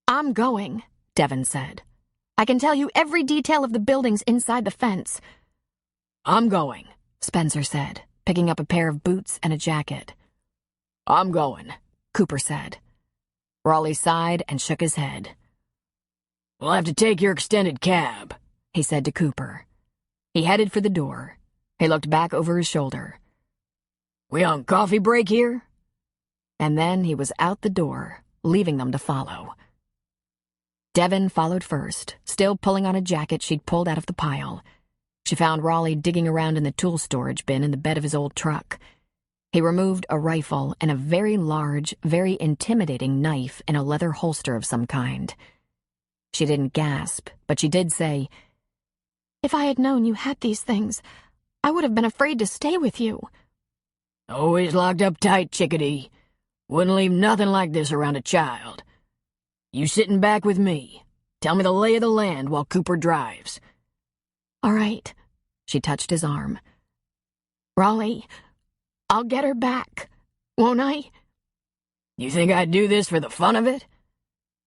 I'm going, Devon said. I can tell you every detail of the buildings inside the fence. I'm going, Spencer said, picking up a pair of boots and a jacket. I'm going, Cooper said. Raleigh sighed and shook his head. We'll have to take your extended cab, he said to Cooper. He headed for the door. He looked back over his shoulder. We on coffee break here? And then he was out the door, leaving them to follow. Devon followed first, still pulling on a jacket she'd pulled out of the pile. She found Raleigh digging around in the tool storage bin in the bed of his old truck. He removed a rifle and a very large, very intimidating knife in a leather holster of some kind. She didn't gasp, but she did say, If I had known you had these things, I would have been afraid to stay with you. Always locked up tight, chickadee. Wouldn't leave nothing like this around a child. You sitting back with me. Tell me the lay of the land while Cooper drives. All right. She touched his arm. Raleigh, I'll get her back, won't I? You think I'd do this for the fun of it?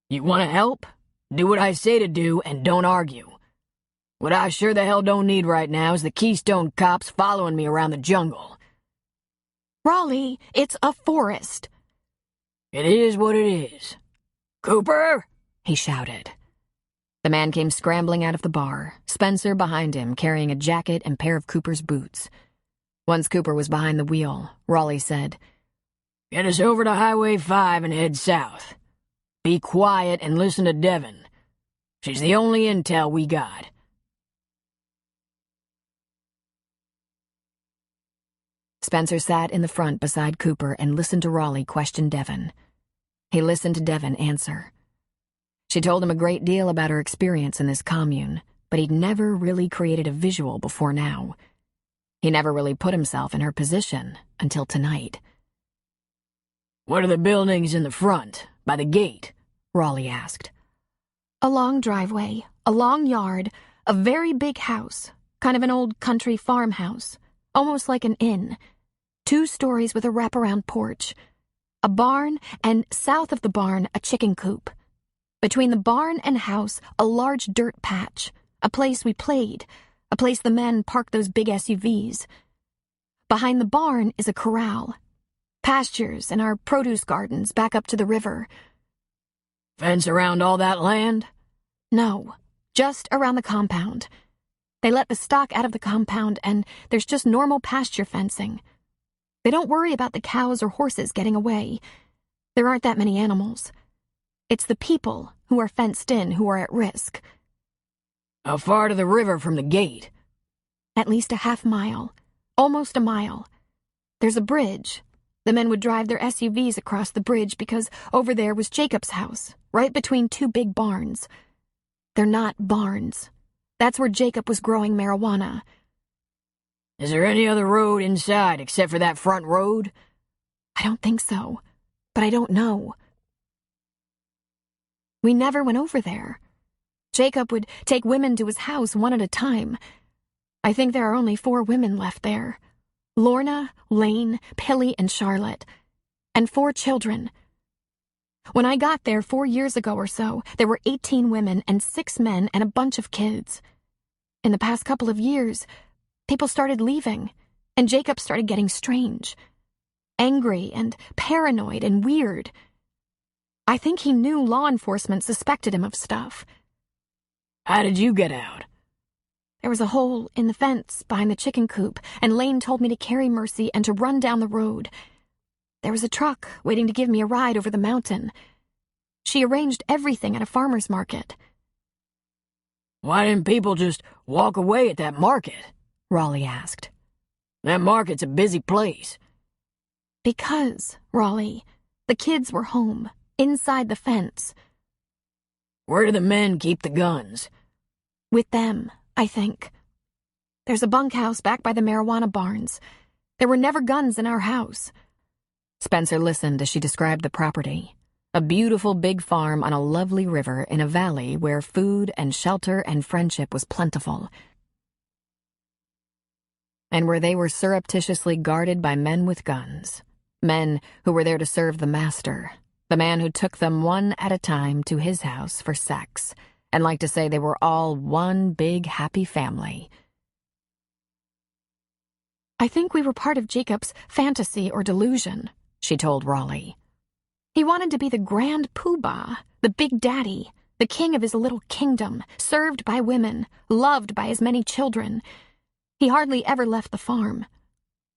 You want to help? Do what I say to do and don't argue. What I sure the hell don't need right now is the Keystone cops following me around the jungle. Raleigh, it's a forest. It is what it is. Cooper! He shouted. The man came scrambling out of the bar, Spencer behind him carrying a jacket and pair of Cooper's boots. Once Cooper was behind the wheel, Raleigh said, Get us over to Highway 5 and head south. Be quiet and listen to Devon. She's the only intel we got. Spencer sat in the front beside Cooper and listened to Raleigh question Devon. He listened to Devon answer. She told him a great deal about her experience in this commune, but he'd never really created a visual before now. He never really put himself in her position until tonight. What are the buildings in the front, by the gate? Raleigh asked. A long driveway, a long yard, a very big house, kind of an old country farmhouse, almost like an inn. 2 stories with a wraparound porch. A barn, and south of the barn, a chicken coop. Between the barn and house, a large dirt patch, a place we played, a place the men parked those big SUVs. Behind the barn is a corral. Pastures and our produce gardens back up to the river. Fence around all that land? No, just around the compound. They let the stock out of the compound and there's just normal pasture fencing. They don't worry about the cows or horses getting away. There aren't that many animals. It's the people who are fenced in who are at risk. How far to the river from the gate? At least a half mile. Almost a mile. There's a bridge. The men would drive their SUVs across the bridge because over there was Jacob's house, right between 2 big barns. They're not barns. That's where Jacob was growing marijuana. Is there any other road inside except for that front road? I don't think so, but I don't know. We never went over there. Jacob would take women to his house one at a time. I think there are only 4 women left there. Lorna, Lane, Pilly, and Charlotte. And 4 children. When I got there 4 years ago or so, there were 18 women and 6 men and a bunch of kids. In the past couple of years, people started leaving, and Jacob started getting strange. Angry and paranoid and weird. I think he knew law enforcement suspected him of stuff. How did you get out? There was a hole in the fence behind the chicken coop, and Lane told me to carry Mercy and to run down the road. There was a truck waiting to give me a ride over the mountain. She arranged everything at a farmer's market. Why didn't people just walk away at that market? Raleigh asked. That market's a busy place. Because, Raleigh, the kids were home, inside the fence. Where do the men keep the guns? With them, I think. There's a bunkhouse back by the marijuana barns. There were never guns in our house. Spencer listened as she described the property. A beautiful big farm on a lovely river in a valley where food and shelter and friendship was plentiful. and where they were surreptitiously guarded by men with guns, men who were there to serve the master, the man who took them one at a time to his house for sex, and liked to say they were all one big happy family. I think we were part of Jacob's fantasy or delusion, she told Raleigh. He wanted to be the grand poobah, the big daddy, the king of his little kingdom, served by women, loved by his many children. He hardly ever left the farm.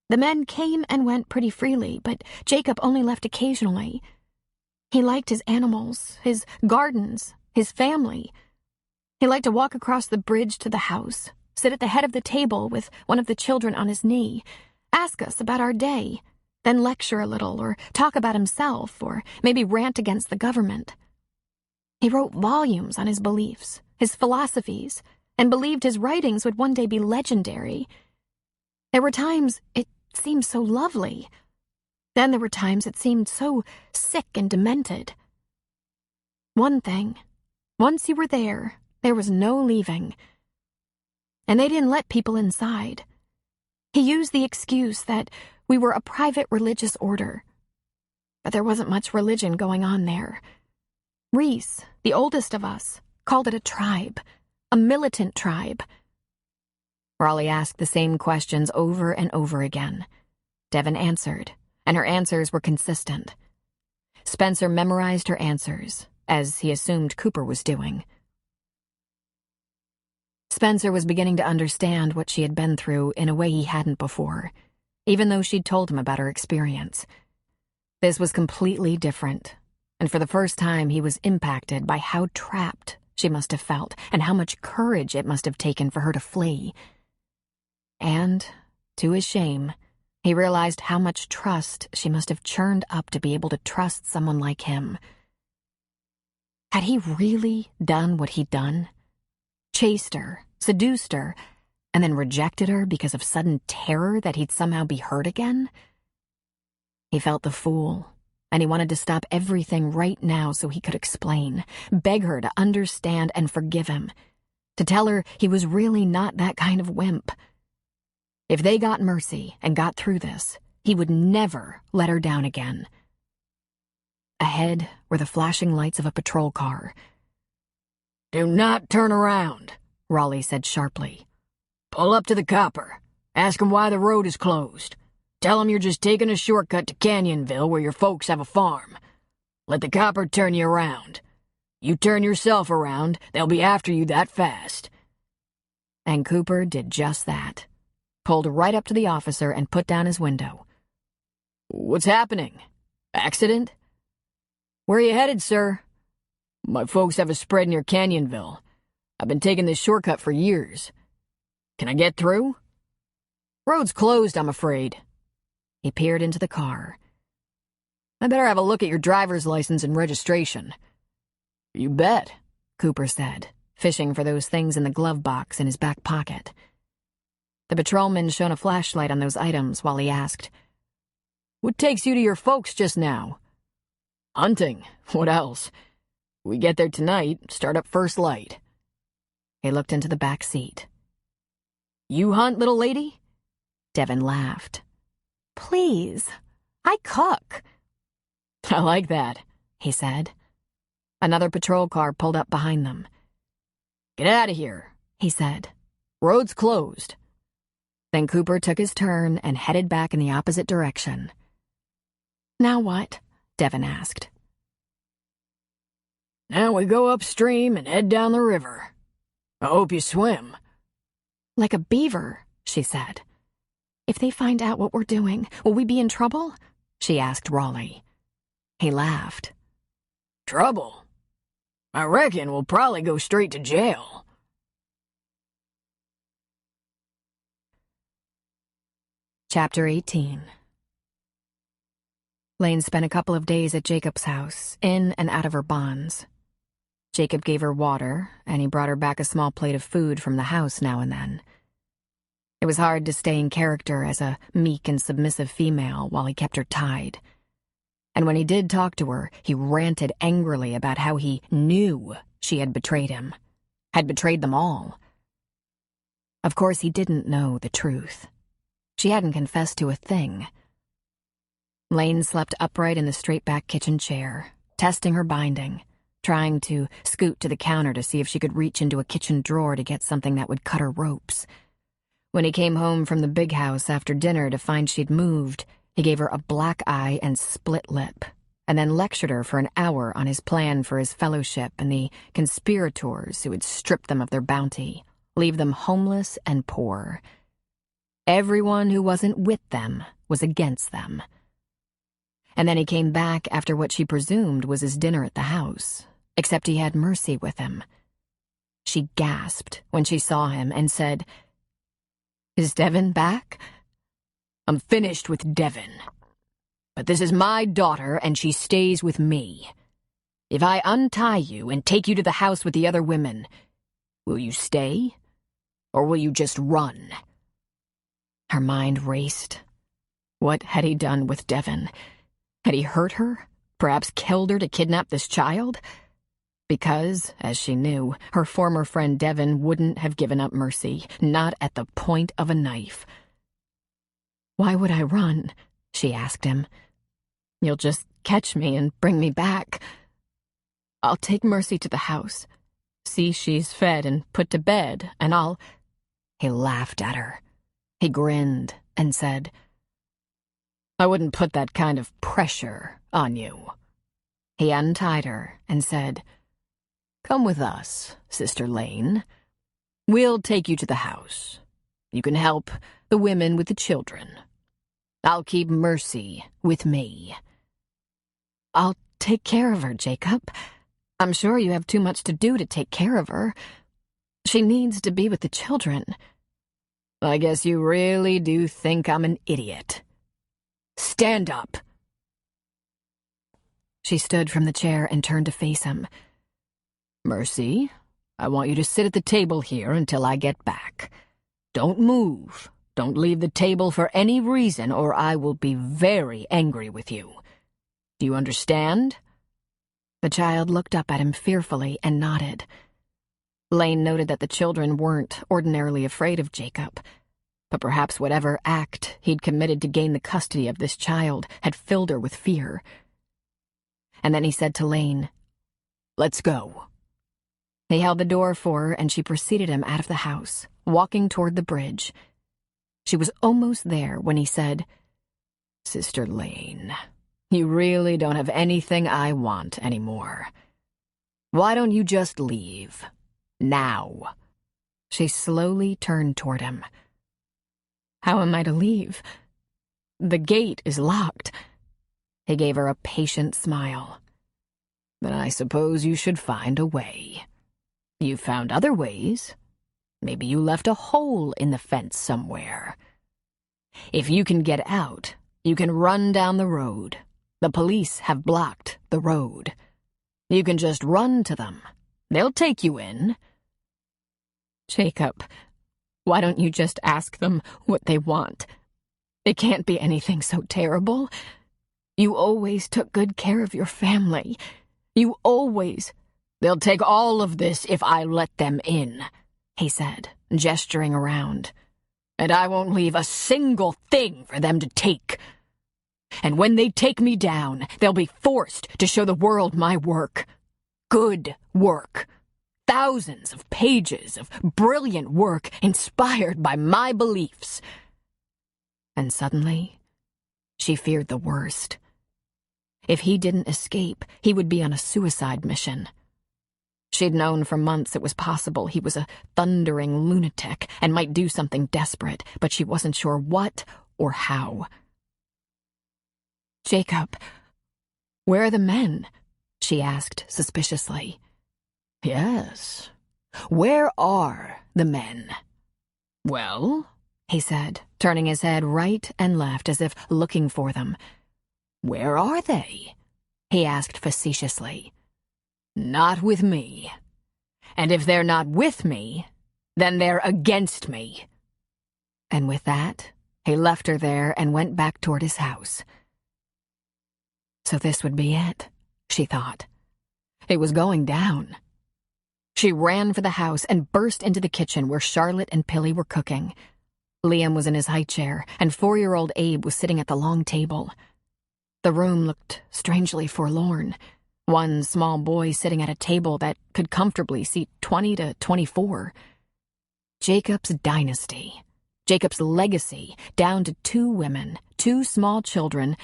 The men came and went pretty freely, but Jacob only left occasionally. He liked his animals, his gardens, his family. He liked to walk across the bridge to the house, sit at the head of the table with one of the children on his knee, ask us about our day, then lecture a little or talk about himself or maybe rant against the government. He wrote volumes on his beliefs, his philosophies, and believed his writings would one day be legendary. There were times it seemed so lovely. Then there were times it seemed so sick and demented. One thing, once you were there was no leaving. And they didn't let people inside. He used the excuse that we were a private religious order. But there wasn't much religion going on there. Reese, the oldest of us, called it a tribe, a militant tribe. Raleigh asked the same questions over and over again. Devon answered, and her answers were consistent. Spencer memorized her answers, as he assumed Cooper was doing. Spencer was beginning to understand what she had been through in a way he hadn't before, even though she'd told him about her experience. This was completely different, and for the first time he was impacted by how trapped she must have felt and how much courage it must have taken for her to flee. And, to his shame, he realized how much trust she must have churned up to be able to trust someone like him. Had he really done what he'd done? Chased her, seduced her, and then rejected her because of sudden terror that he'd somehow be hurt again? He felt the fool, and he wanted to stop everything right now so he could explain, beg her to understand and forgive him, to tell her he was really not that kind of wimp. If they got mercy and got through this, he would never let her down again. Ahead were the flashing lights of a patrol car. Do not turn around, Raleigh said sharply. Pull up to the copper. Ask him why the road is closed. Tell him you're just taking a shortcut to Canyonville where your folks have a farm. Let the copper turn you around. You turn yourself around, they'll be after you that fast. And Cooper did just that. Pulled right up to the officer and put down his window. What's happening? Accident? Where are you headed, sir? My folks have a spread near Canyonville. I've been taking this shortcut for years. Can I get through? Road's closed, I'm afraid. He peered into the car. I better have a look at your driver's license and registration. You bet, Cooper said, fishing for those things in the glove box in his back pocket. The patrolman shone a flashlight on those items while he asked, What takes you to your folks just now? Hunting. What else? We get there tonight, start up first light. He looked into the back seat. You hunt, little lady? Devon laughed. Please, I cook. I like that, he said. Another patrol car pulled up behind them. Get out of here, he said. Road's closed. Then Cooper took his turn and headed back in the opposite direction. Now what? Devon asked. Now we go upstream and head down the river. I hope you swim. Like a beaver, she said. If they find out what we're doing, will we be in trouble? She asked Raleigh. He laughed. Trouble? I reckon we'll probably go straight to jail. Chapter 18. Lane spent a couple of days at Jacob's house, in and out of her bonds. Jacob gave her water, and he brought her back a small plate of food from the house now and then. It was hard to stay in character as a meek and submissive female while he kept her tied. And when he did talk to her, he ranted angrily about how he knew she had betrayed him, had betrayed them all. Of course, he didn't know the truth. She hadn't confessed to a thing. Lane slept upright in the straight-back kitchen chair, testing her binding, trying to scoot to the counter to see if she could reach into a kitchen drawer to get something that would cut her ropes. When he came home from the big house after dinner to find she'd moved, he gave her a black eye and split lip, and then lectured her for an hour on his plan for his fellowship and the conspirators who would strip them of their bounty, leave them homeless and poor. Everyone who wasn't with them was against them. And then he came back after what she presumed was his dinner at the house, except he had Mercy with him. She gasped when she saw him and said, "Is Devin back?" "I'm finished with Devin. But this is my daughter, and she stays with me. If I untie you and take you to the house with the other women, will you stay? Or will you just run?" Her mind raced. What had he done with Devin? Had he hurt her? Perhaps killed her to kidnap this child? Because, as she knew, her former friend Devin wouldn't have given up Mercy, not at the point of a knife. "Why would I run?" she asked him. "You'll just catch me and bring me back. I'll take Mercy to the house, see she's fed and put to bed, and I'll—" He laughed at her. He grinned and said, "I wouldn't put that kind of pressure on you." He untied her and said, "Come with us, Sister Lane. We'll take you to the house. You can help the women with the children. I'll keep Mercy with me." "I'll take care of her, Jacob. I'm sure you have too much to do to take care of her. She needs to be with the children." "I guess you really do think I'm an idiot. Stand up." She stood from the chair and turned to face him. "Mercy, I want you to sit at the table here until I get back. Don't move. Don't leave the table for any reason, or I will be very angry with you. Do you understand?" The child looked up at him fearfully and nodded. Lane noted that the children weren't ordinarily afraid of Jacob, but perhaps whatever act he'd committed to gain the custody of this child had filled her with fear. And then he said to Lane, "Let's go." He held the door for her, and she preceded him out of the house, walking toward the bridge. She was almost there when he said, "Sister Lane, you really don't have anything I want anymore. Why don't you just leave? Now." She slowly turned toward him. "How am I to leave? The gate is locked." He gave her a patient smile. "Then I suppose you should find a way. You've found other ways. Maybe you left a hole in the fence somewhere. If you can get out, you can run down the road. The police have blocked the road. You can just run to them. They'll take you in." "Jacob, why don't you just ask them what they want? It can't be anything so terrible. You always took good care of your family. You always—" "They'll take all of this if I let them in," he said, gesturing around. "And I won't leave a single thing for them to take. And when they take me down, they'll be forced to show the world my work. Good work. Thousands of pages of brilliant work inspired by my beliefs." And suddenly, she feared the worst. If he didn't escape, he would be on a suicide mission. She'd known for months it was possible he was a thundering lunatic and might do something desperate, but she wasn't sure what or how. "Jacob, where are the men?" she asked suspiciously. "Yes. Where are the men?" "Well," he said, turning his head right and left as if looking for them. "Where are they?" he asked facetiously. "Not with me. And if they're not with me, then they're against me." And with that, he left her there and went back toward his house. So this would be it, she thought. It was going down. She ran for the house and burst into the kitchen where Charlotte and Pilly were cooking. Liam was in his high chair, and 4-year-old Abe was sitting at the long table. The room looked strangely forlorn. One small boy sitting at a table that could comfortably seat 20 to 24. Jacob's dynasty. Jacob's legacy, down to 2 women, 2 small children,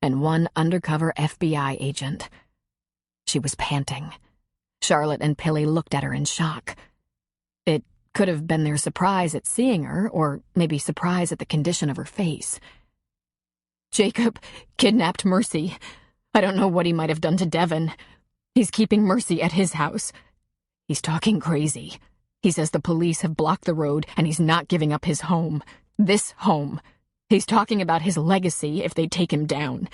and 1 undercover FBI agent. She was panting. Charlotte and Pilly looked at her in shock. It could have been their surprise at seeing her, or maybe surprise at the condition of her face. Jacob kidnapped Mercy. I don't know what he might have done to Devin. He's keeping Mercy at his house. He's talking crazy. He says the police have blocked the road and he's not giving up his home. This home. He's talking about his legacy if they take him down.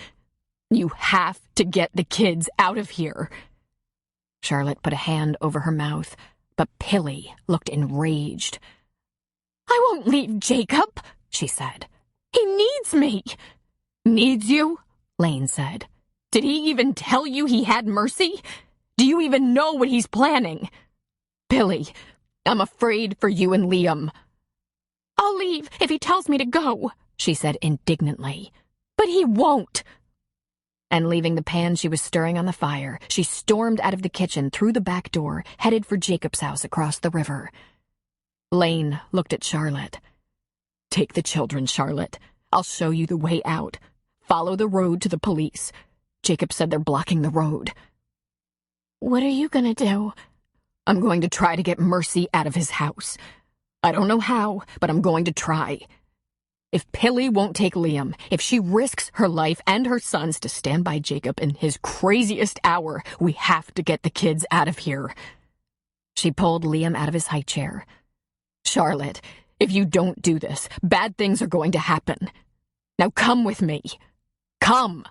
You have to get the kids out of here. Charlotte put a hand over her mouth, but Pilly looked enraged. I won't leave Jacob, she said. He needs me. Needs you? Lane said. Did he even tell you he had Mercy? Do you even know what he's planning? Pilly, I'm afraid for you and Liam. I'll leave if he tells me to go, she said indignantly. But he won't. And leaving the pan she was stirring on the fire, she stormed out of the kitchen through the back door, headed for Jacob's house across the river. Lane looked at Charlotte. Take the children, Charlotte. I'll show you the way out. Follow the road to the police. Jacob said they're blocking the road. What are you gonna do? I'm going to try to get Mercy out of his house. I don't know how, but I'm going to try. If Pilly won't take Liam, if she risks her life and her son's to stand by Jacob in his craziest hour, we have to get the kids out of here. She pulled Liam out of his high chair. Charlotte, if you don't do this, bad things are going to happen. Now come with me. Come!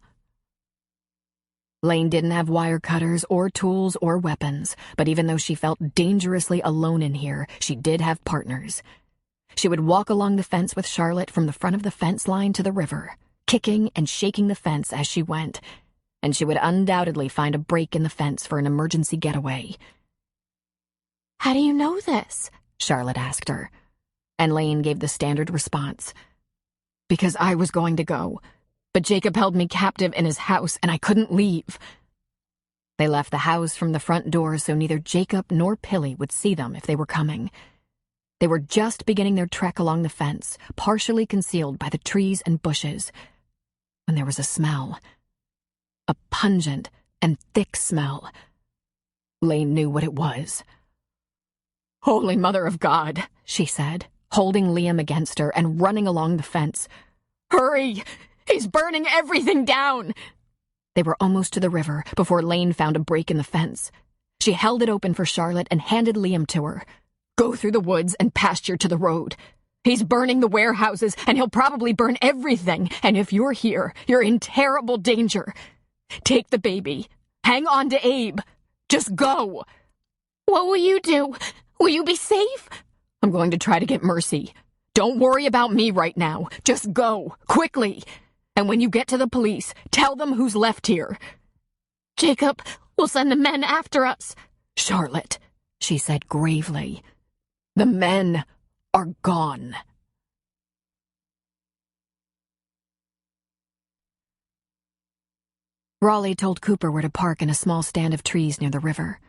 Lane didn't have wire cutters or tools or weapons, but even though she felt dangerously alone in here, she did have partners. She would walk along the fence with Charlotte from the front of the fence line to the river, kicking and shaking the fence as she went, and she would undoubtedly find a break in the fence for an emergency getaway. How do you know this? Charlotte asked her, and Lane gave the standard response. Because I was going to go. But Jacob held me captive in his house, and I couldn't leave. They left the house from the front door so neither Jacob nor Pilly would see them if they were coming. They were just beginning their trek along the fence, partially concealed by the trees and bushes, when there was a smell. A pungent and thick smell. Lane knew what it was. Holy Mother of God, she said, holding Liam against her and running along the fence. Hurry! He's burning everything down! They were almost to the river before Lane found a break in the fence. She held it open for Charlotte and handed Liam to her. Go through the woods and pasture to the road. He's burning the warehouses, and he'll probably burn everything, and if you're here, you're in terrible danger. Take the baby. Hang on to Abe. Just go. What will you do? Will you be safe? I'm going to try to get Mercy. Don't worry about me right now. Just go, quickly. And when you get to the police, tell them who's left here. Jacob, we'll send the men after us. Charlotte, she said gravely, the men are gone. Raleigh told Cooper where to park in a small stand of trees near the river.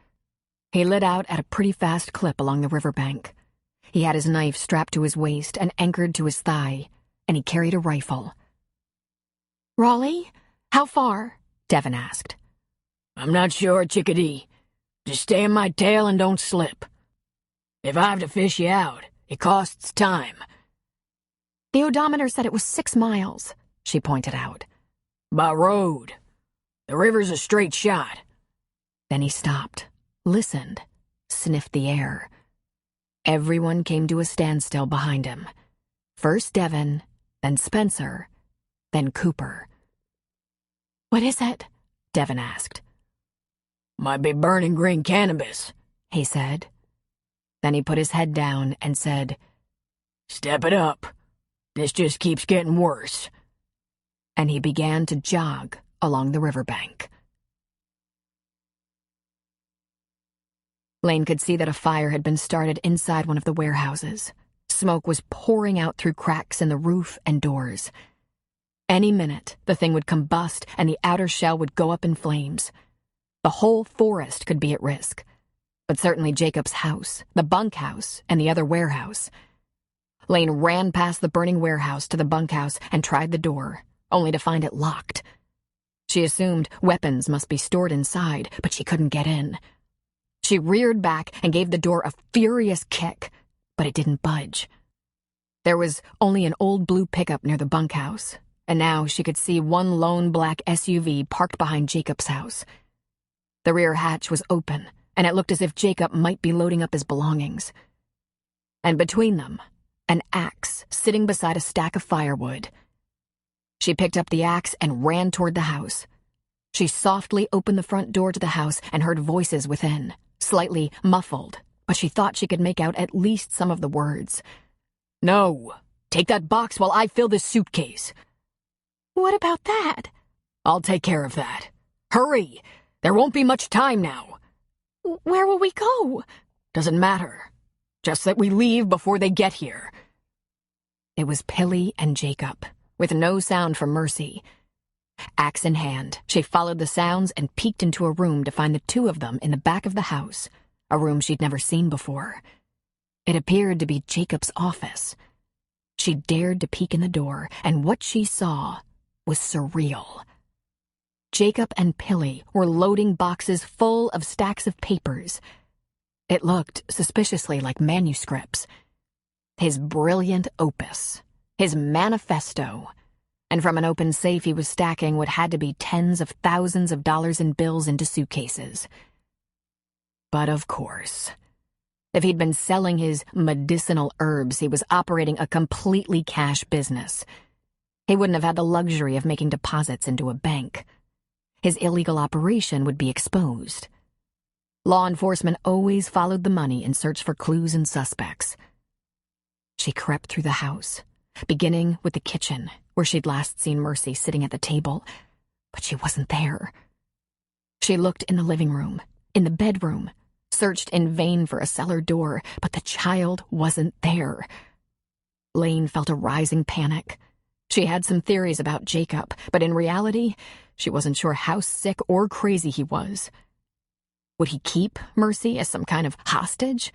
He lit out at a pretty fast clip along the riverbank. He had his knife strapped to his waist and anchored to his thigh, and he carried a rifle. Raleigh? How far? Devin asked. I'm not sure, Chickadee. Just stay in my tail and don't slip. If I have to fish you out, it costs time. The odometer said it was 6 miles, she pointed out. By road. The river's a straight shot. Then he stopped, listened, sniffed the air. Everyone came to a standstill behind him. First Devin, then Spencer, then Cooper. What is it? Devin asked. Might be burning green cannabis, he said. Then he put his head down and said, Step it up. This just keeps getting worse. And he began to jog along the riverbank. Lane could see that a fire had been started inside one of the warehouses. Smoke was pouring out through cracks in the roof and doors. Any minute, the thing would combust and the outer shell would go up in flames. The whole forest could be at risk, but certainly Jacob's house, the bunkhouse, and the other warehouse. Lane ran past the burning warehouse to the bunkhouse and tried the door, only to find it locked. She assumed weapons must be stored inside, but she couldn't get in. She reared back and gave the door a furious kick, but it didn't budge. There was only an old blue pickup near the bunkhouse, and now she could see one lone black SUV parked behind Jacob's house. The rear hatch was open, and it looked as if Jacob might be loading up his belongings. And between them, an axe sitting beside a stack of firewood. She picked up the axe and ran toward the house. She softly opened the front door to the house and heard voices within, slightly muffled, but she thought she could make out at least some of the words. "No, take that box while I fill this suitcase." What about that? "I'll take care of that. Hurry! There won't be much time now." Where will we go? "Doesn't matter. Just that we leave before they get here." It was Pilly and Jacob, with no sound from Mercy. Axe in hand, she followed the sounds and peeked into a room to find the two of them in the back of the house, a room she'd never seen before. It appeared to be Jacob's office. She dared to peek in the door, and what she saw was surreal. Jacob and Pilly were loading boxes full of stacks of papers. It looked suspiciously like manuscripts. His brilliant opus, his manifesto, and from an open safe he was stacking what had to be tens of thousands of dollars in bills into suitcases. But of course, if he'd been selling his medicinal herbs, he was operating a completely cash business. He wouldn't have had the luxury of making deposits into a bank. His illegal operation would be exposed. Law enforcement always followed the money in search for clues and suspects. She crept through the house, beginning with the kitchen, where she'd last seen Mercy sitting at the table, but she wasn't there. She looked in the living room, in the bedroom, searched in vain for a cellar door, but the child wasn't there. Lane felt a rising panic. She had some theories about Jacob, but in reality, she wasn't sure how sick or crazy he was. Would he keep Mercy as some kind of hostage?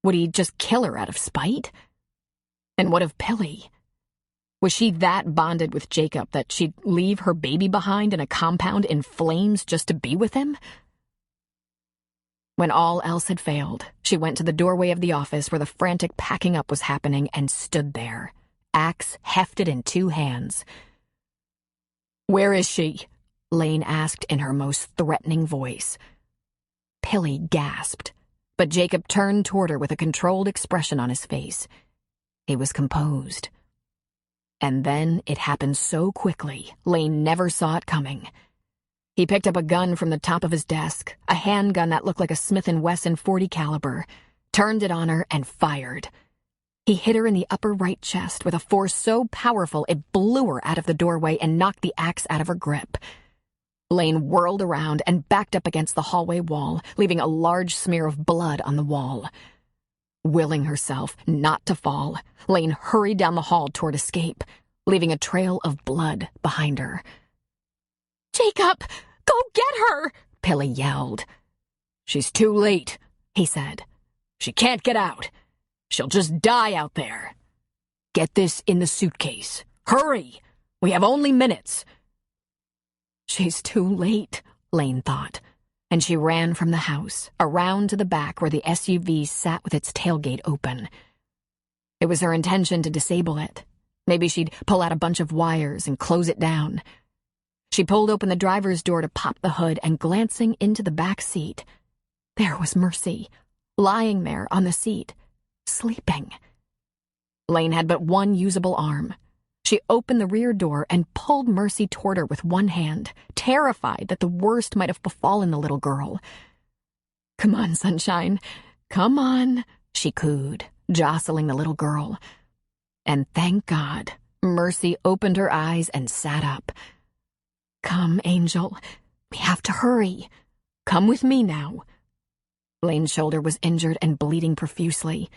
Would he just kill her out of spite? And what of Pilly? Was she that bonded with Jacob that she'd leave her baby behind in a compound in flames just to be with him? When all else had failed, she went to the doorway of the office where the frantic packing up was happening and stood there, axe hefted in two hands. "Where is she?" Lane asked in her most threatening voice. Pilly gasped, but Jacob turned toward her with a controlled expression on his face. He was composed. And then it happened so quickly, Lane never saw it coming. He picked up a gun from the top of his desk, a handgun that looked like a Smith & Wesson .40 caliber, turned it on her and fired. He hit her in the upper right chest with a force so powerful it blew her out of the doorway and knocked the axe out of her grip. Lane whirled around and backed up against the hallway wall, leaving a large smear of blood on the wall. Willing herself not to fall, Lane hurried down the hall toward escape, leaving a trail of blood behind her. Jacob, go get her! Pilly yelled. "She's too late," he said. "She can't get out. She'll just die out there. Get this in the suitcase. Hurry! We have only minutes." She's too late, Lane thought, and she ran from the house, around to the back where the SUV sat with its tailgate open. It was her intention to disable it. Maybe she'd pull out a bunch of wires and close it down. She pulled open the driver's door to pop the hood, and glancing into the back seat, there was Mercy, lying there on the seat, sleeping. Lane had but one usable arm. She opened the rear door and pulled Mercy toward her with one hand, terrified that the worst might have befallen the little girl. "Come on, sunshine. Come on," she cooed, jostling the little girl. And thank God, Mercy opened her eyes and sat up. "Come, Angel. We have to hurry. Come with me now." Lane's shoulder was injured and bleeding profusely.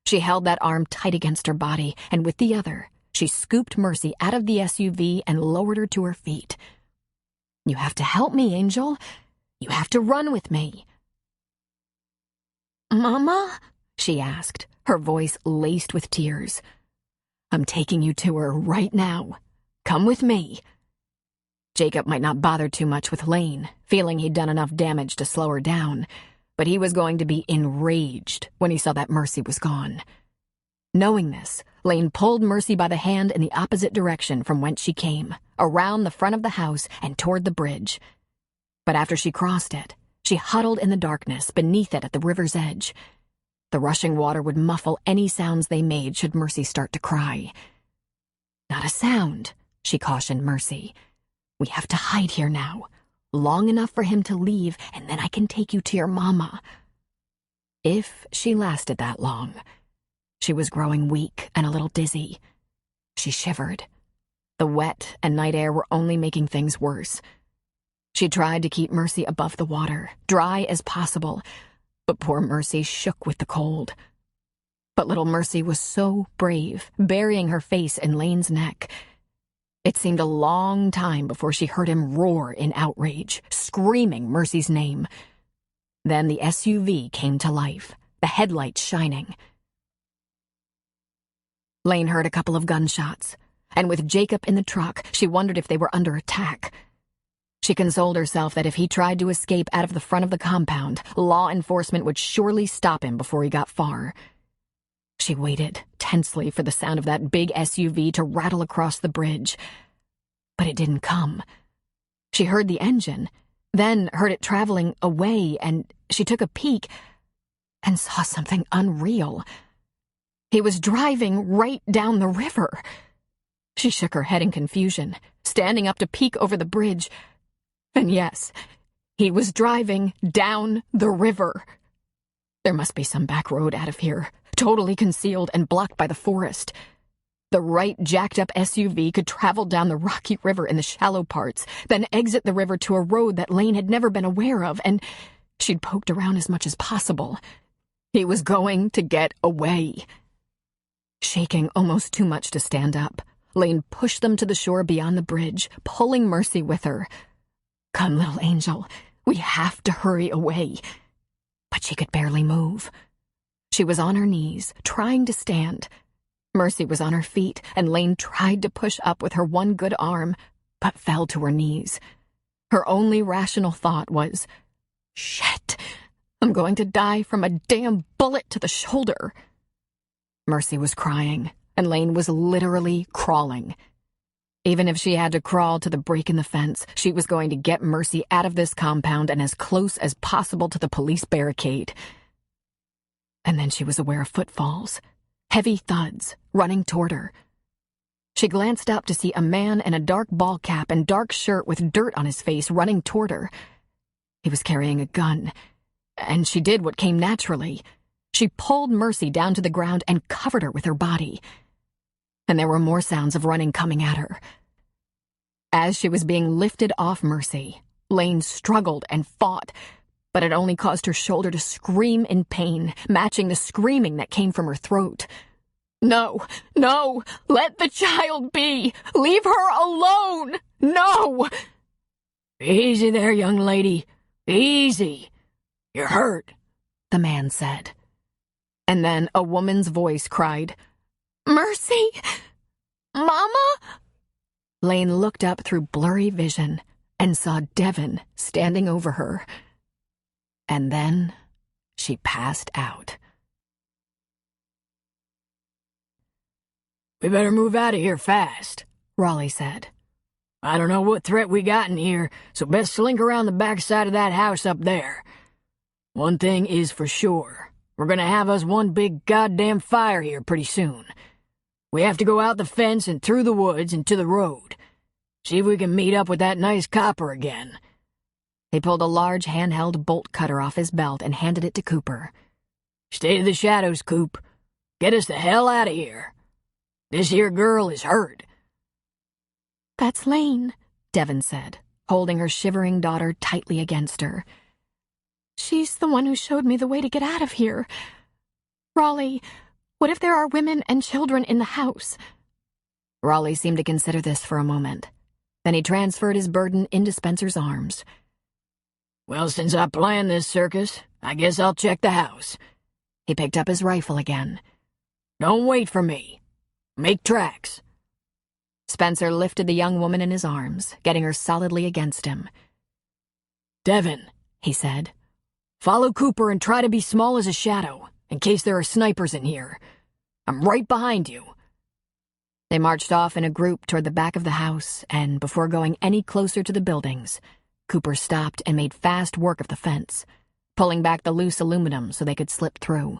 She held that arm tight against her body, and with the other, she scooped Mercy out of the SUV and lowered her to her feet. "You have to help me, Angel. You have to run with me." "Mama?" she asked, her voice laced with tears. "I'm taking you to her right now. Come with me." Jacob might not bother too much with Lane, feeling he'd done enough damage to slow her down, but he was going to be enraged when he saw that Mercy was gone. Knowing this, Lane pulled Mercy by the hand in the opposite direction from whence she came, around the front of the house and toward the bridge. But after she crossed it, she huddled in the darkness beneath it at the river's edge. The rushing water would muffle any sounds they made should Mercy start to cry. "Not a sound," she cautioned Mercy. "We have to hide here now, long enough for him to leave, and then I can take you to your mama." If she lasted that long. She was growing weak and a little dizzy. She shivered. The wet and night air were only making things worse. She tried to keep Mercy above the water, dry as possible, but poor Mercy shook with the cold. But little Mercy was so brave, burying her face in Lane's neck. It seemed a long time before she heard him roar in outrage, screaming Mercy's name. Then the SUV came to life, the headlights shining. Lane heard a couple of gunshots, and with Jacob in the truck, she wondered if they were under attack. She consoled herself that if he tried to escape out of the front of the compound, law enforcement would surely stop him before he got far. She waited tensely for the sound of that big SUV to rattle across the bridge. But it didn't come. She heard the engine, then heard it traveling away, and she took a peek and saw something unreal. He was driving right down the river. She shook her head in confusion, standing up to peek over the bridge. And yes, he was driving down the river. There must be some back road out of here, totally concealed and blocked by the forest. The right jacked-up SUV could travel down the rocky river in the shallow parts, then exit the river to a road that Lane had never been aware of, and she'd poked around as much as possible. He was going to get away. Shaking almost too much to stand up, Lane pushed them to the shore beyond the bridge, pulling Mercy with her. "Come, little angel, we have to hurry away." But she could barely move. She was on her knees, trying to stand. Mercy was on her feet, and Lane tried to push up with her one good arm, but fell to her knees. Her only rational thought was, "Shit, I'm going to die from a damn bullet to the shoulder." Mercy was crying, and Lane was literally crawling. Even if she had to crawl to the break in the fence, she was going to get Mercy out of this compound and as close as possible to the police barricade. And then she was aware of footfalls, heavy thuds, running toward her. She glanced up to see a man in a dark ball cap and dark shirt with dirt on his face running toward her. He was carrying a gun, and she did what came naturally. She pulled Mercy down to the ground and covered her with her body. And there were more sounds of running coming at her. As she was being lifted off Mercy, Lane struggled and fought, but it only caused her shoulder to scream in pain, matching the screaming that came from her throat. "No, no, let the child be! Leave her alone! No!" "Easy there, young lady. Easy. You're hurt," the man said. And then a woman's voice cried, "Mercy! Mama?" Lane looked up through blurry vision and saw Devin standing over her. And then she passed out. "We better move out of here fast," Raleigh said. "I don't know what threat we got in here, so best slink around the back side of that house up there. One thing is for sure. We're gonna have us one big goddamn fire here pretty soon. We have to go out the fence and through the woods and to the road. See if we can meet up with that nice copper again." He pulled a large handheld bolt cutter off his belt and handed it to Cooper. "Stay to the shadows, Coop. Get us the hell out of here. This here girl is hurt." "That's Lane," Devin said, holding her shivering daughter tightly against her. "She's the one who showed me the way to get out of here. Raleigh, What if there are women and children in the house? Raleigh seemed to consider this for a moment. Then he transferred his burden into Spencer's arms. Well, since I planned this circus, I guess I'll check the house. He picked up his rifle again. Don't wait for me. Make tracks. Spencer lifted the young woman in his arms, getting her solidly against him. Devin, he said. Follow Cooper and try to be small as a shadow, in case there are snipers in here. I'm right behind you. They marched off in a group toward the back of the house, and before going any closer to the buildings, Cooper stopped and made fast work of the fence, pulling back the loose aluminum so they could slip through.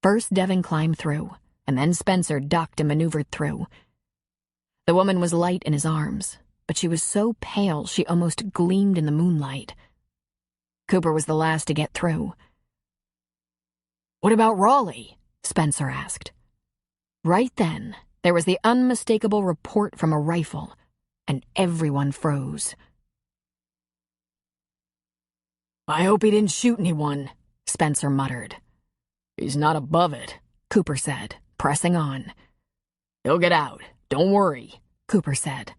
First, Devin climbed through, and then Spencer ducked and maneuvered through. The woman was light in his arms, but she was so pale she almost gleamed in the moonlight. Cooper was the last to get through. What about Raleigh? Spencer asked. Right then, there was the unmistakable report from a rifle, and everyone froze. I hope he didn't shoot anyone, Spencer muttered. He's not above it, Cooper said, pressing on. He'll get out. Don't worry, Cooper said.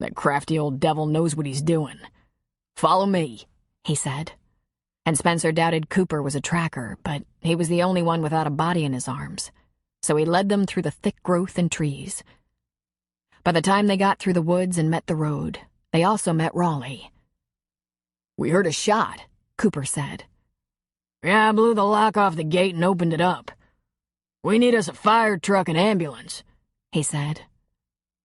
That crafty old devil knows what he's doing. Follow me, he said. And Spencer doubted Cooper was a tracker, but he was the only one without a body in his arms, so he led them through the thick growth and trees. By the time they got through the woods and met the road, they also met Raleigh. We heard a shot, Cooper said. Yeah, I blew the lock off the gate and opened it up. We need us a fire truck and ambulance, he said.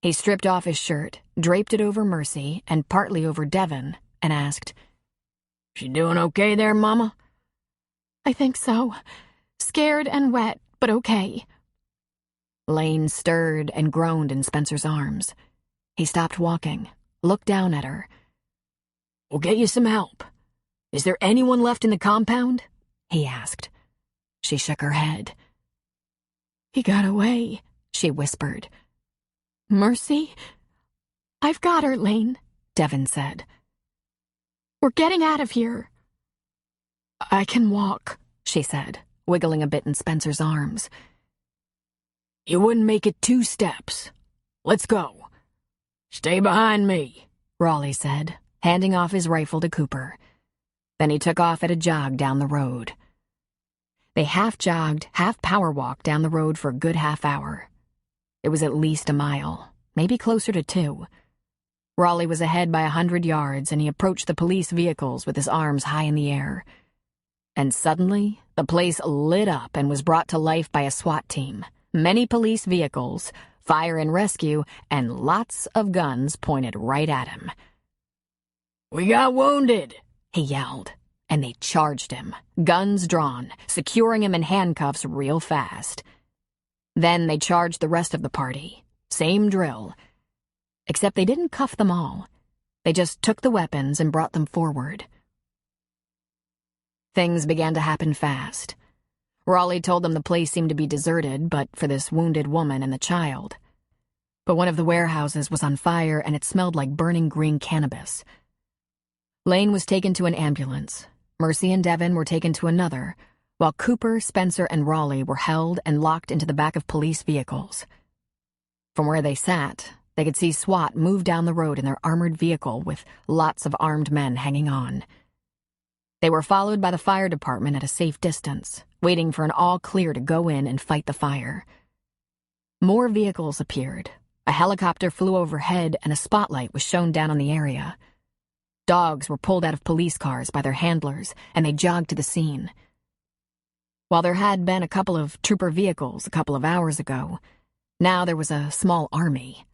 He stripped off his shirt, draped it over Mercy and partly over Devin, and asked, She doing okay there, Mama? I think so. Scared and wet, but okay. Lane stirred and groaned in Spencer's arms. He stopped walking, looked down at her. We'll get you some help. Is there anyone left in the compound? He asked. She shook her head. He got away, she whispered. Mercy? I've got her, Lane, Devin said. We're getting out of here. I can walk, she said, wiggling a bit in Spencer's arms. You wouldn't make it 2 steps. Let's go. Stay behind me, Raleigh said, handing off his rifle to Cooper. Then he took off at a jog down the road. They half-jogged, half-power-walked down the road for a good half-hour. It was at least a mile, maybe closer to 2. Raleigh was ahead by 100 yards, and he approached the police vehicles with his arms high in the air. And suddenly, the place lit up and was brought to life by a SWAT team, many police vehicles, fire and rescue, and lots of guns pointed right at him. We got wounded, he yelled, and they charged him, guns drawn, securing him in handcuffs real fast. Then they charged the rest of the party. Same drill. Except they didn't cuff them all. They just took the weapons and brought them forward. Things began to happen fast. Raleigh told them the place seemed to be deserted, but for this wounded woman and the child. But one of the warehouses was on fire, and it smelled like burning green cannabis. Lane was taken to an ambulance. Mercy and Devin were taken to another, while Cooper, Spencer, and Raleigh were held and locked into the back of police vehicles. From where they sat, they could see SWAT move down the road in their armored vehicle with lots of armed men hanging on. They were followed by the fire department at a safe distance, waiting for an all-clear to go in and fight the fire. More vehicles appeared. A helicopter flew overhead, and a spotlight was shown down on the area. Dogs were pulled out of police cars by their handlers, and they jogged to the scene. While there had been a couple of trooper vehicles a couple of hours ago, now there was a small army.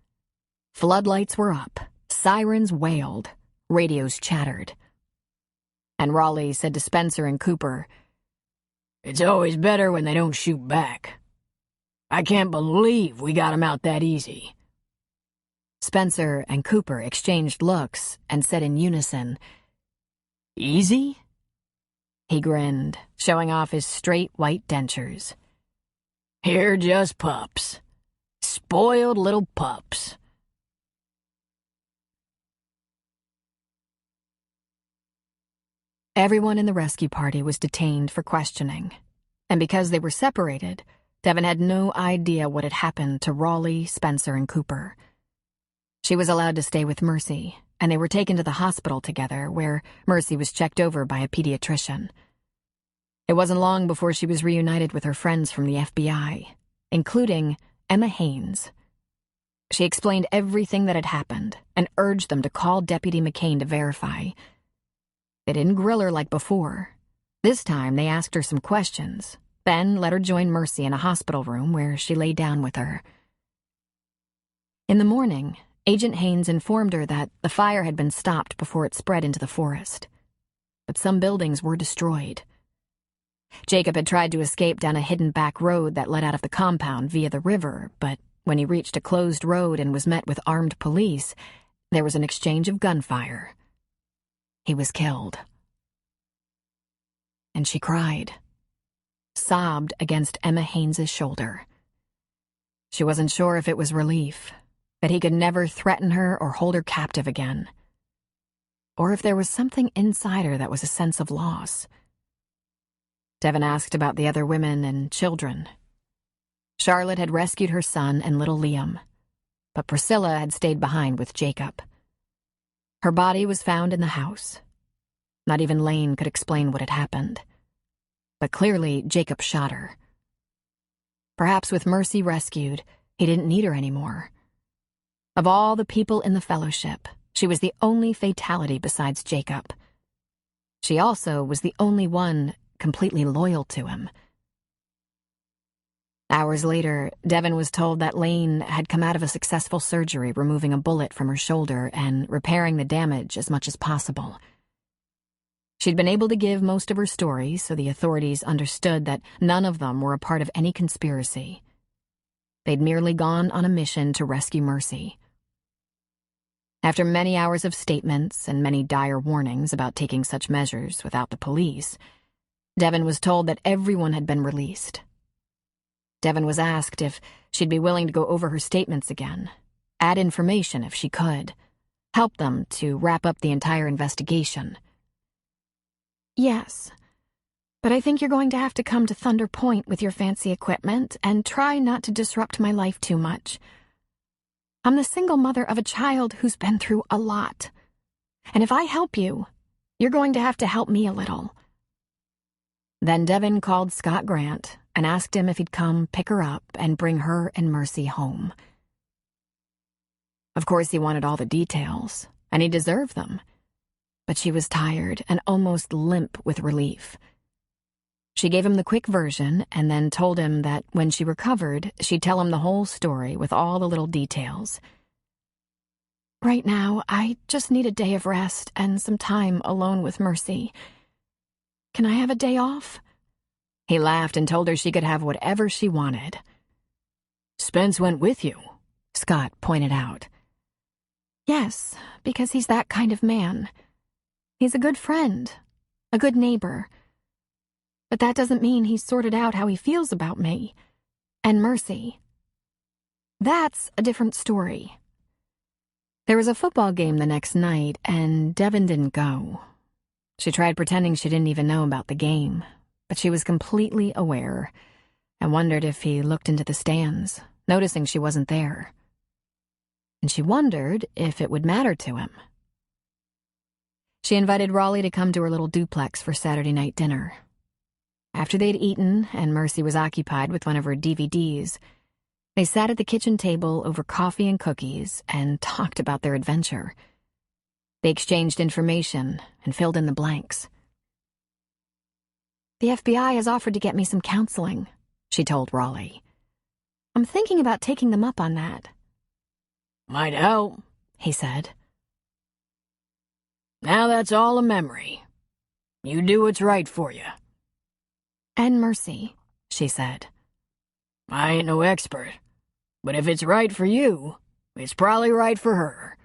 Floodlights were up, sirens wailed, radios chattered. And Raleigh said to Spencer and Cooper, It's always better when they don't shoot back. I can't believe we got him out that easy. Spencer and Cooper exchanged looks and said in unison, Easy? He grinned, showing off his straight white dentures. You're just pups. Spoiled little pups. Everyone in the rescue party was detained for questioning, and because they were separated, Devin had no idea what had happened to Raleigh, Spencer, and Cooper. She was allowed to stay with Mercy, and they were taken to the hospital together, where Mercy was checked over by a pediatrician. It wasn't long before she was reunited with her friends from the FBI, including Emma Haynes. She explained everything that had happened and urged them to call Deputy McCain to verify. They didn't grill her like before. This time, they asked her some questions, then let her join Mercy in a hospital room where she lay down with her. In the morning, Agent Haynes informed her that the fire had been stopped before it spread into the forest. But some buildings were destroyed. Jacob had tried to escape down a hidden back road that led out of the compound via the river, but when he reached a closed road and was met with armed police, there was an exchange of gunfire. He was killed. And she cried, sobbed against Emma Haynes's shoulder. She wasn't sure if it was relief, that he could never threaten her or hold her captive again, or if there was something inside her that was a sense of loss. Devin asked about the other women and children. Charlotte had rescued her son and little Liam, but Priscilla had stayed behind with Jacob. Her body was found in the house. Not even Lane could explain what had happened. But clearly, Jacob shot her. Perhaps with Mercy rescued, he didn't need her anymore. Of all the people in the fellowship, she was the only fatality besides Jacob. She also was the only one completely loyal to him. Hours later, Devin was told that Lane had come out of a successful surgery removing a bullet from her shoulder and repairing the damage as much as possible. She'd been able to give most of her story, so the authorities understood that none of them were a part of any conspiracy. They'd merely gone on a mission to rescue Mercy. After many hours of statements and many dire warnings about taking such measures without the police, Devin was told that everyone had been released. Devin was asked if she'd be willing to go over her statements again, add information if she could, help them to wrap up the entire investigation. Yes, but I think you're going to have to come to Thunder Point with your fancy equipment and try not to disrupt my life too much. I'm the single mother of a child who's been through a lot. And if I help you, you're going to have to help me a little. Then Devin called Scott Grant and asked him if he'd come pick her up and bring her and Mercy home. Of course, he wanted all the details, and he deserved them. But she was tired and almost limp with relief. She gave him the quick version and then told him that when she recovered, she'd tell him the whole story with all the little details. Right now, I just need a day of rest and some time alone with Mercy. Can I have a day off? He laughed and told her she could have whatever she wanted. Spence went with you, Scott pointed out. Yes, because he's that kind of man. He's a good friend, a good neighbor. But that doesn't mean he's sorted out how he feels about me and Mercy. That's a different story. There was a football game the next night, and Devin didn't go. She tried pretending she didn't even know about the game, but she was completely aware and wondered if he looked into the stands, noticing she wasn't there. And she wondered if it would matter to him. She invited Raleigh to come to her little duplex for Saturday night dinner. After they'd eaten and Mercy was occupied with one of her DVDs, they sat at the kitchen table over coffee and cookies and talked about their adventure. They exchanged information and filled in the blanks. The FBI has offered to get me some counseling, she told Raleigh. I'm thinking about taking them up on that. Might help, he said. Now that's all a memory. You do what's right for you. And Mercy, she said. I ain't no expert, but if it's right for you, it's probably right for her.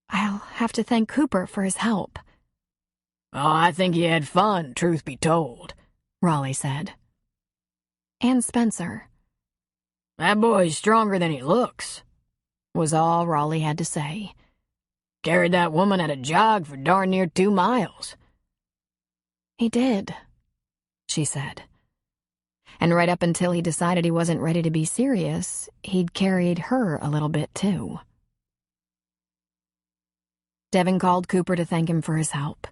I'll have to thank Cooper for his help. Oh, I think he had fun, truth be told, Raleigh said. And Spencer. That boy's stronger than he looks, was all Raleigh had to say. Carried that woman at a jog for darn near 2 miles. He did, she said. And right up until he decided he wasn't ready to be serious, he'd carried her a little bit too. Devin called Cooper to thank him for his help.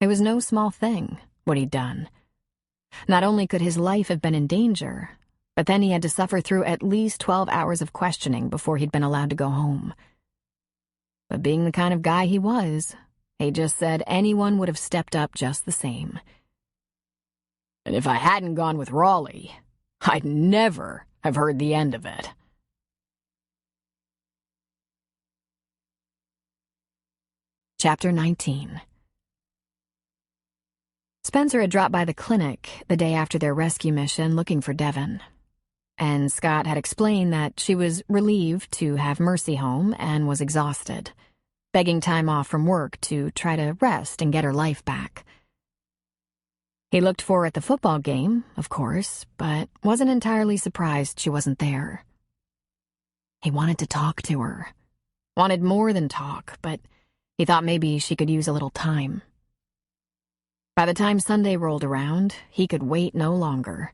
It was no small thing, what he'd done. Not only could his life have been in danger, but then he had to suffer through at least 12 hours of questioning before he'd been allowed to go home. But being the kind of guy he was, he just said anyone would have stepped up just the same. And if I hadn't gone with Raleigh, I'd never have heard the end of it. Chapter 19. Spencer had dropped by the clinic the day after their rescue mission looking for Devin. And Scott had explained that she was relieved to have Mercy home and was exhausted, begging time off from work to try to rest and get her life back. He looked for her at the football game, of course, but wasn't entirely surprised she wasn't there. He wanted to talk to her. Wanted more than talk, but he thought maybe she could use a little time. By the time Sunday rolled around, he could wait no longer.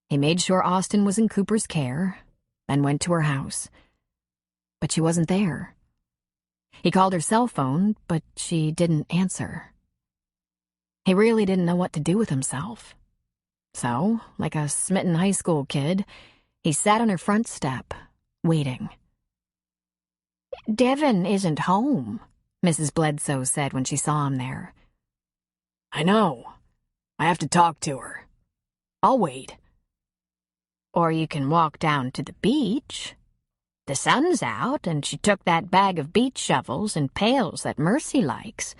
He made sure Austin was in Cooper's care, then went to her house. But she wasn't there. He called her cell phone, but she didn't answer. He really didn't know what to do with himself. So, like a smitten high school kid, he sat on her front step, waiting. "Devin isn't home," Mrs. Bledsoe said when she saw him there. I know. I have to talk to her. I'll wait. "Or you can walk down to the beach. The sun's out, and she took that bag of beach shovels and pails that Mercy likes."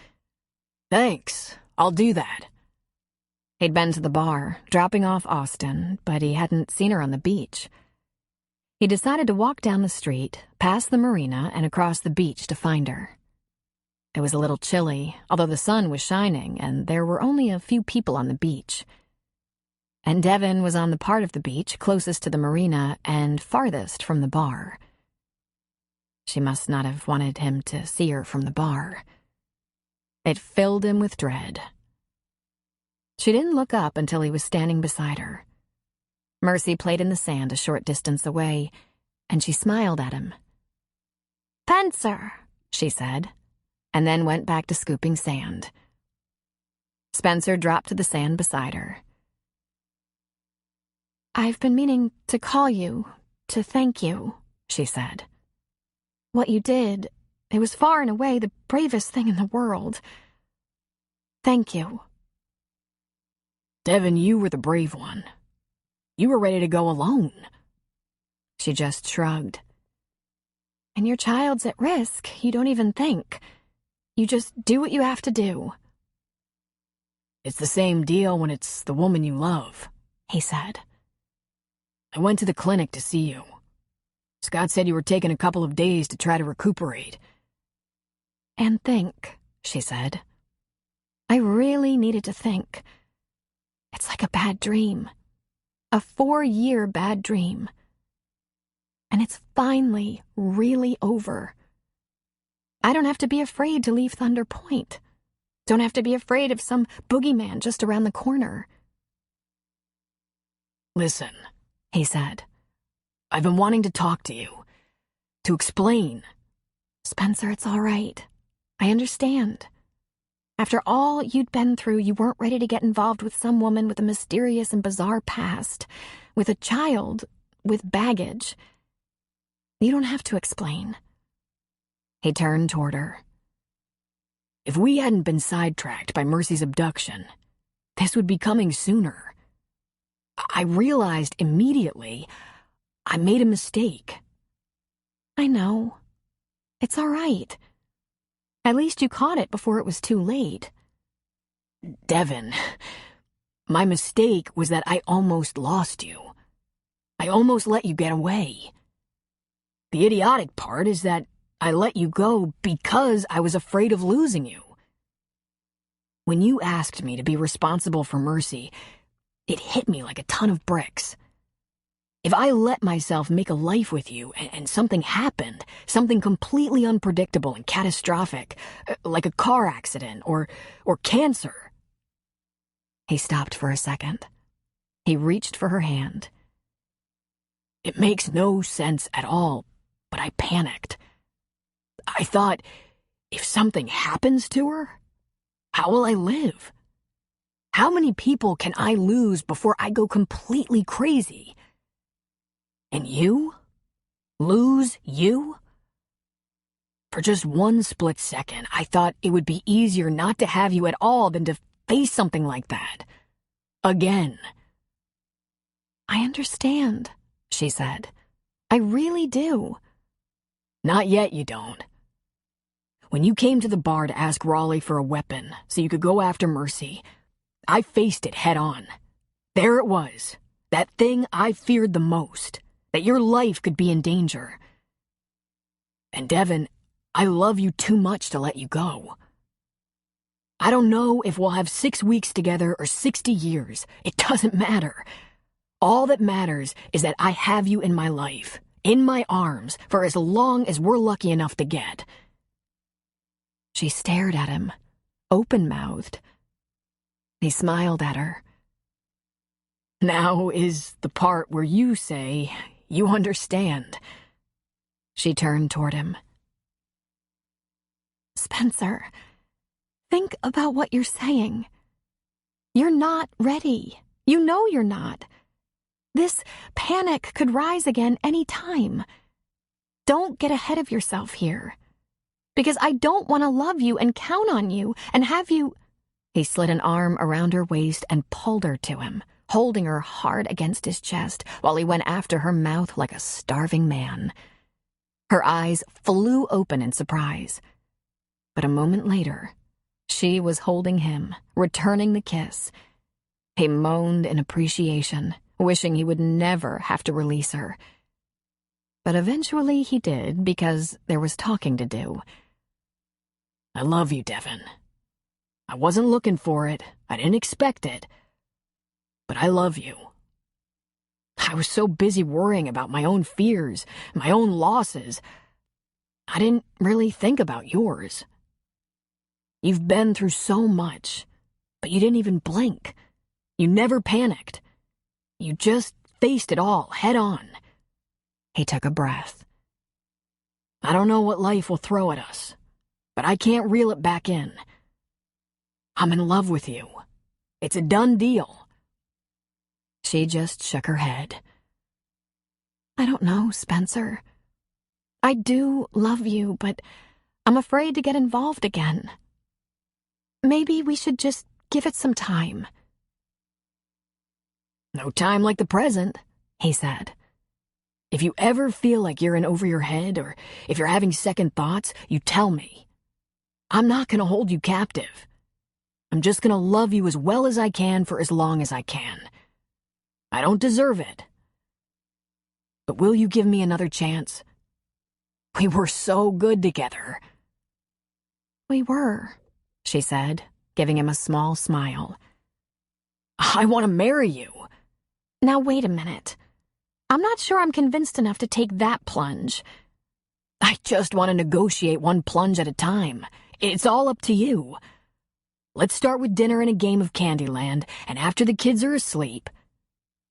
Thanks. I'll do that. He'd been to the bar, dropping off Austin, but he hadn't seen her on the beach. He decided to walk down the street, past the marina, and across the beach to find her. It was a little chilly, although the sun was shining, and there were only a few people on the beach. And Devin was on the part of the beach closest to the marina and farthest from the bar. She must not have wanted him to see her from the bar. It filled him with dread. She didn't look up until he was standing beside her. Mercy played in the sand a short distance away, and she smiled at him. "Spencer," she said, and then went back to scooping sand. Spencer dropped to the sand beside her. "I've been meaning to call you, to thank you," she said. "What you did, it was far and away the bravest thing in the world. Thank you." Devin, you were the brave one. You were ready to go alone. She just shrugged. "And your child's at risk, you don't even think. You just do what you have to do." It's the same deal when it's the woman you love, he said. I went to the clinic to see you. Scott said you were taking a couple of days to try to recuperate. "And think," she said. "I really needed to think. It's like a bad dream. A 4-year bad dream. And it's finally really over. I don't have to be afraid to leave Thunder Point. Don't have to be afraid of some boogeyman just around the corner." Listen, he said. I've been wanting to talk to you. To explain. "Spencer, it's all right. I understand. After all you'd been through, you weren't ready to get involved with some woman with a mysterious and bizarre past, with a child, with baggage. You don't have to explain." He turned toward her. If we hadn't been sidetracked by Mercy's abduction, this would be coming sooner. I realized immediately I made a mistake. "I know. It's all right. At least you caught it before it was too late." Devin, my mistake was that I almost lost you. I almost let you get away. The idiotic part is that I let you go because I was afraid of losing you. When you asked me to be responsible for Mercy, it hit me like a ton of bricks. If I let myself make a life with you and something happened, something completely unpredictable and catastrophic, like a car accident or cancer. He stopped for a second. He reached for her hand. It makes no sense at all, but I panicked. I thought, if something happens to her, how will I live? How many people can I lose before I go completely crazy? And you? Lose you? For just one split second, I thought it would be easier not to have you at all than to face something like that. Again. I understand, she said. I really do. Not yet, you don't. When you came to the bar to ask Raleigh for a weapon so you could go after Mercy, I faced it head on. There it was, that thing I feared the most, that your life could be in danger. And Devin, I love you too much to let you go. I don't know if we'll have 6 weeks together or 60 years. It doesn't matter. All that matters is that I have you in my life, in my arms, for as long as we're lucky enough to get. She stared at him, open-mouthed. He smiled at her. Now is the part where you say you understand. She turned toward him. Spencer, think about what you're saying. You're not ready. You know you're not. This panic could rise again any time. Don't get ahead of yourself here. Because I don't want to love you and count on you and have you... He slid an arm around her waist and pulled her to him, holding her hard against his chest while he went after her mouth like a starving man. Her eyes flew open in surprise. But a moment later, she was holding him, returning the kiss. He moaned in appreciation, wishing he would never have to release her. But eventually he did, because there was talking to do. I love you, Devin. I wasn't looking for it. I didn't expect it. But I love you. I was so busy worrying about my own fears, my own losses. I didn't really think about yours. You've been through so much, but you didn't even blink. You never panicked. You just faced it all head on. He took a breath. I don't know what life will throw at us, but I can't reel it back in. I'm in love with you. It's a done deal. She just shook her head. I don't know, Spencer. I do love you, but I'm afraid to get involved again. Maybe we should just give it some time. No time like the present, he said. If you ever feel like you're in over your head, or if you're having second thoughts, you tell me. I'm not going to hold you captive. I'm just going to love you as well as I can for as long as I can. I don't deserve it. But will you give me another chance? We were so good together. We were, she said, giving him a small smile. I want to marry you. Now wait a minute. I'm not sure I'm convinced enough to take that plunge. I just want to negotiate one plunge at a time. It's all up to you. Let's start with dinner and a game of Candyland, and after the kids are asleep...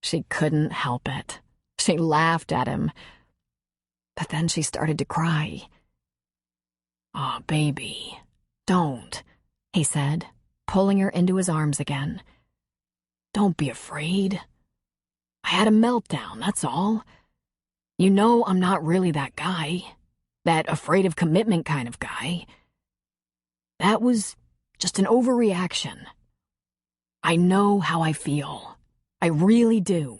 She couldn't help it. She laughed at him. But then she started to cry. "Aw, baby, don't," he said, pulling her into his arms again. "Don't be afraid. I had a meltdown, that's all. You know I'm not really that guy. That afraid of commitment kind of guy. That was just an overreaction. I know how I feel. I really do."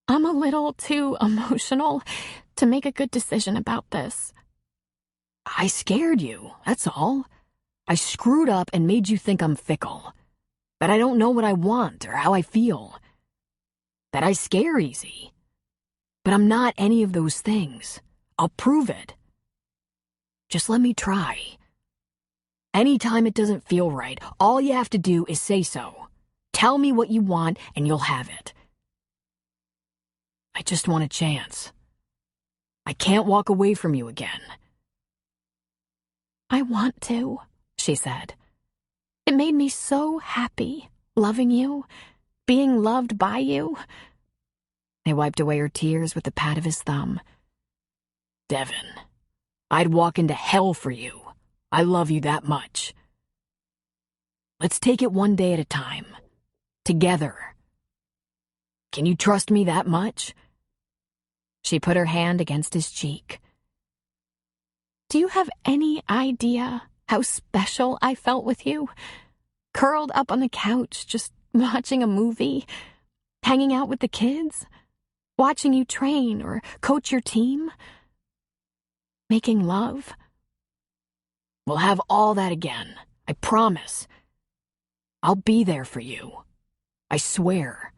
I'm a little too emotional to make a good decision about this. I scared you, that's all. I screwed up and made you think I'm fickle. That I don't know what I want or how I feel. That I scare easy. But I'm not any of those things. I'll prove it. Just let me try. Anytime it doesn't feel right, all you have to do is say so. Tell me what you want and you'll have it. I just want a chance. I can't walk away from you again. I want to, she said. It made me so happy, loving you, being loved by you. He wiped away her tears with the pat of his thumb. Devin, I'd walk into hell for you. I love you that much. Let's take it one day at a time. Together. Can you trust me that much? She put her hand against his cheek. Do you have any idea how special I felt with you? Curled up on the couch, just watching a movie, hanging out with the kids, watching you train or coach your team, making love. We'll have all that again, I promise. I'll be there for you. I swear.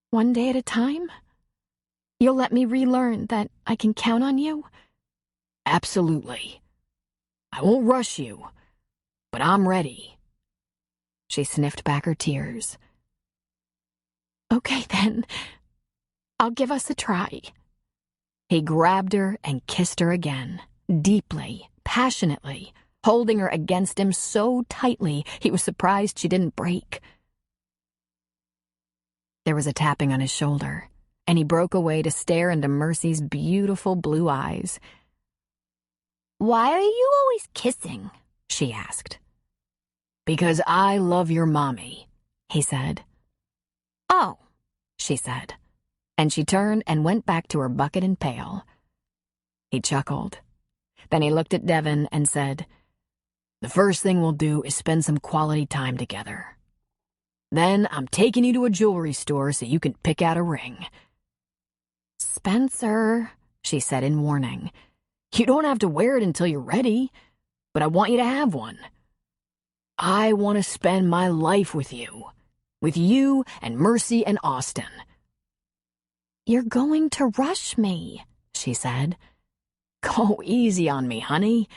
One day at a time? You'll let me relearn that I can count on you? Absolutely. I won't rush you, but I'm ready. She sniffed back her tears. Okay, then. I'll give us a try. He grabbed her and kissed her again, deeply, passionately, holding her against him so tightly he was surprised she didn't break. There was a tapping on his shoulder, and he broke away to stare into Mercy's beautiful blue eyes. Why are you always kissing? She asked. Because I love your mommy, he said. Oh, she said, and she turned and went back to her bucket and pail. He chuckled. Then he looked at Devin and said, The first thing we'll do is spend some quality time together. Then I'm taking you to a jewelry store so you can pick out a ring. Spencer, she said in warning. You don't have to wear it until you're ready, but I want you to have one. I want to spend my life with you and Mercy and Austin. You're going to rush me, she said. Go easy on me, honey.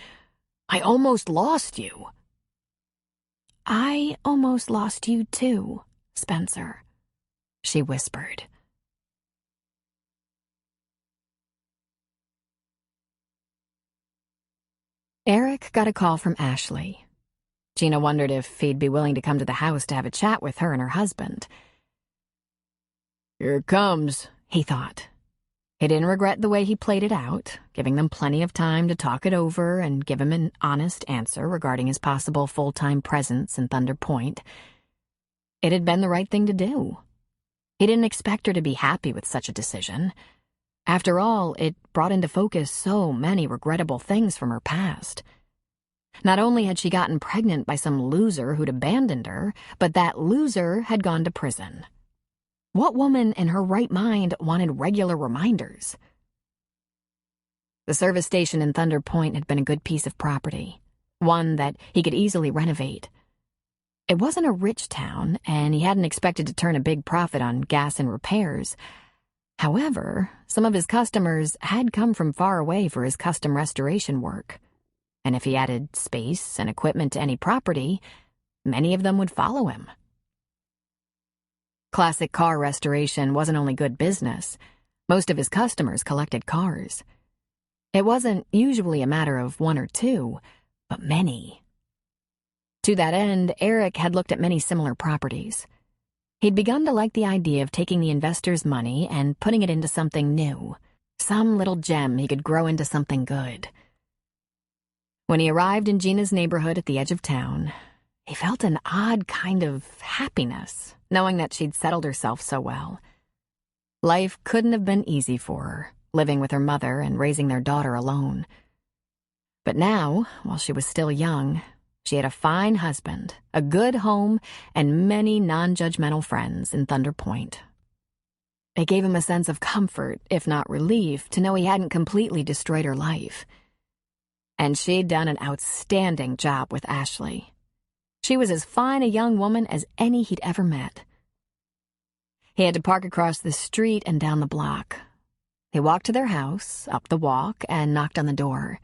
I almost lost you. I almost lost you too, Spencer, she whispered. Eric got a call from Ashley. Gina wondered if he'd be willing to come to the house to have a chat with her and her husband. Here it comes, he thought. He didn't regret the way he played it out, giving them plenty of time to talk it over and give him an honest answer regarding his possible full-time presence in Thunder Point. It had been the right thing to do. He didn't expect her to be happy with such a decision. After all, it brought into focus so many regrettable things from her past. Not only had she gotten pregnant by some loser who'd abandoned her, but that loser had gone to prison. What woman in her right mind wanted regular reminders? The service station in Thunder Point had been a good piece of property, one that he could easily renovate. It wasn't a rich town, and he hadn't expected to turn a big profit on gas and repairs. However, some of his customers had come from far away for his custom restoration work, and if he added space and equipment to any property, many of them would follow him. Classic car restoration wasn't only good business. Most of his customers collected cars. It wasn't usually a matter of one or two, but many. To that end, Eric had looked at many similar properties. He'd begun to like the idea of taking the investor's money and putting it into something new, some little gem he could grow into something good. When he arrived in Gina's neighborhood at the edge of town, he felt an odd kind of happiness, knowing that she'd settled herself so well. Life couldn't have been easy for her, living with her mother and raising their daughter alone. But now, while she was still young, she had a fine husband, a good home, and many non-judgmental friends in Thunder Point. It gave him a sense of comfort, if not relief, to know he hadn't completely destroyed her life. And she'd done an outstanding job with Ashley. She was as fine a young woman as any he'd ever met. He had to park across the street and down the block. He walked to their house, up the walk, and knocked on the door.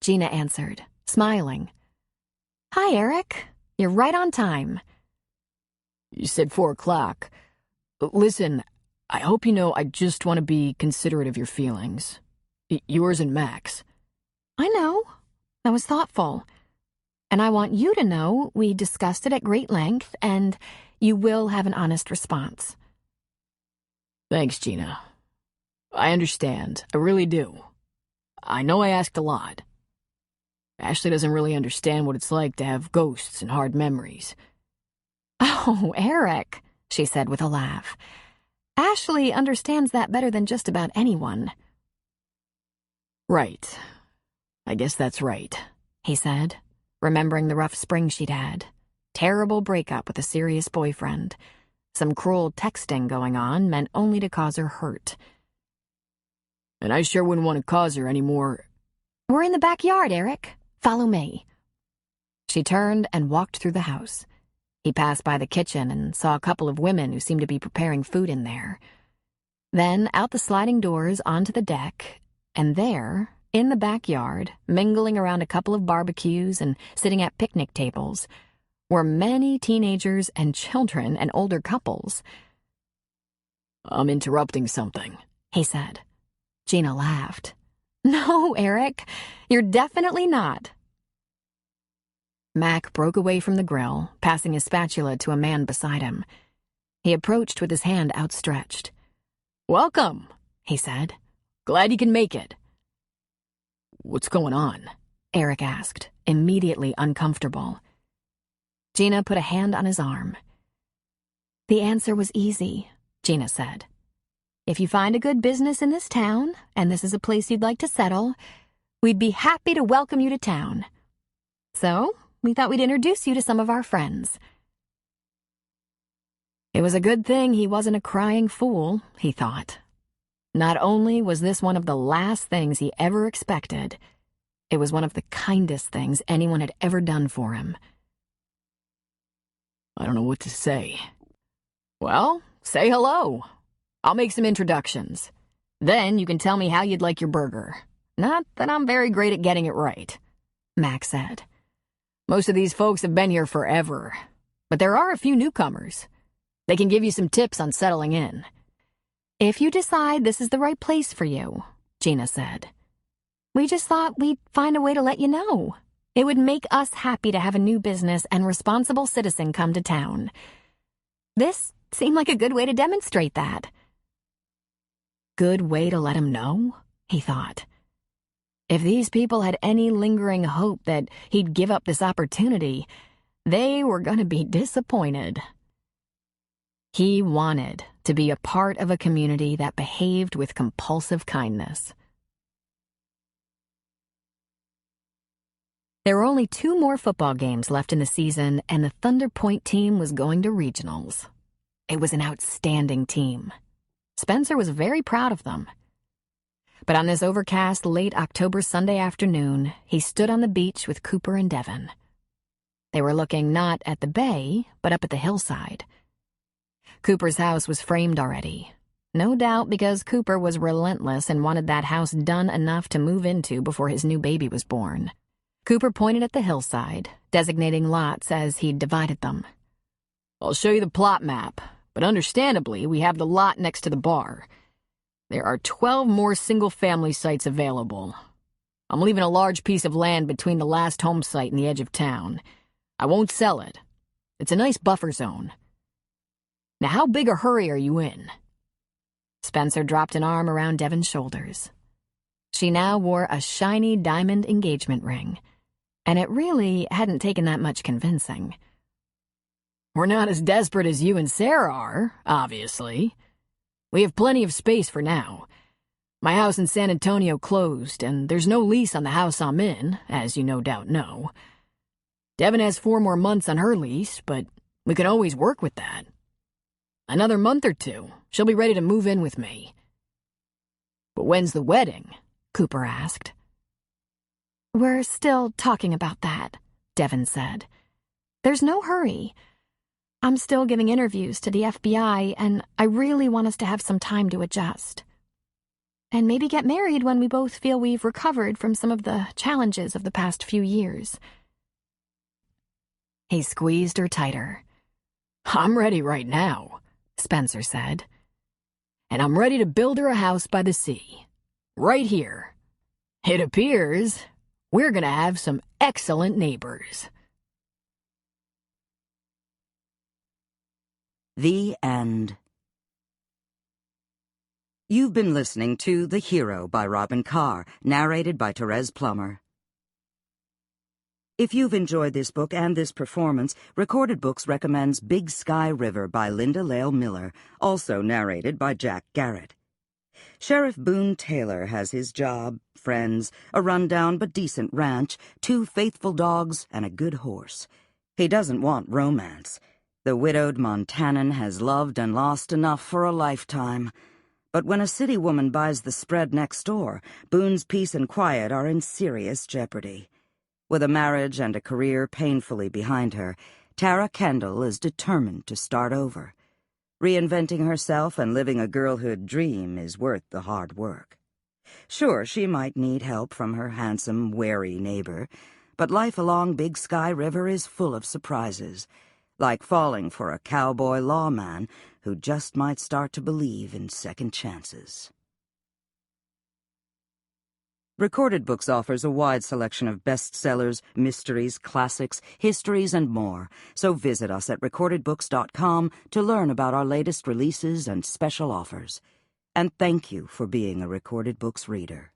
Gina answered, smiling. Hi, Eric. You're right on time. You said 4 o'clock. Listen, I hope you know I just want to be considerate of your feelings. Yours and Max. I know. That was thoughtful. And I want you to know we discussed it at great length, and you will have an honest response. Thanks, Gina. I understand. I really do. I know I asked a lot. Ashley doesn't really understand what it's like to have ghosts and hard memories. Oh, Eric, she said with a laugh. Ashley understands that better than just about anyone. Right. I guess that's right, he said, remembering the rough spring she'd had. Terrible breakup with a serious boyfriend. Some cruel texting going on meant only to cause her hurt. And I sure wouldn't want to cause her any more. We're in the backyard, Eric. Follow me. She turned and walked through the house. He passed by the kitchen and saw a couple of women who seemed to be preparing food in there. Then out the sliding doors onto the deck, and there, in the backyard, mingling around a couple of barbecues and sitting at picnic tables, were many teenagers and children and older couples. I'm interrupting something, he said. Gina laughed. No, Eric, you're definitely not. Mac broke away from the grill, passing his spatula to a man beside him. He approached with his hand outstretched. Welcome, he said. Glad you can make it. What's going on? Eric asked, immediately uncomfortable. Gina put a hand on his arm. The answer was easy, Gina said. If you find a good business in this town, and this is a place you'd like to settle, we'd be happy to welcome you to town. So, we thought we'd introduce you to some of our friends. It was a good thing he wasn't a crying fool, he thought. Not only was this one of the last things he ever expected, it was one of the kindest things anyone had ever done for him. I don't know what to say. Well, say hello. I'll make some introductions. Then you can tell me how you'd like your burger. Not that I'm very great at getting it right, Mac said. Most of these folks have been here forever, but there are a few newcomers. They can give you some tips on settling in. If you decide this is the right place for you, Gina said. We just thought we'd find a way to let you know. It would make us happy to have a new business and responsible citizen come to town. This seemed like a good way to demonstrate that. Good way to let him know, he thought. If these people had any lingering hope that he'd give up this opportunity, they were going to be disappointed. He wanted to be a part of a community that behaved with compulsive kindness. There were only 2 more football games left in the season, and the Thunder Point team was going to regionals. It was an outstanding team. Spencer was very proud of them. But on this overcast late October Sunday afternoon, he stood on the beach with Cooper and Devin. They were looking not at the bay, but up at the hillside. Cooper's house was framed already, no doubt because Cooper was relentless and wanted that house done enough to move into before his new baby was born. Cooper pointed at the hillside, designating lots as he'd divided them. I'll show you the plot map, but understandably, we have the lot next to the bar. There are 12 more single-family sites available. I'm leaving a large piece of land between the last home site and the edge of town. I won't sell it. It's a nice buffer zone. Now, how big a hurry are you in? Spencer dropped an arm around Devin's shoulders. She now wore a shiny diamond engagement ring, and it really hadn't taken that much convincing. We're not as desperate as you and Sarah are, obviously. We have plenty of space for now. My house in San Antonio closed, and there's no lease on the house I'm in, as you no doubt know. Devin has 4 more months on her lease, but we can always work with that. Another month or 2, she'll be ready to move in with me. But when's the wedding? Cooper asked. We're still talking about that, Devin said. There's no hurry. I'm still giving interviews to the FBI, and I really want us to have some time to adjust. And maybe get married when we both feel we've recovered from some of the challenges of the past few years. He squeezed her tighter. I'm ready right now, Spencer said. And I'm ready to build her a house by the sea. Right here. It appears we're gonna have some excellent neighbors. The End. You've been listening to The Hero by Robin Carr, narrated by Therese Plummer. If you've enjoyed this book and this performance, Recorded Books recommends Big Sky River by Linda Lale Miller, also narrated by Jack Garrett. Sheriff Boone Taylor has his job, friends, a rundown but decent ranch, 2 faithful dogs, and a good horse. He doesn't want romance. The widowed Montanan has loved and lost enough for a lifetime. But when a city woman buys the spread next door, Boone's peace and quiet are in serious jeopardy. With a marriage and a career painfully behind her, Tara Kendall is determined to start over. Reinventing herself and living a girlhood dream is worth the hard work. Sure, she might need help from her handsome, wary neighbor, but life along Big Sky River is full of surprises, like falling for a cowboy lawman who just might start to believe in second chances. Recorded Books offers a wide selection of bestsellers, mysteries, classics, histories, and more, so visit us at recordedbooks.com to learn about our latest releases and special offers. And thank you for being a Recorded Books reader.